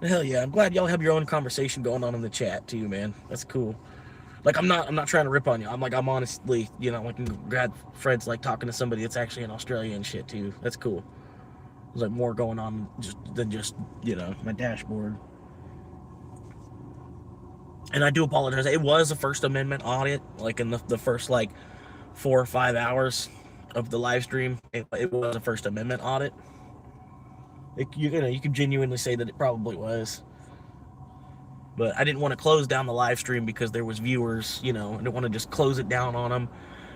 Hell yeah, I'm glad y'all have your own conversation going on in the chat too, man. That's cool. Like, I'm not trying to rip on you. I'm honestly, you know, like, I'm glad Fred's like talking to somebody that's actually in Australia and shit too. That's cool. There's like more going on than just, you know, my dashboard. And I do apologize. It was a First Amendment audit, like in the first like 4 or 5 hours of the live stream. It was a First Amendment audit. You know, you could genuinely say that it probably was. But I didn't want to close down the live stream because there was viewers, you know. I didn't want to just close it down on them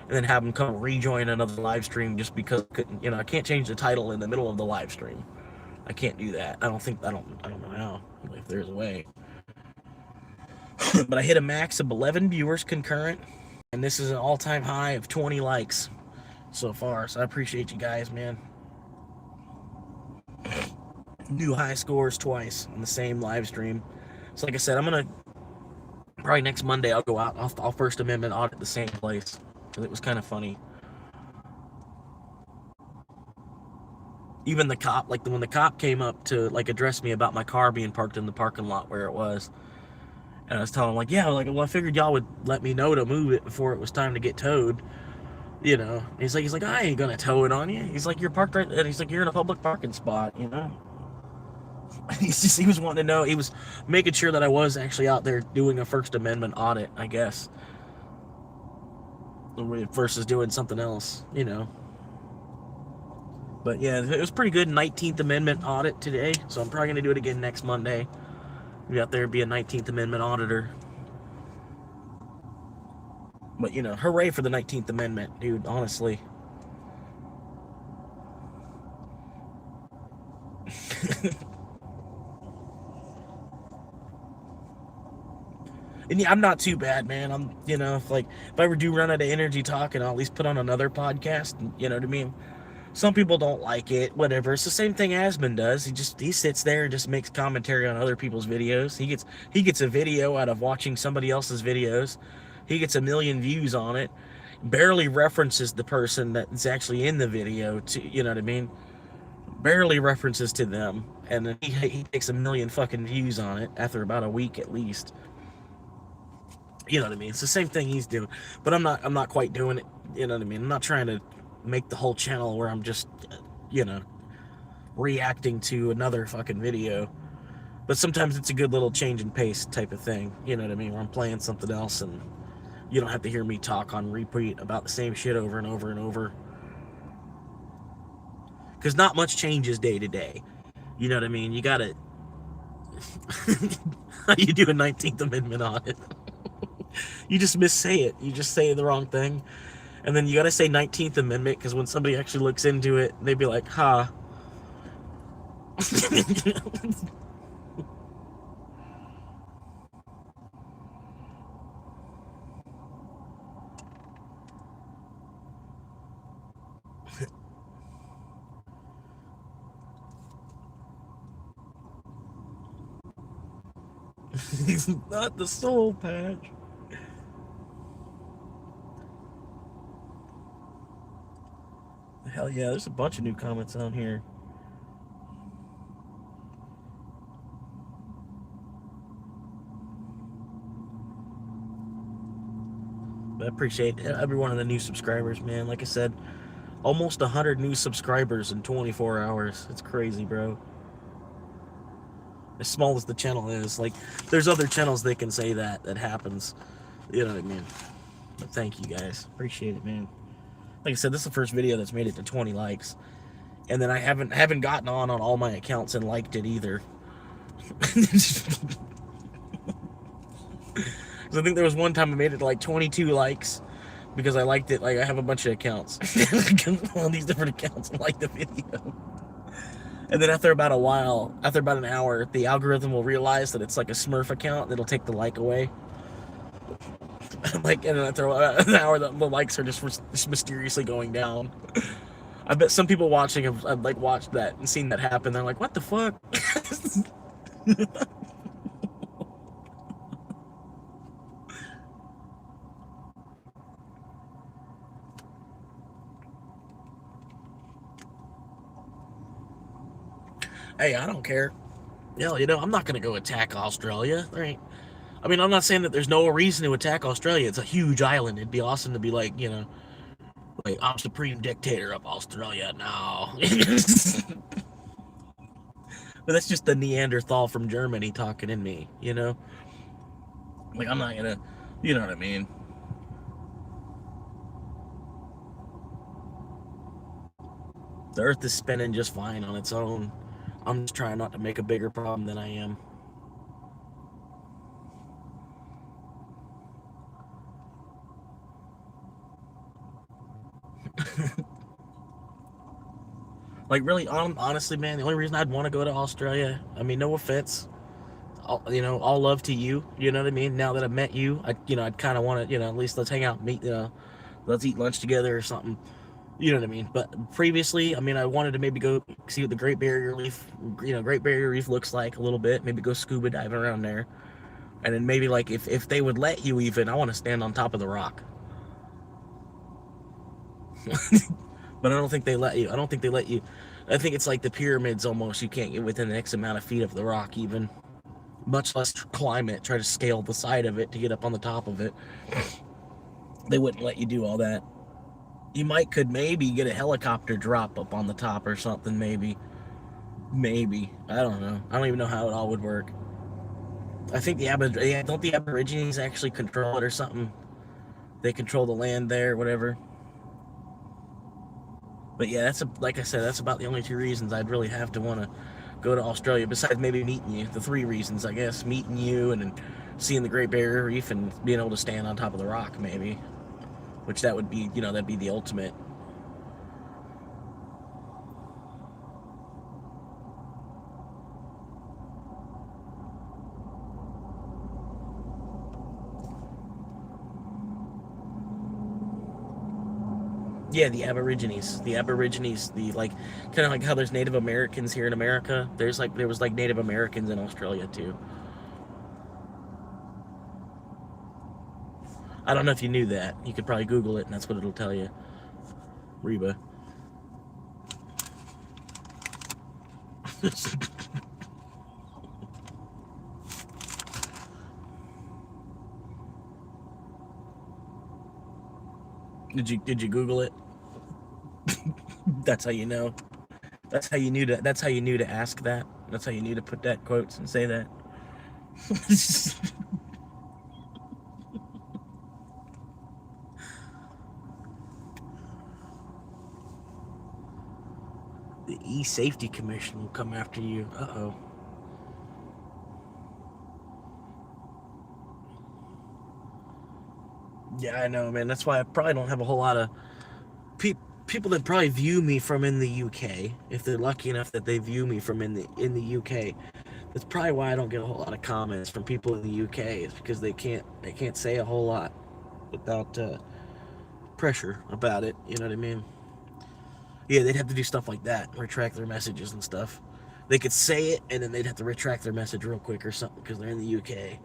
and then have them come rejoin another live stream just because I couldn't, you know, I can't change the title in the middle of the live stream. I can't do that. I don't know how, if there's a way. But I hit a max of 11 viewers concurrent, and this is an all-time high of 20 likes so far, so I appreciate you guys, man. New high scores twice in the same live stream. So like I said, I'm gonna probably next Monday I'll go out, I'll First Amendment audit the same place, because it was kind of funny. Even the cop, like when the cop came up to like address me about my car being parked in the parking lot where it was, and I was telling him like, yeah, like, well, I figured y'all would let me know to move it before it was time to get towed, you know. He's like, I ain't gonna tow it on you. He's like, you're parked right, and he's like, you're in a public parking spot, you know. He was wanting to know, he was making sure that I was actually out there doing a First Amendment audit, I guess, versus doing something else, you know. But yeah, it was pretty good 19th Amendment audit today, so I'm probably going to do it again next Monday. Be out there and be a 19th Amendment auditor. But, you know, hooray for the 19th Amendment, dude, honestly. And yeah, I'm not too bad, man. I'm, you know, if I ever do run out of energy talking, I'll at least put on another podcast, you know what I mean? Some people don't like it, whatever. It's the same thing Asmund does. He sits there and just makes commentary on other people's videos. He gets a video out of watching somebody else's videos. He gets 1 million views on it. Barely references the person that's actually in the video, to, you know what I mean? Barely references to them, and then he takes 1 million fucking views on it after about a week at least. You know what I mean? It's the same thing he's doing, but I'm not quite doing it. You know what I mean? I'm not trying to make the whole channel where I'm just, you know, reacting to another fucking video. But sometimes it's a good little change in pace type of thing. You know what I mean? Where I'm playing something else and you don't have to hear me talk on repeat about the same shit over and over and over. Because not much changes day to day. You know what I mean? You gotta... How do you do a 19th Amendment on it? You just missay it. You just say the wrong thing. And then you gotta say 19th Amendment, because when somebody actually looks into it, they'd be like, huh. He's not the soul patch. Hell yeah, there's a bunch of new comments on here. But I appreciate every one of the new subscribers, man. Like I said, almost 100 new subscribers in 24 hours. It's crazy, bro. As small as the channel is, like, there's other channels they can say that happens. You know what I mean? But thank you guys. Appreciate it, man. Like I said, this is the first video that's made it to 20 likes. And then I haven't gotten on all my accounts and liked it either. Because I think there was one time I made it to like 22 likes because I liked it. Like, I have a bunch of accounts on these different accounts and like the video. And then after about a while, after about an hour, the algorithm will realize that it's like a Smurf account. It'll take the like away. Like, and then after an hour, the likes are just mysteriously going down. I bet some people watching have like watched that and seen that happen. They're like, what the fuck? Hey, I don't care. Hell, I'm not going to go attack Australia. Right? I mean, I'm not saying that there's no reason to attack Australia. It's a huge island. It'd be awesome to be like, like, I'm supreme dictator of Australia now. But that's just the Neanderthal from Germany talking in me, Like, I'm not gonna, you know what I mean? The Earth is spinning just fine on its own. I'm just trying not to make a bigger problem than I am. Like, really, honestly, man, the only reason I'd want to go to Australia, I mean, no offense, all love to you, you know what I mean? Now that I've met you, I'd kind of want to, at least let's hang out and meet, let's eat lunch together or something. You know what I mean? But previously, I mean, I wanted to maybe go see what the Great Barrier Reef, Great Barrier Reef looks like a little bit. Maybe go scuba diving around there. And then maybe, like, if they would let you even, I want to stand on top of the rock. But I don't think they let you. I think it's like the pyramids almost. You can't get within the X amount of feet of the rock even. Much less climb it, try to scale the side of it to get up on the top of it. They wouldn't let you do all that. You could maybe get a helicopter drop up on the top or something, maybe. I don't know. I don't even know how it all would work. I think don't the Aborigines actually control it or something? They control the land there, whatever. But yeah, like I said, that's about the only two reasons I'd really have to want to go to Australia, besides maybe meeting you. The three reasons, I guess: meeting you, and then seeing the Great Barrier Reef, and being able to stand on top of the rock, maybe. Which that would be, that'd be the ultimate. Yeah, the Aborigines, the like, kind of like how there's Native Americans here in America. There was Native Americans in Australia too. I don't know if you knew that. You could probably Google it, and that's what it'll tell you. Reba. Did you Google it? That's how you know. That's how you knew to ask that. That's how you knew to put that quotes and say that. The E-Safety Commission will come after you. Uh-oh. Yeah, I know, man. That's why I probably don't have a whole lot of people that probably view me from in the UK. If they're lucky enough that they view me from in the UK, that's probably why I don't get a whole lot of comments from people in the UK. Is because they can't say a whole lot without pressure about it. You know what I mean? Yeah, they'd have to do stuff like that, retract their messages and stuff. They could say it, and then they'd have to retract their message real quick or something because they're in the UK.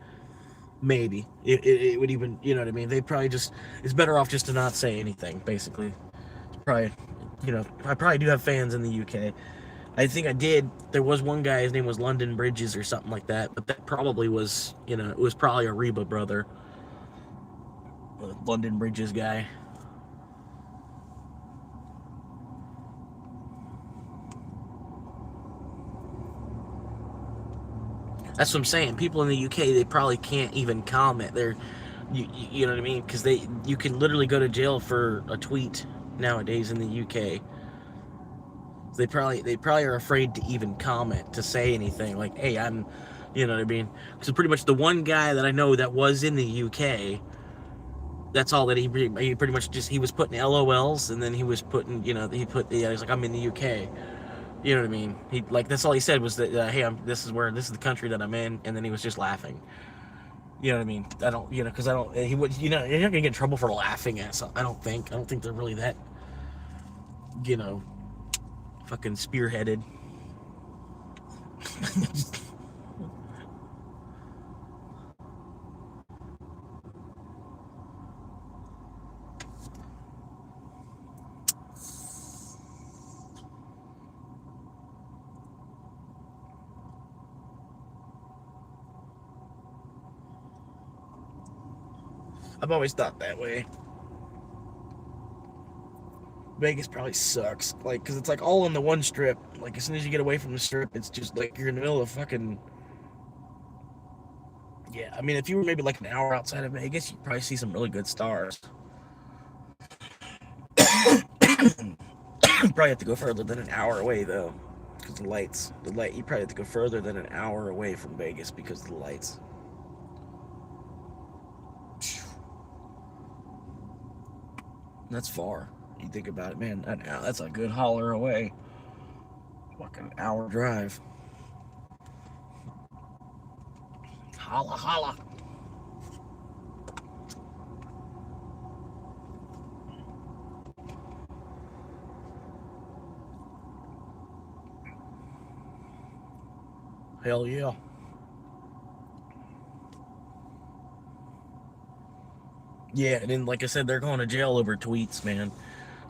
Maybe it would even, you know what I mean? They'd probably it's better off just to not say anything, basically. It's probably, I probably do have fans in the UK. I think I did. There was one guy, his name was London Bridges or something like that, but that probably was, it was probably a Reba brother. London Bridges guy. That's what I'm saying. People in the UK, they probably can't even comment. You know what I mean? Because you can literally go to jail for a tweet nowadays in the UK. They probably are afraid to even comment, to say anything like, "Hey, you know what I mean?" Because pretty much the one guy that I know that was in the UK, that's all that he pretty much he was putting LOLs, and then he was putting, he's like, "I'm in the UK." You know what I mean? That's all he said was that, "Hey, this is the country that I'm in," and then he was just laughing. You know what I mean? I don't, because I don't. He would, you're not gonna get in trouble for laughing at something. I don't think they're really that, fucking spearheaded. I've always thought that way. Vegas probably sucks, like, because it's like all on the one strip. Like, as soon as you get away from the strip, it's just like you're in the middle of fucking. Yeah, I mean, if you were maybe like an hour outside of Vegas, you'd probably see some really good stars. You probably have to go further than an hour away, though, because the light. You probably have to go further than an hour away from Vegas because of the lights. That's far. You think about it, man. That's a good holler away. Fucking hour drive. Holla, holla. Hell yeah. Yeah, and then, like I said, they're going to jail over tweets, man.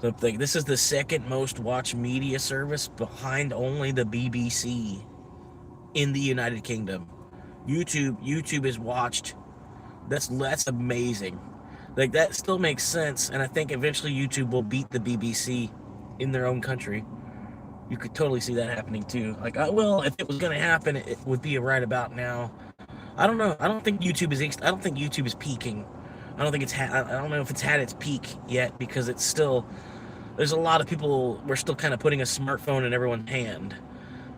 So this is the second most watched media service behind only the BBC in the United Kingdom. YouTube is watched. That's amazing. Like, that still makes sense, and I think eventually YouTube will beat the BBC in their own country. You could totally see that happening too. Like, well, if it was going to happen, it would be right about now. I don't know. I don't think YouTube is peaking. I don't know if it's had its peak yet, because it's still, there's a lot of people, we're still kind of putting a smartphone in everyone's hand.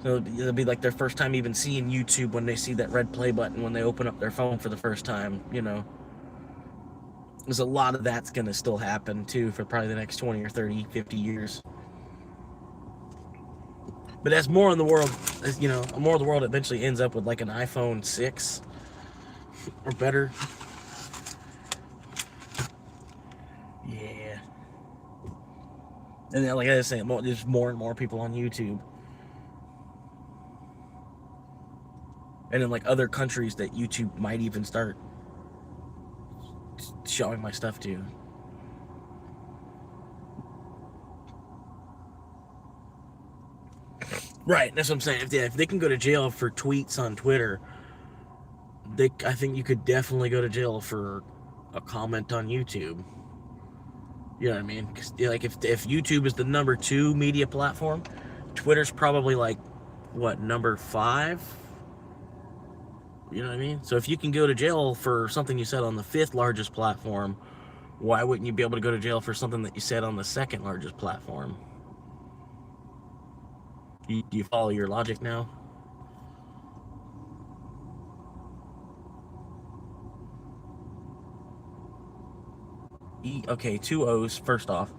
So it'll be like their first time even seeing YouTube when they see that red play button when they open up their phone for the first time, you know. There's a lot of that's going to still happen too for probably the next 20 or 30, 50 years. But as more in the world, more of the world eventually ends up with like an iPhone 6 or better. Yeah. And then, like I was saying, there's more and more people on YouTube. And in like other countries that YouTube might even start showing my stuff to. Right, that's what I'm saying. If they can go to jail for tweets on Twitter, I think you could definitely go to jail for a comment on YouTube. You know what I mean? 'Cause, like, if YouTube is the number 2 media platform, Twitter's probably like, what, number 5? You know what I mean? So if you can go to jail for something you said on the 5th largest platform, why wouldn't you be able to go to jail for something that you said on the 2nd largest platform? Do you follow your logic now? Okay, 2 O's. First off,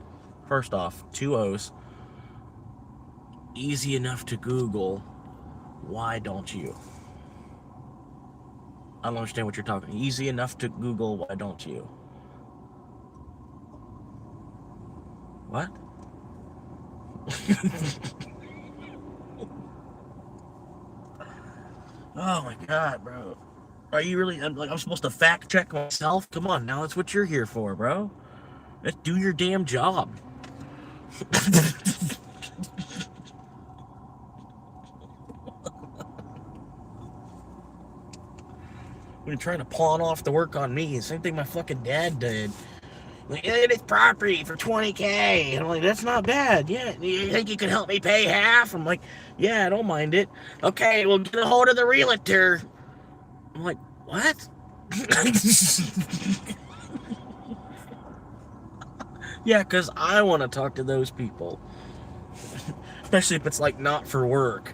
2 O's. Easy enough to Google. Why don't you? I don't understand what you're talking. Easy enough to Google. Why don't you? What? Oh my God, bro. Are you really, I'm supposed to fact check myself? Come on, now that's what you're here for, bro. Let's do your damn job. When you're trying to pawn off the work on me, same thing my fucking dad did. Like, it's property for $20K. And I'm like, that's not bad. Yeah, you think you can help me pay half? I'm like, yeah, I don't mind it. Okay, well, get a hold of the realtor. I'm like, what? Yeah, because I want to talk to those people. Especially if it's, like, not for work.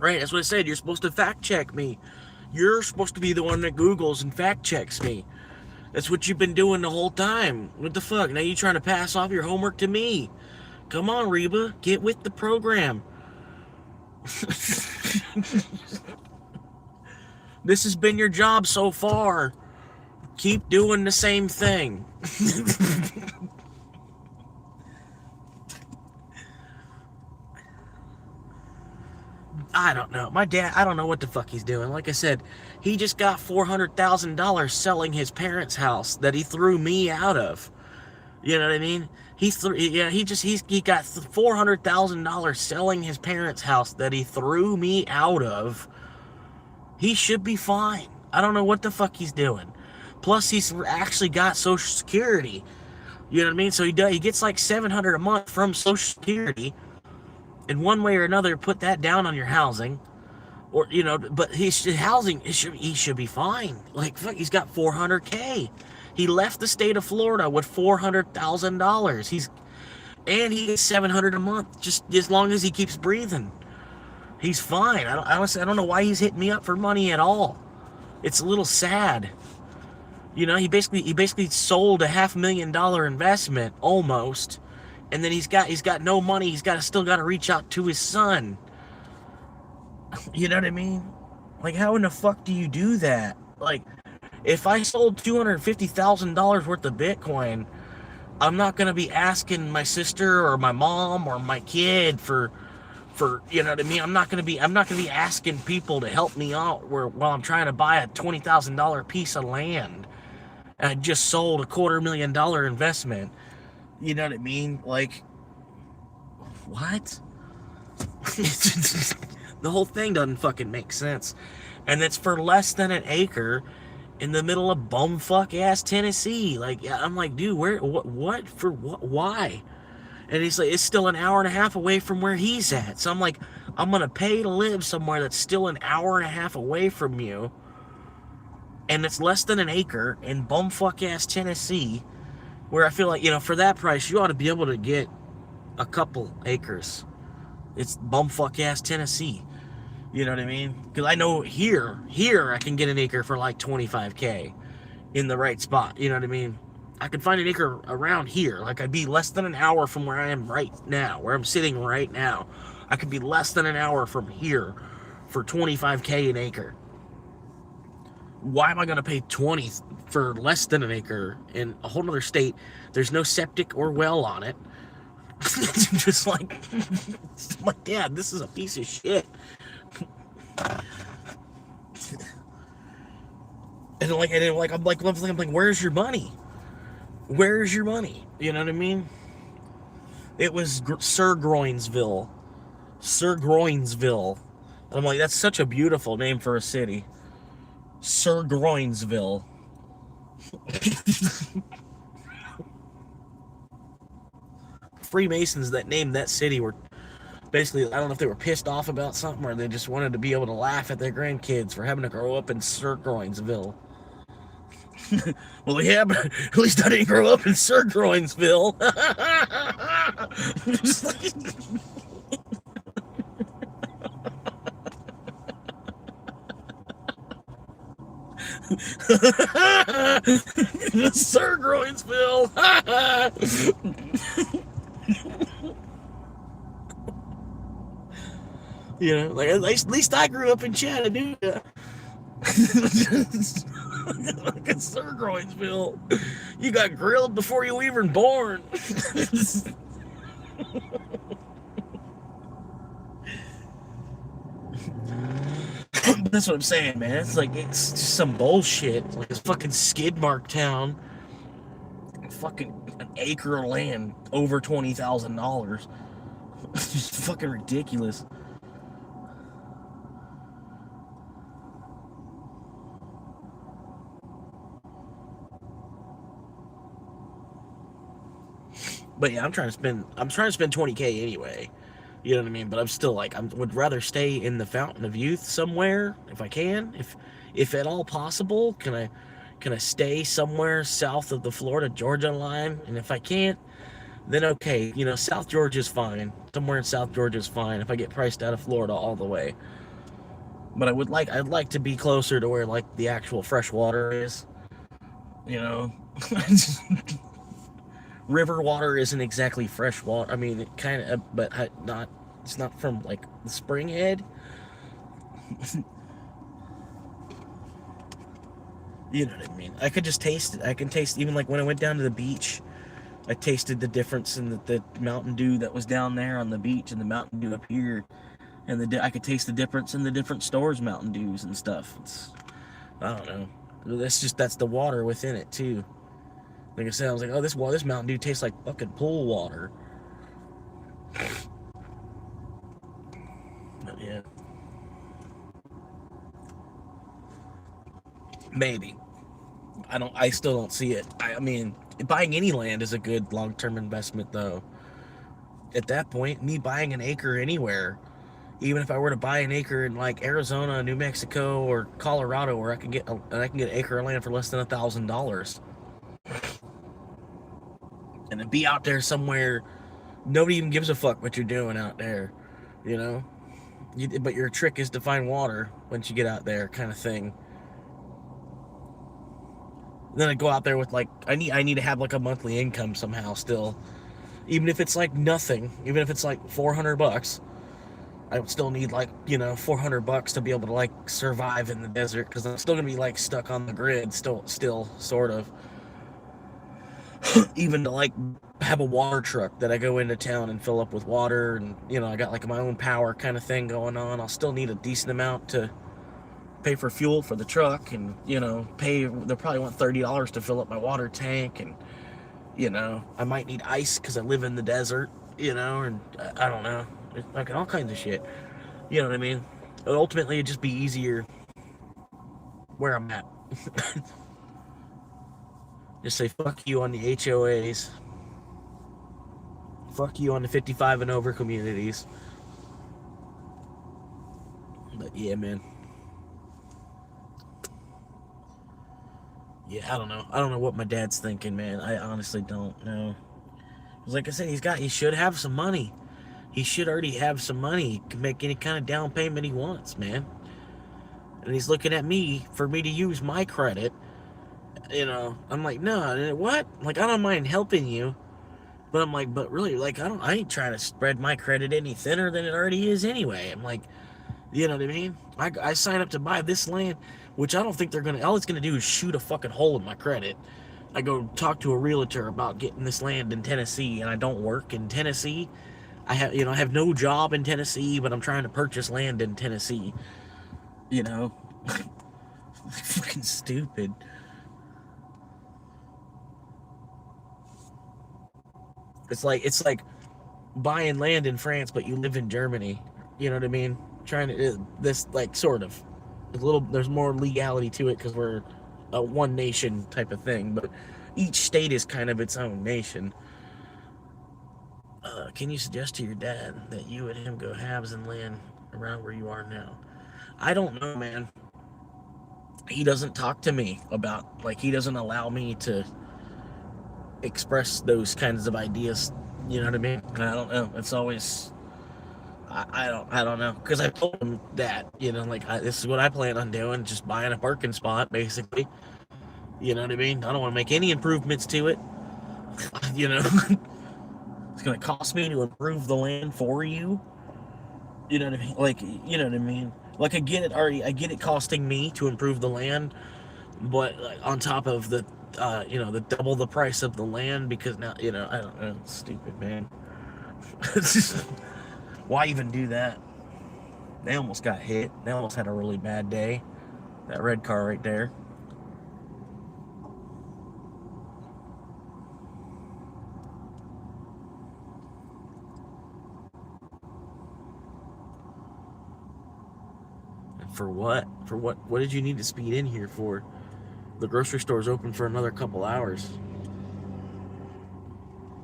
Right, that's what I said. You're supposed to fact check me. You're supposed to be the one that Googles and fact checks me. That's what you've been doing the whole time. What the fuck? Now you're trying to pass off your homework to me. Come on, Reba. Get with the program. This has been your job so far. Keep doing the same thing. I don't know. My dad, I don't know what the fuck he's doing. Like I said, he just got $400,000 selling his parents' house that he threw me out of. You know what I mean? He got $400,000 selling his parents' house that he threw me out of. He should be fine. I don't know what the fuck he's doing. Plus, he's actually got Social Security. You know what I mean? So he gets like $700 a month from Social Security. In one way or another, put that down on your housing, or but his housing, he should be fine. Like, fuck, he's got $400K. He left the state of Florida with $400,000. He gets $700 a month, just as long as he keeps breathing. He's fine. Honestly, I don't know why he's hitting me up for money at all. It's a little sad. He basically sold a $500,000 investment almost. And then he's got no money. He's still got to reach out to his son. You know what I mean? Like, how in the fuck do you do that? Like, if I sold $250,000 worth of Bitcoin, I'm not gonna be asking my sister or my mom or my kid for you know what I mean? I'm not gonna be asking people to help me out while I'm trying to buy a $20,000 piece of land. And I just sold a $250,000 investment. You know what I mean? Like, what? The whole thing doesn't fucking make sense. And it's for less than an acre in the middle of bumfuck ass Tennessee. Like, I'm like, dude, why? And he's like, it's still an hour and a half away from where he's at. So I'm like, I'm gonna pay to live somewhere that's still an hour and a half away from you, and it's less than an acre in bumfuck ass Tennessee, where I feel like, for that price, you ought to be able to get a couple acres. It's bumfuck ass Tennessee. You know what I mean? Because I know here I can get an acre for like $25K in the right spot. You know what I mean? I could find an acre around here. Like, I'd be less than an hour from where I am right now, where I'm sitting right now. I could be less than an hour from here for $25K an acre. Why am I going to pay 20 for less than an acre in a whole other state? There's no septic or well on it. Just like, Dad, this is a piece of shit. And I'm like, where's your money? Where's your money? You know what I mean? It was Sir Groinsville. Sir Groinsville. And I'm like, that's such a beautiful name for a city. Sir Groinsville. Freemasons that named that city were basically, I don't know if they were pissed off about something or they just wanted to be able to laugh at their grandkids for having to grow up in Sir Groinsville. Well, yeah, but at least I didn't grow up in Sir Groinsville. Sir Groinsville. Like, at least I grew up in Chattanooga. Look at Sir Groinsville. You got grilled before you were even born. That's what I'm saying, man. It's like, it's just some bullshit. It's like, it's fucking Skidmark town. Fucking an acre of land over $20,000. It's just fucking ridiculous. But yeah, I'm trying to spend 20K anyway. You know what I mean? But I'm still like, I would rather stay in the Fountain of Youth somewhere if I can, if at all possible. Can I stay somewhere south of the Florida-Georgia line? And if I can't, then okay, South Georgia's fine. Somewhere in South Georgia's fine if I get priced out of Florida all the way. But I'd like to be closer to where like the actual fresh water is. You know, river water isn't exactly fresh water. I mean, it kind of, but not. It's not from like the spring head. You know what I mean? I could just taste it. I can taste even like when I went down to the beach. I tasted the difference in the Mountain Dew that was down there on the beach and the Mountain Dew up here, and I could taste the difference in the different stores' Mountain Dews and stuff. I don't know. That's the water within it too. Like I said, I was like, oh, this Mountain Dew tastes like fucking pool water. But yeah, maybe. I still don't see it. I mean, buying any land is a good long-term investment, though. At that point, me buying an acre anywhere, even if I were to buy an acre in like Arizona, New Mexico, or Colorado, where I can get an acre of land for less than $1,000, and then be out there somewhere, nobody even gives a fuck what you're doing out there, you know. But your trick is to find water once you get out there, kind of thing. Then I go out there with like I need to have like a monthly income somehow still, even if it's like nothing, even if it's like $400. I would still need like, you know, $400 to be able to like survive in the desert, because I'm still gonna be like stuck on the grid still sort of. Even to like have a water truck that I go into town and fill up with water, and you know, I got like my own power kind of thing going on. I'll still need a decent amount to pay for fuel for the truck, and you know, they'll probably want $30 to fill up my water tank, and you know, I might need ice because I live in the desert, you know, and I don't know, like all kinds of shit, you know what I mean. Ultimately, it'd just be easier where I'm at. Just say fuck you on the HOAs, fuck you on the 55 and over communities. But yeah, man. Yeah, I don't know what my dad's thinking, man. I honestly don't know. Because like I said, he should have some money. He should already have some money. He can make any kind of down payment he wants, man. And he's looking at me for me to use my credit. You know, I'm like, no, what? Like, I don't mind helping you. But I'm like, but really, like, I ain't trying to spread my credit any thinner than it already is anyway. I'm like, you know what I mean? I signed up to buy this land, which I don't think they're all it's gonna do is shoot a fucking hole in my credit. I go talk to a realtor about getting this land in Tennessee, and I don't work in Tennessee. I have no job in Tennessee, but I'm trying to purchase land in Tennessee. You know, fucking stupid. It's like buying land in France, but you live in Germany. You know what I mean? Trying to this like sort of there's more legality to it because we're a one nation type of thing, but each state is kind of its own nation. Can you suggest to your dad that you and him go halves and land around where you are now? I don't know, man. He doesn't talk to me about, like, he doesn't allow me to express those kinds of ideas. You know what I mean? And I don't know. It's always, I don't know. Because I told him that, you know, like, this is what I plan on doing, just buying a parking spot, basically. You know what I mean? I don't want to make any improvements to it. You know? It's going to cost me to improve the land for you. You know what I mean? Like, you know what I mean? Like, I get it costing me to improve the land, but like, on top of the, the double the price of the land, because now, you know, I don't know, it's stupid, man. It's just, why even do that? They almost got hit. They almost had a really bad day. That red car right there. For what? For what? What did you need to speed in here for? The grocery store's open for another couple hours.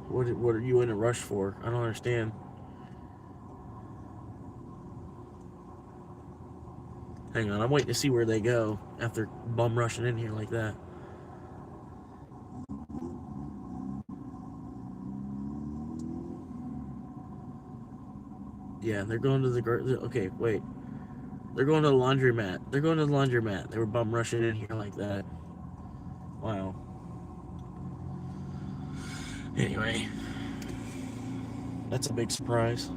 What are you in a rush for? I don't understand. Hang on, I'm waiting to see where they go after bum rushing in here like that. Yeah, they're going to the okay, wait. They're going to the laundromat. They're going to the laundromat. They were bum rushing in here like that. Wow. Anyway, that's a big surprise.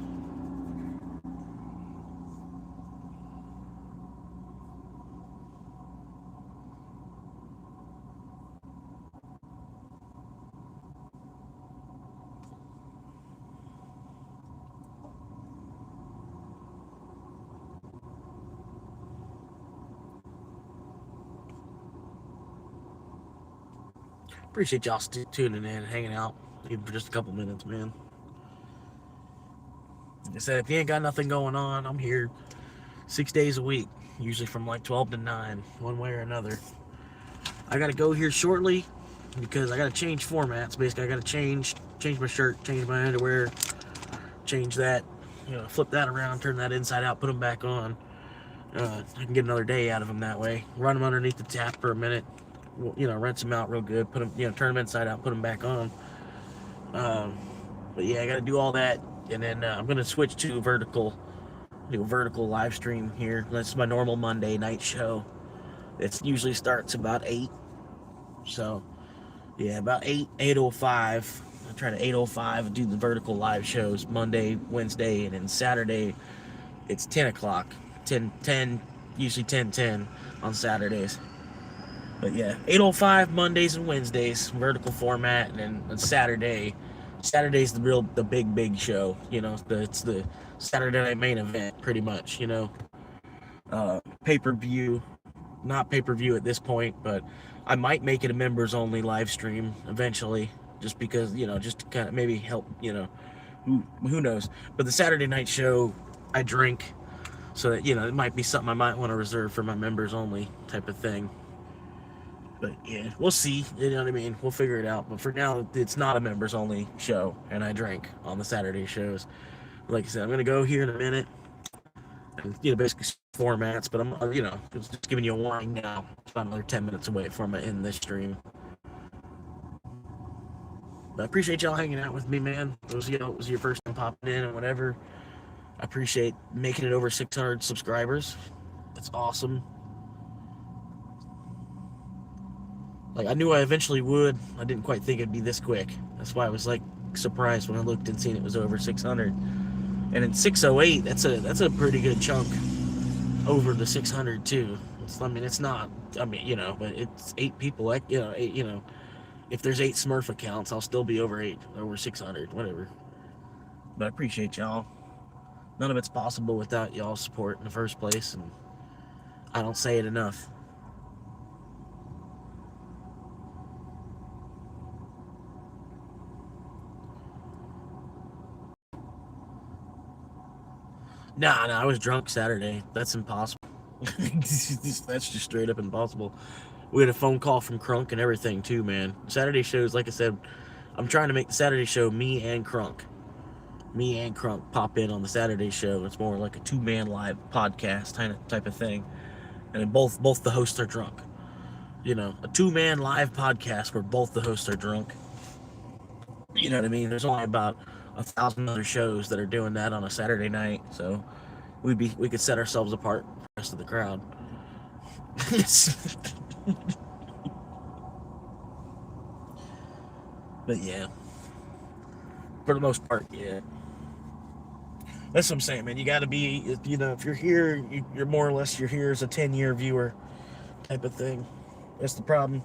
Appreciate y'all tuning in and hanging out, even for just a couple minutes, man. Like I said, if you ain't got nothing going on, I'm here 6 days a week, usually from like 12 to 9, one way or another. I gotta go here shortly because I gotta change formats. Basically, I gotta change my shirt, change my underwear, change that, flip that around, turn that inside out, put them back on. I can get another day out of them that way. Run them underneath the tap for a minute. Rinse them out real good, put them, turn them inside out, put them back on. But yeah, I got to do all that, and then I'm gonna switch to do a vertical live stream here. That's my normal Monday night show. It usually starts about 8. So yeah, about 8:05. I try to 8:05 do the vertical live shows Monday, Wednesday, and then Saturday it's 10 o'clock. 10, usually 10 on Saturdays. But yeah, 8:05 Mondays and Wednesdays, vertical format, and then on Saturday's the big show. It's the Saturday night main event, pretty much. Pay-per-view, not pay-per-view at this point, but I might make it a members only live stream eventually, just because just to kind of maybe help. Who knows? But the Saturday night show, I drink, so that it might be something I might want to reserve for my members only type of thing. But yeah, we'll see. You know what I mean? We'll figure it out. But for now, it's not a members only show, and I drink on the Saturday shows. Like I said, I'm gonna go here in a minute, and basically formats. But I'm just giving you a warning now. It's about another 10 minutes away before I'm gonna end this stream. But I appreciate y'all hanging out with me, man. It was your first time popping in and whatever. I appreciate making it over 600 subscribers. That's awesome. Like, I knew I eventually would. I didn't quite think it'd be this quick. That's why I was like surprised when I looked and seen it was over 600. And in 608, that's a pretty good chunk over the 600 too. It's not. But it's 8 people. If there's 8 Smurf accounts, I'll still be over 600, whatever. But I appreciate y'all. None of it's possible without y'all's support in the first place, and I don't say it enough. Nah, I was drunk Saturday. That's impossible. That's just straight up impossible. We had a phone call from Crunk and everything too, man. Saturday shows, like I said, I'm trying to make the Saturday show me and Crunk pop in on the Saturday show. It's more like a 2-man live podcast type of thing, and then both the hosts are drunk. A 2-man live podcast where both the hosts are drunk. You know what I mean? There's only about 1,000 other shows that are doing that on a Saturday night, so we could set ourselves apart from the rest of the crowd. But yeah, for the most part, yeah. That's what I'm saying, man. You got to be, if you're here, you're more or less, you're here as a 10-year viewer type of thing. That's the problem.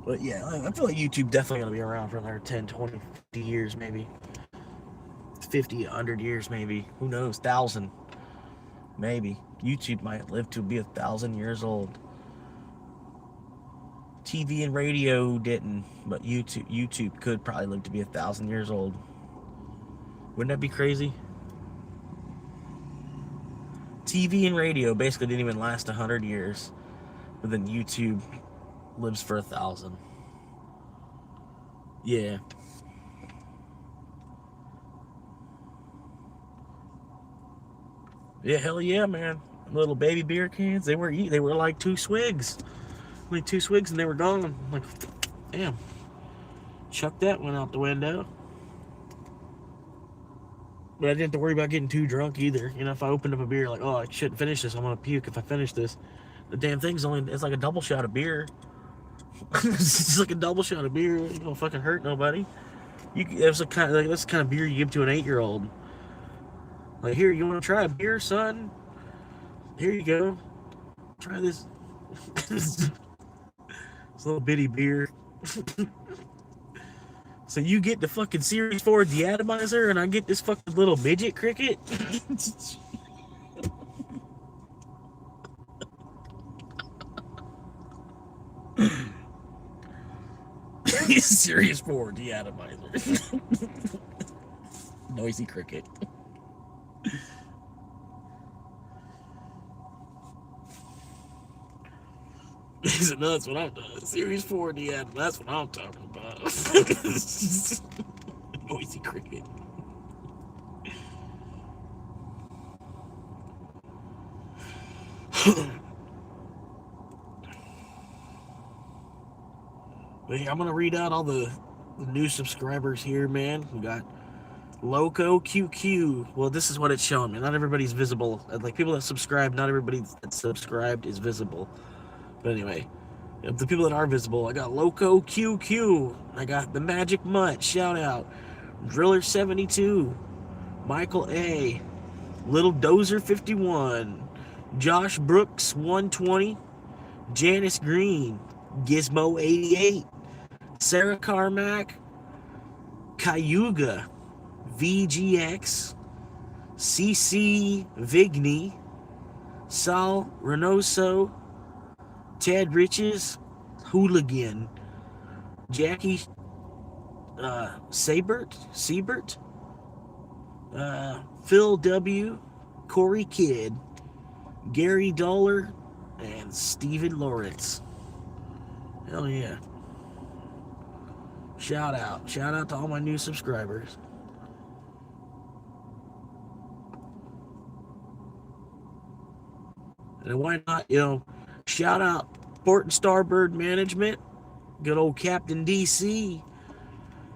But yeah, I feel like YouTube definitely going to be around for another 10, 20, 50 years, maybe. 50, 100 years, maybe. Who knows? 1,000. Maybe. YouTube might live to be 1,000 years old. TV and radio didn't, but YouTube could probably live to be 1,000 years old. Wouldn't that be crazy? TV and radio basically didn't even last 100 years, but then YouTube lives for 1,000. Yeah. Yeah, hell yeah, man. Little baby beer cans, they were like 2 swigs. Like 2 swigs and they were gone. Like, damn. chuck that one out the window. But I didn't have to worry about getting too drunk either. You know, if I opened up a beer, like, oh, I shouldn't finish this. I'm going to puke if I finish this. The damn thing's it's like a double shot of beer. It's like a double shot of beer. You don't fucking hurt nobody. That's the kind of beer you give to an 8-year-old. Like, here, you want to try a beer, son? Here you go. Try this. This little bitty beer. So you get the fucking Series 4 deatomizer, and I get this fucking little midget cricket? Series 4 deatomizer. Noisy cricket. He said, no, that's what I'm doing. Series 4 deatomizer, that's what I'm talking about. Noisy cricket. But yeah, I'm gonna read out all the new subscribers here, man. We got Loco QQ. Well, this is what it's showing me. Not everybody's visible. Like, people that subscribe, not everybody that's subscribed is visible. But anyway, the people that are visible, I got Loco QQ. I got the Magic Mutt. Shout out. Driller 72. Michael A. Little Dozer 51. Josh Brooks 120. Janice Green. Gizmo 88. Sarah Carmack. Cayuga. VGX. CC Vigny. Sal Reynoso. Ted Riches. Hooligan. Jackie Siebert. Phil W. Corey Kidd. Gary Dollar. And Steven Lawrence. Hell yeah. Shout out to all my new subscribers. And why not, shout out Port and Starbird Management, good old Captain DC.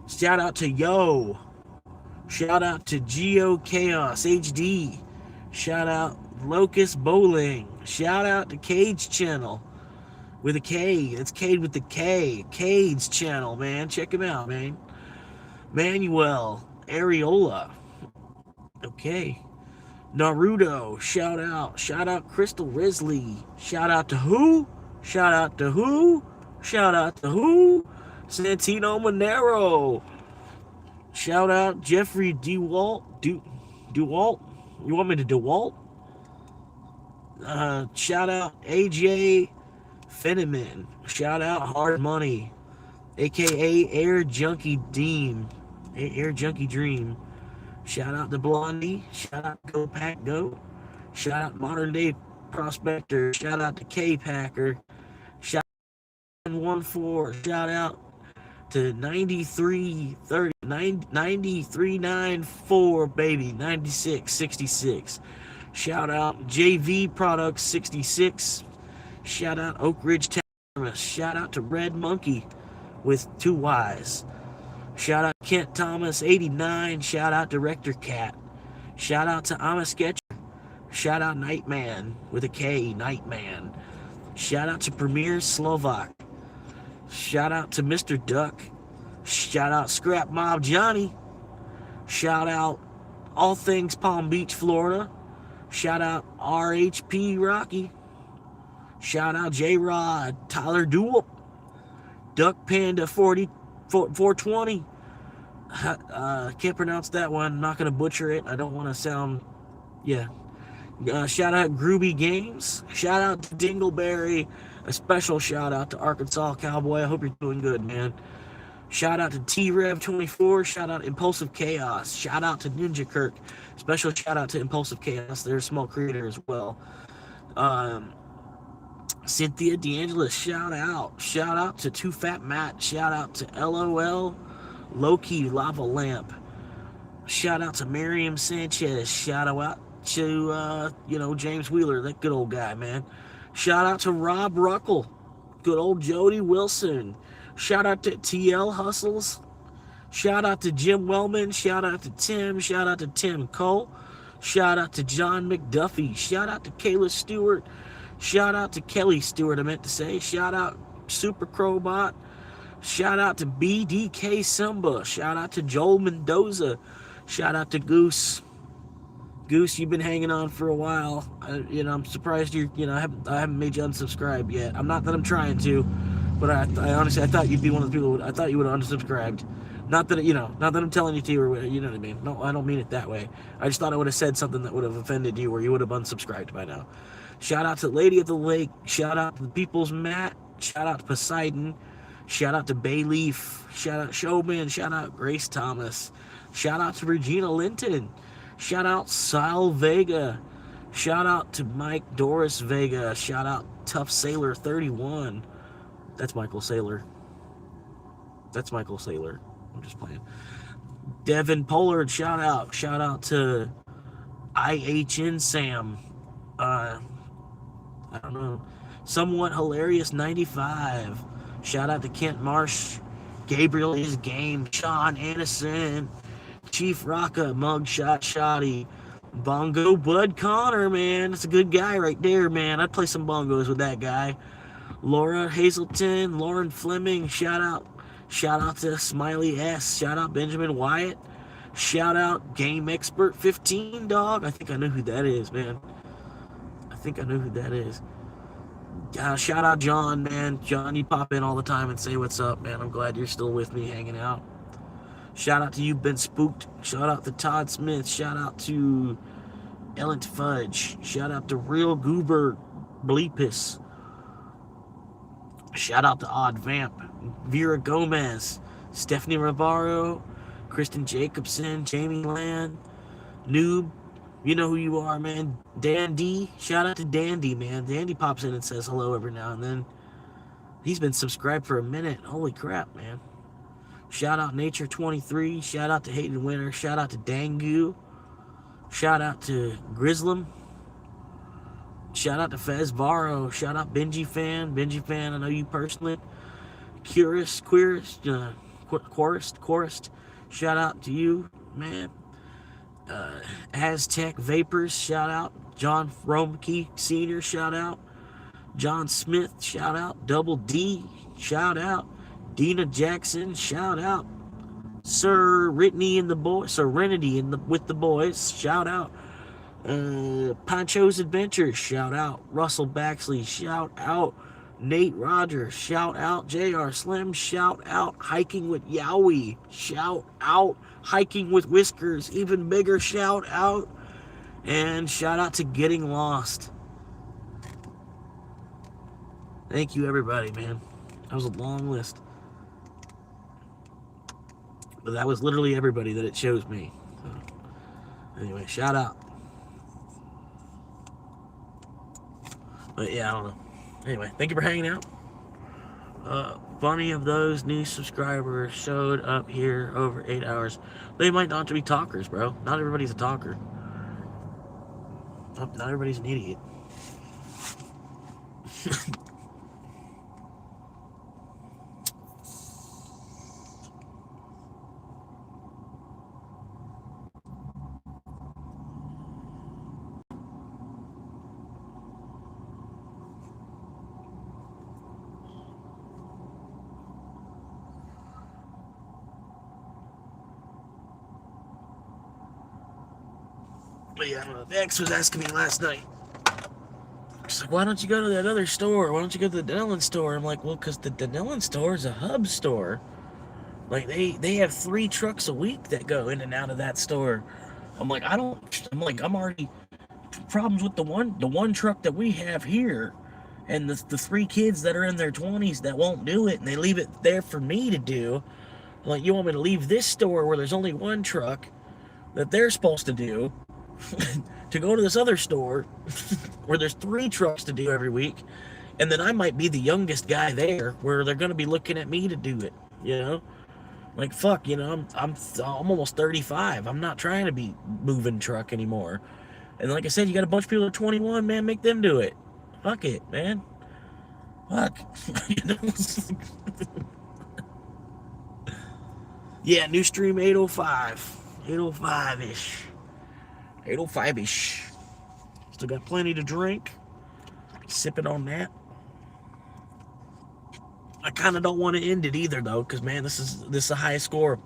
Shout out to Yo. Shout out to Geo Chaos HD. Shout out Locust Bowling. Shout out to Cage Channel with a K. That's Cade with the K. Cade's channel, man. Check him out, man. Manuel Areola. Okay. Naruto. Shout out. Shout out Crystal Risley. Shout out to who? Shout out to who? Shout out to who? Santino Monero. Shout out Jeffrey DeWalt. DeWalt? You want me to DeWalt? Shout out AJ Fenneman. Shout out Hard Money, aka Air Junkie Dream. Air Junkie Dream. Shout out to Blondie. Shout out Go Pack Go. Shout out Modern Day Prospector. Shout out to K Packer. Shout out to 14. Shout out to 9394 baby 9666. Shout out JV Products 66. Shout out Oak Ridge Thomas. Shout out to Red Monkey with 2 Y's. Shout out Kent Thomas 89. Shout out Director Cat. Shout out to I'm a Sketcher. Shout out Nightman with a K, Nightman. Shout out to Premier Slovak. Shout out to Mr. Duck. Shout out Scrap Mob Johnny. Shout out All Things Palm Beach, Florida. Shout out RHP Rocky. Shout out J-Rod, Tyler Duel, Duck Panda 420. Can't pronounce that one. I'm not going to butcher it. I don't want to sound, yeah. Shout out Groovy Games. Shout out to Dingleberry. A special shout out to Arkansas Cowboy. I hope you're doing good, man. Shout out to T-Rev24. Shout out Impulsive Chaos. Shout out to Ninja Kirk. Special shout out to Impulsive Chaos. They're a small creator as well. Cynthia DeAngelis, shout out. Shout out to Too Fat Matt. Shout out to LOL. Loki Lava Lamp. Shout out to Miriam Sanchez. Shout out to, James Wheeler, that good old guy, man. Shout out to Rob Ruckle. Good old Jody Wilson. Shout out to TL Hustles. Shout out to Jim Wellman. Shout out to Tim. Shout out to Tim Cole. Shout out to John McDuffie. Shout out to Kayla Stewart. Shout out to Kelly Stewart, I meant to say. Shout out Super Crowbot. Shout out to BDK Simba. Shout out to Joel Mendoza. Shout out to Goose. Goose, you've been hanging on for a while. I'm surprised I haven't made you unsubscribe yet. I'm not that I'm trying to, but I honestly, I thought you'd be one of the people. I thought you would have unsubscribed. Not that I'm telling you to, or you know what I mean. No, I don't mean it that way. I just thought I would have said something that would have offended you, or you would have unsubscribed by now. Shout out to Lady of the Lake. Shout out to the People's Mat. Shout out to Poseidon. Shout out to Bayleaf. Shout out Showman. Shout out Grace Thomas. Shout out to Regina Linton. Shout out Sal Vega. Shout out to Mike Doris Vega. Shout out Tough Sailor 31. That's Michael Saylor. I'm just playing. Devin Pollard, shout out. Shout out to IHN Sam. I don't know. Somewhat Hilarious 95. Shout out to Kent Marsh. Gabriel is game. Sean Anderson. Chief Rocka. Mugshot Shoddy. Bongo Bud Connor, man. That's a good guy right there, man. I'd play some bongos with that guy. Laura Hazelton. Lauren Fleming. Shout out. Shout out to Smiley S. Shout out Benjamin Wyatt. Shout out Game Expert 15, dog. I think I know who that is, man. Shout out John, man. John, you pop in all the time and say what's up, man. I'm glad you're still with me, hanging out. Shout out to You've Been Spooked. Shout out to Todd Smith. Shout out to Ellen Fudge. Shout out to Real Goober Bleepus. Shout out to Odd Vamp. Vera Gomez. Stephanie Navarro. Kristen Jacobson. Jamie Land. Noob. You know who you are, man. Dandy. Shout out to Dandy, man. Dandy pops in and says hello every now and then. He's been subscribed for a minute. Holy crap, man. Shout out Nature23. Shout out to Hayden Winter. Shout out to Dangu. Shout out to Grizzlem. Shout out to Fez Varro. Shout out Benji Fan. Benji Fan, I know you personally. Querist. Shout out to you, man. Aztec Vapors, shout out. John Romke Sr., shout out. John Smith, shout out. Double D, shout out. Dina Jackson, shout out. Serenity with the boys, shout out. Pancho's Adventures, shout out. Russell Baxley, shout out. Nate Rogers, shout out. JR Slim, shout out. Hiking with Yowie, shout out. Hiking with Whiskers, even bigger shout out. And shout out to Getting Lost. Thank you, everybody, man. That was a long list. But that was literally everybody that it shows me. So, anyway, shout out. But yeah, I don't know. Anyway, thank you for hanging out. Funny of those new subscribers showed up here over 8 hours. They might not be talkers, bro. Not everybody's a talker. Not everybody's an idiot. But yeah, I don't know. Vex was asking me last night. She's like, why don't you go to that other store? Why don't you go to the Denellen store? I'm like, well, because the Denellen store is a hub store. Like, they have 3 trucks a week that go in and out of that store. I'm already problems with the one truck that we have here, and the 3 kids that are in their 20s that won't do it, and they leave it there for me to do. I'm like, you want me to leave this store where there's only 1 truck that they're supposed to do to go to this other store where there's 3 trucks to do every week, and then I might be the youngest guy there where they're going to be looking at me to do it, you know? Like, fuck, you know, I'm almost 35. I'm not trying to be moving truck anymore. And like I said, you got a bunch of people that are 21, man, make them do it. Fuck it, man. Fuck. You know? Yeah, new stream 805. 805-ish. 805-ish. Still got plenty to drink. Sipping on that. I kind of don't want to end it either, though, because, man, this is a high score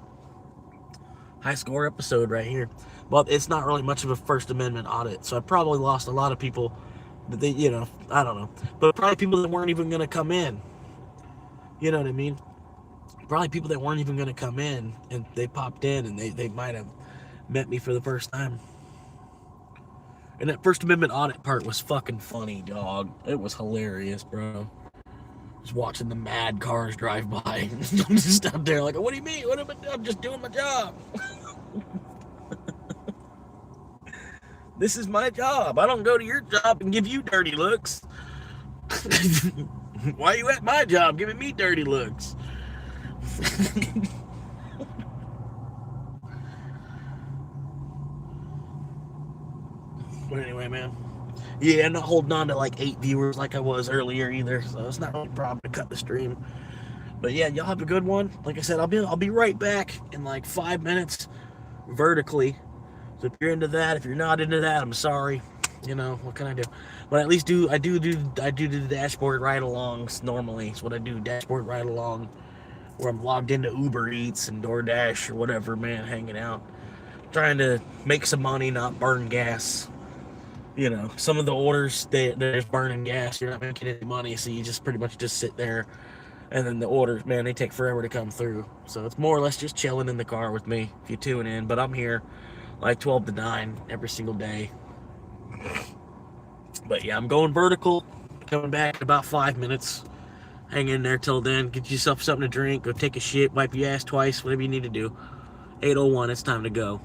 episode right here. Well, it's not really much of a First Amendment audit, so I probably lost a lot of people that they, I don't know. But probably people that weren't even going to come in. You know what I mean? Probably people that weren't even going to come in, and they popped in, and they might have met me for the first time. And that First Amendment audit part was fucking funny, dog. It was hilarious, bro. Just watching the mad cars drive by. I'm just out there like, what do you mean? What am I doing? I'm just doing my job. This is my job. I don't go to your job and give you dirty looks. Why are you at my job giving me dirty looks? But anyway, man. Yeah, I'm not holding on to like 8 viewers like I was earlier either, so it's not really a problem to cut the stream. But yeah, y'all have a good one. Like I said, I'll be right back in like 5 minutes vertically. So if you're into that, if you're not into that, I'm sorry. What can I do? But at least I do the dashboard ride-alongs normally. It's what I do, dashboard ride-along, where I'm logged into Uber Eats and DoorDash or whatever, man, hanging out. Trying to make some money, not burn gas. Some of the orders, they're just burning gas. You're not making any money, so you just pretty much just sit there. And then the orders, man, they take forever to come through. So it's more or less just chilling in the car with me if you tune in. But I'm here like 12 to 9 every single day. But yeah, I'm going vertical. Coming back in about 5 minutes. Hang in there till then. Get yourself something to drink. Go take a shit. Wipe your ass twice. Whatever you need to do. 8:01, it's time to go.